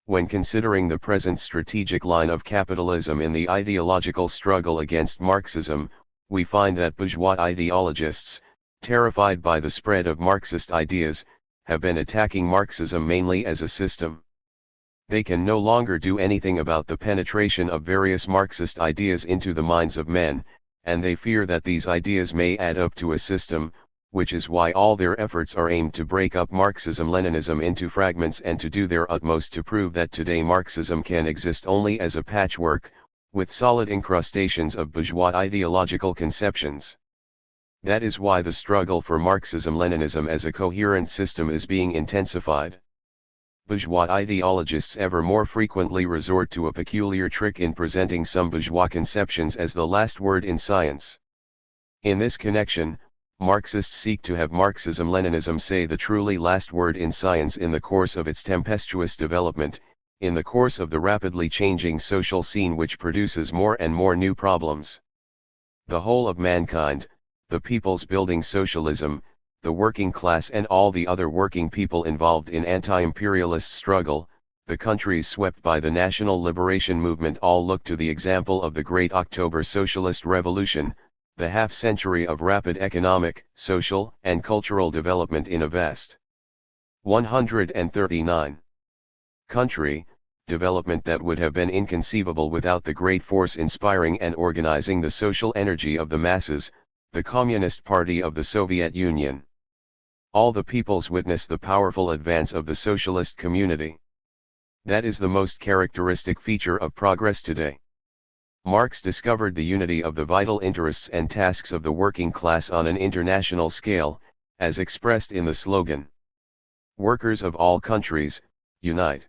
When considering the present strategic line of capitalism in the ideological struggle against Marxism, we find that bourgeois ideologists, terrified by the spread of Marxist ideas, have been attacking Marxism mainly as a system. They can no longer do anything about the penetration of various Marxist ideas into the minds of men, and they fear that these ideas may add up to a system, which is why all their efforts are aimed to break up Marxism-Leninism into fragments and to do their utmost to prove that today Marxism can exist only as a patchwork, with solid incrustations of bourgeois ideological conceptions. That is why the struggle for Marxism-Leninism as a coherent system is being intensified. Bourgeois ideologists ever more frequently resort to a peculiar trick in presenting some bourgeois conceptions as the last word in science. In this connection, Marxists seek to have Marxism-Leninism say the truly last word in science in the course of its tempestuous development, in the course of the rapidly changing social scene which produces more and more new problems. The whole of mankind, the peoples building socialism, the working class and all the other working people involved in anti-imperialist struggle, the countries swept by the national liberation movement all look to the example of the Great October Socialist Revolution, the half-century of rapid economic, social, and cultural development in a vast 139 country, development that would have been inconceivable without the great force inspiring and organizing the social energy of the masses, the Communist Party of the Soviet Union. All the peoples witness the powerful advance of the socialist community. That is the most characteristic feature of progress today. Marx discovered the unity of the vital interests and tasks of the working class on an international scale, as expressed in the slogan, "Workers of all countries, unite."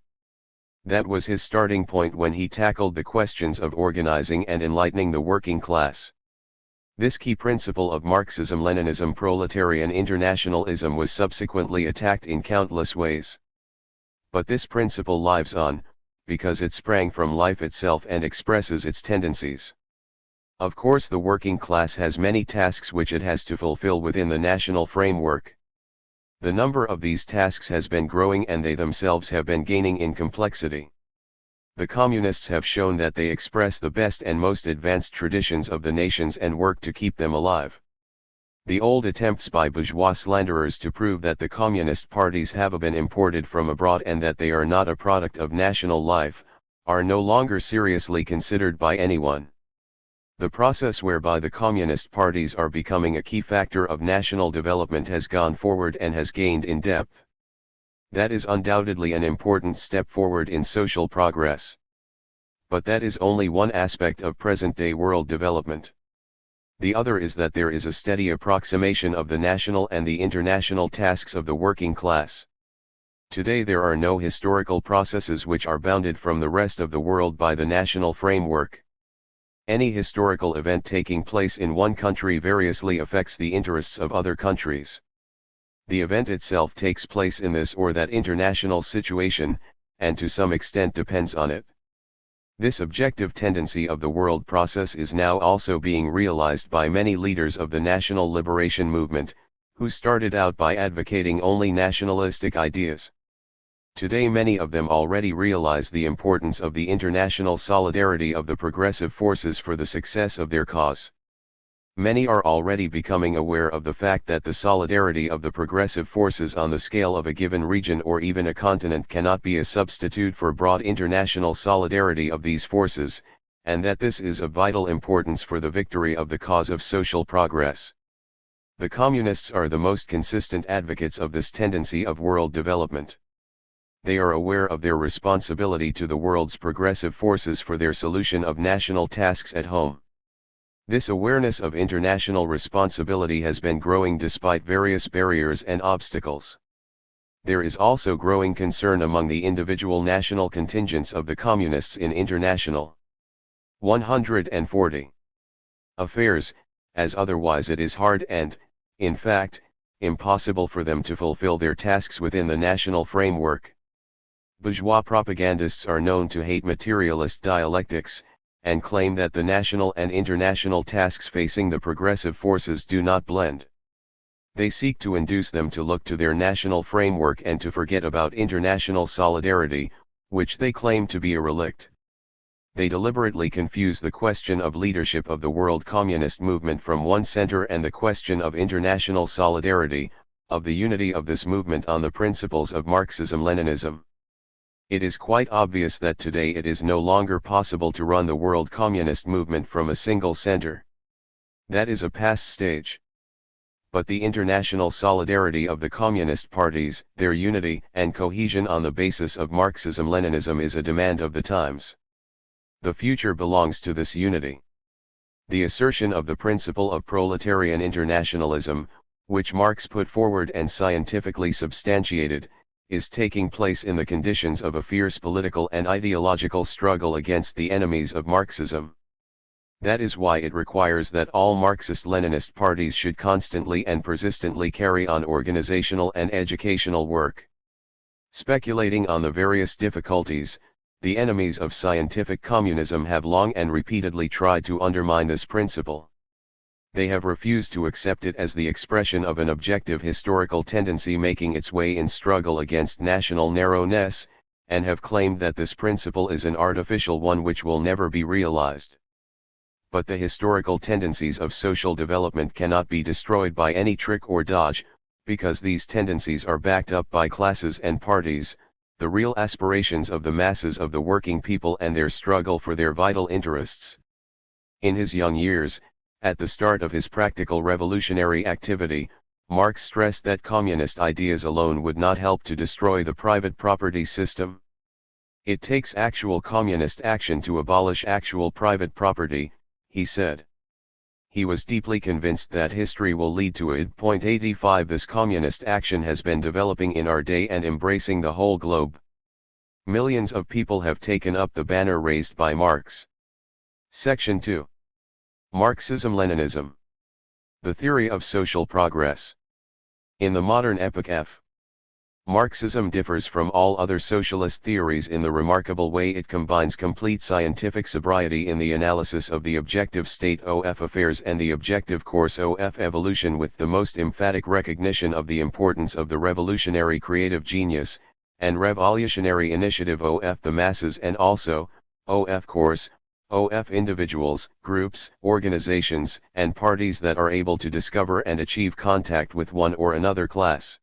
That was his starting point when he tackled the questions of organizing and enlightening the working class. This key principle of Marxism-Leninism proletarian internationalism was subsequently attacked in countless ways. But this principle lives on, because it sprang from life itself and expresses its tendencies. Of course, the working class has many tasks which it has to fulfill within the national framework. The number of these tasks has been growing and they themselves have been gaining in complexity. The communists have shown that they express the best and most advanced traditions of the nations and work to keep them alive. The old attempts by bourgeois slanderers to prove that the communist parties have been imported from abroad and that they are not a product of national life, are no longer seriously considered by anyone. The process whereby the communist parties are becoming a key factor of national development has gone forward and has gained in depth. That is undoubtedly an important step forward in social progress. But that is only one aspect of present-day world development. The other is that there is a steady approximation of the national and the international tasks of the working class. Today there are no historical processes which are bounded from the rest of the world by the national framework. Any historical event taking place in one country variously affects the interests of other countries. The event itself takes place in this or that international situation, and to some extent depends on it. This objective tendency of the world process is now also being realized by many leaders of the national liberation movement, who started out by advocating only nationalistic ideas. Today many of them already realize the importance of the international solidarity of the progressive forces for the success of their cause. Many are already becoming aware of the fact that the solidarity of the progressive forces on the scale of a given region or even a continent cannot be a substitute for broad international solidarity of these forces, and that this is of vital importance for the victory of the cause of social progress. The communists are the most consistent advocates of this tendency of world development. They are aware of their responsibility to the world's progressive forces for their solution of national tasks at home. This awareness of international responsibility has been growing despite various barriers and obstacles. There is also growing concern among the individual national contingents of the communists in international 140 affairs, as otherwise it is hard and, in fact, impossible for them to fulfill their tasks within the national framework. Bourgeois propagandists are known to hate materialist dialectics, and claim that the national and international tasks facing the progressive forces do not blend. They seek to induce them to look to their national framework and to forget about international solidarity, which they claim to be a relict. They deliberately confuse the question of leadership of the world communist movement from one center and the question of international solidarity, of the unity of this movement on the principles of Marxism-Leninism. It is quite obvious that today it is no longer possible to run the world communist movement from a single center. That is a past stage. But the international solidarity of the communist parties, their unity and cohesion on the basis of Marxism-Leninism is a demand of the times. The future belongs to this unity. The assertion of the principle of proletarian internationalism, which Marx put forward and scientifically substantiated, is taking place in the conditions of a fierce political and ideological struggle against the enemies of Marxism. That is why it requires that all Marxist-Leninist parties should constantly and persistently carry on organizational and educational work. Speculating on the various difficulties, the enemies of scientific communism have long and repeatedly tried to undermine this principle. They have refused to accept it as the expression of an objective historical tendency making its way in struggle against national narrowness, and have claimed that this principle is an artificial one which will never be realized. But the historical tendencies of social development cannot be destroyed by any trick or dodge, because these tendencies are backed up by classes and parties, the real aspirations of the masses of the working people and their struggle for their vital interests. In his young years, at the start of his practical revolutionary activity, Marx stressed that communist ideas alone would not help to destroy the private property system. It takes actual communist action to abolish actual private property, he said. He was deeply convinced that history will lead to it. 85 This communist action has been developing in our day and embracing the whole globe. Millions of people have taken up the banner raised by Marx. Section 2. Marxism-Leninism. The theory of social progress. In the modern epoch Marxism differs from all other socialist theories in the remarkable way it combines complete scientific sobriety in the analysis of the objective state of affairs and the objective course of evolution with the most emphatic recognition of the importance of the revolutionary creative genius, and revolutionary initiative of the masses and also, of course, of individuals, groups, organizations, and parties that are able to discover and achieve contact with one or another class.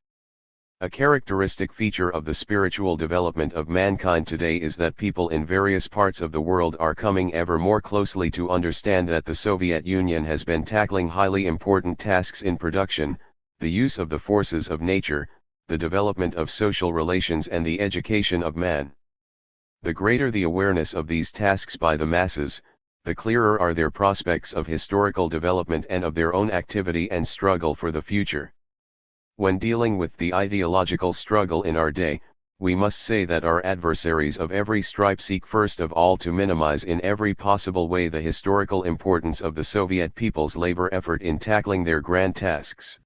A characteristic feature of the spiritual development of mankind today is that people in various parts of the world are coming ever more closely to understand that the Soviet Union has been tackling highly important tasks in production, the use of the forces of nature, the development of social relations and the education of man. The greater the awareness of these tasks by the masses, the clearer are their prospects of historical development and of their own activity and struggle for the future. When dealing with the ideological struggle in our day, we must say that our adversaries of every stripe seek first of all to minimize in every possible way the historical importance of the Soviet people's labor effort in tackling their grand tasks.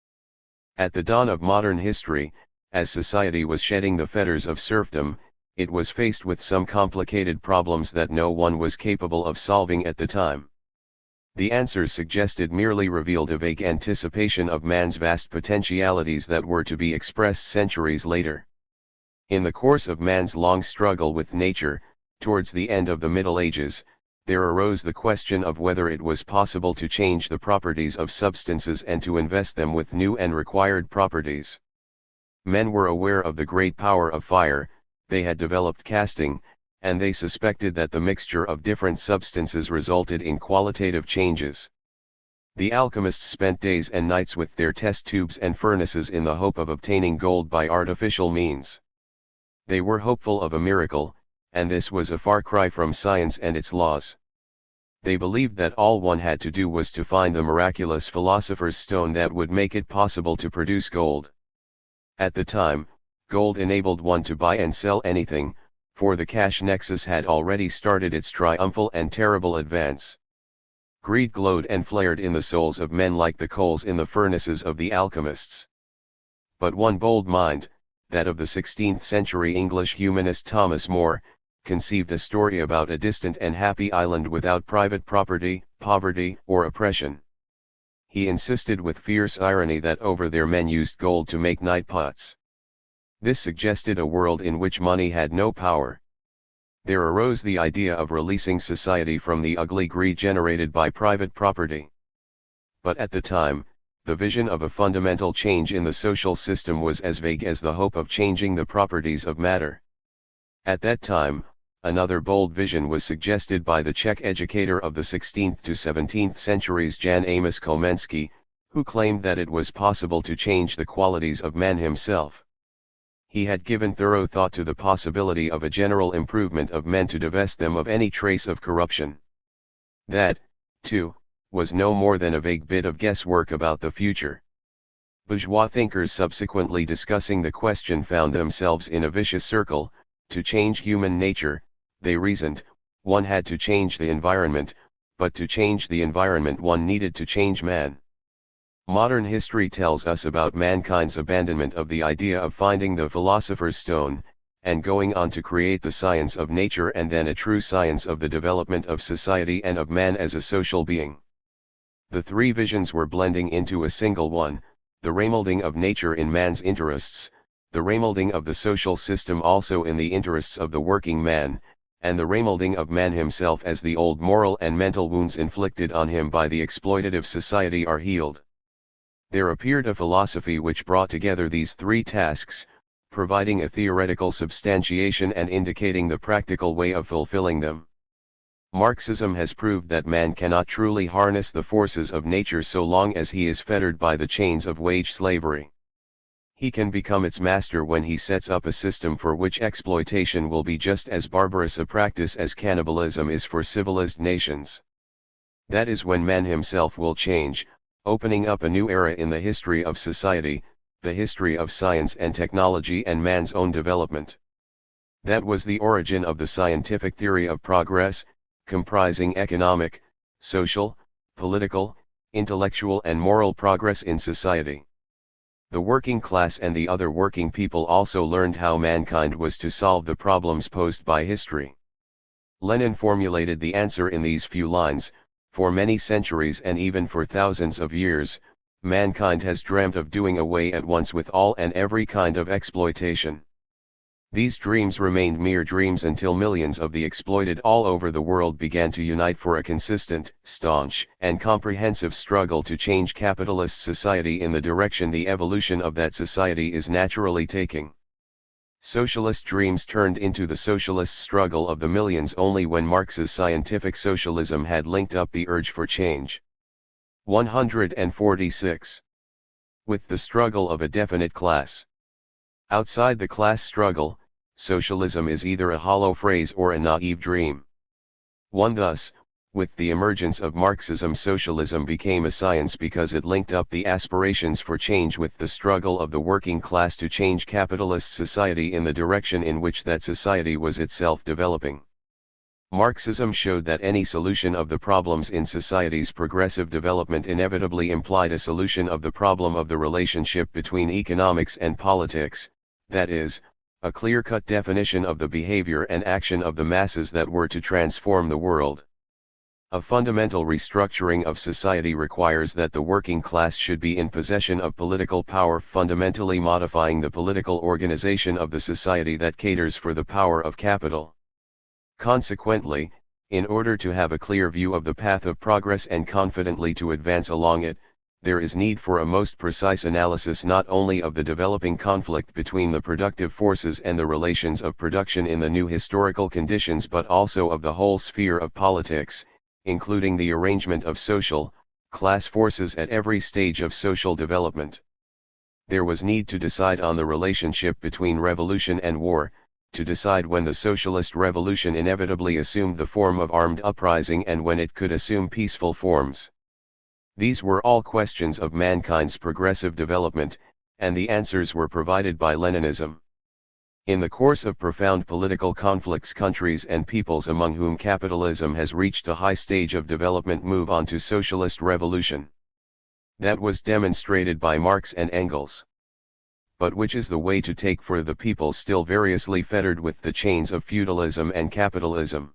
At the dawn of modern history, as society was shedding the fetters of serfdom, it was faced with some complicated problems that no one was capable of solving at the time. The answers suggested merely revealed a vague anticipation of man's vast potentialities that were to be expressed centuries later. In the course of man's long struggle with nature, towards the end of the Middle Ages, there arose the question of whether it was possible to change the properties of substances and to invest them with new and required properties. Men were aware of the great power of fire, they had developed casting, and they suspected that the mixture of different substances resulted in qualitative changes. The alchemists spent days and nights with their test tubes and furnaces in the hope of obtaining gold by artificial means. They were hopeful of a miracle, and this was a far cry from science and its laws. They believed that all one had to do was to find the miraculous philosopher's stone that would make it possible to produce gold. At the time, gold enabled one to buy and sell anything, for the cash nexus had already started its triumphal and terrible advance. Greed glowed and flared in the souls of men like the coals in the furnaces of the alchemists. But one bold mind, that of the 16th century English humanist Thomas More, conceived a story about a distant and happy island without private property, poverty, or oppression. He insisted with fierce irony that over there men used gold to make night pots. This suggested a world in which money had no power. There arose the idea of releasing society from the ugly greed generated by private property. But at the time, the vision of a fundamental change in the social system was as vague as the hope of changing the properties of matter. At that time, another bold vision was suggested by the Czech educator of the 16th to 17th centuries Jan Amos Komensky, who claimed that it was possible to change the qualities of man himself. He had given thorough thought to the possibility of a general improvement of men to divest them of any trace of corruption. That, too, was no more than a vague bit of guesswork about the future. Bourgeois thinkers subsequently discussing the question found themselves in a vicious circle. To change human nature, they reasoned, one had to change the environment, but to change the environment one needed to change man. Modern history tells us about mankind's abandonment of the idea of finding the philosopher's stone, and going on to create the science of nature and then a true science of the development of society and of man as a social being. The three visions were blending into a single one, the remolding of nature in man's interests, the remolding of the social system also in the interests of the working man, and the remolding of man himself as the old moral and mental wounds inflicted on him by the exploitative society are healed. There appeared a philosophy which brought together these three tasks, providing a theoretical substantiation and indicating the practical way of fulfilling them. Marxism has proved that man cannot truly harness the forces of nature so long as he is fettered by the chains of wage slavery. He can become its master when he sets up a system for which exploitation will be just as barbarous a practice as cannibalism is for civilized nations. That is when man himself will change, opening up a new era in the history of society, the history of science and technology and man's own development. That was the origin of the scientific theory of progress, comprising economic, social, political, intellectual and moral progress in society. The working class and the other working people also learned how mankind was to solve the problems posed by history. Lenin formulated the answer in these few lines: for many centuries and even for thousands of years, mankind has dreamt of doing away at once with all and every kind of exploitation. These dreams remained mere dreams until millions of the exploited all over the world began to unite for a consistent, staunch, and comprehensive struggle to change capitalist society in the direction the evolution of that society is naturally taking. Socialist dreams turned into the socialist struggle of the millions only when Marx's scientific socialism had linked up the urge for change. 146. With the struggle of a definite class. Outside the class struggle, socialism is either a hollow phrase or a naive dream. Thus, with the emergence of Marxism, socialism became a science because it linked up the aspirations for change with the struggle of the working class to change capitalist society in the direction in which that society was itself developing. Marxism showed that any solution of the problems in society's progressive development inevitably implied a solution of the problem of the relationship between economics and politics, that is, a clear-cut definition of the behavior and action of the masses that were to transform the world. A fundamental restructuring of society requires that the working class should be in possession of political power, fundamentally modifying the political organization of the society that caters for the power of capital. Consequently, in order to have a clear view of the path of progress and confidently to advance along it, there is need for a most precise analysis not only of the developing conflict between the productive forces and the relations of production in the new historical conditions, but also of the whole sphere of politics, including the arrangement of social, class forces at every stage of social development. There was need to decide on the relationship between revolution and war, to decide when the socialist revolution inevitably assumed the form of armed uprising and when it could assume peaceful forms. These were all questions of mankind's progressive development, and the answers were provided by Leninism. In the course of profound political conflicts, countries and peoples among whom capitalism has reached a high stage of development move on to socialist revolution. That was demonstrated by Marx and Engels. But which is the way to take for the people still variously fettered with the chains of feudalism and capitalism?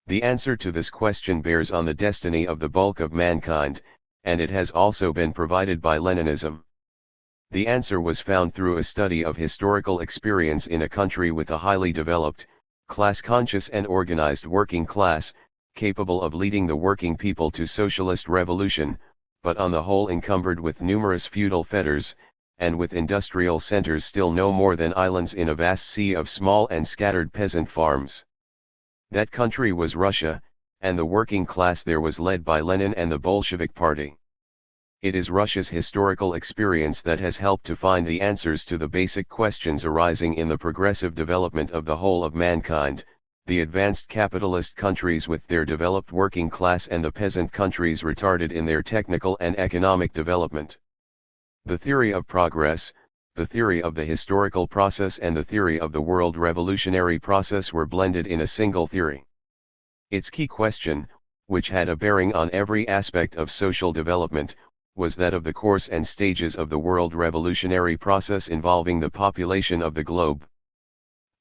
The answer to this question bears on the destiny of the bulk of mankind, and it has also been provided by Leninism. The answer was found through a study of historical experience in a country with a highly developed, class-conscious and organized working class, capable of leading the working people to socialist revolution, but on the whole encumbered with numerous feudal fetters, and with industrial centers still no more than islands in a vast sea of small and scattered peasant farms. That country was Russia, and the working class there was led by Lenin and the Bolshevik Party. It is Russia's historical experience that has helped to find the answers to the basic questions arising in the progressive development of the whole of mankind, the advanced capitalist countries with their developed working class and the peasant countries retarded in their technical and economic development. The theory of progress, the theory of the historical process and the theory of the world revolutionary process were blended in a single theory. Its key question, which had a bearing on every aspect of social development, was that of the course and stages of the world revolutionary process involving the population of the globe.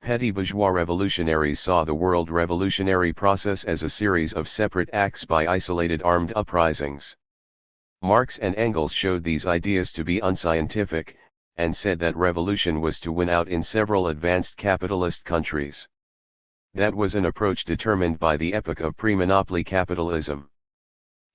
Petty bourgeois revolutionaries saw the world revolutionary process as a series of separate acts by isolated armed uprisings. Marx and Engels showed these ideas to be unscientific, and said that revolution was to win out in several advanced capitalist countries. That was an approach determined by the epoch of pre-monopoly capitalism.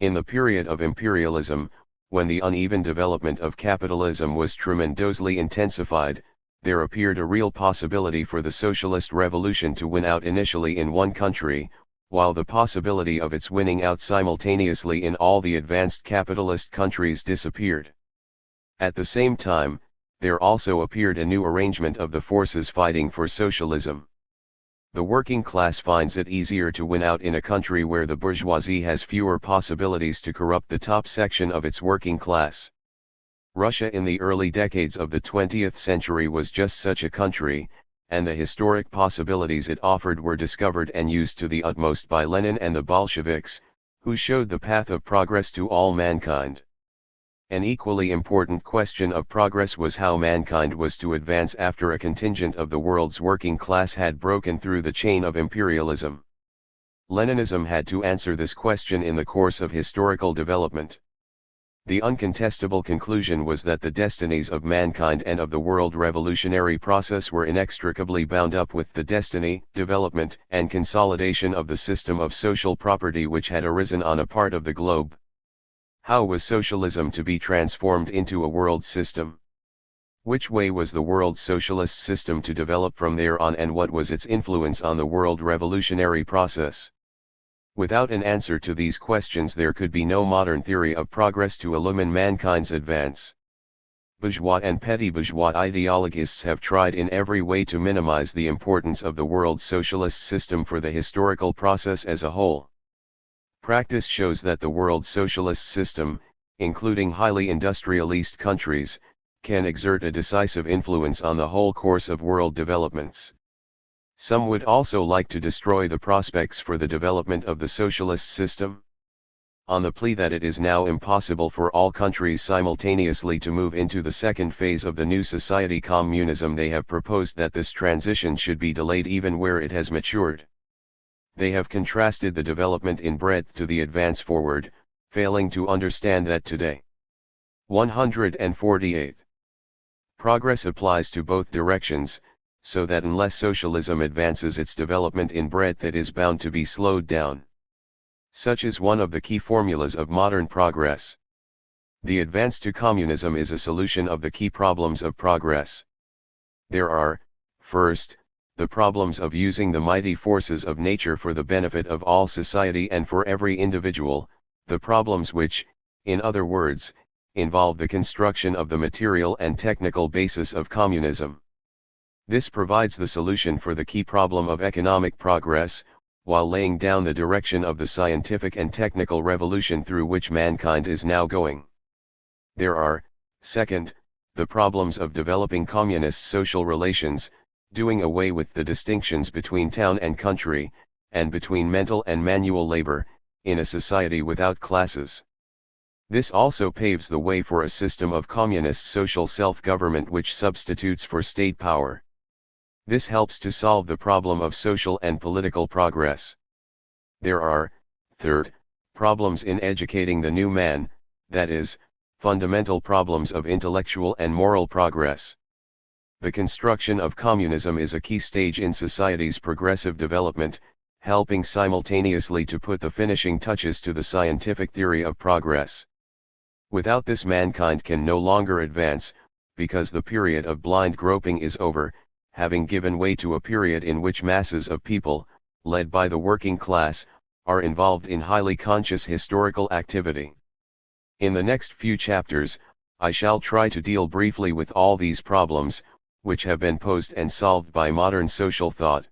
In the period of imperialism, when the uneven development of capitalism was tremendously intensified, there appeared a real possibility for the socialist revolution to win out initially in one country, while the possibility of its winning out simultaneously in all the advanced capitalist countries disappeared. At the same time, there also appeared a new arrangement of the forces fighting for socialism. The working class finds it easier to win out in a country where the bourgeoisie has fewer possibilities to corrupt the top section of its working class. Russia in the early decades of the 20th century was just such a country, and the historic possibilities it offered were discovered and used to the utmost by Lenin and the Bolsheviks, who showed the path of progress to all mankind. An equally important question of progress was how mankind was to advance after a contingent of the world's working class had broken through the chain of imperialism. Leninism had to answer this question in the course of historical development. The uncontestable conclusion was that the destinies of mankind and of the world revolutionary process were inextricably bound up with the destiny, development, and consolidation of the system of social property which had arisen on a part of the globe. How was socialism to be transformed into a world system? Which way was the world socialist system to develop from there on, and what was its influence on the world revolutionary process? Without an answer to these questions there could be no modern theory of progress to illumine mankind's advance. Bourgeois and petty bourgeois ideologists have tried in every way to minimize the importance of the world socialist system for the historical process as a whole. Practice shows that the world socialist system, including highly industrialist countries, can exert a decisive influence on the whole course of world developments. Some would also like to destroy the prospects for the development of the socialist system. On the plea that it is now impossible for all countries simultaneously to move into the second phase of the new society communism, they have proposed that this transition should be delayed even where it has matured. They have contrasted the development in breadth to the advance forward, failing to understand that today. 148. Progress applies to both directions, so that unless socialism advances its development in breadth it is bound to be slowed down. Such is one of the key formulas of modern progress. The advance to communism is a solution of the key problems of progress. There are, first, the problems of using the mighty forces of nature for the benefit of all society and for every individual, the problems which, in other words, involve the construction of the material and technical basis of communism. This provides the solution for the key problem of economic progress, while laying down the direction of the scientific and technical revolution through which mankind is now going. There are, second, the problems of developing communist social relations, doing away with the distinctions between town and country, and between mental and manual labor, in a society without classes. This also paves the way for a system of communist social self-government which substitutes for state power. This helps to solve the problem of social and political progress. There are, third, problems in educating the new man, that is, fundamental problems of intellectual and moral progress. The construction of communism is a key stage in society's progressive development, helping simultaneously to put the finishing touches to the scientific theory of progress. Without this, mankind can no longer advance, because the period of blind groping is over, having given way to a period in which masses of people, led by the working class, are involved in highly conscious historical activity. In the next few chapters, I shall try to deal briefly with all these problems, which have been posed and solved by modern social thought.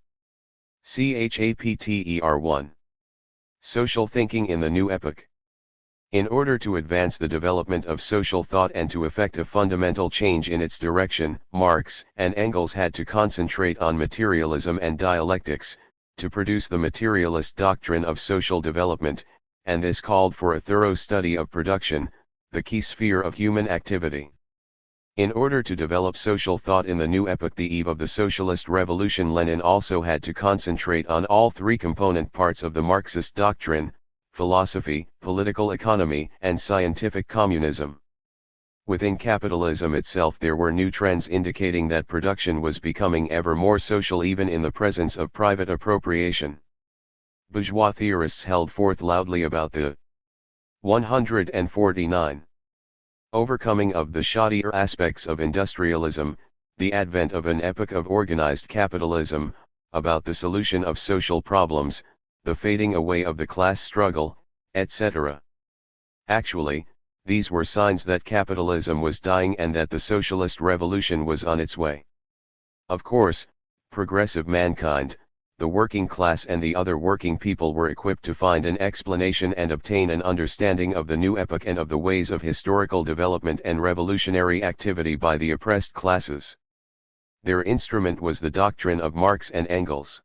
Chapter 1. Social thinking in the new epoch. In order to advance the development of social thought and to effect a fundamental change in its direction, Marx and Engels had to concentrate on materialism and dialectics, to produce the materialist doctrine of social development, and this called for a thorough study of production, the key sphere of human activity. In order to develop social thought in the new epoch, the eve of the socialist revolution, Lenin also had to concentrate on all three component parts of the Marxist doctrine: philosophy, political economy, and scientific communism. Within capitalism itself there were new trends indicating that production was becoming ever more social even in the presence of private appropriation. Bourgeois theorists held forth loudly about the 149 overcoming of the shoddier aspects of industrialism, the advent of an epoch of organized capitalism, about the solution of social problems, the fading away of the class struggle, etc. Actually, these were signs that capitalism was dying and that the socialist revolution was on its way. Of course, progressive mankind, the working class and the other working people were equipped to find an explanation and obtain an understanding of the new epoch and of the ways of historical development and revolutionary activity by the oppressed classes. Their instrument was the doctrine of Marx and Engels.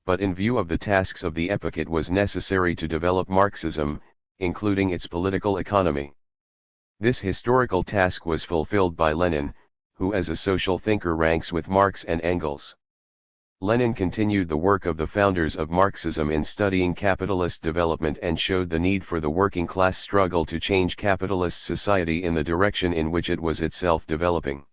But in view of the tasks of the epoch, it was necessary to develop Marxism, including its political economy. This historical task was fulfilled by Lenin, who as a social thinker ranks with Marx and Engels. Lenin continued the work of the founders of Marxism in studying capitalist development and showed the need for the working class struggle to change capitalist society in the direction in which it was itself developing.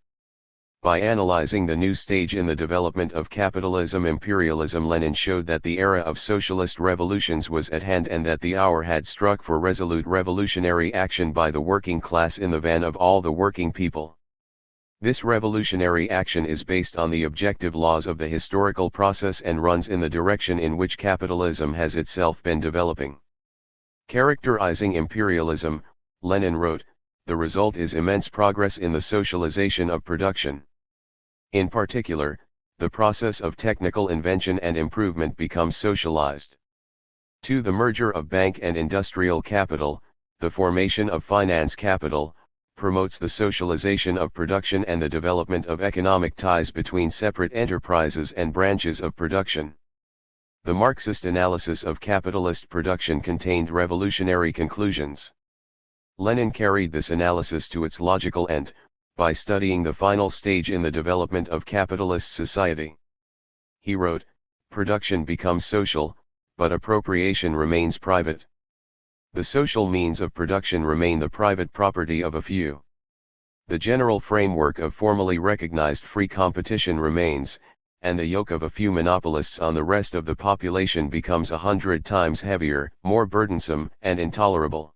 By analyzing the new stage in the development of capitalism imperialism, Lenin showed that the era of socialist revolutions was at hand and that the hour had struck for resolute revolutionary action by the working class in the van of all the working people. This revolutionary action is based on the objective laws of the historical process and runs in the direction in which capitalism has itself been developing. Characterizing imperialism, Lenin wrote, "The result is immense progress in the socialization of production. In particular, the process of technical invention and improvement becomes socialized. 2. The merger of bank and industrial capital, the formation of finance capital, promotes the socialization of production and the development of economic ties between separate enterprises and branches of production." The Marxist analysis of capitalist production contained revolutionary conclusions. Lenin carried this analysis to its logical end, by studying the final stage in the development of capitalist society. He wrote, "Production becomes social, but appropriation remains private. The social means of production remain the private property of a few. The general framework of formally recognized free competition remains, and the yoke of a few monopolists on the rest of the population becomes 100 times heavier, more burdensome, and intolerable."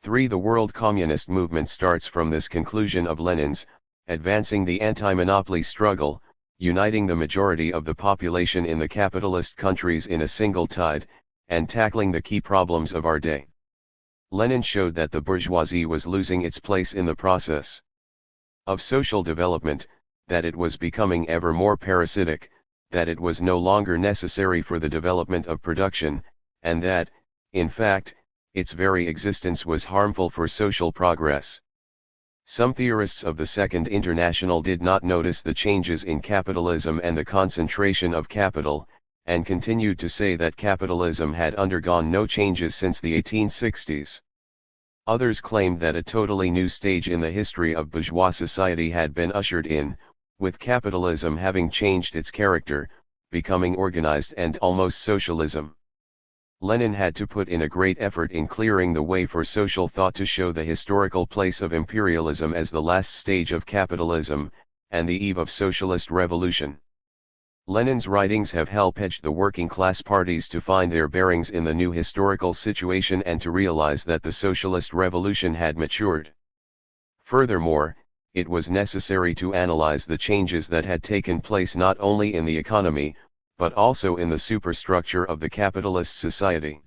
3. The world communist movement starts from this conclusion of Lenin's, advancing the anti-monopoly struggle, uniting the majority of the population in the capitalist countries in a single tide, and tackling the key problems of our day. Lenin showed that the bourgeoisie was losing its place in the process of social development, that it was becoming ever more parasitic, that it was no longer necessary for the development of production, and that, in fact, its very existence was harmful for social progress. Some theorists of the Second International did not notice the changes in capitalism and the concentration of capital, and continued to say that capitalism had undergone no changes since the 1860s. Others claimed that a totally new stage in the history of bourgeois society had been ushered in, with capitalism having changed its character, becoming organized and almost socialism. Lenin had to put in a great effort in clearing the way for social thought to show the historical place of imperialism as the last stage of capitalism, and the eve of socialist revolution. Lenin's writings have helped the working class parties to find their bearings in the new historical situation and to realize that the socialist revolution had matured. Furthermore, it was necessary to analyze the changes that had taken place not only in the economy, but also in the superstructure of the capitalist society.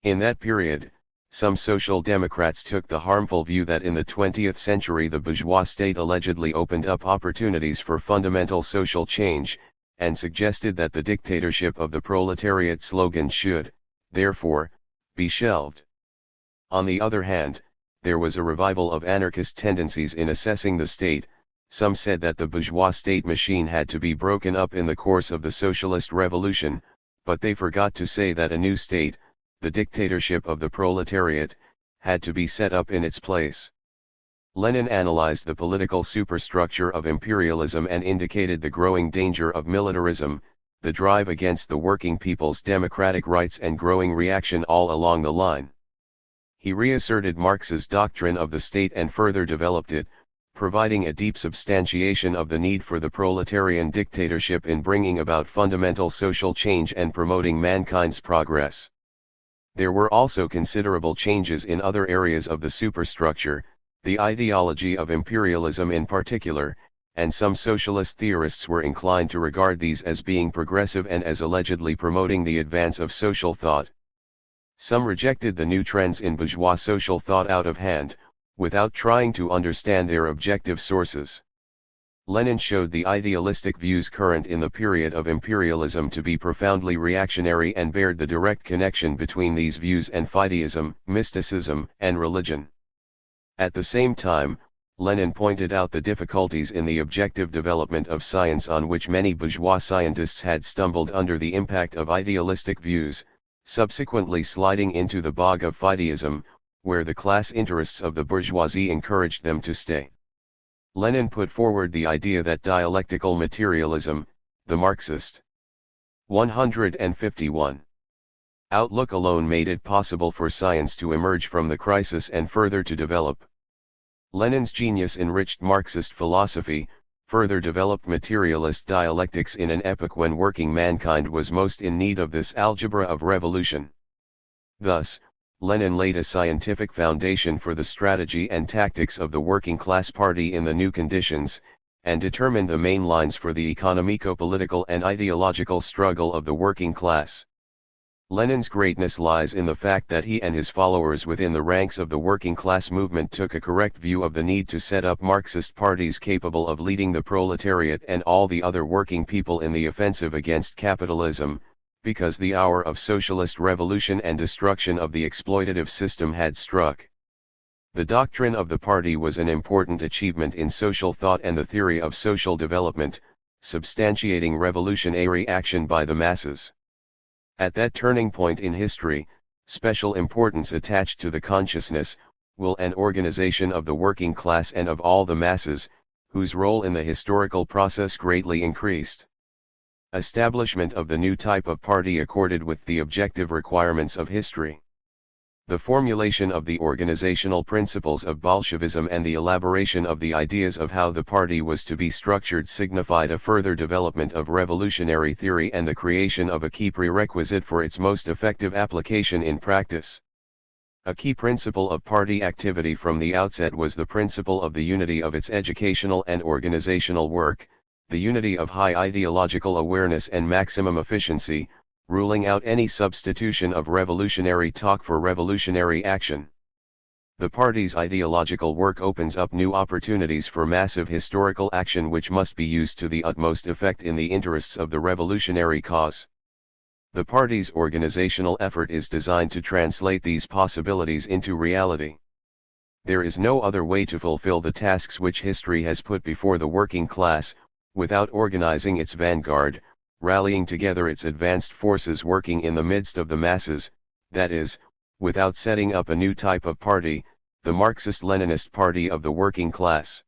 In that period, some social democrats took the harmful view that in the 20th century the bourgeois state allegedly opened up opportunities for fundamental social change, and suggested that the dictatorship of the proletariat slogan should, therefore, be shelved. On the other hand, there was a revival of anarchist tendencies in assessing the state. Some said that the bourgeois state machine had to be broken up in the course of the socialist revolution, but they forgot to say that a new state, the dictatorship of the proletariat, had to be set up in its place. Lenin analyzed the political superstructure of imperialism and indicated the growing danger of militarism, the drive against the working people's democratic rights and growing reaction all along the line. He reasserted Marx's doctrine of the state and further developed it, providing a deep substantiation of the need for the proletarian dictatorship in bringing about fundamental social change and promoting mankind's progress. There were also considerable changes in other areas of the superstructure, the ideology of imperialism in particular, and some socialist theorists were inclined to regard these as being progressive and as allegedly promoting the advance of social thought. Some rejected the new trends in bourgeois social thought out of hand, without trying to understand their objective sources. Lenin showed the idealistic views current in the period of imperialism to be profoundly reactionary and bared the direct connection between these views and fideism, mysticism, and religion. At the same time, Lenin pointed out the difficulties in the objective development of science on which many bourgeois scientists had stumbled under the impact of idealistic views, subsequently sliding into the bog of fideism, where the class interests of the bourgeoisie encouraged them to stay. Lenin put forward the idea that dialectical materialism, the Marxist 151 outlook alone made it possible for science to emerge from the crisis and further to develop. Lenin's genius-enriched Marxist philosophy further developed materialist dialectics in an epoch when working mankind was most in need of this algebra of revolution. Thus, Lenin laid a scientific foundation for the strategy and tactics of the working class party in the new conditions, and determined the main lines for the economico-political and ideological struggle of the working class. Lenin's greatness lies in the fact that he and his followers within the ranks of the working class movement took a correct view of the need to set up Marxist parties capable of leading the proletariat and all the other working people in the offensive against capitalism, because the hour of socialist revolution and destruction of the exploitative system had struck. The doctrine of the party was an important achievement in social thought and the theory of social development, substantiating revolutionary action by the masses. At that turning point in history, special importance attached to the consciousness, will and organization of the working class and of all the masses, whose role in the historical process greatly increased. Establishment of the new type of party accorded with the objective requirements of history. The formulation of the organizational principles of Bolshevism and the elaboration of the ideas of how the party was to be structured signified a further development of revolutionary theory and the creation of a key prerequisite for its most effective application in practice. A key principle of party activity from the outset was the principle of the unity of its educational and organizational work, the unity of high ideological awareness and maximum efficiency, ruling out any substitution of revolutionary talk for revolutionary action. The party's ideological work opens up new opportunities for massive historical action which must be used to the utmost effect in the interests of the revolutionary cause. The party's organizational effort is designed to translate these possibilities into reality. There is no other way to fulfill the tasks which history has put before the working class, without organizing its vanguard, rallying together its advanced forces working in the midst of the masses, that is, without setting up a new type of party, the Marxist-Leninist party of the working class.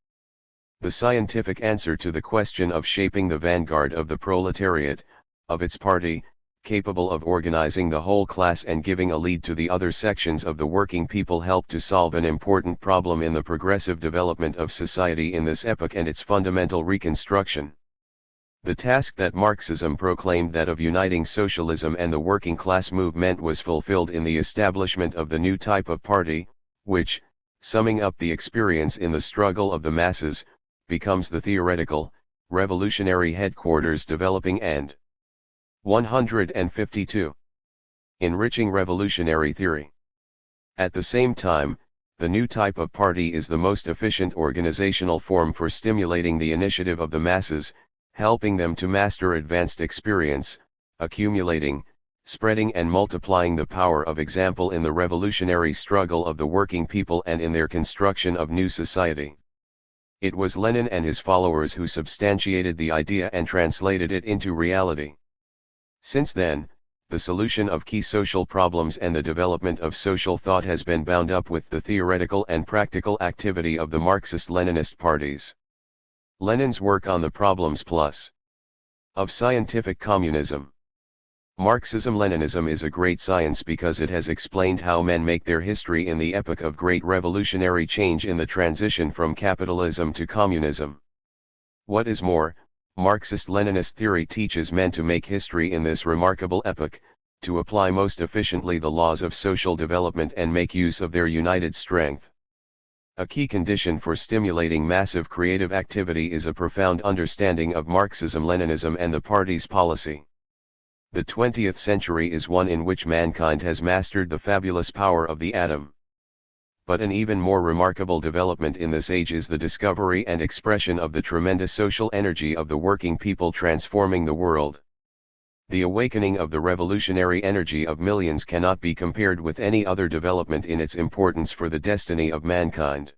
The scientific answer to the question of shaping the vanguard of the proletariat, of its party, capable of organizing the whole class and giving a lead to the other sections of the working people, helped to solve an important problem in the progressive development of society in this epoch and its fundamental reconstruction. The task that Marxism proclaimed, that of uniting socialism and the working class movement, was fulfilled in the establishment of the new type of party, which, summing up the experience in the struggle of the masses, becomes the theoretical, revolutionary headquarters developing and 152. Enriching revolutionary theory. At the same time, the new type of party is the most efficient organizational form for stimulating the initiative of the masses, helping them to master advanced experience, accumulating, spreading and multiplying the power of example in the revolutionary struggle of the working people and in their construction of new society. It was Lenin and his followers who substantiated the idea and translated it into reality. Since then, the solution of key social problems and the development of social thought has been bound up with the theoretical and practical activity of the Marxist-Leninist parties. Lenin's work on the problems plus of scientific communism. Marxism-Leninism is a great science because it has explained how men make their history in the epoch of great revolutionary change in the transition from capitalism to communism. What is more, Marxist-Leninist theory teaches men to make history in this remarkable epoch, to apply most efficiently the laws of social development and make use of their united strength. A key condition for stimulating massive creative activity is a profound understanding of Marxism-Leninism and the party's policy. The 20th century is one in which mankind has mastered the fabulous power of the atom. But an even more remarkable development in this age is the discovery and expression of the tremendous social energy of the working people transforming the world. The awakening of the revolutionary energy of millions cannot be compared with any other development in its importance for the destiny of mankind.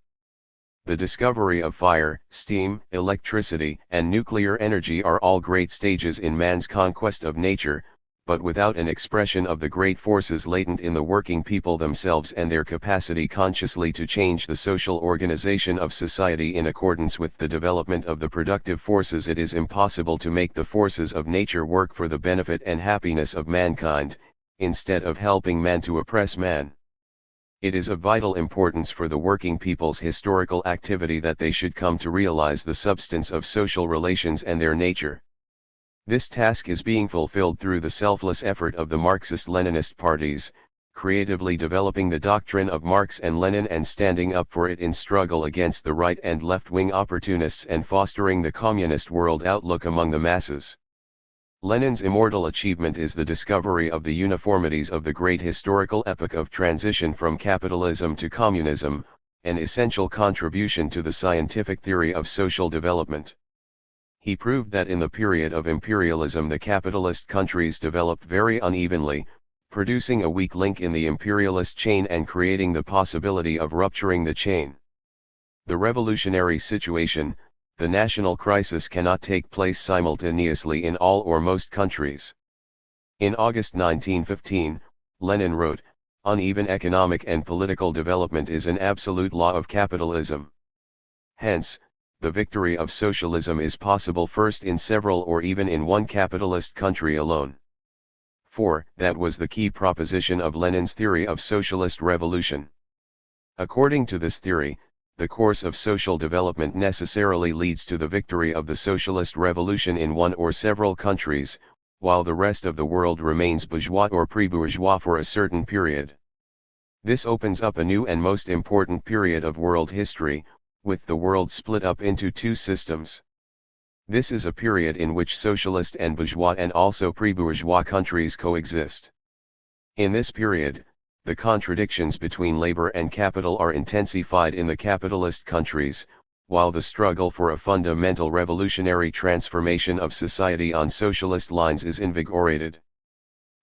The discovery of fire, steam, electricity, and nuclear energy are all great stages in man's conquest of nature, but without an expression of the great forces latent in the working people themselves and their capacity consciously to change the social organization of society in accordance with the development of the productive forces, it is impossible to make the forces of nature work for the benefit and happiness of mankind, instead of helping man to oppress man. It is of vital importance for the working people's historical activity that they should come to realize the substance of social relations and their nature. This task is being fulfilled through the selfless effort of the Marxist-Leninist parties, creatively developing the doctrine of Marx and Lenin and standing up for it in struggle against the right and left-wing opportunists and fostering the communist world outlook among the masses. Lenin's immortal achievement is the discovery of the uniformities of the great historical epoch of transition from capitalism to communism, an essential contribution to the scientific theory of social development. He proved that in the period of imperialism the capitalist countries developed very unevenly, producing a weak link in the imperialist chain and creating the possibility of rupturing the chain. The revolutionary situation, the national crisis, cannot take place simultaneously in all or most countries. In August 1915, Lenin wrote, "Uneven economic and political development is an absolute law of capitalism. Hence, the victory of socialism is possible first in several or even in one capitalist country alone." 4. That was the key proposition of Lenin's theory of socialist revolution. According to this theory, the course of social development necessarily leads to the victory of the socialist revolution in one or several countries, while the rest of the world remains bourgeois or pre-bourgeois for a certain period. This opens up a new and most important period of world history, with the world split up into two systems. This is a period in which socialist and bourgeois and also pre-bourgeois countries coexist. In this period, the contradictions between labor and capital are intensified in the capitalist countries, while the struggle for a fundamental revolutionary transformation of society on socialist lines is invigorated.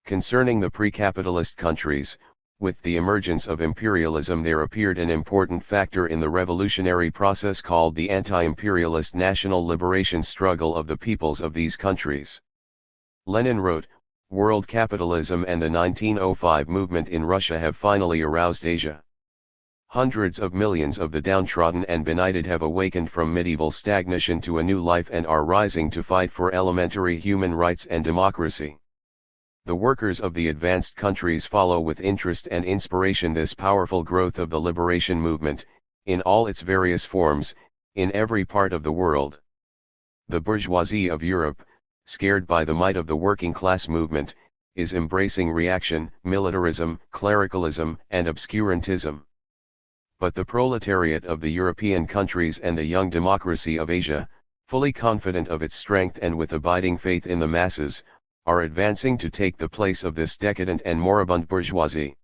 Concerning the pre-capitalist countries, with the emergence of imperialism there appeared an important factor in the revolutionary process called the anti-imperialist national liberation struggle of the peoples of these countries. Lenin wrote, "World capitalism and the 1905 movement in Russia have finally aroused Asia. Hundreds of millions of the downtrodden and benighted have awakened from medieval stagnation to a new life and are rising to fight for elementary human rights and democracy. The workers of the advanced countries follow with interest and inspiration this powerful growth of the liberation movement, in all its various forms, in every part of the world. The bourgeoisie of Europe, scared by the might of the working class movement, is embracing reaction, militarism, clericalism, and obscurantism. But the proletariat of the European countries and the young democracy of Asia, fully confident of its strength and with abiding faith in the masses, are advancing to take the place of this decadent and moribund bourgeoisie.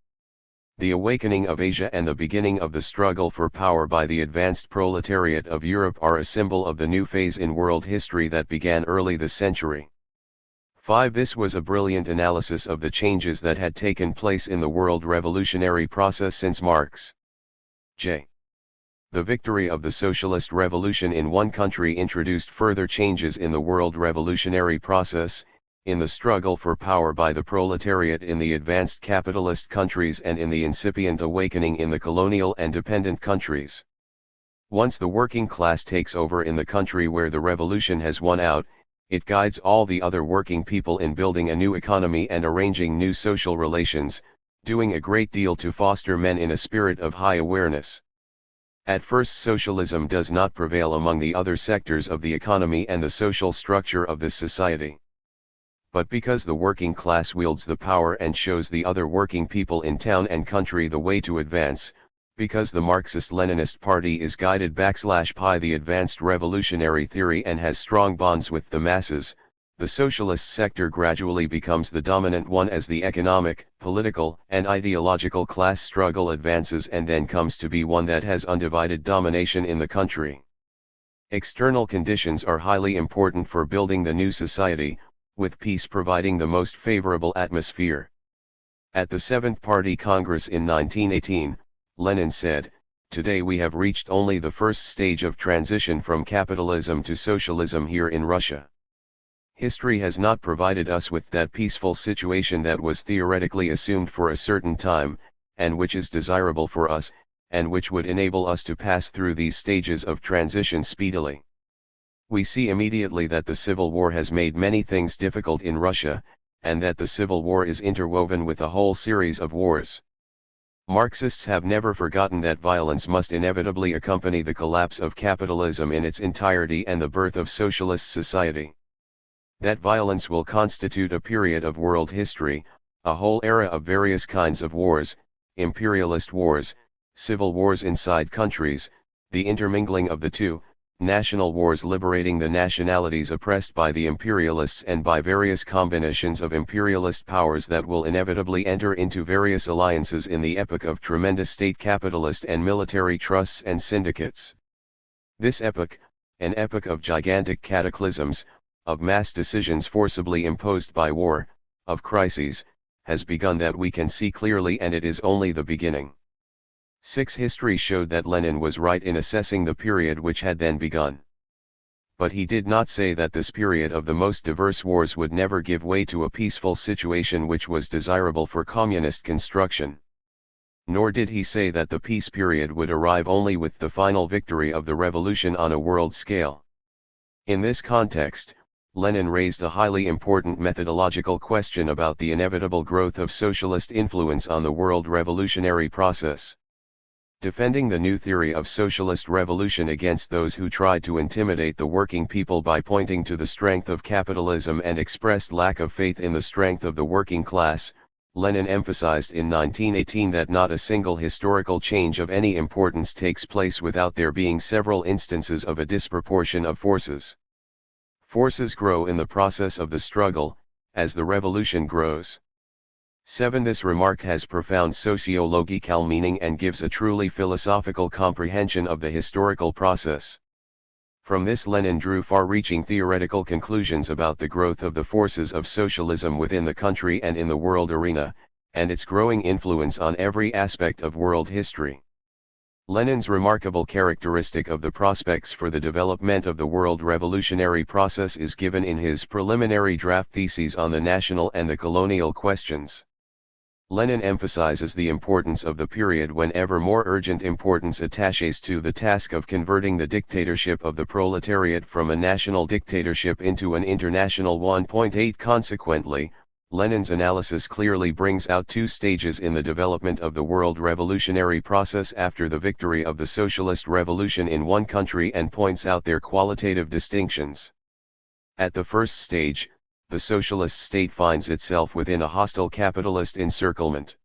The awakening of Asia and the beginning of the struggle for power by the advanced proletariat of Europe are a symbol of the new phase in world history that began early this century." 5. This was a brilliant analysis of the changes that had taken place in the world revolutionary process since Marx. J. The victory of the socialist revolution in one country introduced further changes in the world revolutionary process, in the struggle for power by the proletariat in the advanced capitalist countries and in the incipient awakening in the colonial and dependent countries. Once the working class takes over in the country where the revolution has won out, it guides all the other working people in building a new economy and arranging new social relations, doing a great deal to foster men in a spirit of high awareness. At first socialism does not prevail among the other sectors of the economy and the social structure of this society. But because the working class wields the power and shows the other working people in town and country the way to advance, because the Marxist-Leninist party is guided by the advanced revolutionary theory and has strong bonds with the masses, the socialist sector gradually becomes the dominant one as the economic, political, and ideological class struggle advances and then comes to be one that has undivided domination in the country. External conditions are highly important for building the new society, with peace providing the most favorable atmosphere. At the Seventh Party Congress in 1918, Lenin said, "Today we have reached only the first stage of transition from capitalism to socialism here in Russia. History has not provided us with that peaceful situation that was theoretically assumed for a certain time, and which is desirable for us, and which would enable us to pass through these stages of transition speedily. We see immediately that the civil war has made many things difficult in Russia, and that the civil war is interwoven with a whole series of wars. Marxists have never forgotten that violence must inevitably accompany the collapse of capitalism in its entirety and the birth of socialist society. That violence will constitute a period of world history, a whole era of various kinds of wars, imperialist wars, civil wars inside countries, the intermingling of the two, national wars liberating the nationalities oppressed by the imperialists and by various combinations of imperialist powers that will inevitably enter into various alliances in the epoch of tremendous state capitalist and military trusts and syndicates. This epoch, an epoch of gigantic cataclysms, of mass decisions forcibly imposed by war, of crises, has begun that we can see clearly, and it is only the beginning." 6. History showed that Lenin was right in assessing the period which had then begun. But he did not say that this period of the most diverse wars would never give way to a peaceful situation which was desirable for communist construction. Nor did he say that the peace period would arrive only with the final victory of the revolution on a world scale. In this context, Lenin raised a highly important methodological question about the inevitable growth of socialist influence on the world revolutionary process. Defending the new theory of socialist revolution against those who tried to intimidate the working people by pointing to the strength of capitalism and expressed lack of faith in the strength of the working class, Lenin emphasized in 1918 that not a single historical change of any importance takes place without there being several instances of a disproportion of forces. Forces grow in the process of the struggle, as the revolution grows. 7. This remark has profound sociological meaning and gives a truly philosophical comprehension of the historical process. From this Lenin drew far-reaching theoretical conclusions about the growth of the forces of socialism within the country and in the world arena, and its growing influence on every aspect of world history. Lenin's remarkable characteristic of the prospects for the development of the world revolutionary process is given in his preliminary draft theses on the national and the colonial questions. Lenin emphasizes the importance of the period when ever more urgent importance attaches to the task of converting the dictatorship of the proletariat from a national dictatorship into an international one. 8 Consequently, Lenin's analysis clearly brings out two stages in the development of the world revolutionary process after the victory of the socialist revolution in one country and points out their qualitative distinctions. At the first stage, the socialist state finds itself within a hostile capitalist encirclement.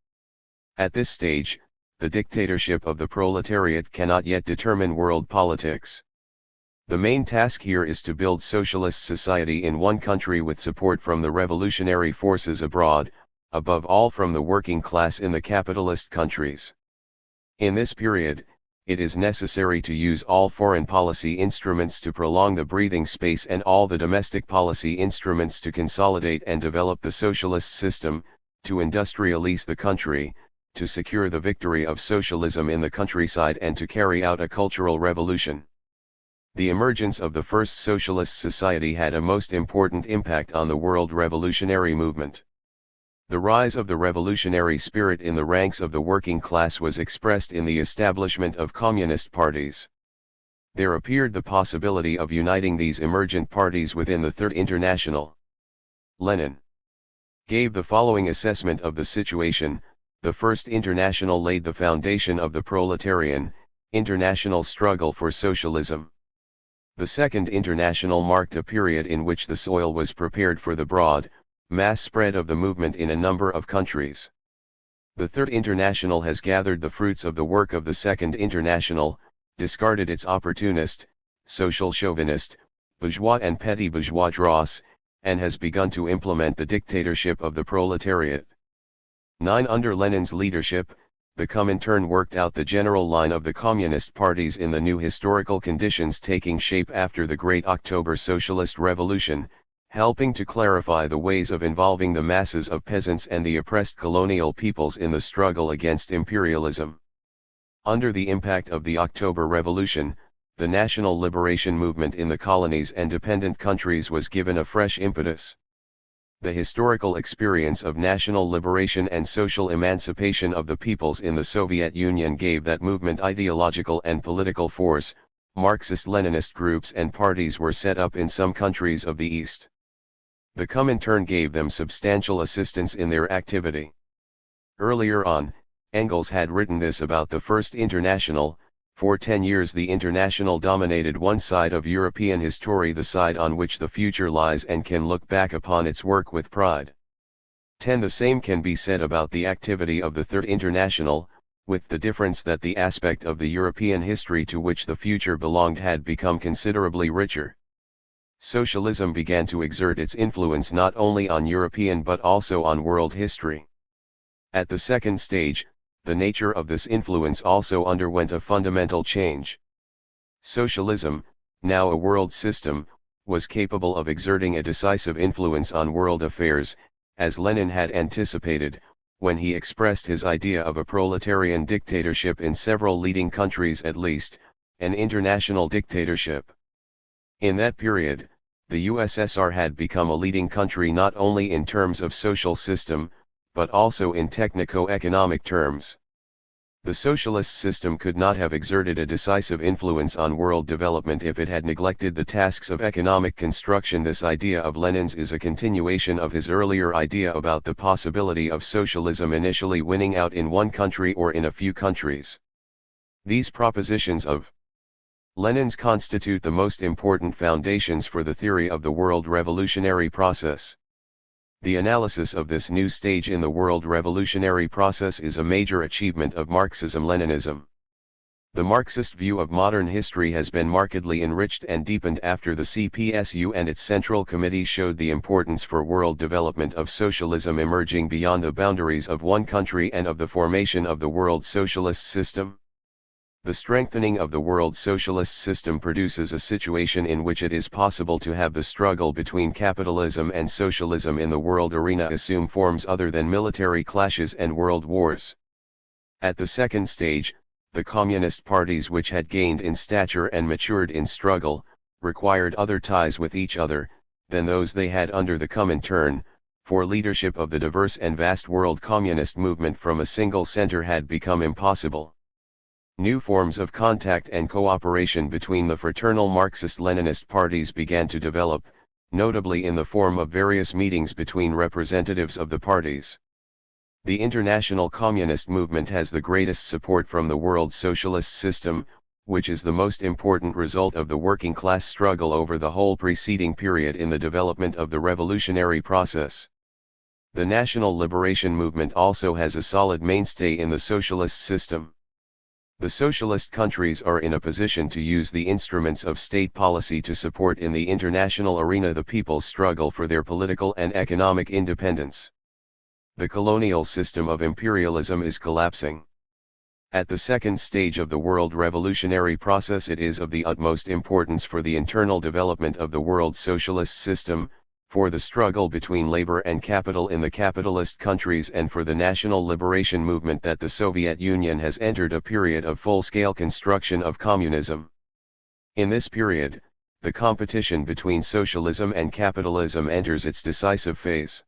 At this stage, the dictatorship of the proletariat cannot yet determine world politics. The main task here is to build socialist society in one country with support from the revolutionary forces abroad, above all from the working class in the capitalist countries. In this period, it is necessary to use all foreign policy instruments to prolong the breathing space and all the domestic policy instruments to consolidate and develop the socialist system, to industrialize the country, to secure the victory of socialism in the countryside and to carry out a cultural revolution. The emergence of the first socialist society had a most important impact on the world revolutionary movement. The rise of the revolutionary spirit in the ranks of the working class was expressed in the establishment of communist parties. There appeared the possibility of uniting these emergent parties within the Third International. Lenin gave the following assessment of the situation: the First International laid the foundation of the proletarian, international struggle for socialism. The Second International marked a period in which the soil was prepared for the broad, mass spread of the movement in a number of countries. The Third International has gathered the fruits of the work of the Second International, discarded its opportunist, social chauvinist, bourgeois and petty bourgeois dross, and has begun to implement the dictatorship of the proletariat. 9. Under Lenin's leadership, the Comintern worked out the general line of the communist parties in the new historical conditions taking shape after the Great October Socialist Revolution, helping to clarify the ways of involving the masses of peasants and the oppressed colonial peoples in the struggle against imperialism. Under the impact of the October Revolution, the national liberation movement in the colonies and dependent countries was given a fresh impetus. The historical experience of national liberation and social emancipation of the peoples in the Soviet Union gave that movement ideological and political force. Marxist-Leninist groups and parties were set up in some countries of the East. The Comintern gave them substantial assistance in their activity. Earlier on, Engels had written this about the First International: for 10 years the International dominated one side of European history, the side on which the future lies, and can look back upon its work with pride. 10. The same can be said about the activity of the Third International, with the difference that the aspect of the European history to which the future belonged had become considerably richer. Socialism began to exert its influence not only on European but also on world history. At the second stage, the nature of this influence also underwent a fundamental change. Socialism, now a world system, was capable of exerting a decisive influence on world affairs, as Lenin had anticipated, when he expressed his idea of a proletarian dictatorship in several leading countries, at least, an international dictatorship. In that period, the USSR had become a leading country not only in terms of social system, but also in technico-economic terms. The socialist system could not have exerted a decisive influence on world development if it had neglected the tasks of economic construction. This idea of Lenin's is a continuation of his earlier idea about the possibility of socialism initially winning out in one country or in a few countries. These propositions of Lenin's constitute the most important foundations for the theory of the world revolutionary process. The analysis of this new stage in the world revolutionary process is a major achievement of Marxism-Leninism. The Marxist view of modern history has been markedly enriched and deepened after the CPSU and its Central Committee showed the importance for world development of socialism emerging beyond the boundaries of one country and of the formation of the world socialist system. The strengthening of the world socialist system produces a situation in which it is possible to have the struggle between capitalism and socialism in the world arena assume forms other than military clashes and world wars. At the second stage, the communist parties which had gained in stature and matured in struggle, required other ties with each other, than those they had under the Comintern, for leadership of the diverse and vast world communist movement from a single center had become impossible. New forms of contact and cooperation between the fraternal Marxist-Leninist parties began to develop, notably in the form of various meetings between representatives of the parties. The international communist movement has the greatest support from the world socialist system, which is the most important result of the working class struggle over the whole preceding period in the development of the revolutionary process. The national liberation movement also has a solid mainstay in the socialist system. The socialist countries are in a position to use the instruments of state policy to support in the international arena the people's struggle for their political and economic independence. The colonial system of imperialism is collapsing. At the second stage of the world revolutionary process, it is of the utmost importance for the internal development of the world socialist system, for the struggle between labor and capital in the capitalist countries, and for the national liberation movement that the Soviet Union has entered a period of full-scale construction of communism. In this period, the competition between socialism and capitalism enters its decisive phase.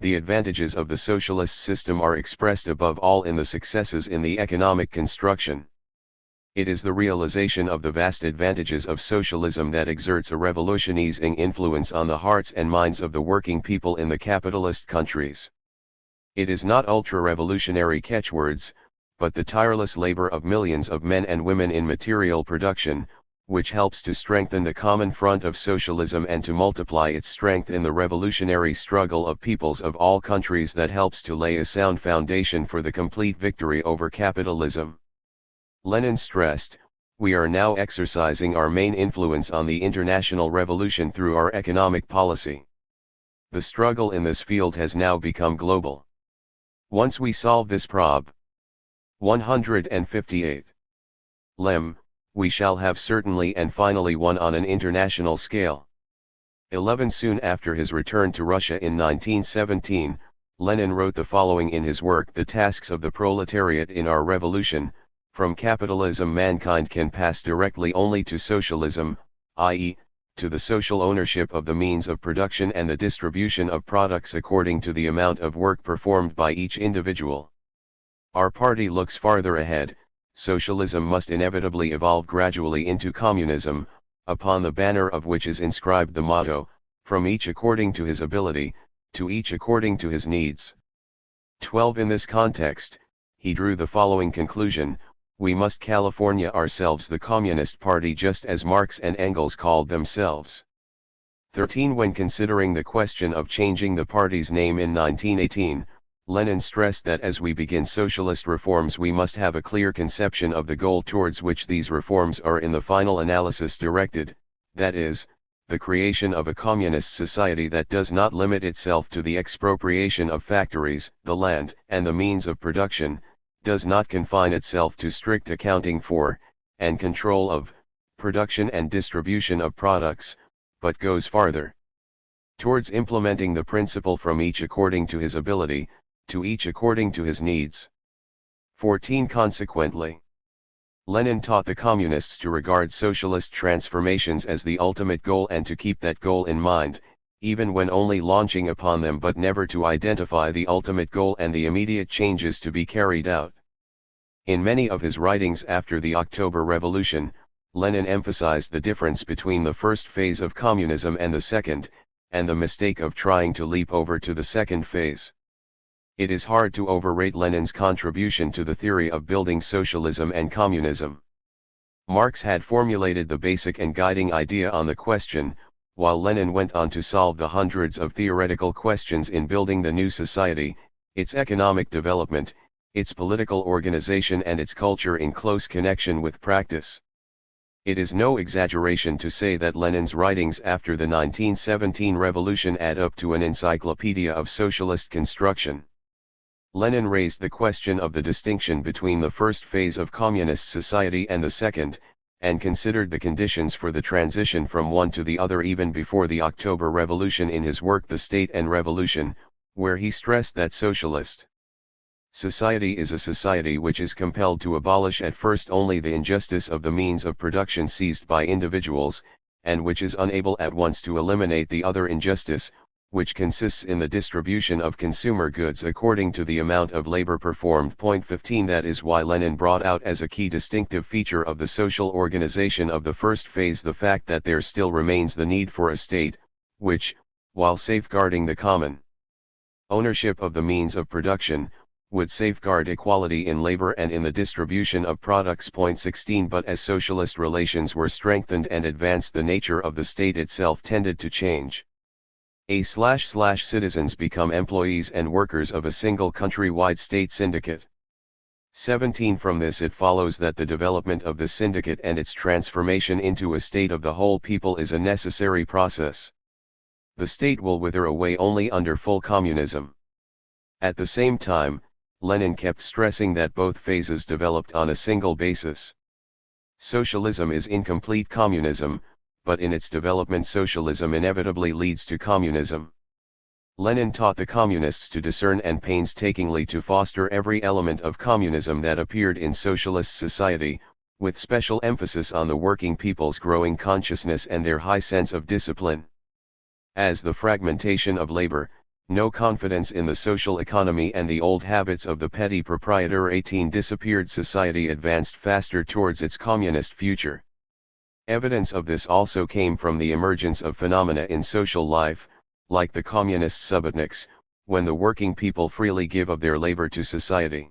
The advantages of the socialist system are expressed above all in the successes in the economic construction. It is the realization of the vast advantages of socialism that exerts a revolutionizing influence on the hearts and minds of the working people in the capitalist countries. It is not ultra-revolutionary catchwords, but the tireless labor of millions of men and women in material production, which helps to strengthen the common front of socialism and to multiply its strength in the revolutionary struggle of peoples of all countries that helps to lay a sound foundation for the complete victory over capitalism. Lenin stressed, "We are now exercising our main influence on the international revolution through our economic policy. The struggle in this field has now become global. Once we solve this prob. 158. Lem, we shall have certainly and finally won on an international scale." 11. Soon after his return to Russia in 1917, Lenin wrote the following in his work The Tasks of the Proletariat in Our Revolution: "From capitalism mankind can pass directly only to socialism, i.e., to the social ownership of the means of production and the distribution of products according to the amount of work performed by each individual. Our party looks farther ahead. Socialism must inevitably evolve gradually into communism, upon the banner of which is inscribed the motto, 'From each according to his ability, to each according to his needs.' 12. In this context, he drew the following conclusion: "We must California ourselves the Communist Party just as Marx and Engels called themselves." 13. When considering the question of changing the party's name in 1918, Lenin stressed that as we begin socialist reforms we must have a clear conception of the goal towards which these reforms are in the final analysis directed, that is, the creation of a communist society that does not limit itself to the expropriation of factories, the land, and the means of production, does not confine itself to strict accounting for, and control of, production and distribution of products, but goes farther towards implementing the principle from each according to his ability, to each according to his needs. 14. Consequently, Lenin taught the communists to regard socialist transformations as the ultimate goal and to keep that goal in mind, even when only launching upon them, but never to identify the ultimate goal and the immediate changes to be carried out. In many of his writings after the October Revolution, Lenin emphasized the difference between the first phase of communism and the second, and the mistake of trying to leap over to the second phase. It is hard to overrate Lenin's contribution to the theory of building socialism and communism. Marx had formulated the basic and guiding idea on the question, while Lenin went on to solve the hundreds of theoretical questions in building the new society, its economic development, its political organization and its culture in close connection with practice. It is no exaggeration to say that Lenin's writings after the 1917 revolution add up to an encyclopedia of socialist construction. Lenin raised the question of the distinction between the first phase of communist society and the second, and considered the conditions for the transition from one to the other even before the October Revolution in his work The State and Revolution, where he stressed that socialist society is a society which is compelled to abolish at first only the injustice of the means of production seized by individuals, and which is unable at once to eliminate the other injustice, which consists in the distribution of consumer goods according to the amount of labor performed. Point 15. That is why Lenin brought out as a key distinctive feature of the social organization of the first phase the fact that there still remains the need for a state, which, while safeguarding the common ownership of the means of production, would safeguard equality in labor and in the distribution of products. Point 16. But as socialist relations were strengthened and advanced, the nature of the state itself tended to change. Citizens become employees and workers of a single countrywide state syndicate. 17. From this it follows that the development of the syndicate and its transformation into a state of the whole people is a necessary process. The state will wither away only under full communism. At the same time, Lenin kept stressing that both phases developed on a single basis. Socialism is incomplete communism, but in its development socialism inevitably leads to communism. Lenin taught the communists to discern and painstakingly to foster every element of communism that appeared in socialist society, with special emphasis on the working people's growing consciousness and their high sense of discipline. As the fragmentation of labor, no confidence in the social economy and the old habits of the petty proprietor 18 disappeared, society advanced faster towards its communist future. Evidence of this also came from the emergence of phenomena in social life, like the communist subotniks, when the working people freely give of their labor to society.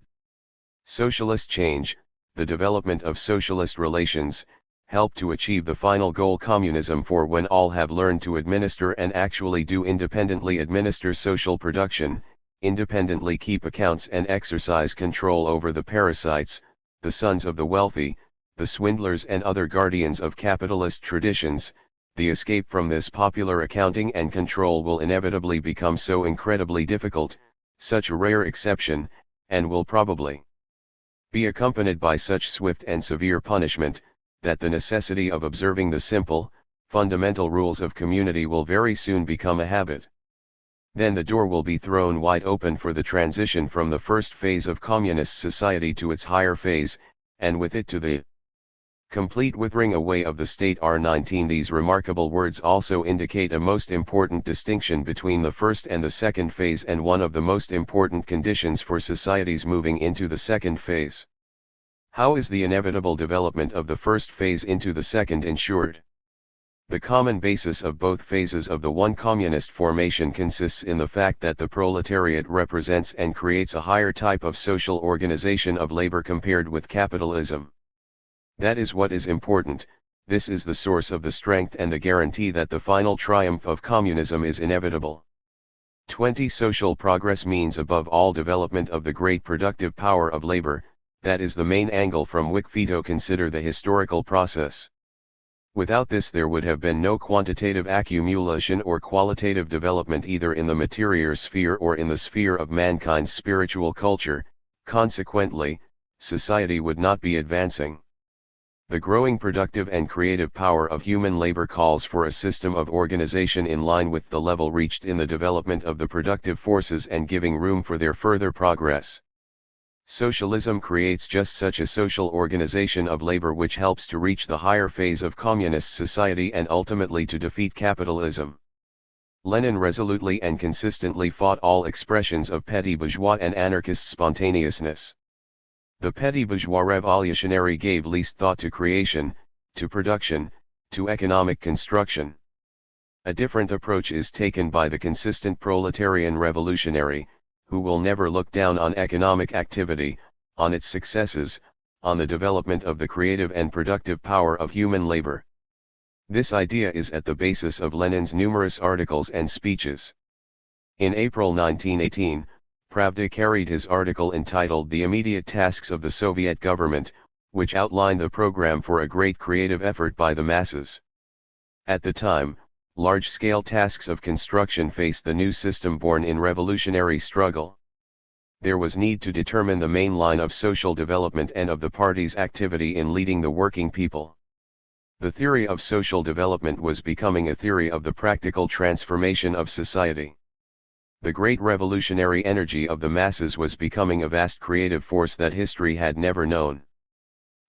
Socialist change, the development of socialist relations, help to achieve the final goal communism, for when all have learned to administer and actually do independently administer social production, independently keep accounts and exercise control over the parasites, the sons of the wealthy, the swindlers and other guardians of capitalist traditions, the escape from this popular accounting and control will inevitably become so incredibly difficult, such a rare exception, and will probably be accompanied by such swift and severe punishment, that the necessity of observing the simple, fundamental rules of community will very soon become a habit. Then the door will be thrown wide open for the transition from the first phase of communist society to its higher phase, and with it to the complete withering away of the state. R19. These remarkable words also indicate a most important distinction between the first and the second phase, and one of the most important conditions for societies moving into the second phase. How is the inevitable development of the first phase into the second ensured? The common basis of both phases of the one communist formation consists in the fact that the proletariat represents and creates a higher type of social organization of labor compared with capitalism. That is what is important. This is the source of the strength and the guarantee that the final triumph of communism is inevitable. 20. Social progress means above all development of the great productive power of labor. That is the main angle from which Vito consider the historical process. Without this there would have been no quantitative accumulation or qualitative development either in the material sphere or in the sphere of mankind's spiritual culture. Consequently, society would not be advancing. The growing productive and creative power of human labor calls for a system of organization in line with the level reached in the development of the productive forces and giving room for their further progress. Socialism creates just such a social organization of labor which helps to reach the higher phase of communist society and ultimately to defeat capitalism. Lenin resolutely and consistently fought all expressions of petty bourgeois and anarchist spontaneousness. The petty bourgeois revolutionary gave least thought to creation, to production, to economic construction. A different approach is taken by the consistent proletarian revolutionary, who will never look down on economic activity, on its successes, on the development of the creative and productive power of human labor. This idea is at the basis of Lenin's numerous articles and speeches. In April 1918, Pravda carried his article entitled The Immediate Tasks of the Soviet Government, which outlined the program for a great creative effort by the masses. At the time, large-scale tasks of construction faced the new system born in revolutionary struggle. There was need to determine the main line of social development and of the party's activity in leading the working people. The theory of social development was becoming a theory of the practical transformation of society. The great revolutionary energy of the masses was becoming a vast creative force that history had never known.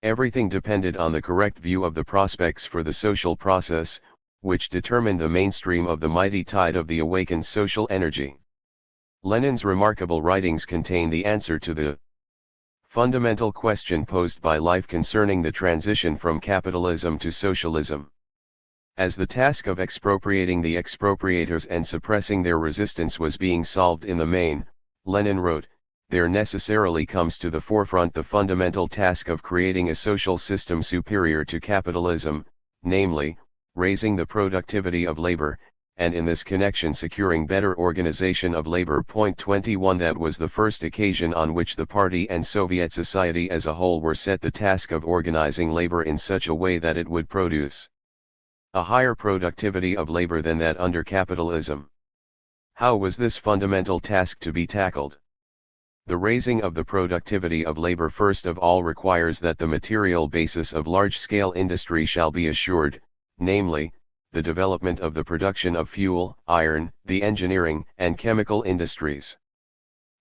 Everything depended on the correct view of the prospects for the social process, which determined the mainstream of the mighty tide of the awakened social energy. Lenin's remarkable writings contain the answer to the fundamental question posed by life concerning the transition from capitalism to socialism. As the task of expropriating the expropriators and suppressing their resistance was being solved in the main, Lenin wrote, there necessarily comes to the forefront the fundamental task of creating a social system superior to capitalism, namely, raising the productivity of labor, and in this connection securing better organization of labor. 21 That was the first occasion on which the party and Soviet society as a whole were set the task of organizing labor in such a way that it would produce a higher productivity of labor than that under capitalism. How was this fundamental task to be tackled? The raising of the productivity of labor first of all requires that the material basis of large-scale industry shall be assured, namely, the development of the production of fuel, iron, the engineering and chemical industries.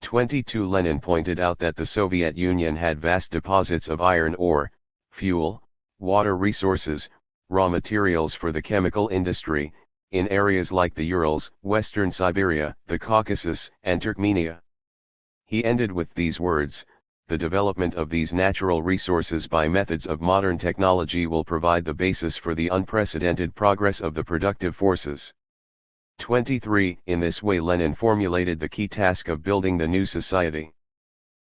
22 Lenin pointed out that the Soviet Union had vast deposits of iron ore, fuel, water resources, raw materials for the chemical industry, in areas like the Urals, Western Siberia, the Caucasus, and Turkmenia. He ended with these words, the development of these natural resources by methods of modern technology will provide the basis for the unprecedented progress of the productive forces. 23 In this way Lenin formulated the key task of building the new society.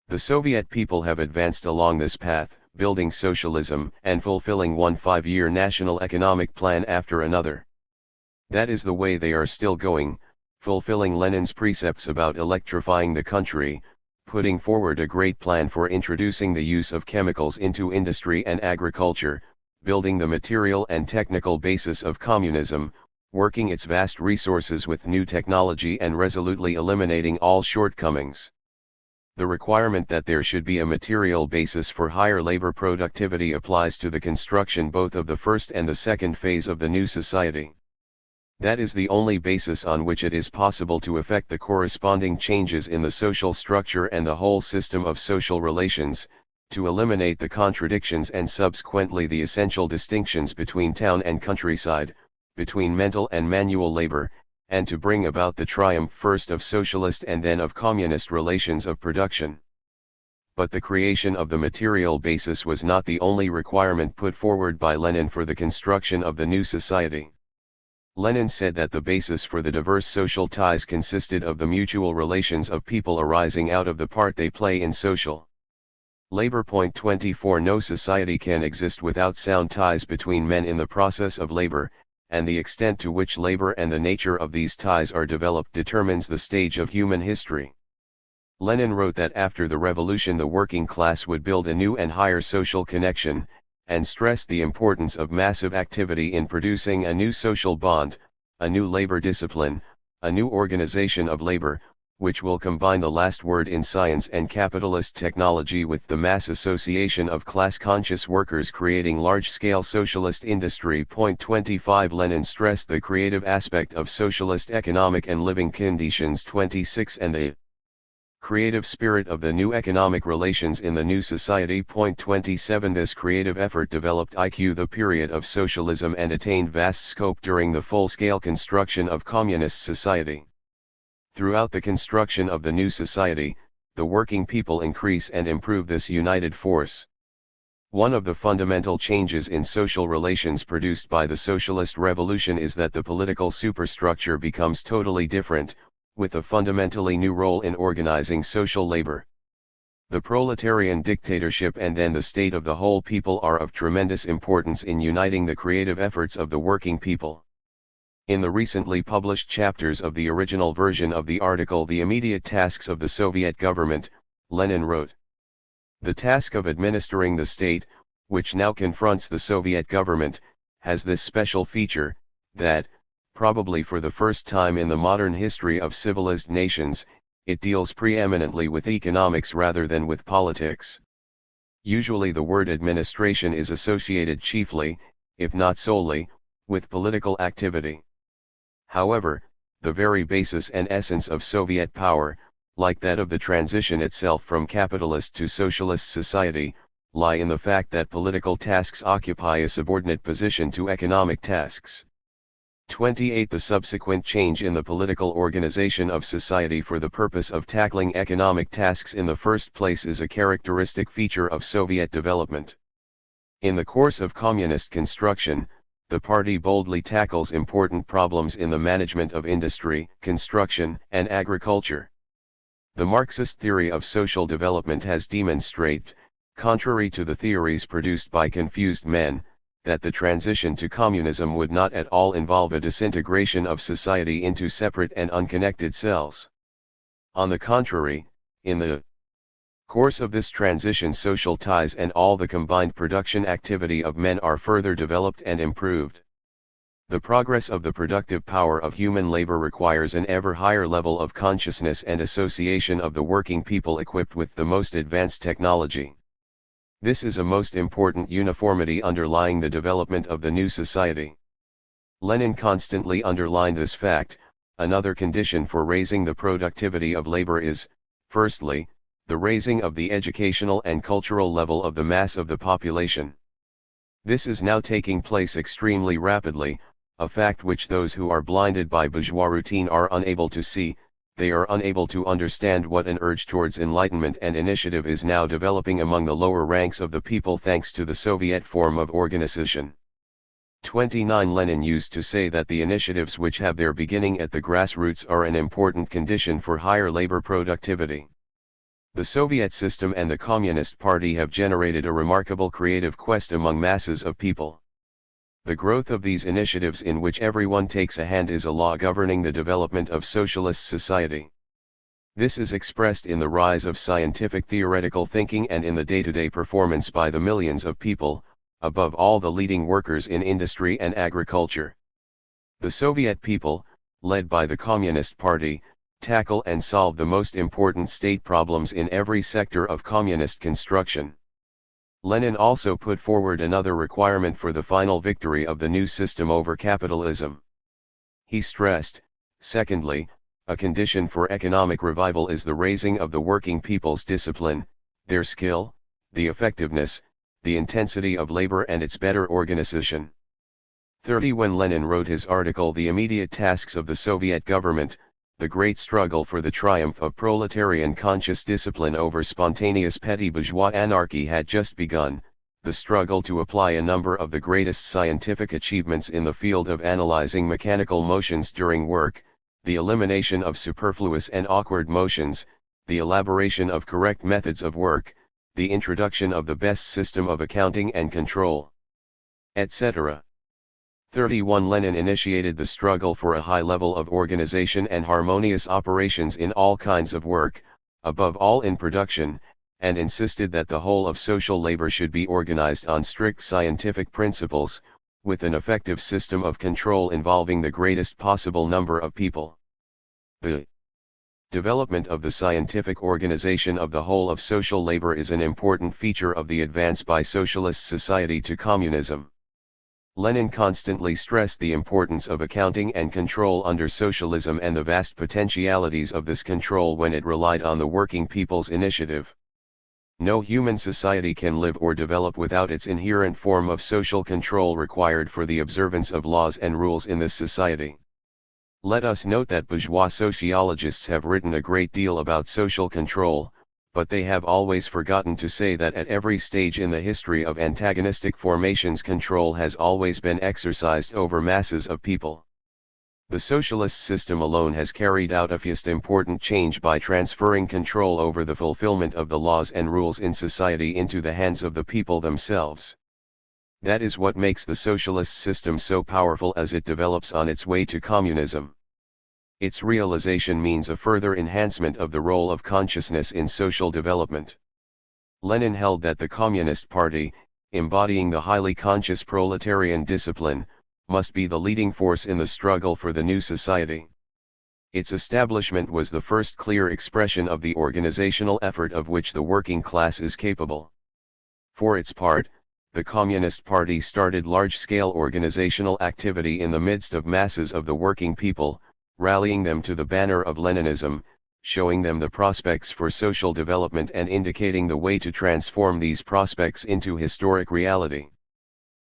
The Soviet people have advanced along this path, building socialism and fulfilling one 5-year national economic plan after another. That is the way they are still going, fulfilling Lenin's precepts about electrifying the country, putting forward a great plan for introducing the use of chemicals into industry and agriculture, building the material and technical basis of communism, working its vast resources with new technology and resolutely eliminating all shortcomings. The requirement that there should be a material basis for higher labor productivity applies to the construction both of the first and the second phase of the new society. That is the only basis on which it is possible to effect the corresponding changes in the social structure and the whole system of social relations, to eliminate the contradictions and subsequently the essential distinctions between town and countryside, between mental and manual labor, and to bring about the triumph first of socialist and then of communist relations of production. But the creation of the material basis was not the only requirement put forward by Lenin for the construction of the new society. Lenin said that the basis for the diverse social ties consisted of the mutual relations of people arising out of the part they play in social labor. 24 No society can exist without sound ties between men in the process of labor, and the extent to which labor and the nature of these ties are developed determines the stage of human history. Lenin wrote that after the revolution the working class would build a new and higher social connection, and stressed the importance of massive activity in producing a new social bond, a new labor discipline, a new organization of labor, which will combine the last word in science and capitalist technology with the mass association of class-conscious workers creating large-scale socialist industry. 25 Lenin stressed the creative aspect of socialist economic and living conditions. 26 And the creative spirit of the new economic relations in the new society. 27 This creative effort developed the period of socialism and attained vast scope during the full-scale construction of communist society. Throughout the construction of the new society, the working people increase and improve this united force. One of the fundamental changes in social relations produced by the socialist revolution is that the political superstructure becomes totally different, with a fundamentally new role in organizing social labor. The proletarian dictatorship and then the state of the whole people are of tremendous importance in uniting the creative efforts of the working people. In the recently published chapters of the original version of the article The Immediate Tasks of the Soviet Government, Lenin wrote, "The task of administering the state, which now confronts the Soviet government, has this special feature, that, probably for the first time in the modern history of civilized nations, it deals preeminently with economics rather than with politics. Usually the word administration is associated chiefly, if not solely, with political activity. However, the very basis and essence of Soviet power, like that of the transition itself from capitalist to socialist society, lie in the fact that political tasks occupy a subordinate position to economic tasks. 28. The subsequent change in the political organization of society for the purpose of tackling economic tasks in the first place is a characteristic feature of Soviet development. In the course of communist construction, the party boldly tackles important problems in the management of industry, construction, and agriculture. The Marxist theory of social development has demonstrated, contrary to the theories produced by confused men, that the transition to communism would not at all involve a disintegration of society into separate and unconnected cells. On the contrary, in the course of this transition, social ties and all the combined production activity of men are further developed and improved. The progress of the productive power of human labor requires an ever higher level of consciousness and association of the working people equipped with the most advanced technology. This is a most important uniformity underlying the development of the new society. Lenin constantly underlined this fact. Another condition for raising the productivity of labor is, firstly, the raising of the educational and cultural level of the mass of the population. This is now taking place extremely rapidly, a fact which those who are blinded by bourgeois routine are unable to see. They are unable to understand what an urge towards enlightenment and initiative is now developing among the lower ranks of the people thanks to the Soviet form of organization. 29. Lenin used to say that the initiatives which have their beginning at the grassroots are an important condition for higher labor productivity. The Soviet system and the Communist Party have generated a remarkable creative quest among masses of people. The growth of these initiatives in which everyone takes a hand is a law governing the development of socialist society. This is expressed in the rise of scientific theoretical thinking and in the day-to-day performance by the millions of people, above all the leading workers in industry and agriculture. The Soviet people, led by the Communist Party, tackle and solve the most important state problems in every sector of communist construction. Lenin also put forward another requirement for the final victory of the new system over capitalism. He stressed, secondly, a condition for economic revival is the raising of the working people's discipline, their skill, the effectiveness, the intensity of labor and its better organization. 30. When Lenin wrote his article The Immediate Tasks of the Soviet Government, the great struggle for the triumph of proletarian conscious discipline over spontaneous petty bourgeois anarchy had just begun. The struggle to apply a number of the greatest scientific achievements in the field of analyzing mechanical motions during work, the elimination of superfluous and awkward motions, the elaboration of correct methods of work, the introduction of the best system of accounting and control, etc. 31. Lenin initiated the struggle for a high level of organization and harmonious operations in all kinds of work, above all in production, and insisted that the whole of social labor should be organized on strict scientific principles, with an effective system of control involving the greatest possible number of people. The development of the scientific organization of the whole of social labor is an important feature of the advance by socialist society to communism. Lenin constantly stressed the importance of accounting and control under socialism and the vast potentialities of this control when it relied on the working people's initiative. No human society can live or develop without its inherent form of social control required for the observance of laws and rules in this society. Let us note that bourgeois sociologists have written a great deal about social control, but they have always forgotten to say that at every stage in the history of antagonistic formations control has always been exercised over masses of people. The socialist system alone has carried out a first important change by transferring control over the fulfillment of the laws and rules in society into the hands of the people themselves. That is what makes the socialist system so powerful as it develops on its way to communism. Its realization means a further enhancement of the role of consciousness in social development. Lenin held that the Communist Party, embodying the highly conscious proletarian discipline, must be the leading force in the struggle for the new society. Its establishment was the first clear expression of the organizational effort of which the working class is capable. For its part, the Communist Party started large-scale organizational activity in the midst of masses of the working people, rallying them to the banner of Leninism, showing them the prospects for social development and indicating the way to transform these prospects into historic reality.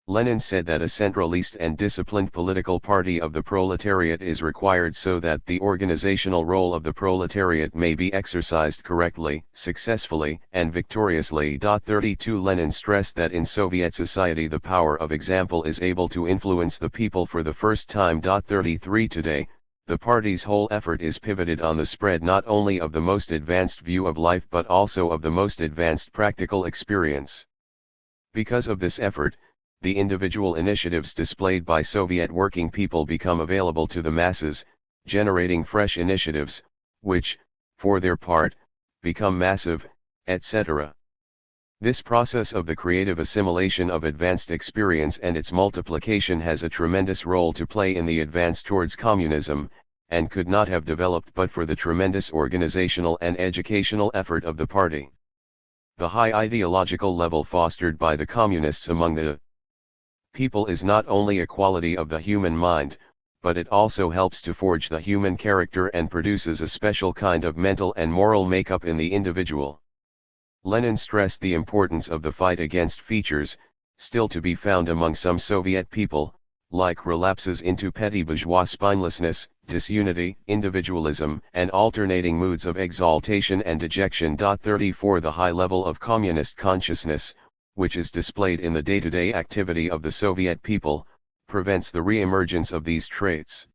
Lenin said that a centralist and disciplined political party of the proletariat is required so that the organizational role of the proletariat may be exercised correctly, successfully, and victoriously. 32 Lenin stressed that in Soviet society the power of example is able to influence the people for the first time. 33 Today, the party's whole effort is pivoted on the spread not only of the most advanced view of life but also of the most advanced practical experience. Because of this effort, the individual initiatives displayed by Soviet working people become available to the masses, generating fresh initiatives, which, for their part, become massive, etc. This process of the creative assimilation of advanced experience and its multiplication has a tremendous role to play in the advance towards communism, and could not have developed but for the tremendous organizational and educational effort of the party. The high ideological level fostered by the communists among the people is not only a quality of the human mind, but it also helps to forge the human character and produces a special kind of mental and moral makeup in the individual. Lenin stressed the importance of the fight against features, still to be found among some Soviet people, like relapses into petty bourgeois spinelessness, disunity, individualism, and alternating moods of exaltation and dejection. 34 The high level of communist consciousness, which is displayed in the day-to-day activity of the Soviet people, prevents the re-emergence of these traits.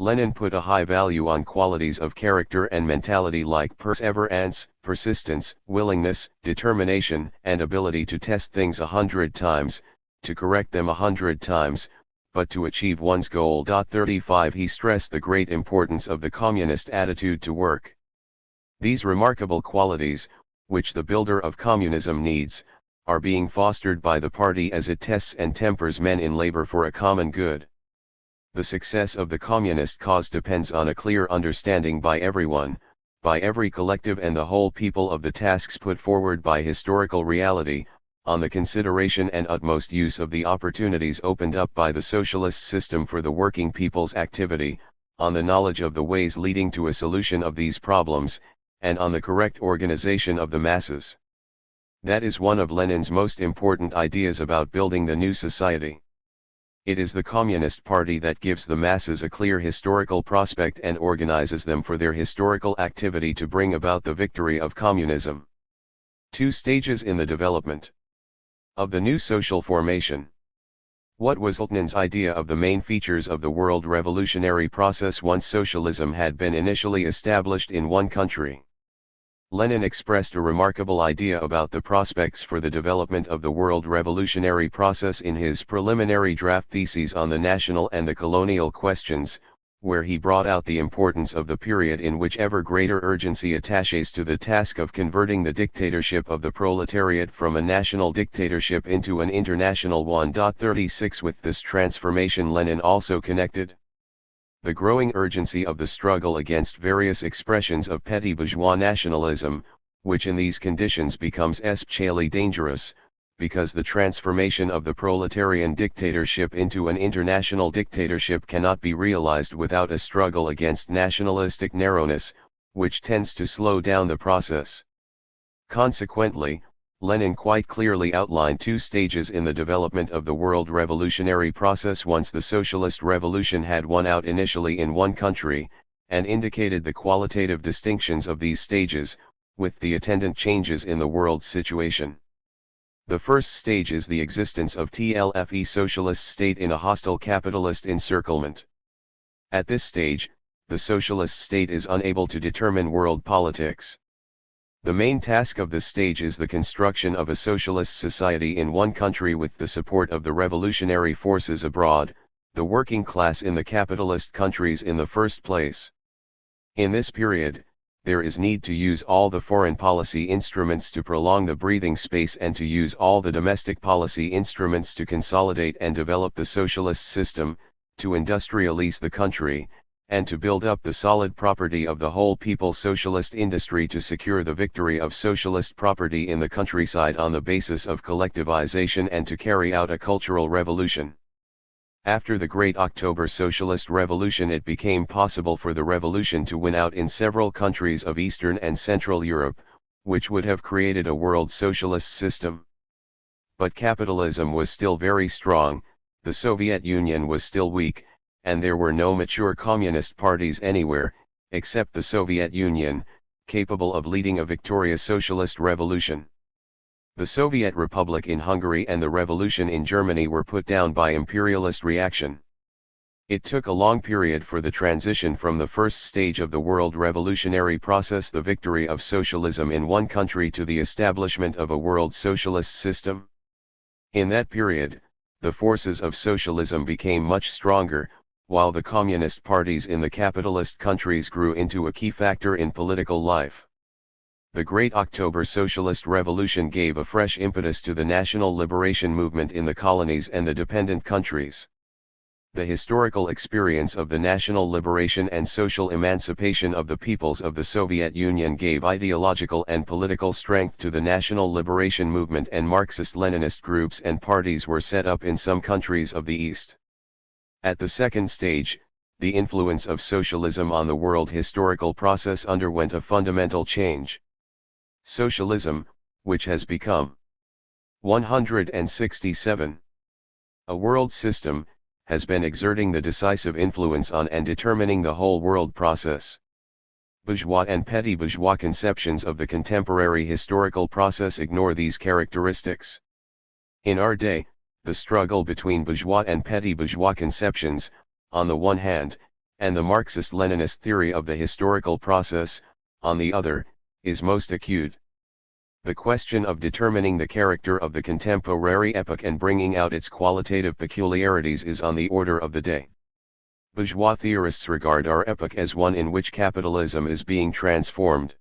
Lenin put a high value on qualities of character and mentality like perseverance, persistence, willingness, determination, and ability to test things 100 times, to correct them 100 times, but to achieve one's goal. 35 He stressed the great importance of the communist attitude to work. These remarkable qualities, which the builder of communism needs, are being fostered by the party as it tests and tempers men in labor for a common good. The success of the communist cause depends on a clear understanding by everyone, by every collective and the whole people of the tasks put forward by historical reality, on the consideration and utmost use of the opportunities opened up by the socialist system for the working people's activity, on the knowledge of the ways leading to a solution of these problems, and on the correct organization of the masses. That is one of Lenin's most important ideas about building the new society. It is the Communist Party that gives the masses a clear historical prospect and organizes them for their historical activity to bring about the victory of communism. 2 stages in the development of the new social formation. What was Lenin's idea of the main features of the world revolutionary process once socialism had been initially established in one country? Lenin expressed a remarkable idea about the prospects for the development of the world revolutionary process in his preliminary draft theses on the national and the colonial questions, where he brought out the importance of the period in which ever greater urgency attaches to the task of converting the dictatorship of the proletariat from a national dictatorship into an international one. 36 With this transformation Lenin also connected the growing urgency of the struggle against various expressions of petty bourgeois nationalism, which in these conditions becomes especially dangerous, because the transformation of the proletarian dictatorship into an international dictatorship cannot be realized without a struggle against nationalistic narrowness, which tends to slow down the process. Consequently, Lenin quite clearly outlined 2 stages in the development of the world revolutionary process once the socialist revolution had won out initially in one country, and indicated the qualitative distinctions of these stages, with the attendant changes in the world's situation. The first stage is the existence of TLFE socialist state in a hostile capitalist encirclement. At this stage, the socialist state is unable to determine world politics. The main task of this stage is the construction of a socialist society in one country with the support of the revolutionary forces abroad, the working class in the capitalist countries in the first place. In this period, there is need to use all the foreign policy instruments to prolong the breathing space and to use all the domestic policy instruments to consolidate and develop the socialist system, to industrialize the country, and to build up the solid property of the whole people socialist industry to secure the victory of socialist property in the countryside on the basis of collectivization and to carry out a cultural revolution. After the Great October Socialist Revolution, it became possible for the revolution to win out in several countries of Eastern and Central Europe, which would have created a world socialist system. But capitalism was still very strong, the Soviet Union was still weak, and there were no mature communist parties anywhere, except the Soviet Union, capable of leading a victorious socialist revolution. The Soviet Republic in Hungary and the revolution in Germany were put down by imperialist reaction. It took a long period for the transition from the first stage of the world revolutionary process, the victory of socialism in one country, to the establishment of a world socialist system. In that period, the forces of socialism became much stronger, while the communist parties in the capitalist countries grew into a key factor in political life. The Great October Socialist Revolution gave a fresh impetus to the national liberation movement in the colonies and the dependent countries. The historical experience of the national liberation and social emancipation of the peoples of the Soviet Union gave ideological and political strength to the national liberation movement, and Marxist-Leninist groups and parties were set up in some countries of the East. At the second stage, the influence of socialism on the world historical process underwent a fundamental change. Socialism, which has become 167 a world system, has been exerting the decisive influence on and determining the whole world process. Bourgeois and petty bourgeois conceptions of the contemporary historical process ignore these characteristics. In our day, the struggle between bourgeois and petty bourgeois conceptions, on the one hand, and the Marxist-Leninist theory of the historical process, on the other, is most acute. The question of determining the character of the contemporary epoch and bringing out its qualitative peculiarities is on the order of the day. Bourgeois theorists regard our epoch as one in which capitalism is being transformed.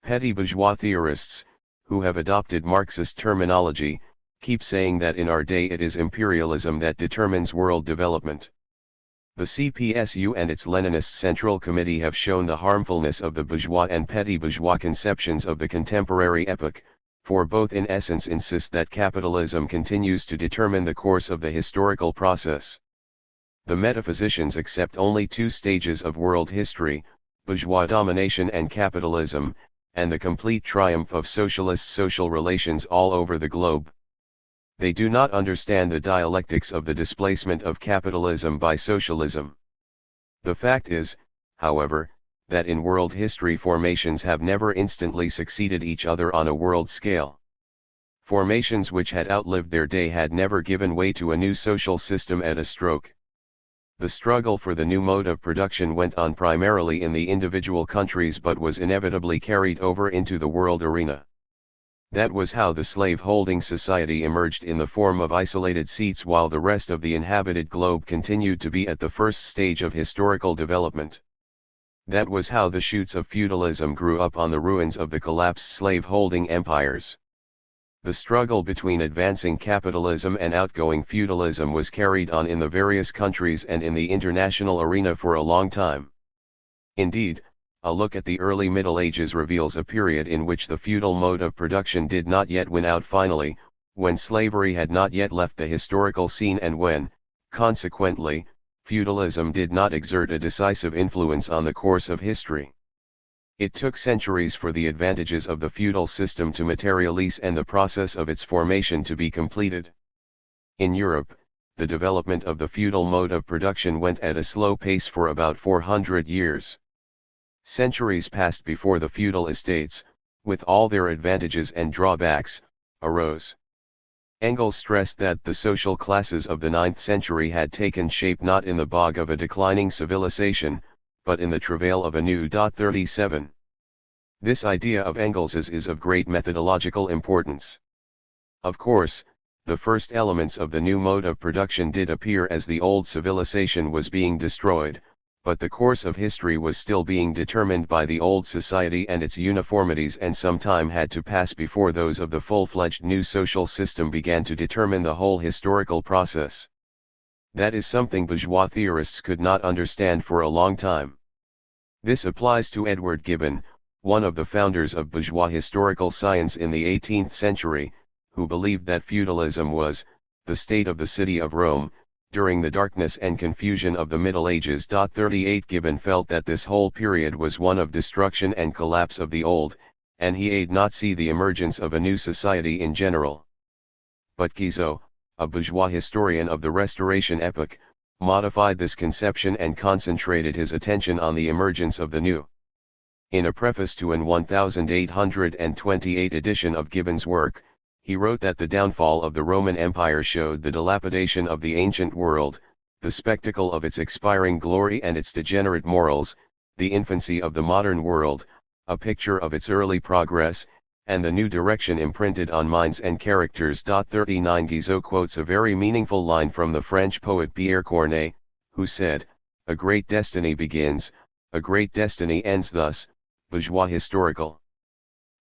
Petty bourgeois theorists, who have adopted Marxist terminology, keep saying that in our day it is imperialism that determines world development. The CPSU and its Leninist Central Committee have shown the harmfulness of the bourgeois and petty bourgeois conceptions of the contemporary epoch, for both in essence insist that capitalism continues to determine the course of the historical process. The metaphysicians accept only two stages of world history, bourgeois domination and capitalism, and the complete triumph of socialist social relations all over the globe. They do not understand the dialectics of the displacement of capitalism by socialism. The fact is, however, that in world history formations have never instantly succeeded each other on a world scale. Formations which had outlived their day had never given way to a new social system at a stroke. The struggle for the new mode of production went on primarily in the individual countries but was inevitably carried over into the world arena. That was how the slave-holding society emerged in the form of isolated seats while the rest of the inhabited globe continued to be at the first stage of historical development. That was how the shoots of feudalism grew up on the ruins of the collapsed slave-holding empires. The struggle between advancing capitalism and outgoing feudalism was carried on in the various countries and in the international arena for a long time. Indeed, a look at the early Middle Ages reveals a period in which the feudal mode of production did not yet win out finally, when slavery had not yet left the historical scene and when, consequently, feudalism did not exert a decisive influence on the course of history. It took centuries for the advantages of the feudal system to materialize and the process of its formation to be completed. In Europe, the development of the feudal mode of production went at a slow pace for about 400 years. Centuries passed before the feudal estates, with all their advantages and drawbacks, arose. Engels stressed that the social classes of the 9th century had taken shape not in the bog of a declining civilization, but in the travail of a new. 37. This idea of Engels's is of great methodological importance. Of course, the first elements of the new mode of production did appear as the old civilization was being destroyed, but the course of history was still being determined by the old society and its uniformities, and some time had to pass before those of the full-fledged new social system began to determine the whole historical process. That is something bourgeois theorists could not understand for a long time. This applies to Edward Gibbon, one of the founders of bourgeois historical science in the 18th century, who believed that feudalism was the state of the city of Rome during the darkness and confusion of the Middle Ages. 38 Gibbon felt that this whole period was one of destruction and collapse of the old, and he did not see the emergence of a new society in general. But Guizot, a bourgeois historian of the Restoration epoch, modified this conception and concentrated his attention on the emergence of the new. In a preface to an 1828 edition of Gibbon's work, he wrote that the downfall of the Roman Empire showed the dilapidation of the ancient world, the spectacle of its expiring glory and its degenerate morals, the infancy of the modern world, a picture of its early progress, and the new direction imprinted on minds and characters. 39 Guizot quotes a very meaningful line from the French poet Pierre Corneille, who said, "A great destiny begins, a great destiny ends thus." Bourgeois historical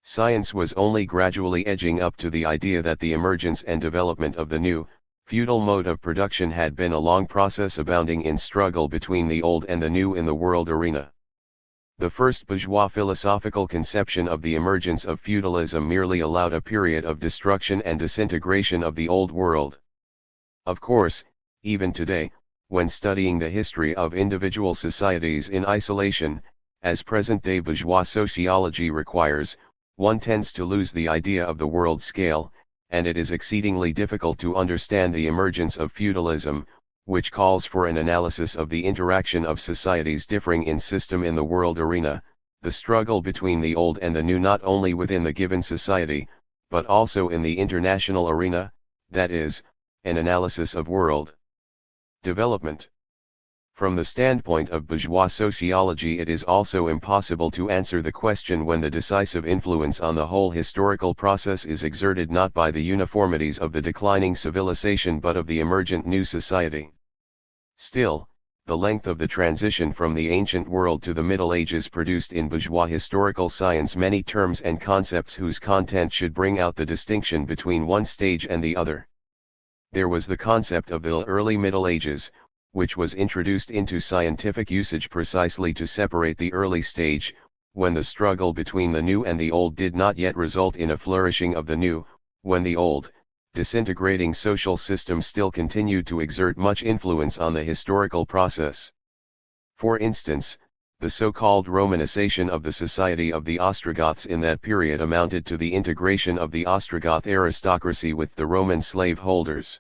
science was only gradually edging up to the idea that the emergence and development of the new, feudal mode of production had been a long process abounding in struggle between the old and the new in the world arena. The first bourgeois philosophical conception of the emergence of feudalism merely allowed a period of destruction and disintegration of the old world. Of course, even today, when studying the history of individual societies in isolation, as present-day bourgeois sociology requires, one tends to lose the idea of the world scale, and it is exceedingly difficult to understand the emergence of feudalism, which calls for an analysis of the interaction of societies differing in system in the world arena, the struggle between the old and the new not only within the given society, but also in the international arena, that is, an analysis of world development. From the standpoint of bourgeois sociology, it is also impossible to answer the question when the decisive influence on the whole historical process is exerted not by the uniformities of the declining civilization but of the emergent new society. Still, the length of the transition from the ancient world to the Middle Ages produced in bourgeois historical science many terms and concepts whose content should bring out the distinction between one stage and the other. There was the concept of the early Middle Ages, which was introduced into scientific usage precisely to separate the early stage, when the struggle between the new and the old did not yet result in a flourishing of the new, when the old, disintegrating social system still continued to exert much influence on the historical process. For instance, the so-called Romanization of the society of the Ostrogoths in that period amounted to the integration of the Ostrogoth aristocracy with the Roman slaveholders.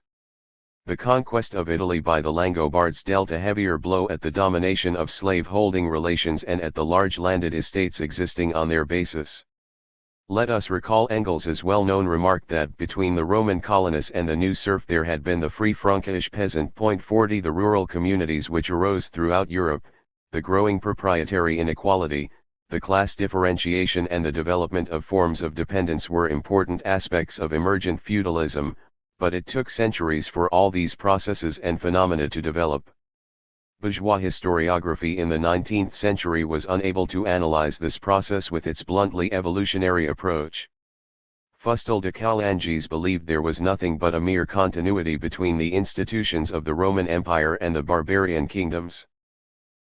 The conquest of Italy by the Langobards dealt a heavier blow at the domination of slave-holding relations and at the large landed estates existing on their basis. Let us recall Engels's well-known remark that between the Roman colonists and the new serf there had been the free Frankish peasant. 40 The rural communities which arose throughout Europe, the growing proprietary inequality, the class differentiation and the development of forms of dependence were important aspects of emergent feudalism, but it took centuries for all these processes and phenomena to develop. Bourgeois historiography in the 19th century was unable to analyze this process with its bluntly evolutionary approach. Fustel de Coulanges believed there was nothing but a mere continuity between the institutions of the Roman Empire and the barbarian kingdoms.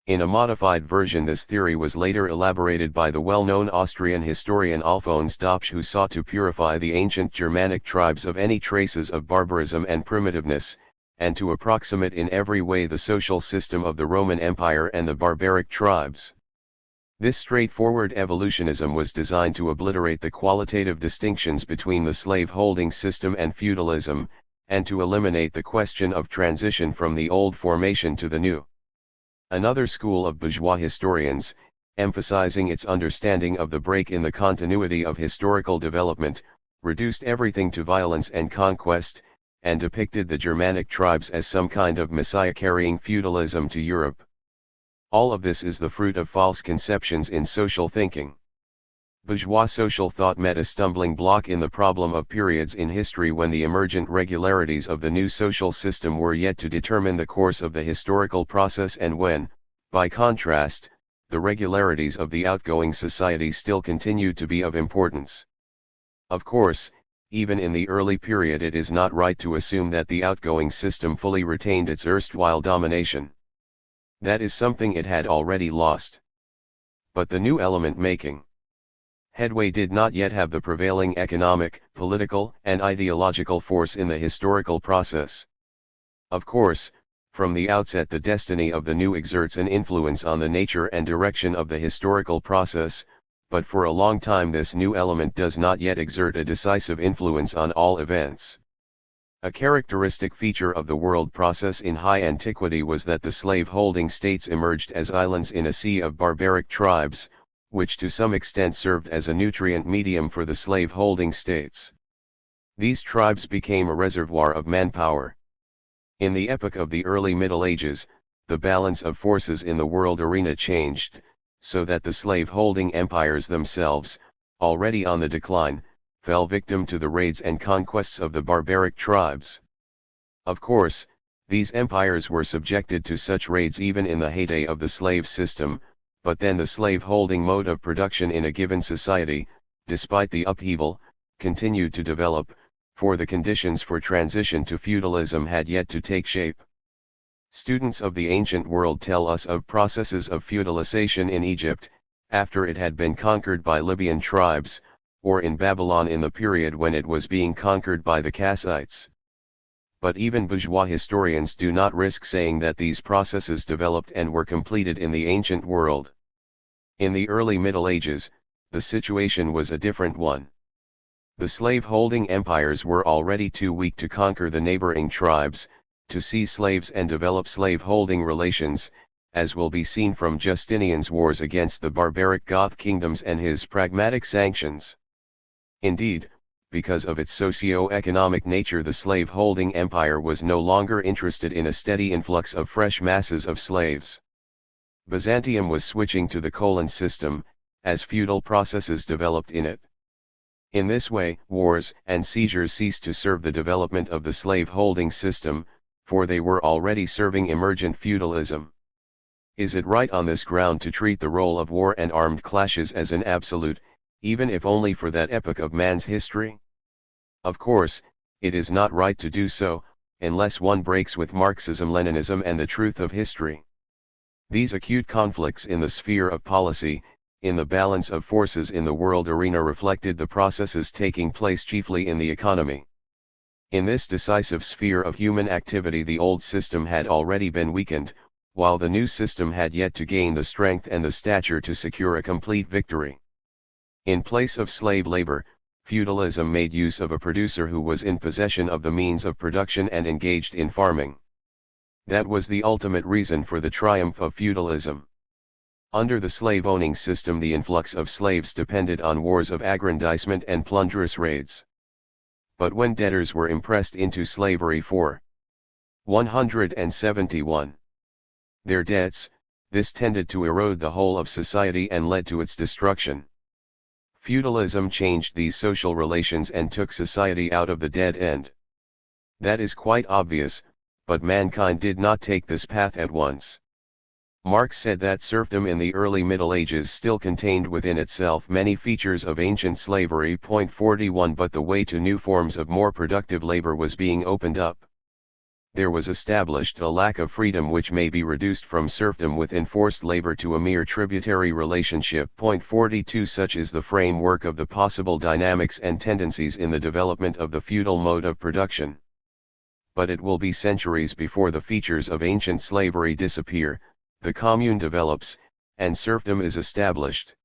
In a modified version, this theory was later elaborated by the well-known Austrian historian Alphonse Dopsch, who sought to purify the ancient Germanic tribes of any traces of barbarism and primitiveness, and to approximate in every way the social system of the Roman Empire and the barbaric tribes. This straightforward evolutionism was designed to obliterate the qualitative distinctions between the slave-holding system and feudalism, and to eliminate the question of transition from the old formation to the new. Another school of bourgeois historians, emphasizing its understanding of the break in the continuity of historical development, reduced everything to violence and conquest, and depicted the Germanic tribes as some kind of messiah carrying feudalism to Europe. All of this is the fruit of false conceptions in social thinking. Bourgeois social thought met a stumbling block in the problem of periods in history when the emergent regularities of the new social system were yet to determine the course of the historical process, and when, by contrast, the regularities of the outgoing society still continued to be of importance. Of course, even in the early period it is not right to assume that the outgoing system fully retained its erstwhile domination. That is something it had already lost. But the new element making headway did not yet have the prevailing economic, political, and ideological force in the historical process. Of course, from the outset the destiny of the new exerts an influence on the nature and direction of the historical process, but for a long time this new element does not yet exert a decisive influence on all events. A characteristic feature of the world process in high antiquity was that the slave-holding states emerged as islands in a sea of barbaric tribes, which to some extent served as a nutrient medium for the slave-holding states. These tribes became a reservoir of manpower. In the epoch of the early Middle Ages, the balance of forces in the world arena changed, so that the slave-holding empires themselves, already on the decline, fell victim to the raids and conquests of the barbaric tribes. Of course, these empires were subjected to such raids even in the heyday of the slave system, but then the slave-holding mode of production in a given society, despite the upheaval, continued to develop, for the conditions for transition to feudalism had yet to take shape. Students of the ancient world tell us of processes of feudalization in Egypt, after it had been conquered by Libyan tribes, or in Babylon in the period when it was being conquered by the Kassites. But even bourgeois historians do not risk saying that these processes developed and were completed in the ancient world. In the early Middle Ages, the situation was a different one. The slave-holding empires were already too weak to conquer the neighboring tribes, to seize slaves and develop slave-holding relations, as will be seen from Justinian's wars against the barbaric Goth kingdoms and his pragmatic sanctions. Indeed, because of its socio-economic nature the slave-holding empire was no longer interested in a steady influx of fresh masses of slaves. Byzantium was switching to the colon system, as feudal processes developed in it. In this way, wars and seizures ceased to serve the development of the slave-holding system, for they were already serving emergent feudalism. Is it right on this ground to treat the role of war and armed clashes as an absolute, even if only for that epoch of man's history? Of course, it is not right to do so, unless one breaks with Marxism-Leninism and the truth of history. These acute conflicts in the sphere of policy, in the balance of forces in the world arena reflected the processes taking place chiefly in the economy. In this decisive sphere of human activity the old system had already been weakened, while the new system had yet to gain the strength and the stature to secure a complete victory. In place of slave labor, feudalism made use of a producer who was in possession of the means of production and engaged in farming. That was the ultimate reason for the triumph of feudalism. Under the slave-owning system the influx of slaves depended on wars of aggrandizement and plunderous raids. But when debtors were impressed into slavery for 171 their debts, this tended to erode the whole of society and led to its destruction. Feudalism changed these social relations and took society out of the dead end. That is quite obvious, but mankind did not take this path at once. Marx said that serfdom in the early Middle Ages still contained within itself many features of ancient slavery. 41 But the way to new forms of more productive labor was being opened up. There was established a lack of freedom which may be reduced from serfdom with enforced labor to a mere tributary relationship. 42 Such is the framework of the possible dynamics and tendencies in the development of the feudal mode of production. But it will be centuries before the features of ancient slavery disappear, the commune develops, and serfdom is established.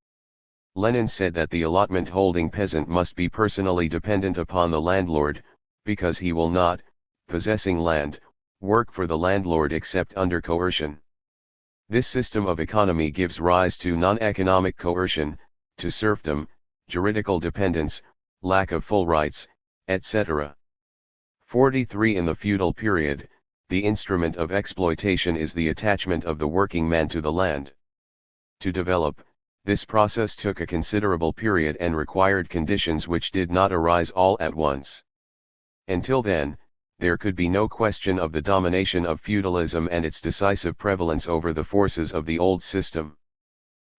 Lenin said that the allotment-holding peasant must be personally dependent upon the landlord, because he will not, possessing land, work for the landlord except under coercion. This system of economy gives rise to non-economic coercion, to serfdom, juridical dependence, lack of full rights, etc. 43 In the feudal period, the instrument of exploitation is the attachment of the working man to the land. To develop, This process took a considerable period and required conditions which did not arise all at once. Until then, there could be no question of the domination of feudalism and its decisive prevalence over the forces of the old system.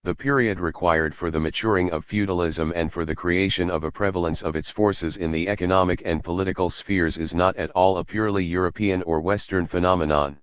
The period required for the maturing of feudalism and for the creation of a prevalence of its forces in the economic and political spheres is not at all a purely European or Western phenomenon.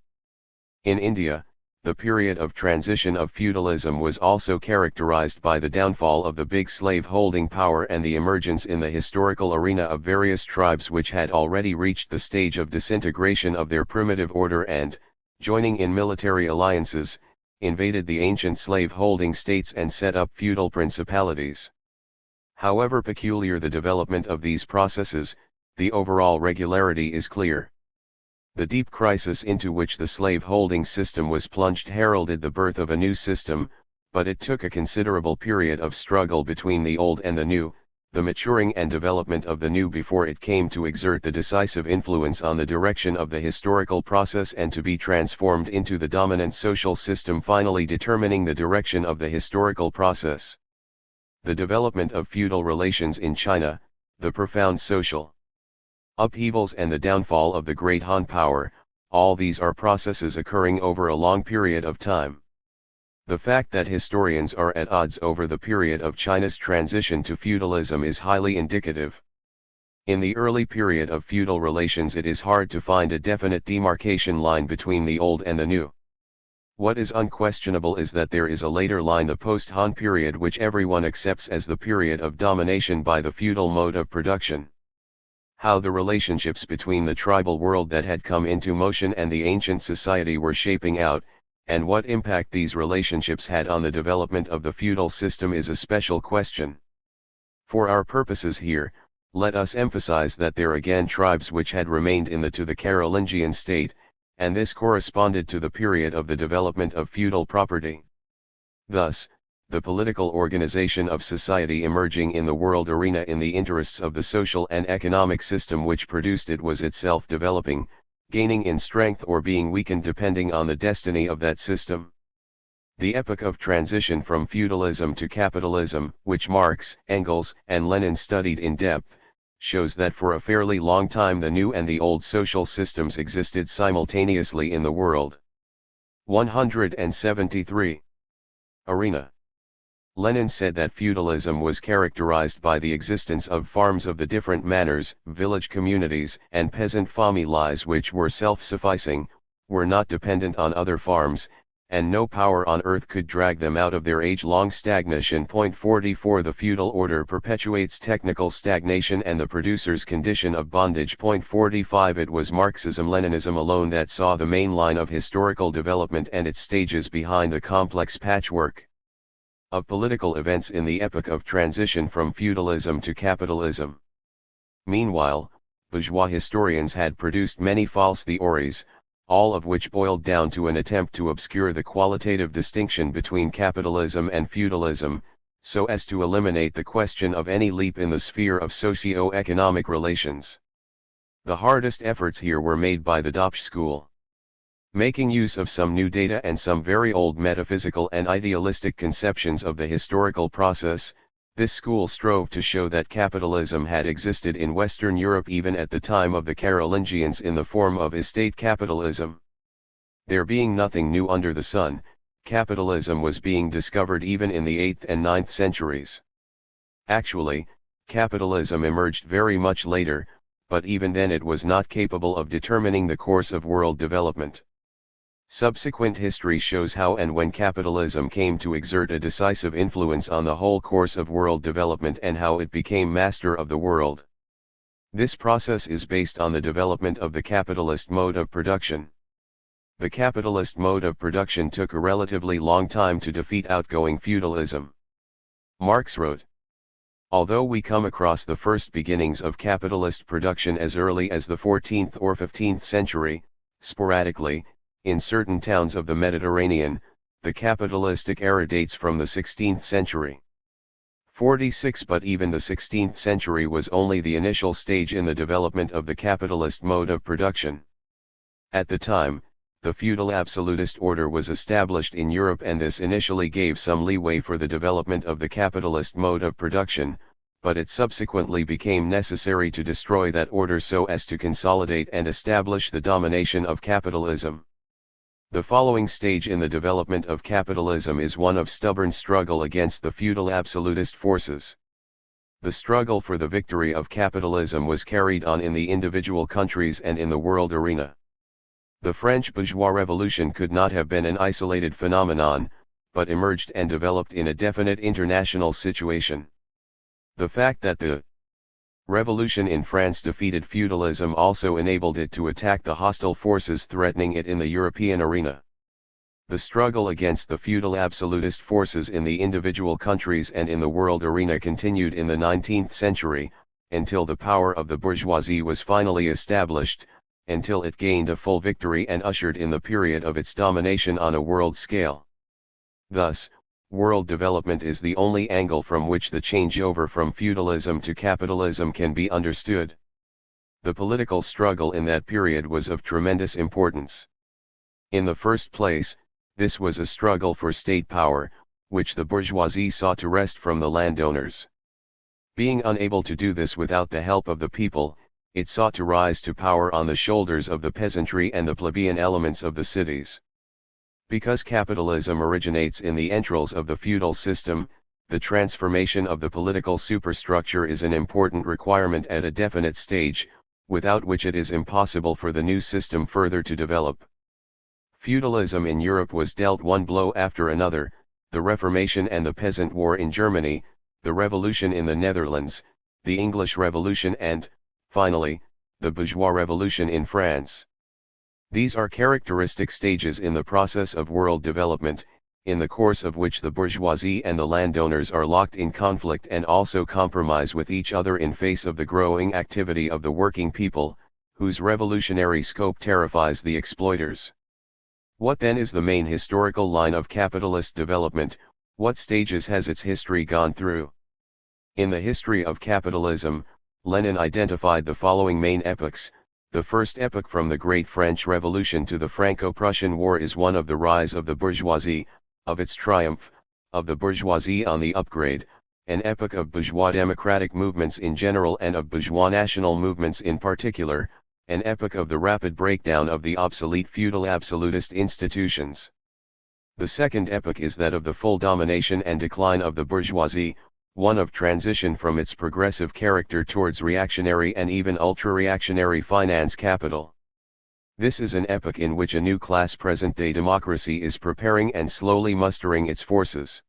In India, the period of transition of feudalism was also characterized by the downfall of the big slave-holding power and the emergence in the historical arena of various tribes which had already reached the stage of disintegration of their primitive order and, joining in military alliances, invaded the ancient slave-holding states and set up feudal principalities. However peculiar the development of these processes, the overall regularity is clear. The deep crisis into which the slave-holding system was plunged heralded the birth of a new system, but it took a considerable period of struggle between the old and the new, the maturing and development of the new before it came to exert the decisive influence on the direction of the historical process and to be transformed into the dominant social system, finally determining the direction of the historical process. The development of feudal relations in China, the profound social upheavals and the downfall of the great Han power, all these are processes occurring over a long period of time. The fact that historians are at odds over the period of China's transition to feudalism is highly indicative. In the early period of feudal relations it is hard to find a definite demarcation line between the old and the new. What is unquestionable is that there is a later line, the post-Han period, which everyone accepts as the period of domination by the feudal mode of production. How the relationships between the tribal world that had come into motion and the ancient society were shaping out, and what impact these relationships had on the development of the feudal system is a special question. For our purposes here, let us emphasize that there again tribes which had remained in the Carolingian state, and this corresponded to the period of the development of feudal property. Thus, the political organization of society emerging in the world arena in the interests of the social and economic system which produced it was itself developing, gaining in strength or being weakened depending on the destiny of that system. The epoch of transition from feudalism to capitalism, which Marx, Engels, and Lenin studied in depth, shows that for a fairly long time the new and the old social systems existed simultaneously in the world. 173. Arena. Lenin said that feudalism was characterized by the existence of farms of the different manners, village communities, and peasant families which were self-sufficing, were not dependent on other farms, and no power on earth could drag them out of their age-long stagnation. 44 The feudal order perpetuates technical stagnation and the producer's condition of bondage. 45 It was Marxism-Leninism alone that saw the main line of historical development and its stages behind the complex patchwork of political events in the epoch of transition from feudalism to capitalism. Meanwhile, bourgeois historians had produced many false theories, all of which boiled down to an attempt to obscure the qualitative distinction between capitalism and feudalism, so as to eliminate the question of any leap in the sphere of socio-economic relations. The hardest efforts here were made by the Dopsch school. Making use of some new data and some very old metaphysical and idealistic conceptions of the historical process, this school strove to show that capitalism had existed in Western Europe even at the time of the Carolingians in the form of estate capitalism. There being nothing new under the sun, capitalism was being discovered even in the 8th and 9th centuries. Actually, capitalism emerged very much later, but even then it was not capable of determining the course of world development. Subsequent history shows how and when capitalism came to exert a decisive influence on the whole course of world development and how it became master of the world. This process is based on the development of the capitalist mode of production. The capitalist mode of production took a relatively long time to defeat outgoing feudalism. Marx wrote, "Although we come across the first beginnings of capitalist production as early as the 14th or 15th century, sporadically, in certain towns of the Mediterranean, the capitalistic era dates from the 16th century. 46 But even the 16th century was only the initial stage in the development of the capitalist mode of production. At the time, the feudal absolutist order was established in Europe, and this initially gave some leeway for the development of the capitalist mode of production, but it subsequently became necessary to destroy that order so as to consolidate and establish the domination of capitalism. The following stage in the development of capitalism is one of stubborn struggle against the feudal absolutist forces. The struggle for the victory of capitalism was carried on in the individual countries and in the world arena. The French bourgeois revolution could not have been an isolated phenomenon, but emerged and developed in a definite international situation. The fact that the revolution in France defeated feudalism also enabled it to attack the hostile forces threatening it in the European arena. The struggle against the feudal absolutist forces in the individual countries and in the world arena continued in the 19th century, until the power of the bourgeoisie was finally established, until it gained a full victory and ushered in the period of its domination on a world scale. Thus, world development is the only angle from which the changeover from feudalism to capitalism can be understood. The political struggle in that period was of tremendous importance. In the first place, this was a struggle for state power, which the bourgeoisie sought to wrest from the landowners. Being unable to do this without the help of the people, it sought to rise to power on the shoulders of the peasantry and the plebeian elements of the cities. Because capitalism originates in the entrails of the feudal system, the transformation of the political superstructure is an important requirement at a definite stage, without which it is impossible for the new system further to develop. Feudalism in Europe was dealt one blow after another: the Reformation and the Peasant War in Germany, the Revolution in the Netherlands, the English Revolution and, finally, the Bourgeois Revolution in France. These are characteristic stages in the process of world development, in the course of which the bourgeoisie and the landowners are locked in conflict and also compromise with each other in face of the growing activity of the working people, whose revolutionary scope terrifies the exploiters. What then is the main historical line of capitalist development? What stages has its history gone through? In the history of capitalism, Lenin identified the following main epochs. The first epoch from the Great French Revolution to the Franco-Prussian War is one of the rise of the bourgeoisie, of its triumph, of the bourgeoisie on the upgrade, an epoch of bourgeois democratic movements in general and of bourgeois national movements in particular, an epoch of the rapid breakdown of the obsolete feudal absolutist institutions. The second epoch is that of the full domination and decline of the bourgeoisie, one of transition from its progressive character towards reactionary and even ultra-reactionary finance capital. This is an epoch in which a new class, present-day democracy, is preparing and slowly mustering its forces.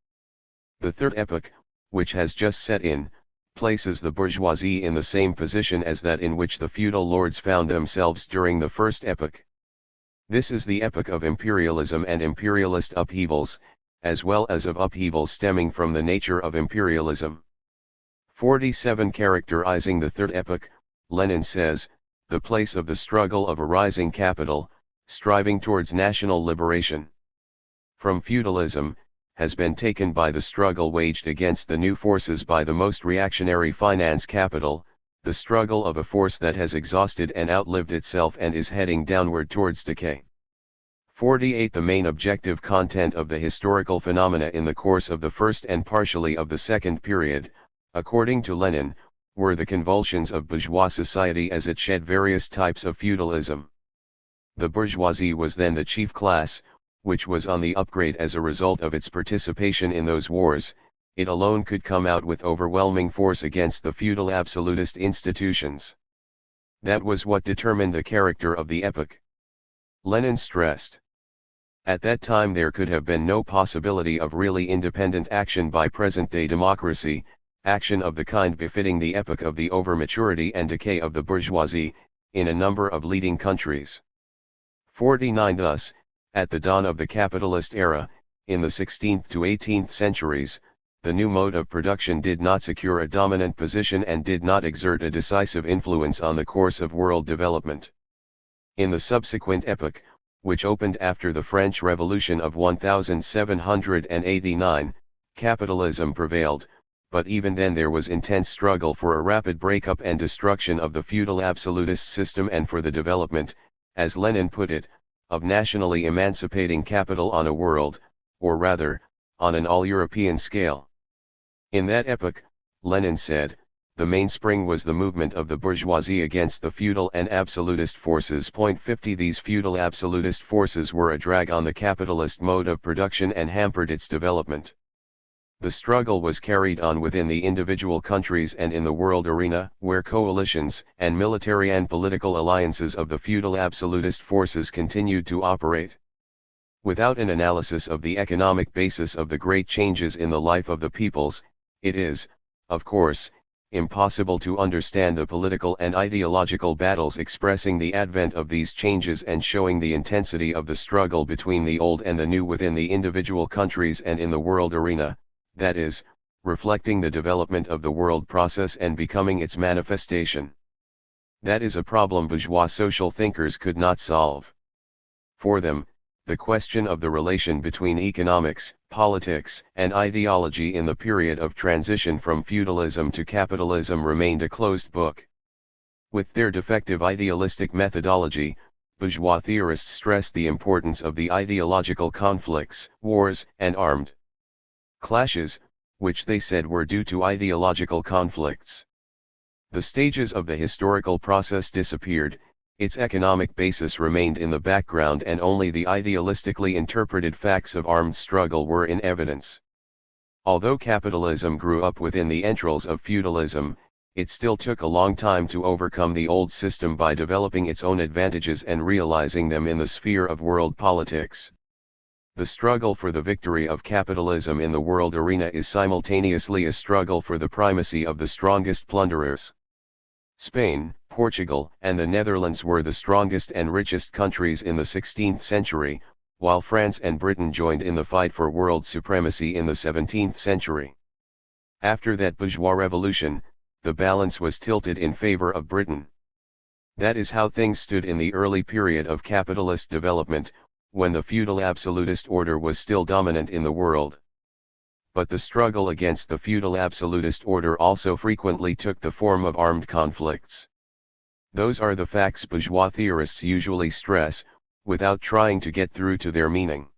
The third epoch, which has just set in, places the bourgeoisie in the same position as that in which the feudal lords found themselves during the first epoch. This is the epoch of imperialism and imperialist upheavals, as well as of upheavals stemming from the nature of imperialism. 47. Characterizing the third epoch, Lenin says, the place of the struggle of a rising capital, striving towards national liberation from feudalism, has been taken by the struggle waged against the new forces by the most reactionary finance capital, the struggle of a force that has exhausted and outlived itself and is heading downward towards decay. 48. The main objective content of the historical phenomena in the course of the first and partially of the second period, according to Lenin, were the convulsions of bourgeois society as it shed various types of feudalism. The bourgeoisie was then the chief class, which was on the upgrade as a result of its participation in those wars. It alone could come out with overwhelming force against the feudal absolutist institutions. That was what determined the character of the epoch. Lenin stressed, at that time there could have been no possibility of really independent action by present-day democracy, action of the kind befitting the epoch of the overmaturity and decay of the bourgeoisie, in a number of leading countries. 49. Thus, at the dawn of the capitalist era, in the 16th to 18th centuries, the new mode of production did not secure a dominant position and did not exert a decisive influence on the course of world development. In the subsequent epoch, which opened after the French Revolution of 1789, capitalism prevailed, but even then there was intense struggle for a rapid breakup and destruction of the feudal absolutist system and for the development, as Lenin put it, of nationally emancipating capital on a world, or rather, on an all-European scale. In that epoch, Lenin said, the mainspring was the movement of the bourgeoisie against the feudal and absolutist forces. 50 These feudal absolutist forces were a drag on the capitalist mode of production and hampered its development. The struggle was carried on within the individual countries and in the world arena, where coalitions and military and political alliances of the feudal absolutist forces continued to operate. Without an analysis of the economic basis of the great changes in the life of the peoples, it is, of course, impossible to understand the political and ideological battles expressing the advent of these changes and showing the intensity of the struggle between the old and the new within the individual countries and in the world arena, that is, reflecting the development of the world process and becoming its manifestation. That is a problem bourgeois social thinkers could not solve. For them, the question of the relation between economics, politics, and ideology in the period of transition from feudalism to capitalism remained a closed book. With their defective idealistic methodology, bourgeois theorists stressed the importance of the ideological conflicts, wars, and armed clashes, which they said were due to ideological conflicts. The stages of the historical process disappeared, its economic basis remained in the background and only the idealistically interpreted facts of armed struggle were in evidence. Although capitalism grew up within the entrails of feudalism, it still took a long time to overcome the old system by developing its own advantages and realizing them in the sphere of world politics. The struggle for the victory of capitalism in the world arena is simultaneously a struggle for the primacy of the strongest plunderers. Spain, Portugal, and the Netherlands were the strongest and richest countries in the 16th century, while France and Britain joined in the fight for world supremacy in the 17th century. After that bourgeois revolution, the balance was tilted in favor of Britain. That is how things stood in the early period of capitalist development, when the feudal absolutist order was still dominant in the world. But the struggle against the feudal absolutist order also frequently took the form of armed conflicts. Those are the facts bourgeois theorists usually stress, without trying to get through to their meaning.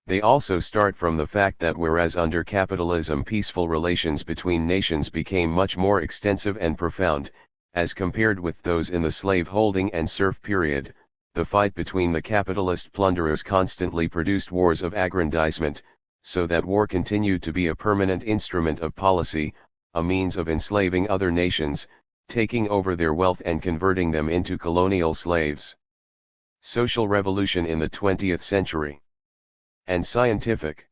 They also start from the fact that whereas under capitalism peaceful relations between nations became much more extensive and profound, as compared with those in the slave-holding and serf period, the fight between the capitalist plunderers constantly produced wars of aggrandizement, so that war continued to be a permanent instrument of policy, a means of enslaving other nations, taking over their wealth and converting them into colonial slaves. Social revolution in the 20th century. And scientific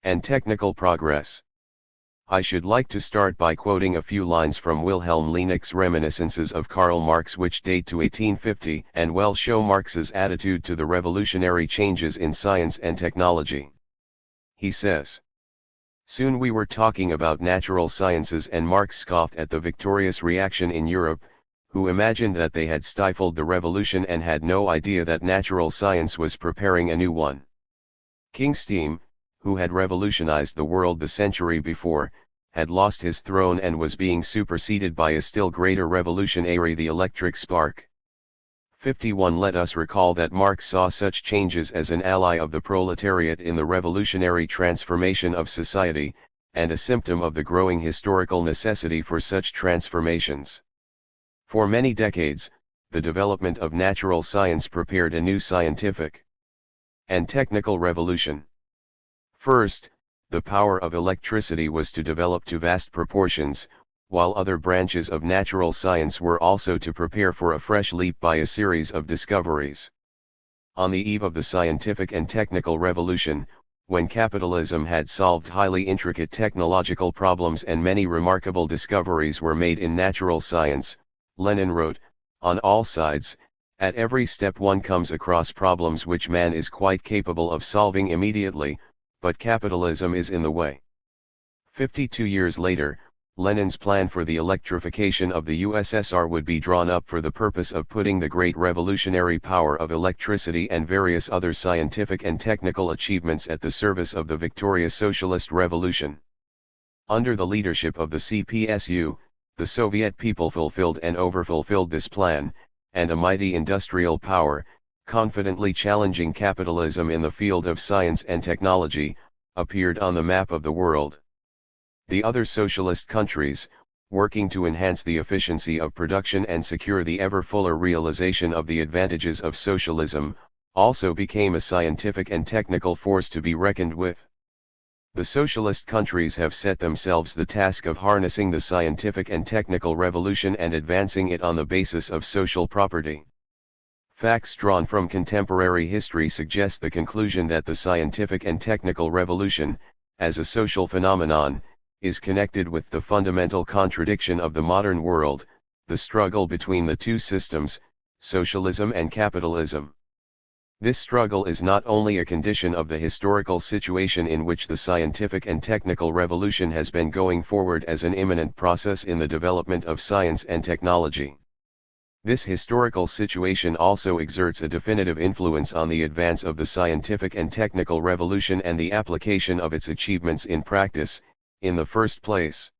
and technical progress. I should like to start by quoting a few lines from Wilhelm Liebknecht's Reminiscences of Karl Marx, which date to 1850 and well show Marx's attitude to the revolutionary changes in science and technology. He says, "Soon we were talking about natural sciences and Marx scoffed at the victorious reaction in Europe, who imagined that they had stifled the revolution and had no idea that natural science was preparing a new one. King Steam, who had revolutionized the world the century before, had lost his throne and was being superseded by a still greater revolutionary, the electric spark." 51 Let us recall that Marx saw such changes as an ally of the proletariat in the revolutionary transformation of society, and a symptom of the growing historical necessity for such transformations. For many decades, the development of natural science prepared a new scientific and technical revolution. First, the power of electricity was to develop to vast proportions, while other branches of natural science were also to prepare for a fresh leap by a series of discoveries. On the eve of the scientific and technical revolution, when capitalism had solved highly intricate technological problems and many remarkable discoveries were made in natural science, Lenin wrote, "On all sides, at every step one comes across problems which man is quite capable of solving immediately, but capitalism is in the way." 52 years later, Lenin's plan for the electrification of the USSR would be drawn up for the purpose of putting the great revolutionary power of electricity and various other scientific and technical achievements at the service of the victorious socialist revolution. Under the leadership of the CPSU, the Soviet people fulfilled and overfulfilled this plan, and a mighty industrial power, confidently challenging capitalism in the field of science and technology, appeared on the map of the world. The other socialist countries, working to enhance the efficiency of production and secure the ever fuller realization of the advantages of socialism, also became a scientific and technical force to be reckoned with. The socialist countries have set themselves the task of harnessing the scientific and technical revolution and advancing it on the basis of social property. Facts drawn from contemporary history suggest the conclusion that the scientific and technical revolution, as a social phenomenon, is connected with the fundamental contradiction of the modern world, the struggle between the two systems, socialism and capitalism. This struggle is not only a condition of the historical situation in which the scientific and technical revolution has been going forward as an imminent process in the development of science and technology. This historical situation also exerts a definitive influence on the advance of the scientific and technical revolution and the application of its achievements in practice, in the first place.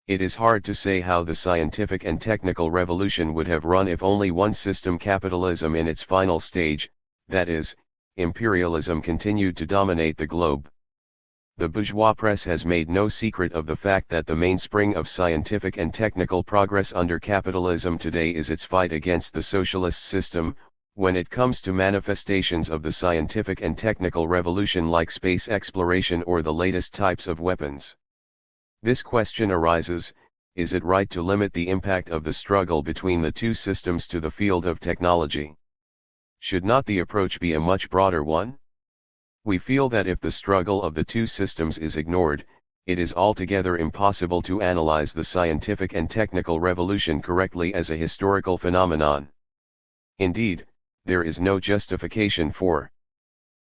It is hard to say how the scientific and technical revolution would have run if only one system, capitalism in its final stage, that is, imperialism, continued to dominate the globe. The bourgeois press has made no secret of the fact that the mainspring of scientific and technical progress under capitalism today is its fight against the socialist system, when it comes to manifestations of the scientific and technical revolution like space exploration or the latest types of weapons. This question arises: is it right to limit the impact of the struggle between the two systems to the field of technology? Should not the approach be a much broader one? We feel that if the struggle of the two systems is ignored, it is altogether impossible to analyze the scientific and technical revolution correctly as a historical phenomenon. Indeed, there is no justification for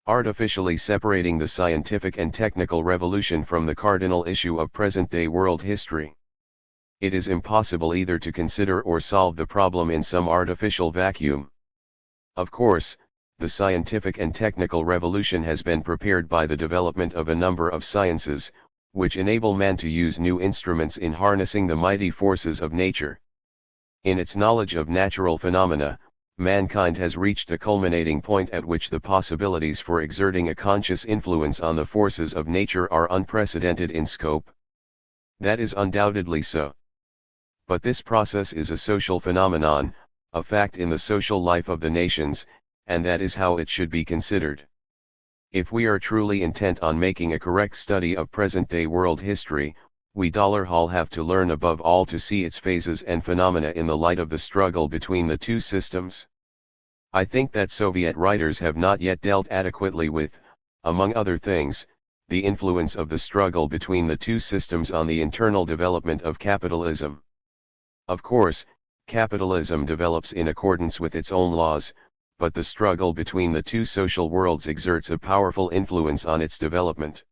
artificially separating the scientific and technical revolution from the cardinal issue of present-day world history. It is impossible either to consider or solve the problem in some artificial vacuum. Of course, the scientific and technical revolution has been prepared by the development of a number of sciences, which enable man to use new instruments in harnessing the mighty forces of nature. In its knowledge of natural phenomena, mankind has reached a culminating point at which the possibilities for exerting a conscious influence on the forces of nature are unprecedented in scope. That is undoubtedly so. But this process is a social phenomenon, a fact in the social life of the nations, and that is how it should be considered. If we are truly intent on making a correct study of present-day world history, we all have to learn above all to see its phases and phenomena in the light of the struggle between the two systems. I think that Soviet writers have not yet dealt adequately with, among other things, the influence of the struggle between the two systems on the internal development of capitalism. Of course, capitalism develops in accordance with its own laws, but the struggle between the two social worlds exerts a powerful influence on its development.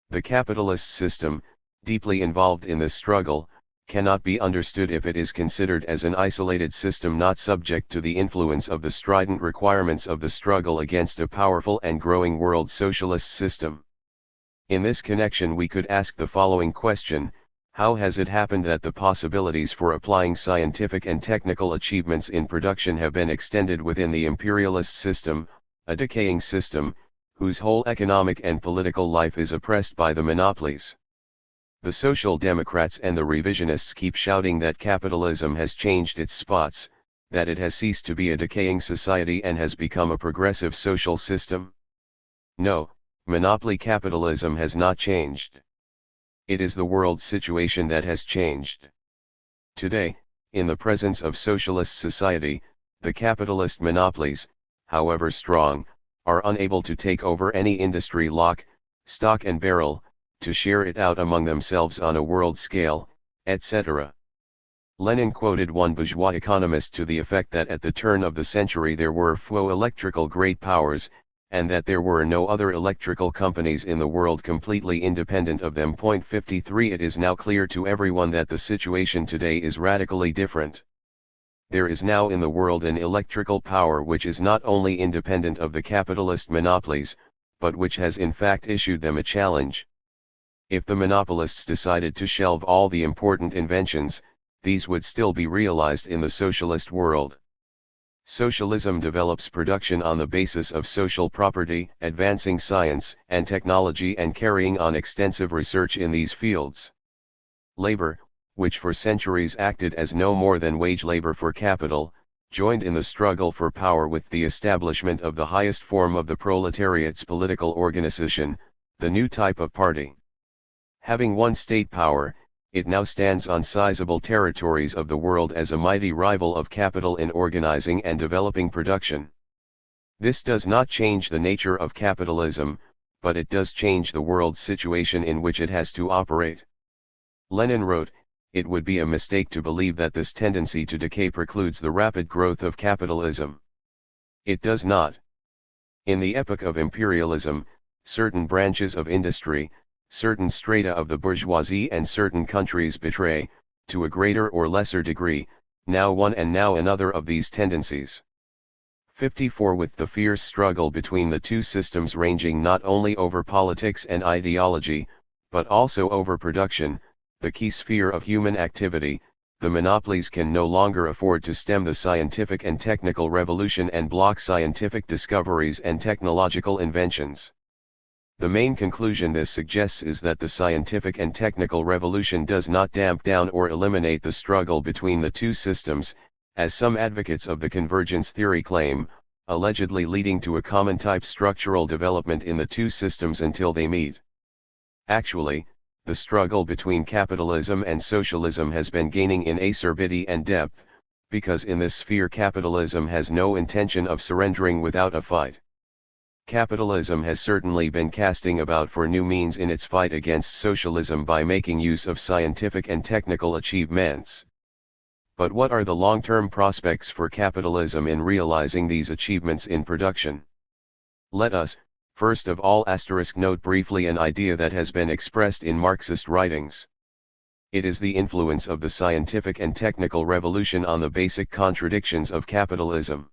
The capitalist system, deeply involved in this struggle, cannot be understood if it is considered as an isolated system not subject to the influence of the strident requirements of the struggle against a powerful and growing world socialist system. In this connection we could ask the following question: how has it happened that the possibilities for applying scientific and technical achievements in production have been extended within the imperialist system, a decaying system, whose whole economic and political life is oppressed by the monopolies? The Social Democrats and the revisionists keep shouting that capitalism has changed its spots, that it has ceased to be a decaying society and has become a progressive social system. No, monopoly capitalism has not changed. It is the world's situation that has changed. Today, in the presence of socialist society, the capitalist monopolies, however strong, are unable to take over any industry lock, stock and barrel, to share it out among themselves on a world scale, etc. Lenin quoted one bourgeois economist to the effect that at the turn of the century there were few electrical great powers, and that there were no other electrical companies in the world completely independent of them. 53 It is now clear to everyone that the situation today is radically different. There is now in the world an electrical power which is not only independent of the capitalist monopolies, but which has in fact issued them a challenge. If the monopolists decided to shelve all the important inventions, these would still be realized in the socialist world. Socialism develops production on the basis of social property, advancing science and technology and carrying on extensive research in these fields. Labor, which for centuries acted as no more than wage labor for capital, joined in the struggle for power with the establishment of the highest form of the proletariat's political organization, the new type of party. Having won state power, it now stands on sizable territories of the world as a mighty rival of capital in organizing and developing production. This does not change the nature of capitalism, but it does change the world's situation in which it has to operate. Lenin wrote, "It would be a mistake to believe that this tendency to decay precludes the rapid growth of capitalism. It does not. In the epoch of imperialism, certain branches of industry, certain strata of the bourgeoisie and certain countries betray, to a greater or lesser degree, now one and now another of these tendencies." 54 With the fierce struggle between the two systems ranging not only over politics and ideology, but also over production, the key sphere of human activity, the monopolies can no longer afford to stem the scientific and technical revolution and block scientific discoveries and technological inventions. The main conclusion this suggests is that the scientific and technical revolution does not damp down or eliminate the struggle between the two systems, as some advocates of the convergence theory claim, allegedly leading to a common type structural development in the two systems until they meet. Actually, the struggle between capitalism and socialism has been gaining in acerbity and depth, because in this sphere capitalism has no intention of surrendering without a fight. Capitalism has certainly been casting about for new means in its fight against socialism by making use of scientific and technical achievements. But what are the long-term prospects for capitalism in realizing these achievements in production? Let us, first of all, note briefly an idea that has been expressed in Marxist writings. It is the influence of the scientific and technical revolution on the basic contradictions of capitalism.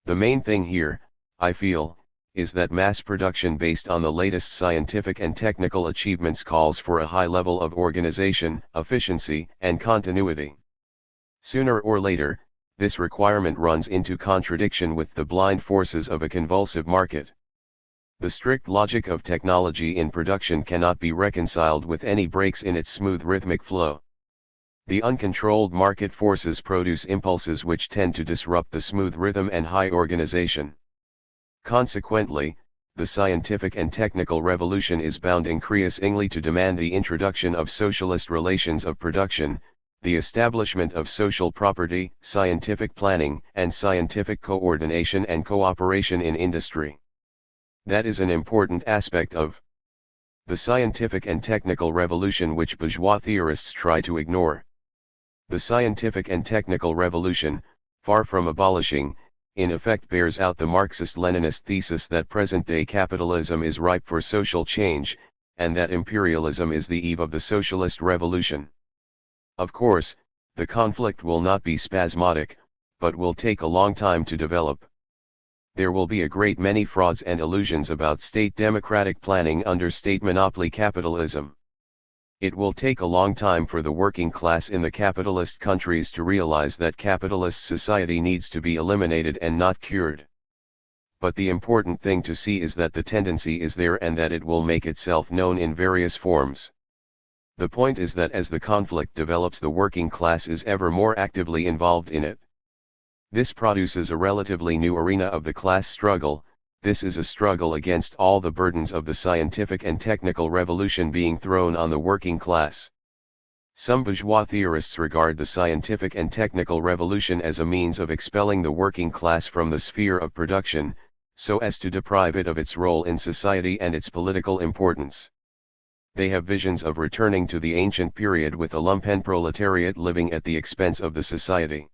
The main thing here, I feel, is that mass production based on the latest scientific and technical achievements calls for a high level of organization, efficiency, and continuity. Sooner or later, this requirement runs into contradiction with the blind forces of a convulsive market. The strict logic of technology in production cannot be reconciled with any breaks in its smooth rhythmic flow. The uncontrolled market forces produce impulses which tend to disrupt the smooth rhythm and high organization. Consequently, the scientific and technical revolution is bound increasingly to demand the introduction of socialist relations of production, the establishment of social property, scientific planning, and scientific coordination and cooperation in industry. That is an important aspect of the scientific and technical revolution which bourgeois theorists try to ignore. The scientific and technical revolution, far from abolishing, in effect bears out the Marxist-Leninist thesis that present-day capitalism is ripe for social change, and that imperialism is the eve of the socialist revolution. Of course, the conflict will not be spasmodic, but will take a long time to develop. There will be a great many frauds and illusions about state democratic planning under state monopoly capitalism. It will take a long time for the working class in the capitalist countries to realize that capitalist society needs to be eliminated and not cured. But the important thing to see is that the tendency is there and that it will make itself known in various forms. The point is that as the conflict develops, the working class is ever more actively involved in it. This produces a relatively new arena of the class struggle. This is a struggle against all the burdens of the scientific and technical revolution being thrown on the working class. Some bourgeois theorists regard the scientific and technical revolution as a means of expelling the working class from the sphere of production, so as to deprive it of its role in society and its political importance. They have visions of returning to the ancient period with a lumpen proletariat living at the expense of the society.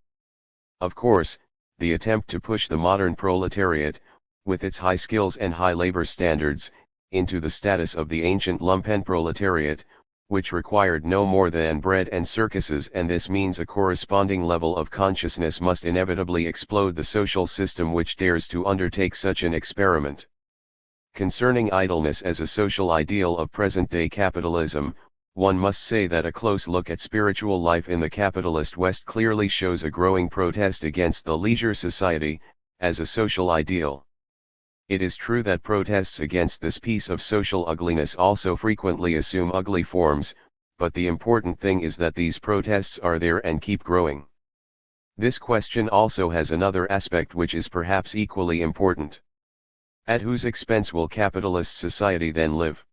Of course, the attempt to push the modern proletariat, with its high skills and high labor standards, into the status of the ancient lumpen proletariat, which required no more than bread and circuses, and this means a corresponding level of consciousness, must inevitably explode the social system which dares to undertake such an experiment. Concerning idleness as a social ideal of present-day capitalism, one must say that a close look at spiritual life in the capitalist West clearly shows a growing protest against the leisure society, as a social ideal. It is true that protests against this piece of social ugliness also frequently assume ugly forms, but the important thing is that these protests are there and keep growing. This question also has another aspect which is perhaps equally important. At whose expense will capitalist society then live?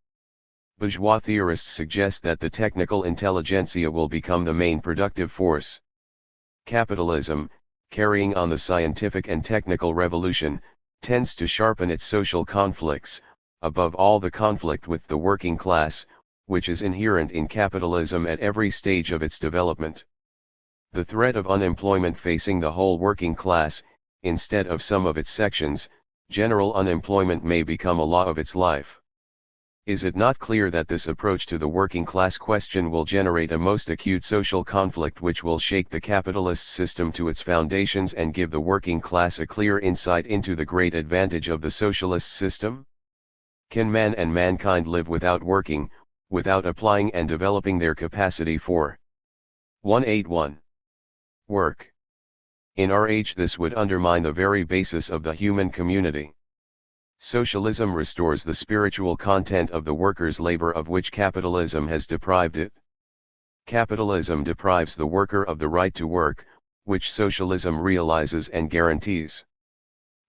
Bourgeois theorists suggest that the technical intelligentsia will become the main productive force. Capitalism, carrying on the scientific and technical revolution, tends to sharpen its social conflicts, above all the conflict with the working class, which is inherent in capitalism at every stage of its development. The threat of unemployment facing the whole working class, instead of some of its sections, general unemployment may become a law of its life. Is it not clear that this approach to the working class question will generate a most acute social conflict which will shake the capitalist system to its foundations and give the working class a clear insight into the great advantage of the socialist system? Can man and mankind live without working, without applying and developing their capacity for 181. Work? In our age this would undermine the very basis of the human community. Socialism restores the spiritual content of the worker's labor of which capitalism has deprived it. Capitalism deprives the worker of the right to work, which socialism realizes and guarantees.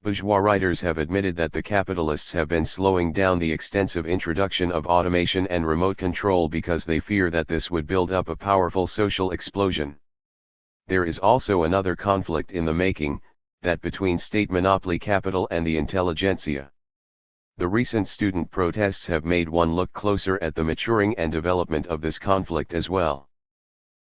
Bourgeois writers have admitted that the capitalists have been slowing down the extensive introduction of automation and remote control because they fear that this would build up a powerful social explosion. There is also another conflict in the making, that between state monopoly capital and the intelligentsia. The recent student protests have made one look closer at the maturing and development of this conflict as well.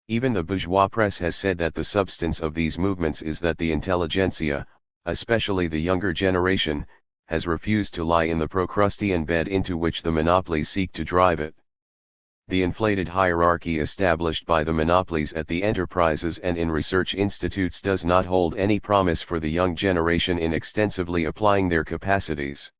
Even the bourgeois press has said that the substance of these movements is that the intelligentsia, especially the younger generation, has refused to lie in the Procrustean bed into which the monopolies seek to drive it. The inflated hierarchy established by the monopolies at the enterprises and in research institutes does not hold any promise for the young generation in extensively applying their capacities.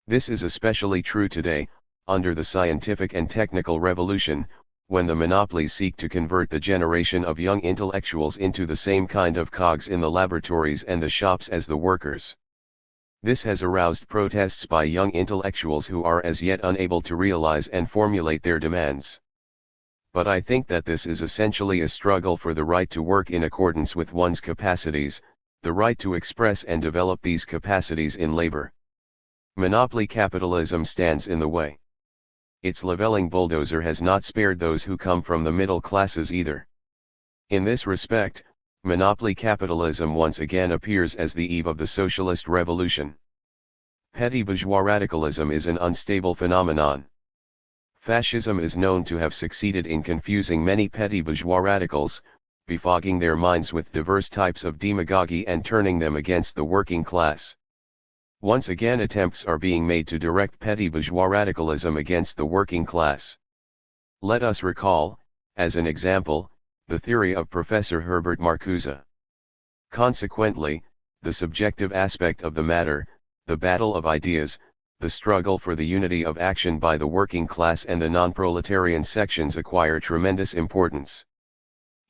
This is especially true today, under the scientific and technical revolution, when the monopolies seek to convert the generation of young intellectuals into the same kind of cogs in the laboratories and the shops as the workers. This has aroused protests by young intellectuals who are as yet unable to realize and formulate their demands. But I think that this is essentially a struggle for the right to work in accordance with one's capacities, the right to express and develop these capacities in labor. Monopoly capitalism stands in the way. Its leveling bulldozer has not spared those who come from the middle classes either. In this respect, monopoly capitalism once again appears as the eve of the socialist revolution. Petty bourgeois radicalism is an unstable phenomenon. Fascism is known to have succeeded in confusing many petty bourgeois radicals, befogging their minds with diverse types of demagogy and turning them against the working class. Once again attempts are being made to direct petty bourgeois radicalism against the working class. Let us recall, as an example, the theory of Professor Herbert Marcuse. Consequently, the subjective aspect of the matter, the battle of ideas, the struggle for the unity of action by the working class and the non-proletarian sections acquire tremendous importance.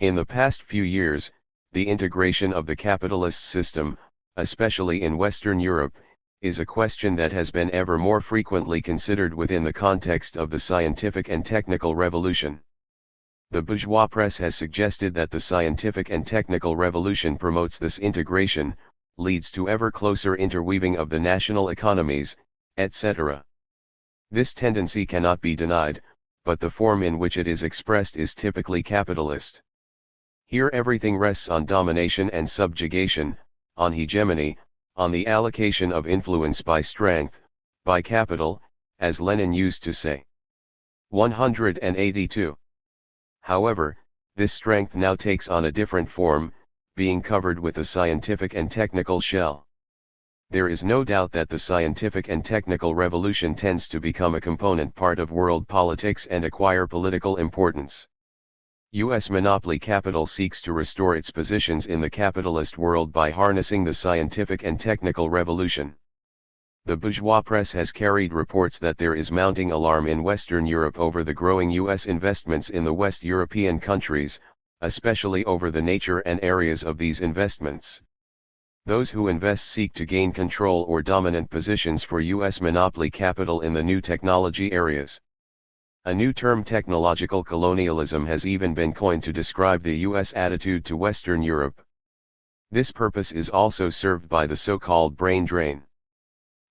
In the past few years, the integration of the capitalist system, especially in Western Europe, is a question that has been ever more frequently considered within the context of the scientific and technical revolution. The bourgeois press has suggested that the scientific and technical revolution promotes this integration, leads to ever closer interweaving of the national economies, etc. This tendency cannot be denied, but the form in which it is expressed is typically capitalist. Here everything rests on domination and subjugation, on hegemony, on the allocation of influence by strength, by capital, as Lenin used to say. 182. However, this strength now takes on a different form, being covered with a scientific and technical shell. There is no doubt that the scientific and technical revolution tends to become a component part of world politics and acquire political importance. U.S. monopoly capital seeks to restore its positions in the capitalist world by harnessing the scientific and technical revolution. The bourgeois press has carried reports that there is mounting alarm in Western Europe over the growing US investments in the West European countries, especially over the nature and areas of these investments. Those who invest seek to gain control or dominant positions for US monopoly capital in the new technology areas. A new term, technological colonialism, has even been coined to describe the US attitude to Western Europe. This purpose is also served by the so-called brain drain.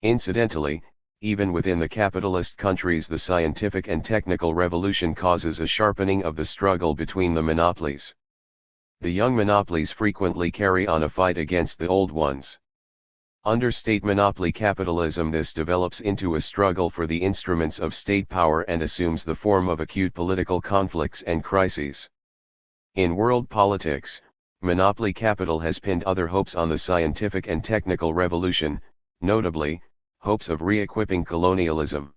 Incidentally, even within the capitalist countries, the scientific and technical revolution causes a sharpening of the struggle between the monopolies. The young monopolies frequently carry on a fight against the old ones. Under state monopoly capitalism, this develops into a struggle for the instruments of state power and assumes the form of acute political conflicts and crises. In world politics, monopoly capital has pinned other hopes on the scientific and technical revolution, notably, hopes of re-equipping colonialism.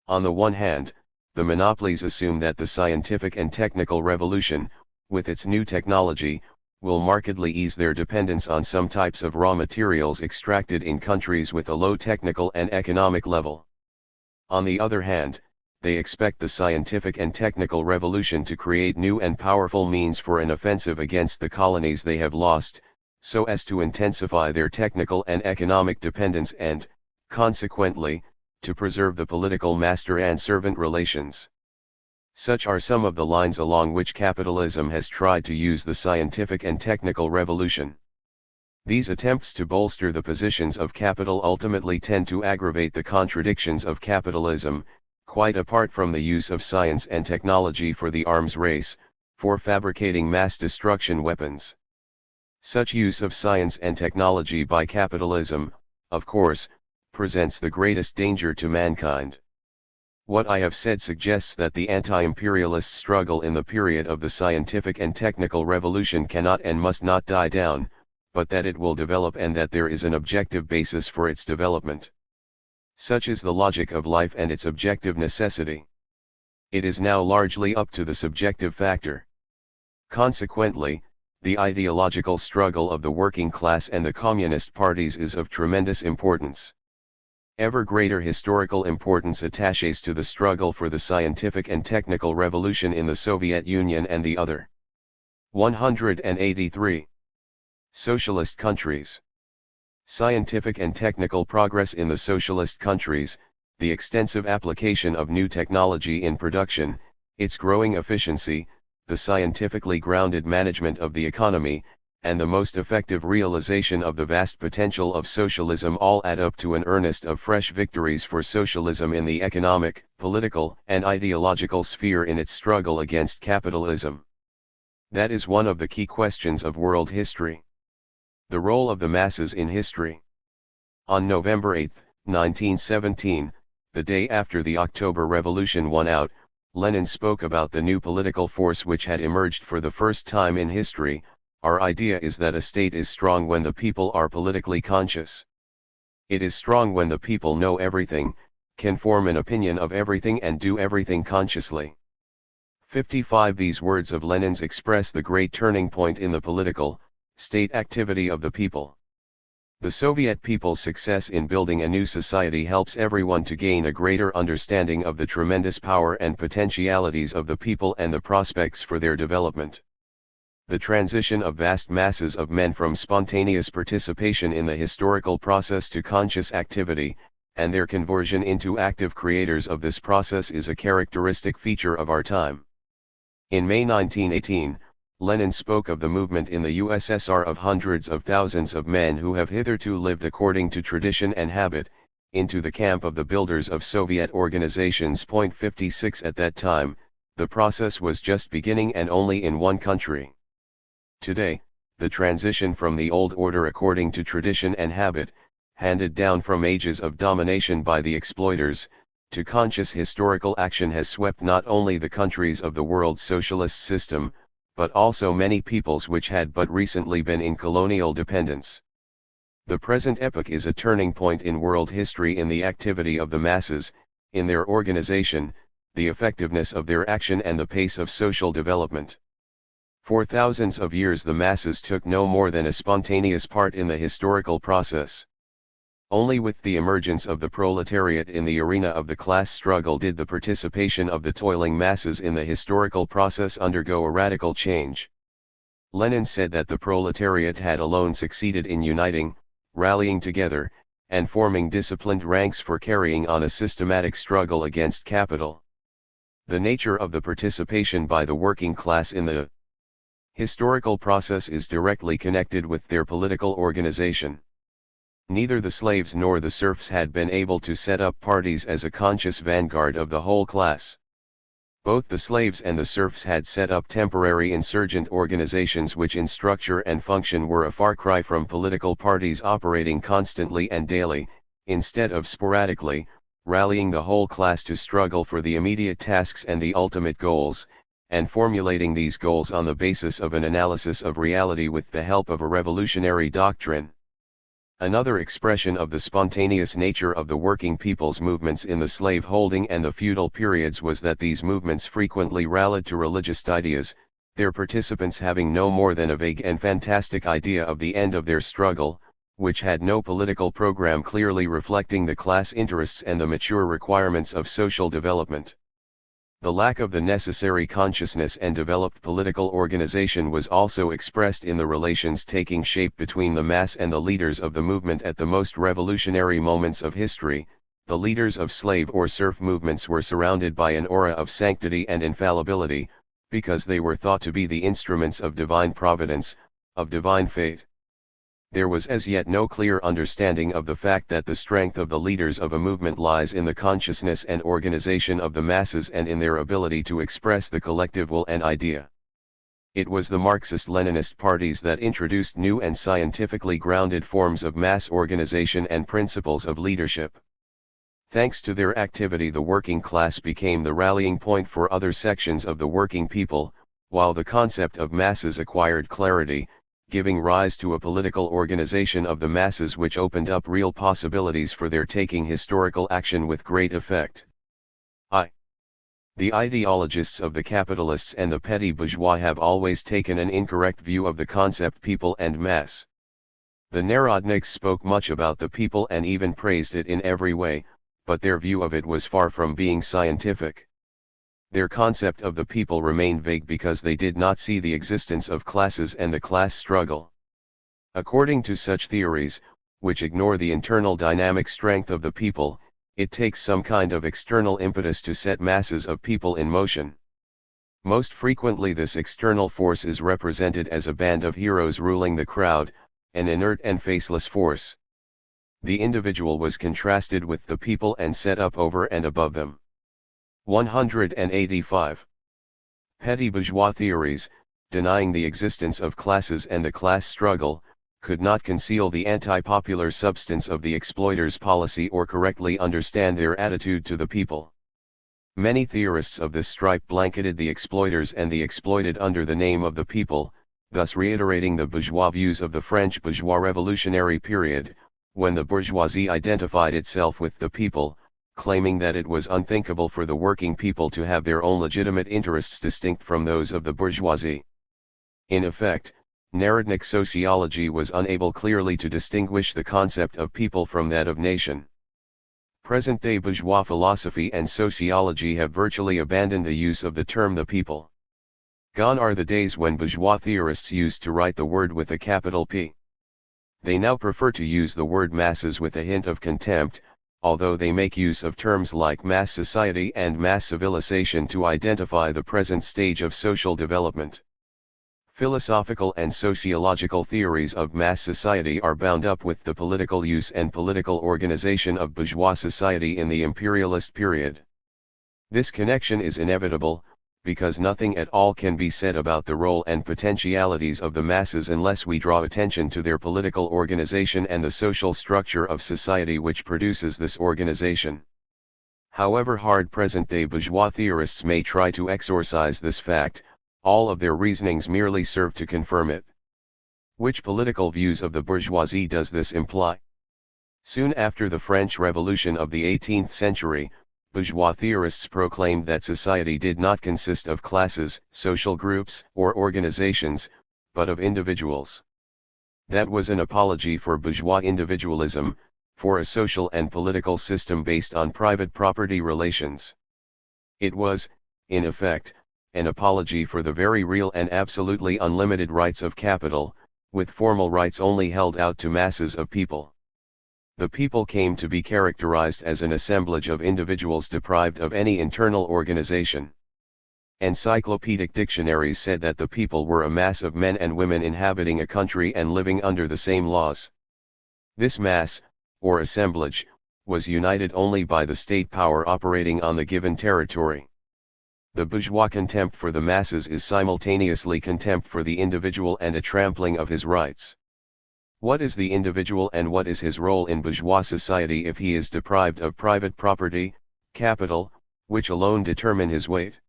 On the one hand, the monopolies assume that the scientific and technical revolution, with its new technology, will markedly ease their dependence on some types of raw materials extracted in countries with a low technical and economic level. On the other hand, they expect the scientific and technical revolution to create new and powerful means for an offensive against the colonies they have lost, so as to intensify their technical and economic dependence and, consequently, to preserve the political master and servant relations. Such are some of the lines along which capitalism has tried to use the scientific and technical revolution. These attempts to bolster the positions of capital ultimately tend to aggravate the contradictions of capitalism, quite apart from the use of science and technology for the arms race, for fabricating mass destruction weapons. Such use of science and technology by capitalism, of course, presents the greatest danger to mankind. What I have said suggests that the anti-imperialist struggle in the period of the scientific and technical revolution cannot and must not die down, but that it will develop and that there is an objective basis for its development. Such is the logic of life and its objective necessity. It is now largely up to the subjective factor. Consequently, the ideological struggle of the working class and the communist parties is of tremendous importance. Ever greater historical importance attaches to the struggle for the scientific and technical revolution in the Soviet Union and the other 183 socialist countries. Scientific and technical progress in the socialist countries, the extensive application of new technology in production, its growing efficiency, the scientifically grounded management of the economy, and the most effective realization of the vast potential of socialism all add up to an earnest of fresh victories for socialism in the economic, political, and ideological sphere in its struggle against capitalism. That is one of the key questions of world history. The role of the masses in history. On November 8, 1917, the day after the October Revolution won out, Lenin spoke about the new political force which had emerged for the first time in history. Our idea is that a state is strong when the people are politically conscious. It is strong when the people know everything, can form an opinion of everything and do everything consciously. 55 These words of Lenin's express the great turning point in the political, state activity of the people. The Soviet people's success in building a new society helps everyone to gain a greater understanding of the tremendous power and potentialities of the people and the prospects for their development. The transition of vast masses of men from spontaneous participation in the historical process to conscious activity, and their conversion into active creators of this process is a characteristic feature of our time. In May 1918, Lenin spoke of the movement in the USSR of hundreds of thousands of men who have hitherto lived according to tradition and habit, into the camp of the builders of Soviet organizations. 56 At that time, the process was just beginning and only in one country. Today, the transition from the old order according to tradition and habit, handed down from ages of domination by the exploiters, to conscious historical action has swept not only the countries of the world's socialist system, but also many peoples which had but recently been in colonial dependence. The present epoch is a turning point in world history in the activity of the masses, in their organization, the effectiveness of their action and the pace of social development. For thousands of years the masses took no more than a spontaneous part in the historical process. Only with the emergence of the proletariat in the arena of the class struggle did the participation of the toiling masses in the historical process undergo a radical change. Lenin said that the proletariat had alone succeeded in uniting, rallying together, and forming disciplined ranks for carrying on a systematic struggle against capital. The nature of the participation by the working class in the historical process is directly connected with their political organization. Neither the slaves nor the serfs had been able to set up parties as a conscious vanguard of the whole class. Both the slaves and the serfs had set up temporary insurgent organizations which in structure and function were a far cry from political parties operating constantly and daily, instead of sporadically, rallying the whole class to struggle for the immediate tasks and the ultimate goals, and formulating these goals on the basis of an analysis of reality with the help of a revolutionary doctrine. Another expression of the spontaneous nature of the working people's movements in the slave-holding and the feudal periods was that these movements frequently rallied to religious ideas, their participants having no more than a vague and fantastic idea of the end of their struggle, which had no political program clearly reflecting the class interests and the mature requirements of social development. The lack of the necessary consciousness and developed political organization was also expressed in the relations taking shape between the mass and the leaders of the movement at the most revolutionary moments of history. The leaders of slave or serf movements were surrounded by an aura of sanctity and infallibility, because they were thought to be the instruments of divine providence, of divine fate. There was as yet no clear understanding of the fact that the strength of the leaders of a movement lies in the consciousness and organization of the masses and in their ability to express the collective will and idea. It was the Marxist-Leninist parties that introduced new and scientifically grounded forms of mass organization and principles of leadership. Thanks to their activity, the working class became the rallying point for other sections of the working people, while the concept of masses acquired clarity, giving rise to a political organization of the masses which opened up real possibilities for their taking historical action with great effect. The ideologists of the capitalists and the petty bourgeois have always taken an incorrect view of the concept people and mass. The Narodniks spoke much about the people and even praised it in every way, but their view of it was far from being scientific. Their concept of the people remained vague because they did not see the existence of classes and the class struggle. According to such theories, which ignore the internal dynamic strength of the people, it takes some kind of external impetus to set masses of people in motion. Most frequently this external force is represented as a band of heroes ruling the crowd, an inert and faceless force. The individual was contrasted with the people and set up over and above them. 185. Petty bourgeois theories, denying the existence of classes and the class struggle, could not conceal the anti-popular substance of the exploiters' policy or correctly understand their attitude to the people. Many theorists of this stripe blanketed the exploiters and the exploited under the name of the people, thus reiterating the bourgeois views of the French bourgeois revolutionary period, when the bourgeoisie identified itself with the people, claiming that it was unthinkable for the working people to have their own legitimate interests distinct from those of the bourgeoisie. In effect, Narodnik sociology was unable clearly to distinguish the concept of people from that of nation. Present-day bourgeois philosophy and sociology have virtually abandoned the use of the term the people. Gone are the days when bourgeois theorists used to write the word with a capital P. They now prefer to use the word masses with a hint of contempt, although they make use of terms like mass society and mass civilization to identify the present stage of social development. Philosophical and sociological theories of mass society are bound up with the political use and political organization of bourgeois society in the imperialist period. This connection is inevitable, because nothing at all can be said about the role and potentialities of the masses unless we draw attention to their political organization and the social structure of society which produces this organization. However hard present-day bourgeois theorists may try to exorcise this fact, all of their reasonings merely serve to confirm it. Which political views of the bourgeoisie does this imply? Soon after the French Revolution of the 18th century, bourgeois theorists proclaimed that society did not consist of classes, social groups, or organizations, but of individuals. That was an apology for bourgeois individualism, for a social and political system based on private property relations. It was, in effect, an apology for the very real and absolutely unlimited rights of capital, with formal rights only held out to masses of people. The people came to be characterized as an assemblage of individuals deprived of any internal organization. Encyclopedic dictionaries said that the people were a mass of men and women inhabiting a country and living under the same laws. This mass, or assemblage, was united only by the state power operating on the given territory. The bourgeois contempt for the masses is simultaneously contempt for the individual and a trampling of his rights. What is the individual and what is his role in bourgeois society if he is deprived of private property, capital, which alone determine his weight?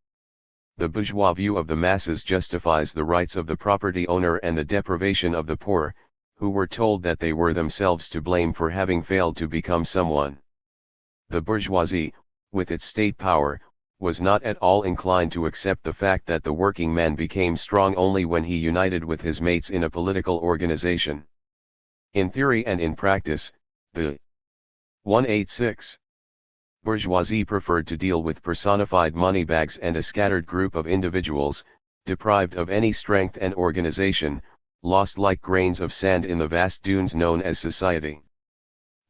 The bourgeois view of the masses justifies the rights of the property owner and the deprivation of the poor, who were told that they were themselves to blame for having failed to become someone. The bourgeoisie, with its state power, was not at all inclined to accept the fact that the working man became strong only when he united with his mates in a political organization. In theory and in practice, the 186 bourgeoisie preferred to deal with personified moneybags and a scattered group of individuals, deprived of any strength and organization, lost like grains of sand in the vast dunes known as society.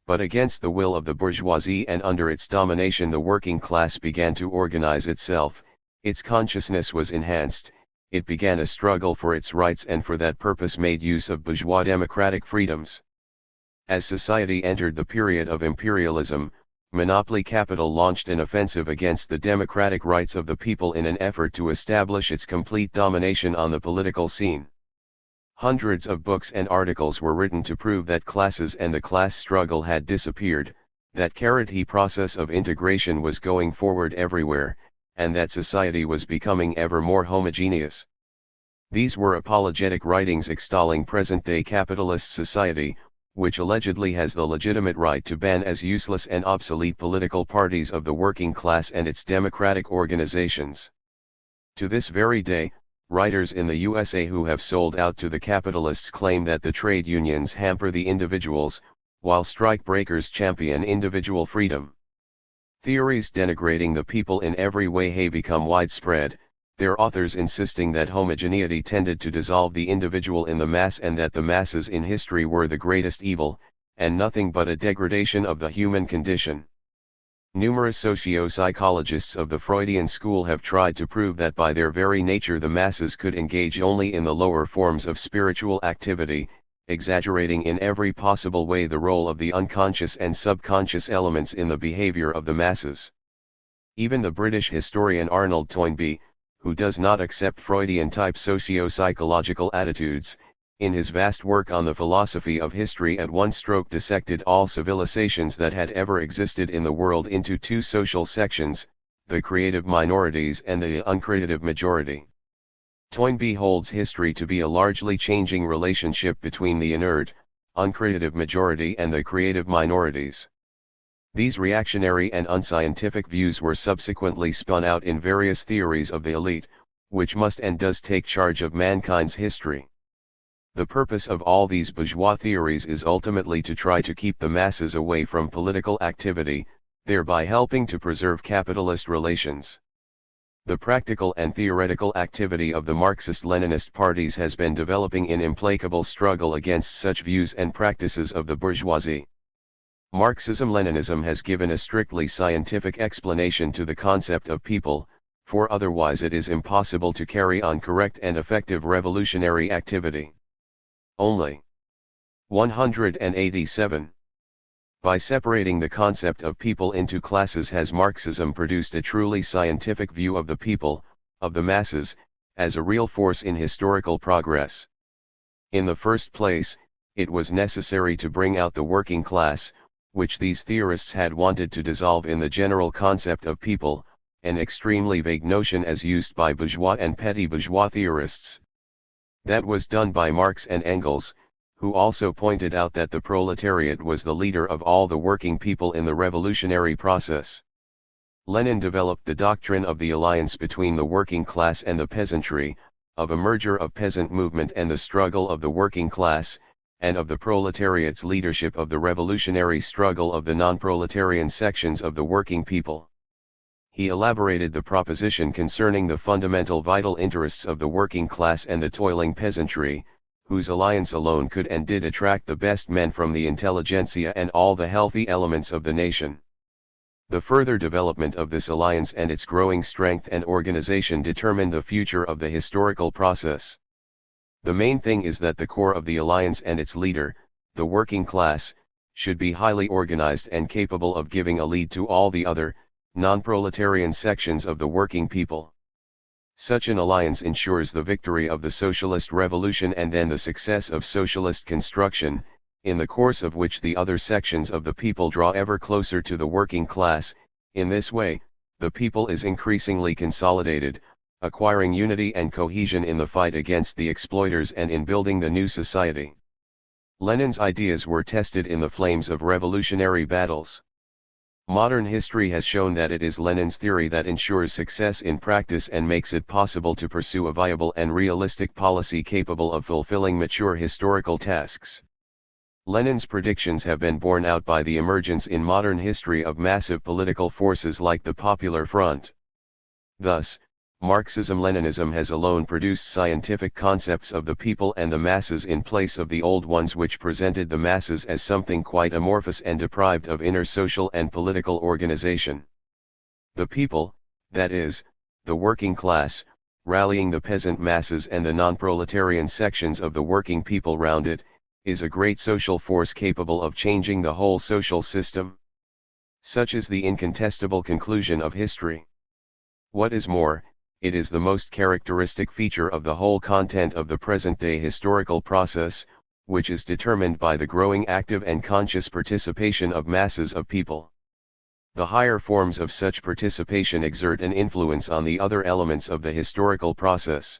But against the will of the bourgeoisie and under its domination the working class began to organize itself, its consciousness was enhanced, it began a struggle for its rights and for that purpose made use of bourgeois democratic freedoms. As society entered the period of imperialism, monopoly capital launched an offensive against the democratic rights of the people in an effort to establish its complete domination on the political scene. Hundreds of books and articles were written to prove that classes and the class struggle had disappeared, that the process of integration was going forward everywhere, and that society was becoming ever more homogeneous. These were apologetic writings extolling present-day capitalist society, which allegedly has the legitimate right to ban as useless and obsolete political parties of the working class and its democratic organizations. To this very day, writers in the USA who have sold out to the capitalists claim that the trade unions hamper the individuals, while strike breakers champion individual freedom. Theories denigrating the people in every way have become widespread, their authors insisting that homogeneity tended to dissolve the individual in the mass and that the masses in history were the greatest evil, and nothing but a degradation of the human condition. Numerous socio-psychologists of the Freudian school have tried to prove that by their very nature the masses could engage only in the lower forms of spiritual activity, exaggerating in every possible way the role of the unconscious and subconscious elements in the behavior of the masses. Even the British historian Arnold Toynbee, who does not accept Freudian-type socio-psychological attitudes, in his vast work on the philosophy of history at one stroke dissected all civilizations that had ever existed in the world into two social sections, the creative minorities and the uncreative majority. Toynbee holds history to be a largely changing relationship between the inert, uncreative majority and the creative minorities. These reactionary and unscientific views were subsequently spun out in various theories of the elite, which must and does take charge of mankind's history. The purpose of all these bourgeois theories is ultimately to try to keep the masses away from political activity, thereby helping to preserve capitalist relations. The practical and theoretical activity of the Marxist-Leninist parties has been developing in implacable struggle against such views and practices of the bourgeoisie. Marxism-Leninism has given a strictly scientific explanation to the concept of people, for otherwise it is impossible to carry on correct and effective revolutionary activity. Only 187. By separating the concept of people into classes has Marxism produced a truly scientific view of the people, of the masses, as a real force in historical progress. In the first place, it was necessary to bring out the working class, which these theorists had wanted to dissolve in the general concept of people, an extremely vague notion as used by bourgeois and petty bourgeois theorists. That was done by Marx and Engels, who also pointed out that the proletariat was the leader of all the working people in the revolutionary process. Lenin developed the doctrine of the alliance between the working class and the peasantry, of a merger of peasant movement and the struggle of the working class, and of the proletariat's leadership of the revolutionary struggle of the non-proletarian sections of the working people. He elaborated the proposition concerning the fundamental vital interests of the working class and the toiling peasantry, whose alliance alone could and did attract the best men from the intelligentsia and all the healthy elements of the nation. The further development of this alliance and its growing strength and organization determine the future of the historical process. The main thing is that the core of the alliance and its leader, the working class, should be highly organized and capable of giving a lead to all the other, non-proletarian sections of the working people. Such an alliance ensures the victory of the socialist revolution and then the success of socialist construction, in the course of which the other sections of the people draw ever closer to the working class. In this way, the people is increasingly consolidated, acquiring unity and cohesion in the fight against the exploiters and in building the new society. Lenin's ideas were tested in the flames of revolutionary battles. Modern history has shown that it is Lenin's theory that ensures success in practice and makes it possible to pursue a viable and realistic policy capable of fulfilling mature historical tasks. Lenin's predictions have been borne out by the emergence in modern history of massive political forces like the Popular Front. Thus, Marxism-Leninism has alone produced scientific concepts of the people and the masses in place of the old ones which presented the masses as something quite amorphous and deprived of inner social and political organization. The people, that is, the working class, rallying the peasant masses and the non-proletarian sections of the working people round it, is a great social force capable of changing the whole social system. Such is the incontestable conclusion of history. What is more, it is the most characteristic feature of the whole content of the present-day historical process, which is determined by the growing active and conscious participation of masses of people. The higher forms of such participation exert an influence on the other elements of the historical process.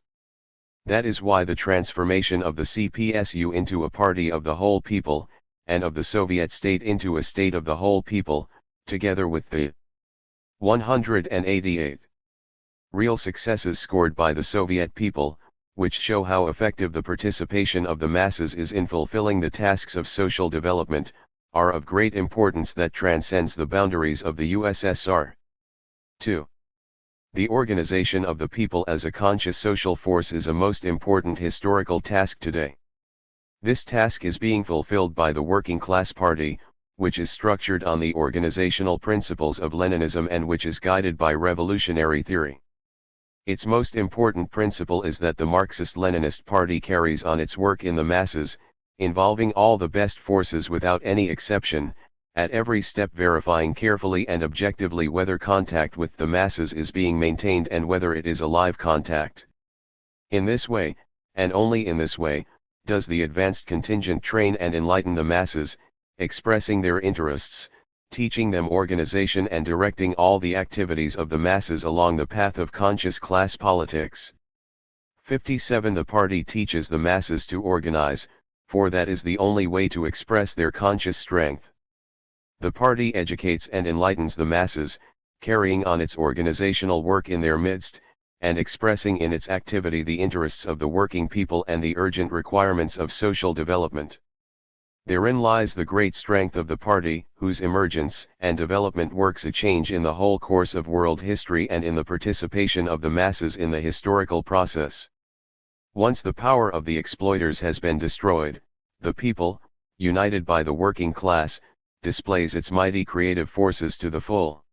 That is why the transformation of the CPSU into a party of the whole people, and of the Soviet state into a state of the whole people, together with the 188 real successes scored by the Soviet people, which show how effective the participation of the masses is in fulfilling the tasks of social development, are of great importance that transcends the boundaries of the USSR. 2. The organization of the people as a conscious social force is a most important historical task today. This task is being fulfilled by the Working Class Party, which is structured on the organizational principles of Leninism and which is guided by revolutionary theory. Its most important principle is that the Marxist-Leninist Party carries on its work in the masses, involving all the best forces without any exception, at every step verifying carefully and objectively whether contact with the masses is being maintained and whether it is a live contact. In this way, and only in this way, does the advanced contingent train and enlighten the masses, expressing their interests, teaching them organization and directing all the activities of the masses along the path of conscious class politics. 57. The party teaches the masses to organize, for that is the only way to express their conscious strength. The party educates and enlightens the masses, carrying on its organizational work in their midst, and expressing in its activity the interests of the working people and the urgent requirements of social development. Therein lies the great strength of the party, whose emergence and development works a change in the whole course of world history and in the participation of the masses in the historical process. Once the power of the exploiters has been destroyed, the people, united by the working class, displays its mighty creative forces to the full.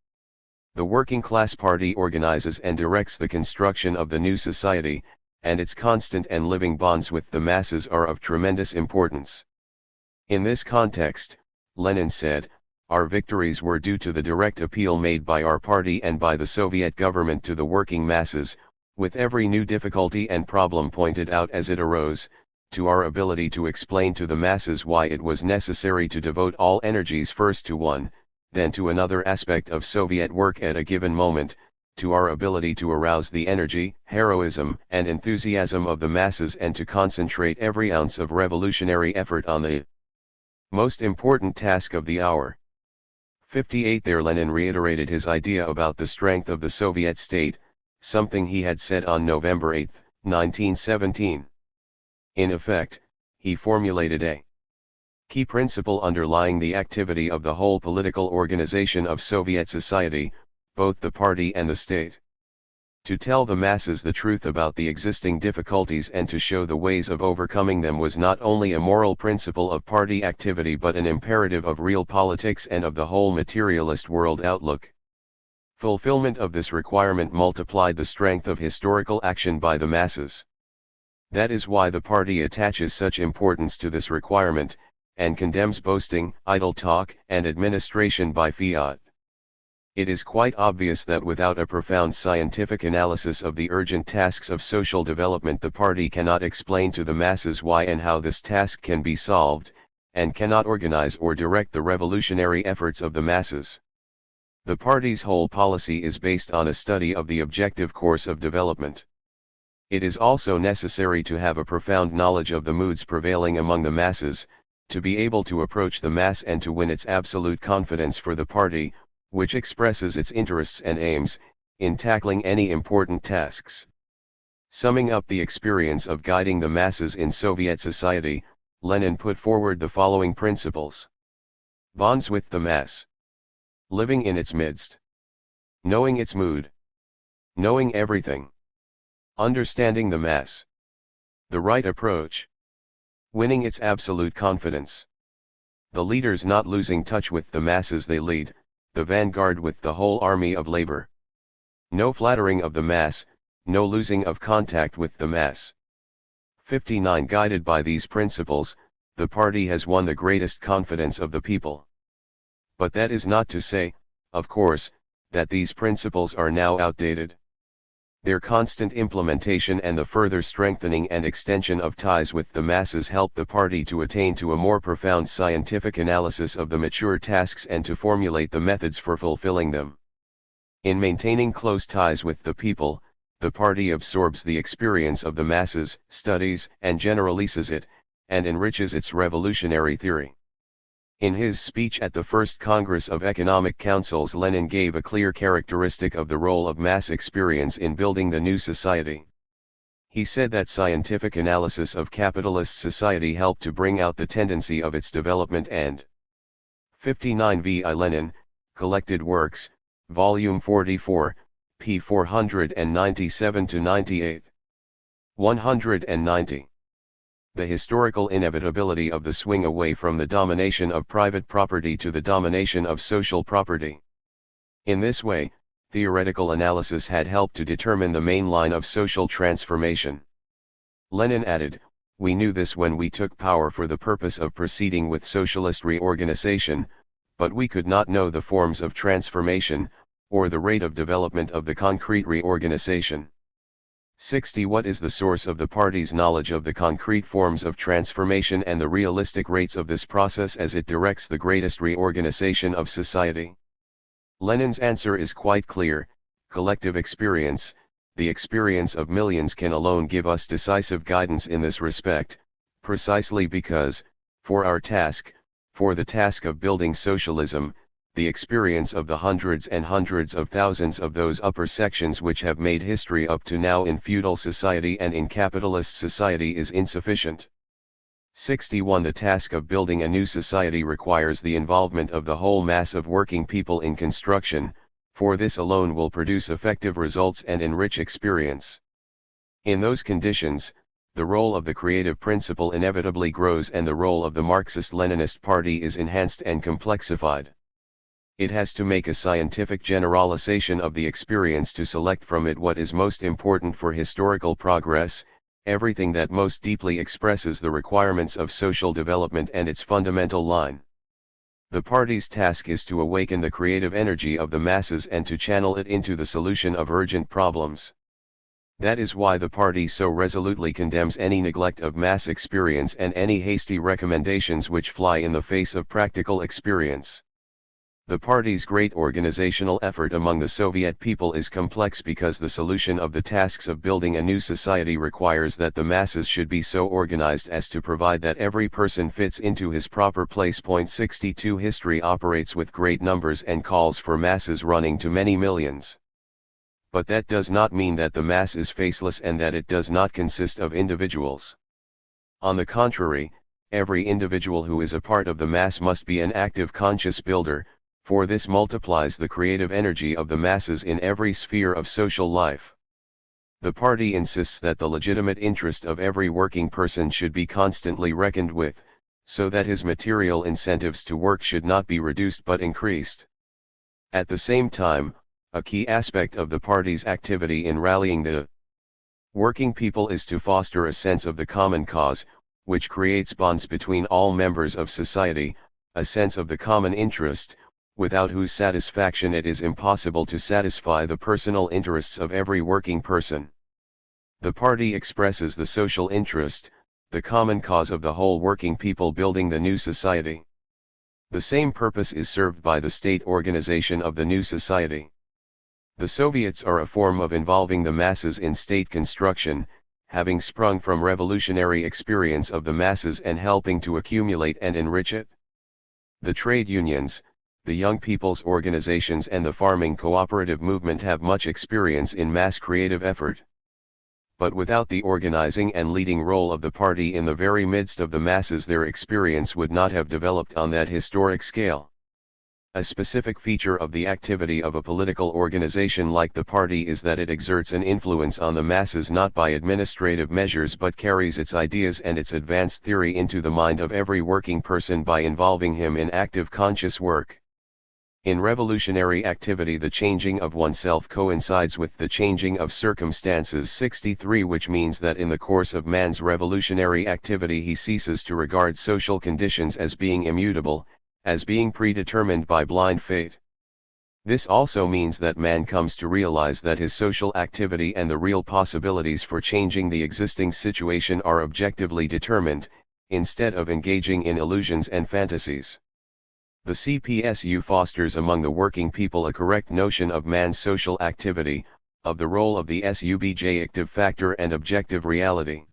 The Working Class Party organizes and directs the construction of the new society, and its constant and living bonds with the masses are of tremendous importance. In this context, Lenin said, our victories were due to the direct appeal made by our party and by the Soviet government to the working masses, with every new difficulty and problem pointed out as it arose, to our ability to explain to the masses why it was necessary to devote all energies first to one, then to another aspect of Soviet work at a given moment, to our ability to arouse the energy, heroism, and enthusiasm of the masses and to concentrate every ounce of revolutionary effort on the most important task of the hour. 58. There Lenin reiterated his idea about the strength of the Soviet state, something he had said on November 8, 1917. In effect, he formulated a Key principle underlying the activity of the whole political organization of Soviet society, both the party and the state. To tell the masses the truth about the existing difficulties and to show the ways of overcoming them was not only a moral principle of party activity but an imperative of real politics and of the whole materialist world outlook. Fulfillment of this requirement multiplied the strength of historical action by the masses. That is why the party attaches such importance to this requirement, and condemns boasting, idle talk, and administration by fiat. It is quite obvious that without a profound scientific analysis of the urgent tasks of social development the party cannot explain to the masses why and how this task can be solved, and cannot organize or direct the revolutionary efforts of the masses. The party's whole policy is based on a study of the objective course of development. It is also necessary to have a profound knowledge of the moods prevailing among the masses, to be able to approach the mass and to win its absolute confidence for the party, which expresses its interests and aims, in tackling any important tasks. Summing up the experience of guiding the masses in Soviet society, Lenin put forward the following principles. Bonds with the mass. Living in its midst. Knowing its mood. Knowing everything. Understanding the mass. The right approach. Winning its absolute confidence. The leaders not losing touch with the masses they lead, the vanguard with the whole army of labor. No flattering of the mass, no losing of contact with the mass. 59 Guided by these principles, the party has won the greatest confidence of the people. But that is not to say, of course, that these principles are now outdated. Their constant implementation and the further strengthening and extension of ties with the masses help the party to attain to a more profound scientific analysis of the mature tasks and to formulate the methods for fulfilling them. In maintaining close ties with the people, the party absorbs the experience of the masses, studies and generalizes it, and enriches its revolutionary theory. In his speech at the First Congress of Economic Councils, Lenin gave a clear characteristic of the role of mass experience in building the new society. He said that scientific analysis of capitalist society helped to bring out the tendency of its development and 59 V.I. Lenin, Collected Works, Volume 44, p. 497-98. 190. The historical inevitability of the swing away from the domination of private property to the domination of social property. In this way, theoretical analysis had helped to determine the main line of social transformation. Lenin added, "We knew this when we took power for the purpose of proceeding with socialist reorganization, but we could not know the forms of transformation, or the rate of development of the concrete reorganization." 60. What is the source of the party's knowledge of the concrete forms of transformation and the realistic rates of this process as it directs the greatest reorganization of society? Lenin's answer is quite clear: collective experience. The experience of millions can alone give us decisive guidance in this respect, precisely because, for our task, for the task of building socialism, the experience of the hundreds and hundreds of thousands of those upper sections which have made history up to now in feudal society and in capitalist society is insufficient. 61. The task of building a new society requires the involvement of the whole mass of working people in construction, for this alone will produce effective results and enrich experience. In those conditions, the role of the creative principle inevitably grows and the role of the Marxist-Leninist party is enhanced and complexified. It has to make a scientific generalization of the experience to select from it what is most important for historical progress, everything that most deeply expresses the requirements of social development and its fundamental line. The party's task is to awaken the creative energy of the masses and to channel it into the solution of urgent problems. That is why the party so resolutely condemns any neglect of mass experience and any hasty recommendations which fly in the face of practical experience. The party's great organizational effort among the Soviet people is complex because the solution of the tasks of building a new society requires that the masses should be so organized as to provide that every person fits into his proper place. 62 History operates with great numbers and calls for masses running to many millions. But that does not mean that the mass is faceless and that it does not consist of individuals. On the contrary, every individual who is a part of the mass must be an active conscious builder, for this multiplies the creative energy of the masses in every sphere of social life. The party insists that the legitimate interest of every working person should be constantly reckoned with, so that his material incentives to work should not be reduced but increased. At the same time, a key aspect of the party's activity in rallying the working people is to foster a sense of the common cause, which creates bonds between all members of society, a sense of the common interest, without whose satisfaction it is impossible to satisfy the personal interests of every working person. The party expresses the social interest, the common cause of the whole working people building the new society. The same purpose is served by the state organization of the new society. The Soviets are a form of involving the masses in state construction, having sprung from revolutionary experience of the masses and helping to accumulate and enrich it. The trade unions, the young people's organizations and the farming cooperative movement have much experience in mass creative effort. But without the organizing and leading role of the party in the very midst of the masses, their experience would not have developed on that historic scale. A specific feature of the activity of a political organization like the party is that it exerts an influence on the masses not by administrative measures but carries its ideas and its advanced theory into the mind of every working person by involving him in active conscious work. In revolutionary activity, the changing of oneself coincides with the changing of circumstances. 63, which means that in the course of man's revolutionary activity he ceases to regard social conditions as being immutable, as being predetermined by blind fate. This also means that man comes to realize that his social activity and the real possibilities for changing the existing situation are objectively determined, instead of engaging in illusions and fantasies. The CPSU fosters among the working people a correct notion of man's social activity, of the role of the subjective factor and objective reality.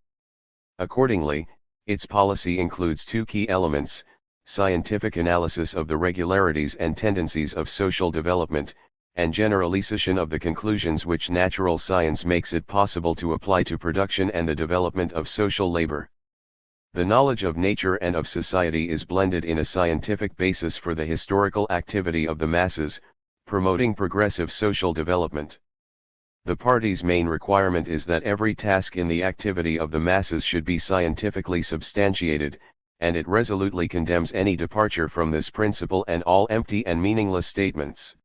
Accordingly, its policy includes two key elements: scientific analysis of the regularities and tendencies of social development, and generalization of the conclusions which natural science makes it possible to apply to production and the development of social labor. The knowledge of nature and of society is blended in a scientific basis for the historical activity of the masses, promoting progressive social development. The party's main requirement is that every task in the activity of the masses should be scientifically substantiated, and it resolutely condemns any departure from this principle and all empty and meaningless statements.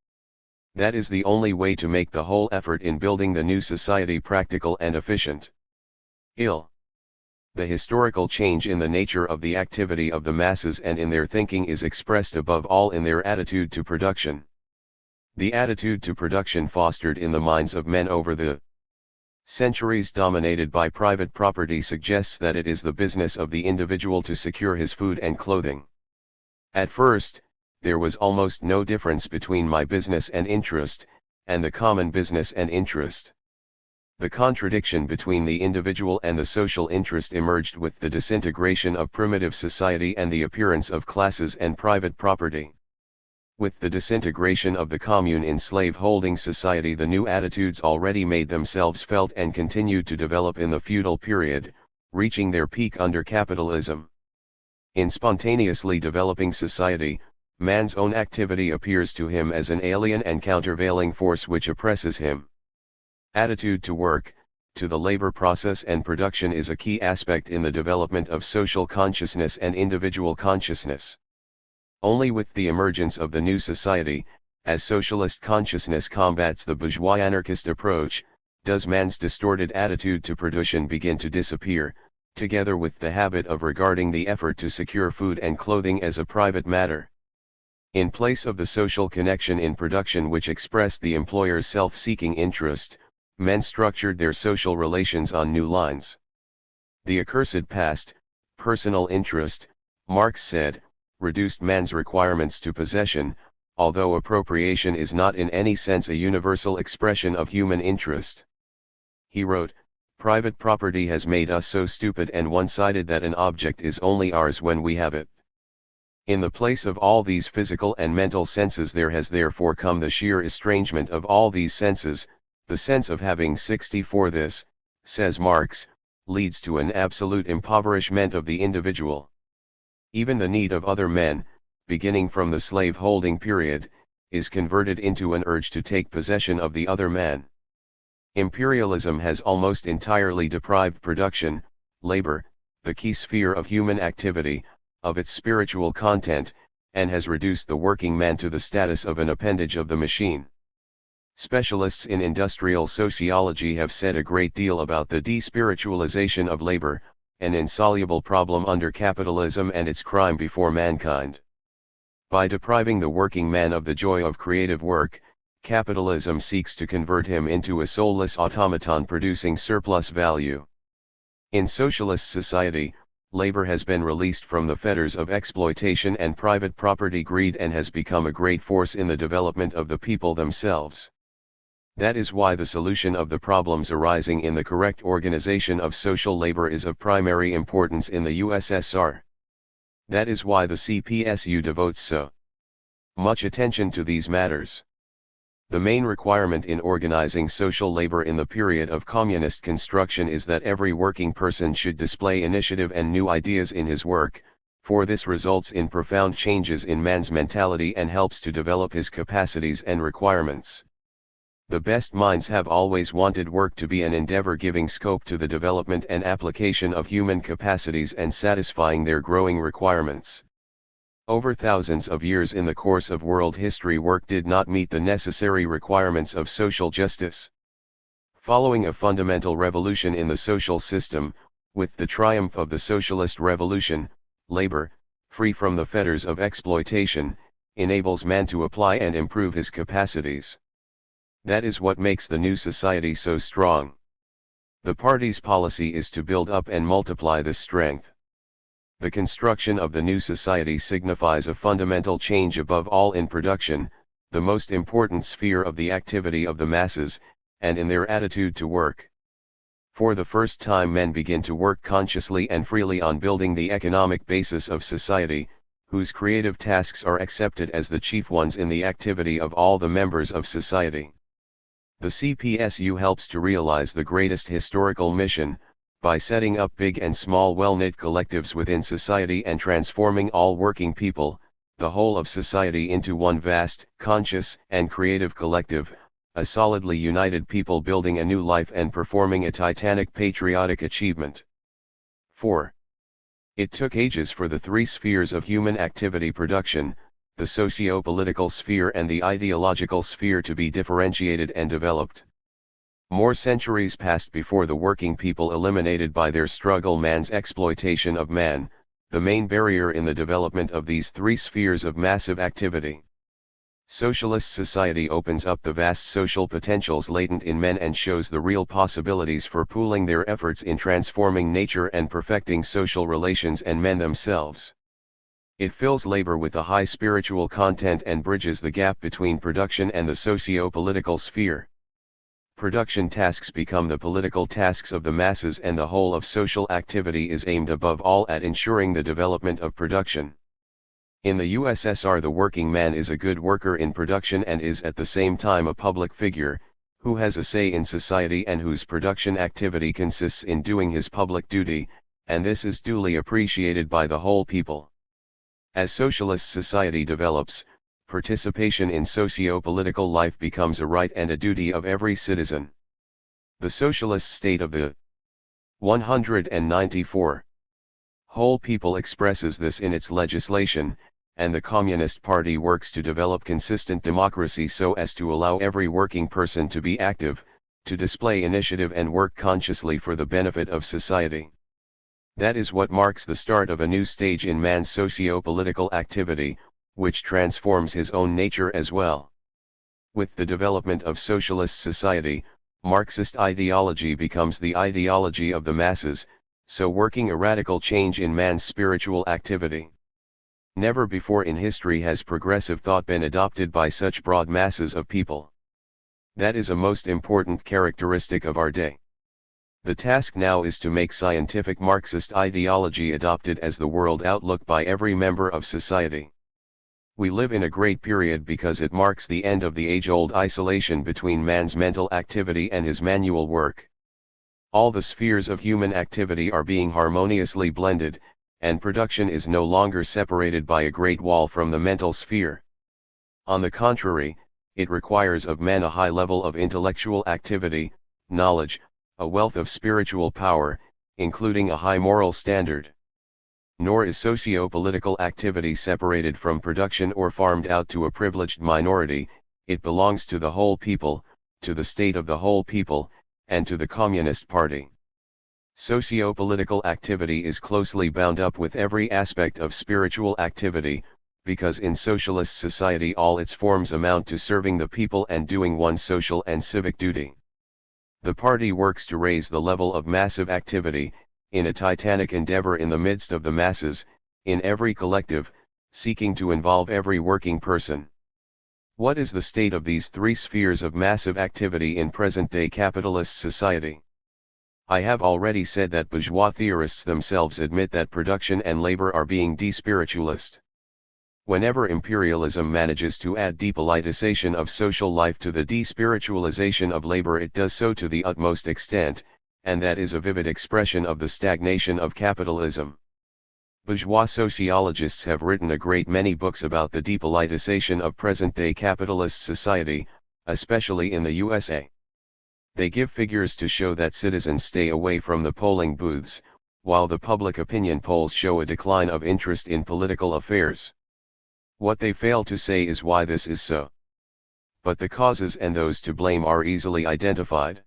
That is the only way to make the whole effort in building the new society practical and efficient. The historical change in the nature of the activity of the masses and in their thinking is expressed above all in their attitude to production. The attitude to production fostered in the minds of men over the centuries dominated by private property suggests that it is the business of the individual to secure his food and clothing. At first, there was almost no difference between my business and interest, and the common business and interest. The contradiction between the individual and the social interest emerged with the disintegration of primitive society and the appearance of classes and private property. With the disintegration of the commune in slave-holding society, the new attitudes already made themselves felt and continued to develop in the feudal period, reaching their peak under capitalism. In spontaneously developing society, man's own activity appears to him as an alien and countervailing force which oppresses him. Attitude to work, to the labor process and production is a key aspect in the development of social consciousness and individual consciousness. Only with the emergence of the new society, as socialist consciousness combats the bourgeois anarchist approach, does man's distorted attitude to production begin to disappear, together with the habit of regarding the effort to secure food and clothing as a private matter. In place of the social connection in production which expressed the employer's self-seeking interest, men structured their social relations on new lines. The accursed past, personal interest, Marx said, reduced man's requirements to possession, although appropriation is not in any sense a universal expression of human interest. He wrote, "Private property has made us so stupid and one-sided that an object is only ours when we have it. In the place of all these physical and mental senses there has therefore come the sheer estrangement of all these senses, the sense of having 64. This, says Marx, leads to an absolute impoverishment of the individual. Even the need of other men, beginning from the slave-holding period, is converted into an urge to take possession of the other man. Imperialism has almost entirely deprived production, labor, the key sphere of human activity, of its spiritual content, and has reduced the working man to the status of an appendage of the machine. Specialists in industrial sociology have said a great deal about the despiritualization of labor, an insoluble problem under capitalism and its crime before mankind. By depriving the working man of the joy of creative work, capitalism seeks to convert him into a soulless automaton producing surplus value. In socialist society, labor has been released from the fetters of exploitation and private property greed and has become a great force in the development of the people themselves. That is why the solution of the problems arising in the correct organization of social labor is of primary importance in the USSR. That is why the CPSU devotes so much attention to these matters. The main requirement in organizing social labor in the period of communist construction is that every working person should display initiative and new ideas in his work, for this results in profound changes in man's mentality and helps to develop his capacities and requirements. The best minds have always wanted work to be an endeavor giving scope to the development and application of human capacities and satisfying their growing requirements. Over thousands of years in the course of world history, work did not meet the necessary requirements of social justice. Following a fundamental revolution in the social system, with the triumph of the socialist revolution, labor, free from the fetters of exploitation, enables man to apply and improve his capacities. That is what makes the new society so strong. The party's policy is to build up and multiply this strength. The construction of the new society signifies a fundamental change above all in production, the most important sphere of the activity of the masses, and in their attitude to work. For the first time, men begin to work consciously and freely on building the economic basis of society, whose creative tasks are accepted as the chief ones in the activity of all the members of society. The CPSU helps to realize the greatest historical mission, by setting up big and small well-knit collectives within society and transforming all working people, the whole of society, into one vast, conscious, and creative collective, a solidly united people building a new life and performing a titanic patriotic achievement. 4. It took ages for the three spheres of human activity production, the socio-political sphere and the ideological sphere, to be differentiated and developed. More centuries passed before the working people eliminated by their struggle man's exploitation of man, the main barrier in the development of these three spheres of massive activity. Socialist society opens up the vast social potentials latent in men and shows the real possibilities for pooling their efforts in transforming nature and perfecting social relations and men themselves. It fills labor with a high spiritual content and bridges the gap between production and the socio-political sphere. Production tasks become the political tasks of the masses, and the whole of social activity is aimed above all at ensuring the development of production. In the USSR, the working man is a good worker in production and is at the same time a public figure, who has a say in society and whose production activity consists in doing his public duty, and this is duly appreciated by the whole people. As socialist society develops, participation in socio-political life becomes a right and a duty of every citizen. The socialist state of the 194 whole people expresses this in its legislation, and the Communist Party works to develop consistent democracy so as to allow every working person to be active, to display initiative and work consciously for the benefit of society. That is what marks the start of a new stage in man's socio-political activity, which transforms his own nature as well. With the development of socialist society, Marxist ideology becomes the ideology of the masses, so working a radical change in man's spiritual activity. Never before in history has progressive thought been adopted by such broad masses of people. That is a most important characteristic of our day. The task now is to make scientific Marxist ideology adopted as the world outlook by every member of society. We live in a great period because it marks the end of the age-old isolation between man's mental activity and his manual work. All the spheres of human activity are being harmoniously blended, and production is no longer separated by a great wall from the mental sphere. On the contrary, it requires of men a high level of intellectual activity, knowledge, a wealth of spiritual power, including a high moral standard. Nor is socio-political activity separated from production or farmed out to a privileged minority. It belongs to the whole people, to the state of the whole people, and to the Communist Party. Socio-political activity is closely bound up with every aspect of spiritual activity, because in socialist society all its forms amount to serving the people and doing one's social and civic duty. The party works to raise the level of massive activity, in a titanic endeavor in the midst of the masses, in every collective, seeking to involve every working person. What is the state of these three spheres of massive activity in present-day capitalist society? I have already said that bourgeois theorists themselves admit that production and labor are being despiritualist. Whenever imperialism manages to add depoliticization of social life to the despiritualization of labor, it does so to the utmost extent, and that is a vivid expression of the stagnation of capitalism. Bourgeois sociologists have written a great many books about the depoliticization of present-day capitalist society, especially in the USA. They give figures to show that citizens stay away from the polling booths, while the public opinion polls show a decline of interest in political affairs. What they fail to say is why this is so. But the causes and those to blame are easily identified.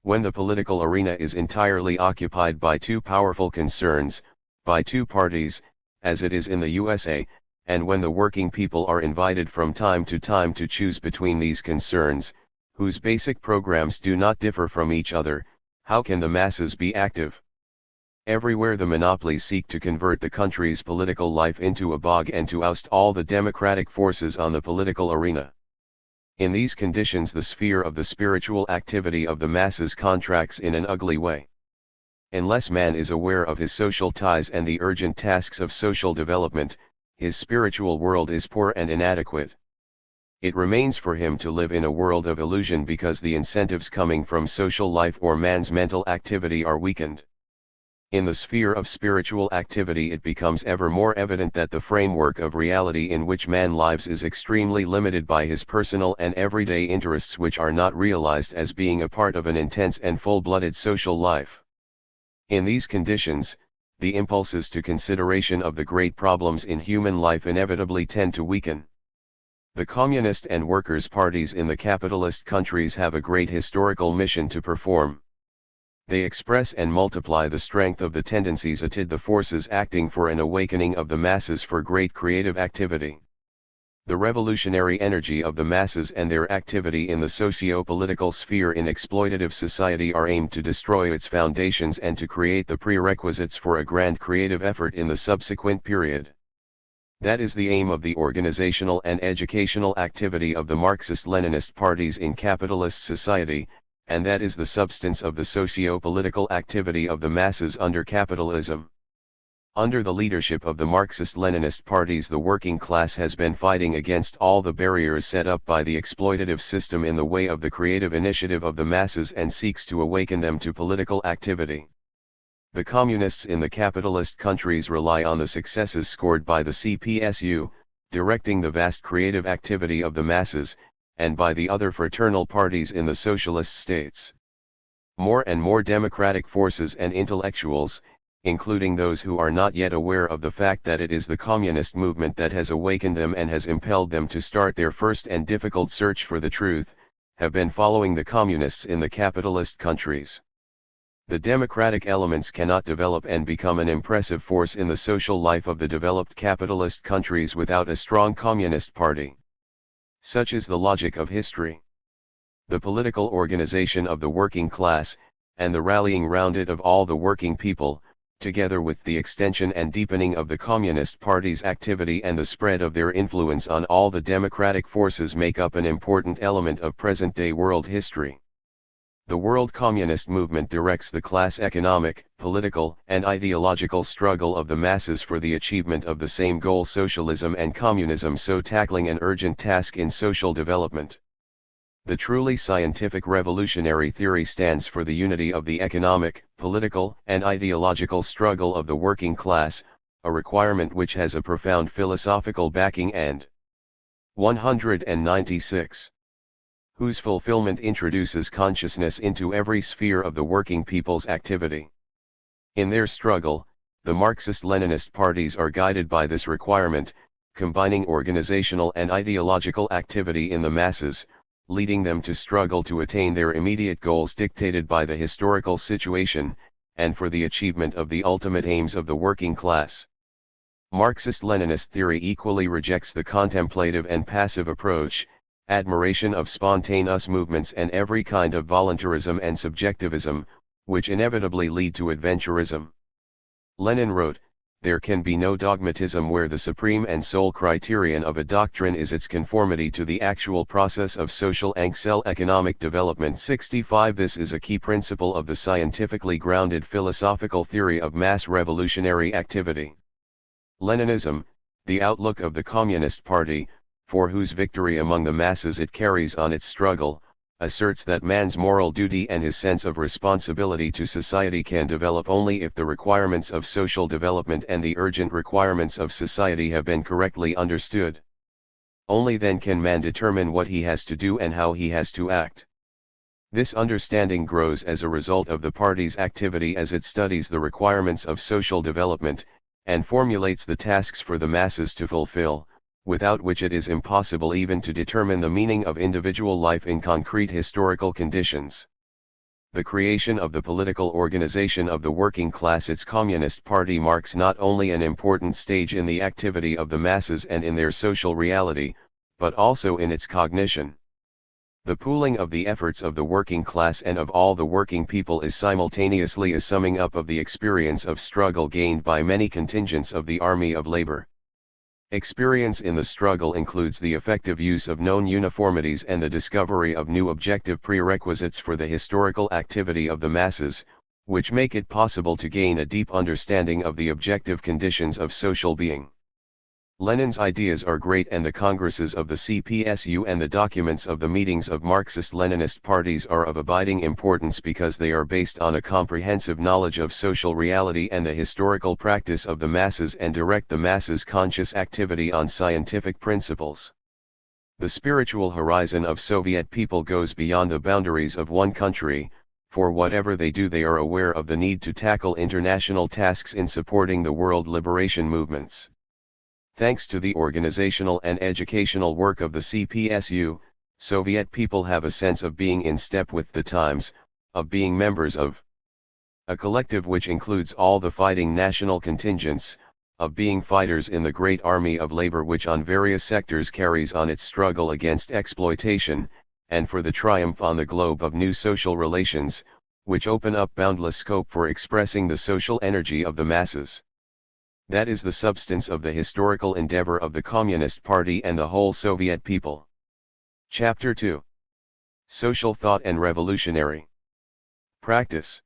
When the political arena is entirely occupied by two powerful concerns, by two parties, as it is in the USA, and when the working people are invited from time to choose between these concerns, whose basic programs do not differ from each other, how can the masses be active? Everywhere the monopolies seek to convert the country's political life into a bog and to oust all the democratic forces on the political arena. In these conditions the sphere of the spiritual activity of the masses contracts in an ugly way. Unless man is aware of his social ties and the urgent tasks of social development, his spiritual world is poor and inadequate. It remains for him to live in a world of illusion because the incentives coming from social life or man's mental activity are weakened. In the sphere of spiritual activity it becomes ever more evident that the framework of reality in which man lives is extremely limited by his personal and everyday interests, which are not realized as being a part of an intense and full-blooded social life. In these conditions, the impulses to consideration of the great problems in human life inevitably tend to weaken. The communist and workers' parties in the capitalist countries have a great historical mission to perform. They express and multiply the strength of the tendencies amid the forces acting for an awakening of the masses for great creative activity. The revolutionary energy of the masses and their activity in the socio-political sphere in exploitative society are aimed to destroy its foundations and to create the prerequisites for a grand creative effort in the subsequent period. That is the aim of the organizational and educational activity of the Marxist-Leninist parties in capitalist society, and that is the substance of the socio-political activity of the masses under capitalism. Under the leadership of the Marxist-Leninist parties, the working class has been fighting against all the barriers set up by the exploitative system in the way of the creative initiative of the masses and seeks to awaken them to political activity. The communists in the capitalist countries rely on the successes scored by the CPSU, directing the vast creative activity of the masses, and by the other fraternal parties in the socialist states. More and more democratic forces and intellectuals, including those who are not yet aware of the fact that it is the communist movement that has awakened them and has impelled them to start their first and difficult search for the truth, have been following the communists in the capitalist countries. The democratic elements cannot develop and become an impressive force in the social life of the developed capitalist countries without a strong communist party. Such is the logic of history. The political organization of the working class, and the rallying round it of all the working people, together with the extension and deepening of the Communist Party's activity and the spread of their influence on all the democratic forces, make up an important element of present-day world history. The world communist movement directs the class economic, political, and ideological struggle of the masses for the achievement of the same goal, socialism and communism, so tackling an urgent task in social development. The truly scientific revolutionary theory stands for the unity of the economic, political, and ideological struggle of the working class, a requirement which has a profound philosophical backing and 196. Whose fulfillment introduces consciousness into every sphere of the working people's activity. In their struggle, the Marxist-Leninist parties are guided by this requirement, combining organizational and ideological activity in the masses, leading them to struggle to attain their immediate goals dictated by the historical situation, and for the achievement of the ultimate aims of the working class. Marxist-Leninist theory equally rejects the contemplative and passive approach, admiration of spontaneous movements and every kind of voluntarism and subjectivism, which inevitably lead to adventurism. Lenin wrote, "There can be no dogmatism where the supreme and sole criterion of a doctrine is its conformity to the actual process of social and economic development." 65. This is a key principle of the scientifically grounded philosophical theory of mass revolutionary activity. Leninism, the outlook of the Communist Party, for whose victory among the masses it carries on its struggle, asserts that man's moral duty and his sense of responsibility to society can develop only if the requirements of social development and the urgent requirements of society have been correctly understood. Only then can man determine what he has to do and how he has to act. This understanding grows as a result of the party's activity as it studies the requirements of social development, and formulates the tasks for the masses to fulfill, without which it is impossible even to determine the meaning of individual life in concrete historical conditions. The creation of the political organization of the working class, its Communist Party, marks not only an important stage in the activity of the masses and in their social reality, but also in its cognition. The pooling of the efforts of the working class and of all the working people is simultaneously a summing up of the experience of struggle gained by many contingents of the army of labor. Experience in the struggle includes the effective use of known uniformities and the discovery of new objective prerequisites for the historical activity of the masses, which make it possible to gain a deep understanding of the objective conditions of social being. Lenin's ideas are great, and the congresses of the CPSU and the documents of the meetings of Marxist-Leninist parties are of abiding importance because they are based on a comprehensive knowledge of social reality and the historical practice of the masses and direct the masses' conscious activity on scientific principles. The spiritual horizon of Soviet people goes beyond the boundaries of one country. For whatever they do, they are aware of the need to tackle international tasks in supporting the world liberation movements. Thanks to the organizational and educational work of the CPSU, Soviet people have a sense of being in step with the times, of being members of a collective which includes all the fighting national contingents, of being fighters in the great army of labor which on various sectors carries on its struggle against exploitation, and for the triumph on the globe of new social relations, which open up boundless scope for expressing the social energy of the masses. That is the substance of the historical endeavor of the Communist Party and the whole Soviet people. Chapter 2. Social Thought and Revolutionary Practice.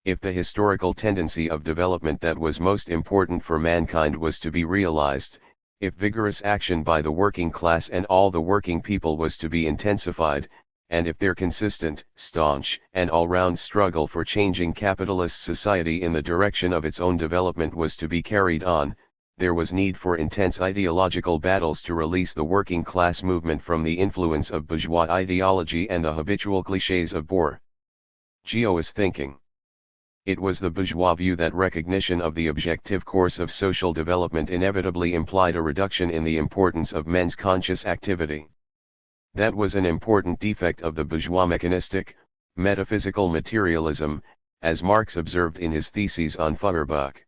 If the historical tendency of development that was most important for mankind was to be realized, if vigorous action by the working class and all the working people was to be intensified, and if their consistent, staunch, and all-round struggle for changing capitalist society in the direction of its own development was to be carried on, there was need for intense ideological battles to release the working class movement from the influence of bourgeois ideology and the habitual clichés of bourgeois thinking. It was the bourgeois view that recognition of the objective course of social development inevitably implied a reduction in the importance of men's conscious activity. That was an important defect of the bourgeois mechanistic, metaphysical materialism, as Marx observed in his theses on Feuerbach.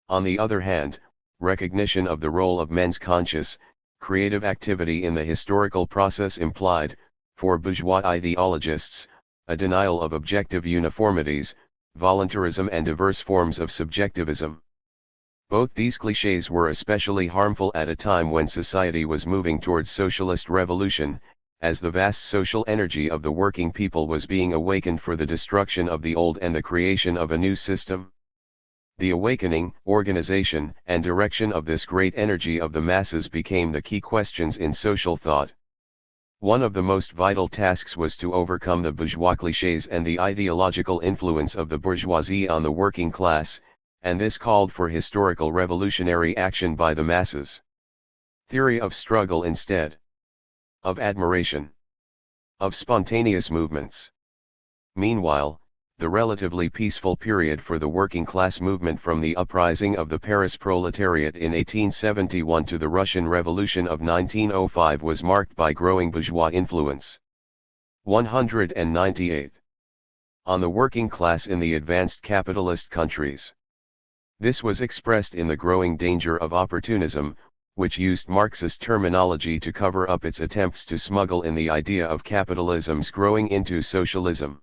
On the other hand, recognition of the role of men's conscious, creative activity in the historical process implied, for bourgeois ideologists, a denial of objective uniformities, voluntarism and diverse forms of subjectivism. Both these clichés were especially harmful at a time when society was moving towards socialist revolution, as the vast social energy of the working people was being awakened for the destruction of the old and the creation of a new system. The awakening, organization, and direction of this great energy of the masses became the key questions in social thought. One of the most vital tasks was to overcome the bourgeois clichés and the ideological influence of the bourgeoisie on the working class, and this called for historical revolutionary action by the masses. Theory of struggle instead of admiration, of spontaneous movements. Meanwhile, the relatively peaceful period for the working class movement from the uprising of the Paris proletariat in 1871 to the Russian Revolution of 1905 was marked by growing bourgeois influence. 198. On the working class in the advanced capitalist countries. This was expressed in the growing danger of opportunism, which used Marxist terminology to cover up its attempts to smuggle in the idea of capitalism's growing into socialism.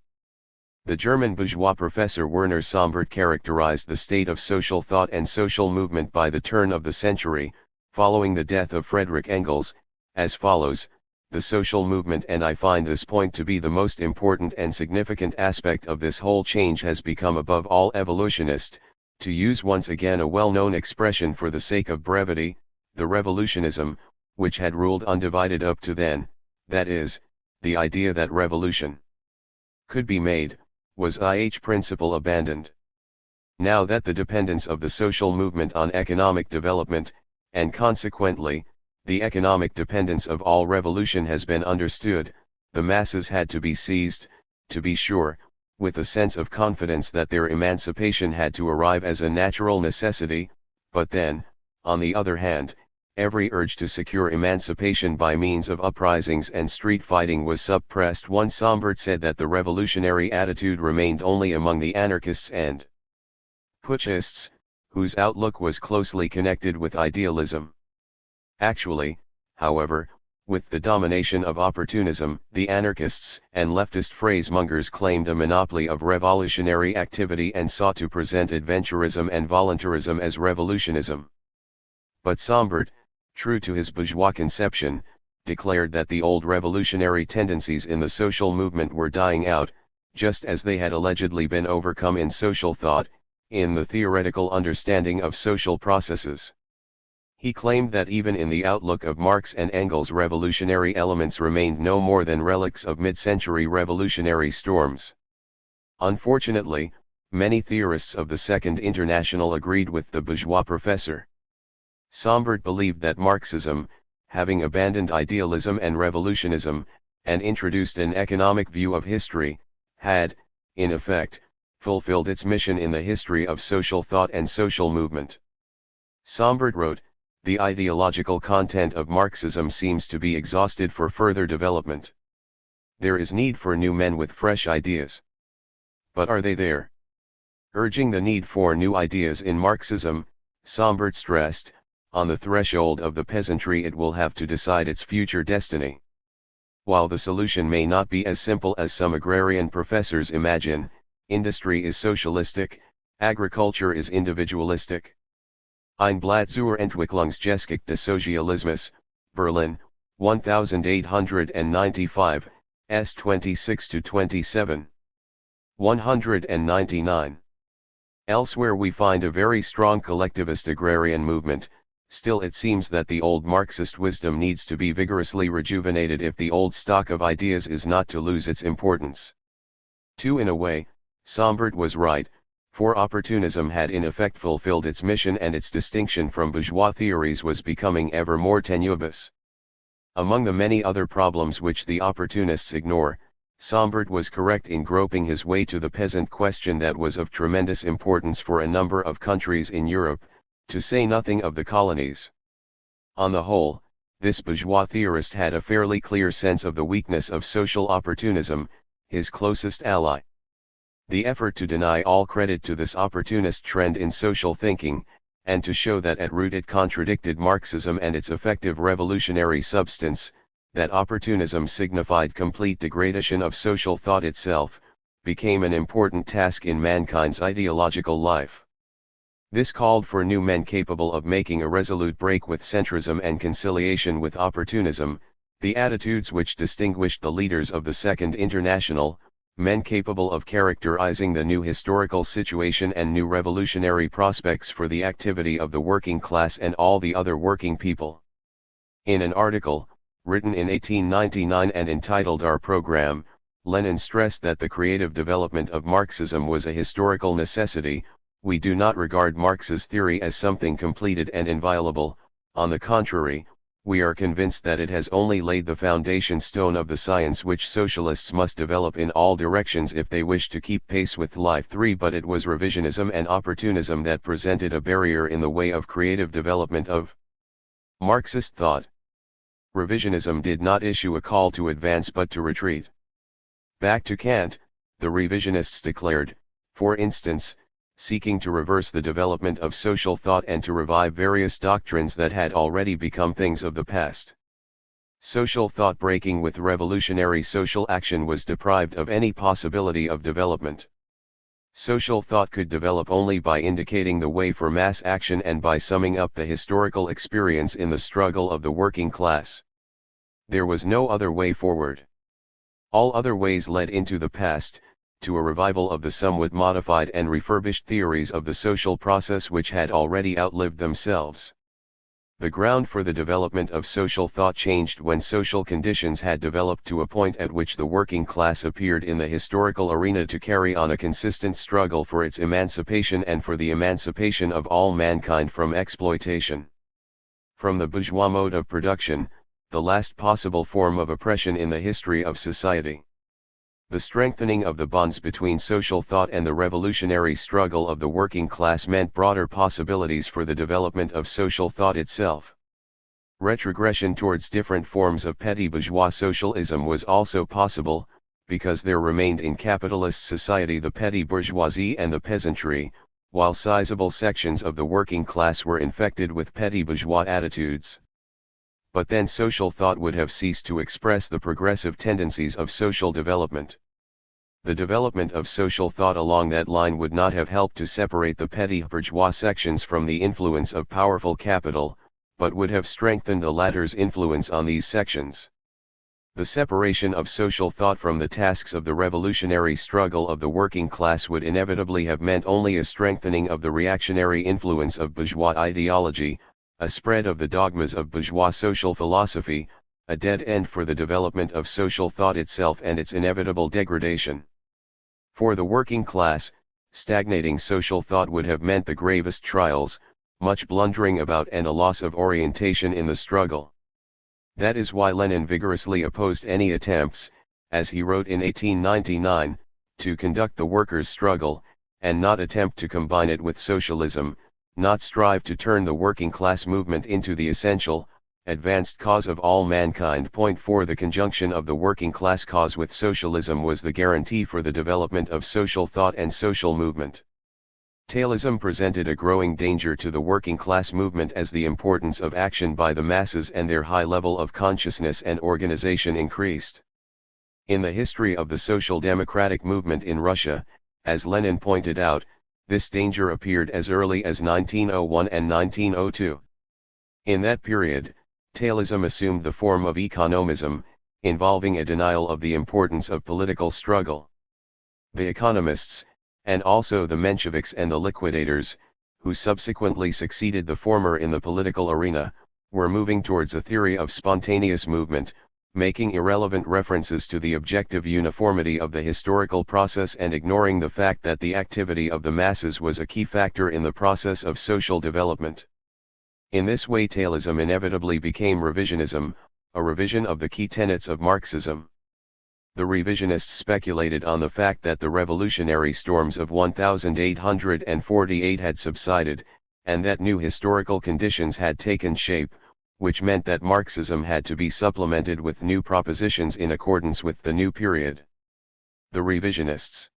The German bourgeois professor Werner Sombart characterized the state of social thought and social movement by the turn of the century, following the death of Friedrich Engels, as follows: the social movement, and I find this point to be the most important and significant aspect of this whole change, has become above all evolutionist, to use once again a well-known expression for the sake of brevity, the revolutionism, which had ruled undivided up to then, that is, the idea that revolution could be made, was principle abandoned. Now that the dependence of the social movement on economic development, and consequently, the economic dependence of all revolution has been understood, the masses had to be seized, to be sure, with a sense of confidence that their emancipation had to arrive as a natural necessity, but then, on the other hand, every urge to secure emancipation by means of uprisings and street fighting was suppressed. One Sombart said that the revolutionary attitude remained only among the anarchists and putschists, whose outlook was closely connected with idealism. Actually, however, with the domination of opportunism, the anarchists and leftist phrasemongers claimed a monopoly of revolutionary activity and sought to present adventurism and voluntarism as revolutionism. But Sombart, true to his bourgeois conception, declared that the old revolutionary tendencies in the social movement were dying out, just as they had allegedly been overcome in social thought, in the theoretical understanding of social processes. He claimed that even in the outlook of Marx and Engels, revolutionary elements remained no more than relics of mid-century revolutionary storms. Unfortunately, many theorists of the Second International agreed with the bourgeois professor. Sombart believed that Marxism, having abandoned idealism and revolutionism, and introduced an economic view of history, had, in effect, fulfilled its mission in the history of social thought and social movement. Sombart wrote, "The ideological content of Marxism seems to be exhausted for further development. There is need for new men with fresh ideas. But are they there?" Urging the need for new ideas in Marxism, Sombart stressed, on the threshold of the peasantry it will have to decide its future destiny. While the solution may not be as simple as some agrarian professors imagine, industry is socialistic, agriculture is individualistic. Ein Blatt zur Entwicklungsgeschichte des Sozialismus, Berlin, 1895, s. 26-27. 199. Elsewhere we find a very strong collectivist agrarian movement. Still it seems that the old Marxist wisdom needs to be vigorously rejuvenated if the old stock of ideas is not to lose its importance. In a way, Sombart was right, for opportunism had in effect fulfilled its mission and its distinction from bourgeois theories was becoming ever more tenuous. Among the many other problems which the opportunists ignore, Sombart was correct in groping his way to the peasant question that was of tremendous importance for a number of countries in Europe, to say nothing of the colonies. On the whole, this bourgeois theorist had a fairly clear sense of the weakness of social opportunism, his closest ally. The effort to deny all credit to this opportunist trend in social thinking, and to show that at root it contradicted Marxism and its effective revolutionary substance, that opportunism signified complete degradation of social thought itself, became an important task in mankind's ideological life. This called for new men capable of making a resolute break with centrism and conciliation with opportunism, the attitudes which distinguished the leaders of the Second International, men capable of characterizing the new historical situation and new revolutionary prospects for the activity of the working class and all the other working people. In an article, Written in 1899 and entitled Our Program, Lenin stressed that the creative development of Marxism was a historical necessity. We do not regard Marx's theory as something completed and inviolable. On the contrary, we are convinced that it has only laid the foundation stone of the science which socialists must develop in all directions if they wish to keep pace with Life 3. But it was revisionism and opportunism that presented a barrier in the way of creative development of Marxist thought. Revisionism did not issue a call to advance but to retreat. Back to Kant, the revisionists declared, for instance, seeking to reverse the development of social thought and to revive various doctrines that had already become things of the past. Social thought breaking with revolutionary social action was deprived of any possibility of development. Social thought could develop only by indicating the way for mass action and by summing up the historical experience in the struggle of the working class. There was no other way forward. All other ways led into the past, to a revival of the somewhat modified and refurbished theories of the social process which had already outlived themselves. The ground for the development of social thought changed when social conditions had developed to a point at which the working class appeared in the historical arena to carry on a consistent struggle for its emancipation and for the emancipation of all mankind from exploitation. From the bourgeois mode of production, the last possible form of oppression in the history of society. The strengthening of the bonds between social thought and the revolutionary struggle of the working class meant broader possibilities for the development of social thought itself. Retrogression towards different forms of petty bourgeois socialism was also possible, because there remained in capitalist society the petty bourgeoisie and the peasantry, while sizable sections of the working class were infected with petty bourgeois attitudes. But then social thought would have ceased to express the progressive tendencies of social development. The development of social thought along that line would not have helped to separate the petty bourgeois sections from the influence of powerful capital, but would have strengthened the latter's influence on these sections. The separation of social thought from the tasks of the revolutionary struggle of the working class would inevitably have meant only a strengthening of the reactionary influence of bourgeois ideology, a spread of the dogmas of bourgeois social philosophy, a dead end for the development of social thought itself and its inevitable degradation. For the working class, stagnating social thought would have meant the gravest trials, much blundering about and a loss of orientation in the struggle. That is why Lenin vigorously opposed any attempts, as he wrote in 1899, to conduct the workers' struggle, and not attempt to combine it with socialism, not strive to turn the working class movement into the essential, advanced cause of all mankind. Point 4 The conjunction of the working class cause with socialism was the guarantee for the development of social thought and social movement. Taylism presented a growing danger to the working class movement as the importance of action by the masses and their high level of consciousness and organization increased. In the history of the social democratic movement in Russia, as Lenin pointed out, this danger appeared as early as 1901 and 1902. In that period, Taylism assumed the form of economism, involving a denial of the importance of political struggle. The economists, and also the Mensheviks and the liquidators, who subsequently succeeded the former in the political arena, were moving towards a theory of spontaneous movement, making irrelevant references to the objective uniformity of the historical process and ignoring the fact that the activity of the masses was a key factor in the process of social development. In this way Taylism inevitably became revisionism, a revision of the key tenets of Marxism. The revisionists speculated on the fact that the revolutionary storms of 1848 had subsided, and that new historical conditions had taken shape, which meant that Marxism had to be supplemented with new propositions in accordance with the new period. The revisionists'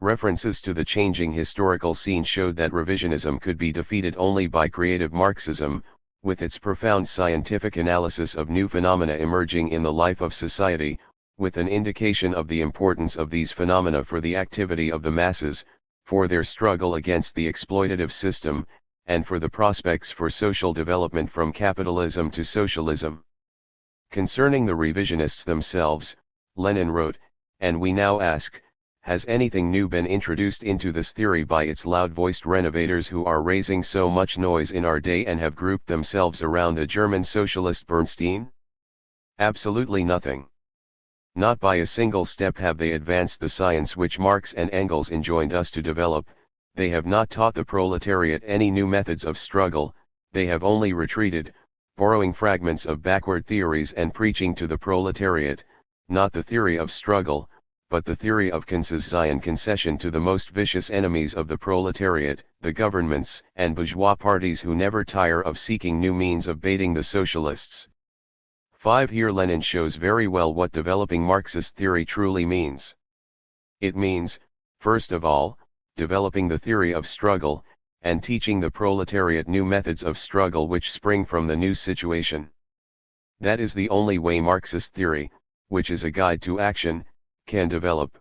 references to the changing historical scene showed that revisionism could be defeated only by creative Marxism, with its profound scientific analysis of new phenomena emerging in the life of society, with an indication of the importance of these phenomena for the activity of the masses, for their struggle against the exploitative system, and for the prospects for social development from capitalism to socialism. Concerning the revisionists themselves, Lenin wrote, "And we now ask, has anything new been introduced into this theory by its loud-voiced renovators who are raising so much noise in our day and have grouped themselves around the German socialist Bernstein? Absolutely nothing. Not by a single step have they advanced the science which Marx and Engels enjoined us to develop. They have not taught the proletariat any new methods of struggle, they have only retreated, borrowing fragments of backward theories and preaching to the proletariat, not the theory of struggle, but the theory of concession to the most vicious enemies of the proletariat, the governments and bourgeois parties who never tire of seeking new means of baiting the socialists. 5. Here Lenin shows very well what developing Marxist theory truly means. It means, first of all, developing the theory of struggle, and teaching the proletariat new methods of struggle which spring from the new situation. That is the only way Marxist theory, which is a guide to action, can develop.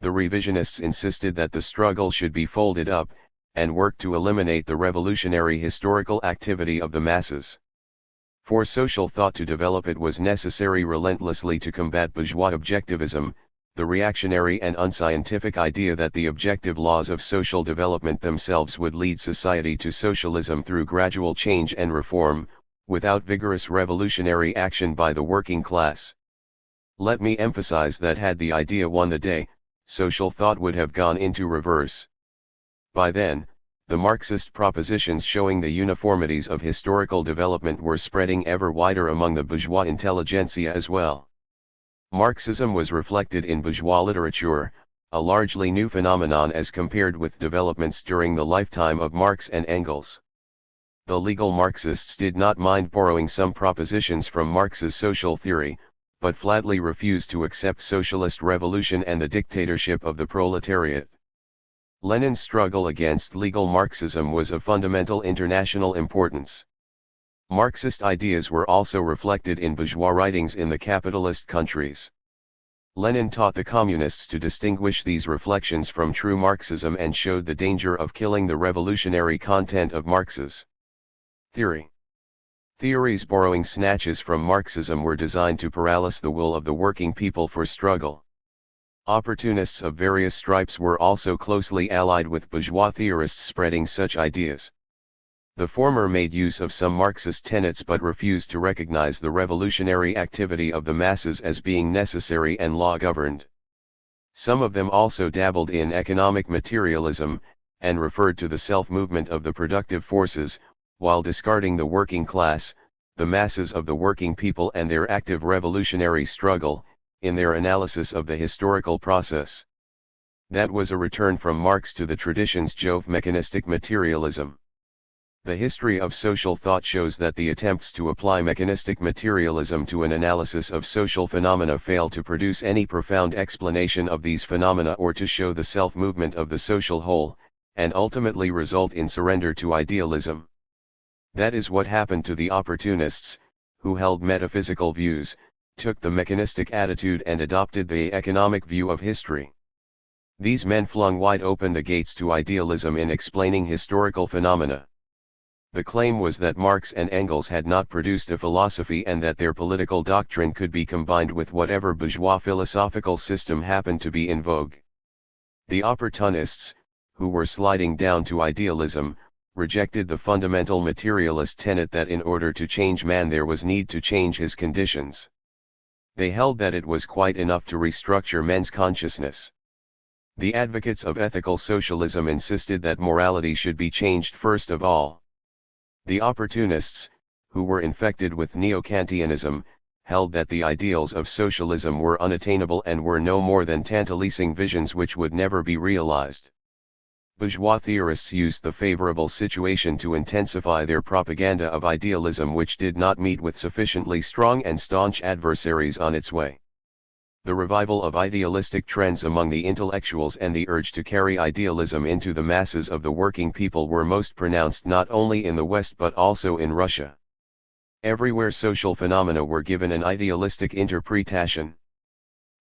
The revisionists insisted that the struggle should be folded up, and work to eliminate the revolutionary historical activity of the masses. For social thought to develop, it was necessary relentlessly to combat bourgeois objectivism, the reactionary and unscientific idea that the objective laws of social development themselves would lead society to socialism through gradual change and reform, without vigorous revolutionary action by the working class. Let me emphasize that had the idea won the day, social thought would have gone into reverse. By then, the Marxist propositions showing the uniformities of historical development were spreading ever wider among the bourgeois intelligentsia as well. Marxism was reflected in bourgeois literature, a largely new phenomenon as compared with developments during the lifetime of Marx and Engels. The legal Marxists did not mind borrowing some propositions from Marx's social theory, but flatly refused to accept socialist revolution and the dictatorship of the proletariat. Lenin's struggle against legal Marxism was of fundamental international importance. Marxist ideas were also reflected in bourgeois writings in the capitalist countries. Lenin taught the communists to distinguish these reflections from true Marxism and showed the danger of killing the revolutionary content of Marx's theory. Theories borrowing snatches from Marxism were designed to paralyze the will of the working people for struggle. Opportunists of various stripes were also closely allied with bourgeois theorists spreading such ideas. The former made use of some Marxist tenets but refused to recognize the revolutionary activity of the masses as being necessary and law-governed. Some of them also dabbled in economic materialism, and referred to the self-movement of the productive forces, while discarding the working class, the masses of the working people and their active revolutionary struggle, in their analysis of the historical process. That was a return from Marx to the traditions of mechanistic materialism. The history of social thought shows that the attempts to apply mechanistic materialism to an analysis of social phenomena fail to produce any profound explanation of these phenomena or to show the self-movement of the social whole, and ultimately result in surrender to idealism. That is what happened to the opportunists, who held metaphysical views, took the mechanistic attitude and adopted the economic view of history. These men flung wide open the gates to idealism in explaining historical phenomena. The claim was that Marx and Engels had not produced a philosophy and that their political doctrine could be combined with whatever bourgeois philosophical system happened to be in vogue. The opportunists, who were sliding down to idealism, rejected the fundamental materialist tenet that in order to change man there was need to change his conditions. They held that it was quite enough to restructure men's consciousness. The advocates of ethical socialism insisted that morality should be changed first of all. The opportunists, who were infected with neo-Kantianism, held that the ideals of socialism were unattainable and were no more than tantalizing visions which would never be realized. Bourgeois theorists used the favorable situation to intensify their propaganda of idealism which did not meet with sufficiently strong and staunch adversaries on its way. The revival of idealistic trends among the intellectuals and the urge to carry idealism into the masses of the working people were most pronounced not only in the West but also in Russia. Everywhere social phenomena were given an idealistic interpretation.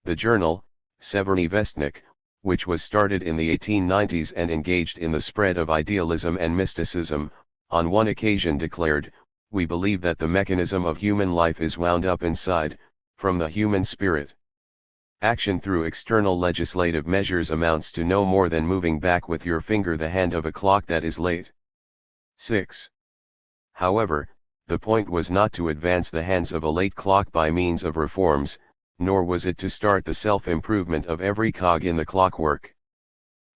The journal, Severny Vestnik, which was started in the 1890s and engaged in the spread of idealism and mysticism, on one occasion declared, "We believe that the mechanism of human life is wound up inside, from the human spirit. Action through external legislative measures amounts to no more than moving back with your finger the hand of a clock that is late." 6. However, the point was not to advance the hands of a late clock by means of reforms, nor was it to start the self-improvement of every cog in the clockwork.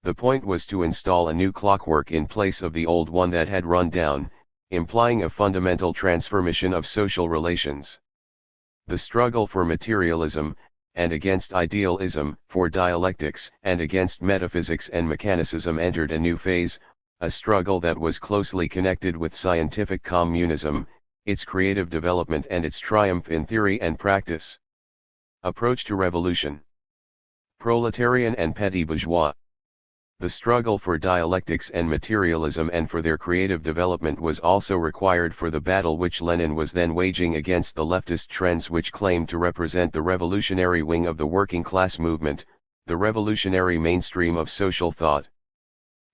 The point was to install a new clockwork in place of the old one that had run down, implying a fundamental transformation of social relations. The struggle for materialism, and against idealism, for dialectics, and against metaphysics and mechanicism entered a new phase, a struggle that was closely connected with scientific communism, its creative development and its triumph in theory and practice. Approach to revolution. Proletarian and petty bourgeois. The struggle for dialectics and materialism and for their creative development was also required for the battle which Lenin was then waging against the leftist trends which claimed to represent the revolutionary wing of the working class movement, the revolutionary mainstream of social thought.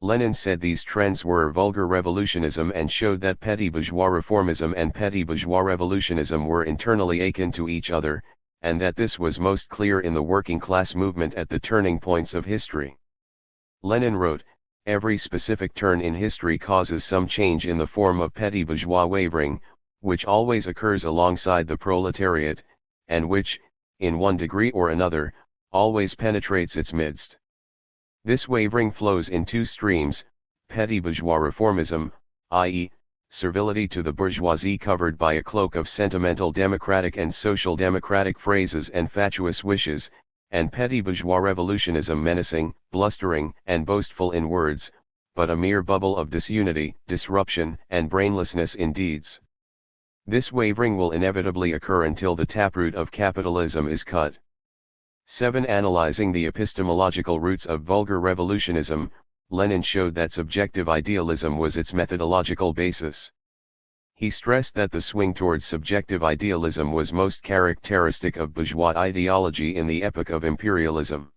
Lenin said these trends were vulgar revolutionism and showed that petty bourgeois reformism and petty bourgeois revolutionism were internally akin to each other, and that this was most clear in the working class movement at the turning points of history. Lenin wrote, "Every specific turn in history causes some change in the form of petty bourgeois wavering, which always occurs alongside the proletariat, and which, in one degree or another, always penetrates its midst. This wavering flows in two streams: petty bourgeois reformism, i.e., servility to the bourgeoisie covered by a cloak of sentimental democratic and social democratic phrases and fatuous wishes, and petty bourgeois revolutionism menacing, blustering, and boastful in words, but a mere bubble of disunity, disruption, and brainlessness in deeds. This wavering will inevitably occur until the taproot of capitalism is cut." 7. Analyzing the epistemological roots of vulgar revolutionism, Lenin showed that subjective idealism was its methodological basis. He stressed that the swing towards subjective idealism was most characteristic of bourgeois ideology in the epoch of imperialism.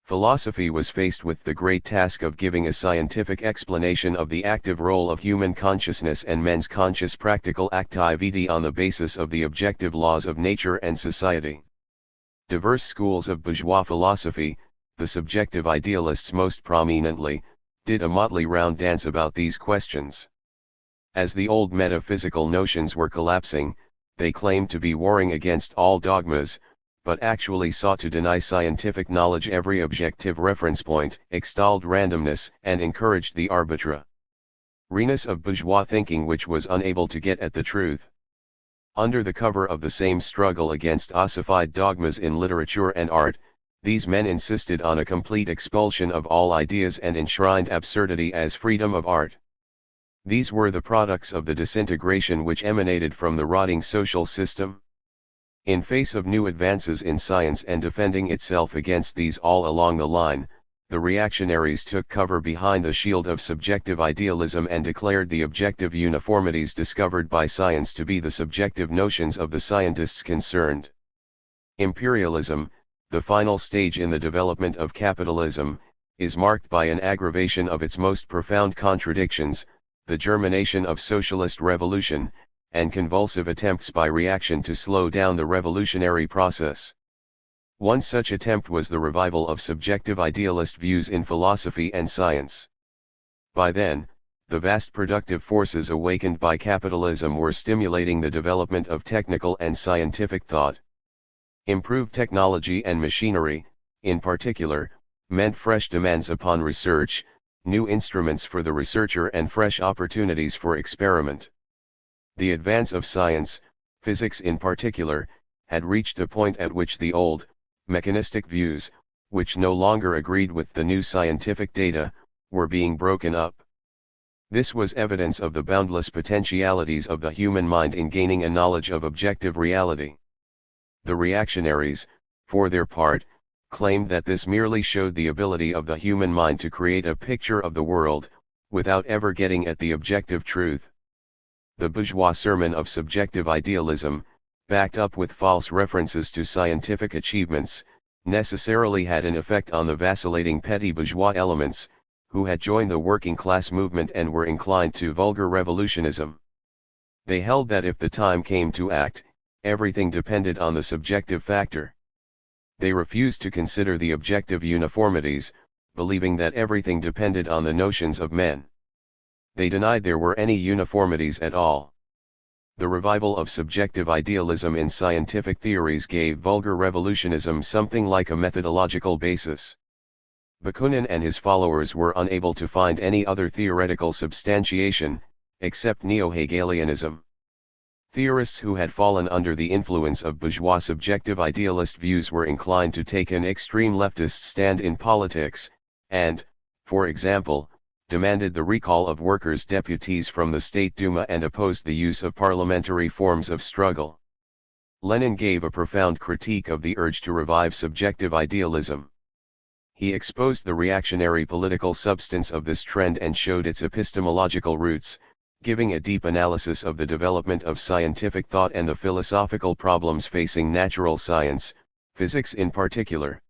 Philosophy was faced with the great task of giving a scientific explanation of the active role of human consciousness and men's conscious practical activity on the basis of the objective laws of nature and society. Diverse schools of bourgeois philosophy, the subjective idealists most prominently, did a motley round dance about these questions. As the old metaphysical notions were collapsing, they claimed to be warring against all dogmas, but actually sought to deny scientific knowledge every objective reference point, extolled randomness, and encouraged the arbitrariness of bourgeois thinking which was unable to get at the truth. Under the cover of the same struggle against ossified dogmas in literature and art, these men insisted on a complete expulsion of all ideas and enshrined absurdity as freedom of art. These were the products of the disintegration which emanated from the rotting social system. In face of new advances in science and defending itself against these all along the line, the reactionaries took cover behind the shield of subjective idealism and declared the objective uniformities discovered by science to be the subjective notions of the scientists concerned. Imperialism, the final stage in the development of capitalism, is marked by an aggravation of its most profound contradictions, the germination of socialist revolution, and convulsive attempts by reaction to slow down the revolutionary process. One such attempt was the revival of subjective idealist views in philosophy and science. By then, the vast productive forces awakened by capitalism were stimulating the development of technical and scientific thought. Improved technology and machinery, in particular, meant fresh demands upon research, new instruments for the researcher and fresh opportunities for experiment. The advance of science, physics in particular, had reached a point at which the old, mechanistic views, which no longer agreed with the new scientific data, were being broken up. This was evidence of the boundless potentialities of the human mind in gaining a knowledge of objective reality. The reactionaries, for their part, claimed that this merely showed the ability of the human mind to create a picture of the world, without ever getting at the objective truth. The bourgeois sermon of subjective idealism, backed up with false references to scientific achievements, necessarily had an effect on the vacillating petty bourgeois elements, who had joined the working class movement and were inclined to vulgar revolutionism. They held that if the time came to act, everything depended on the subjective factor. They refused to consider the objective uniformities, believing that everything depended on the notions of men. They denied there were any uniformities at all. The revival of subjective idealism in scientific theories gave vulgar revolutionism something like a methodological basis. Bakunin and his followers were unable to find any other theoretical substantiation, except neo-Hegelianism. Theorists who had fallen under the influence of bourgeois subjective idealist views were inclined to take an extreme leftist stand in politics, and, for example, demanded the recall of workers' deputies from the State Duma and opposed the use of parliamentary forms of struggle. Lenin gave a profound critique of the urge to revive subjective idealism. He exposed the reactionary political substance of this trend and showed its epistemological roots, giving a deep analysis of the development of scientific thought and the philosophical problems facing natural science, physics in particular.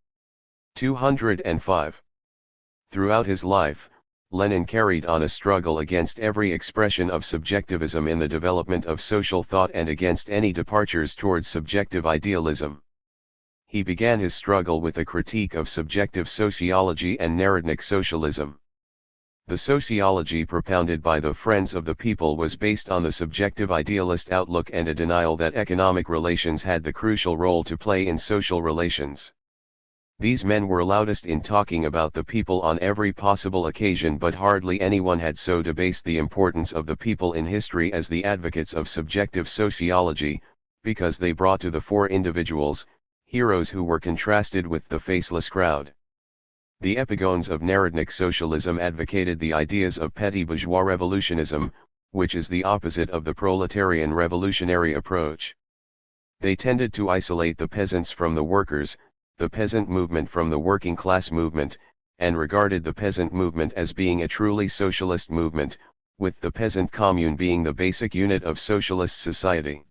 205. Throughout his life, Lenin carried on a struggle against every expression of subjectivism in the development of social thought and against any departures towards subjective idealism. He began his struggle with a critique of subjective sociology and Narodnik socialism. The sociology propounded by the Friends of the People was based on the subjective idealist outlook and a denial that economic relations had the crucial role to play in social relations. These men were loudest in talking about the people on every possible occasion, but hardly anyone had so debased the importance of the people in history as the advocates of subjective sociology, because they brought to the fore individuals, heroes who were contrasted with the faceless crowd. The epigones of Narodnik socialism advocated the ideas of petty bourgeois revolutionism, which is the opposite of the proletarian revolutionary approach. They tended to isolate the peasants from the workers, the peasant movement from the working class movement, and regarded the peasant movement as being a truly socialist movement, with the peasant commune being the basic unit of socialist society.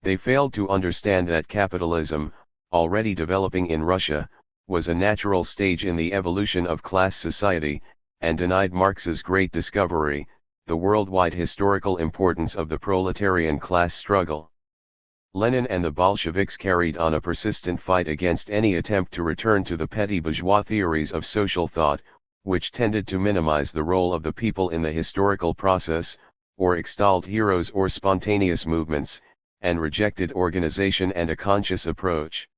They failed to understand that capitalism, already developing in Russia, was a natural stage in the evolution of class society, and denied Marx's great discovery, the worldwide historical importance of the proletarian class struggle. Lenin and the Bolsheviks carried on a persistent fight against any attempt to return to the petty bourgeois theories of social thought, which tended to minimize the role of the people in the historical process, or extolled heroes or spontaneous movements, and rejected organization and a conscious approach.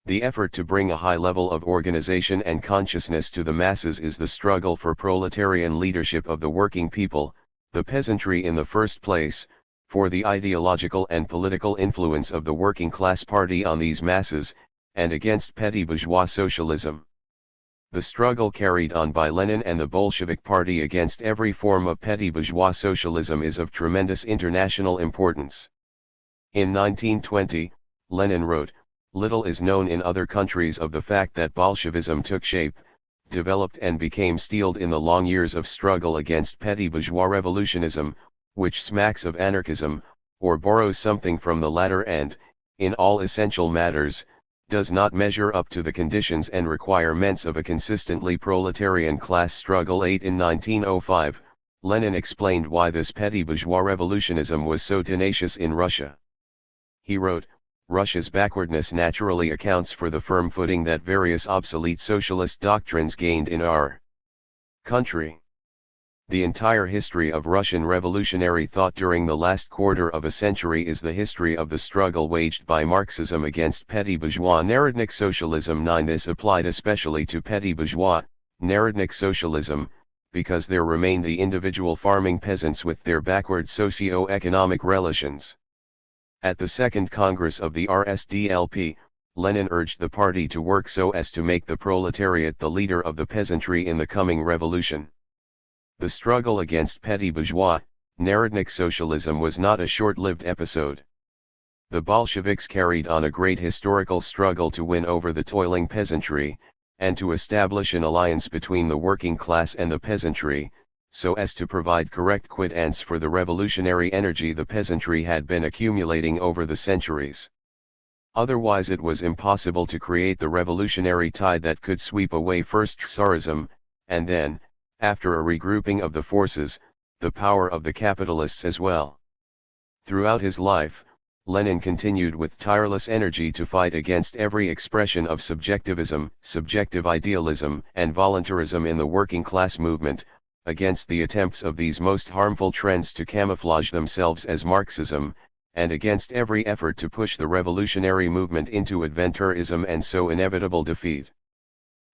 The effort to bring a high level of organization and consciousness to the masses is the struggle for proletarian leadership of the working people, the peasantry in the first place, for the ideological and political influence of the working class party on these masses, and against petty bourgeois socialism. The struggle carried on by Lenin and the Bolshevik Party against every form of petty bourgeois socialism is of tremendous international importance. In 1920, Lenin wrote, "Little is known in other countries of the fact that Bolshevism took shape, developed and became steeled in the long years of struggle against petty bourgeois revolutionism, which smacks of anarchism, or borrows something from the latter and, in all essential matters, does not measure up to the conditions and requirements of a consistently proletarian class struggle." In 1905, Lenin explained why this petty bourgeois revolutionism was so tenacious in Russia. He wrote, "Russia's backwardness naturally accounts for the firm footing that various obsolete socialist doctrines gained in our country. The entire history of Russian revolutionary thought during the last quarter of a century is the history of the struggle waged by Marxism against petty bourgeois Narodnik socialism." 9. This applied especially to petty bourgeois Narodnik socialism, because there remained the individual farming peasants with their backward socio-economic relations. At the Second Congress of the RSDLP, Lenin urged the party to work so as to make the proletariat the leader of the peasantry in the coming revolution. The struggle against petty bourgeois Narodnik socialism was not a short-lived episode. The Bolsheviks carried on a great historical struggle to win over the toiling peasantry, and to establish an alliance between the working class and the peasantry, so as to provide correct quittance for the revolutionary energy the peasantry had been accumulating over the centuries. Otherwise it was impossible to create the revolutionary tide that could sweep away first Tsarism, and then, after a regrouping of the forces, the power of the capitalists as well. Throughout his life, Lenin continued with tireless energy to fight against every expression of subjectivism, subjective idealism, and voluntarism in the working class movement, against the attempts of these most harmful trends to camouflage themselves as Marxism, and against every effort to push the revolutionary movement into adventurism and so inevitable defeat.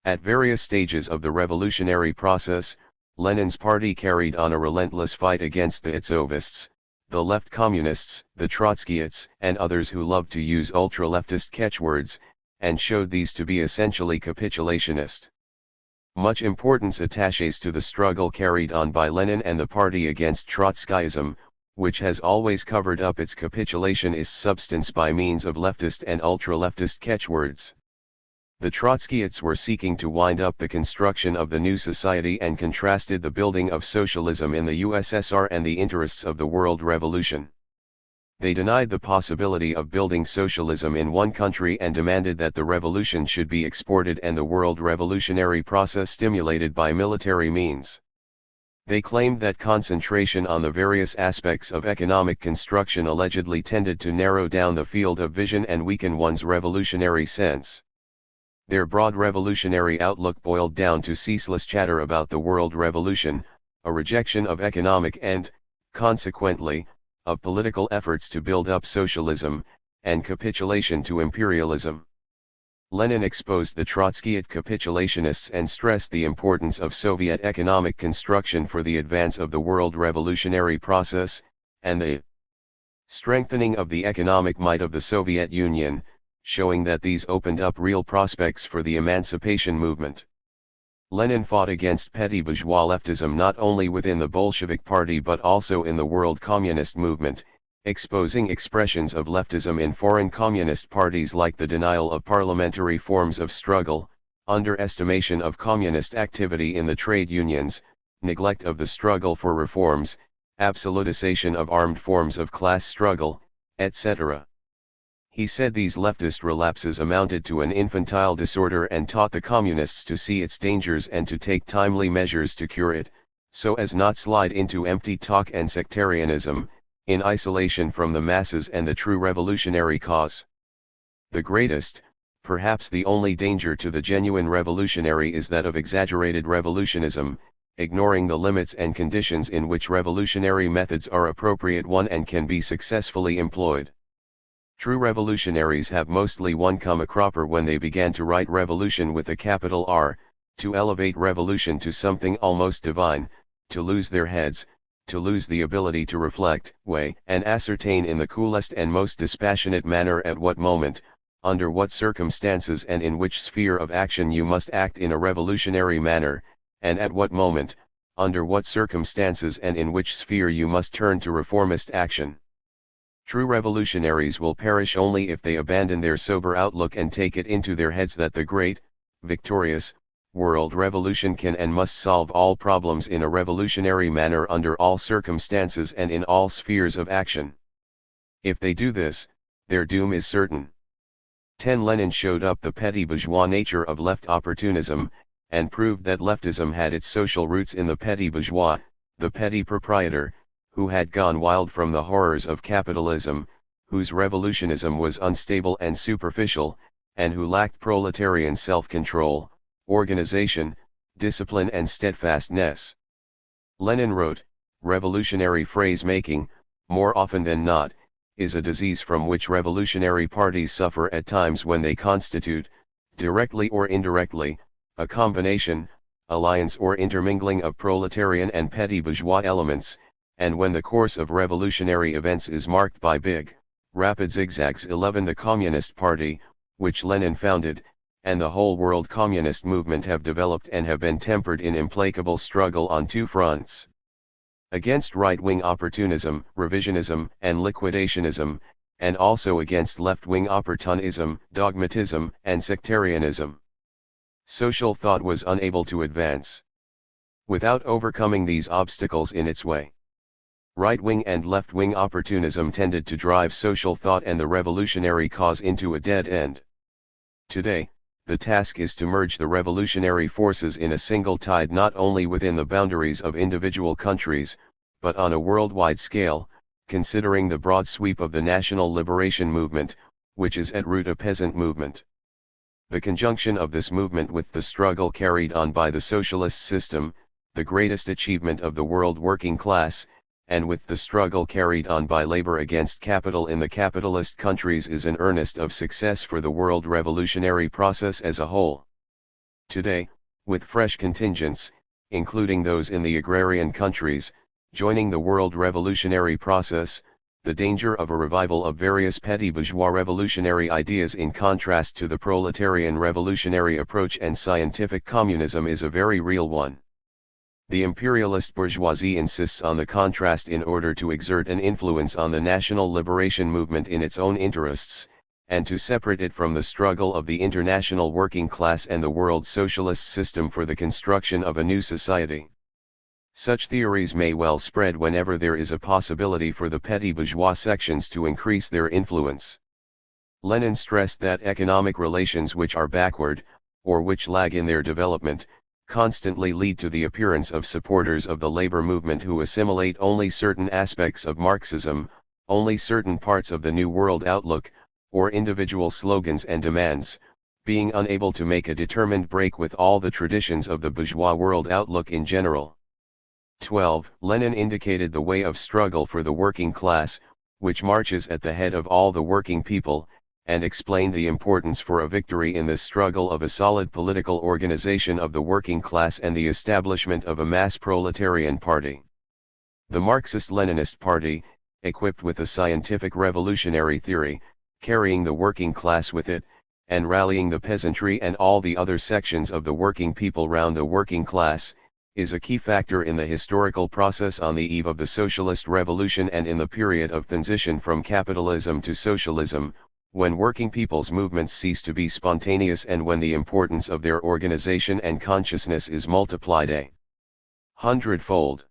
At various stages of the revolutionary process, Lenin's party carried on a relentless fight against the Itzovists, the left communists, the Trotskyists, and others who loved to use ultra-leftist catchwords, and showed these to be essentially capitulationist. Much importance attaches to the struggle carried on by Lenin and the party against Trotskyism, which has always covered up its capitulationist substance by means of leftist and ultra-leftist catchwords. The Trotskyists were seeking to wind up the construction of the new society and contrasted the building of socialism in the USSR and the interests of the world revolution. They denied the possibility of building socialism in one country and demanded that the revolution should be exported and the world revolutionary process stimulated by military means. They claimed that concentration on the various aspects of economic construction allegedly tended to narrow down the field of vision and weaken one's revolutionary sense. Their broad revolutionary outlook boiled down to ceaseless chatter about the world revolution, a rejection of economic and, consequently, of political efforts to build up socialism, and capitulation to imperialism. Lenin exposed the Trotskyite capitulationists and stressed the importance of Soviet economic construction for the advance of the world revolutionary process, and the strengthening of the economic might of the Soviet Union, showing that these opened up real prospects for the emancipation movement. Lenin fought against petty bourgeois leftism not only within the Bolshevik Party but also in the world communist movement, exposing expressions of leftism in foreign communist parties like the denial of parliamentary forms of struggle, underestimation of communist activity in the trade unions, neglect of the struggle for reforms, absolutization of armed forms of class struggle, etc. He said these leftist relapses amounted to an infantile disorder and taught the communists to see its dangers and to take timely measures to cure it, so as not slide into empty talk and sectarianism, in isolation from the masses and the true revolutionary cause. The greatest, perhaps the only danger to the genuine revolutionary is that of exaggerated revolutionism, ignoring the limits and conditions in which revolutionary methods are appropriate and can be successfully employed. True revolutionaries have mostly come a cropper when they began to write revolution with a capital R, to elevate revolution to something almost divine, to lose their heads, to lose the ability to reflect, weigh, and ascertain in the coolest and most dispassionate manner at what moment, under what circumstances and in which sphere of action you must act in a revolutionary manner, and at what moment, under what circumstances and in which sphere you must turn to reformist action. True revolutionaries will perish only if they abandon their sober outlook and take it into their heads that the great, victorious, world revolution can and must solve all problems in a revolutionary manner under all circumstances and in all spheres of action. If they do this, their doom is certain. 10. Lenin showed up the petty bourgeois nature of left opportunism, and proved that leftism had its social roots in the petty bourgeois, the petty proprietor, who had gone wild from the horrors of capitalism, whose revolutionism was unstable and superficial, and who lacked proletarian self-control, organization, discipline and steadfastness. Lenin wrote, "Revolutionary phrase-making, more often than not, is a disease from which revolutionary parties suffer at times when they constitute, directly or indirectly, a combination, alliance or intermingling of proletarian and petty bourgeois elements, and when the course of revolutionary events is marked by big, rapid zigzags. 11. The Communist Party, which Lenin founded, and the whole world communist movement have developed and have been tempered in implacable struggle on two fronts. Against right-wing opportunism, revisionism, and liquidationism, and also against left-wing opportunism, dogmatism, and sectarianism. Social thought was unable to advance without overcoming these obstacles in its way. Right-wing and left-wing opportunism tended to drive social thought and the revolutionary cause into a dead end. Today, the task is to merge the revolutionary forces in a single tide not only within the boundaries of individual countries, but on a worldwide scale, considering the broad sweep of the national liberation movement, which is at root a peasant movement. The conjunction of this movement with the struggle carried on by the socialist system, the greatest achievement of the world working class, and with the struggle carried on by labor against capital in the capitalist countries is an earnest of success for the world revolutionary process as a whole. Today, with fresh contingents, including those in the agrarian countries, joining the world revolutionary process, the danger of a revival of various petty bourgeois revolutionary ideas in contrast to the proletarian revolutionary approach and scientific communism is a very real one. The imperialist bourgeoisie insists on the contrast in order to exert an influence on the national liberation movement in its own interests, and to separate it from the struggle of the international working class and the world socialist system for the construction of a new society. Such theories may well spread whenever there is a possibility for the petty bourgeois sections to increase their influence. Lenin stressed that economic relations which are backward, or which lag in their development, constantly lead to the appearance of supporters of the labor movement who assimilate only certain aspects of Marxism, only certain parts of the New World outlook, or individual slogans and demands, being unable to make a determined break with all the traditions of the bourgeois world outlook in general. 12. Lenin indicated the way of struggle for the working class, which marches at the head of all the working people, and explained the importance for a victory in this struggle of a solid political organization of the working class and the establishment of a mass proletarian party. The Marxist-Leninist Party, equipped with a scientific revolutionary theory, carrying the working class with it, and rallying the peasantry and all the other sections of the working people round the working class, is a key factor in the historical process on the eve of the socialist revolution and in the period of transition from capitalism to socialism, when working people's movements cease to be spontaneous and when the importance of their organization and consciousness is multiplied 100-fold.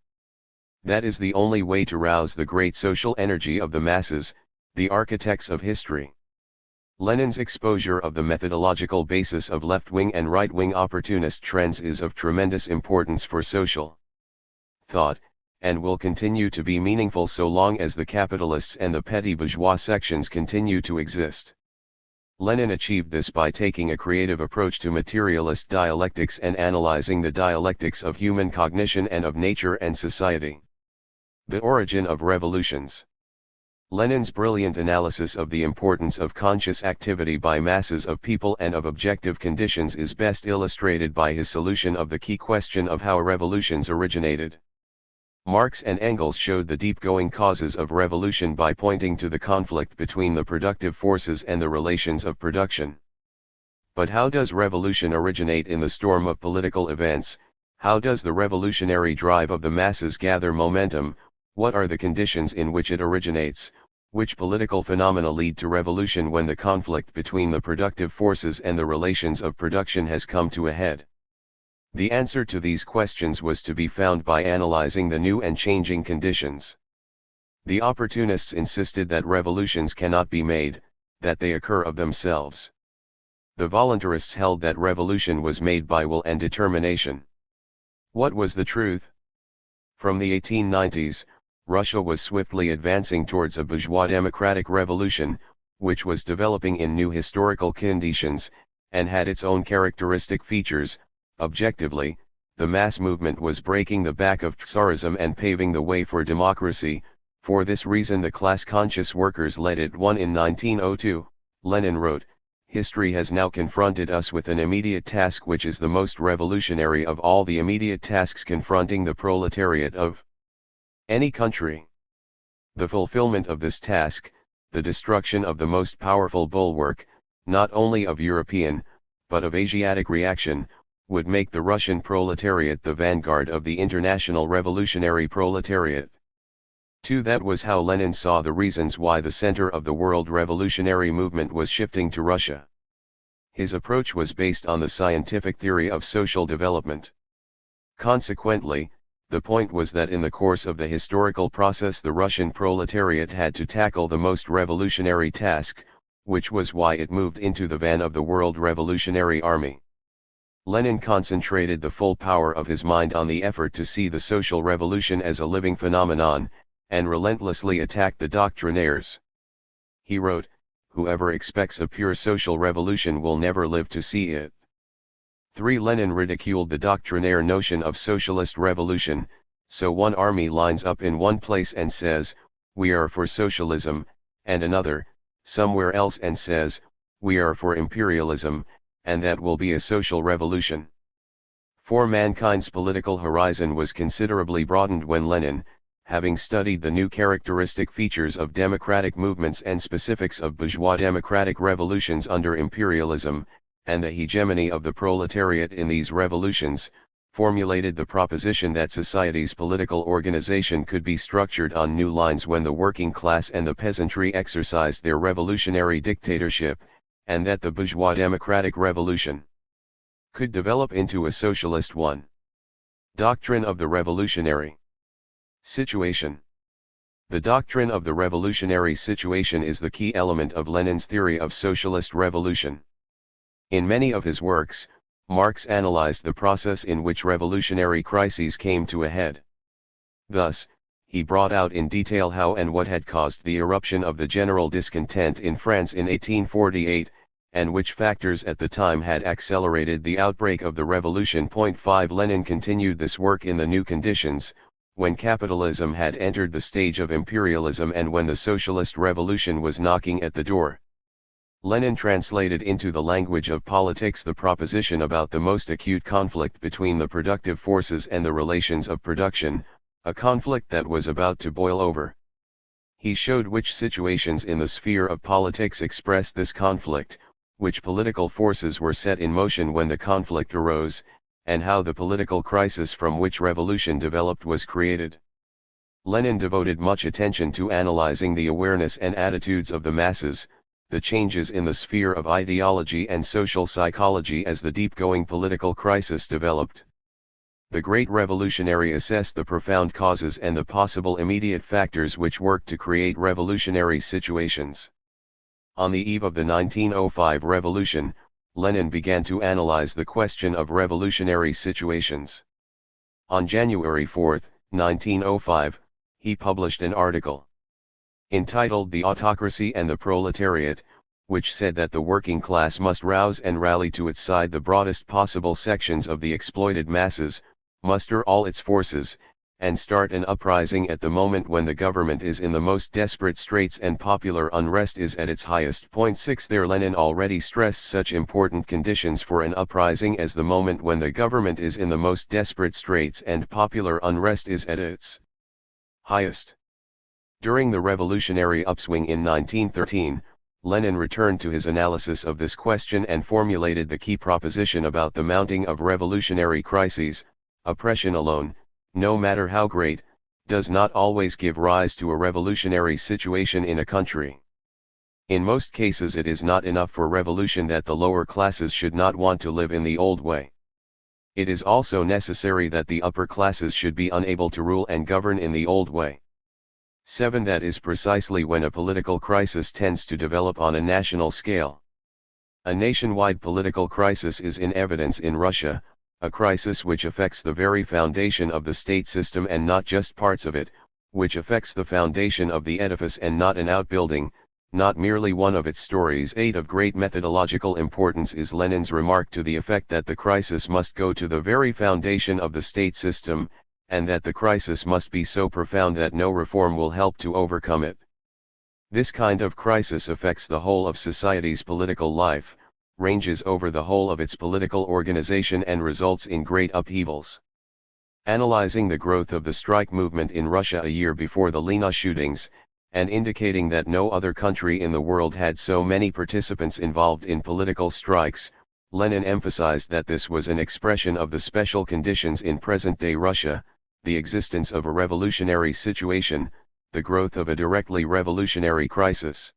That is the only way to rouse the great social energy of the masses, the architects of history. Lenin's exposure of the methodological basis of left-wing and right-wing opportunist trends is of tremendous importance for social thought, and will continue to be meaningful so long as the capitalists and the petty bourgeois sections continue to exist. Lenin achieved this by taking a creative approach to materialist dialectics and analyzing the dialectics of human cognition and of nature and society. The origin of revolutions. Lenin's brilliant analysis of the importance of conscious activity by masses of people and of objective conditions is best illustrated by his solution of the key question of how revolutions originated. Marx and Engels showed the deep-going causes of revolution by pointing to the conflict between the productive forces and the relations of production. But how does revolution originate in the storm of political events? How does the revolutionary drive of the masses gather momentum? What are the conditions in which it originates? Which political phenomena lead to revolution when the conflict between the productive forces and the relations of production has come to a head? The answer to these questions was to be found by analyzing the new and changing conditions. The opportunists insisted that revolutions cannot be made, that they occur of themselves. The voluntarists held that revolution was made by will and determination. What was the truth? From the 1890s, Russia was swiftly advancing towards a bourgeois democratic revolution, which was developing in new historical conditions, and had its own characteristic features. Objectively, the mass movement was breaking the back of Tsarism and paving the way for democracy. For this reason the class-conscious workers led it won in 1902. Lenin wrote, "History has now confronted us with an immediate task which is the most revolutionary of all the immediate tasks confronting the proletariat of any country. The fulfillment of this task, the destruction of the most powerful bulwark, not only of European, but of Asiatic reaction, would make the Russian proletariat the vanguard of the international revolutionary proletariat." 2. That was how Lenin saw the reasons why the center of the world revolutionary movement was shifting to Russia. His approach was based on the scientific theory of social development. Consequently, the point was that in the course of the historical process the Russian proletariat had to tackle the most revolutionary task, which was why it moved into the van of the World Revolutionary Army. Lenin concentrated the full power of his mind on the effort to see the social revolution as a living phenomenon, and relentlessly attacked the doctrinaires. He wrote, "Whoever expects a pure social revolution will never live to see it." 3. Lenin ridiculed the doctrinaire notion of socialist revolution, so one army lines up in one place and says, "We are for socialism," and another, somewhere else and says, "We are for imperialism," and that will be a social revolution. 4. Mankind's political horizon was considerably broadened when Lenin, having studied the new characteristic features of democratic movements and specifics of bourgeois democratic revolutions under imperialism, and the hegemony of the proletariat in these revolutions, formulated the proposition that society's political organization could be structured on new lines when the working class and the peasantry exercised their revolutionary dictatorship, and that the bourgeois democratic revolution could develop into a socialist one. Doctrine of the revolutionary situation. The doctrine of the revolutionary situation is the key element of Lenin's theory of socialist revolution. In many of his works, Marx analyzed the process in which revolutionary crises came to a head. Thus, he brought out in detail how and what had caused the eruption of the general discontent in France in 1848, and which factors at the time had accelerated the outbreak of the revolution. 5. Lenin continued this work in the new conditions, when capitalism had entered the stage of imperialism and when the socialist revolution was knocking at the door. Lenin translated into the language of politics the proposition about the most acute conflict between the productive forces and the relations of production, a conflict that was about to boil over. He showed which situations in the sphere of politics expressed this conflict, which political forces were set in motion when the conflict arose, and how the political crisis from which revolution developed was created. Lenin devoted much attention to analyzing the awareness and attitudes of the masses, the changes in the sphere of ideology and social psychology as the deep-going political crisis developed. The great revolutionary assessed the profound causes and the possible immediate factors which worked to create revolutionary situations. On the eve of the 1905 revolution, Lenin began to analyze the question of revolutionary situations. On January 4, 1905, he published an article entitled "The Autocracy and the Proletariat," which said that the working class must rouse and rally to its side the broadest possible sections of the exploited masses, muster all its forces, and start an uprising at the moment when the government is in the most desperate straits and popular unrest is at its highest. 6. There Lenin already stressed such important conditions for an uprising as the moment when the government is in the most desperate straits and popular unrest is at its highest. During the revolutionary upswing in 1913, Lenin returned to his analysis of this question and formulated the key proposition about the mounting of revolutionary crises: oppression alone, no matter how great, does not always give rise to a revolutionary situation in a country. In most cases it is not enough for revolution that the lower classes should not want to live in the old way. It is also necessary that the upper classes should be unable to rule and govern in the old way. 7. That is precisely when a political crisis tends to develop on a national scale. A nationwide political crisis is in evidence in Russia, a crisis which affects the very foundation of the state system and not just parts of it, which affects the foundation of the edifice and not an outbuilding, not merely one of its stories. 8. Of great methodological importance is Lenin's remark to the effect that the crisis must go to the very foundation of the state system, and that the crisis must be so profound that no reform will help to overcome it. This kind of crisis affects the whole of society's political life, ranges over the whole of its political organization and results in great upheavals. Analyzing the growth of the strike movement in Russia a year before the Lena shootings, and indicating that no other country in the world had so many participants involved in political strikes, Lenin emphasized that this was an expression of the special conditions in present-day Russia, the existence of a revolutionary situation, the growth of a directly revolutionary crisis.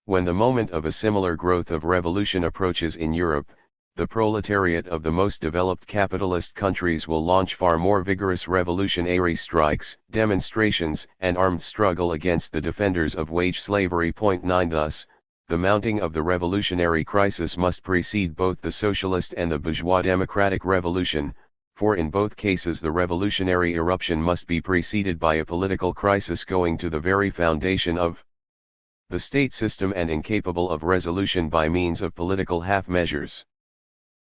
When the moment of a similar growth of revolution approaches in Europe, the proletariat of the most developed capitalist countries will launch far more vigorous revolutionary strikes, demonstrations, and armed struggle against the defenders of wage slavery. 9. Thus, the mounting of the revolutionary crisis must precede both the socialist and the bourgeois democratic revolution, for in both cases the revolutionary eruption must be preceded by a political crisis going to the very foundation of the state system and incapable of resolution by means of political half-measures.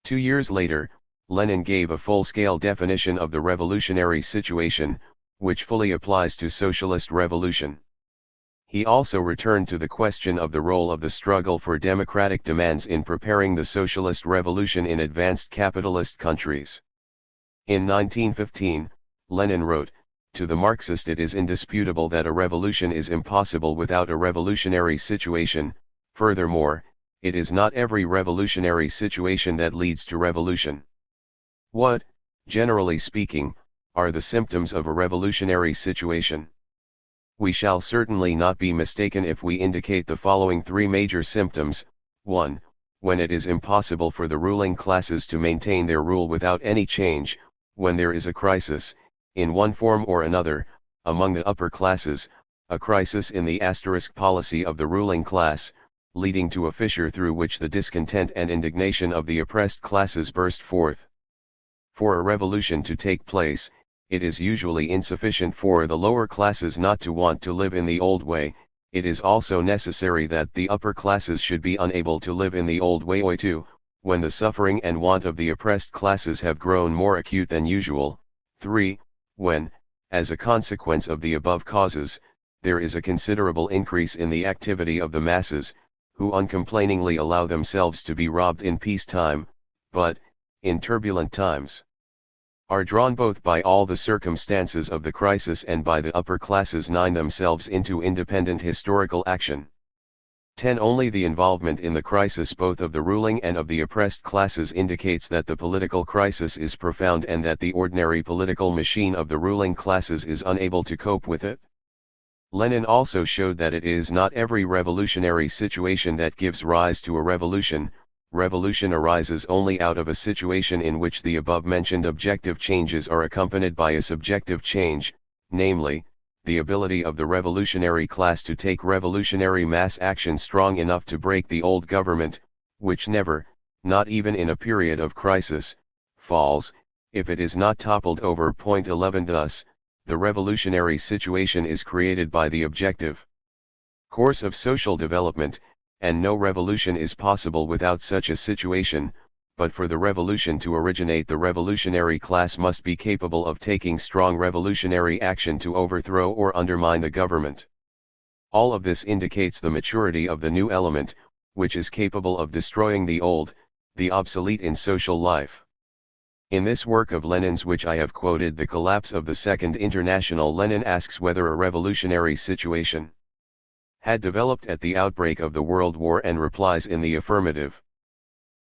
2 years later, Lenin gave a full-scale definition of the revolutionary situation, which fully applies to socialist revolution. He also returned to the question of the role of the struggle for democratic demands in preparing the socialist revolution in advanced capitalist countries. In 1915, Lenin wrote, "To the Marxist it is indisputable that a revolution is impossible without a revolutionary situation. Furthermore, it is not every revolutionary situation that leads to revolution." What, generally speaking, are the symptoms of a revolutionary situation? We shall certainly not be mistaken if we indicate the following three major symptoms. 1. When it is impossible for the ruling classes to maintain their rule without any change, when there is a crisis, in one form or another, among the upper classes, a crisis in the asterisk policy of the ruling class, leading to a fissure through which the discontent and indignation of the oppressed classes burst forth. For a revolution to take place, it is usually insufficient for the lower classes not to want to live in the old way, it is also necessary that the upper classes should be unable to live in the old way too, when the suffering and want of the oppressed classes have grown more acute than usual. 3. When, as a consequence of the above causes, there is a considerable increase in the activity of the masses, who uncomplainingly allow themselves to be robbed in peacetime, but, in turbulent times, are drawn both by all the circumstances of the crisis and by the upper classes themselves into independent historical action. 10. Only the involvement in the crisis both of the ruling and of the oppressed classes indicates that the political crisis is profound and that the ordinary political machine of the ruling classes is unable to cope with it. Lenin also showed that it is not every revolutionary situation that gives rise to a revolution. Revolution arises only out of a situation in which the above-mentioned objective changes are accompanied by a subjective change, namely, the ability of the revolutionary class to take revolutionary mass action strong enough to break the old government, which never, not even in a period of crisis, falls, if it is not toppled over. 11 Thus, the revolutionary situation is created by the objective course of social development, and no revolution is possible without such a situation. But for the revolution to originate, the revolutionary class must be capable of taking strong revolutionary action to overthrow or undermine the government. All of this indicates the maturity of the new element, which is capable of destroying the old, the obsolete in social life. In this work of Lenin's which I have quoted, The Collapse of the Second International, Lenin asks whether a revolutionary situation had developed at the outbreak of the World War and replies in the affirmative.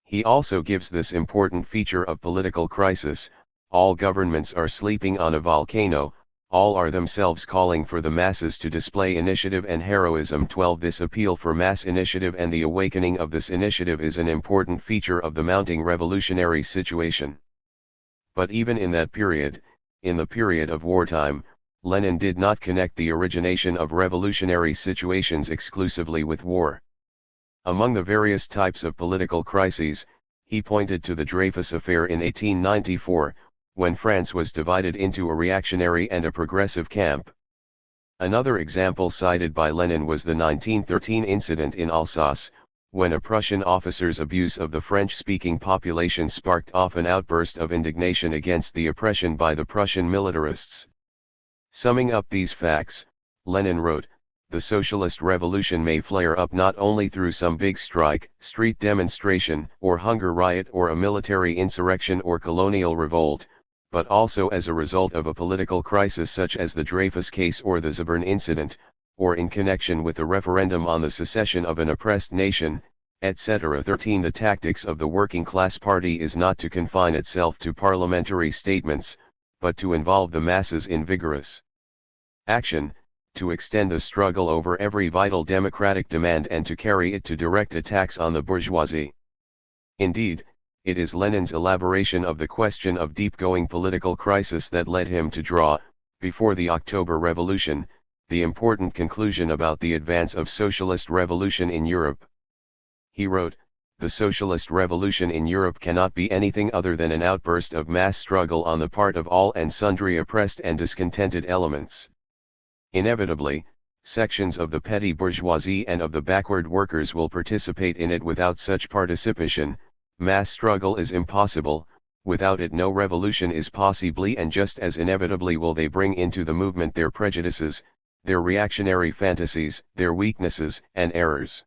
He also gives this important feature of political crisis: all governments are sleeping on a volcano, all are themselves calling for the masses to display initiative and heroism. 12 This appeal for mass initiative and the awakening of this initiative is an important feature of the mounting revolutionary situation. But even in that period, in the period of wartime, Lenin did not connect the origination of revolutionary situations exclusively with war. Among the various types of political crises, he pointed to the Dreyfus Affair in 1894, when France was divided into a reactionary and a progressive camp. Another example cited by Lenin was the 1913 incident in Alsace, when a Prussian officer's abuse of the French-speaking population sparked off an outburst of indignation against the oppression by the Prussian militarists. Summing up these facts, Lenin wrote, "The socialist revolution may flare up not only through some big strike, street demonstration, or hunger riot, or a military insurrection or colonial revolt, but also as a result of a political crisis such as the Dreyfus case or the Zabern incident, or in connection with a referendum on the secession of an oppressed nation, etc." 13 The tactics of the working class party is not to confine itself to parliamentary statements, but to involve the masses in vigorous action, to extend the struggle over every vital democratic demand and to carry it to direct attacks on the bourgeoisie. Indeed, it is Lenin's elaboration of the question of deep-going political crisis that led him to draw, before the October Revolution, the important conclusion about the advance of socialist revolution in Europe. He wrote, "The socialist revolution in Europe cannot be anything other than an outburst of mass struggle on the part of all and sundry oppressed and discontented elements. Inevitably, sections of the petty bourgeoisie and of the backward workers will participate in it. Without such participation, Mass struggle is impossible, without it no revolution is possible, and just as inevitably will they bring into the movement their prejudices, their reactionary fantasies, their weaknesses and errors.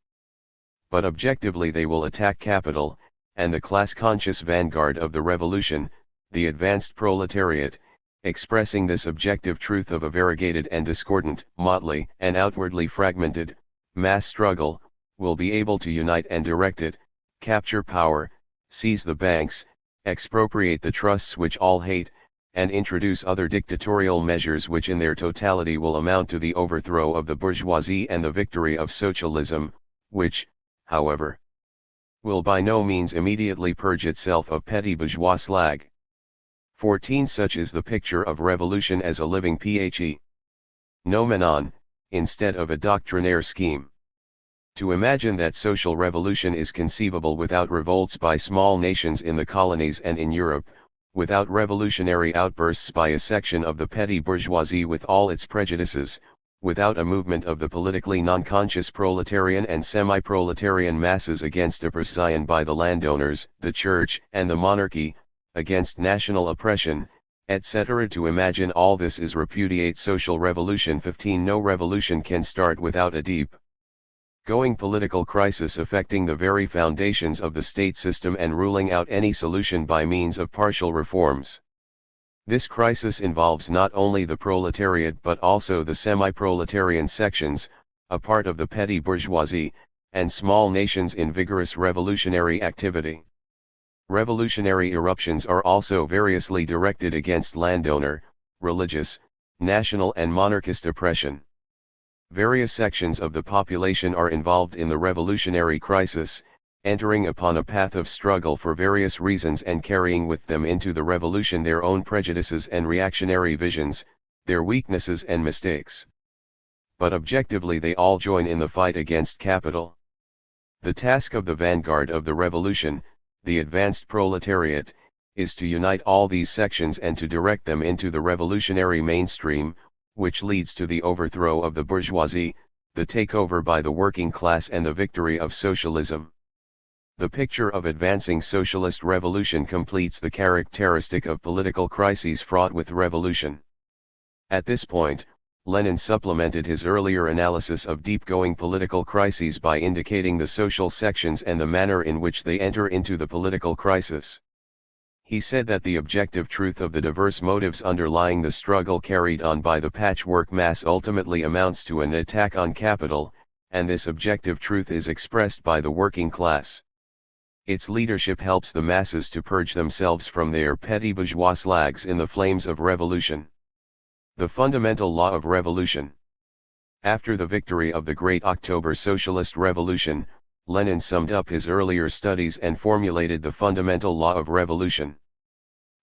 But objectively they will attack capital, and the class-conscious vanguard of the revolution, the advanced proletariat, expressing this objective truth of a variegated and discordant, motley and outwardly fragmented, mass struggle, will be able to unite and direct it, capture power, seize the banks, expropriate the trusts which all hate, and introduce other dictatorial measures which in their totality will amount to the overthrow of the bourgeoisie and the victory of socialism, which, however, will by no means immediately purge itself of petty bourgeois slag. 14. Such is the picture of revolution as a living phenomenon, instead of a doctrinaire scheme. To imagine that social revolution is conceivable without revolts by small nations in the colonies and in Europe, without revolutionary outbursts by a section of the petty bourgeoisie with all its prejudices, without a movement of the politically non-conscious proletarian and semi-proletarian masses against oppression by the landowners, the church, and the monarchy, against national oppression, etc. To imagine all this is repudiate social revolution. 15. No revolution can start without a deep-going political crisis affecting the very foundations of the state system and ruling out any solution by means of partial reforms. This crisis involves not only the proletariat but also the semi-proletarian sections, a part of the petty bourgeoisie, and small nations in vigorous revolutionary activity. Revolutionary eruptions are also variously directed against landowner, religious, national and monarchist oppression. Various sections of the population are involved in the revolutionary crisis, entering upon a path of struggle for various reasons and carrying with them into the revolution their own prejudices and reactionary visions, their weaknesses and mistakes. But objectively they all join in the fight against capital. The task of the vanguard of the revolution, the advanced proletariat, is to unite all these sections and to direct them into the revolutionary mainstream, which leads to the overthrow of the bourgeoisie, the takeover by the working class and the victory of socialism. The picture of advancing socialist revolution completes the characteristic of political crises fraught with revolution. At this point, Lenin supplemented his earlier analysis of deep-going political crises by indicating the social sections and the manner in which they enter into the political crisis. He said that the objective truth of the diverse motives underlying the struggle carried on by the patchwork mass ultimately amounts to an attack on capital, and this objective truth is expressed by the working class. Its leadership helps the masses to purge themselves from their petty bourgeois slags in the flames of revolution. The fundamental law of revolution. After the victory of the Great October Socialist Revolution, Lenin summed up his earlier studies and formulated the fundamental law of revolution.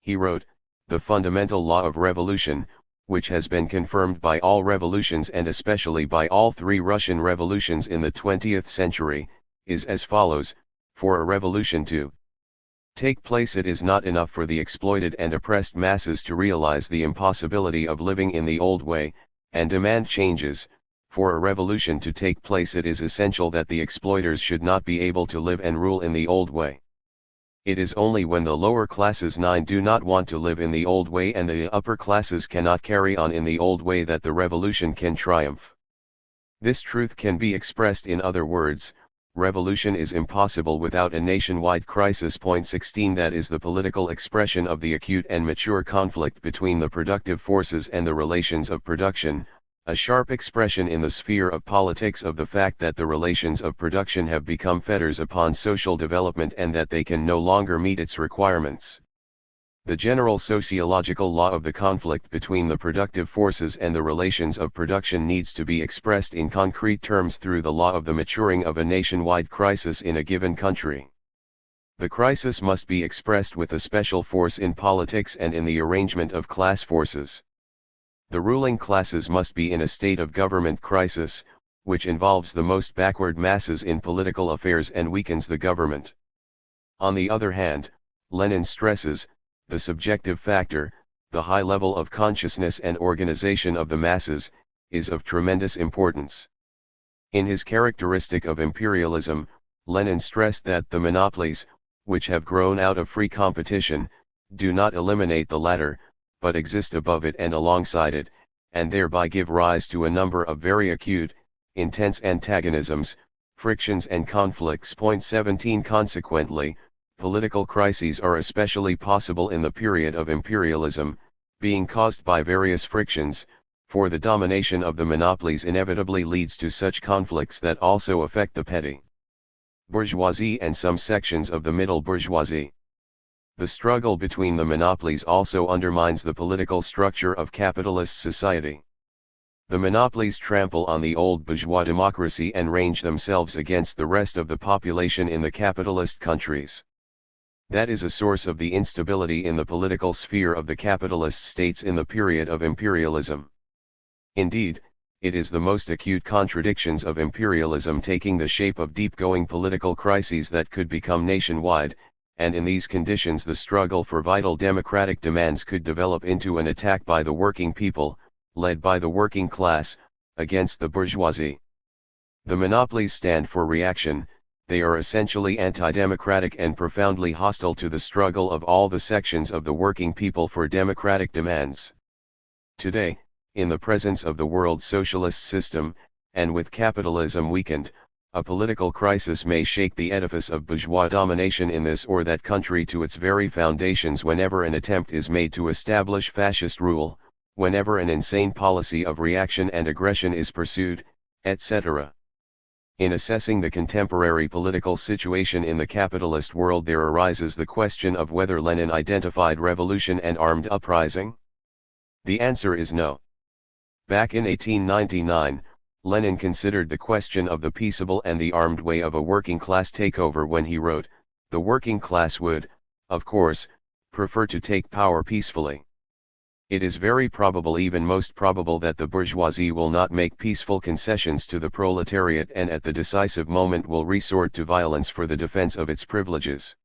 He wrote, "The fundamental law of revolution, which has been confirmed by all revolutions and especially by all three Russian revolutions in the 20th century, is as follows. For a revolution to take place, it is not enough for the exploited and oppressed masses to realize the impossibility of living in the old way, and demand changes. For a revolution to take place, it is essential that the exploiters should not be able to live and rule in the old way. It is only when the lower classes do not want to live in the old way and the upper classes cannot carry on in the old way that the revolution can triumph. This truth can be expressed in other words. Revolution is impossible without a nationwide crisis. 16 That is the political expression of the acute and mature conflict between the productive forces and the relations of production, a sharp expression in the sphere of politics of the fact that the relations of production have become fetters upon social development and that they can no longer meet its requirements. The general sociological law of the conflict between the productive forces and the relations of production needs to be expressed in concrete terms through the law of the maturing of a nationwide crisis in a given country. The crisis must be expressed with a special force in politics and in the arrangement of class forces. The ruling classes must be in a state of government crisis, which involves the most backward masses in political affairs and weakens the government. On the other hand, Lenin stresses, the subjective factor, the high level of consciousness and organization of the masses, is of tremendous importance. In his characteristic of imperialism, Lenin stressed that the monopolies, which have grown out of free competition, do not eliminate the latter, but exist above it and alongside it, and thereby give rise to a number of very acute, intense antagonisms, frictions and conflicts. 17 Consequently, political crises are especially possible in the period of imperialism, being caused by various frictions, for the domination of the monopolies inevitably leads to such conflicts that also affect the petty bourgeoisie and some sections of the middle bourgeoisie. The struggle between the monopolies also undermines the political structure of capitalist society. The monopolies trample on the old bourgeois democracy and range themselves against the rest of the population in the capitalist countries. That is a source of the instability in the political sphere of the capitalist states in the period of imperialism. Indeed, it is the most acute contradictions of imperialism taking the shape of deep-going political crises that could become nationwide, and in these conditions the struggle for vital democratic demands could develop into an attack by the working people, led by the working class, against the bourgeoisie. The monopolies stand for reaction. They are essentially anti-democratic and profoundly hostile to the struggle of all the sections of the working people for democratic demands. Today, in the presence of the world socialist system, and with capitalism weakened, a political crisis may shake the edifice of bourgeois domination in this or that country to its very foundations whenever an attempt is made to establish fascist rule, whenever an insane policy of reaction and aggression is pursued, etc. In assessing the contemporary political situation in the capitalist world, there arises the question of whether Lenin identified revolution and armed uprising. The answer is no. Back in 1899, Lenin considered the question of the peaceable and the armed way of a working class takeover when he wrote, "The working class would, of course, prefer to take power peacefully. It is very probable, even most probable, that the bourgeoisie will not make peaceful concessions to the proletariat and at the decisive moment will resort to violence for the defense of its privileges.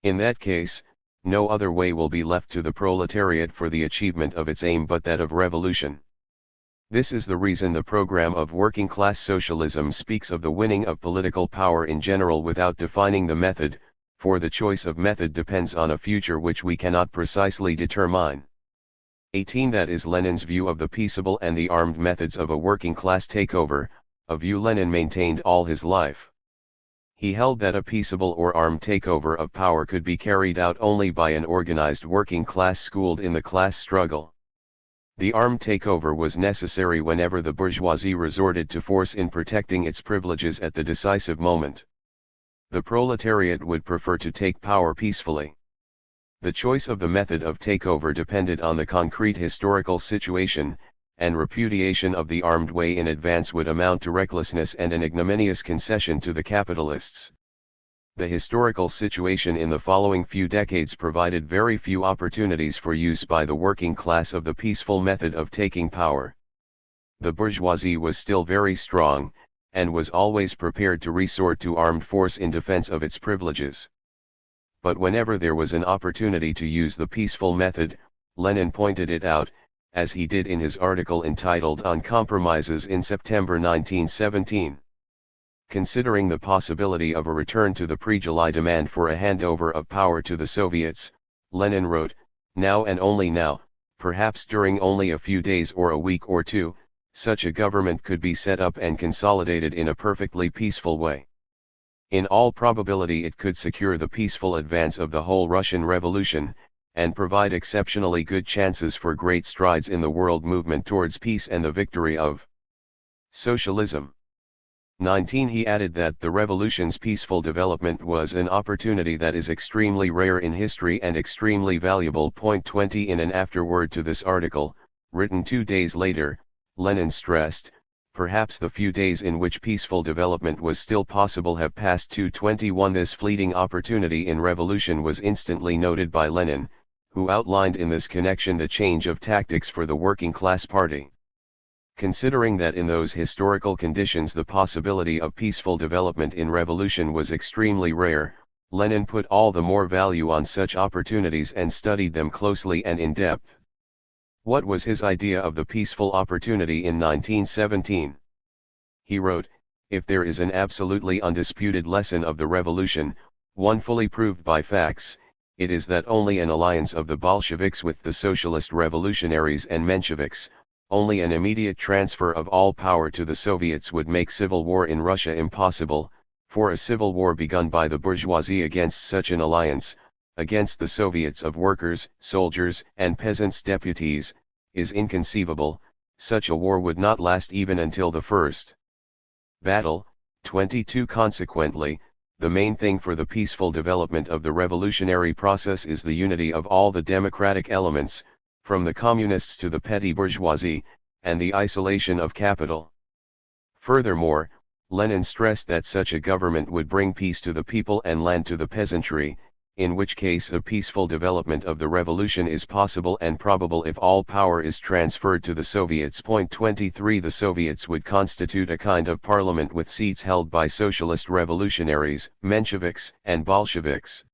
In that case, no other way will be left to the proletariat for the achievement of its aim but that of revolution." This is the reason the program of working-class socialism speaks of the winning of political power in general without defining the method, for the choice of method depends on a future which we cannot precisely determine. 18 That is Lenin's view of the peaceable and the armed methods of a working-class takeover, a view Lenin maintained all his life. He held that a peaceable or armed takeover of power could be carried out only by an organized working class schooled in the class struggle. The armed takeover was necessary whenever the bourgeoisie resorted to force in protecting its privileges at the decisive moment. The proletariat would prefer to take power peacefully. The choice of the method of takeover depended on the concrete historical situation, and repudiation of the armed way in advance would amount to recklessness and an ignominious concession to the capitalists. The historical situation in the following few decades provided very few opportunities for use by the working class of the peaceful method of taking power. The bourgeoisie was still very strong, and was always prepared to resort to armed force in defense of its privileges. But whenever there was an opportunity to use the peaceful method, Lenin pointed it out, as he did in his article entitled On Compromises in September 1917. Considering the possibility of a return to the pre-July demand for a handover of power to the Soviets, Lenin wrote, "Now and only now, perhaps during only a few days or a week or two, such a government could be set up and consolidated in a perfectly peaceful way. In all probability it could secure the peaceful advance of the whole Russian Revolution, and provide exceptionally good chances for great strides in the world movement towards peace and the victory of socialism." 19 He added that the revolution's peaceful development was an opportunity that is extremely rare in history and extremely valuable. 20 In an afterword to this article, written 2 days later, Lenin stressed, perhaps the few days in which peaceful development was still possible have passed. 21 This fleeting opportunity in revolution was instantly noted by Lenin, who outlined in this connection the change of tactics for the working class party. Considering that in those historical conditions the possibility of peaceful development in revolution was extremely rare, Lenin put all the more value on such opportunities and studied them closely and in depth. What was his idea of the peaceful opportunity in 1917? He wrote, "If there is an absolutely undisputed lesson of the revolution, One fully proved by facts, it is that only an alliance of the Bolsheviks with the socialist revolutionaries and Mensheviks, only an immediate transfer of all power to the Soviets would make civil war in Russia impossible, for a civil war begun by the bourgeoisie against such an alliance, against the Soviets of workers, soldiers, and peasants' deputies, is inconceivable. Such a war would not last even until the first battle. 22 Consequently, the main thing for the peaceful development of the revolutionary process is the unity of all the democratic elements, from the communists to the petty bourgeoisie, and the isolation of capital. Furthermore, Lenin stressed that such a government would bring peace to the people and land to the peasantry, in which case a peaceful development of the revolution is possible and probable if all power is transferred to the Soviets. 23 The Soviets would constitute a kind of parliament with seats held by socialist revolutionaries, Mensheviks, and Bolsheviks.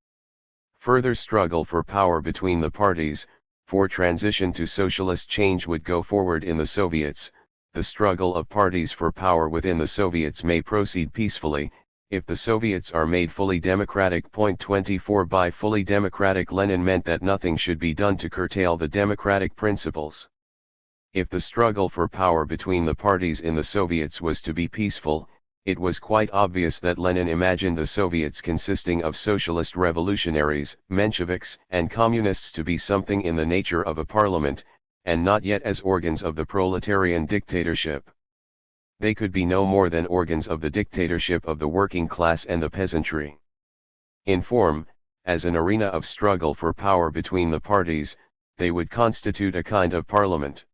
Further struggle for power between the parties, for transition to socialist change would go forward in the Soviets. The struggle of parties for power within the Soviets may proceed peacefully, if the Soviets are made fully democratic. 24 By fully democratic, Lenin meant that nothing should be done to curtail the democratic principles. If the struggle for power between the parties in the Soviets was to be peaceful, it was quite obvious that Lenin imagined the Soviets consisting of socialist revolutionaries, Mensheviks, and communists to be something in the nature of a parliament, and not yet as organs of the proletarian dictatorship. They could be no more than organs of the dictatorship of the working class and the peasantry. In form, as an arena of struggle for power between the parties, they would constitute a kind of parliament.